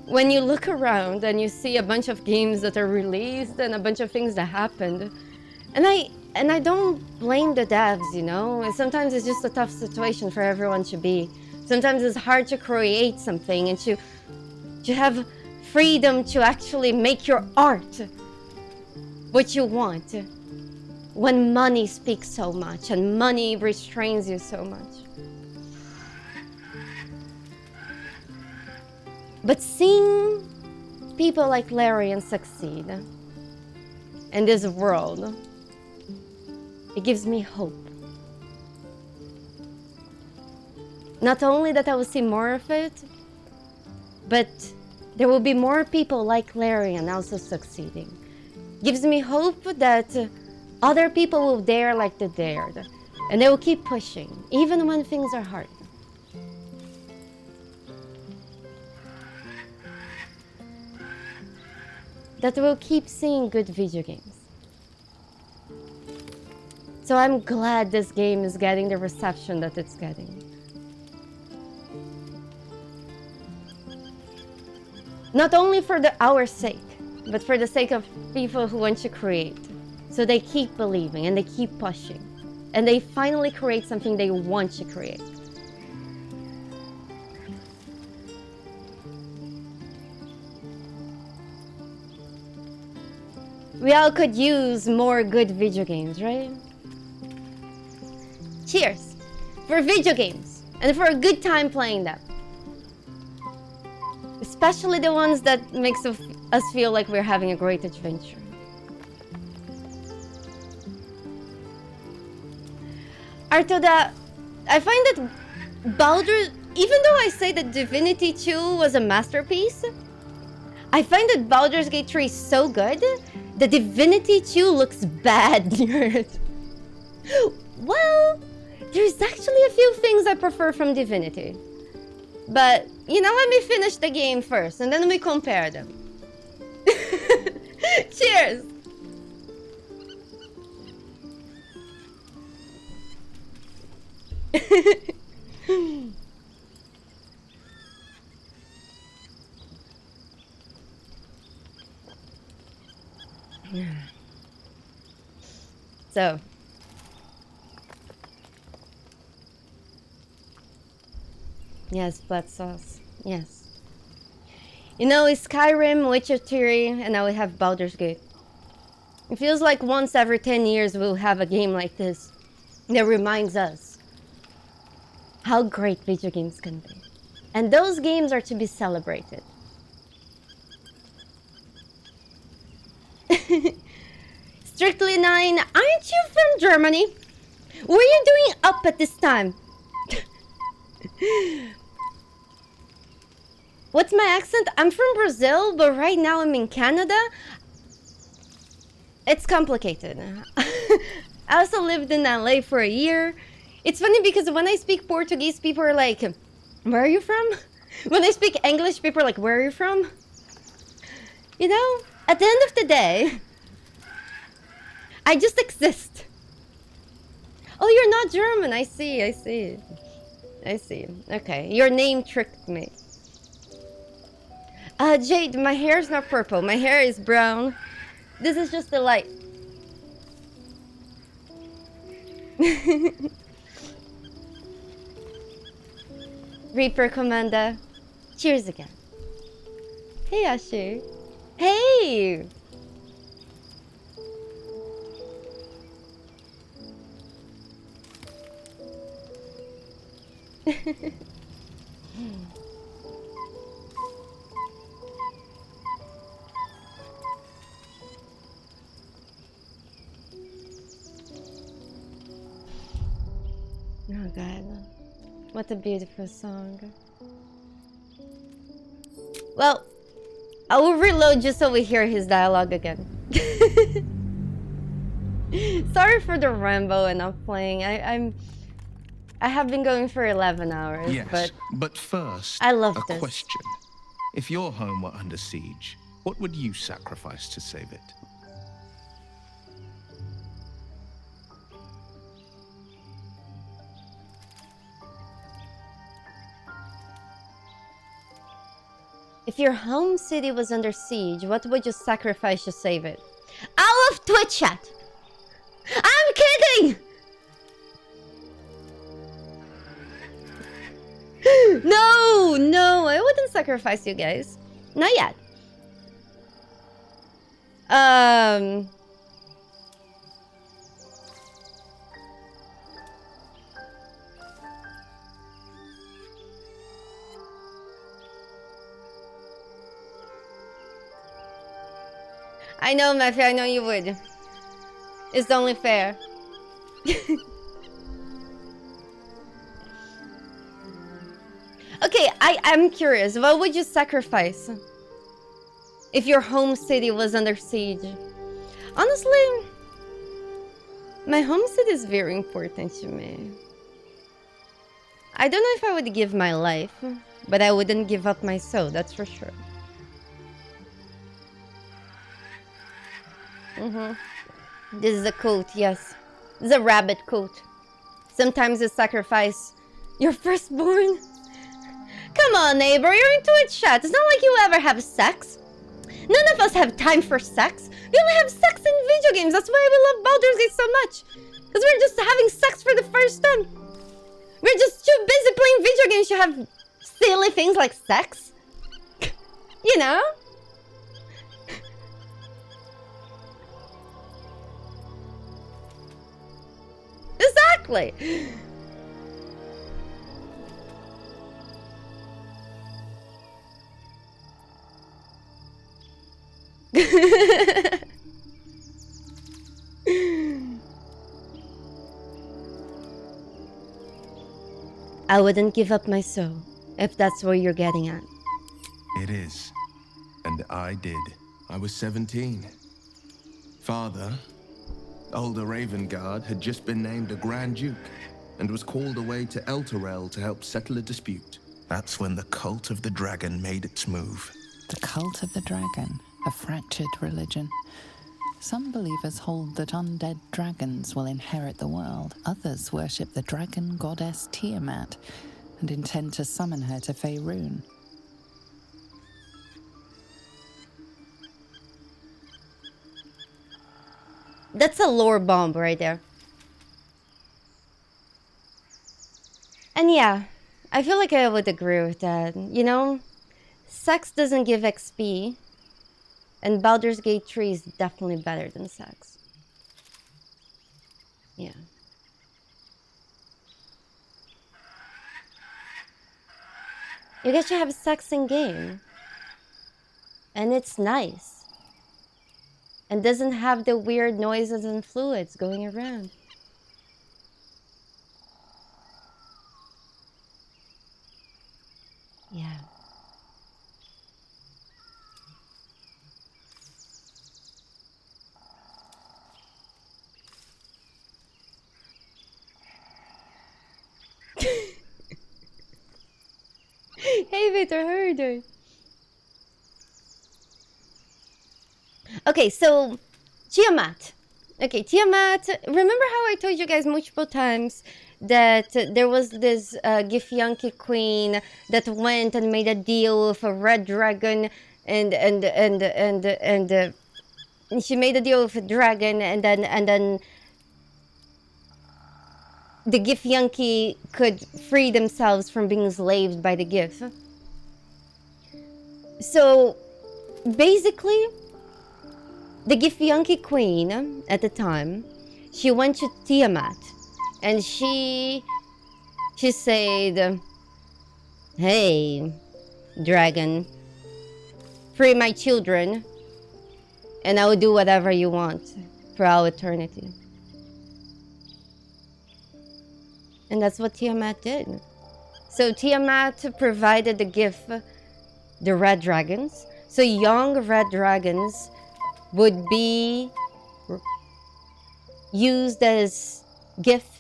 when you look around and you see a bunch of games that are released and a bunch of things that happened, and I don't blame the devs, you know. Sometimes it's just a tough situation for everyone to be. Sometimes it's hard to create something and to have freedom to actually make your art what you want when money speaks so much and money restrains you so much. But seeing people like Larian succeed in this world, it gives me hope. Not only that I will see more of it, but there will be more people like Larian also succeeding. Gives me hope that other people will dare like they dared, and they will keep pushing, even when things are hard. that we'll keep seeing good video games. So I'm glad this game is getting the reception that it's getting. Not only for our sake, but for the sake of people who want to create. So they keep believing and they keep pushing. And they finally create something they want to create. We all could use more good video games, right? Cheers for video games and for a good time playing them. Especially the ones that makes us feel like we're having a great adventure. Artoda, I find that Baldur, even though I say that Divinity 2 was a masterpiece, I find that Baldur's Gate 3 is so good that Divinity 2 looks bad near it. Well, there's actually a few things I prefer from Divinity. But, you know, let me finish the game first, and then we compare them. Cheers! So. Yes, blood sauce. Yes. You know, it's Skyrim, Witcher 3, and now we have Baldur's Gate. It feels like once every 10 years we'll have a game like this that reminds us how great video games can be. And those games are to be celebrated. Strictly 9, aren't you from Germany? What are you doing up at this time? What's my accent? I'm from Brazil, but right now I'm in Canada. It's complicated. I also lived in LA for a year. It's funny because when I speak Portuguese, people are like, where are you from? When I speak English, people are like, where are you from? You know, at the end of the day, I just exist. Oh, you're not German. I see. Okay, your name tricked me. Jade, my hair is not purple. My hair is brown. This is just the light. Reaper Commander. Cheers again. Hey, Ashu. Hey! Oh God, what a beautiful song. Well, I will reload just so we hear his dialogue again. Sorry for the rambo and not playing. I have been going for 11 hours, Yes, but first, I love a this. question. If your home were under siege, what would you sacrifice to save it? If your home city was under siege, what would you sacrifice to save it? I love Twitch chat! I'm kidding! No, I wouldn't sacrifice you guys. Not yet. I know, Matthew, I know you would. It's only fair. Okay, I'm curious. What would you sacrifice if your home city was under siege? Honestly, my home city is very important to me. I don't know if I would give my life, but I wouldn't give up my soul, that's for sure. This is a coat, yes. This is a rabbit coat. Sometimes you sacrifice your firstborn. Come on, neighbor, you're into it, chat. It's not like you ever have sex. None of us have time for sex. We only have sex in video games. That's why we love Baldur's Gate so much. Because we're just having sex for the first time. We're just too busy playing video games to have silly things like sex. You know? Exactly. I wouldn't give up my soul, if that's what you're getting at. It is. And I did. I was 17. Father, older Ravengard, had just been named a Grand Duke and was called away to Elturel to help settle a dispute. That's when the Cult of the Dragon made its move. The Cult of the Dragon, a fractured religion. Some believers hold that undead dragons will inherit the world. Others worship the dragon goddess Tiamat and intend to summon her to Faerun. That's a lore bomb right there. And yeah, I feel like I would agree with that. You know, sex doesn't give XP. And Baldur's Gate 3 is definitely better than sex. Yeah. You get to have sex in game. And it's nice. And doesn't have the weird noises and fluids going around. Yeah. Hey, Victor, how are you doing? Okay, so Tiamat. Okay, Tiamat. Remember how I told you guys multiple times that there was this Githyanki queen that went and made a deal with a red dragon, and she made a deal with a dragon, and then the Githyanki could free themselves from being enslaved by the Gith. So basically, the Githyanki queen at the time, she went to Tiamat, and she said, "Hey, dragon, free my children, and I will do whatever you want for all eternity." And that's what Tiamat did. So Tiamat provided the gift, the red dragons. So young red dragons would be used as gift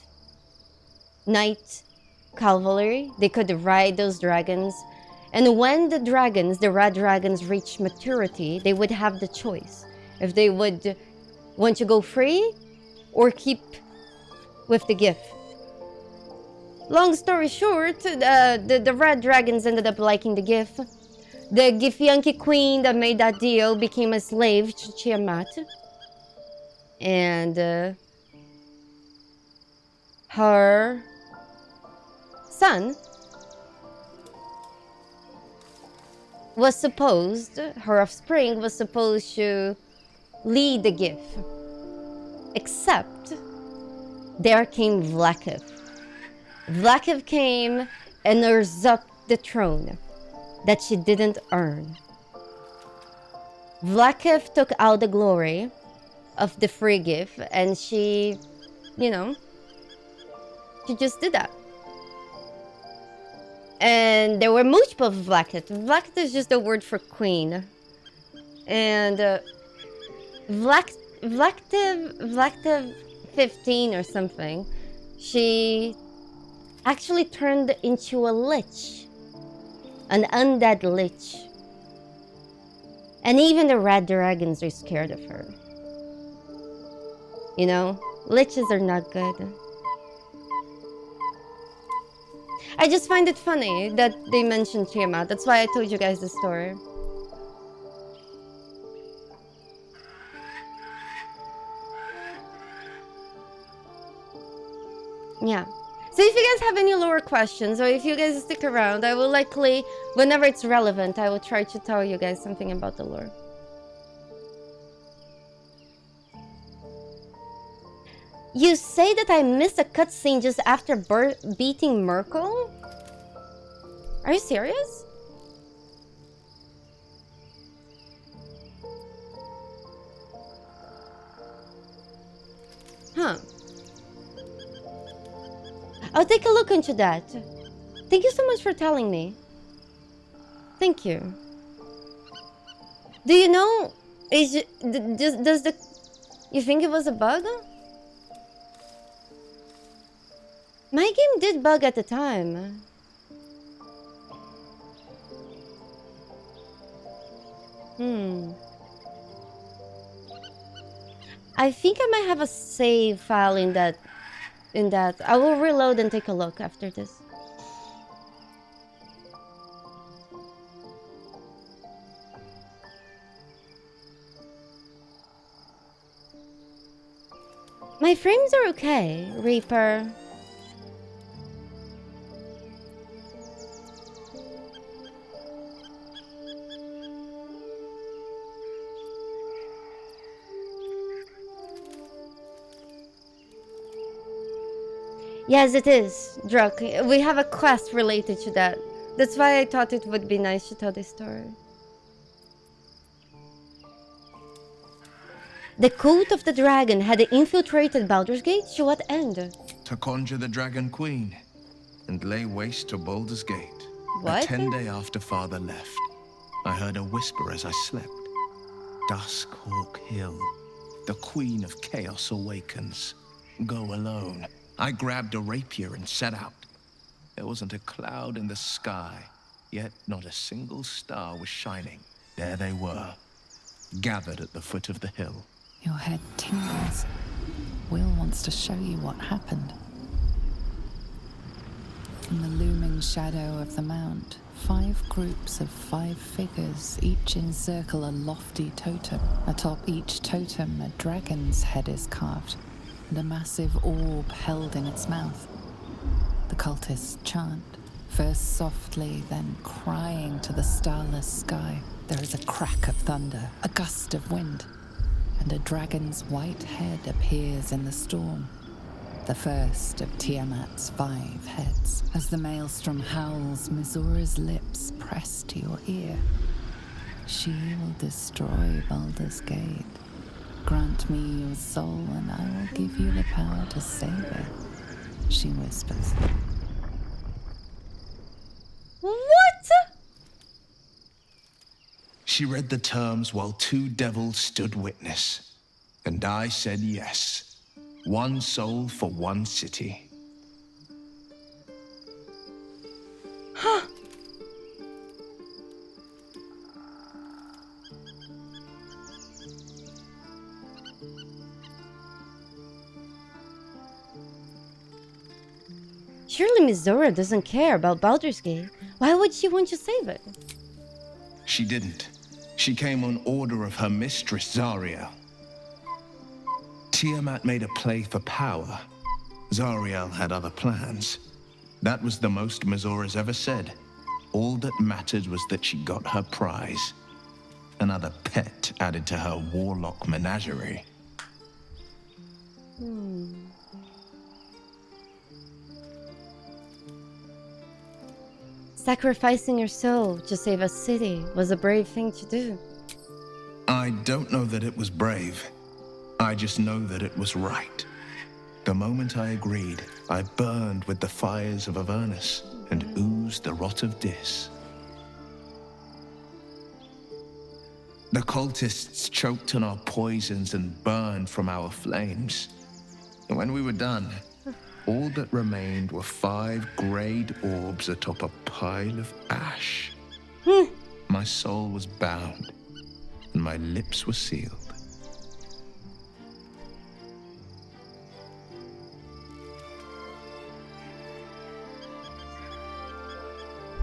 knight cavalry. They could ride those dragons. And when the red dragons reached maturity, they would have the choice if they would want to go free or keep with the gift. Long story short, the red dragons ended up liking the gift. The Githyanki queen that made that deal became a slave to Tiamat. And her son was supposed, her offspring was supposed to lead the gift. Except there came Vlakiv. Vlakiv came and usurped the throne that she didn't earn. Vlakiv took all the glory of the free gift, and she, you know, she just did that. And there were multiple Vlakiv. Vlakiv is just a word for queen. And Vlakiv 15 or something, she actually turned into a lich. An undead lich. And even the red dragons are scared of her. You know? Liches are not good. I just find it funny that they mentioned Tiamat. That's why I told you guys the story. Yeah. So if you guys have any lore questions, or if you guys stick around, I will likely, whenever it's relevant, I will try to tell you guys something about the lore. You say that I missed a cutscene just after beating Merkel? Are you serious? Huh. I'll take a look into that. Thank you so much for telling me. Thank you. Do you know, does the, you think it was a bug? My game did bug at the time. I think I might have a save file in that. I will reload and take a look after this. My frames are okay, Reaper. Yes, it is, Druk. We have a quest related to that. That's why I thought it would be nice to tell this story. The cult of the dragon had infiltrated Baldur's Gate? To what end? To conjure the Dragon Queen and lay waste to Baldur's Gate. What? The 10 day after Father left, I heard a whisper as I slept. Duskhawk Hill, the Queen of Chaos awakens. Go alone. I grabbed a rapier and set out. There wasn't a cloud in the sky, yet not a single star was shining. There they were, gathered at the foot of the hill. Your head tingles. Will wants to show you what happened. In the looming shadow of the mount, 5 groups of 5 figures each encircle a lofty totem. Atop each totem, a dragon's head is carved, and a massive orb held in its mouth. The cultists chant, first softly, then crying to the starless sky. There is a crack of thunder, a gust of wind, and a dragon's white head appears in the storm. The first of Tiamat's 5 heads. As the maelstrom howls, Mizora's lips press to your ear. She will destroy Baldur's Gate. Grant me your soul and I will give you the power to save it, she whispers. What? She read the terms while 2 devils stood witness, and I said yes. 1 soul for 1 city. Huh. Surely Mizora doesn't care about Baldur's Gate. Why would she want to save it? She didn't. She came on order of her mistress, Zariel. Tiamat made a play for power. Zariel had other plans. That was the most Mizora's ever said. All that mattered was that she got her prize. Another pet added to her warlock menagerie. Sacrificing your soul to save a city was a brave thing to do. I don't know that it was brave. I just know that it was right. The moment I agreed, I burned with the fires of Avernus and oozed the rot of Dis. The cultists choked on our poisons and burned from our flames. And when we were done, all that remained were 5 greyed orbs atop a pile of ash. My soul was bound, and my lips were sealed.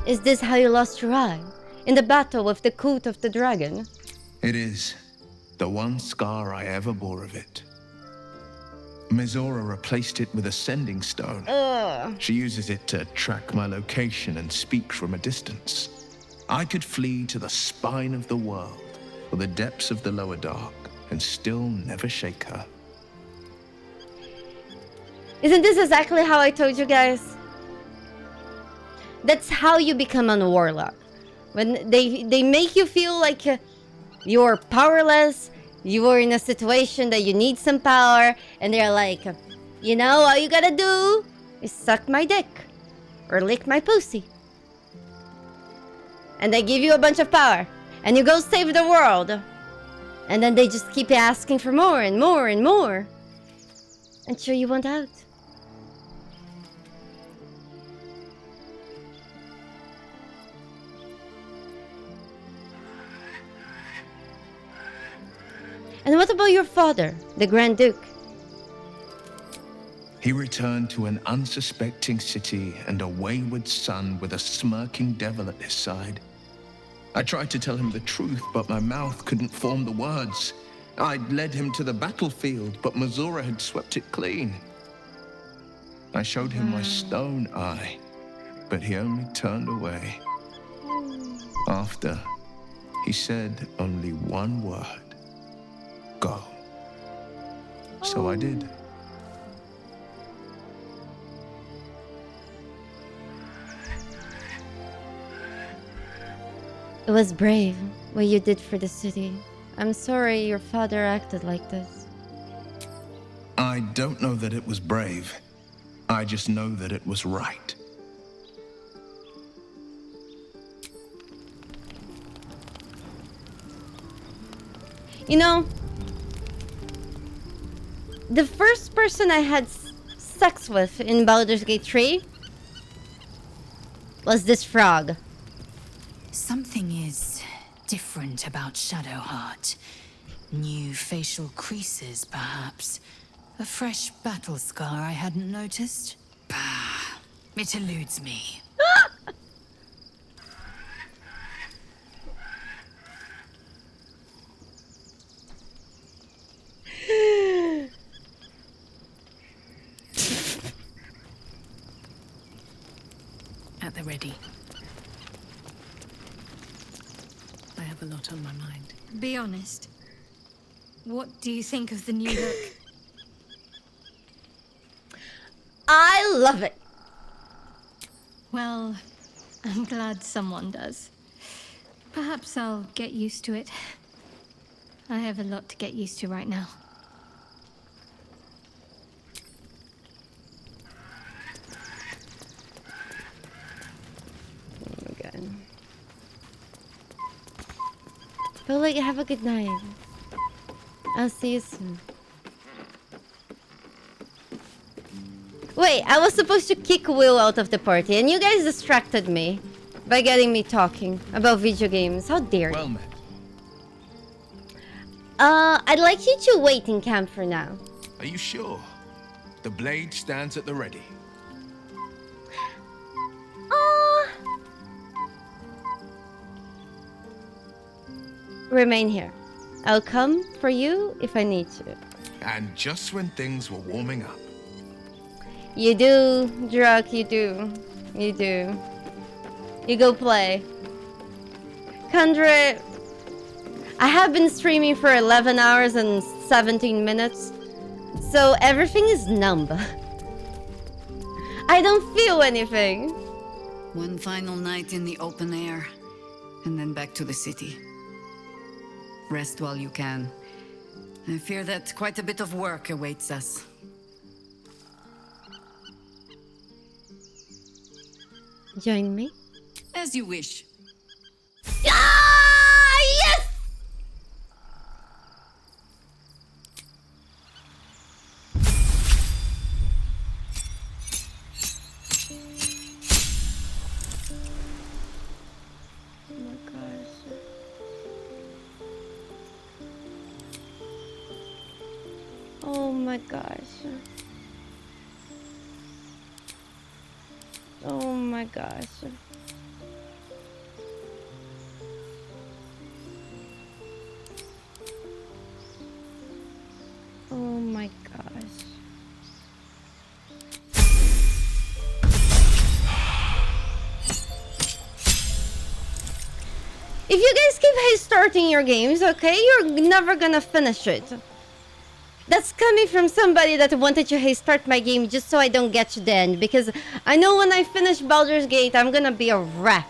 Is this how you lost your eye? In the battle with the coat of the dragon? It is. The one scar I ever bore of it. Mizora replaced it with a sending stone. She uses it to track my location and speak from a distance. I could flee to the spine of the world, or the depths of the lower dark, and still never shake her. Isn't this exactly how I told you guys? That's how you become a warlock. When they make you feel like you're powerless, you are in a situation that you need some power, and they're like, you know, all you gotta do is suck my dick or lick my pussy. And they give you a bunch of power, and you go save the world. And then they just keep asking for more and more and more until you want out. And what about your father, the Grand Duke? He returned to an unsuspecting city and a wayward son with a smirking devil at his side. I tried to tell him the truth, but my mouth couldn't form the words. I'd led him to the battlefield, but Mizora had swept it clean. I showed him my stone eye, but he only turned away. After, he said only one word. Go. So I did. It was brave, what you did for the city. I'm sorry your father acted like this. I don't know that it was brave. I just know that it was right. You know, the first person I had sex with in Baldur's Gate 3 was this frog. Something is different about Shadowheart. New facial creases, perhaps. A fresh battle scar I hadn't noticed. Bah, it eludes me. At the ready. I have a lot on my mind. Be honest. What do you think of the new look? I love it. Well, I'm glad someone does. Perhaps I'll get used to it. I have a lot to get used to right now. Oh my god. But like, have a good night. I'll see you soon. Wait, I was supposed to kick Will out of the party, and you guys distracted me by getting me talking about video games. How dare you? Well met. I'd like you to wait in camp for now. Are you sure? The blade stands at the ready. Remain here. I'll come for you if I need to. And just when things were warming up. You do, Druck, you do. You do. You go play. Kandre, I have been streaming for 11 hours and 17 minutes, so everything is numb. I don't feel anything. One final night in the open air, and then back to the city. Rest while you can. I fear that quite a bit of work awaits us. Join me? As you wish. Ah, yes! Oh my gosh. Oh my gosh. Oh my gosh. If you guys keep starting your games, okay, you're never gonna finish it. That's coming from somebody that wanted to start my game just so I don't get to the end. Because I know when I finish Baldur's Gate, I'm gonna be a wreck.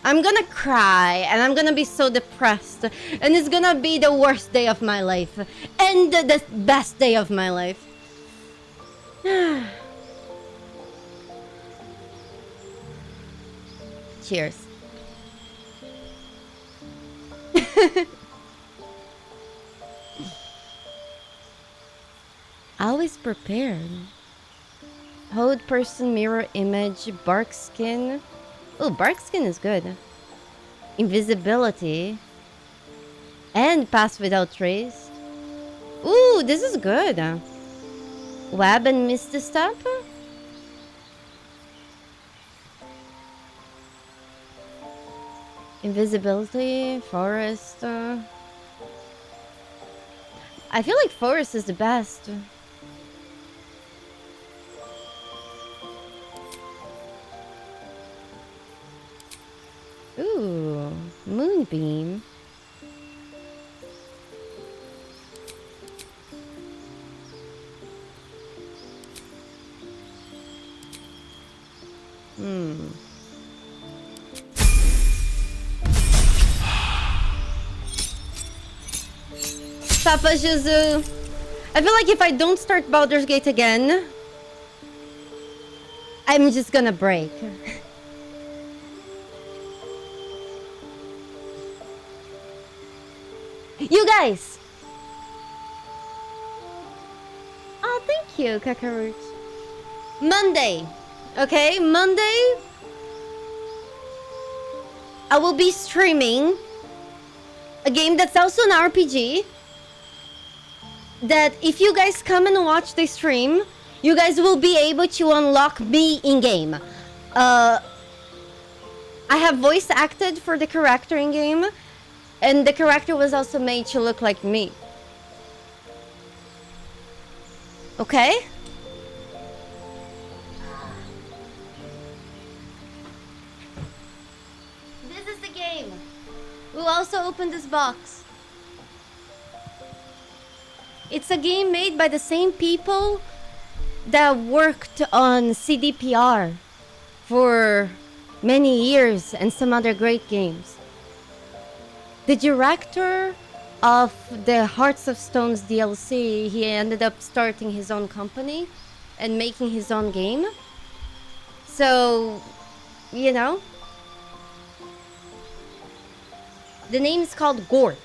I'm gonna cry and I'm gonna be so depressed. And it's gonna be the worst day of my life. And the best day of my life. Cheers. Always prepared. Hold person, mirror image, bark skin. Oh, bark skin is good. Invisibility. And pass without trace. Ooh, this is good. Web and misty step. Invisibility, forest. I feel like forest is the best. Ooh, moonbeam. Papa Juzu. I feel like if I don't start Baldur's Gate again, I'm just gonna break. You guys! Oh, thank you, Kakarot. Monday. Okay, Monday. I will be streaming a game that's also an RPG. That if you guys come and watch the stream, you guys will be able to unlock me in-game. I have voice acted for the character in-game. And the character was also made to look like me. Okay? This is the game. We'll also open this box. It's a game made by the same people that worked on CDPR for many years and some other great games. The director of the Hearts of Stones DLC, he ended up starting his own company and making his own game. So, you know, the name is called Gord.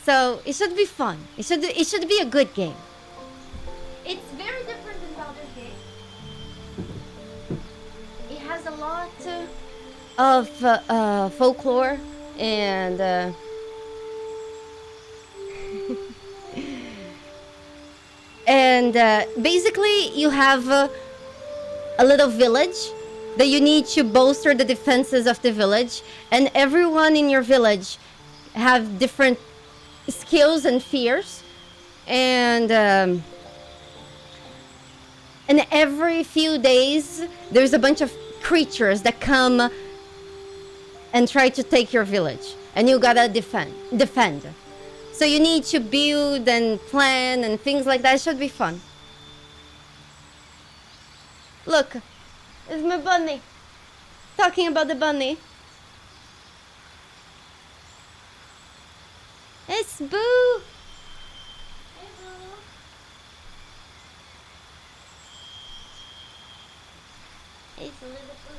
So it should be fun. It should be a good game. It's very different than Baldur's Gate. It has a lot of folklore and and basically you have a little village that you need to bolster the defenses of the village, and everyone in your village have different skills and fears, and every few days there's a bunch of creatures that come and try to take your village, and you gotta defend. So you need to build and plan and things like that. It should be fun. Look, it's my bunny. Talking about the bunny. It's Boo. Hey, Boo. It's a little Boo.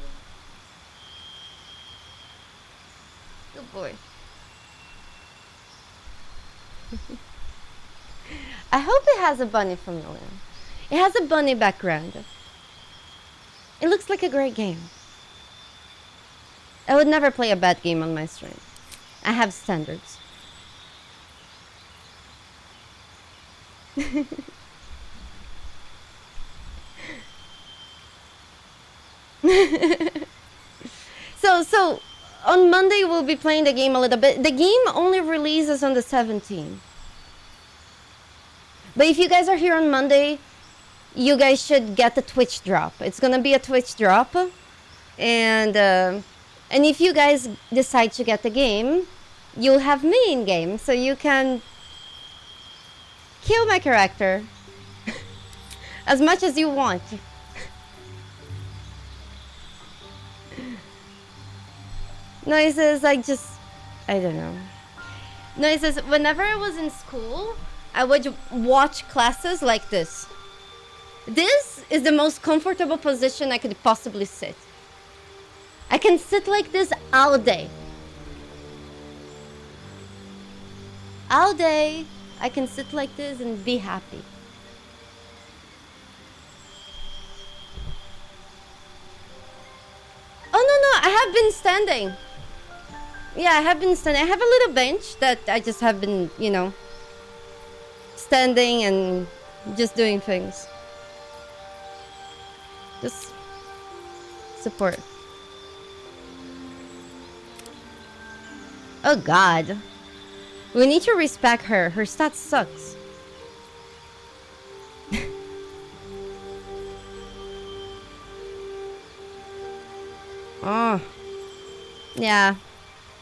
Good boy. I hope it has a bunny familiar. It has a bunny background. It looks like a great game. I would never play a bad game on my stream. I have standards. So on Monday we'll be playing the game a little bit. The game only releases on the 17th. But if you guys are here on Monday, you guys should get the Twitch drop. It's gonna be a Twitch drop, and And if you guys decide to get the game, you'll have me in game, so you can kill my character as much as you want. Noises, I don't know. Noises, whenever I was in school, I would watch classes like this. This is the most comfortable position I could possibly sit. I can sit like this all day. All day, I can sit like this and be happy. Oh, no, I have been standing. Yeah, I have been standing. I have a little bench that I just have been, you know, standing and just doing things. Just support. Oh god. We need to respect her. Her stats sucks. Oh. Yeah.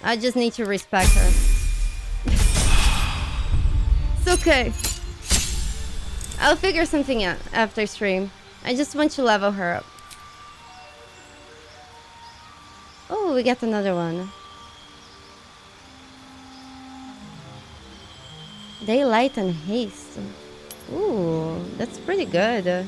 I just need to respect her. It's okay. I'll figure something out after stream. I just want to level her up. Oh, we got another one. Daylight and haste. Ooh, that's pretty good.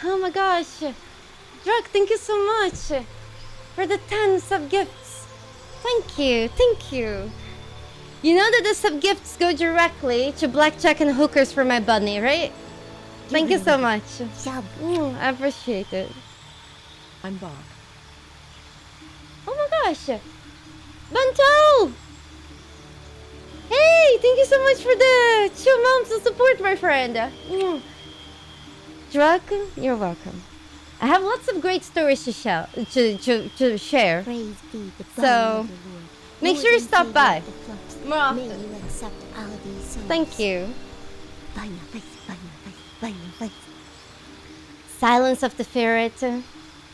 Oh my gosh. Drug, thank you so much for the 10 sub gifts. Thank you, thank you. You know that the sub gifts go directly to blackjack and hookers for my bunny, right? Thank you so much. I appreciate it. I'm Bob. Oh my gosh. Banto! Hey, thank you so much for the 2 months of support, my friend. Drug, you're welcome. I have lots of great stories to share. So, make sure you stop by more often. Thank you. Silence of the Ferret.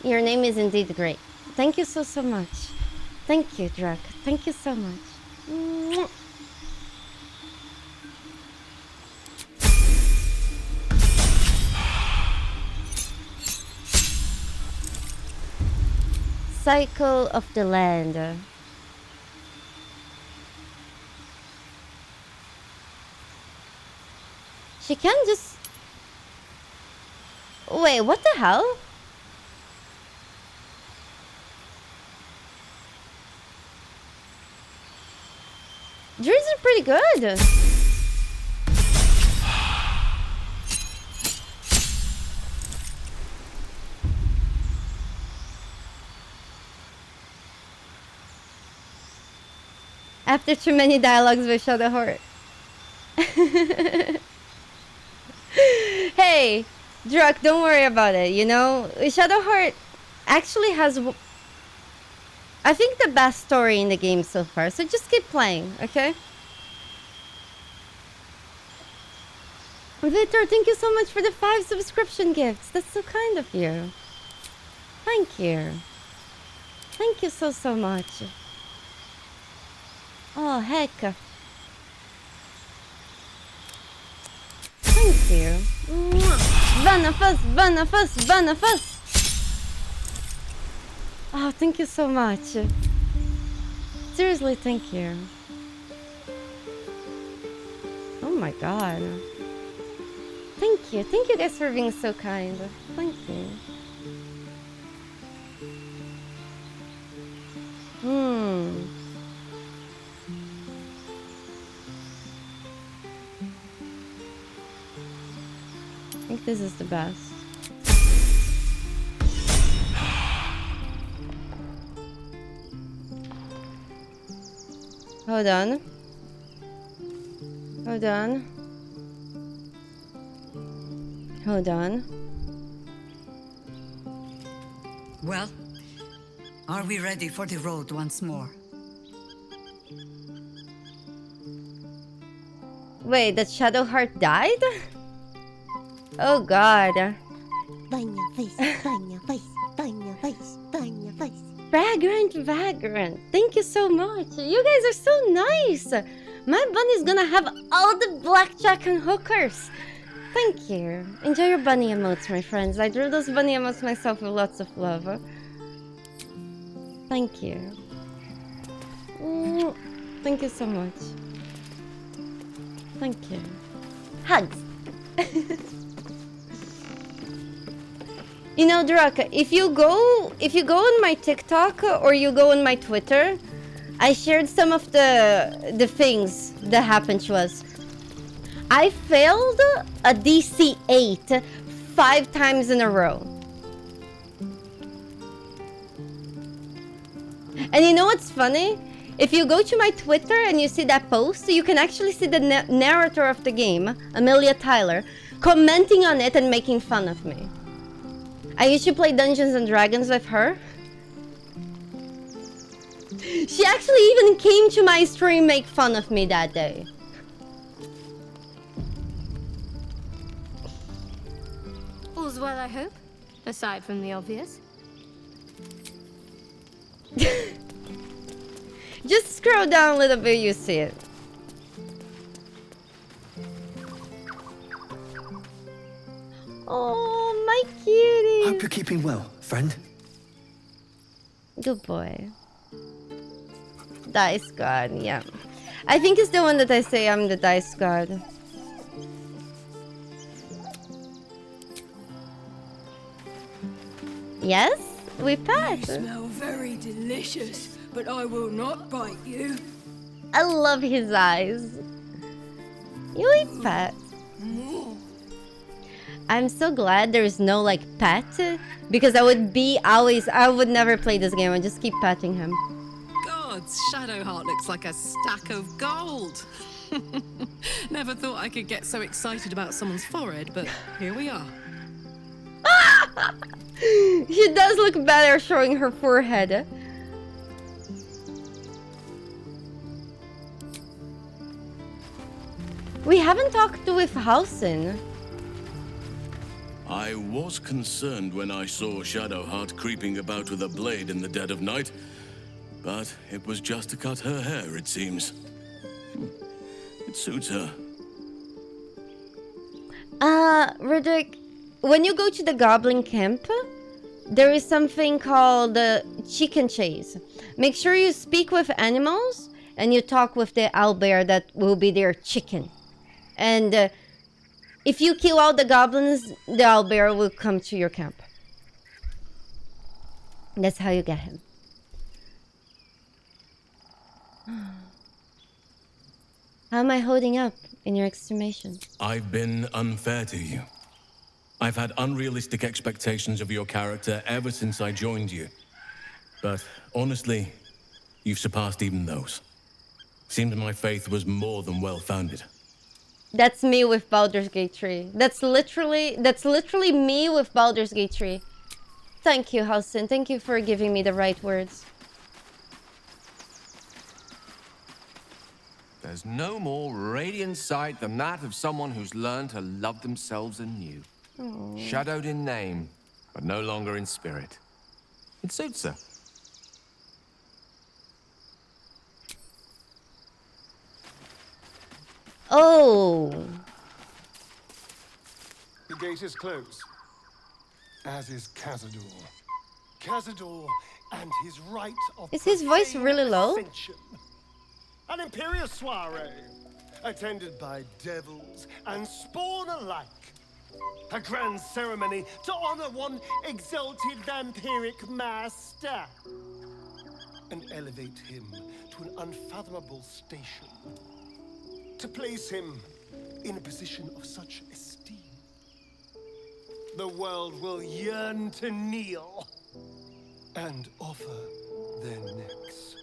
Your name is indeed great. Thank you so much. Thank you, Drug. Thank you so much. Cycle of the Land. She can't just... Wait, what the hell? Druids are pretty good. After too many dialogues with Shadowheart. Hey, Druk, don't worry about it, you know? Shadowheart actually has, I think, the best story in the game so far, so just keep playing, okay? Victor, thank you so much for the 5 subscription gifts. That's so kind of you. Thank you. Thank you so much. Oh, heck. Thank you. Vanafus. Oh, thank you so much. Seriously, thank you. Oh my god. Thank you. Thank you guys for being so kind. Thank you. I think this is the best. Hold on. Hold on. Hold on. Well, are we ready for the road once more? Wait, that Shadowheart died? Oh god. Burn your face, burn your face, burn your face, burn your face. Vagrant. Thank you so much. You guys are so nice. My bunny's gonna have all the blackjack and hookers. Thank you. Enjoy your bunny emotes, my friends. I drew those bunny emotes myself with lots of love. Thank you. Thank you so much. Thank you. Hugs. You know, Drak, if you go on my TikTok or you go on my Twitter, I shared some of the things that happened to us. I failed a DC 8 5 times in a row. And you know what's funny? If you go to my Twitter and you see that post, you can actually see the narrator of the game, Amelia Tyler, commenting on it and making fun of me. I used to play Dungeons and Dragons with her. She actually even came to my stream make fun of me that day. All's well, I hope, aside from the obvious. Just scroll down a little bit, you see it. Oh, my cutie. Hope you're keeping well, friend. Good boy. Dice God, yeah. I think it's the one that I say I'm the Dice God. Yes, we passed. You smell very delicious, but I will not bite you. I love his eyes. You eat pet. I'm so glad there is no like pet, because I would never play this game. I just keep petting him. Gods, Shadowheart looks like a stack of gold. Never thought I could get so excited about someone's forehead, but here we are. She does look better showing her forehead. We haven't talked with Hausen. I was concerned when I saw Shadowheart creeping about with a blade in the dead of night, but it was just to cut her hair, it seems. It suits her. Roderick, when you go to the Goblin Camp, there is something called chicken chase. Make sure you speak with animals and you talk with the owlbear that will be their chicken. And if you kill all the goblins, the owlbear will come to your camp. That's how you get him. How am I holding up in your estimation? I've been unfair to you. I've had unrealistic expectations of your character ever since I joined you. But honestly, you've surpassed even those. Seems my faith was more than well-founded. That's me with Baldur's Gate 3. That's literally me with Baldur's Gate 3. Thank you, Hausen. Thank you for giving me the right words. There's no more radiant sight than that of someone who's learned to love themselves anew. Aww. Shadowed in name, but no longer in spirit. It suits her. Oh. The gate is closed, as is Cazador. Cazador and his right of Is his voice really low? ascension. An imperial soiree, attended by devils and spawn alike. A grand ceremony to honor one exalted vampiric master. And elevate him to an unfathomable station. To place him in a position of such esteem. The world will yearn to kneel and offer their necks.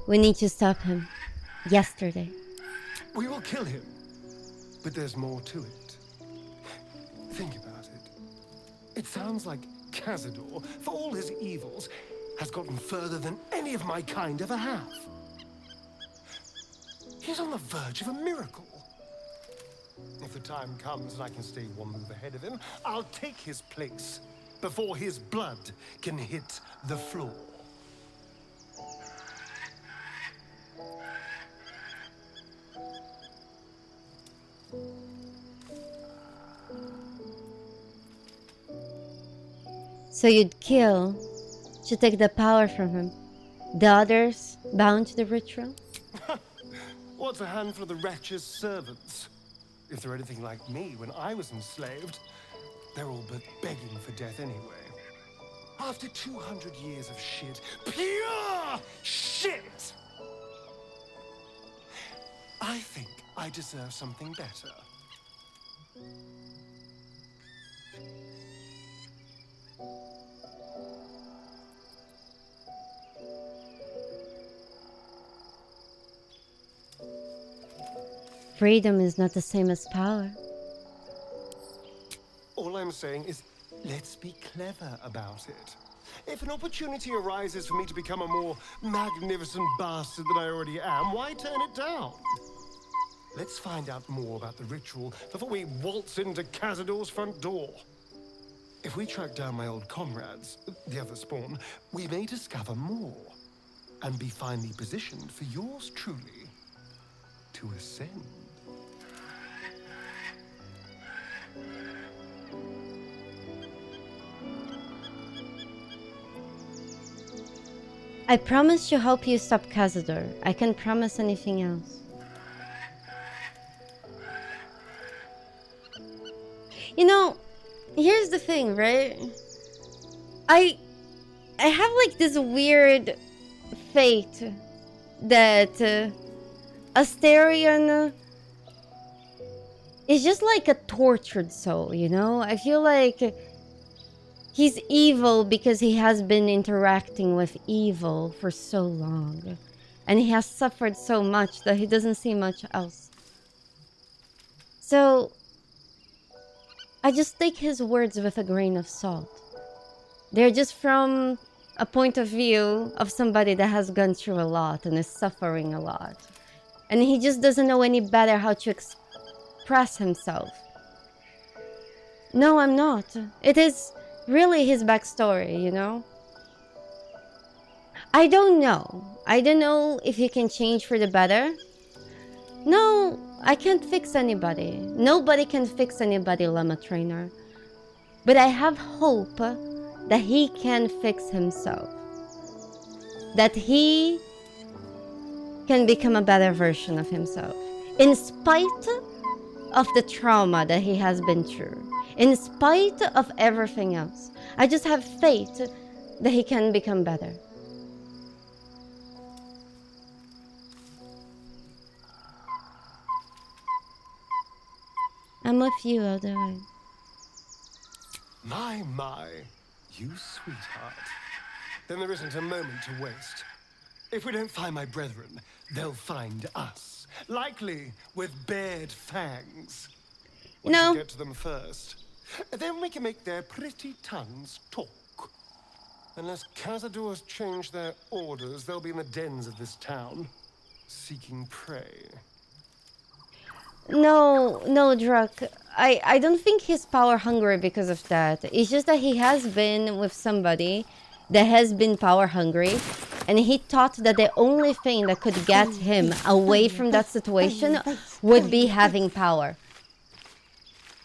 We need to stop him. Yesterday. We will kill him, but there's more to it. Think about it. It sounds like Cazador, for all his evils, has gotten further than any of my kind ever have. He's on the verge of a miracle. If the time comes and I can stay one move ahead of him, I'll take his place before his blood can hit the floor. So you'd kill to take the power from him. The others bound to the ritual? What's a handful of the wretch's servants? If they're anything like me when I was enslaved, they're all but begging for death anyway. After 200 years of shit, pure shit! I think I deserve something better. Freedom is not the same as power. All I'm saying is, let's be clever about it. If an opportunity arises for me to become a more magnificent bastard than I already am, why turn it down? Let's find out more about the ritual before we waltz into Cazador's front door. If we track down my old comrades, the other spawn, we may discover more and be finely positioned for yours truly to ascend. I promise to help you stop Cazador. I can't promise anything else. You know, here's the thing, right? I have like this weird fate that Asterion is just like a tortured soul, you know? I feel like he's evil because he has been interacting with evil for so long. And he has suffered so much that he doesn't see much else. So I just take his words with a grain of salt. They're just from a point of view of somebody that has gone through a lot and is suffering a lot. And he just doesn't know any better how to express himself. No, I'm not. It is really his backstory, you know? I don't know. I don't know if he can change for the better. No, I can't fix anybody. Nobody can fix anybody, Llama Trainer. But I have hope that he can fix himself. That he can become a better version of himself. In spite of the trauma that he has been through. In spite of everything else. I just have faith that he can become better. I'm with you, Elder. My, you sweetheart. Then there isn't a moment to waste. If we don't find my brethren, they'll find us. Likely with bared fangs. We should get to them first. Then we can make their pretty tongues talk. Unless Cazador's change their orders, they'll be in the dens of this town, seeking prey. No, Druck. I don't think he's power hungry because of that. It's just that he has been with somebody that has been power hungry, and he thought that the only thing that could get him away from that situation would be having power.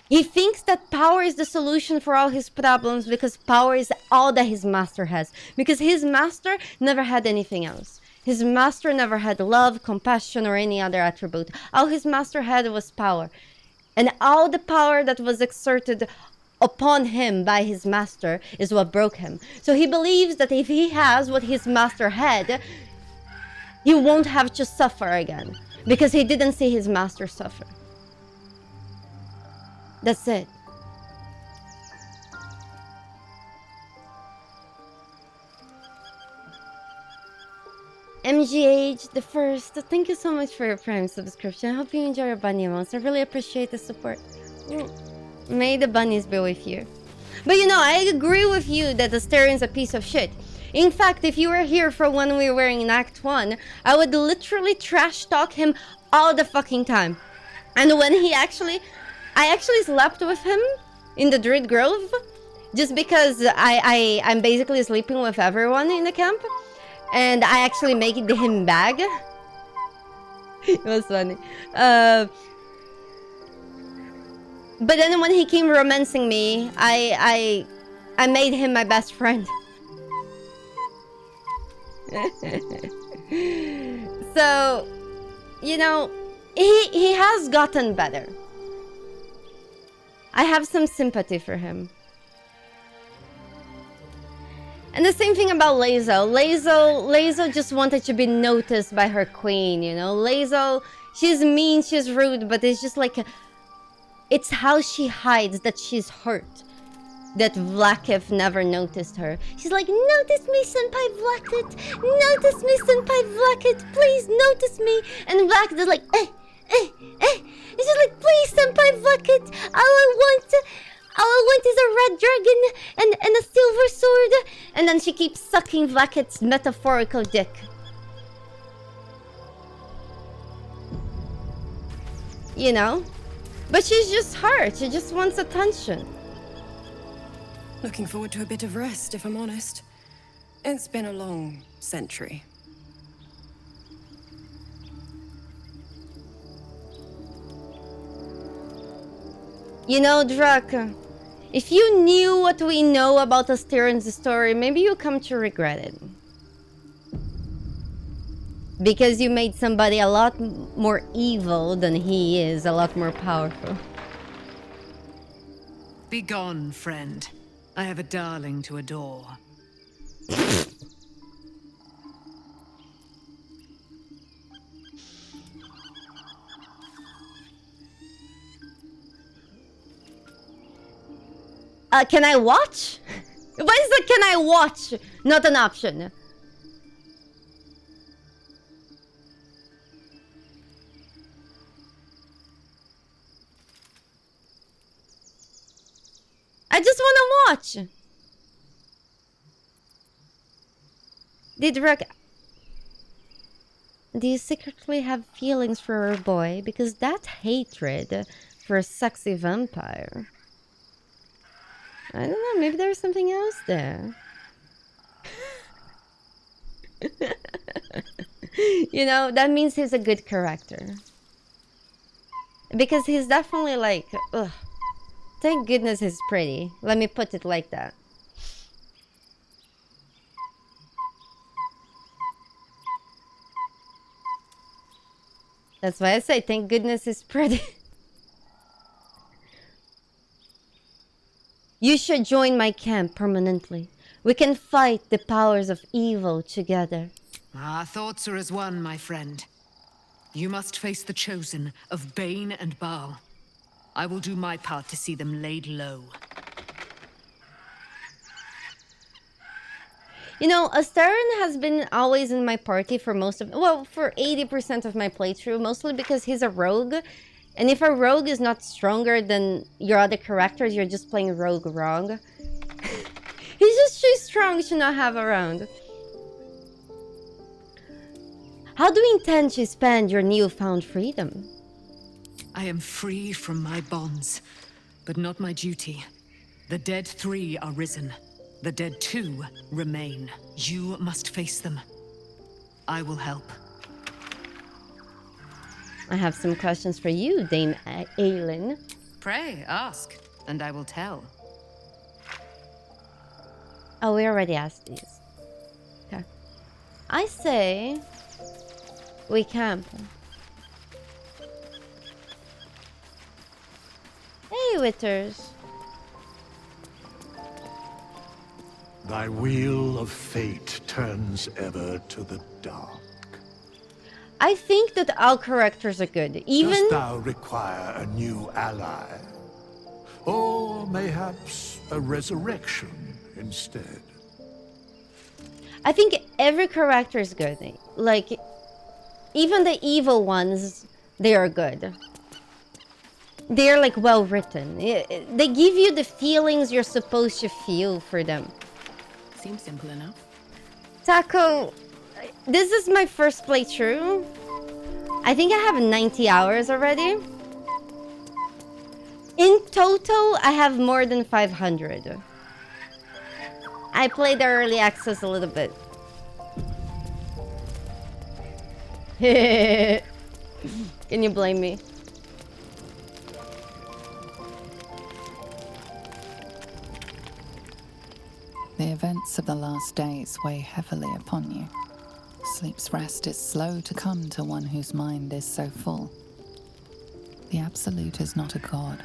He thinks that power is the solution for all his problems because power is all that his master has. Because his master never had anything else. His master never had love, compassion, or any other attribute. All his master had was power. And all the power that was exerted upon him by his master is what broke him. So he believes that if he has what his master had, he won't have to suffer again. Because he didn't see his master suffer. That's it. MGH the first, thank you so much for your Prime subscription. I hope you enjoy your bunny emotes. I really appreciate the support. May the bunnies be with you. But you know, I agree with you that Astarion's a piece of shit. In fact, if you were here for when we were in Act 1, I would literally trash talk him all the fucking time. And when I actually slept with him in the Druid Grove, just because I'm basically sleeping with everyone in the camp, and I actually made him bag. It was funny. But then when he came romancing me, I made him my best friend. So, you know, he has gotten better. I have some sympathy for him. And the same thing about Lazo. Lazo just wanted to be noticed by her queen, you know? Lazo, she's mean, she's rude, but it's just like... it's how she hides that she's hurt. That Vlakith never noticed her. She's like, notice me, Senpai Vlakith! Notice me, Senpai Vlakith! Please, notice me! And Vlakith is like, And she's like, please, Senpai Vlakith! All I want is a red dragon and a silver sword. And then she keeps sucking Vlakith's metaphorical dick. You know? But she's just hurt. She just wants attention. Looking forward to a bit of rest, if I'm honest. It's been a long century. You know, Drak, if you knew what we know about Astarion's story, maybe you come to regret it. Because you made somebody a lot more evil than he is, a lot more powerful. Be gone, friend. I have a darling to adore. Can I watch? Why is the can I watch not an option? I just want to watch. Do you secretly have feelings for a boy? Because that hatred for a sexy vampire. I don't know, maybe there's something else there. You know, that means he's a good character. Because he's definitely like, ugh. Thank goodness he's pretty. Let me put it like that. That's why I say, thank goodness he's pretty. You should join my camp permanently. We can fight the powers of evil together. Our thoughts are as one, my friend. You must face the chosen of Bane and Baal. I will do my part to see them laid low. You know, Astarion has been always in my party for most of... well, for 80% of my playthrough, mostly because he's a rogue. And if a rogue is not stronger than your other characters, you're just playing rogue wrong. He's just too strong to not have around. How do you intend to spend your newfound freedom? I am free from my bonds, but not my duty. The dead 3 are risen. The dead 2 remain. You must face them. I will help. I have some questions for you, Dame Aelin. Pray, ask, and I will tell. Oh, we already asked these. Okay. I say... we camp. Hey, Witters. Thy wheel of fate turns ever to the dark. I think that all characters are good. Even... Dost thou require a new ally? Or mayhaps a resurrection instead? I think every character is good. Like, even the evil ones, they are good. they're like well written. They give you the feelings you're supposed to feel for them. Seems simple enough. Taco, this is my first playthrough. I think I have 90 hours already. In total, I have more than 500. I played the early access a little bit. Can you blame me? The events of the last days weigh heavily upon you. Sleep's rest is slow to come to one whose mind is so full. The Absolute is not a god,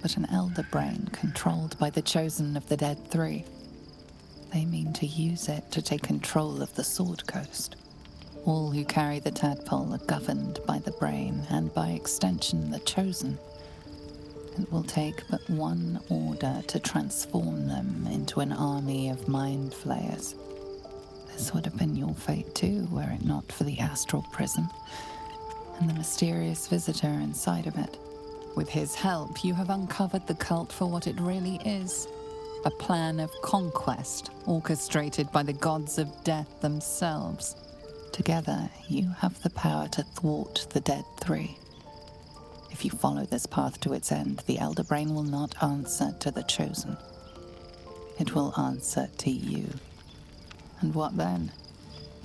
but an elder brain controlled by the chosen of the Dead Three. They mean to use it to take control of the Sword Coast. All who carry the tadpole are governed by the brain, and by extension the chosen. It will take but one order to transform them into an army of mind flayers. This would have been your fate too, were it not for the astral prison and the mysterious visitor inside of it. With his help, you have uncovered the cult for what it really is. A plan of conquest orchestrated by the gods of death themselves. Together, you have the power to thwart the Dead Three. If you follow this path to its end, the Elder Brain will not answer to the Chosen. It will answer to you. And what then?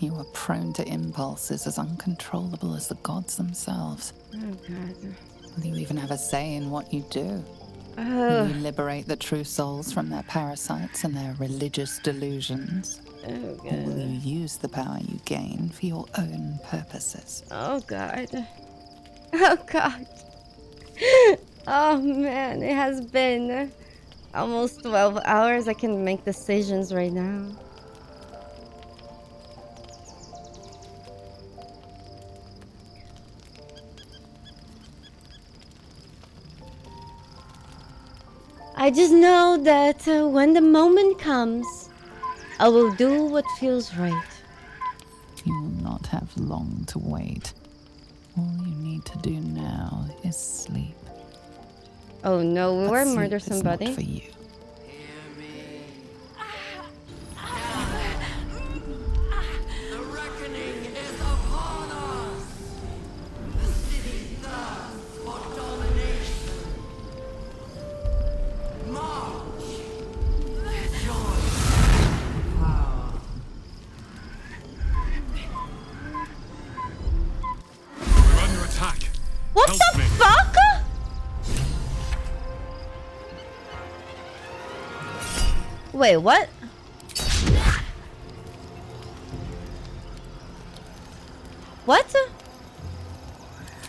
You are prone to impulses as uncontrollable as the gods themselves. Oh, God. Will you even have a say in what you do? Will you liberate the true souls from their parasites and their religious delusions? Oh, God. Or will you use the power you gain for your own purposes? Oh, God. Oh, God. Oh, man. It has been almost 12 hours. I can make decisions right now. I just know that when the moment comes, I will do what feels right. You will not have long to wait. All you need to do now is sleep. Oh no, we But were sleep murder is somebody. not for you. The reckoning is upon us! The city thirsts for domination. March! Join power. We're under attack. What Help the me. fuck? Wait, what? What?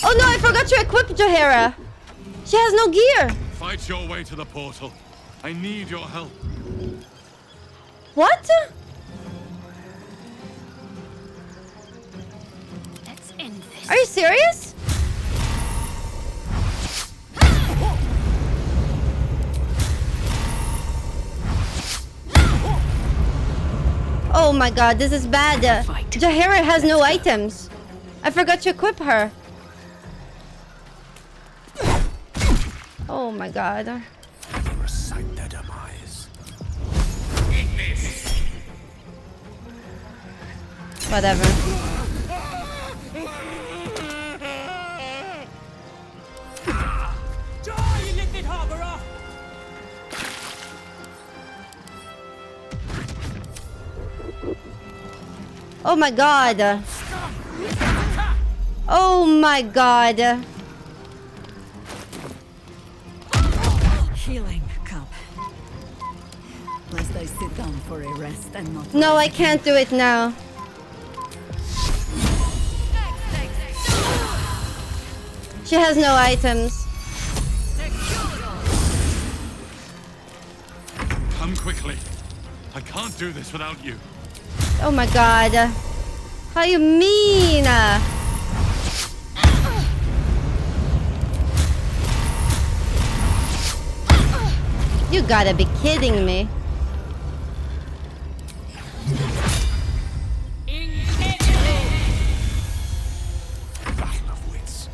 Oh no, I forgot to equip Jaheira. She has no gear. Fight your way to the portal. I need your help. What? Let's end this. Are you serious? Oh my god, this is bad. Jaheira has no items. I forgot to equip her. Oh my god. Recite their demise. Whatever. Die, you liquid harborer! Oh my god. Oh my god. Healing cup. Lest I sit down for a rest and not. No, I can't do it now. She has no items. Come quickly. I can't do this without you. Oh my god. How you mean? You gotta be kidding me. Battle of wits.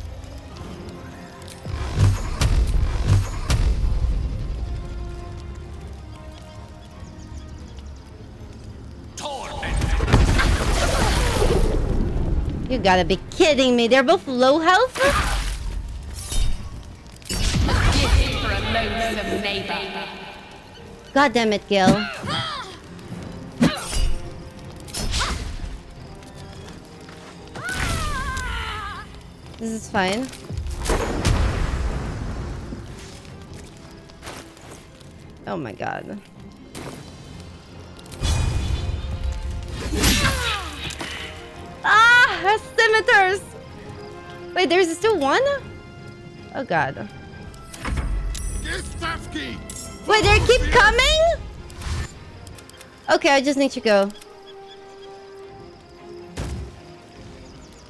You gotta be kidding me. They're both low health? For a lonesome neighbor. God damn it, Gil. This is fine. Oh my god. Ah! Scimitars! Wait, there's still one? Oh god. Wait, they keep coming? Okay, I just need to go.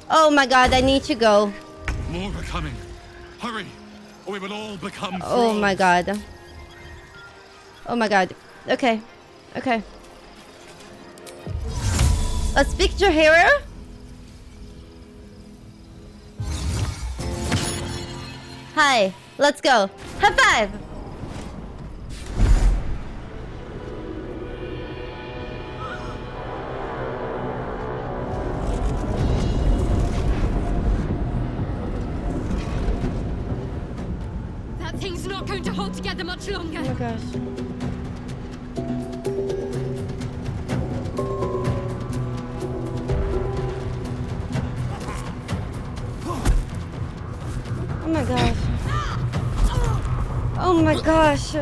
Oh my god, I need to go. More are coming. Hurry, or we will all become Oh my thralls. god. Oh my god. Okay. Okay. Let's pick your hero. Hi. Let's go. High five. That thing's not going to hold together much longer. Oh my gosh. Oh my gosh. Oh my gosh.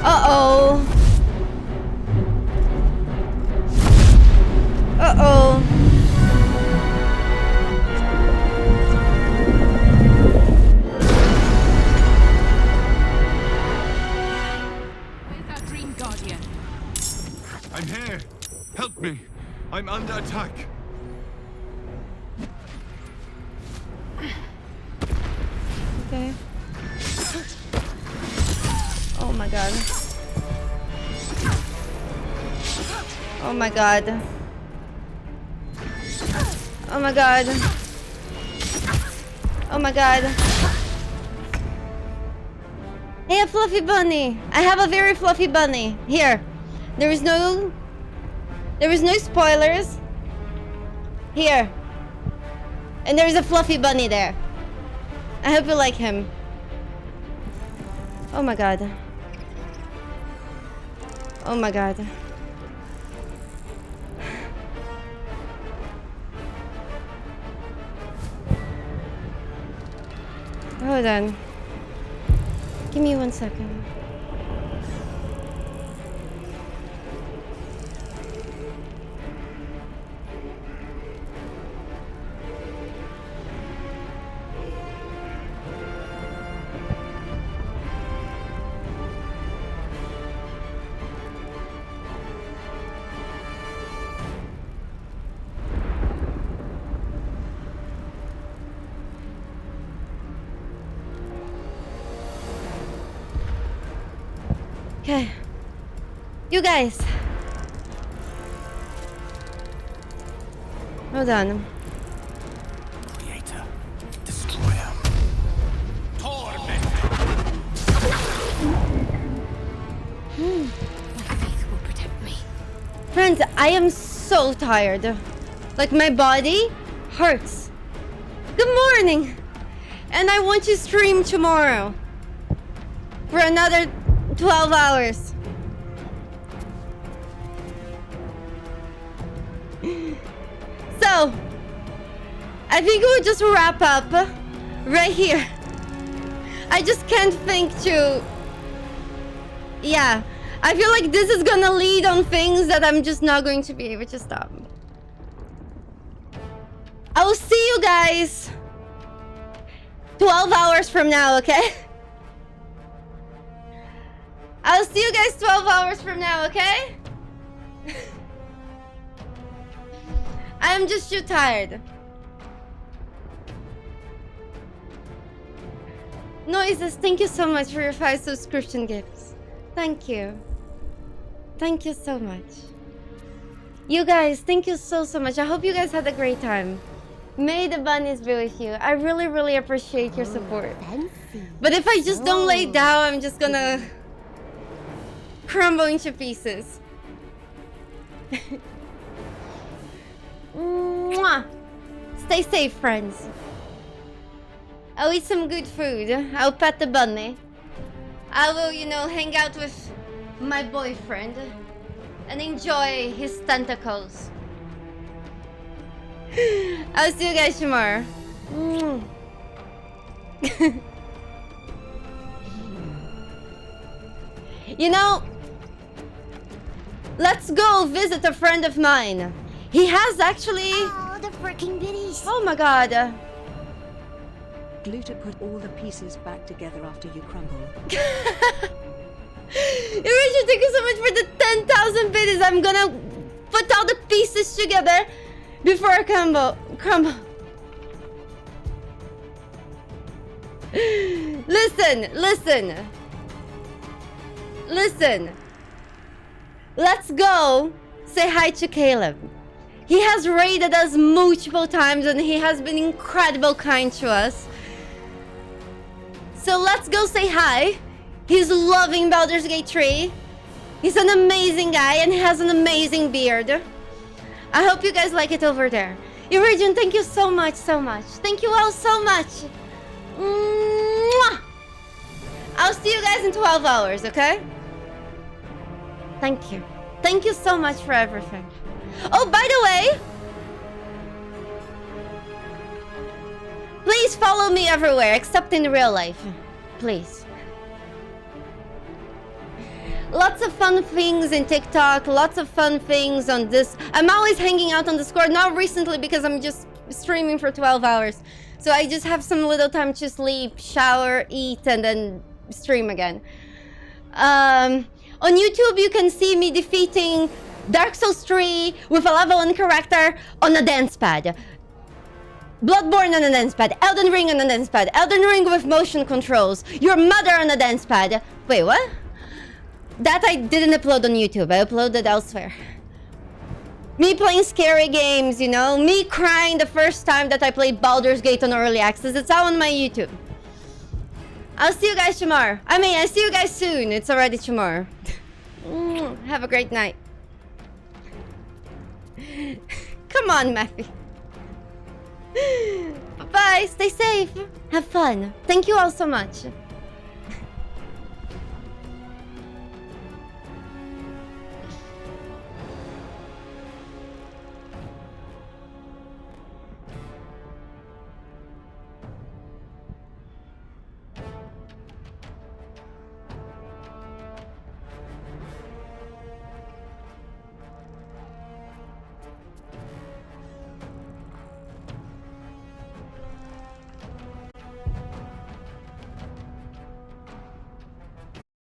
Uh-oh. Uh-oh. Where's our dream guardian? I'm here. Help me. I'm under attack. Okay. Oh my god. Oh my god. Oh my god. Oh my god. Hey, a fluffy bunny. I have a very fluffy bunny. Here. There is no spoilers. Here. And there is a fluffy bunny there. I hope you like him. Oh my god. Oh my god. Hold on. Give me 1 second. Okay. You guys. Hold on. Creator, destroyer, torment. My faith will protect me. Friends, I am so tired. Like my body hurts. Good morning. And I want to stream tomorrow. For another 12 hours. So, I think we'll just wrap up right here. I just can't think to... Yeah, I feel like this is gonna lead on things that I'm just not going to be able to stop. I will see you guys 12 hours from now, okay? I'll see you guys 12 hours from now, okay? I'm just too tired. Noises, thank you so much for your 5 subscription gifts. Thank you. Thank you so much. You guys, thank you so much. I hope you guys had a great time. May the bunnies be with you. I really, really appreciate your support. But if I just don't lay down, I'm just gonna crumble into pieces. Mwah. Stay safe, friends. I'll eat some good food. I'll pet the bunny. I will, you know, hang out with my boyfriend and enjoy his tentacles. I'll see you guys tomorrow. You know, let's go visit a friend of mine. He has actually... Oh, the freaking biddies. Oh my god. Gluta put all the pieces back together after you crumble. Richard, thank you so much for the 10,000 biddies. I'm gonna put all the pieces together before I crumble. Listen. Let's go say hi to Caleb. He has raided us multiple times and he has been incredible kind to us. So let's go say hi. He's loving Baldur's Gate 3. He's an amazing guy and he has an amazing beard. I hope you guys like it over there. Iridian, thank you so much. Thank you all so much. Mwah! I'll see you guys in 12 hours, okay? Thank you. Thank you so much for everything. Oh, by the way, please follow me everywhere except in real life. Please. Lots of fun things in TikTok, lots of fun things on this. I'm always hanging out on Discord, not recently because I'm just streaming for 12 hours. So I just have some little time to sleep, shower, eat, and then stream again. On YouTube, you can see me defeating Dark Souls 3 with a level 1 character on a dance pad. Bloodborne on a dance pad, Elden Ring on a dance pad, Elden Ring with motion controls, Your Mother on a dance pad. Wait, what? That I didn't upload on YouTube, I uploaded elsewhere. Me playing scary games, you know, me crying the first time that I played Baldur's Gate on Early Access, it's all on my YouTube. I'll see you guys tomorrow. I see you guys soon, it's already tomorrow. Have a great night. Come on, Matthew. Bye-bye, stay safe, have fun. Thank you all so much.